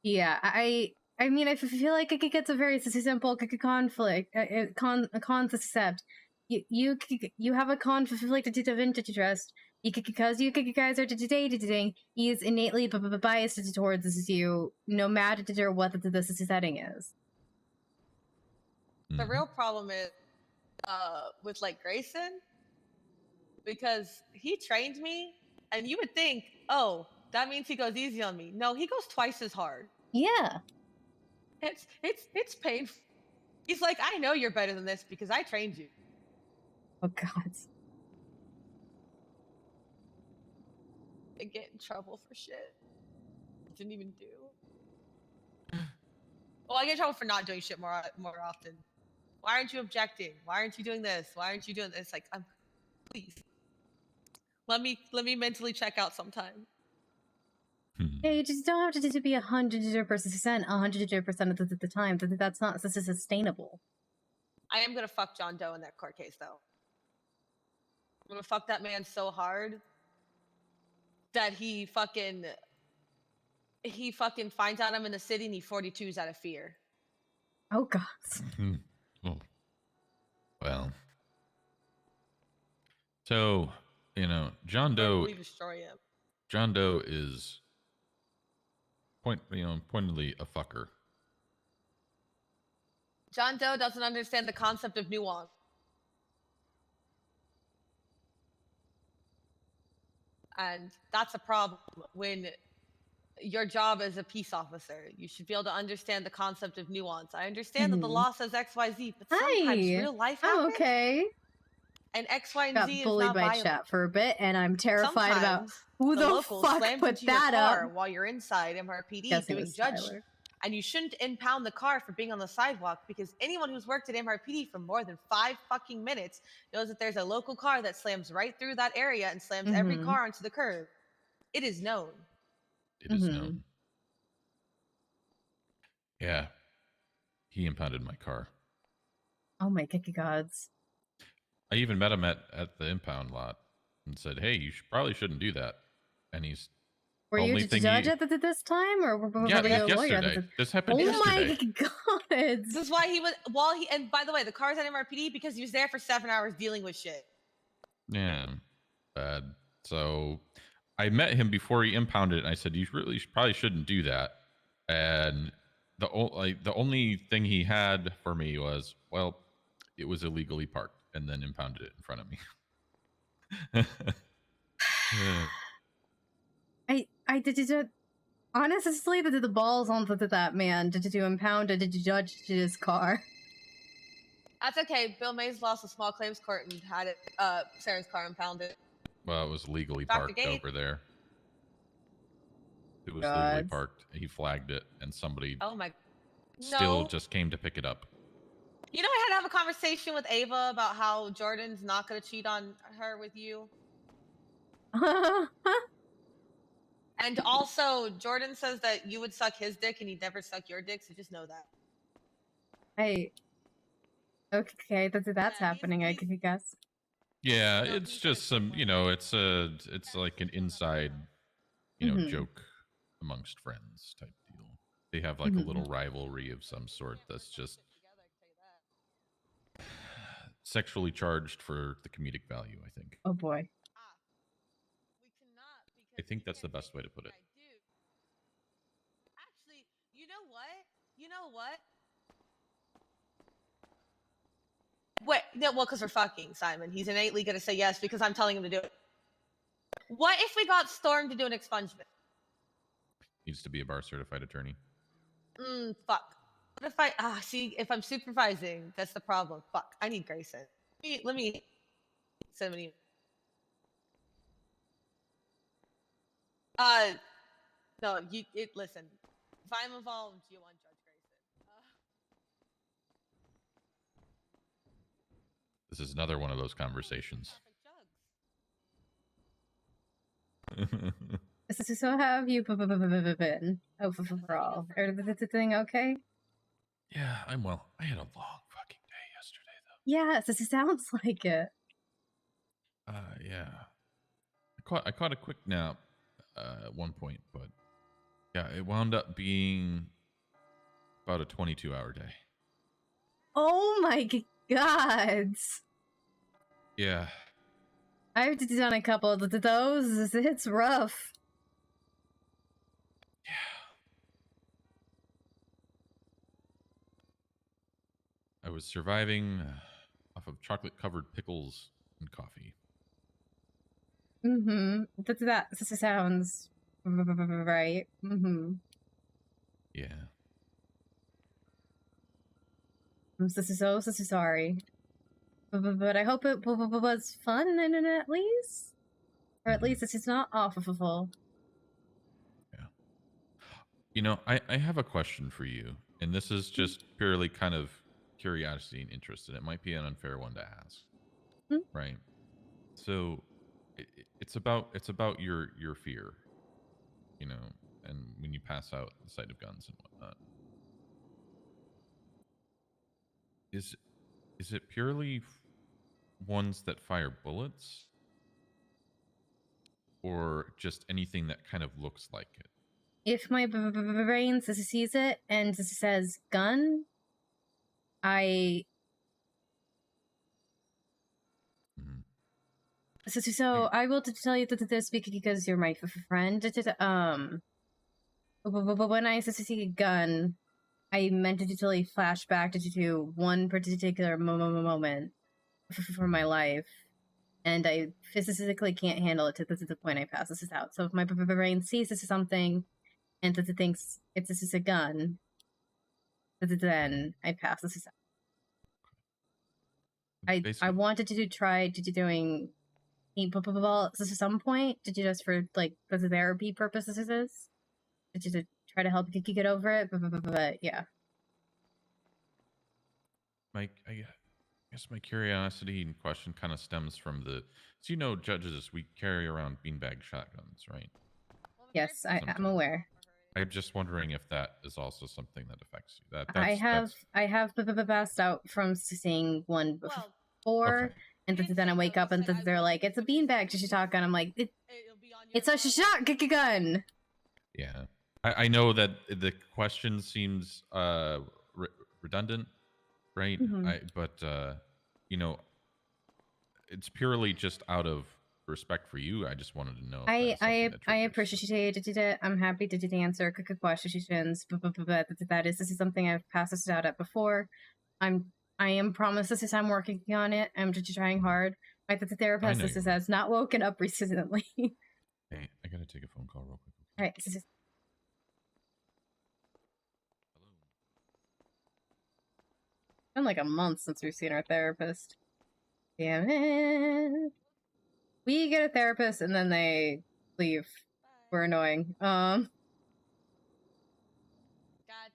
[SPEAKER 3] Yeah, I mean, I feel like it gets a very simple conflict, concept. You have a conflict of interest. Because you guys are dating, he is innately biased towards you, no matter what the setting is.
[SPEAKER 7] The real problem is with like Grayson, because he trained me, and you would think, oh, that means he goes easy on me. No, he goes twice as hard.
[SPEAKER 3] Yeah.
[SPEAKER 7] It's painful. He's like, I know you're better than this because I trained you.
[SPEAKER 3] Oh God.
[SPEAKER 7] I get in trouble for shit I didn't even do. Well, I get in trouble for not doing shit more often. Why aren't you objecting? Why aren't you doing this? Why aren't you doing this? It's like, please. Let me mentally check out sometime.
[SPEAKER 3] Yeah, you just don't have to be 100% 100% of the time. That's not sustainable.
[SPEAKER 7] I am gonna fuck John Doe in that court case, though. I'm gonna fuck that man so hard that he fucking finds out I'm in the city and he 42s out of fear.
[SPEAKER 3] Oh God.
[SPEAKER 8] Oh. Well. So, you know, John Doe.
[SPEAKER 7] We destroy him.
[SPEAKER 8] John Doe is pointedly a fucker.
[SPEAKER 7] John Doe doesn't understand the concept of nuance. And that's a problem when your job as a peace officer. You should be able to understand the concept of nuance. I understand that the law says X, Y, Z, but sometimes real life happens.
[SPEAKER 3] Okay.
[SPEAKER 7] And X, Y, and
[SPEAKER 3] Got
[SPEAKER 7] Z is
[SPEAKER 3] bullied
[SPEAKER 7] not
[SPEAKER 3] by
[SPEAKER 7] viable.
[SPEAKER 3] chat for a bit, and I'm terrified about
[SPEAKER 7] Sometimes
[SPEAKER 3] who the
[SPEAKER 7] locals
[SPEAKER 3] fuck
[SPEAKER 7] slammed
[SPEAKER 3] put
[SPEAKER 7] into your
[SPEAKER 3] that
[SPEAKER 7] car
[SPEAKER 3] up.
[SPEAKER 7] while you're inside MRPD
[SPEAKER 3] Guessing it
[SPEAKER 7] doing
[SPEAKER 3] was
[SPEAKER 7] judge.
[SPEAKER 3] Tyler.
[SPEAKER 7] And you shouldn't impound the car for being on the sidewalk because anyone who's worked at MRPD for more than 5 fucking minutes knows that there's a local car that slams right through that area and slams every car onto the curb. It is known.
[SPEAKER 8] It is known. Yeah. He impounded my car.
[SPEAKER 3] Oh my gods.
[SPEAKER 8] I even met him at the impound lot and said, hey, you probably shouldn't do that. And he's
[SPEAKER 3] Were you a judge at this time, or were you a lawyer?
[SPEAKER 8] Yesterday. This happened yesterday.
[SPEAKER 3] Oh my God.
[SPEAKER 7] This is why he was, and by the way, the car's at MRPD because he was there for 7 hours dealing with shit.
[SPEAKER 8] Yeah, bad. So I met him before he impounded it, and I said, you probably shouldn't do that. And the only thing he had for me was, well, it was illegally parked, and then impounded it in front of me.
[SPEAKER 3] I did honestly the balls on that man to impound a judge his car.
[SPEAKER 7] That's okay. Bill Mays lost a small claims court and had it Sarah's car impounded.
[SPEAKER 8] Well, it was legally
[SPEAKER 7] Back the
[SPEAKER 8] parked
[SPEAKER 7] gate.
[SPEAKER 8] over there. It was legally parked. He flagged it, and somebody
[SPEAKER 7] Oh my!
[SPEAKER 8] still
[SPEAKER 7] No.
[SPEAKER 8] just came to pick it up.
[SPEAKER 7] You know, I had to have a conversation with Ava about how Jordan's not gonna cheat on her with you. And also, Jordan says that you would suck his dick and he'd never suck your dick, so just know that.
[SPEAKER 3] Okay, that's happening, I can guess.
[SPEAKER 8] Yeah, it's just some, it's like an inside,
[SPEAKER 3] Mhm.
[SPEAKER 8] joke amongst friends type deal. They have like a little rivalry of some sort that's just sexually charged for the comedic value, I think.
[SPEAKER 3] Oh boy.
[SPEAKER 8] I think that's the best way to put it.
[SPEAKER 7] Actually, you know what? You know what? Wait, no, well, because we're fucking, Simon. He's innately gonna say yes because I'm telling him to do it. What if we got Storm to do an expungement?
[SPEAKER 8] Needs to be a bar certified attorney.
[SPEAKER 7] Fuck. What if see, if I'm supervising, that's the problem. Fuck, I need Grayson. Let me send him an email. No, listen. If I'm involved, you want Judge Grayson.
[SPEAKER 8] This is another one of those conversations.
[SPEAKER 3] So how have you been overall? The thing okay?
[SPEAKER 8] Yeah, I'm well. I had a long fucking day yesterday, though.
[SPEAKER 3] Yes, this sounds like it.
[SPEAKER 8] Yeah. I caught a quick nap at one point, but yeah, it wound up being about a 22-hour day.
[SPEAKER 3] Oh my god.
[SPEAKER 8] Yeah.
[SPEAKER 3] I've done a couple of those. It's rough.
[SPEAKER 8] I was surviving off of chocolate-covered pickles and coffee.
[SPEAKER 3] That sounds right.
[SPEAKER 8] Yeah.
[SPEAKER 3] I'm so sorry. But I hope it was fun and at least, or at least it's not awful.
[SPEAKER 8] I have a question for you, and this is just purely kind of curiosity and interest, and it might be an unfair one to ask, right? So, it's about your fear, and when you pass out the sight of guns and whatnot. Is it purely ones that fire bullets, or just anything that kind of looks like it?
[SPEAKER 3] If my brain sees it and says gun, So I will tell you this because you're my friend. But when I see a gun, I meant to totally flash back to one particular moment for my life, and I physically can't handle it to the point I pass this out. So if my brain sees this is something, and thinks this is a gun, then I pass this out. I wanted to try doing paintball at some point. Did you just for like the therapy purposes? Did you try to help you get over it? But yeah.
[SPEAKER 8] I guess my curiosity and question kind of stems from so judges, we carry around beanbag shotguns, right?
[SPEAKER 3] Yes, I'm aware.
[SPEAKER 8] I'm just wondering if that is also something that affects you.
[SPEAKER 3] I have passed out from seeing one before, and then I wake up and they're like, "It's a beanbag shotgun." I'm like, "It's a shotgun."
[SPEAKER 8] Yeah, I know that the question seems redundant, right? But it's purely just out of respect for you. I just wanted to know.
[SPEAKER 3] I appreciated it. I'm happy to answer questions. But this is something I've passed this out at before. I am promised this is I'm working on it. I'm just trying hard. The therapist has not woken up recently.
[SPEAKER 8] Hey, I gotta take a phone call real quick.
[SPEAKER 3] All right. It's been like a month since we've seen our therapist. Damn it. We get a therapist and then they leave. We're annoying.
[SPEAKER 7] God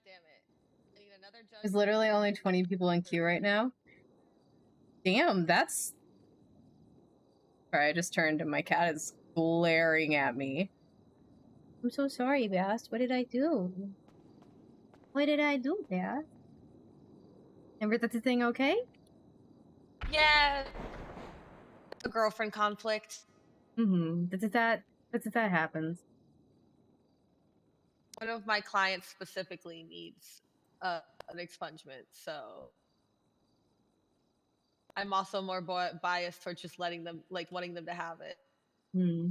[SPEAKER 7] damn it. I need another judge
[SPEAKER 3] There's literally only 20 people in queue right now. Damn, that's... Sorry, I just turned and my cat is glaring at me. I'm so sorry, Bass. What did I do? What did I do, Bass? Everything okay?
[SPEAKER 7] Yeah. A girlfriend conflict.
[SPEAKER 3] Mm-hmm. That happens.
[SPEAKER 7] One of my clients specifically needs an expungement, so I'm also more biased towards just letting them, like, wanting them to have it.
[SPEAKER 3] Hmm.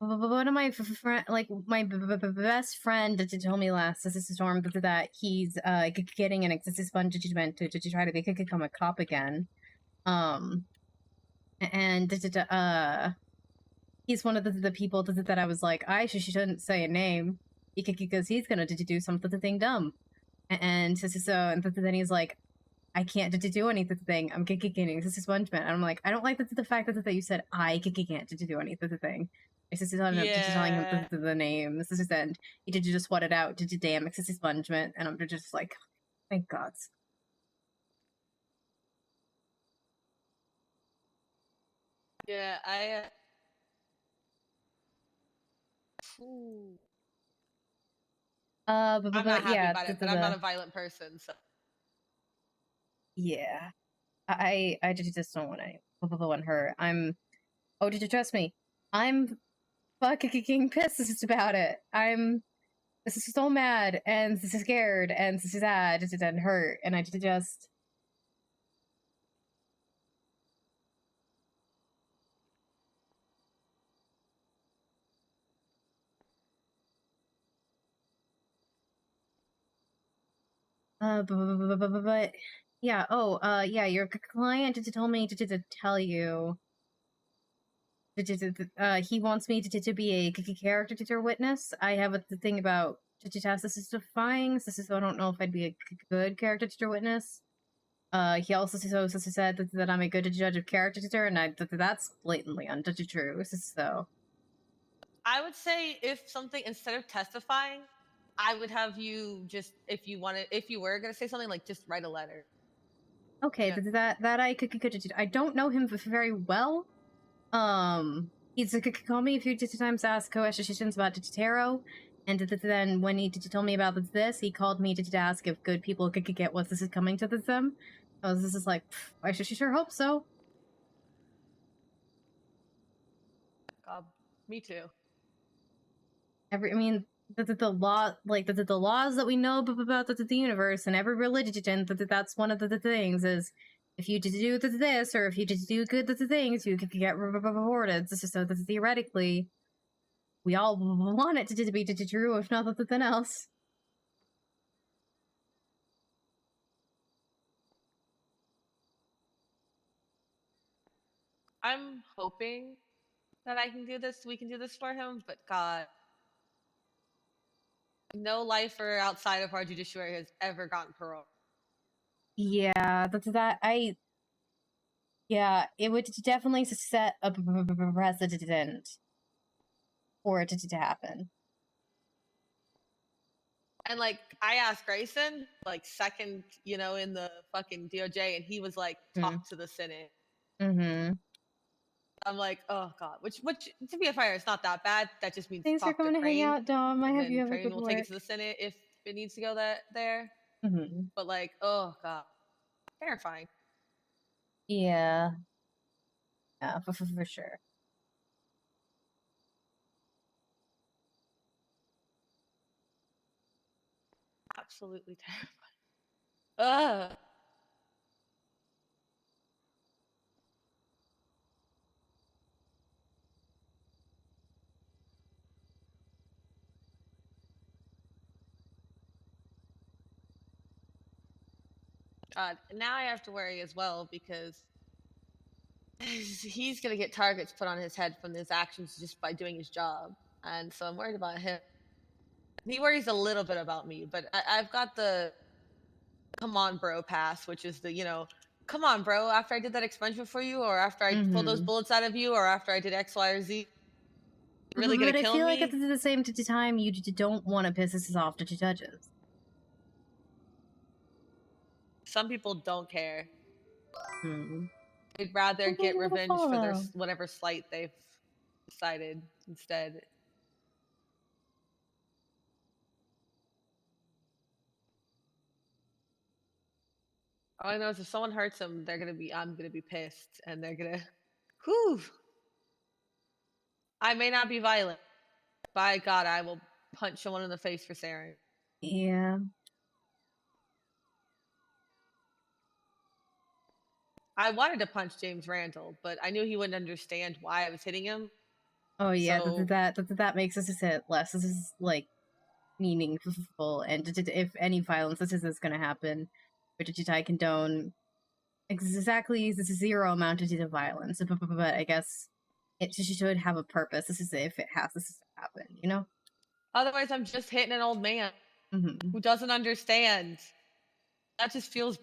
[SPEAKER 3] One of my friend, like my best friend, told me last this storm that he's getting an expungement to try to become a cop again. And he's one of the people that I was like, I shouldn't say a name because he's gonna do something dumb. And and then he's like, I can't do anything. I'm getting this expungement. And I'm like, I don't like the fact that you said I can't do anything. I just telling him the names. And he did just sweat it out. Did damn expungement. And I'm just like, thank God.
[SPEAKER 7] Yeah, Ooh.
[SPEAKER 3] But
[SPEAKER 7] I'm not happy
[SPEAKER 3] yeah,
[SPEAKER 7] about it, but I'm not a violent person, so.
[SPEAKER 3] Yeah, I just don't want to her. Oh, did you trust me? I'm fucking pissed about it. I'm so mad and scared and sad and hurt, and I just. But yeah. Oh, yeah. Your client told me to tell you. He wants me to be a character witness. I have a thing about task testifying, so I don't know if I'd be a good character witness. He also said that I'm a good judge of character, and that's blatantly untrue. So
[SPEAKER 7] I would say if something, instead of testifying, I would have you just, if you were gonna say something, like, just write a letter.
[SPEAKER 3] okay, that I could I don't know him very well. He's called me a few times to ask questions about tarot, and then when he told me about this, he called me to ask if good people could get what this is coming to them. So this is like, I sure hope so.
[SPEAKER 7] God, me too.
[SPEAKER 3] I mean, the law, like the laws that we know about the universe and every religion, that's one of the things is if you do this or if you do good things, you could get rewarded. So that theoretically, we all want it to be true, if not nothing else.
[SPEAKER 7] I'm hoping that we can do this for him, but God, no lifer outside of our judiciary has ever gotten parole.
[SPEAKER 3] Yeah, yeah, it would definitely set a precedent for it to happen.
[SPEAKER 7] And, like, I asked Grayson, like, second, in the fucking DOJ, and he was like, talk to the Senate.
[SPEAKER 3] Mm-hmm.
[SPEAKER 7] I'm like, oh God, which to be fair, it's not that bad. That just means
[SPEAKER 3] Thanks for
[SPEAKER 7] talk to
[SPEAKER 3] coming to hang
[SPEAKER 7] Crane,
[SPEAKER 3] out, Dom. I
[SPEAKER 7] and
[SPEAKER 3] hope
[SPEAKER 7] then
[SPEAKER 3] you have a
[SPEAKER 7] Crane
[SPEAKER 3] good
[SPEAKER 7] will take it to the Senate if it needs to go there.
[SPEAKER 3] Mm-hmm.
[SPEAKER 7] But, like, oh God, terrifying.
[SPEAKER 3] Yeah. Yeah, for sure.
[SPEAKER 7] Absolutely terrifying. Ugh. Now I have to worry as well because he's gonna get targets put on his head from his actions just by doing his job, and so I'm worried about him. He worries a little bit about me, but I've got the come on bro pass, which is the come on bro, after I did that expungement for you, or after I pulled those bullets out of you, or after I did X, Y, or Z. Really gonna
[SPEAKER 3] But I
[SPEAKER 7] kill
[SPEAKER 3] feel
[SPEAKER 7] me?
[SPEAKER 3] like at the same time, you don't want to piss this off to judges.
[SPEAKER 7] Some people don't care.
[SPEAKER 3] Hmm.
[SPEAKER 7] They'd rather
[SPEAKER 3] Well,
[SPEAKER 7] get
[SPEAKER 3] you gotta
[SPEAKER 7] revenge for their
[SPEAKER 3] follow.
[SPEAKER 7] whatever slight they've decided instead. All I know is if someone hurts them, I'm gonna be pissed, and they're gonna, whew. I may not be violent. By God, I will punch someone in the face for staring.
[SPEAKER 3] Yeah.
[SPEAKER 7] I wanted to punch James Randall, but I knew he wouldn't understand why I was hitting him.
[SPEAKER 3] Oh yeah,
[SPEAKER 7] So-
[SPEAKER 3] that makes this hit less. This is like meaningful, and if any violence this is going to happen, which I condone exactly this is zero amount of violence. But I guess it should have a purpose. This is if it has this to happen, you know.
[SPEAKER 7] Otherwise, I'm just hitting an old man who doesn't understand. That just feels.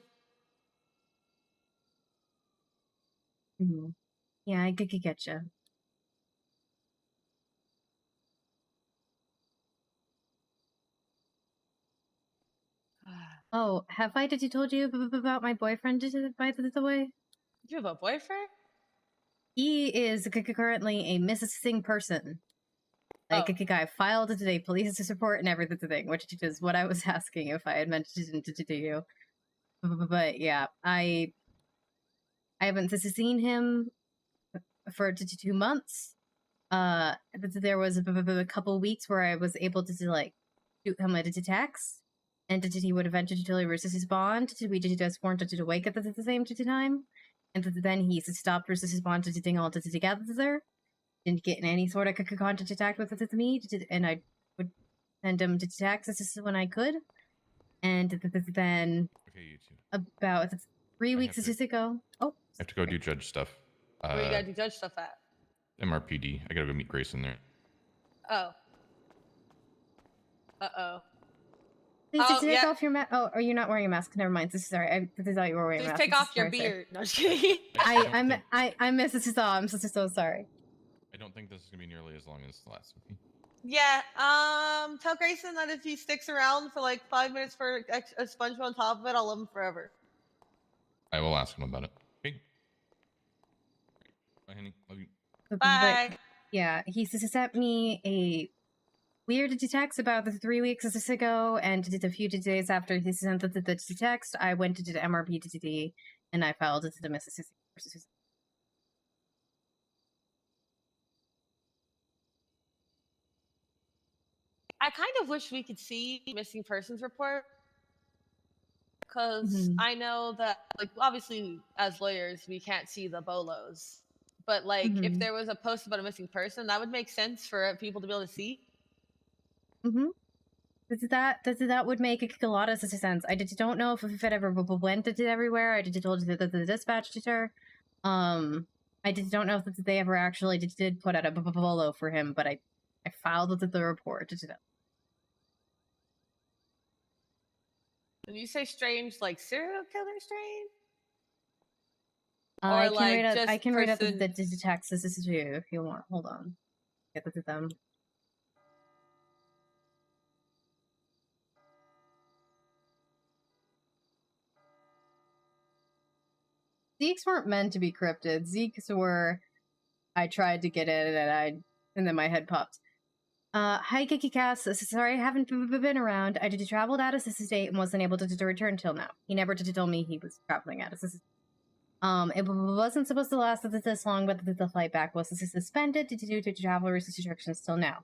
[SPEAKER 3] Yeah, I could get you. Oh, have I told you about my boyfriend, by the way?
[SPEAKER 7] You have a boyfriend?
[SPEAKER 3] He is currently a missing person. Like, a guy filed today police report and everything, which is what I was asking if I had mentioned it to you. But yeah, I haven't seen him for 2 months. There was a couple weeks where I was able to like shoot him a text, and he would eventually respond. We did just weren't to wake at the same time, and then he stopped responding to all together. Didn't get in any sort of contact with me, and I would send him to texts when I could. And then about 3 weeks ago,
[SPEAKER 8] I have to go do judge stuff.
[SPEAKER 7] Where you gotta do judge stuff at?
[SPEAKER 8] MRPD. I gotta go meet Grayson there.
[SPEAKER 7] Oh. Uh-oh.
[SPEAKER 3] Please take off your mask. Oh, are you not wearing a mask? Never mind. Sorry, I thought you were wearing a
[SPEAKER 7] Please
[SPEAKER 3] mask.
[SPEAKER 7] take off your beard. No, just kidding.
[SPEAKER 3] I miss this all. I'm so sorry.
[SPEAKER 8] I don't think this is gonna be nearly as long as the last movie.
[SPEAKER 7] Yeah, tell Grayson that if he sticks around for like 5 minutes for a sponge on top of it, I'll love him forever.
[SPEAKER 8] I will ask him about it. Okay. Bye, honey. Love you.
[SPEAKER 7] Bye.
[SPEAKER 3] But yeah, he sent me a weird text about the 3 weeks ago, and did a few days after he sent the text, I went to the MRPD and I filed it to the Mississippi.
[SPEAKER 7] I kind of wish we could see missing persons report, because I know that, like, obviously as lawyers we can't see the bolos, but like if there was a post about a missing person, that would make sense for people to be able to see.
[SPEAKER 3] That would make a lot of sense. I don't know if it ever went to everywhere. I told you that the dispatch to her. I don't know if they ever actually did put out a bolo for him, but I filed the report.
[SPEAKER 7] When you say strange, like serial killer strange?
[SPEAKER 3] I
[SPEAKER 7] Or
[SPEAKER 3] can
[SPEAKER 7] like
[SPEAKER 3] read out,
[SPEAKER 7] just
[SPEAKER 3] I can read out the
[SPEAKER 7] person-
[SPEAKER 3] text. This is you if you want. Hold on. Get to them. Zeke's weren't meant to be cryptid. Zeke's were. I tried to get in and then my head popped. Hi, Kiki Cass. Sorry I haven't been around. I did traveled out of this state and wasn't able to return till now. He never did tell me he was traveling out of this. It wasn't supposed to last this long, but the flight back was suspended due to travel restrictions till now.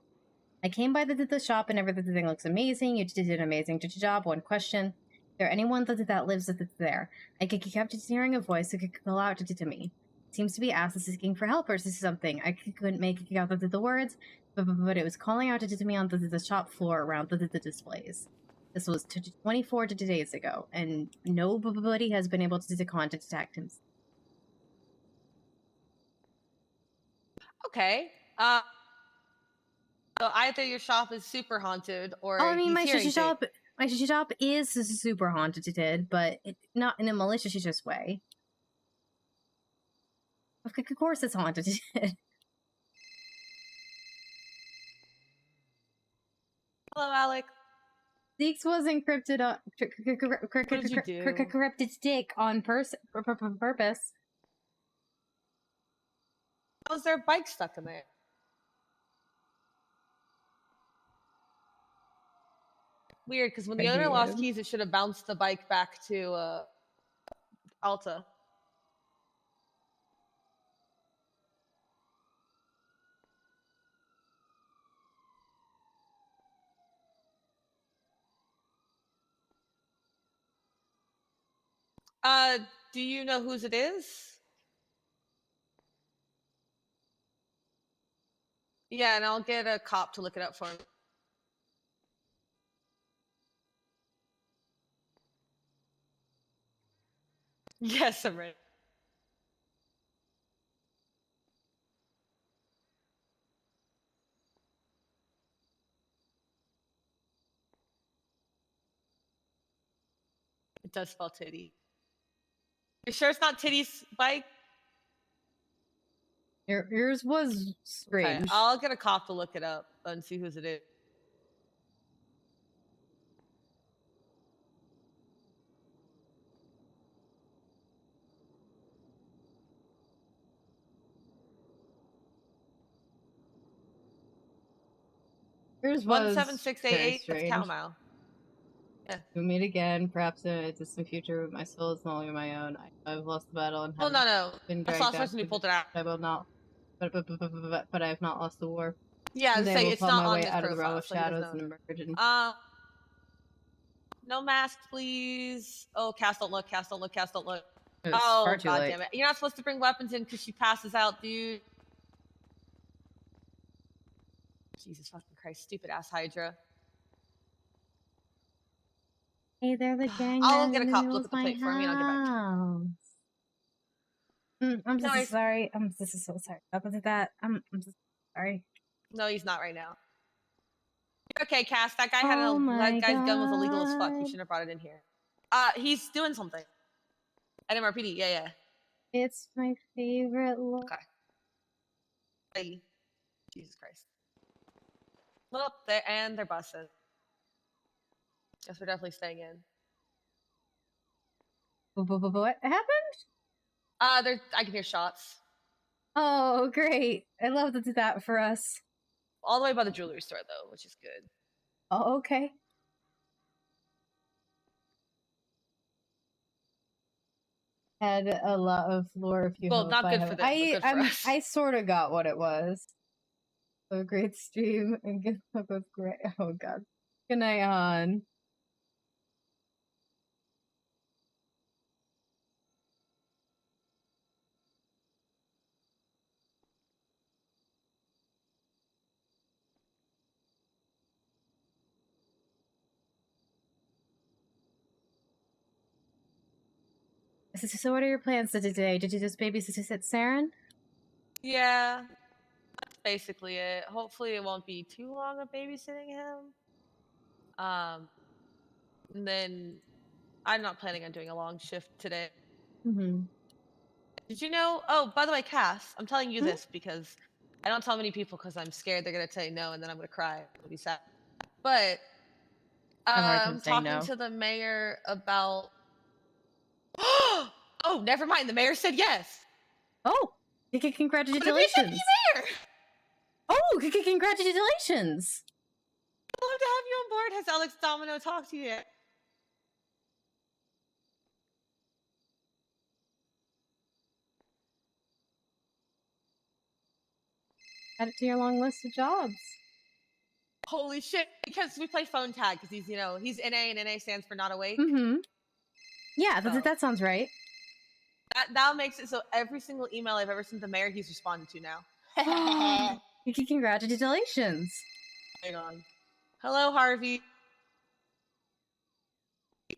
[SPEAKER 3] I came by the shop and everything looks amazing. You did an amazing job. One question. Is there anyone that lives there? I kept hearing a voice that could call out to me. Seems to be asking for help or something. I couldn't make out the words, but it was calling out to me on the shop floor around the displays. This was 24 days ago, and nobody has been able to contact him.
[SPEAKER 7] Okay. So either your shop is super haunted, or
[SPEAKER 3] Oh, I mean,
[SPEAKER 7] he's
[SPEAKER 3] my
[SPEAKER 7] hearing
[SPEAKER 3] shop is super haunted, but not in a malicious way. Of course, it's haunted.
[SPEAKER 7] Hello, Alec.
[SPEAKER 3] Zeke's was encrypted on
[SPEAKER 7] did you do?
[SPEAKER 3] corrupted stick on purpose.
[SPEAKER 7] How was their bike stuck in there? Weird, because when the owner lost keys, it should have bounced the bike back to Alta. Do you know whose it is? Yeah, and I'll get a cop to look it up for me. Yes, I'm ready. It does spell titty. You sure it's not Titty's bike?
[SPEAKER 3] Yours was strange.
[SPEAKER 7] Okay, I'll get a cop to look it up and see whose it is.
[SPEAKER 3] Yours was
[SPEAKER 7] 17688. That's
[SPEAKER 3] strange.
[SPEAKER 7] Cow Mile. Yeah.
[SPEAKER 3] We meet again, perhaps in a distant future, but my soul is no longer my own. I've lost the battle and
[SPEAKER 7] Well,
[SPEAKER 3] haven't
[SPEAKER 7] no.
[SPEAKER 3] been
[SPEAKER 7] That's
[SPEAKER 3] dragged
[SPEAKER 7] the last
[SPEAKER 3] back
[SPEAKER 7] person who
[SPEAKER 3] to
[SPEAKER 7] pulled it out.
[SPEAKER 3] I will not. But I have not lost the war.
[SPEAKER 7] Yeah,
[SPEAKER 3] Someday I
[SPEAKER 7] say
[SPEAKER 3] will
[SPEAKER 7] it's
[SPEAKER 3] find
[SPEAKER 7] not
[SPEAKER 3] my
[SPEAKER 7] on
[SPEAKER 3] way
[SPEAKER 7] his
[SPEAKER 3] out of the realm
[SPEAKER 7] profile,
[SPEAKER 3] of
[SPEAKER 7] so he doesn't
[SPEAKER 3] shadows and emerge. And
[SPEAKER 7] no mask, please. Oh, Cass, don't look. Cass, don't look. Cass, don't look.
[SPEAKER 3] It's
[SPEAKER 7] Oh,
[SPEAKER 3] far too
[SPEAKER 7] God
[SPEAKER 3] late.
[SPEAKER 7] damn it. You're not supposed to bring weapons in because she passes out, dude. Jesus fucking Christ. Stupid ass Hydra.
[SPEAKER 3] Hey, they're the gang.
[SPEAKER 7] I'll
[SPEAKER 3] that
[SPEAKER 7] get a cop to look at the
[SPEAKER 3] my
[SPEAKER 7] plate for me and I'll get back to you.
[SPEAKER 3] I'm so
[SPEAKER 7] No,
[SPEAKER 3] sorry. I'm so sorry about that. I'm so sorry.
[SPEAKER 7] No, he's not right now. Okay, Cass, that guy
[SPEAKER 3] Oh
[SPEAKER 7] that guy's gun was illegal as fuck. He
[SPEAKER 3] God.
[SPEAKER 7] shouldn't have brought it in here. He's doing something. At MRPD, yeah.
[SPEAKER 3] It's my favorite look.
[SPEAKER 7] Okay. Hey. Jesus Christ. Well, they're busted. Guess we're definitely staying in.
[SPEAKER 3] What happened?
[SPEAKER 7] I can hear shots.
[SPEAKER 3] Oh, great. I love to do that for us.
[SPEAKER 7] All the way by the jewelry store, though, which is good.
[SPEAKER 3] Oh, okay. Had a lot of lore if you
[SPEAKER 7] Well,
[SPEAKER 3] hope.
[SPEAKER 7] not good for them, but good for us.
[SPEAKER 3] I sort of got what it was. So great stream and good luck with great. Oh God. Good night, hon. So what are your plans for today? Did you just babysit Saren?
[SPEAKER 7] Yeah. That's basically it. Hopefully it won't be too long of babysitting him. And then I'm not planning on doing a long shift today.
[SPEAKER 3] Mm-hmm.
[SPEAKER 7] Did you know? Oh, by the way, Cass, I'm telling you this because I don't tell many people because I'm scared they're gonna say no and then I'm gonna cry. It'll be sad. But I'm talking to the mayor about. Oh, never mind. The mayor said yes.
[SPEAKER 3] Oh, congratulations!
[SPEAKER 7] Mayor.
[SPEAKER 3] Oh, congratulations!
[SPEAKER 7] I'd love to have you on board. Has Alex Domino talked to you yet?
[SPEAKER 3] Add it to your long list of jobs.
[SPEAKER 7] Holy shit! Because we play phone tag because he's he's NA and NA stands for not awake.
[SPEAKER 3] Mm-hmm. Yeah, that sounds right.
[SPEAKER 7] That makes it so every single email I've ever sent the mayor, he's responded to now.
[SPEAKER 3] Congratulations!
[SPEAKER 7] Hang on. Hello, Harvey.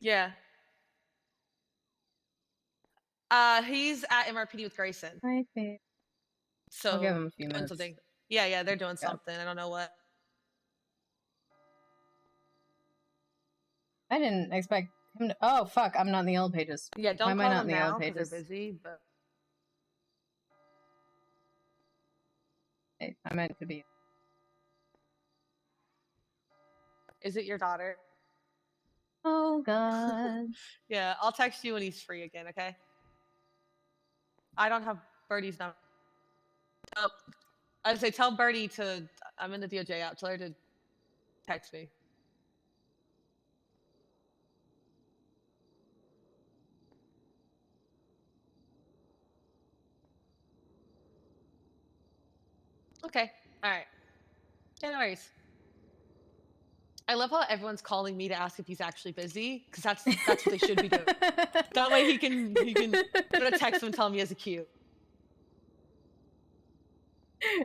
[SPEAKER 7] Yeah. He's at MRPD with Grayson.
[SPEAKER 3] Hi, babe.
[SPEAKER 7] So
[SPEAKER 3] I'll give him a few
[SPEAKER 7] doing
[SPEAKER 3] minutes.
[SPEAKER 7] something. Yeah, they're doing something. I don't know what.
[SPEAKER 3] I didn't expect him to. Oh, fuck. I'm not in the yellow pages.
[SPEAKER 7] Yeah,
[SPEAKER 3] Why
[SPEAKER 7] don't
[SPEAKER 3] am I
[SPEAKER 7] call
[SPEAKER 3] not
[SPEAKER 7] them
[SPEAKER 3] in the yellow
[SPEAKER 7] now because
[SPEAKER 3] pages?
[SPEAKER 7] they're busy. But
[SPEAKER 3] Hey, I meant to be.
[SPEAKER 7] Is it your daughter?
[SPEAKER 3] Oh God.
[SPEAKER 7] Yeah, I'll text you when he's free again, okay? I don't have Birdie's number. Oh, I'd say tell Birdie to. I'm in the DOJ app. Tell her to text me. Okay. All right. Yeah, no worries. I love how everyone's calling me to ask if he's actually busy, because that's what they should be doing. That way he can put a text him and tell him he has a queue.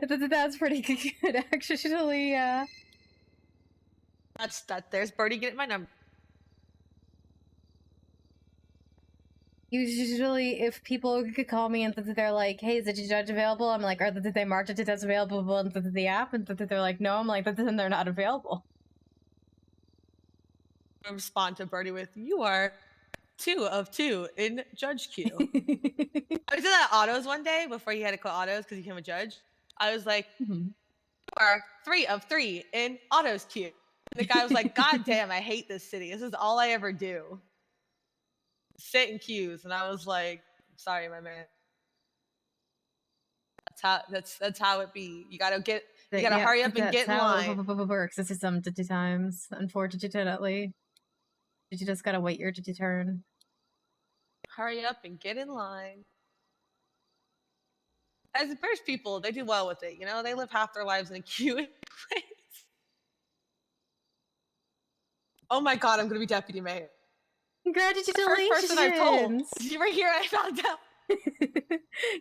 [SPEAKER 3] That's pretty good, actually. Yeah.
[SPEAKER 7] There's Birdie getting my number.
[SPEAKER 3] Usually, if people could call me and they're like, "Hey, is the judge available?" I'm like, "Did they mark it as available in the app?" And they're like, "No." I'm like, "Then they're not available."
[SPEAKER 7] I respond to Birdie with, "You are 2 of 2 in judge queue." I was in that autos one day before he had to quit autos because he became a judge. I was like, "You are 3 of 3 in autos queue." And the guy was like, "God damn, I hate this city. This is all I ever do. Sit in queues." And I was like, "Sorry, my man. That's how it be. You gotta hurry up and get in line."
[SPEAKER 3] That's how it works. This is some times, unfortunately. You just gotta wait your turn.
[SPEAKER 7] Hurry up and get in line. As the British people, they do well with it. You know, they live half their lives in a queue. Oh my God, I'm gonna be deputy mayor.
[SPEAKER 3] Congratulations!
[SPEAKER 7] The first person I told. You were here. I found out.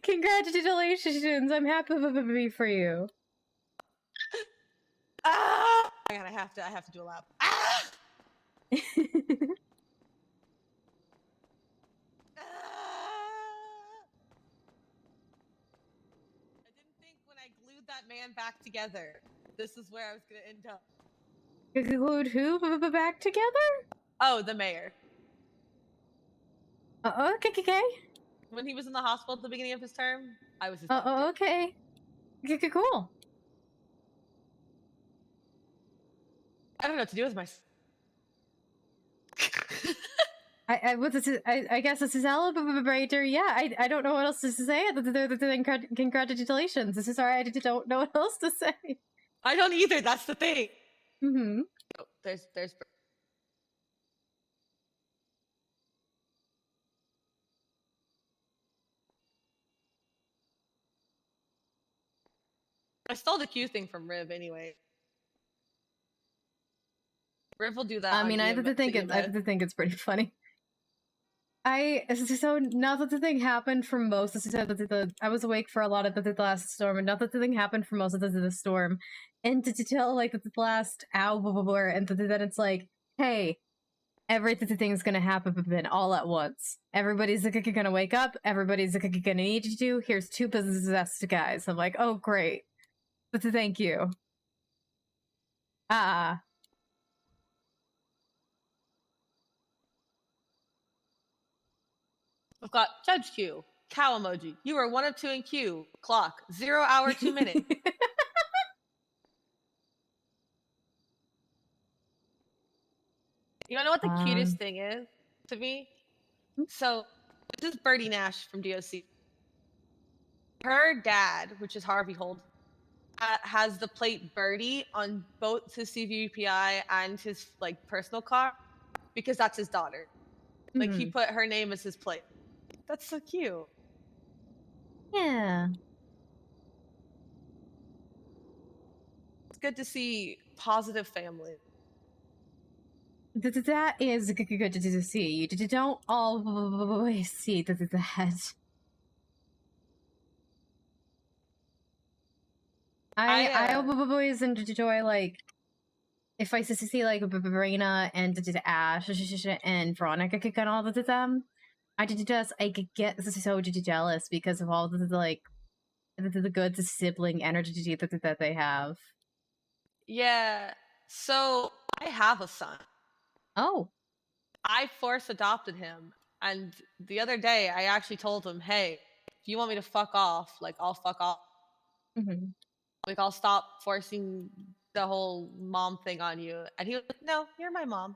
[SPEAKER 3] Congratulations! I'm happy for you.
[SPEAKER 7] Ah! Hang on, I have to do a lap. Ah! I didn't think when I glued that man back together, this is where I was gonna end up.
[SPEAKER 3] Glued who back together?
[SPEAKER 7] Oh, the mayor.
[SPEAKER 3] Okay.
[SPEAKER 7] When he was in the hospital at the beginning of his term, I was his
[SPEAKER 3] okay. Cool.
[SPEAKER 7] I don't know what to do with my.
[SPEAKER 3] I guess this is celebrator. Yeah, I don't know what else to say. Congratulations. This is alright. I don't know what else to say.
[SPEAKER 7] I don't either. That's the thing.
[SPEAKER 3] Mm-hmm.
[SPEAKER 7] Oh, there's. I stole the Q thing from Riv anyway. Riv will do that.
[SPEAKER 3] I mean, I have to think it's pretty funny. So now that the thing happened for most, I was awake for a lot of the last storm, and now that the thing happened for most of the storm, and to tell like the last hour, and then it's like, hey, everything's gonna happen all at once. Everybody's gonna wake up. Everybody's gonna need you to. Here's 2 possessed guys. I'm like, oh great, thank you.
[SPEAKER 7] I've got Judge Q, cow emoji. You are 1 of 2 in queue. Clock 0 hour 2 minutes. You wanna know what the cutest thing is to me? So this is Birdie Nash from DOC. Her dad, which is Harvey Holt, has the plate Birdie on both his CVPI and his like personal car because that's his daughter. Like he put her name as his plate. That's so cute.
[SPEAKER 3] Yeah.
[SPEAKER 7] It's good to see positive family.
[SPEAKER 3] That is good to see. You don't always see that. I always enjoy like if I see like Verena and Ash and Veronica and all of them. I could get so jealous because of all the like the good sibling energy that they have.
[SPEAKER 7] Yeah. So I have a son.
[SPEAKER 3] Oh.
[SPEAKER 7] I force adopted him, and the other day I actually told him, "Hey, if you want me to fuck off, like I'll fuck off. Like I'll stop forcing the whole mom thing on you. And he was like, no, you're my mom.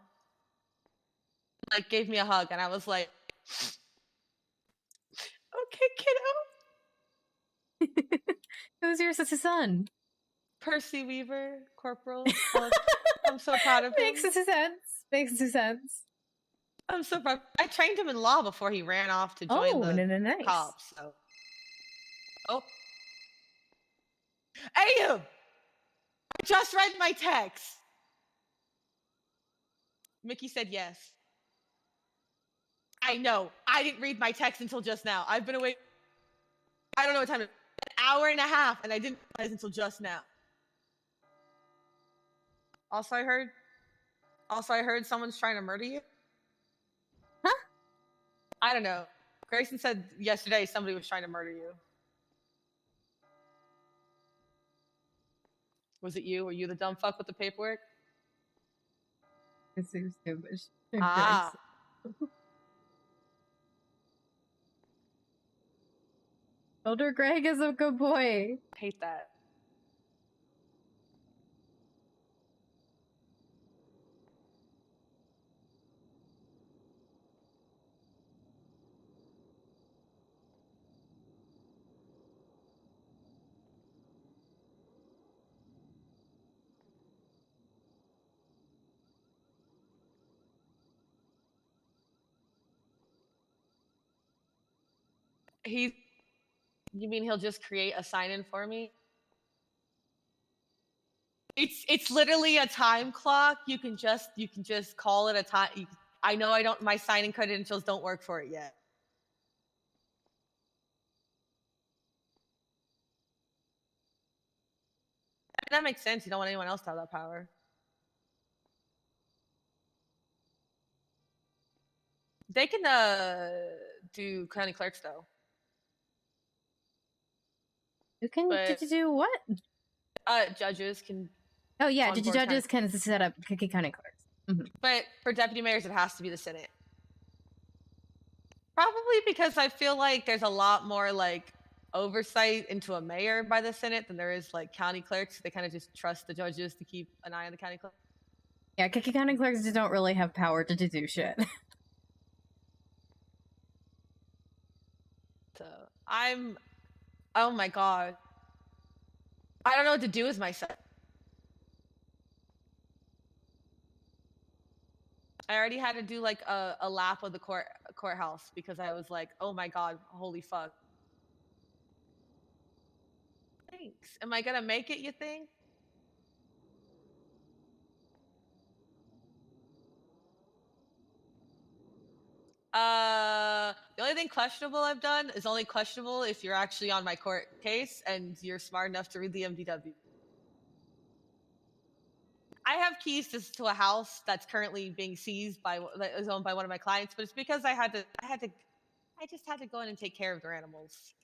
[SPEAKER 7] Like, gave me a hug, and I was like, okay, kiddo.
[SPEAKER 3] Who's your son?
[SPEAKER 7] Percy Weaver, Corporal. I'm so proud of him.
[SPEAKER 3] Makes sense.
[SPEAKER 7] I'm so proud. I trained him in law before he ran off to join the
[SPEAKER 3] nice.
[SPEAKER 7] cops. So. Oh. Hey, you! I just read my text. Mickey said yes. I know. I didn't read my text until just now. I've been awake. I don't know what time it is. An hour and a half, and I didn't realize until just now. Also, I heard someone's trying to murder you.
[SPEAKER 3] Huh?
[SPEAKER 7] I don't know. Grayson said yesterday somebody was trying to murder you. Was it you? Were you the dumb fuck with the paperwork?
[SPEAKER 3] It's so stupid.
[SPEAKER 7] Ah.
[SPEAKER 3] Older Greg is a good boy.
[SPEAKER 7] Hate that. You mean he'll just create a sign-in for me? It's literally a time clock. You can just call it a time. I know my sign-in credentials don't work for it yet. That makes sense. You don't want anyone else to have that power. They can do county clerks though.
[SPEAKER 3] You can do what?
[SPEAKER 7] Judges can.
[SPEAKER 3] Oh yeah, judges can set up Cookie County clerks. Mm-hmm.
[SPEAKER 7] But for deputy mayors, it has to be the Senate. Probably because I feel like there's a lot more like oversight into a mayor by the Senate than there is like county clerks. They kind of just trust the judges to keep an eye on the county clerk.
[SPEAKER 3] Yeah, Cookie County clerks just don't really have power to do shit.
[SPEAKER 7] So oh my god. I don't know what to do with myself. I already had to do like a lap of the courthouse because I was like, oh my god, holy fuck. Thanks. Am I gonna make it, you think? The only thing questionable I've done is only questionable if you're actually on my court case and you're smart enough to read the MDW. I have keys to a house that's currently being seized that is owned by one of my clients, but it's because I just had to go in and take care of their animals.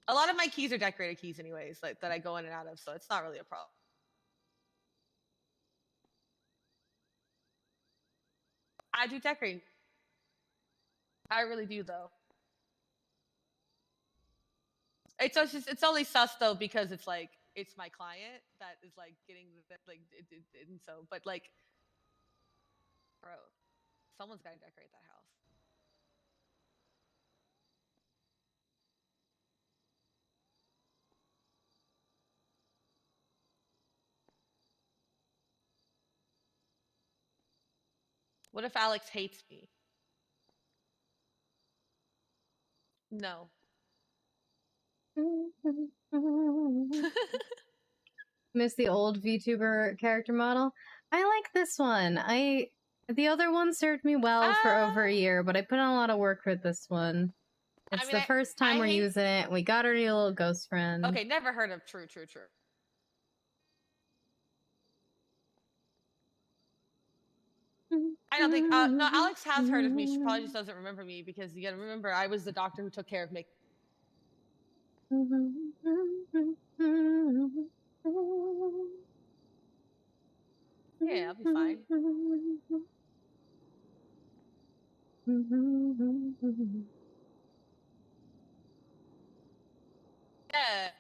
[SPEAKER 7] A lot of my keys are decorated keys anyways, like that I go in and out of, so it's not really a problem. I do decorating. I really do though. It's only sus though because it's like it's my client that is like getting and so but like bro, someone's got to decorate that house. What if Alex hates me? No.
[SPEAKER 3] Miss the old VTuber character model. I like this one. The other one served me well for over a year, but I put in a lot of work for this one. It's the first time we're using it. We got our new little ghost friend.
[SPEAKER 7] Okay, never heard of True. I don't think no, Alex has heard of me. She probably just doesn't remember me because you gotta remember I was the doctor who took care of me. Yeah, I'll be fine. Yeah.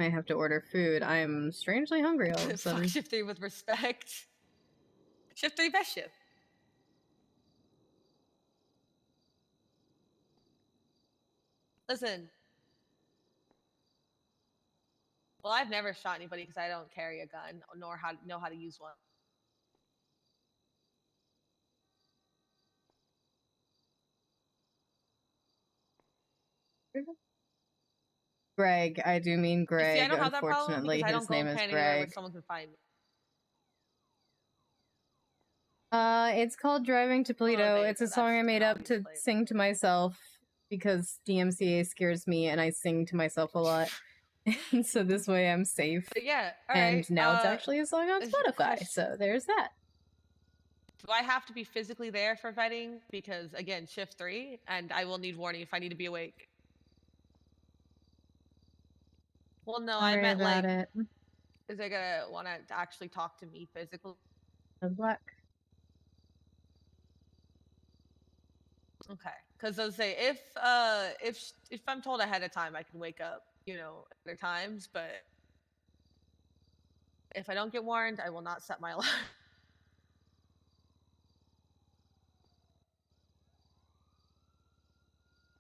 [SPEAKER 3] I have to order food. I am strangely hungry all of a
[SPEAKER 7] Fuck
[SPEAKER 3] sudden.
[SPEAKER 7] shift 3 with respect. Shift 3 best shift. Listen. Well, I've never shot anybody because I don't carry a gun nor know how to use one.
[SPEAKER 3] Greg, I do mean Greg.
[SPEAKER 7] See, I don't have that problem
[SPEAKER 3] Unfortunately,
[SPEAKER 7] because I don't
[SPEAKER 3] his
[SPEAKER 7] go
[SPEAKER 3] name
[SPEAKER 7] and
[SPEAKER 3] is
[SPEAKER 7] play anywhere where
[SPEAKER 3] Greg.
[SPEAKER 7] someone can find me.
[SPEAKER 3] It's called Driving to Toledo.
[SPEAKER 7] there you
[SPEAKER 3] It's a
[SPEAKER 7] go.
[SPEAKER 3] song I
[SPEAKER 7] That's
[SPEAKER 3] made
[SPEAKER 7] an
[SPEAKER 3] up to
[SPEAKER 7] obvious
[SPEAKER 3] sing to myself because DMCA scares me and I sing to myself a lot. And so this way I'm safe.
[SPEAKER 7] But yeah,
[SPEAKER 3] And
[SPEAKER 7] alright.
[SPEAKER 3] now it's actually a song on Spotify.
[SPEAKER 7] Question.
[SPEAKER 3] So there's that.
[SPEAKER 7] Do I have to be physically there for vetting? Because again, shift 3, and I will need warning if I need to be awake. Well, no, I
[SPEAKER 3] Sorry
[SPEAKER 7] meant
[SPEAKER 3] about
[SPEAKER 7] like,
[SPEAKER 3] it.
[SPEAKER 7] is they gonna want to actually talk to me physically?
[SPEAKER 3] Good luck.
[SPEAKER 7] Okay, because I'll say if I'm told ahead of time, I can wake up, other times. But if I don't get warned, I will not set my alarm.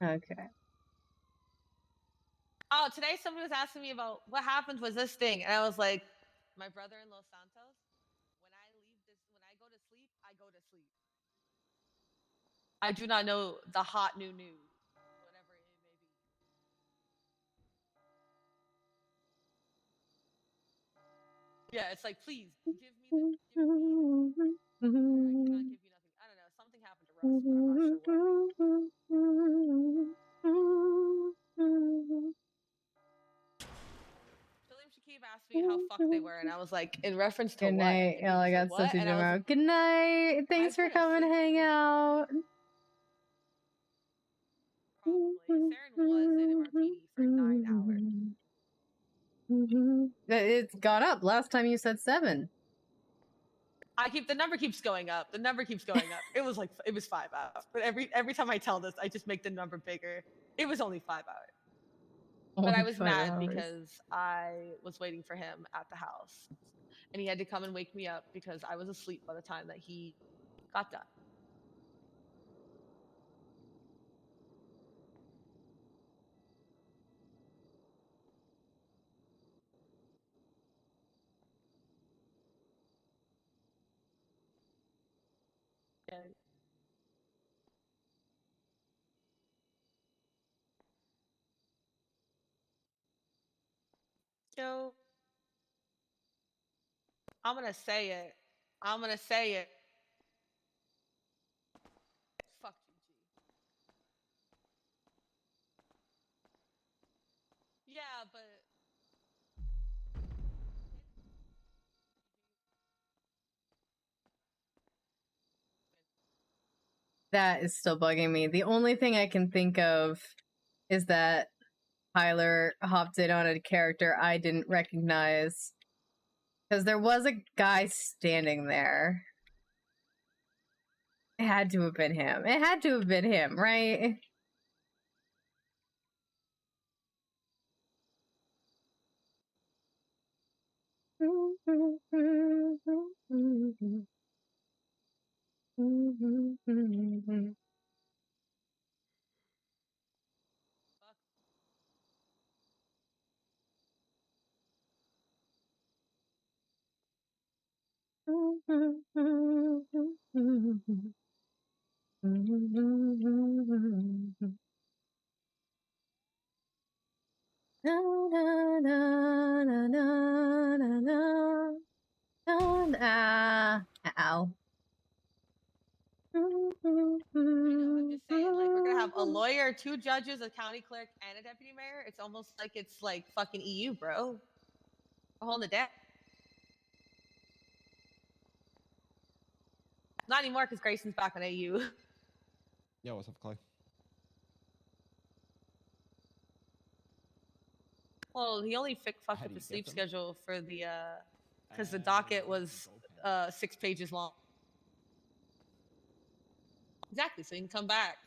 [SPEAKER 3] Okay.
[SPEAKER 7] Oh, today somebody was asking me about what happened was this thing, and I was like, my brother in Los Santos. When I go to sleep, I go to sleep. I do not know the hot new news, whatever it may be. Yeah, it's like, please give me the tea. I cannot give you nothing. I don't know. Something happened to Russ, but I'm not sure what. William Shakib asked me how fucked they were, and I was like, in reference to
[SPEAKER 3] Good
[SPEAKER 7] what?
[SPEAKER 3] night.
[SPEAKER 7] And he
[SPEAKER 3] Oh,
[SPEAKER 7] was
[SPEAKER 3] I got
[SPEAKER 7] like,
[SPEAKER 3] stuff
[SPEAKER 7] what?
[SPEAKER 3] to do
[SPEAKER 7] And I was
[SPEAKER 3] tomorrow.
[SPEAKER 7] like,
[SPEAKER 3] Good night. Thanks for coming to hang out.
[SPEAKER 7] probably. Saren was in a martini for 9 hours.
[SPEAKER 3] It's gone up. Last time you said 7.
[SPEAKER 7] The number keeps going up. The number keeps going up. It was 5 hours. But every time I tell this, I just make the number bigger. It was only 5 hours. But I
[SPEAKER 3] Only
[SPEAKER 7] was
[SPEAKER 3] 5
[SPEAKER 7] mad
[SPEAKER 3] hours.
[SPEAKER 7] because I was waiting for him at the house. And he had to come and wake me up because I was asleep by the time that he got done. Yeah. So I'm gonna say it. Fuck you, G. Yeah, but
[SPEAKER 3] That is still bugging me. The only thing I can think of is that Tyler hopped in on a character I didn't recognize. Because there was a guy standing there. It had to have been him. It had to have been him, right? Ow.
[SPEAKER 7] I'm just saying, we're gonna have a lawyer, 2 judges, a county clerk, and a deputy mayor. It's almost like it's like fucking EU, bro. We're holding it down. Not anymore because Grayson's back on AU.
[SPEAKER 5] Yo, what's up, Clay?
[SPEAKER 7] Well, he only fucked up his sleep schedule for the because the docket was 6 pages long. Exactly, so he can come back.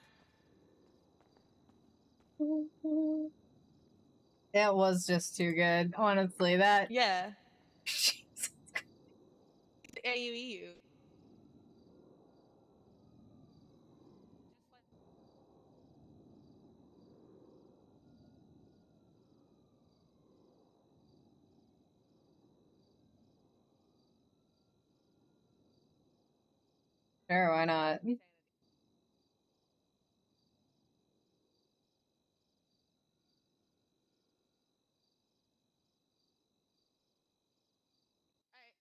[SPEAKER 3] It was just too good, honestly. That
[SPEAKER 7] Yeah. AUEU.
[SPEAKER 3] Sure, why not?
[SPEAKER 7] Alright,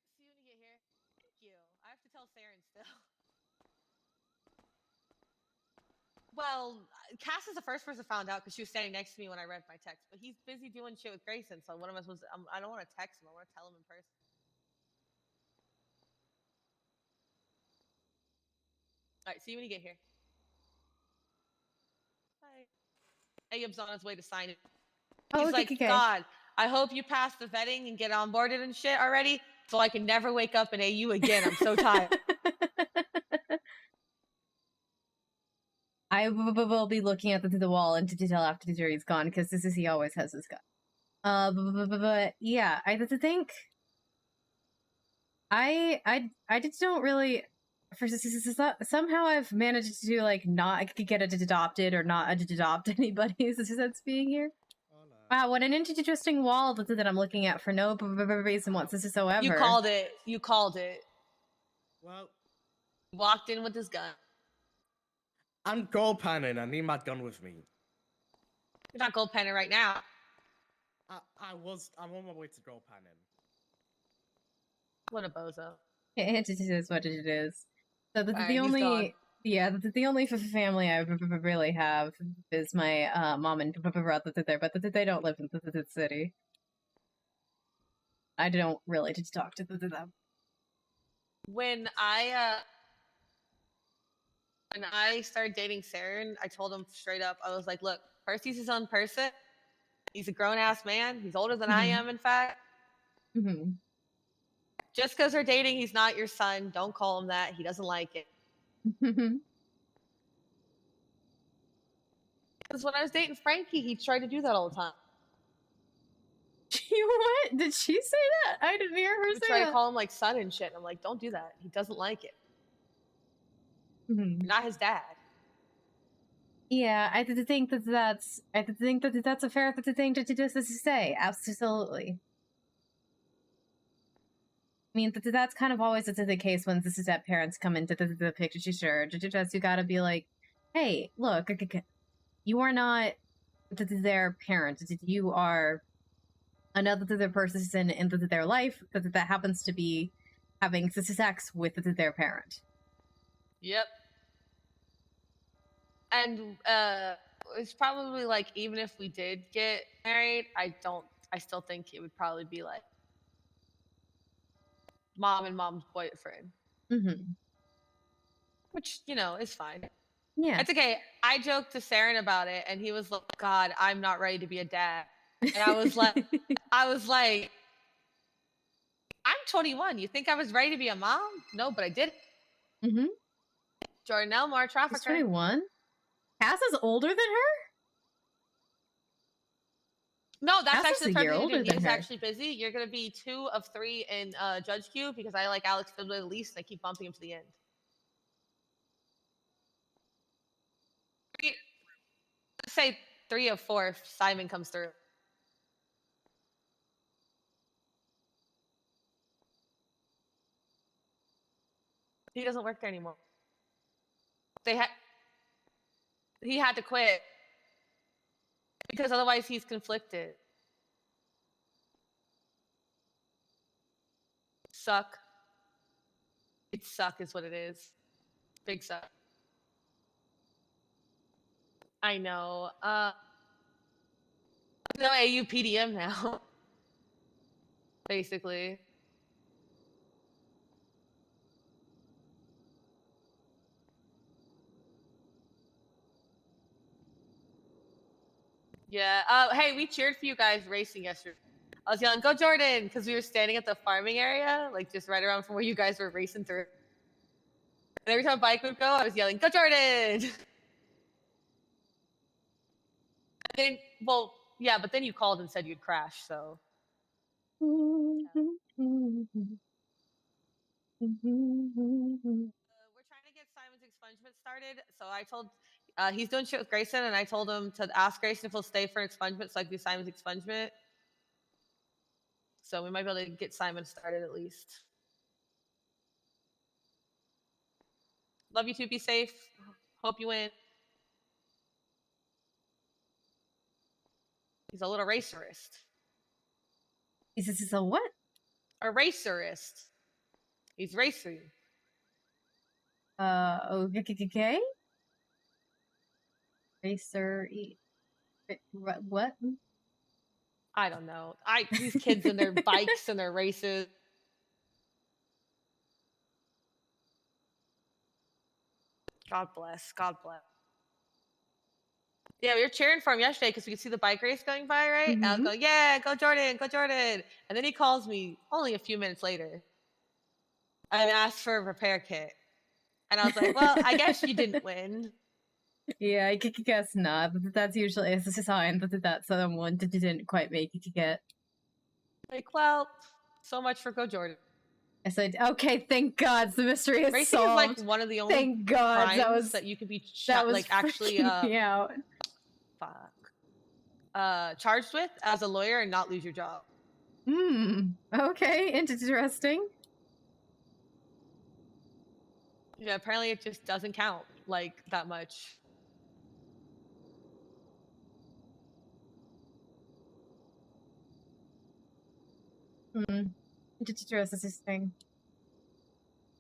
[SPEAKER 7] see you when you get here. Thank you. I have to tell Saren still. Well, Cass is the first person found out because she was standing next to me when I read my text. But he's busy doing shit with Grayson, so what am I supposed to? I don't want to text him. I want to tell him in person. All right, see you when you get here. Bye. Ayub's on his way to sign it.
[SPEAKER 3] Oh,
[SPEAKER 7] He's like,
[SPEAKER 3] okay.
[SPEAKER 7] God, I hope you pass the vetting and get onboarded and shit already, so I can never wake up in AU again. I'm so tired.
[SPEAKER 3] I will be looking at the wall into detail after the jury's gone, because this is he always has this guy. But yeah, I think I just don't really. Somehow I've managed to like not get adopted or not adopt anybody since being here. Wow, what an interesting wall that I'm looking at for no reason whatsoever.
[SPEAKER 7] You called it. You called it.
[SPEAKER 9] Well,
[SPEAKER 7] walked in with his gun.
[SPEAKER 9] I'm gold panning. I need my gun with me.
[SPEAKER 7] You're not gold penning right now.
[SPEAKER 9] I'm on my way to gold panning.
[SPEAKER 7] What a bozo.
[SPEAKER 3] It is what it is. So the
[SPEAKER 7] Alright, he's
[SPEAKER 3] only
[SPEAKER 7] gone.
[SPEAKER 3] the only family I really have is my mom and brother there, but they don't live in the city. I don't really get to talk to them.
[SPEAKER 7] When I started dating Saren, I told him straight up, I was like, look, Percy's his own person. He's a grown-ass man. He's older than I am, in fact.
[SPEAKER 3] Mm-hmm.
[SPEAKER 7] Just because they're dating, he's not your son. Don't call him that. He doesn't like it. Because when I was dating Frankie, he tried to do that all the time.
[SPEAKER 3] What? Did she say that? I didn't hear her say
[SPEAKER 7] Try
[SPEAKER 3] that.
[SPEAKER 7] to call him like son and shit. And I'm like, don't do that. He doesn't like it.
[SPEAKER 3] Mm-hmm.
[SPEAKER 7] You're not his dad.
[SPEAKER 3] Yeah, I think that's a fair thing to say. Absolutely. I mean, that's kind of always the case when this is that parents come into the picture. Sure, just you gotta be like, hey, look, you are not their parent. You are another person in their life that happens to be having sex with their parent.
[SPEAKER 7] Yep. And it's probably like, even if we did get married, I still think it would probably be like mom and mom's boyfriend.
[SPEAKER 3] Mm-hmm.
[SPEAKER 7] Which, you know, is fine.
[SPEAKER 3] Yeah.
[SPEAKER 7] It's okay. I joked to Saren about it, and he was like, God, I'm not ready to be a dad. And I was like, I'm 21. You think I was ready to be a mom? No, but I did.
[SPEAKER 3] Mm-hmm.
[SPEAKER 7] Jordan Elmore, trafficker.
[SPEAKER 3] She's 21? Cass is older than her?
[SPEAKER 7] No, that's
[SPEAKER 3] Cass is
[SPEAKER 7] actually the
[SPEAKER 3] a year
[SPEAKER 7] person
[SPEAKER 3] older
[SPEAKER 7] who
[SPEAKER 3] than
[SPEAKER 7] is
[SPEAKER 3] her.
[SPEAKER 7] actually busy. You're going to be 2 of 3 in Judge Queue because I like Alex Fiddler the least, and I keep bumping him to the end. Let's say 3 of 4 if Simon comes through. He doesn't work there anymore. He had to quit because otherwise he's conflicted. Suck. It suck is what it is. Big suck. I know. No AU PDM now. Basically. Yeah. Hey, we cheered for you guys racing yesterday. I was yelling, "Go Jordan!" because we were standing at the farming area, like just right around from where you guys were racing through. And every time a bike would go, I was yelling, "Go Jordan!" Well, yeah, but then you called and said you'd crash, so. We're trying to get Simon's expungement started, so I told he's doing shit with Grayson, and I told him to ask Grayson if he'll stay for expungement, so I can do Simon's expungement. So we might be able to get Simon started at least. Love you too. Be safe. Hope you win. He's a little racerist.
[SPEAKER 3] Is this a what?
[SPEAKER 7] A racerist. He's racing.
[SPEAKER 3] Okay. Racer. What?
[SPEAKER 7] I don't know. These kids and their bikes and their races. God bless. God bless. Yeah, we were cheering for him yesterday because we could see the bike race going by, right? And I was going, yeah, go Jordan, go Jordan. And then he calls me only a few minutes later and asked for a repair kit. And I was like, well, I guess you didn't win.
[SPEAKER 3] Yeah, I guess not. That's usually a sign that someone didn't quite make it to get.
[SPEAKER 7] Like, well, so much for Go Jordan.
[SPEAKER 3] I said, okay, thank God the mystery is
[SPEAKER 7] Racing
[SPEAKER 3] solved.
[SPEAKER 7] is like one of the only
[SPEAKER 3] thank God
[SPEAKER 7] crimes that you could be actually
[SPEAKER 3] me out.
[SPEAKER 7] Charged with as a lawyer and not lose your job.
[SPEAKER 3] Okay, interesting.
[SPEAKER 7] Yeah, apparently it just doesn't count like that much.
[SPEAKER 3] Interesting.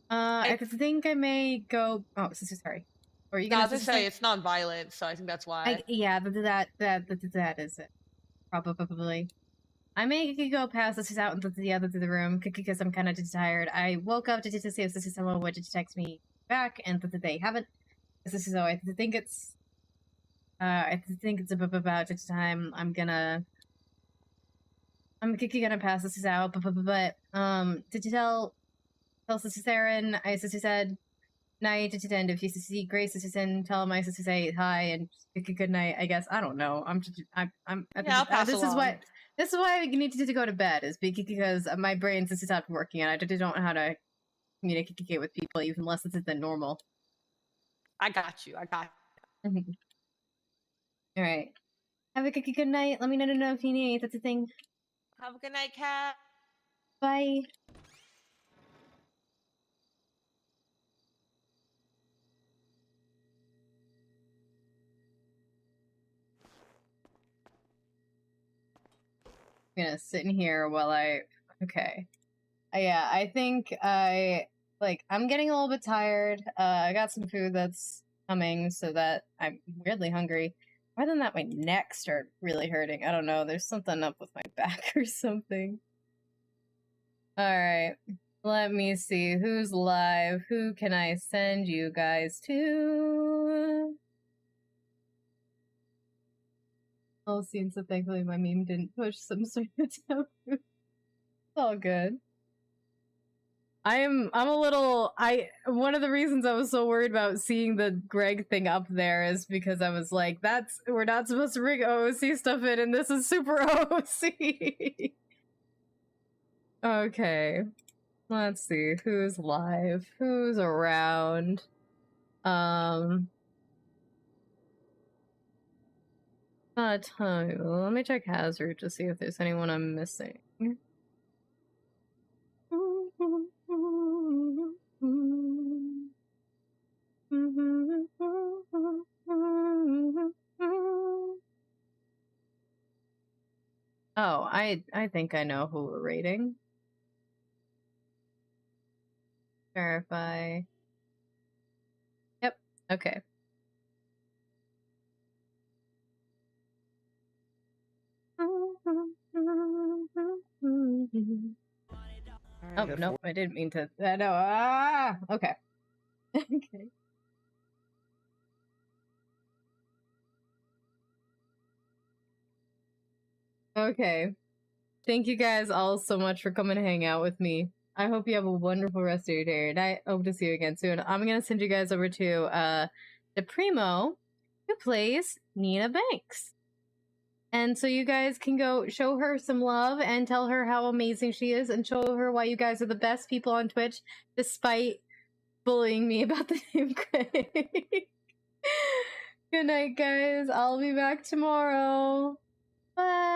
[SPEAKER 3] I think I may go. Oh, sorry. Or you
[SPEAKER 7] No, I
[SPEAKER 3] gonna
[SPEAKER 7] was gonna say it's non-violent, so I think that's why.
[SPEAKER 3] yeah, that is it. Probably. I may go pass this out into the other to the room because I'm kind of tired. I woke up to see if this is someone would text me back, and that they haven't. This is I think it's. I think it's about time. I'm gonna pass this out, but did you tell Sister Saren? I sister said night to end. If you see Grace Citizen, tell my sister say hi and good night. I guess I don't know. I'm
[SPEAKER 7] I'll pass
[SPEAKER 3] this
[SPEAKER 7] along.
[SPEAKER 3] This is why I need to go to bed is because my brain just stopped working and I just don't know how to communicate with people even less than normal.
[SPEAKER 7] I got you.
[SPEAKER 3] All right. Have a good night. Let me know if you need anything. That's a thing.
[SPEAKER 7] Have a good night, Cat.
[SPEAKER 3] Bye. I'm gonna sit in here while okay. Yeah, I think I'm getting a little bit tired. I got some food that's coming so that I'm weirdly hungry. More than that, my neck started really hurting. I don't know. There's something up with my back or something. Alright. Let me see. Who's live? Who can I send you guys to? Oh, seems so thankfully my meme didn't push some sort of tofu. It's all good. I'm a little one of the reasons I was so worried about seeing the Greg thing up there is because I was like, we're not supposed to bring OOC stuff in and this is super OOC. Okay. Let's see who's live, who's around. Let me check Hazard to see if there's anyone I'm missing. Oh, I think I know who we're rating. Verify. Yep. Okay. Oh, no, I didn't mean to. No. Okay. Okay. Okay. Thank you guys all so much for coming to hang out with me. I hope you have a wonderful rest of your day, and I hope to see you again soon. I'm gonna send you guys over to the Primo, who plays Nina Banks. And so you guys can go show her some love and tell her how amazing she is and show her why you guys are the best people on Twitch, despite bullying me about the name Craig. Good night, guys. I'll be back tomorrow. Bye.